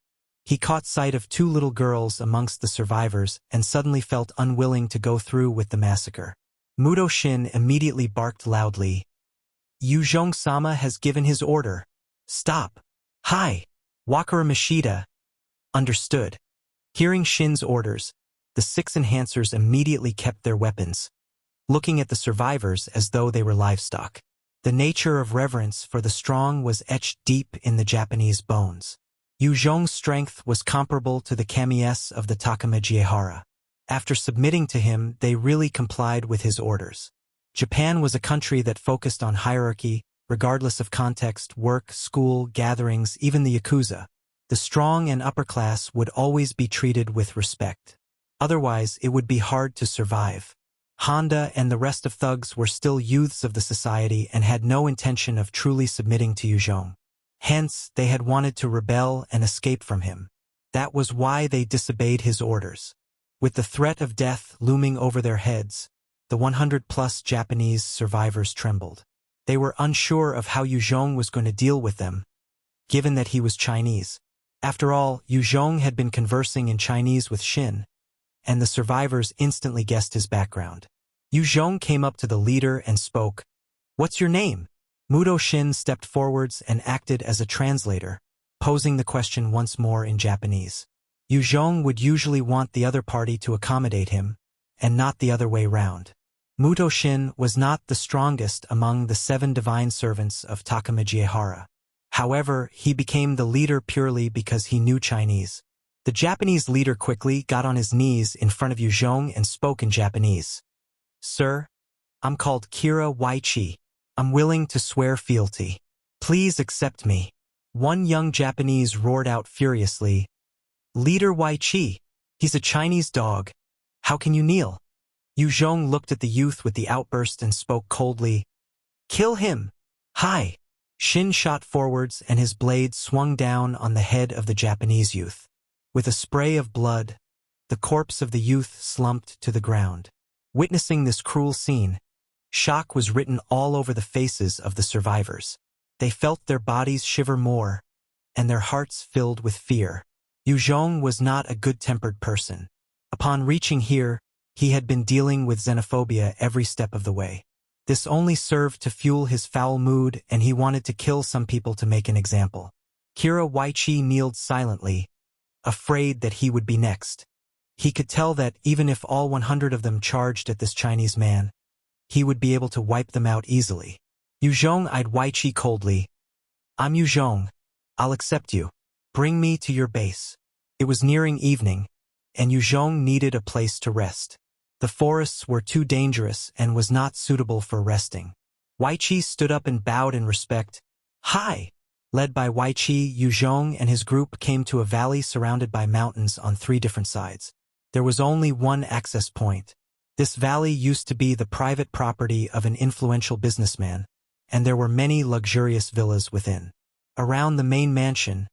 he caught sight of 2 little girls amongst the survivors and suddenly felt unwilling to go through with the massacre. Muto Shin immediately barked loudly, "Yue Zhong-sama has given his order. Stop." "Hi, Wakara Mashita." Understood. Hearing Shin's orders, the 6 enhancers immediately kept their weapons, looking at the survivors as though they were livestock. The nature of reverence for the strong was etched deep in the Japanese bones. Yue Zhong's strength was comparable to the kami's of the Takamagahara. After submitting to him, they really complied with his orders. Japan was a country that focused on hierarchy, regardless of context, work, school, gatherings, even the Yakuza. The strong and upper class would always be treated with respect. Otherwise, it would be hard to survive. Honda and the rest of thugs were still youths of the society and had no intention of truly submitting to Yue Zhong. Hence, they had wanted to rebel and escape from him. That was why they disobeyed his orders. With the threat of death looming over their heads, the 100-plus Japanese survivors trembled. They were unsure of how Yue Zhong was going to deal with them, given that he was Chinese. After all, Yue Zhong had been conversing in Chinese with Shin, and the survivors instantly guessed his background. Yue Zhong came up to the leader and spoke, "What's your name?" Muto Shin stepped forwards and acted as a translator, posing the question once more in Japanese. Yue Zhong would usually want the other party to accommodate him, and not the other way round. Muto Shin was not the strongest among the 7 divine servants of Takamagahara. However, he became the leader purely because he knew Chinese. The Japanese leader quickly got on his knees in front of Yue Zhong and spoke in Japanese. "Sir, I'm called Kira Waichi. I'm willing to swear fealty. Please accept me." One young Japanese roared out furiously, "Leader Waichi, he's a Chinese dog. How can you kneel?" Yue Zhong looked at the youth with the outburst and spoke coldly, "Kill him." "Hi." Shin shot forwards and his blade swung down on the head of the Japanese youth. With a spray of blood, the corpse of the youth slumped to the ground. Witnessing this cruel scene, shock was written all over the faces of the survivors. They felt their bodies shiver more, and their hearts filled with fear. Yue Zhong was not a good-tempered person. Upon reaching here, he had been dealing with xenophobia every step of the way. This only served to fuel his foul mood, and he wanted to kill some people to make an example. Kira Waichi kneeled silently, afraid that he would be next. He could tell that even if all 100 of them charged at this Chinese man, he would be able to wipe them out easily. Yue Zhong eyed Waichi coldly. "I'm Yue Zhong. I'll accept you. Bring me to your base." It was nearing evening, and Yue Zhong needed a place to rest. The forests were too dangerous and was not suitable for resting. Waichi stood up and bowed in respect. "Hi, Led by Weiqi, Yue Zhong and his group came to a valley surrounded by mountains on 3 different sides. There was only one access point. This valley used to be the private property of an influential businessman, and there were many luxurious villas within. Around the main mansion,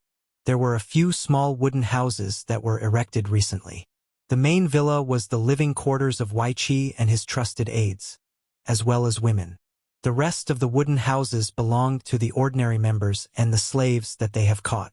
there were a few small wooden houses that were erected recently. The main villa was the living quarters of Weiqi and his trusted aides, as well as women. The rest of the wooden houses belonged to the ordinary members and the slaves that they have caught.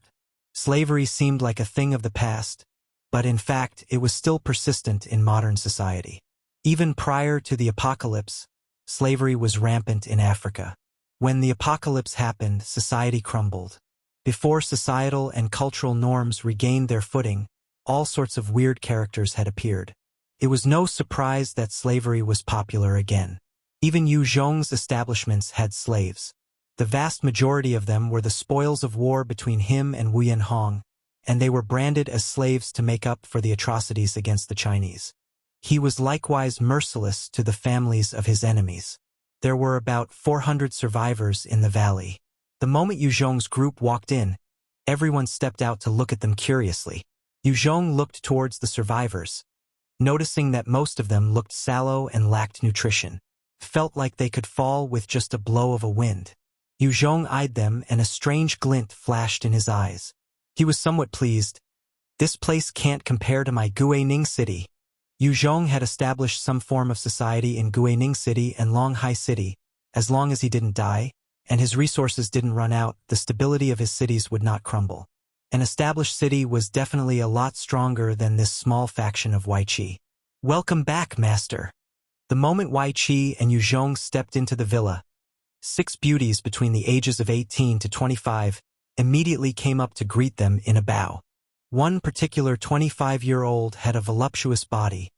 Slavery seemed like a thing of the past, but in fact it was still persistent in modern society. Even prior to the apocalypse, slavery was rampant in Africa. When the apocalypse happened, society crumbled. Before societal and cultural norms regained their footing, all sorts of weird characters had appeared. It was no surprise that slavery was popular again. Even Yue Zhong's establishments had slaves. The vast majority of them were the spoils of war between him and Wu Yanhong, and they were branded as slaves to make up for the atrocities against the Chinese. He was likewise merciless to the families of his enemies. There were about 400 survivors in the valley. The moment Yue Zhong's group walked in, everyone stepped out to look at them curiously. Yue Zhong looked towards the survivors, noticing that most of them looked sallow and lacked nutrition. Felt like they could fall with just a blow of a wind. Yue Zhong eyed them and a strange glint flashed in his eyes. He was somewhat pleased. This place can't compare to my Guining City. Yue Zhong had established some form of society in Guining City and Longhai City. As long as he didn't die, and his resources didn't run out, the stability of his cities would not crumble. An established city was definitely a lot stronger than this small faction of Weiqi. Welcome back, master. The moment Weiqi and Yue Zhong stepped into the villa, 6 beauties between the ages of 18 to 25 immediately came up to greet them in a bow. One particular 25-year-old had a voluptuous body,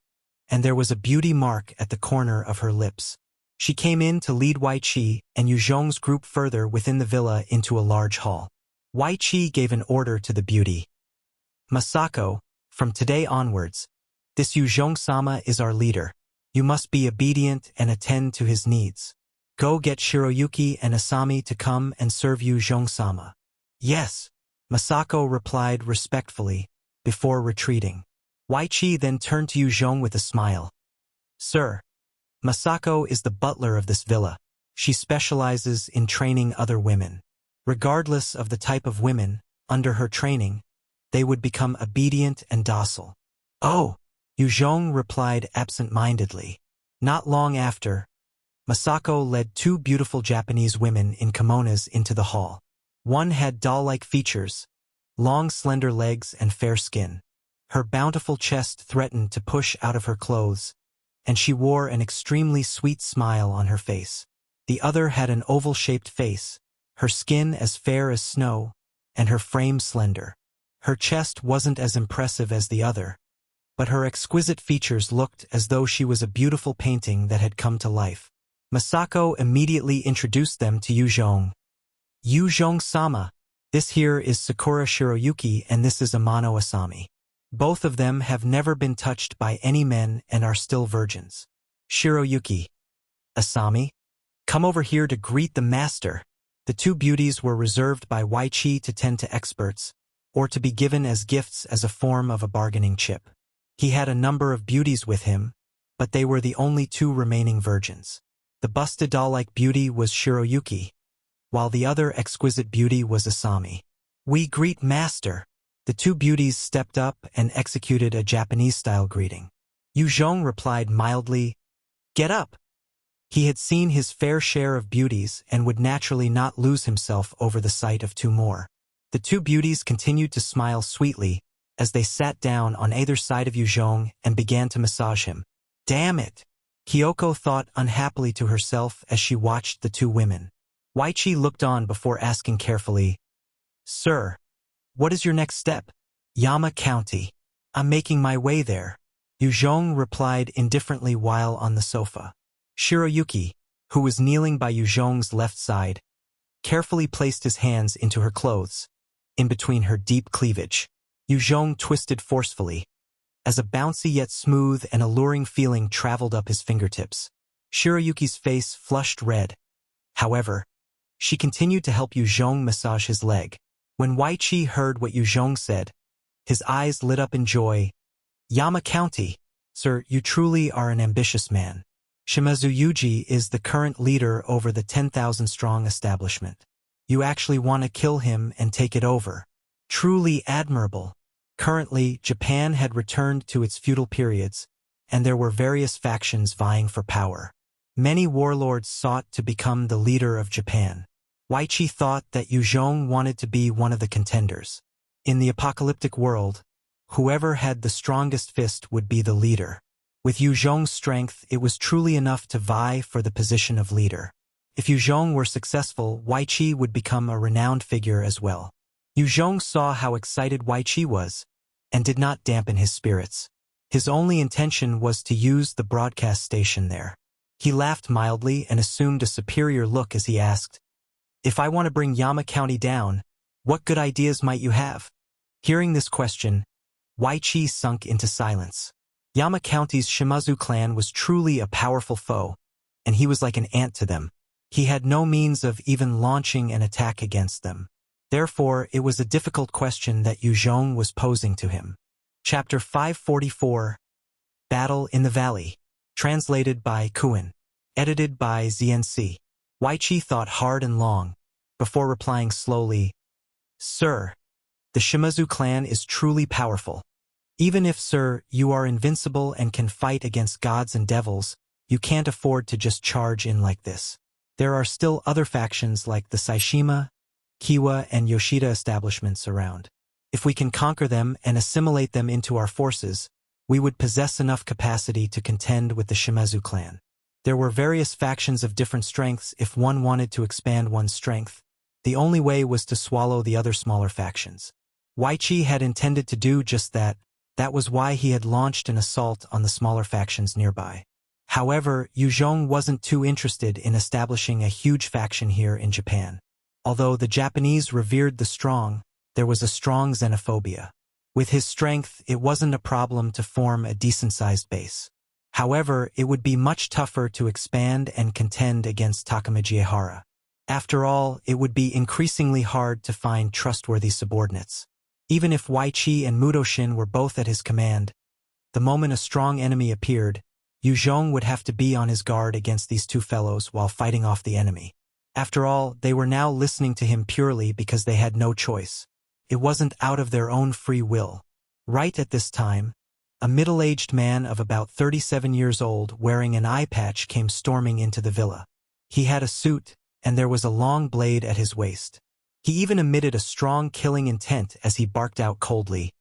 and there was a beauty mark at the corner of her lips. She came in to lead Weiqi and Yue Zhong's group further within the villa into a large hall. Weiqi gave an order to the beauty. Masako, from today onwards, this Yue Zhong-sama is our leader. You must be obedient and attend to his needs. Go get Shiroyuki and Asami to come and serve Yue Zhong-sama. Yes, Masako replied respectfully, before retreating. Weiqi then turned to Yue Zhong with a smile. Sir, Masako is the butler of this villa. She specializes in training other women. Regardless of the type of women, under her training, they would become obedient and docile. Oh! Yue Zhong replied absent-mindedly. Not long after, Masako led 2 beautiful Japanese women in kimonos into the hall. One had doll-like features, long slender legs and fair skin. Her bountiful chest threatened to push out of her clothes, and she wore an extremely sweet smile on her face. The other had an oval-shaped face, her skin as fair as snow, and her frame slender. Her chest wasn't as impressive as the other, but her exquisite features looked as though she was a beautiful painting that had come to life. Masako immediately introduced them to Yue Zhong. Yue Zhong-sama, this here is Sakura Shiroyuki and this is Amano Asami. Both of them have never been touched by any men and are still virgins. Shiroyuki. Asami? Come over here to greet the master. The 2 beauties were reserved by Weiqi to tend to experts, or to be given as gifts as a form of a bargaining chip. He had a number of beauties with him, but they were the only 2 remaining virgins. The busted doll-like beauty was Shiroyuki, while the other exquisite beauty was Asami. We greet master. The 2 beauties stepped up and executed a Japanese-style greeting. Yue Zhong replied mildly, Get up. He had seen his fair share of beauties and would naturally not lose himself over the sight of 2 more. The 2 beauties continued to smile sweetly, as they sat down on either side of Yue Zhong and began to massage him. Damn it! Kyoko thought unhappily to herself as she watched the 2 women. Weiqi looked on before asking carefully, Sir, what is your next step? Yama County. I'm making my way there. Yue Zhong replied indifferently while on the sofa. Shiroyuki, who was kneeling by Yue Zhong's left side, carefully placed his hands into her clothes, in between her deep cleavage. Yue Zhong twisted forcefully, as a bouncy yet smooth and alluring feeling traveled up his fingertips. Shiroyuki's face flushed red. However, She continued to help Yue Zhong massage his leg. When Wei Qi heard what Yue Zhong said, his eyes lit up in joy. Yama County, sir, you truly are an ambitious man. Shimazu Yuji is the current leader over the 10,000-strong establishment. You actually want to kill him and take it over. Truly admirable. Currently, Japan had returned to its feudal periods, and there were various factions vying for power. Many warlords sought to become the leader of Japan. Wei Qi thought that Yue Zhong wanted to be one of the contenders. In the apocalyptic world, whoever had the strongest fist would be the leader. With Yue Zhong's strength, it was truly enough to vie for the position of leader. If Yue Zhong were successful, Wei Qi would become a renowned figure as well. Yue Zhong saw how excited Wei Qi was, and did not dampen his spirits. His only intention was to use the broadcast station there. He laughed mildly and assumed a superior look as he asked, "If I want to bring Yama County down, what good ideas might you have?" Hearing this question, Wei Qi sunk into silence. Yama County's Shimazu clan was truly a powerful foe, and he was like an ant to them. He had no means of even launching an attack against them. Therefore, it was a difficult question that Yue Zhong was posing to him. Chapter 544, Battle in the Valley. Translated by Qidian. Edited by ZNC. Wei Qi thought hard and long, before replying slowly, "Sir, the Shimazu clan is truly powerful. Even if, sir, you are invincible and can fight against gods and devils, you can't afford to just charge in like this. There are still other factions like the Saishima, Kiwa, and Yoshida establishments around. If we can conquer them and assimilate them into our forces, we would possess enough capacity to contend with the Shimazu clan." There were various factions of different strengths. If one wanted to expand one's strength, the only way was to swallow the other smaller factions. Wei Qi had intended to do just that. That was why he had launched an assault on the smaller factions nearby. However, Yue Zhong wasn't too interested in establishing a huge faction here in Japan. Although the Japanese revered the strong, there was a strong xenophobia. With his strength, it wasn't a problem to form a decent-sized base. However, it would be much tougher to expand and contend against Takamajihara. After all, it would be increasingly hard to find trustworthy subordinates. Even if Wei Qi and Mutoshin were both at his command, the moment a strong enemy appeared, Yue Zhong would have to be on his guard against these two fellows while fighting off the enemy. After all, they were now listening to him purely because they had no choice. It wasn't out of their own free will. Right at this time, a middle-aged man of about 37 years old wearing an eye patch came storming into the villa. He had a suit, and there was a long blade at his waist. He even emitted a strong killing intent as he barked out coldly,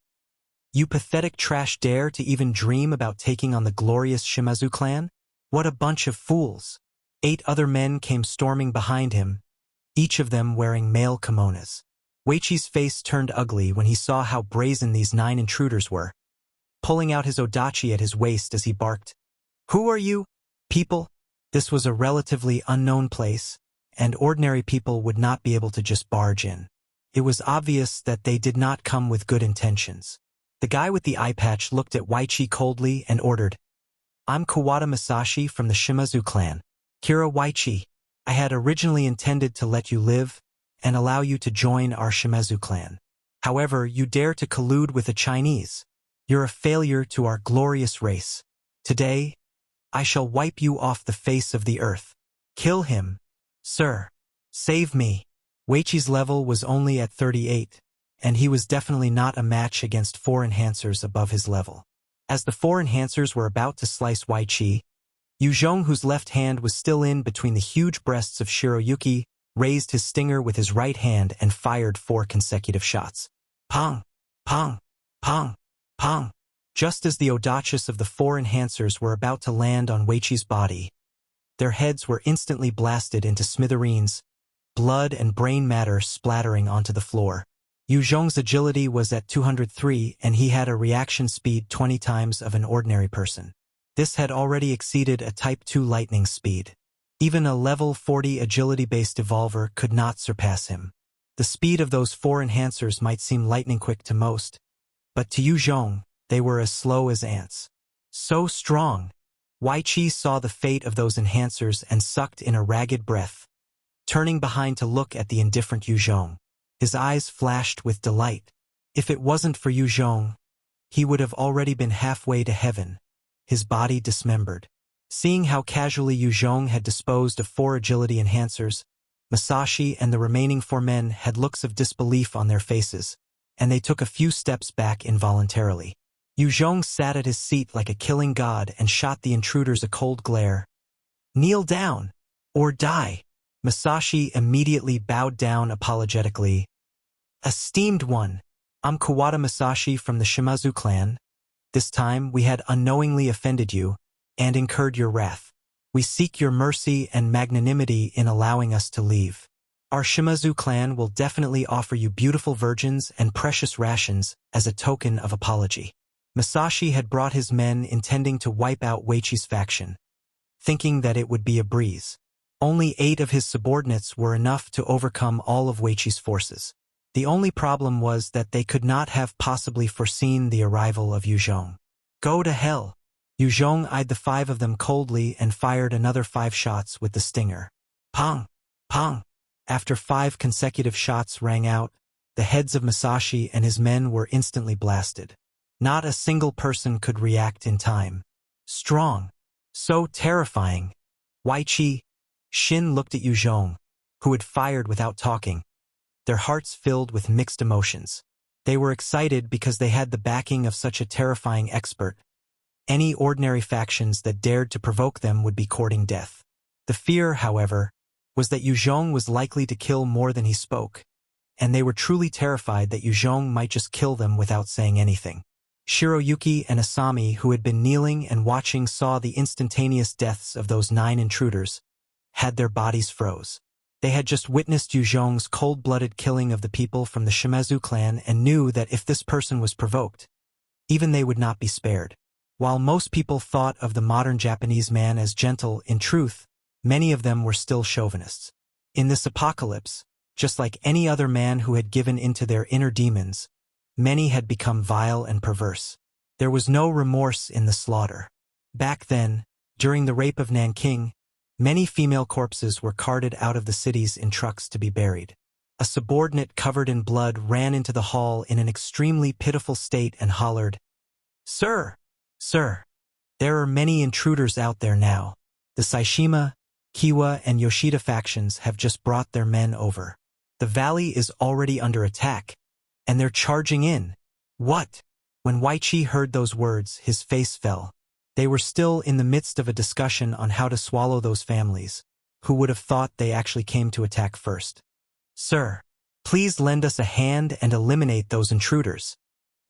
"You pathetic trash dare to even dream about taking on the glorious Shimazu clan? What a bunch of fools!" 8 other men came storming behind him, each of them wearing male kimonos. Wei Qi's face turned ugly when he saw how brazen these 9 intruders were, pulling out his odachi at his waist as he barked, "Who are you, people?" This was a relatively unknown place, and ordinary people would not be able to just barge in. It was obvious that they did not come with good intentions. The guy with the eye patch looked at Wei Qi coldly and ordered, "I'm Kawada Masashi from the Shimazu clan. Kira Wei Qi, I had originally intended to let you live and allow you to join our Shimazu clan. However, you dare to collude with the Chinese. You're a failure to our glorious race. Today, I shall wipe you off the face of the earth. Kill him, sir. Save me." Wei Qi's level was only at 38, and he was definitely not a match against 4 enhancers above his level. As the 4 enhancers were about to slice Wei Qi, Yue Zhong, whose left hand was still in between the huge breasts of Shiroyuki, raised his stinger with his right hand and fired 4 consecutive shots. Pong! Pong! Pong! Pong! Just as the audacious of the 4 enhancers were about to land on Wei Qi's body, their heads were instantly blasted into smithereens, blood and brain matter splattering onto the floor. Yue Zhong's agility was at 203 and he had a reaction speed 20 times of an ordinary person. This had already exceeded a Type 2 lightning speed. Even a level 40 agility-based evolver could not surpass him. The speed of those 4 enhancers might seem lightning-quick to most, but to Yue Zhong, they were as slow as ants. So strong! Wei Qi saw the fate of those enhancers and sucked in a ragged breath. turning behind to look at the indifferent Yue Zhong. His eyes flashed with delight. If it wasn't for Yue Zhong, he would have already been halfway to heaven, his body dismembered. Seeing how casually Yue Zhong had disposed of 4 agility enhancers, Masashi and the remaining 4 men had looks of disbelief on their faces, and they took a few steps back involuntarily. Yue Zhong sat at his seat like a killing god and shot the intruders a cold glare. "Kneel down, or die." Masashi immediately bowed down apologetically. "Esteemed one, I'm Kawada Masashi from the Shimazu clan. This time we had unknowingly offended you and incurred your wrath. We seek your mercy and magnanimity in allowing us to leave. Our Shimazu clan will definitely offer you beautiful virgins and precious rations as a token of apology." Masashi had brought his men intending to wipe out Weiqi's faction, thinking that it would be a breeze. Only 8 of his subordinates were enough to overcome all of Weiqi's forces. The only problem was that they could not have possibly foreseen the arrival of Yue Zhong. "Go to hell." Yue Zhong eyed the 5 of them coldly and fired another 5 shots with the stinger. Pong! Pong! After 5 consecutive shots rang out, the heads of Masashi and his men were instantly blasted. Not a single person could react in time. Strong. So terrifying. Weiqi. Shin looked at Yue Zhong, who had fired without talking, their hearts filled with mixed emotions. They were excited because they had the backing of such a terrifying expert. Any ordinary factions that dared to provoke them would be courting death. The fear, however, was that Yue Zhong was likely to kill more than he spoke, and they were truly terrified that Yue Zhong might just kill them without saying anything. Shiroyuki and Asami, who had been kneeling and watching, saw the instantaneous deaths of those 9 intruders, had their bodies froze. They had just witnessed Yue Zhong's cold-blooded killing of the people from the Shimazu clan and knew that if this person was provoked, even they would not be spared. While most people thought of the modern Japanese man as gentle, in truth, many of them were still chauvinists. In this apocalypse, just like any other man who had given into their inner demons, many had become vile and perverse. There was no remorse in the slaughter. Back then, during the rape of Nanking, many female corpses were carted out of the cities in trucks to be buried. A subordinate covered in blood ran into the hall in an extremely pitiful state and hollered, "Sir! Sir! There are many intruders out there now. The Saishima, Kiwa, and Yoshida factions have just brought their men over. The valley is already under attack, and they're charging in." "What?" When Weiqi heard those words, his face fell. They were still in the midst of a discussion on how to swallow those families. Who would have thought they actually came to attack first? "Sir, please lend us a hand and eliminate those intruders."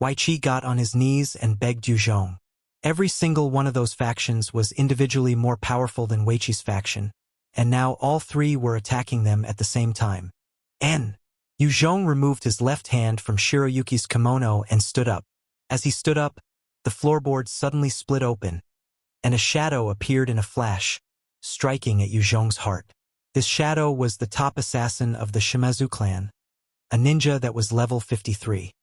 Weiqi got on his knees and begged Yue Zhong. Every single one of those factions was individually more powerful than Weiqi's faction, and now all 3 were attacking them at the same time. Yue Zhong removed his left hand from Shiroyuki's kimono and stood up. As he stood up, the floorboard suddenly split open, and a shadow appeared in a flash, striking at Yue Zhong's heart. This shadow was the top assassin of the Shimazu clan, a ninja that was level 53.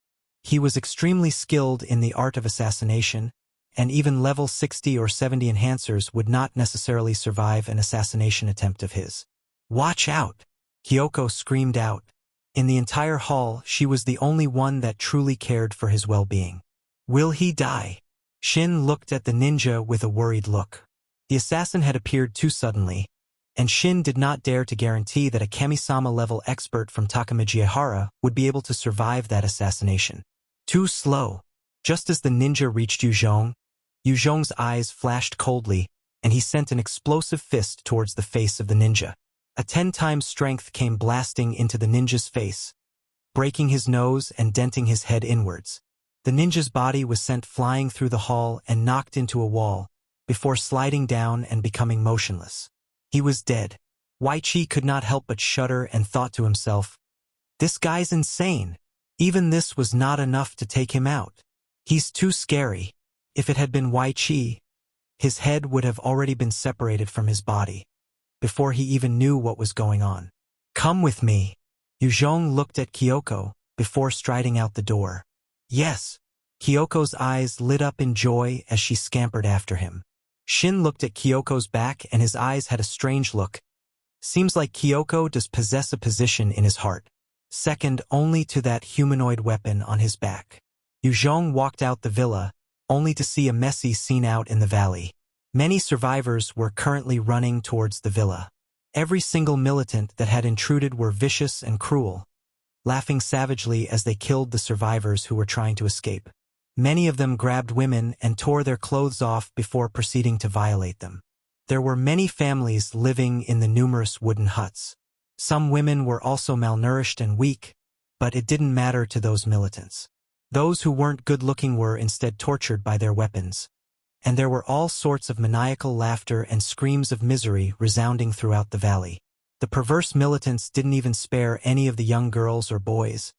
He was extremely skilled in the art of assassination, and even level 60 or 70 enhancers would not necessarily survive an assassination attempt of his. "Watch out!" Kyoko screamed out. In the entire hall, she was the only one that truly cared for his well-being. "Will he die?" Shin looked at the ninja with a worried look. The assassin had appeared too suddenly, and Shin did not dare to guarantee that a Kami-sama-level expert from Takamijihara would be able to survive that assassination. Too slow. Just as the ninja reached Yue Zhong's eyes flashed coldly, and he sent an explosive fist towards the face of the ninja. A 10 times strength came blasting into the ninja's face, breaking his nose and denting his head inwards. The ninja's body was sent flying through the hall and knocked into a wall, before sliding down and becoming motionless. He was dead. Weiqi could not help but shudder and thought to himself, "This guy's insane. Even this was not enough to take him out. He's too scary." If it had been Weiqi, his head would have already been separated from his body, before he even knew what was going on. "Come with me." Yue Zhong looked at Kyoko, before striding out the door. "Yes." Kyoko's eyes lit up in joy as she scampered after him. Shin looked at Kyoko's back and his eyes had a strange look, Seems like Kyoko does possess a position in his heart, second only to that humanoid weapon on his back. Yue Zhong walked out the villa, only to see a messy scene out in the valley. Many survivors were currently running towards the villa. Every single militant that had intruded were vicious and cruel, laughing savagely as they killed the survivors who were trying to escape. Many of them grabbed women and tore their clothes off before proceeding to violate them. There were many families living in the numerous wooden huts. Some women were also malnourished and weak, but it didn't matter to those militants. Those who weren't good-looking were instead tortured by their weapons, and there were all sorts of maniacal laughter and screams of misery resounding throughout the valley. The perverse militants didn't even spare any of the young girls or boys,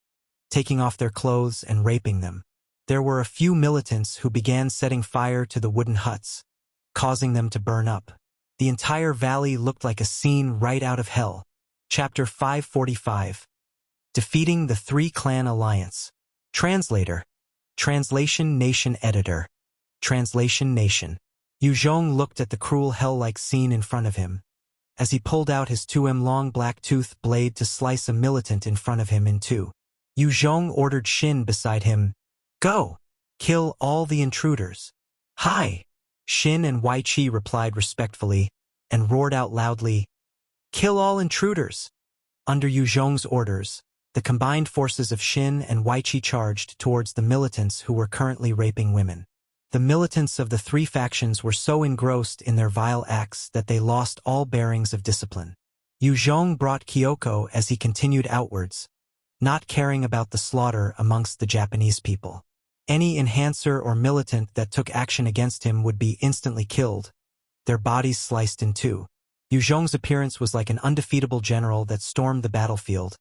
taking off their clothes and raping them. There were a few militants who began setting fire to the wooden huts, causing them to burn up. The entire valley looked like a scene right out of hell. Chapter 545. Defeating the Three-Clan Alliance. Translator. Translation Nation Editor. Translation Nation. Yue Zhong looked at the cruel hell-like scene in front of him, as he pulled out his 2m long black-toothed blade to slice a militant in front of him in two. Yue Zhong ordered Shin beside him, "Go! Kill all the intruders." "Hi!" Shin and Weiqi replied respectfully, and roared out loudly, "Kill all intruders!" Under Yue Zhong's orders, the combined forces of Shin and Weiqi charged towards the militants who were currently raping women. The militants of the three factions were so engrossed in their vile acts that they lost all bearings of discipline. Yue Zhong brought Kyoko as he continued outwards, not caring about the slaughter amongst the Japanese people. Any enhancer or militant that took action against him would be instantly killed, their bodies sliced in two. Yue Zhong's appearance was like an undefeatable general that stormed the battlefield,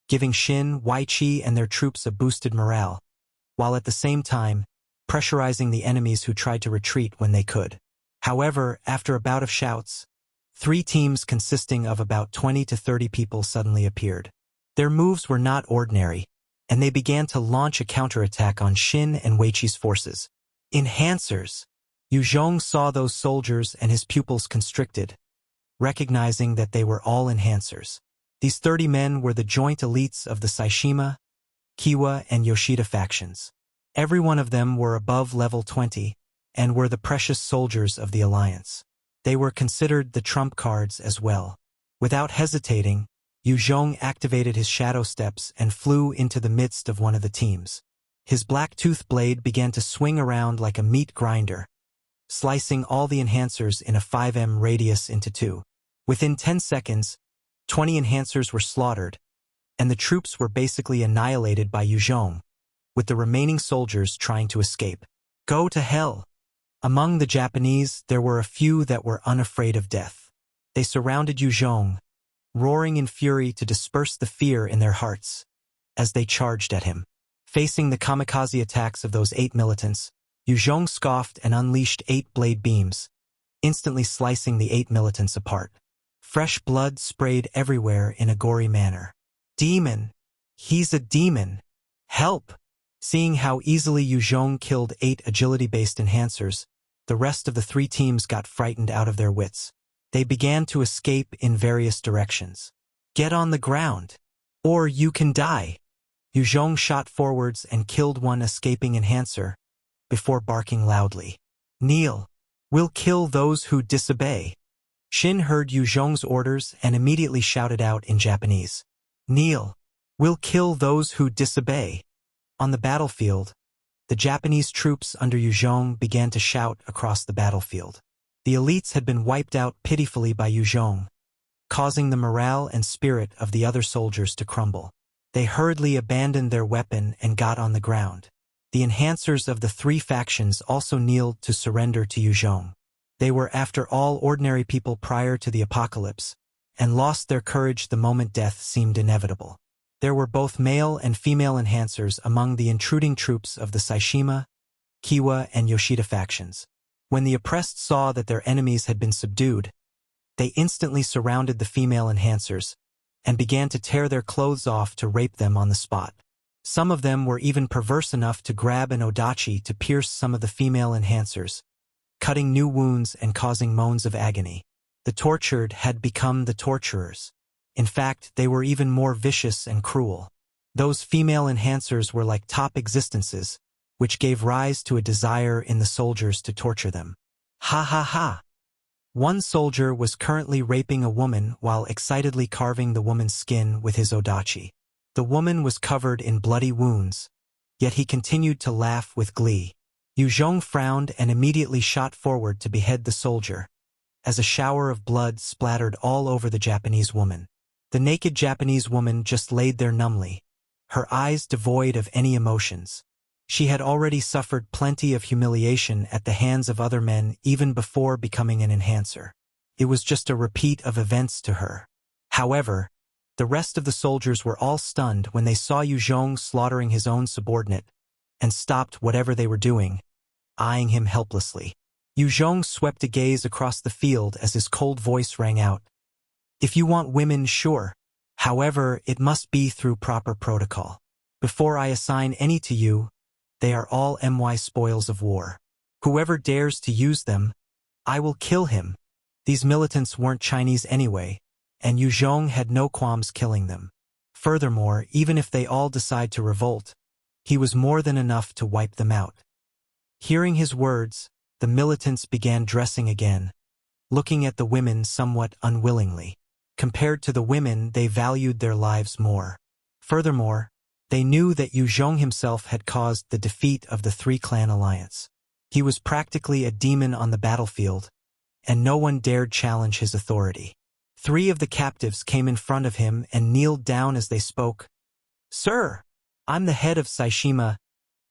giving Shin, Weiqi, and their troops a boosted morale, while at the same time pressurizing the enemies who tried to retreat when they could. However, after a bout of shouts, three teams consisting of about 20 to 30 people suddenly appeared. Their moves were not ordinary, and they began to launch a counterattack on Shin and Weiqi's forces. Enhancers! Yue Zhong saw those soldiers and his pupils constricted, recognizing that they were all enhancers. These 30 men were the joint elites of the Saishima, Kiwa, and Yoshida factions. Every one of them were above level 20, and were the precious soldiers of the alliance. They were considered the trump cards as well. Without hesitating, Yue Zhong activated his shadow steps and flew into the midst of one of the teams. His black-tooth blade began to swing around like a meat grinder, slicing all the enhancers in a 5m radius into two. Within 10 seconds, 20 enhancers were slaughtered, and the troops were basically annihilated by Yue Zhong, with the remaining soldiers trying to escape. Go to hell! Among the Japanese, there were a few that were unafraid of death. They surrounded Yue Zhong, roaring in fury to disperse the fear in their hearts, as they charged at him. Facing the kamikaze attacks of those 8 militants, Yue Zhong scoffed and unleashed 8 blade beams, instantly slicing the 8 militants apart. Fresh blood sprayed everywhere in a gory manner. Demon! He's a demon! Help! Seeing how easily Yue Zhong killed 8 agility-based enhancers, the rest of the 3 teams got frightened out of their wits. They began to escape in various directions. Get on the ground, or you can die! Yue Zhong shot forwards and killed one escaping enhancer, before barking loudly. Kneel! We'll kill those who disobey! Shin heard Yue Zhong's orders and immediately shouted out in Japanese. Kneel! We'll kill those who disobey! On the battlefield, the Japanese troops under Yue Zhong began to shout across the battlefield. The elites had been wiped out pitifully by Yue Zhong, causing the morale and spirit of the other soldiers to crumble. They hurriedly abandoned their weapon and got on the ground. The enhancers of the 3 factions also kneeled to surrender to Yue Zhong. They were after all ordinary people prior to the apocalypse, and lost their courage the moment death seemed inevitable. There were both male and female enhancers among the intruding troops of the Saishima, Kiwa, and Yoshida factions. When the oppressed saw that their enemies had been subdued, they instantly surrounded the female enhancers, and began to tear their clothes off to rape them on the spot. Some of them were even perverse enough to grab an odachi to pierce some of the female enhancers, cutting new wounds and causing moans of agony. The tortured had become the torturers. In fact, they were even more vicious and cruel. Those female enhancers were like top existences, which gave rise to a desire in the soldiers to torture them. Ha ha ha! One soldier was currently raping a woman while excitedly carving the woman's skin with his odachi. The woman was covered in bloody wounds, yet he continued to laugh with glee. Yue Zhong frowned and immediately shot forward to behead the soldier, as a shower of blood splattered all over the Japanese woman. The naked Japanese woman just laid there numbly, her eyes devoid of any emotions. She had already suffered plenty of humiliation at the hands of other men even before becoming an enhancer. It was just a repeat of events to her. However, the rest of the soldiers were all stunned when they saw Yue Zhong slaughtering his own subordinate, and stopped whatever they were doing, eyeing him helplessly. Yue Zhong swept a gaze across the field as his cold voice rang out. If you want women, sure. However, it must be through proper protocol. Before I assign any to you, they are all my spoils of war. Whoever dares to use them, I will kill him. These militants weren't Chinese anyway, and Yue Zhong had no qualms killing them. Furthermore, even if they all decide to revolt, he was more than enough to wipe them out. Hearing his words, the militants began dressing again, looking at the women somewhat unwillingly. Compared to the women, they valued their lives more. Furthermore, they knew that Yue Zhong himself had caused the defeat of the three-clan alliance. He was practically a demon on the battlefield, and no one dared challenge his authority. 3 of the captives came in front of him and kneeled down as they spoke. Sir, I'm the head of Saishima,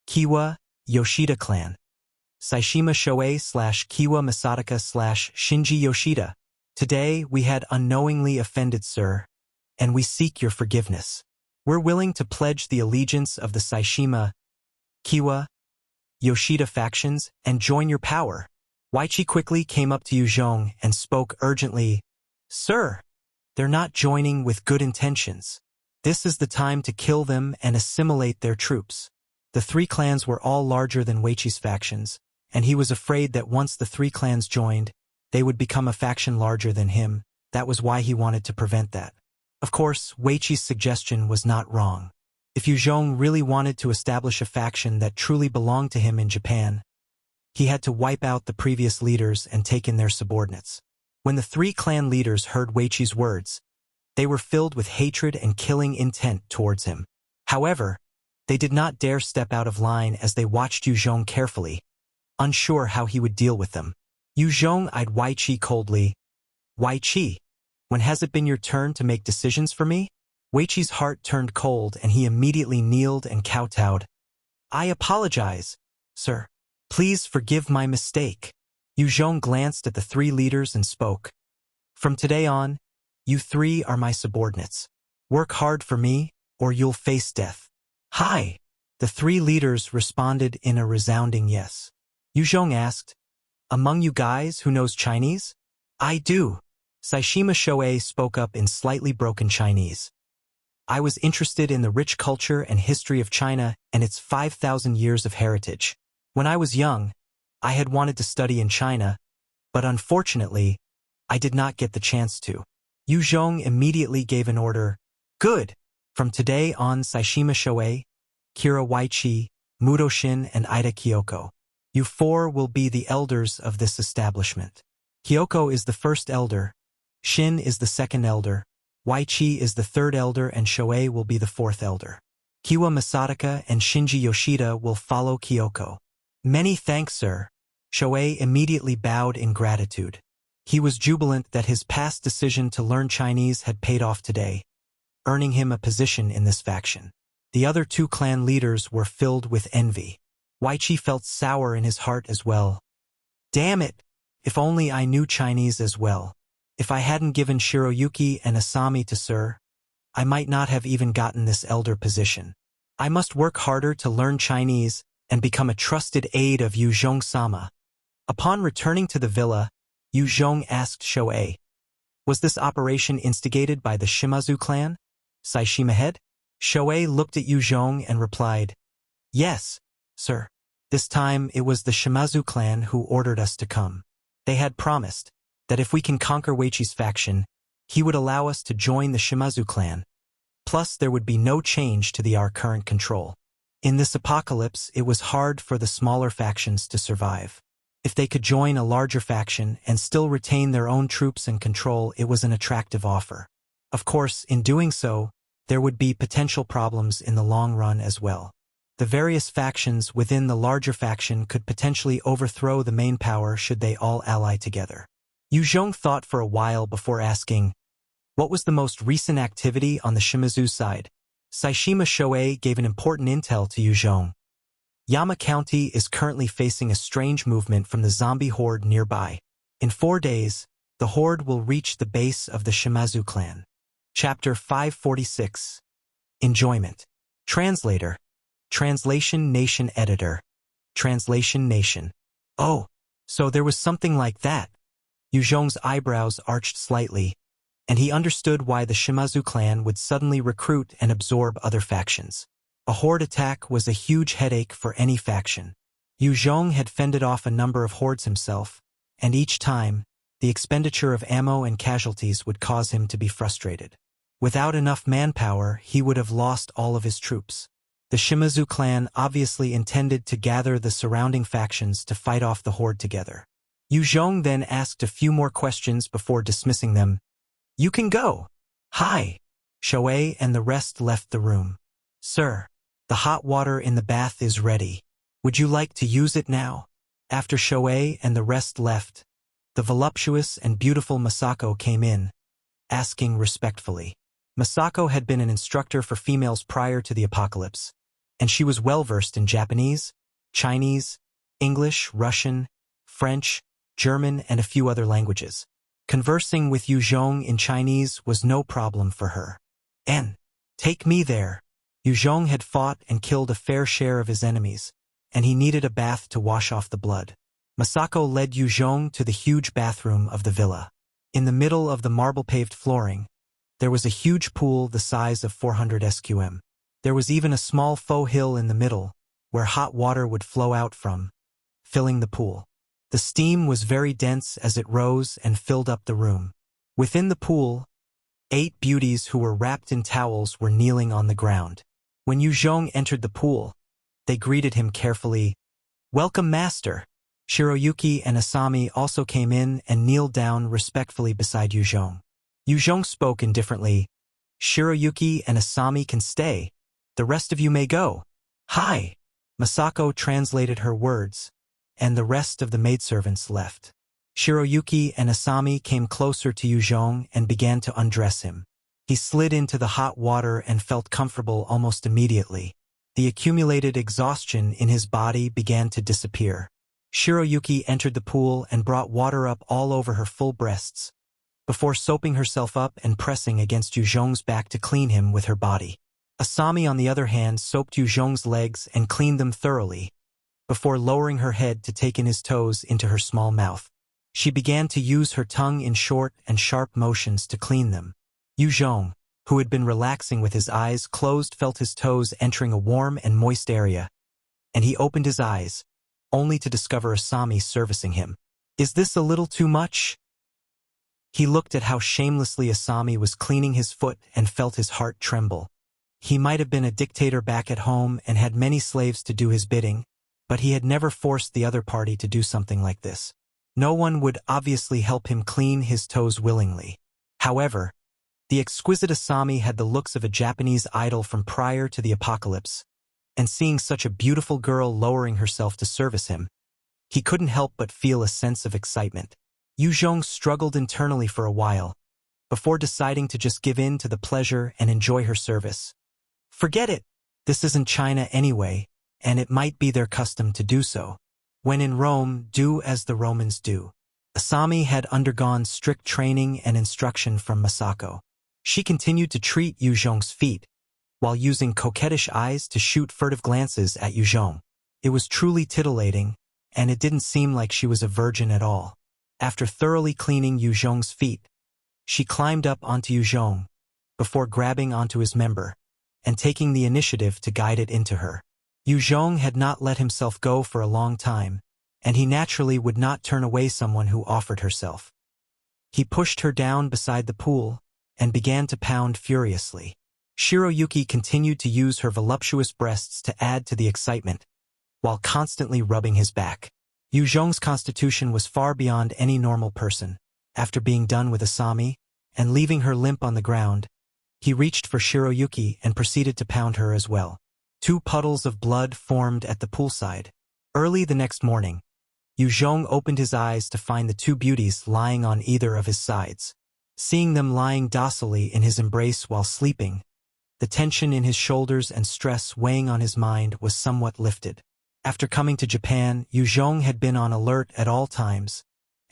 Kiwa, Yoshida clan. Saishima Shoei/Kiwa Masataka/Shinji Yoshida. Today we had unknowingly offended, sir, and we seek your forgiveness. We're willing to pledge the allegiance of the Saishima, Kiwa, Yoshida factions and join your power. Weiqi quickly came up to Yue Zhong and spoke urgently. Sir, they're not joining with good intentions. This is the time to kill them and assimilate their troops. The 3 clans were all larger than Weiqi's factions, and he was afraid that once the 3 clans joined, they would become a faction larger than him. That was why he wanted to prevent that. Of course, Weiqi's suggestion was not wrong. If Yue Zhong really wanted to establish a faction that truly belonged to him in Japan, he had to wipe out the previous leaders and take in their subordinates. When the 3 clan leaders heard Weiqi's words, they were filled with hatred and killing intent towards him. However, they did not dare step out of line as they watched Yue Zhong carefully, unsure how he would deal with them. Yue Zhong eyed Weiqi coldly. Weiqi, when has it been your turn to make decisions for me? Weiqi's heart turned cold and he immediately kneeled and kowtowed. I apologize, sir. Please forgive my mistake. Yue Zhong glanced at the 3 leaders and spoke. From today on, you 3 are my subordinates. Work hard for me, or you'll face death. Hi! The 3 leaders responded in a resounding yes. Yue Zhong asked, among you guys who knows Chinese? I do. Saishima Shoei spoke up in slightly broken Chinese. I was interested in the rich culture and history of China and its 5,000 years of heritage. When I was young, I had wanted to study in China, but unfortunately, I did not get the chance to. Yue Zhong immediately gave an order. Good! From today on, Saishima Shoei, Kira Weiqi, Mudo Shin, and Ida Kyoko. You 4 will be the elders of this establishment. Kyoko is the first elder, Shin is the second elder, Weiqi is the third elder, and Shoei will be the 4th elder. Kiwa Masataka and Shinji Yoshida will follow Kyoko. Many thanks, sir. Shoei immediately bowed in gratitude. He was jubilant that his past decision to learn Chinese had paid off today, earning him a position in this faction. The other 2 clan leaders were filled with envy. Weiqi felt sour in his heart as well. Damn it! If only I knew Chinese as well. If I hadn't given Shiroyuki and Asami to Sir, I might not have even gotten this elder position. I must work harder to learn Chinese and become a trusted aide of Yue Zhong-sama. Upon returning to the villa, Yue Zhong asked Shoei, was this operation instigated by the Shimazu clan? Saishima head? Shoei looked at Yue Zhong and replied, yes, sir. This time it was the Shimazu clan who ordered us to come. They had promised, that if we can conquer Weiqi's faction, he would allow us to join the Shimazu clan. Plus, there would be no change to our current control. In this apocalypse, it was hard for the smaller factions to survive. If they could join a larger faction and still retain their own troops and control, it was an attractive offer. Of course, in doing so, there would be potential problems in the long run as well. The various factions within the larger faction could potentially overthrow the main power should they all ally together. Yue Zhong thought for a while before asking, "What was the most recent activity on the Shimazu side?" Saishima Shoei gave an important intel to Yue Zhong. Yama County is currently facing a strange movement from the zombie horde nearby. In 4 days, the horde will reach the base of the Shimazu clan. Chapter 546. Enjoyment. Translator. Translation Nation Editor. Translation Nation. Oh, so there was something like that. Yue Zhong's eyebrows arched slightly, and he understood why the Shimazu clan would suddenly recruit and absorb other factions. A horde attack was a huge headache for any faction. Yue Zhong had fended off a number of hordes himself, and each time, the expenditure of ammo and casualties would cause him to be frustrated. Without enough manpower, he would have lost all of his troops. The Shimazu clan obviously intended to gather the surrounding factions to fight off the horde together. Yue Zhong then asked a few more questions before dismissing them. "You can go." "Hi." Shoei and the rest left the room. "Sir, the hot water in the bath is ready. Would you like to use it now?" After Shoei and the rest left, the voluptuous and beautiful Masako came in, asking respectfully. Masako had been an instructor for females prior to the apocalypse, and she was well-versed in Japanese, Chinese, English, Russian, French, German, and a few other languages. Conversing with Yue Zhong in Chinese was no problem for her. "En, take me there." Yue Zhong had fought and killed a fair share of his enemies, and he needed a bath to wash off the blood. Masako led Yue Zhong to the huge bathroom of the villa. In the middle of the marble-paved flooring, there was a huge pool the size of 400 sqm. There was even a small faux hill in the middle, where hot water would flow out from, filling the pool. The steam was very dense as it rose and filled up the room. Within the pool, 8 beauties who were wrapped in towels were kneeling on the ground. When Yue Zhong entered the pool, they greeted him carefully. "Welcome, Master." Shiroyuki and Asami also came in and kneeled down respectfully beside Yue Zhong. Yue Zhong spoke indifferently. "Shiroyuki and Asami can stay. The rest of you may go." "Hi." Masako translated her words, and the rest of the maidservants left. Shiroyuki and Asami came closer to Yue Zhong and began to undress him. He slid into the hot water and felt comfortable almost immediately. The accumulated exhaustion in his body began to disappear. Shiroyuki entered the pool and brought water up all over her full breasts, before soaping herself up and pressing against Yue Zhong's back to clean him with her body. Asami, on the other hand, soaped Yue Zhong's legs and cleaned them thoroughly, before lowering her head to take in his toes into her small mouth. She began to use her tongue in short and sharp motions to clean them. Yue Zhong, who had been relaxing with his eyes closed, felt his toes entering a warm and moist area, and he opened his eyes, only to discover Asami servicing him. "Is this a little too much?" He looked at how shamelessly Asami was cleaning his foot and felt his heart tremble. He might have been a dictator back at home and had many slaves to do his bidding, but he had never forced the other party to do something like this. No one would obviously help him clean his toes willingly. However, the exquisite Asami had the looks of a Japanese idol from prior to the apocalypse, and seeing such a beautiful girl lowering herself to service him, he couldn't help but feel a sense of excitement. Yue Zhong struggled internally for a while, before deciding to just give in to the pleasure and enjoy her service. Forget it. This isn't China anyway, and it might be their custom to do so. When in Rome, do as the Romans do. Asami had undergone strict training and instruction from Masako. She continued to treat Yue Zhong's feet, while using coquettish eyes to shoot furtive glances at Yue Zhong. It was truly titillating, and it didn't seem like she was a virgin at all. After thoroughly cleaning Yue Zhong's feet, she climbed up onto Yue Zhong, before grabbing onto his member, and taking the initiative to guide it into her. Yue Zhong had not let himself go for a long time, and he naturally would not turn away someone who offered herself. He pushed her down beside the pool and began to pound furiously. Shiroyuki continued to use her voluptuous breasts to add to the excitement, while constantly rubbing his back. Yue Zhong's constitution was far beyond any normal person. After being done with Asami, and leaving her limp on the ground, he reached for Shiroyuki and proceeded to pound her as well. 2 puddles of blood formed at the poolside. Early the next morning, Yue Zhong opened his eyes to find the 2 beauties lying on either of his sides. Seeing them lying docilely in his embrace while sleeping, the tension in his shoulders and stress weighing on his mind was somewhat lifted. After coming to Japan, Yue Zhong had been on alert at all times,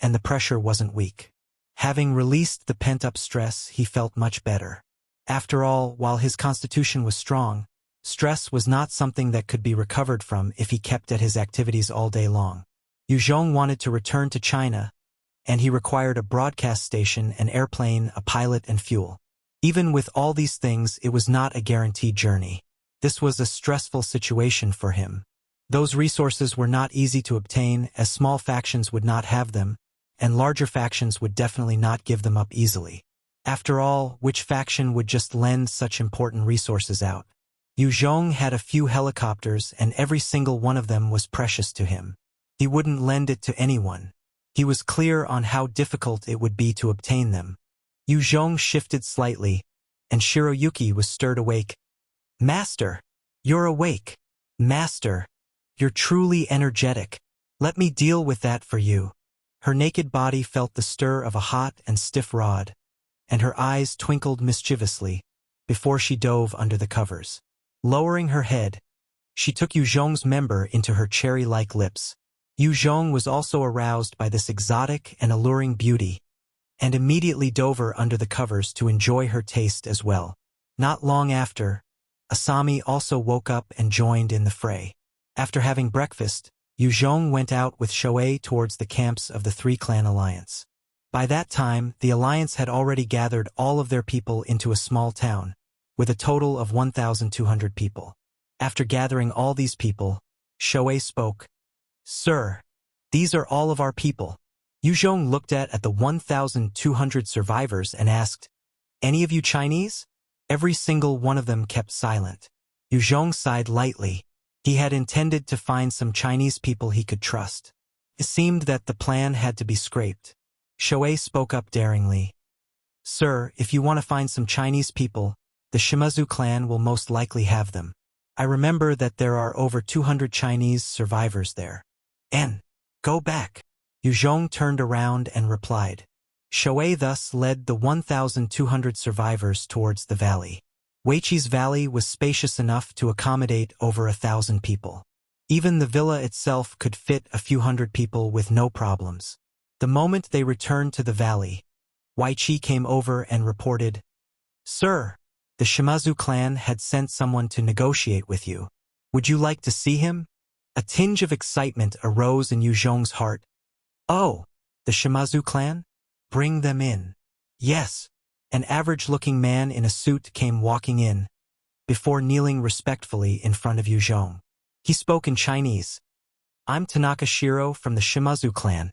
and the pressure wasn't weak. Having released the pent-up stress, he felt much better. After all, while his constitution was strong, stress was not something that could be recovered from if he kept at his activities all day long. Yue Zhong wanted to return to China, and he required a broadcast station, an airplane, a pilot, and fuel. Even with all these things, it was not a guaranteed journey. This was a stressful situation for him. Those resources were not easy to obtain, as small factions would not have them, and larger factions would definitely not give them up easily. After all, which faction would just lend such important resources out? Yue Zhong had a few helicopters, and every single one of them was precious to him. He wouldn't lend it to anyone. He was clear on how difficult it would be to obtain them. Yue Zhong shifted slightly, and Shiroyuki was stirred awake. "Master! You're awake! Master! You're truly energetic. Let me deal with that for you." Her naked body felt the stir of a hot and stiff rod, and her eyes twinkled mischievously before she dove under the covers. Lowering her head, she took Yue Zhong's member into her cherry-like lips. Yue Zhong was also aroused by this exotic and alluring beauty, and immediately dove her under the covers to enjoy her taste as well. Not long after, Asami also woke up and joined in the fray. After having breakfast, Yue Zhong went out with Shoei towards the camps of the 3-clan alliance. By that time, the alliance had already gathered all of their people into a small town, with a total of 1,200 people. After gathering all these people, Shoei spoke. "Sir, these are all of our people." Yue Zhong looked at the 1,200 survivors and asked, "Any of you Chinese?" Every single one of them kept silent. Yue Zhong sighed lightly. He had intended to find some Chinese people he could trust. It seemed that the plan had to be scraped. Shoei spoke up daringly. "Sir, if you want to find some Chinese people, the Shimazu clan will most likely have them. I remember that there are over 200 Chinese survivors there." "And go back." Yue Zhong turned around and replied. Shoei thus led the 1,200 survivors towards the valley. Weiqi's valley was spacious enough to accommodate over 1,000 people. Even the villa itself could fit a few hundred people with no problems. The moment they returned to the valley, Weiqi came over and reported, "Sir, the Shimazu clan had sent someone to negotiate with you. Would you like to see him?" A tinge of excitement arose in Yue Zhong's heart. "Oh, the Shimazu clan? Bring them in." "Yes." An average-looking man in a suit came walking in, before kneeling respectfully in front of Yue Zhong. He spoke in Chinese. "I'm Tanaka Shiro from the Shimazu clan.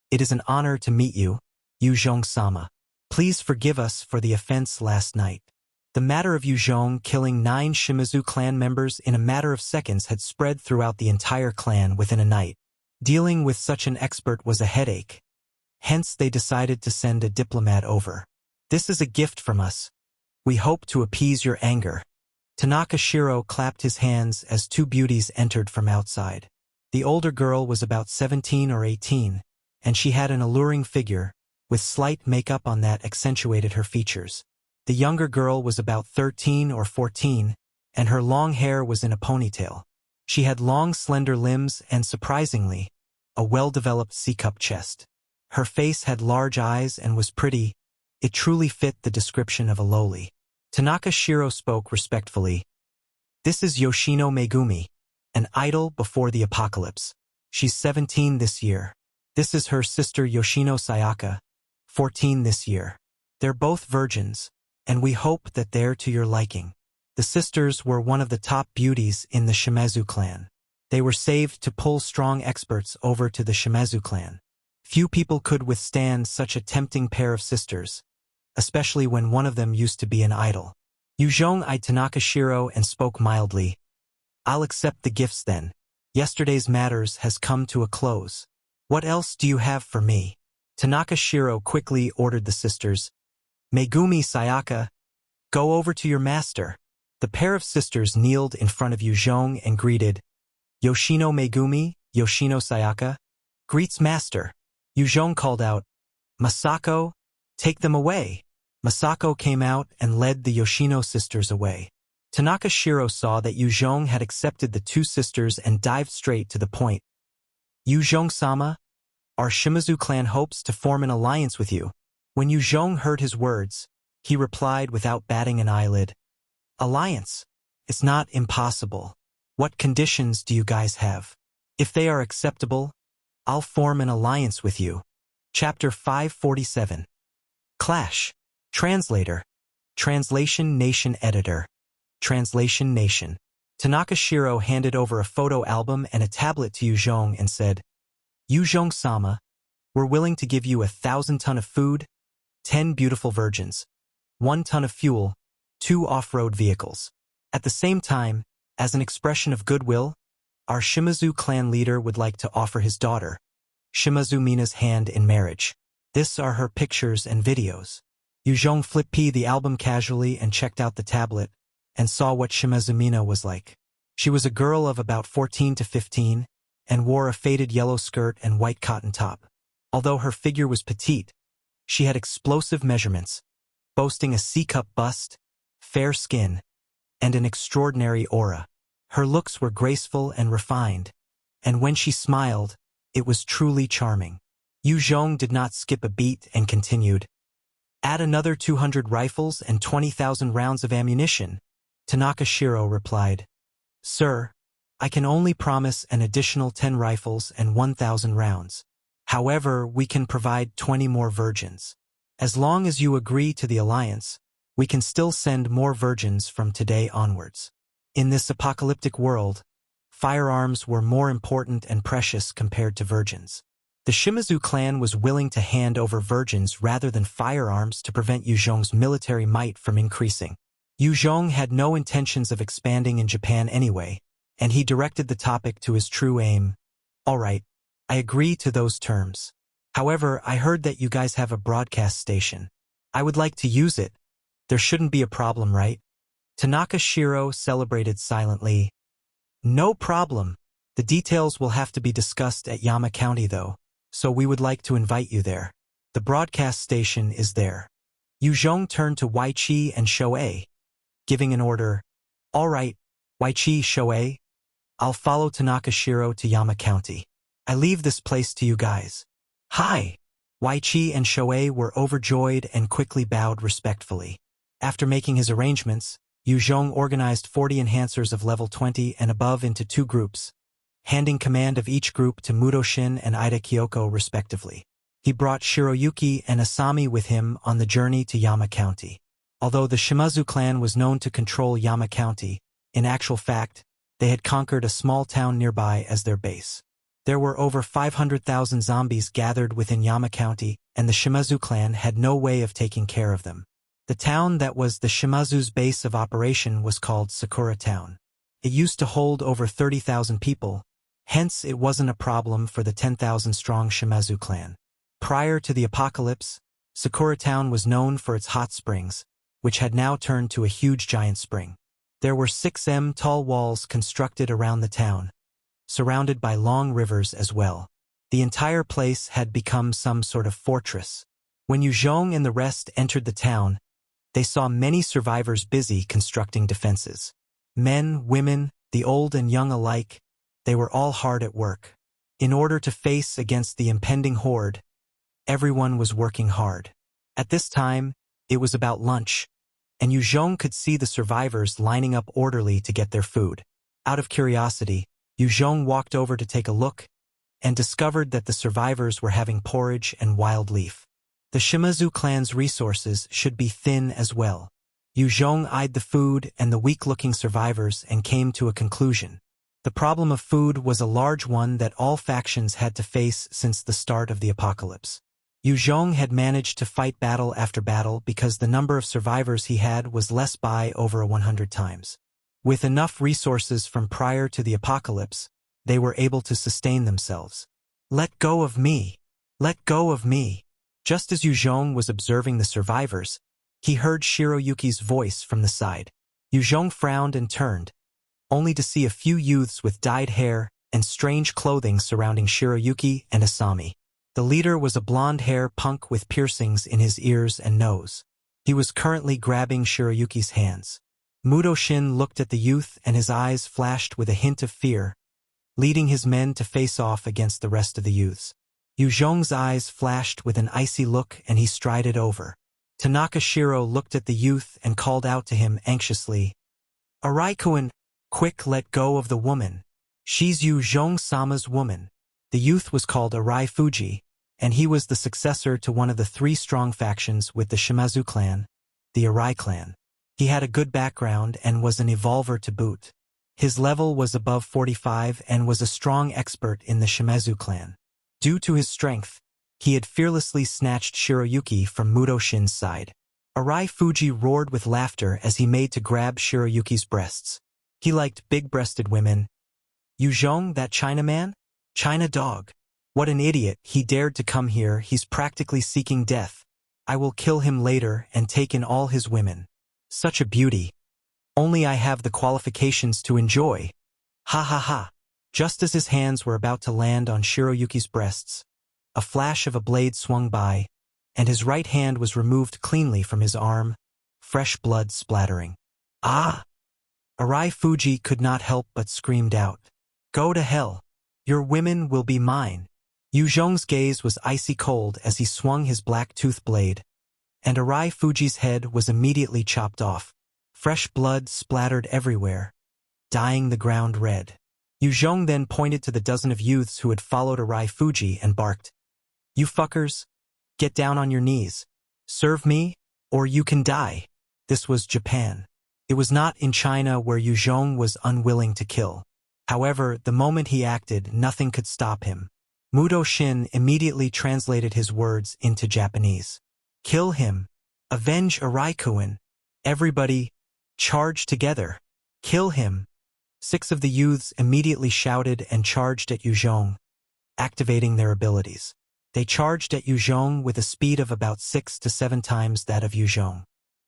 It is an honor to meet you, Yue Zhong-sama. Please forgive us for the offense last night." The matter of Yue Zhong killing 9 Shimazu clan members in a matter of seconds had spread throughout the entire clan within a night. Dealing with such an expert was a headache. Hence they decided to send a diplomat over. "This is a gift from us. We hope to appease your anger." Tanaka Shiro clapped his hands as 2 beauties entered from outside. The older girl was about 17 or 18, and she had an alluring figure, with slight makeup on that accentuated her features. The younger girl was about 13 or 14, and her long hair was in a ponytail. She had long, slender limbs and, surprisingly, a well-developed C-cup chest. Her face had large eyes and was pretty. It truly fit the description of a loli. Tanaka Shiro spoke respectfully. "This is Yoshino Megumi, an idol before the apocalypse. She's 17 this year. This is her sister Yoshino Sayaka, 14 this year. They're both virgins, and we hope that they're to your liking." The sisters were one of the top beauties in the Shimazu clan. They were saved to pull strong experts over to the Shimazu clan. Few people could withstand such a tempting pair of sisters, especially when one of them used to be an idol. Yue Zhong eyed Tanaka Shiro and spoke mildly. I'll accept the gifts then. Yesterday's matters has come to a close. What else do you have for me? Tanaka Shiro quickly ordered the sisters. Megumi Sayaka, go over to your master. The pair of sisters kneeled in front of Yue Zhong and greeted. Yoshino Megumi, Yoshino Sayaka, greets master. Yue Zhong called out, Masako, take them away. Masako came out and led the Yoshino sisters away. Tanaka Shiro saw that Yue Zhong had accepted the two sisters and dived straight to the point. Yue Zhong-sama, our Shimazu clan hopes to form an alliance with you. When Yue Zhong heard his words, he replied without batting an eyelid. Alliance? It's not impossible. What conditions do you guys have? If they are acceptable, I'll form an alliance with you. Chapter 547. Clash. Translator. Translation Nation Editor. Translation Nation. Tanaka Shiro handed over a photo album and a tablet to Yue Zhong and said, Yue Zhong-sama, we're willing to give you 1,000 tons of food, 10 beautiful virgins, 1 ton of fuel, 2 off-road vehicles. At the same time, as an expression of goodwill, our Shimazu clan leader would like to offer his daughter, Shimazu Mina's hand in marriage. This are her pictures and videos. Yue Zhong flipped the album casually and checked out the tablet, and saw what Shimazu Mina was like. She was a girl of about 14 to 15, and wore a faded yellow skirt and white cotton top. Although her figure was petite, she had explosive measurements, boasting a C-cup bust, fair skin, and an extraordinary aura. Her looks were graceful and refined, and when she smiled, it was truly charming. Yue Zhong did not skip a beat and continued. Add another 200 rifles and 20,000 rounds of ammunition. Tanaka Shiro replied. Sir, I can only promise an additional 10 rifles and 1,000 rounds. However, we can provide 20 more virgins. As long as you agree to the alliance, we can still send more virgins from today onwards. In this apocalyptic world, firearms were more important and precious compared to virgins. The Shimazu clan was willing to hand over virgins rather than firearms to prevent Yue Zhong's military might from increasing. Yue Zhong had no intentions of expanding in Japan anyway, and he directed the topic to his true aim. All right, I agree to those terms. However, I heard that you guys have a broadcast station. I would like to use it. There shouldn't be a problem, right? Tanaka Shiro celebrated silently. No problem. The details will have to be discussed at Yama County though, so we would like to invite you there. The broadcast station is there. Yue Zhong turned to Weiqi and Shoei, giving an order. All right, Weiqi, Shoei, I'll follow Tanaka Shiro to Yama County. I leave this place to you guys. Hi! Weiqi and Shoei were overjoyed and quickly bowed respectfully. After making his arrangements, Yue Zhong organized 40 enhancers of level 20 and above into 2 groups, handing command of each group to Mutoshin and Ida Kyoko respectively. He brought Shiroyuki and Asami with him on the journey to Yama County. Although the Shimazu clan was known to control Yama County, in actual fact, they had conquered a small town nearby as their base. There were over 500,000 zombies gathered within Yama County, and the Shimazu clan had no way of taking care of them. The town that was the Shimazu's base of operation was called Sakura Town. It used to hold over 30,000 people, hence it wasn't a problem for the 10,000-strong Shimazu clan. Prior to the apocalypse, Sakura Town was known for its hot springs, which had now turned to a huge giant spring. There were 6 tall walls constructed around the town, surrounded by long rivers as well. The entire place had become some sort of fortress. When Yue Zhong and the rest entered the town, they saw many survivors busy constructing defenses. Men, women, the old and young alike, they were all hard at work. In order to face against the impending horde, everyone was working hard. At this time, it was about lunch, and Yue Zhong could see the survivors lining up orderly to get their food. Out of curiosity, Yue Zhong walked over to take a look, and discovered that the survivors were having porridge and wild leaf. The Shimazu clan's resources should be thin as well. Yue Zhong eyed the food and the weak-looking survivors and came to a conclusion. The problem of food was a large one that all factions had to face since the start of the apocalypse. Yue Zhong had managed to fight battle after battle because the number of survivors he had was less by over 100 times. With enough resources from prior to the apocalypse, they were able to sustain themselves. "Let go of me! Let go of me!" Just as Yue Zhong was observing the survivors, he heard Shiroyuki's voice from the side. Yue Zhong frowned and turned, only to see a few youths with dyed hair and strange clothing surrounding Shiroyuki and Asami. The leader was a blonde-hair punk with piercings in his ears and nose. He was currently grabbing Shiroyuki's hands. Mudoshin looked at the youth and his eyes flashed with a hint of fear, leading his men to face off against the rest of the youths. Yue Zhong's eyes flashed with an icy look and he strided over. Tanaka Shiro looked at the youth and called out to him anxiously, "Arai-kun, quick, let go of the woman. She's Yue Zhong-sama's woman." The youth was called Arai Fuji, and he was the successor to one of the three strong factions with the Shimazu clan, the Arai clan. He had a good background and was an evolver to boot. His level was above 45 and was a strong expert in the Shimazu clan. Due to his strength, he had fearlessly snatched Shiroyuki from Mudoshin's side. Arai Fuji roared with laughter as he made to grab Shiroyuki's breasts. He liked big-breasted women. "Yue Zhong, that Chinaman? China dog. What an idiot, he dared to come here, he's practically seeking death. I will kill him later and take in all his women. Such a beauty. Only I have the qualifications to enjoy. Ha ha ha." Just as his hands were about to land on Shiroyuki's breasts, a flash of a blade swung by, and his right hand was removed cleanly from his arm, fresh blood splattering. "Ah!" Arai Fuji could not help but screamed out. "Go to hell. Your women will be mine." Yue Zhong's gaze was icy cold as he swung his black tooth blade, and Arai Fuji's head was immediately chopped off. Fresh blood splattered everywhere, dyeing the ground red. Yue Zhong then pointed to the dozen of youths who had followed Arai Fuji and barked, "You fuckers, get down on your knees. Serve me, or you can die." This was Japan. It was not in China where Yue Zhong was unwilling to kill. However, the moment he acted, nothing could stop him. Mudoshin immediately translated his words into Japanese. "Kill him. Avenge Arai-kun. Everybody, charge together. Kill him." 6 of the youths immediately shouted and charged at Yue Zhong, activating their abilities. They charged at Yue Zhong with a speed of about 6 to 7 times that of Yue Zhong.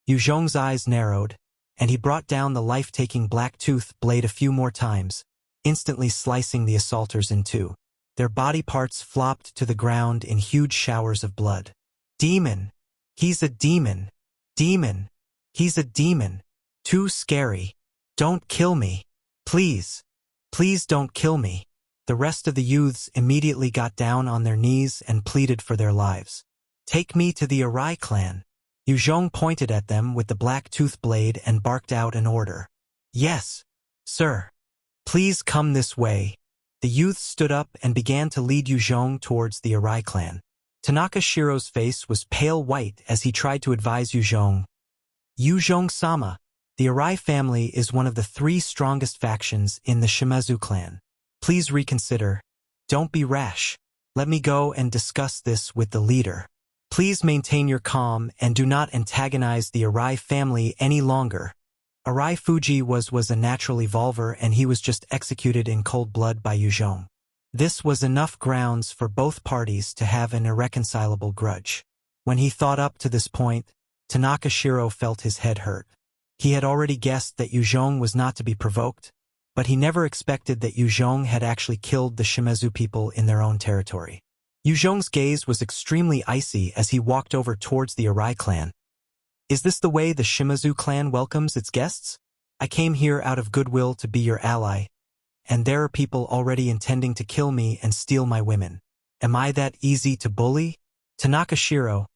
Yue Zhong's eyes narrowed, and he brought down the life-taking black tooth blade a few more times, instantly slicing the assaulters in two. Their body parts flopped to the ground in huge showers of blood. "Demon! He's a demon! Demon! He's a demon! Too scary! Don't kill me! Please! Please don't kill me!" The rest of the youths immediately got down on their knees and pleaded for their lives. "Take me to the Arai clan." Yue Zhong pointed at them with the black tooth blade and barked out an order. "Yes, sir. Please come this way." The youths stood up and began to lead Yue Zhong towards the Arai clan. Tanaka Shiro's face was pale white as he tried to advise Yue Zhong. "Yue Zhong-sama, the Arai family is one of the 3 strongest factions in the Shimazu clan. Please reconsider. Don't be rash. Let me go and discuss this with the leader. Please maintain your calm and do not antagonize the Arai family any longer." Arai Fuji was a natural evolver and he was just executed in cold blood by Yue Zhong. This was enough grounds for both parties to have an irreconcilable grudge. When he thought up to this point, Tanaka Shiro felt his head hurt. He had already guessed that Yue Zhong was not to be provoked, but he never expected that Yue Zhong had actually killed the Shimazu people in their own territory. Yue Zhong's gaze was extremely icy as he walked over towards the Arai clan. "Is this the way the Shimazu clan welcomes its guests? I came here out of goodwill to be your ally, and there are people already intending to kill me and steal my women. Am I that easy to bully? Tanaka Shiro,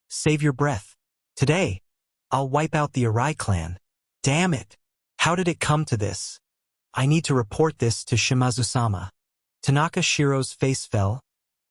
save your breath. Today, I'll wipe out the Arai clan. Damn it! How did it come to this? I need to report this to Shimazu-sama." Tanaka Shiro's face fell,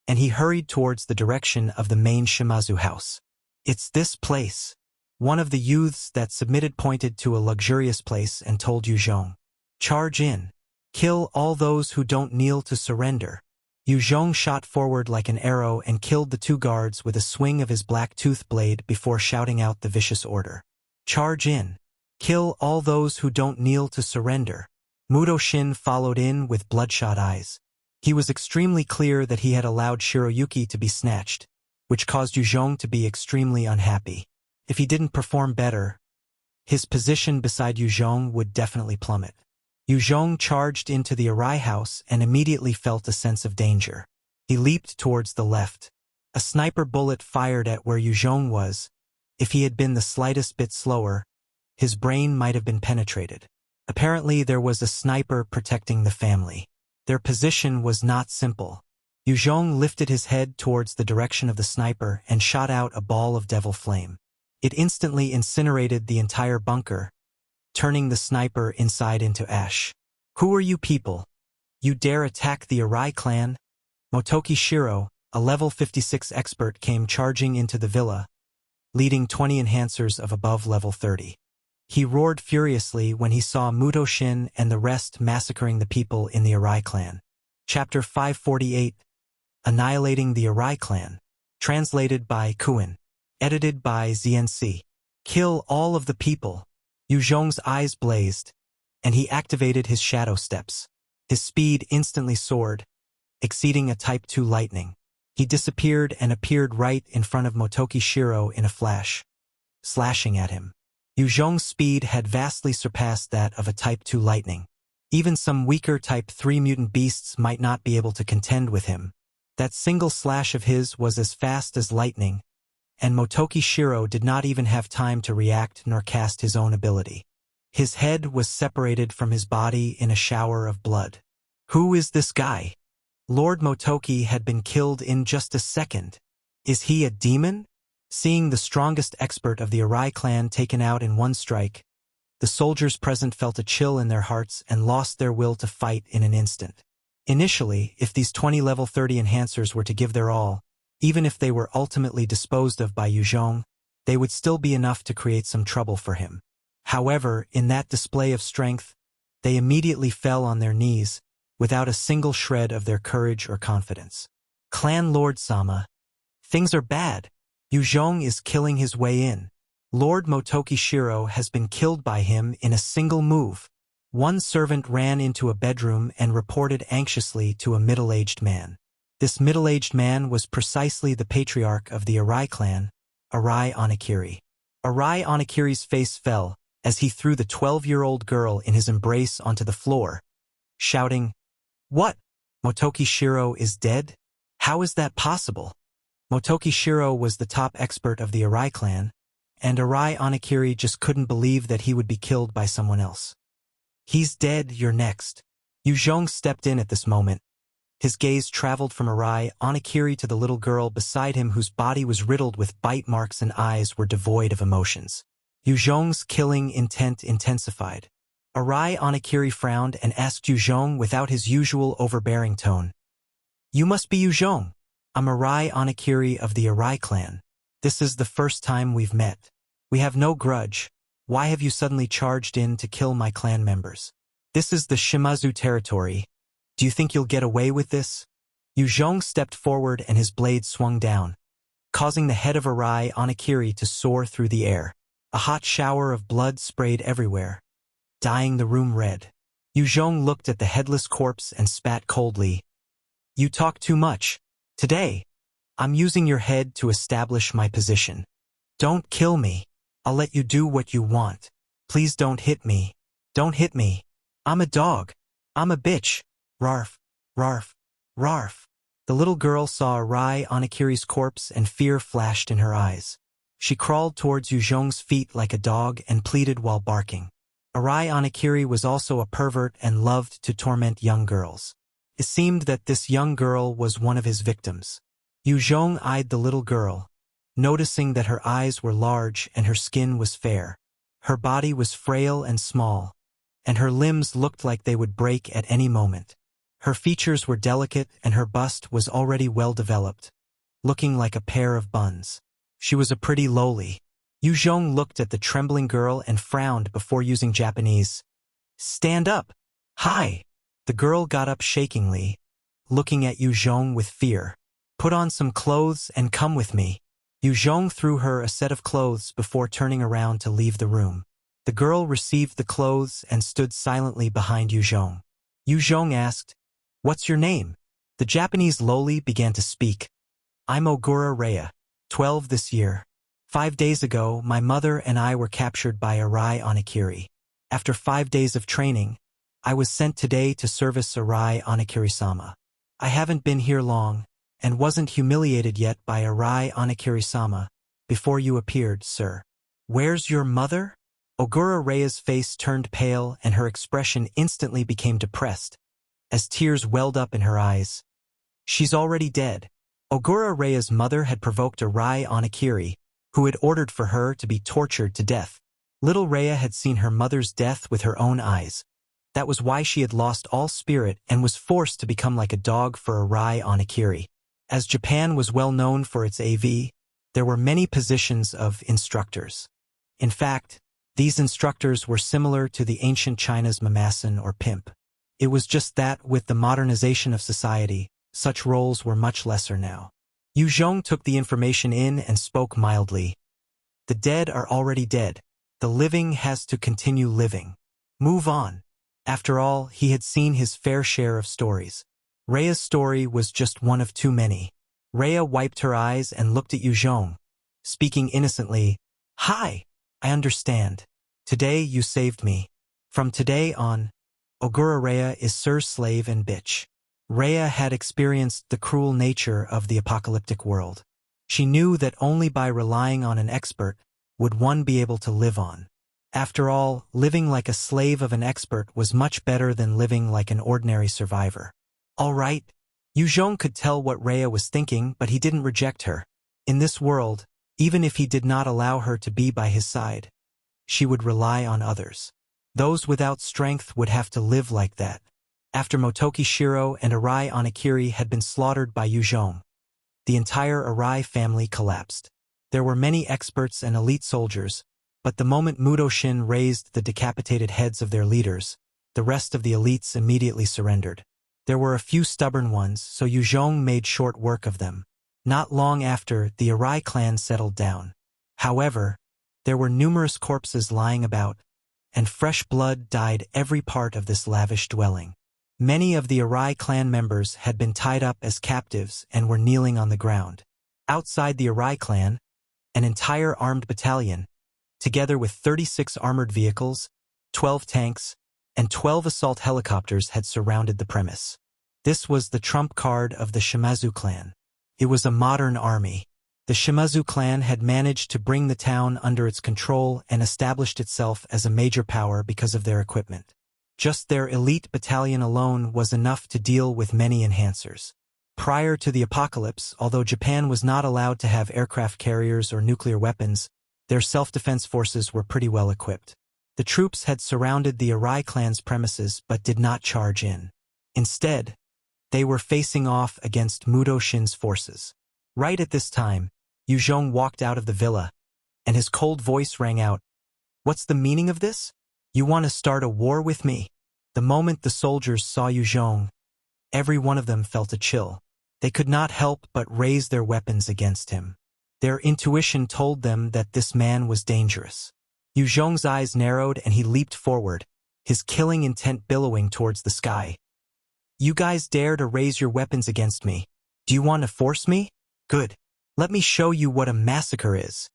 and he hurried towards the direction of the main Shimazu house. "It's this place." One of the youths that submitted pointed to a luxurious place and told Yue Zhong, "Charge in." Kill all those who don't kneel to surrender. Yue Zhong shot forward like an arrow and killed the 2 guards with a swing of his black tooth blade before shouting out the vicious order. Charge in. Kill all those who don't kneel to surrender. Muto Shin followed in with bloodshot eyes. He was extremely clear that he had allowed Shiroyuki to be snatched, which caused Yue Zhong to be extremely unhappy. If he didn't perform better, his position beside Yue Zhong would definitely plummet. Yue Zhong charged into the Arai house and immediately felt a sense of danger. He leaped towards the left. A sniper bullet fired at where Yue Zhong was. If he had been the slightest bit slower, his brain might have been penetrated. Apparently there was a sniper protecting the family. Their position was not simple. Yue Zhong lifted his head towards the direction of the sniper and shot out a ball of devil flame. It instantly incinerated the entire bunker, turning the sniper inside into ash. Who are you people? You dare attack the Arai clan? Motoki Shiro, a level 56 expert, came charging into the villa, leading 20 enhancers of above level 30. He roared furiously when he saw Muto Shin and the rest massacring the people in the Arai clan. Chapter 548, Annihilating the Arai clan. Translated by Qidian. Edited by ZNC. Kill all of the people. Yue Zhong's eyes blazed, and he activated his shadow steps. His speed instantly soared, exceeding a Type 2 lightning. He disappeared and appeared right in front of Motoki Shiro in a flash, slashing at him. Yue Zhong's speed had vastly surpassed that of a Type 2 lightning. Even some weaker Type 3 mutant beasts might not be able to contend with him. That single slash of his was as fast as lightning, and Motoki Shiro did not even have time to react nor cast his own ability. His head was separated from his body in a shower of blood. Who is this guy? Lord Motoki had been killed in just a second. Is he a demon? Seeing the strongest expert of the Arai clan taken out in one strike, the soldiers present felt a chill in their hearts and lost their will to fight in an instant. Initially, if these 20 level 30 enhancers were to give their all, even if they were ultimately disposed of by Yue Zhong, they would still be enough to create some trouble for him. However, in that display of strength, they immediately fell on their knees, without a single shred of their courage or confidence. Clan Lord Sama, things are bad. Yue Zhong is killing his way in. Lord Motoki Shiro has been killed by him in a single move. One servant ran into a bedroom and reported anxiously to a middle-aged man. This middle-aged man was precisely the patriarch of the Arai clan, Arai Onakiri. Arai Onakiri's face fell as he threw the 12-year-old girl in his embrace onto the floor, shouting, "What? Motoki Shiro is dead? How is that possible?" Motoki Shiro was the top expert of the Arai clan, and Arai Onakiri just couldn't believe that he would be killed by someone else. "He's dead, you're next." Yue Zhong stepped in at this moment. His gaze traveled from Arai Onakiri to the little girl beside him whose body was riddled with bite marks and eyes were devoid of emotions. Yue Zhong's killing intent intensified. Arai Onakiri frowned and asked Yue Zhong without his usual overbearing tone. "You must be Yue Zhong. I'm Arai Onakiri of the Arai clan. This is the first time we've met. We have no grudge. Why have you suddenly charged in to kill my clan members? This is the Shimazu territory. Do you think you'll get away with this?" Yue Zhong stepped forward and his blade swung down, causing the head of Arai Onakiri to soar through the air. A hot shower of blood sprayed everywhere, dyeing the room red. Yue Zhong looked at the headless corpse and spat coldly. "You talk too much. Today, I'm using your head to establish my position. Don't kill me. I'll let you do what you want. Please don't hit me. Don't hit me. I'm a dog. I'm a bitch. Rarf, rarf, rarf." The little girl saw Arai Onakiri's corpse and fear flashed in her eyes. She crawled towards Yue Zhong's feet like a dog and pleaded while barking. Arai Onakiri was also a pervert and loved to torment young girls. It seemed that this young girl was one of his victims. Yue Zhong eyed the little girl, noticing that her eyes were large and her skin was fair. Her body was frail and small, and her limbs looked like they would break at any moment. Her features were delicate and her bust was already well developed, looking like a pair of buns. She was a pretty loli. Yue Zhong looked at the trembling girl and frowned before using Japanese. "Stand up. Hi. The girl got up shakingly, looking at Yue Zhong with fear. "Put on some clothes and come with me." Yue Zhong threw her a set of clothes before turning around to leave the room. The girl received the clothes and stood silently behind Yue Zhong. Yue Zhong asked, "What's your name?" The Japanese loli began to speak. "I'm Ogura Rhea, 12 this year. 5 days ago, my mother and I were captured by Arai Onigiri. After 5 days of training, I was sent today to service Arai Onigiri-sama. I haven't been here long, and wasn't humiliated yet by Arai Onigiri-sama, before you appeared, sir." "Where's your mother?" Ogura Rhea's face turned pale and her expression instantly became depressed, as tears welled up in her eyes. "She's already dead." Ogura Rhea's mother had provoked Arai Onigiri, who had ordered for her to be tortured to death. Little Rhea had seen her mother's death with her own eyes. That was why she had lost all spirit and was forced to become like a dog for Arai Onigiri. As Japan was well known for its AV, there were many positions of instructors. In fact, these instructors were similar to the ancient China's mamasan or pimp. It was just that with the modernization of society, such roles were much lesser now. Yue Zhong took the information in and spoke mildly. "The dead are already dead. The living has to continue living. Move on." After all, he had seen his fair share of stories. Rhea's story was just one of too many. Rhea wiped her eyes and looked at Yue Zhong, speaking innocently. "Hi, I understand. Today you saved me. From today on, Ogura Rhea is Sir's slave and bitch." Rhea had experienced the cruel nature of the apocalyptic world. She knew that only by relying on an expert would one be able to live on. After all, living like a slave of an expert was much better than living like an ordinary survivor. All right. Yue Zhong could tell what Rhea was thinking, but he didn't reject her. In this world, even if he did not allow her to be by his side, she would rely on others. Those without strength would have to live like that. After Motoki Shiro and Arai Onigiri had been slaughtered by Yue Zhong, the entire Arai family collapsed. There were many experts and elite soldiers, but the moment Mudoshin raised the decapitated heads of their leaders, the rest of the elites immediately surrendered. There were a few stubborn ones, so Yue Zhong made short work of them. Not long after, the Arai clan settled down. However, there were numerous corpses lying about, and fresh blood dyed every part of this lavish dwelling. Many of the Arai clan members had been tied up as captives and were kneeling on the ground. Outside the Arai clan, an entire armed battalion, together with 36 armored vehicles, 12 tanks, and 12 assault helicopters had surrounded the premise. This was the trump card of the Shimazu clan. It was a modern army. The Shimazu clan had managed to bring the town under its control and established itself as a major power because of their equipment. Just their elite battalion alone was enough to deal with many enhancers. Prior to the apocalypse, although Japan was not allowed to have aircraft carriers or nuclear weapons, their self-defense forces were pretty well equipped. The troops had surrounded the Arai clan's premises but did not charge in. Instead, they were facing off against Mudoshin's forces. Right at this time, Yue Zhong walked out of the villa, and his cold voice rang out, "What's the meaning of this? You want to start a war with me?" The moment the soldiers saw Yue Zhong, every one of them felt a chill. They could not help but raise their weapons against him. Their intuition told them that this man was dangerous. Yue Zhong's eyes narrowed and he leaped forward, his killing intent billowing towards the sky. "You guys dare to raise your weapons against me? Do you want to force me? Good. Let me show you what a massacre is."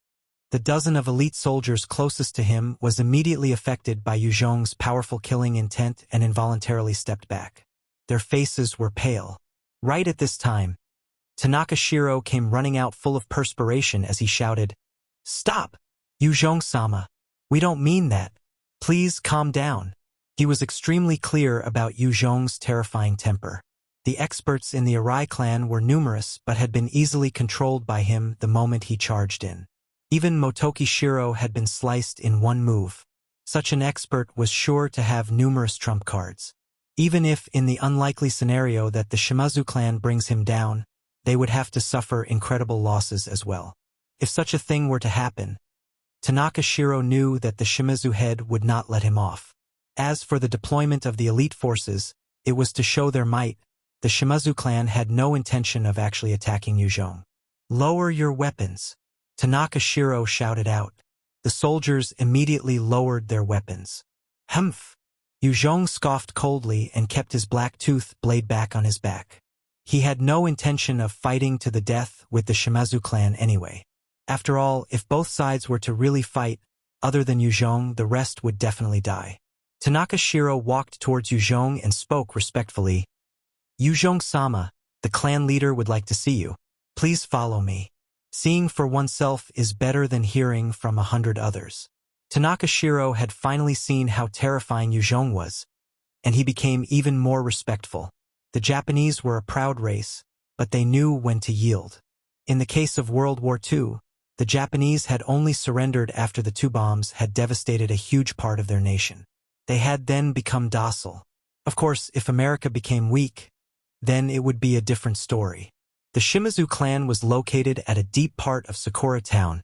The dozen of elite soldiers closest to him was immediately affected by Yue Zhong's powerful killing intent and involuntarily stepped back. Their faces were pale. Right at this time, Tanaka Shiro came running out full of perspiration as he shouted, "Stop! Yue Zhong-sama, we don't mean that. Please calm down." He was extremely clear about Yue Zhong's terrifying temper. The experts in the Arai clan were numerous but had been easily controlled by him the moment he charged in. Even Motoki Shiro had been sliced in one move. Such an expert was sure to have numerous trump cards. Even if, in the unlikely scenario that the Shimazu clan brings him down, they would have to suffer incredible losses as well. If such a thing were to happen, Tanaka Shiro knew that the Shimazu head would not let him off. As for the deployment of the elite forces, It was to show their might. The Shimazu clan had no intention of actually attacking Yue Zhong. "Lower your weapons," Tanaka Shiro shouted out. The soldiers immediately lowered their weapons. "Humph!" Yue Zhong scoffed coldly and kept his black tooth blade back on his back. He had no intention of fighting to the death with the Shimazu clan anyway. After all, if both sides were to really fight, other than Yue Zhong, the rest would definitely die. Tanaka Shiro walked towards Yue Zhong and spoke respectfully. "Yue Zhong-sama, the clan leader would like to see you. Please follow me. Seeing for oneself is better than hearing from 100 others." Tanaka Shiro had finally seen how terrifying Yue Zhong was, and he became even more respectful. The Japanese were a proud race, but they knew when to yield. In the case of World War II, the Japanese had only surrendered after the two bombs had devastated a huge part of their nation. They had then become docile. Of course, if America became weak, then it would be a different story. The Shimazu clan was located at a deep part of Sakura town,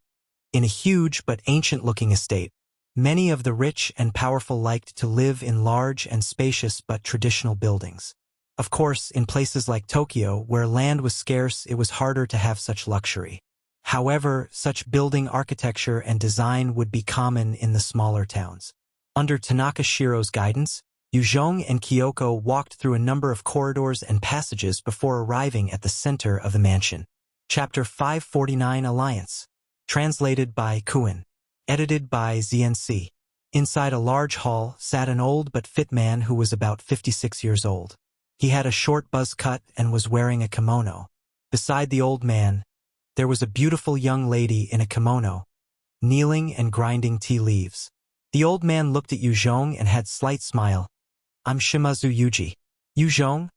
in a huge but ancient-looking estate. Many of the rich and powerful liked to live in large and spacious but traditional buildings. Of course, in places like Tokyo, where land was scarce, it was harder to have such luxury. However, such building architecture and design would be common in the smaller towns. Under Tanaka Shiro's guidance, Yue Zhong and Kyoko walked through a number of corridors and passages before arriving at the center of the mansion. Chapter 549 Alliance. Translated by Kuin. Edited by ZNC. Inside a large hall sat an old but fit man who was about 56 years old. He had a short buzz cut and was wearing a kimono. Beside the old man, there was a beautiful young lady in a kimono, kneeling and grinding tea leaves. The old man looked at Yue Zhong and had a slight smile. "I'm Shimazu Yuji. Yue Zhong,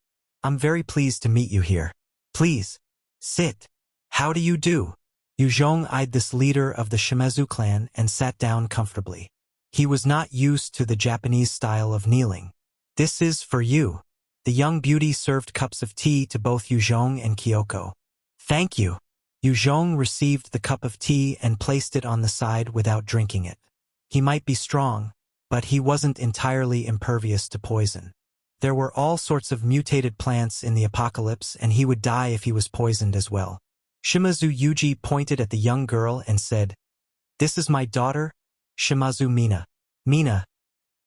I'm very pleased to meet you here. Please, sit. How do you do?" Yue Zhong eyed this leader of the Shimazu clan and sat down comfortably. He was not used to the Japanese style of kneeling. "This is for you." The young beauty served cups of tea to both Yue Zhong and Kyoko. "Thank you." Yue Zhong received the cup of tea and placed it on the side without drinking it. He might be strong, but he wasn't entirely impervious to poison. There were all sorts of mutated plants in the apocalypse, and he would die if he was poisoned as well. Shimazu Yuji pointed at the young girl and said, "This is my daughter, Shimazu Mina. Mina,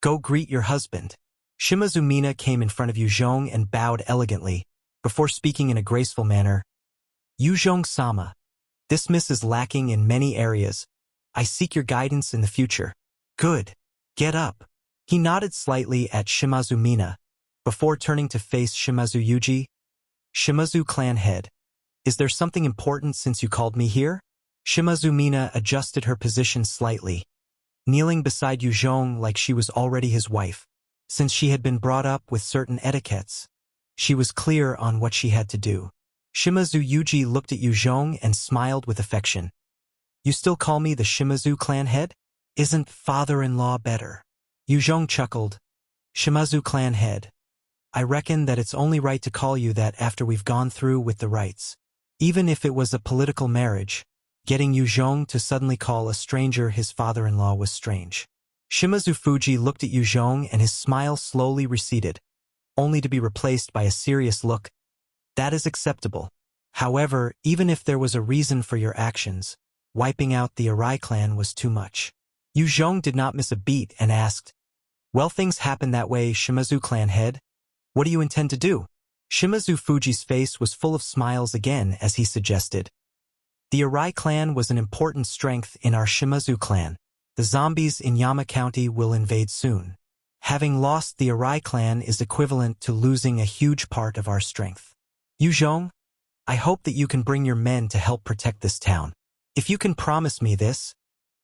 go greet your husband." Shimazu Mina came in front of Yue Zhong and bowed elegantly, before speaking in a graceful manner. "Yue Zhong-sama, this miss is lacking in many areas. I seek your guidance in the future." "Good. Get up." He nodded slightly at Shimazu Mina, before turning to face Shimazu Yuji. "Shimazu clan head, is there something important since you called me here?" Shimazu Mina adjusted her position slightly, kneeling beside Yue Zhong like she was already his wife. Since she had been brought up with certain etiquettes, she was clear on what she had to do. Shimazu Yuji looked at Yue Zhong and smiled with affection. "You still call me the Shimazu clan head? Isn't father-in-law better?" Yue Zhong chuckled. "Shimazu clan head, I reckon that it's only right to call you that after we've gone through with the rites." Even if it was a political marriage, getting Yue Zhong to suddenly call a stranger his father-in-law was strange. Shimazu Fuji looked at Yue Zhong and his smile slowly receded, only to be replaced by a serious look. "That is acceptable. However, even if there was a reason for your actions, wiping out the Arai clan was too much." Yue Zhong did not miss a beat and asked, "Well, things happen that way, Shimazu clan head. What do you intend to do?" Shimazu Fuji's face was full of smiles again as he suggested, "The Arai clan was an important strength in our Shimazu clan. The zombies in Yama County will invade soon. Having lost the Arai clan is equivalent to losing a huge part of our strength. Yue Zhong, I hope that you can bring your men to help protect this town. If you can promise me this,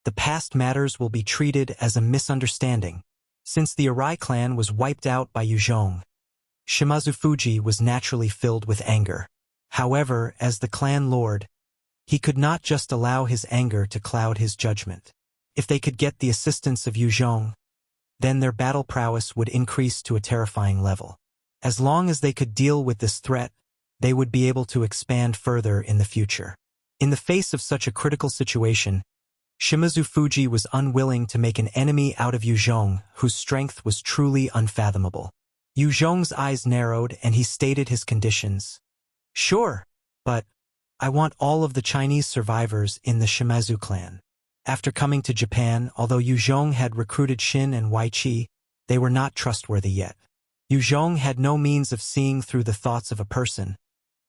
the past matters will be treated as a misunderstanding." Since the Arai clan was wiped out by Yue Zhong, Shimazu Fuji was naturally filled with anger. However, as the clan lord, he could not just allow his anger to cloud his judgment. If they could get the assistance of Yue Zhong, then their battle prowess would increase to a terrifying level. As long as they could deal with this threat, they would be able to expand further in the future. In the face of such a critical situation, Shimazu Fuji was unwilling to make an enemy out of Yue Zhong, whose strength was truly unfathomable. Yue Zhong's eyes narrowed and he stated his conditions. Sure, but I want all of the Chinese survivors in the Shimazu clan. After coming to Japan, although Yue Zhong had recruited Shin and Weiqi, they were not trustworthy yet. Yue Zhong had no means of seeing through the thoughts of a person,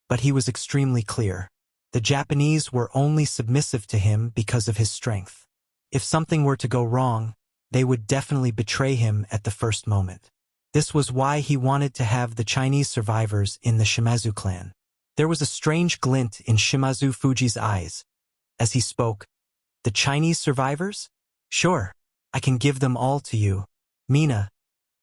but he was extremely clear. The Japanese were only submissive to him because of his strength. If something were to go wrong, they would definitely betray him at the first moment. This was why he wanted to have the Chinese survivors in the Shimazu clan. There was a strange glint in Shimazu Fuji's eyes. As he spoke, the Chinese survivors? Sure, I can give them all to you. Mina,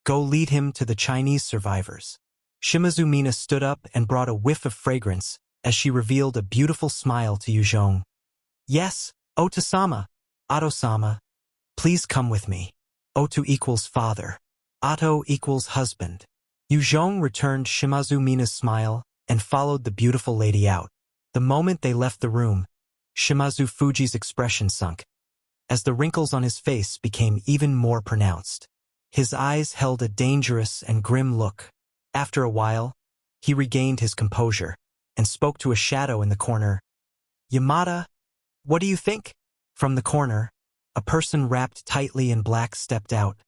go lead him to the Chinese survivors. Shimazu Mina stood up and brought a whiff of fragrance as she revealed a beautiful smile to Yue Zhong. Yes, Ota-sama, Otto-sama, please come with me. Oto equals father. Otto equals husband. Yue Zhong returned Shimazu Mina's smile and followed the beautiful lady out. The moment they left the room, Shimazu Fuji's expression sunk, as the wrinkles on his face became even more pronounced. His eyes held a dangerous and grim look. After a while, he regained his composure and spoke to a shadow in the corner. Yamada, what do you think? From the corner, a person wrapped tightly in black stepped out.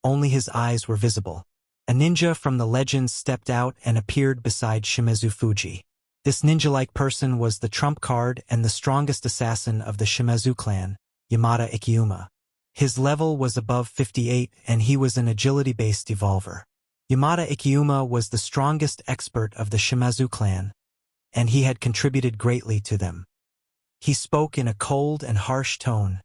Only his eyes were visible. A ninja from the legends stepped out and appeared beside Shimazu Fuji. This ninja-like person was the trump card and the strongest assassin of the Shimazu clan, Yamada Ikkyuma. His level was above 58 and he was an agility-based evolver. Yamada Ikkyuma was the strongest expert of the Shimazu clan, and he had contributed greatly to them. He spoke in a cold and harsh tone.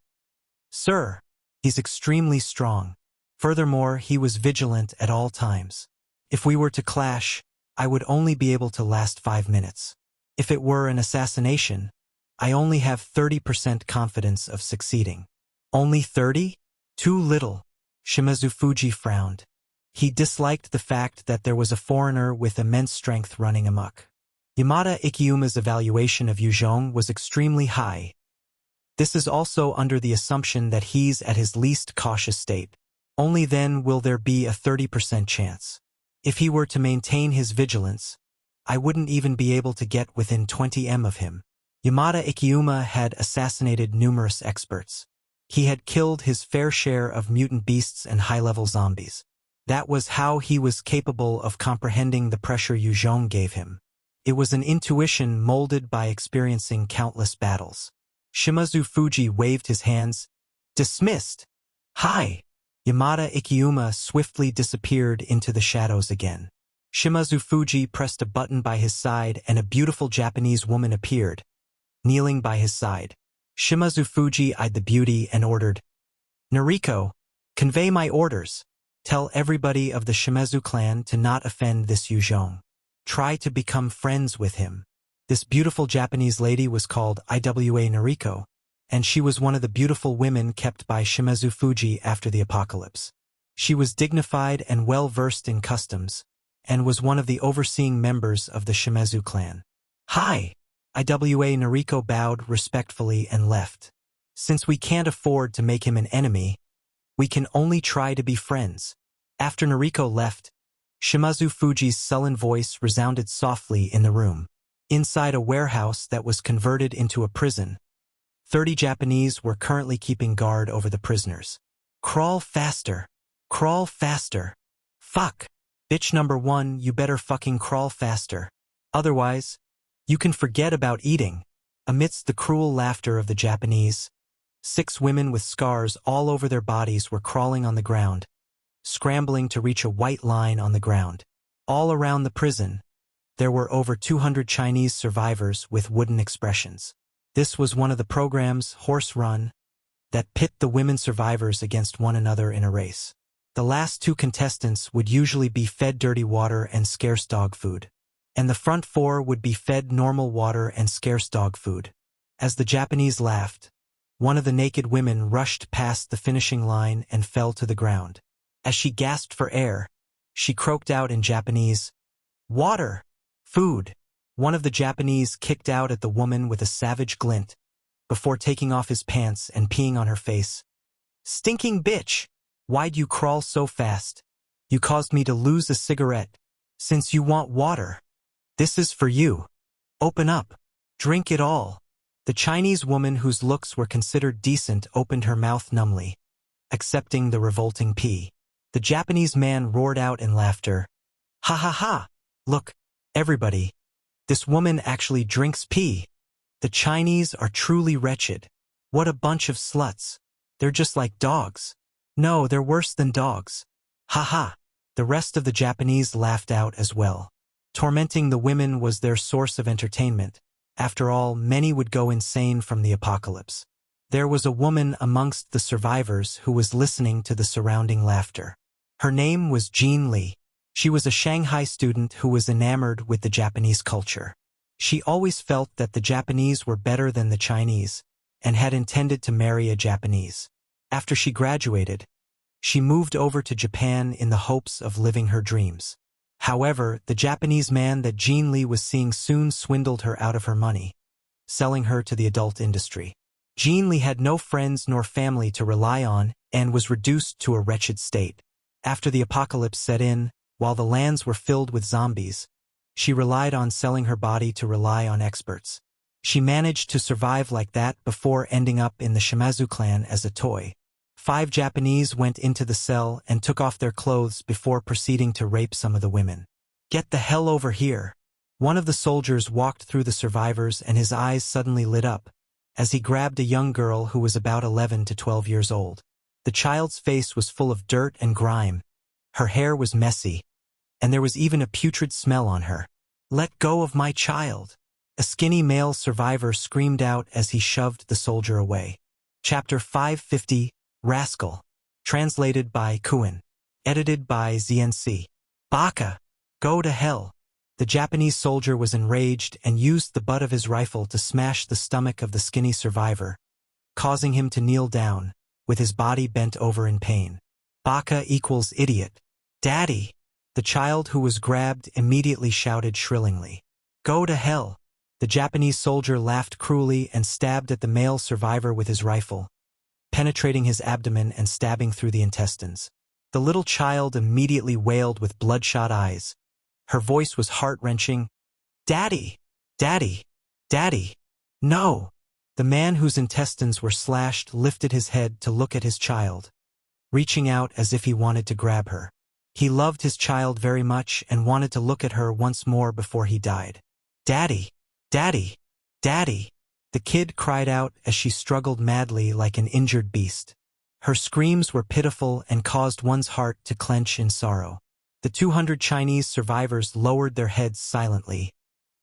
Sir, he's extremely strong. Furthermore, he was vigilant at all times. If we were to clash, I would only be able to last 5 minutes. If it were an assassination, I only have 30% confidence of succeeding. Only 30? Too little. Shimazu Fuji frowned. He disliked the fact that there was a foreigner with immense strength running amok. Yamada Ikkyuma's evaluation of Yue Zhong was extremely high. This is also under the assumption that he's at his least cautious state. Only then will there be a 30% chance. If he were to maintain his vigilance, I wouldn't even be able to get within 20 m of him. Yamada Ikkyuma had assassinated numerous experts. He had killed his fair share of mutant beasts and high-level zombies. That was how he was capable of comprehending the pressure Yue Zhong gave him. It was an intuition molded by experiencing countless battles. Shimazu Fuji waved his hands. Dismissed. Hi. Yamada Ikkyuma swiftly disappeared into the shadows again. Shimazu Fuji pressed a button by his side and a beautiful Japanese woman appeared, kneeling by his side. Shimazu Fuji eyed the beauty and ordered, Nariko, convey my orders. Tell everybody of the Shimazu clan to not offend this Yue Zhong. Try to become friends with him. This beautiful Japanese lady was called Iwa Nariko, and she was one of the beautiful women kept by Shimazu Fuji after the apocalypse. She was dignified and well-versed in customs, and was one of the overseeing members of the Shimazu clan. Hi! Iwa Nariko bowed respectfully and left. Since we can't afford to make him an enemy, we can only try to be friends. After Nariko left, Shimazu Fuji's sullen voice resounded softly in the room. Inside a warehouse that was converted into a prison, 30 Japanese were currently keeping guard over the prisoners. Crawl faster. Crawl faster. Fuck. Bitch number 1, you better fucking crawl faster. Otherwise, you can forget about eating. Amidst the cruel laughter of the Japanese, 6 women with scars all over their bodies were crawling on the ground, scrambling to reach a white line on the ground. All around the prison, there were over 200 Chinese survivors with wooden expressions. This was one of the program's horse run that pit the women survivors against one another in a race. The last 2 contestants would usually be fed dirty water and scarce dog food, and the front 4 would be fed normal water and scarce dog food. As the Japanese laughed, one of the naked women rushed past the finishing line and fell to the ground. As she gasped for air, she croaked out in Japanese, "Water! Food!" One of the Japanese kicked out at the woman with a savage glint, before taking off his pants and peeing on her face. "Stinking bitch! Why'd you crawl so fast? You caused me to lose a cigarette. Since you want water, this is for you. Open up. Drink it all. The Chinese woman whose looks were considered decent opened her mouth numbly, accepting the revolting pee. The Japanese man roared out in laughter. Ha ha ha! Look, everybody. This woman actually drinks pee. The Chinese are truly wretched. What a bunch of sluts. They're just like dogs. No, they're worse than dogs. Ha ha! The rest of the Japanese laughed out as well. Tormenting the women was their source of entertainment. After all, many would go insane from the apocalypse. There was a woman amongst the survivors who was listening to the surrounding laughter. Her name was Jean Li. She was a Shanghai student who was enamored with the Japanese culture. She always felt that the Japanese were better than the Chinese, and had intended to marry a Japanese. After she graduated, she moved over to Japan in the hopes of living her dreams. However, the Japanese man that Jean Li was seeing soon swindled her out of her money, selling her to the adult industry. Jean Li had no friends nor family to rely on and was reduced to a wretched state. After the apocalypse set in, while the lands were filled with zombies, she relied on selling her body to rely on experts. She managed to survive like that before ending up in the Shimazu clan as a toy. 5 Japanese went into the cell and took off their clothes before proceeding to rape some of the women. Get the hell over here! One of the soldiers walked through the survivors and his eyes suddenly lit up, as he grabbed a young girl who was about 11 to 12 years old. The child's face was full of dirt and grime. Her hair was messy, and there was even a putrid smell on her. Let go of my child! A skinny male survivor screamed out as he shoved the soldier away. Chapter 550, Rascal. Translated by Qidian. Edited by ZNC. Baka! Go to hell! The Japanese soldier was enraged and used the butt of his rifle to smash the stomach of the skinny survivor, causing him to kneel down, with his body bent over in pain. Baka equals idiot. Daddy! The child who was grabbed immediately shouted shrillingly. Go to hell! The Japanese soldier laughed cruelly and stabbed at the male survivor with his rifle, penetrating his abdomen and stabbing through the intestines. The little child immediately wailed with bloodshot eyes. Her voice was heart-wrenching. Daddy! Daddy! Daddy! No! The man whose intestines were slashed lifted his head to look at his child, reaching out as if he wanted to grab her. He loved his child very much and wanted to look at her once more before he died. Daddy! Daddy! Daddy! The kid cried out as she struggled madly like an injured beast. Her screams were pitiful and caused one's heart to clench in sorrow. The 200 Chinese survivors lowered their heads silently,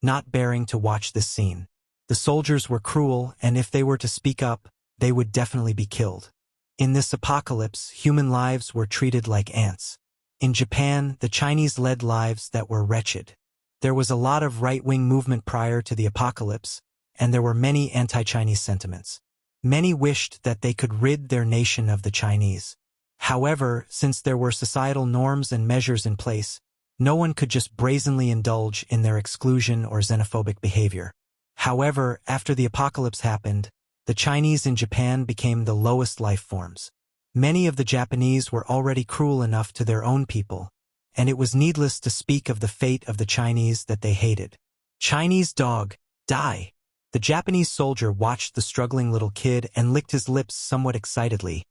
not bearing to watch this scene. The soldiers were cruel, and if they were to speak up, they would definitely be killed. In this apocalypse, human lives were treated like ants. In Japan, the Chinese led lives that were wretched. There was a lot of right-wing movement prior to the apocalypse, and there were many anti-Chinese sentiments. Many wished that they could rid their nation of the Chinese. However, since there were societal norms and measures in place, no one could just brazenly indulge in their exclusion or xenophobic behavior. However, after the apocalypse happened, the Chinese in Japan became the lowest life forms. Many of the Japanese were already cruel enough to their own people, and it was needless to speak of the fate of the Chinese that they hated. Chinese dog, die! The Japanese soldier watched the struggling little kid and licked his lips somewhat excitedly,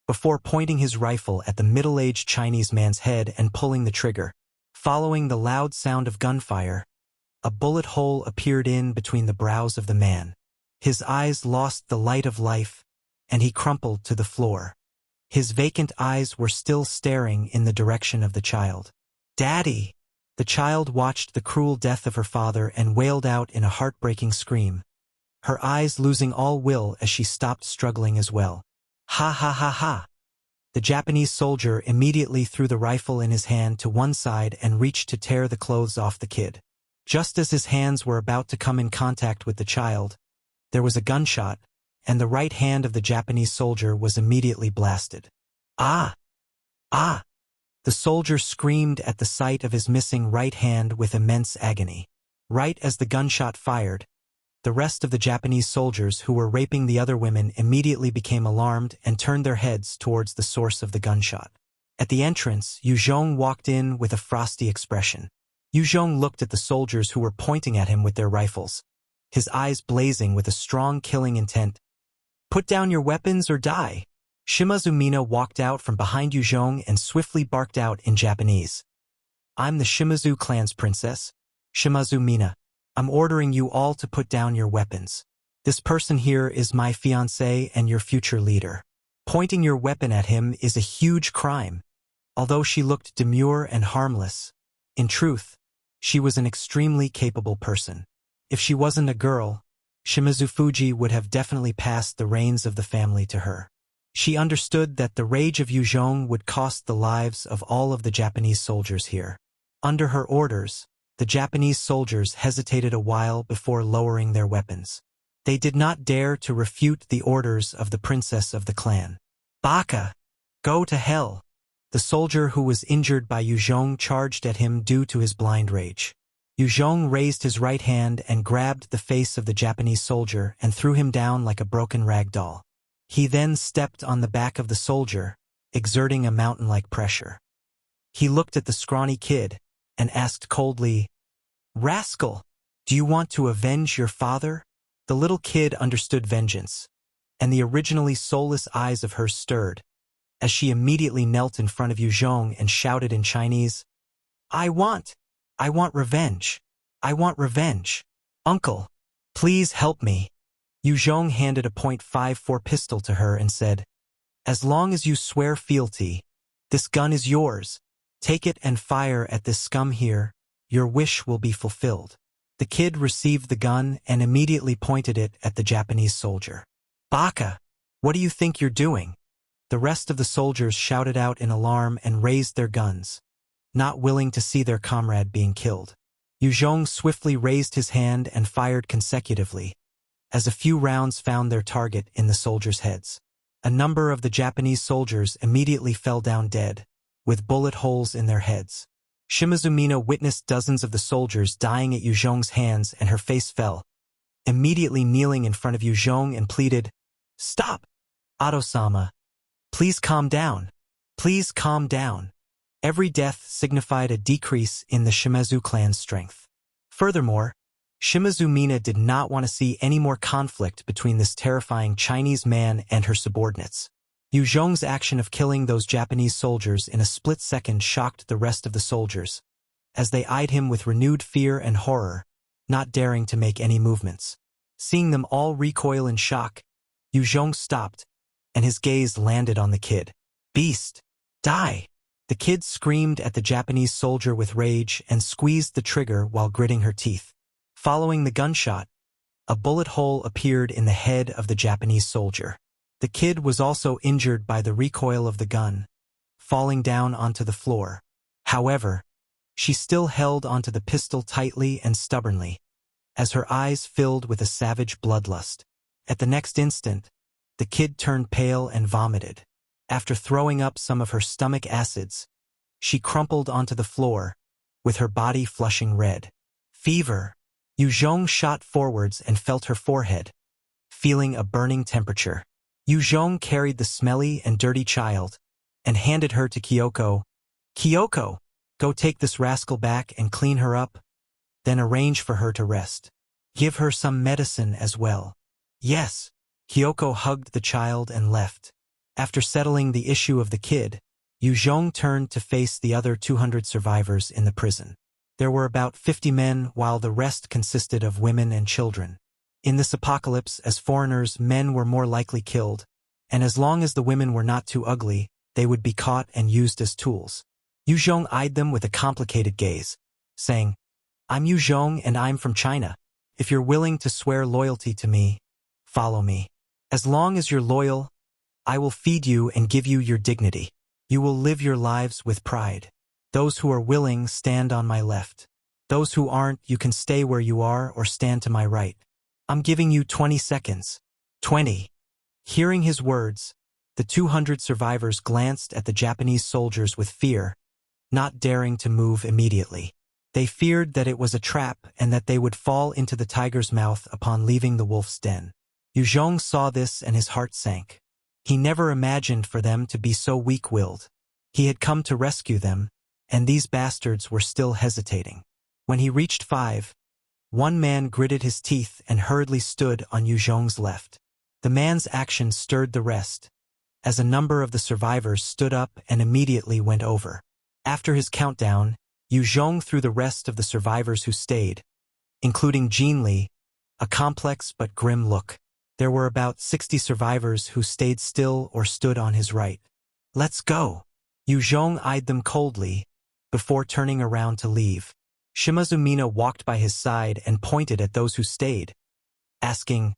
before pointing his rifle at the middle-aged Chinese man's head and pulling the trigger. Following the loud sound of gunfire, a bullet hole appeared in between the brows of the man. His eyes lost the light of life, and he crumpled to the floor. His vacant eyes were still staring in the direction of the child. Daddy! The child watched the cruel death of her father and wailed out in a heartbreaking scream, her eyes losing all will as she stopped struggling as well. Ha ha ha ha! The Japanese soldier immediately threw the rifle in his hand to one side and reached to tear the clothes off the kid. Just as his hands were about to come in contact with the child, there was a gunshot, and the right hand of the Japanese soldier was immediately blasted. Ah! Ah! The soldier screamed at the sight of his missing right hand with immense agony. Right as the gunshot fired, the rest of the Japanese soldiers who were raping the other women immediately became alarmed and turned their heads towards the source of the gunshot. At the entrance, Yue Zhong walked in with a frosty expression. Yue Zhong looked at the soldiers who were pointing at him with their rifles, his eyes blazing with a strong killing intent. "Put down your weapons or die." Shimazu Mina walked out from behind Yue Zhong and swiftly barked out in Japanese. "I'm the Shimazu clan's princess, Shimazu Mina. I'm ordering you all to put down your weapons. This person here is my fiancé and your future leader. Pointing your weapon at him is a huge crime." Although she looked demure and harmless, in truth, she was an extremely capable person. If she wasn't a girl, Shimazu Fuji would have definitely passed the reins of the family to her. She understood that the rage of Yue Zhong would cost the lives of all of the Japanese soldiers here. Under her orders, the Japanese soldiers hesitated a while before lowering their weapons. They did not dare to refute the orders of the princess of the clan. "Baka! Go to hell!" The soldier who was injured by Yue Zhong charged at him due to his blind rage. Yue Zhong raised his right hand and grabbed the face of the Japanese soldier and threw him down like a broken rag doll. He then stepped on the back of the soldier, exerting a mountain-like pressure. He looked at the scrawny kid and asked coldly, "Rascal, do you want to avenge your father?" The little kid understood vengeance, and the originally soulless eyes of hers stirred, as she immediately knelt in front of Yue Zhong and shouted in Chinese, I want revenge. I want revenge. Uncle, please help me." Yue Zhong handed a .54 pistol to her and said, "As long as you swear fealty, this gun is yours. Take it and fire at this scum here. Your wish will be fulfilled." The kid received the gun and immediately pointed it at the Japanese soldier. "Baka, what do you think you're doing?" The rest of the soldiers shouted out in alarm and raised their guns, not willing to see their comrade being killed. Yue Zhong swiftly raised his hand and fired consecutively, as a few rounds found their target in the soldiers' heads. A number of the Japanese soldiers immediately fell down dead, with bullet holes in their heads. Shimazu Mina witnessed dozens of the soldiers dying at Yue Zhong's hands and her face fell, immediately kneeling in front of Yue Zhong and pleaded, "Stop! Oto-sama, please calm down. Please calm down." Every death signified a decrease in the Shimazu clan's strength. Furthermore, Shimazu Mina did not want to see any more conflict between this terrifying Chinese man and her subordinates. Yue Zhong's action of killing those Japanese soldiers in a split second shocked the rest of the soldiers, as they eyed him with renewed fear and horror, not daring to make any movements. Seeing them all recoil in shock, Yue Zhong stopped, and his gaze landed on the kid. "Beast! Die!" The kid screamed at the Japanese soldier with rage and squeezed the trigger while gritting her teeth. Following the gunshot, a bullet hole appeared in the head of the Japanese soldier. The kid was also injured by the recoil of the gun, falling down onto the floor. However, she still held onto the pistol tightly and stubbornly, as her eyes filled with a savage bloodlust. At the next instant, the kid turned pale and vomited. After throwing up some of her stomach acids, she crumpled onto the floor, with her body flushing red. "Fever." Yue Zhong shot forwards and felt her forehead, feeling a burning temperature. Yue Zhong carried the smelly and dirty child and handed her to Kyoko. "Kyoko, go take this rascal back and clean her up, then arrange for her to rest. Give her some medicine as well." "Yes." Kyoko hugged the child and left. After settling the issue of the kid, Yue Zhong turned to face the other 200 survivors in the prison. There were about 50 men, while the rest consisted of women and children. In this apocalypse, as foreigners, men were more likely killed, and as long as the women were not too ugly, they would be caught and used as tools. Yue Zhong eyed them with a complicated gaze, saying, "I'm Yue Zhong and I'm from China. If you're willing to swear loyalty to me, follow me. As long as you're loyal, I will feed you and give you your dignity. You will live your lives with pride. Those who are willing stand on my left. Those who aren't, you can stay where you are or stand to my right. I'm giving you 20 seconds. 20. Hearing his words, the 200 survivors glanced at the Japanese soldiers with fear, not daring to move immediately. They feared that it was a trap and that they would fall into the tiger's mouth upon leaving the wolf's den. Yue Zhong saw this and his heart sank. He never imagined for them to be so weak-willed. He had come to rescue them, and these bastards were still hesitating. When he reached 5, one man gritted his teeth and hurriedly stood on Yue Zhong's left. The man's action stirred the rest, as a number of the survivors stood up and immediately went over. After his countdown, Yue Zhong threw the rest of the survivors who stayed, including Jin Li, a complex but grim look. There were about 60 survivors who stayed still or stood on his right. "Let's go." Yue Zhong eyed them coldly, before turning around to leave. Shimazu Mina walked by his side and pointed at those who stayed, asking,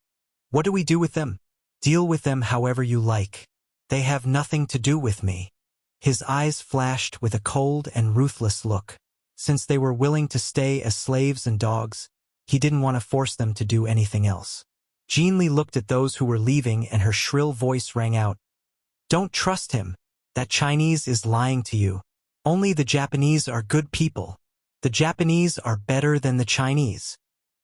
"What do we do with them?" "Deal with them however you like. They have nothing to do with me." His eyes flashed with a cold and ruthless look. Since they were willing to stay as slaves and dogs, he didn't want to force them to do anything else. Jin Li looked at those who were leaving and her shrill voice rang out, "Don't trust him. That Chinese is lying to you. Only the Japanese are good people. The Japanese are better than the Chinese."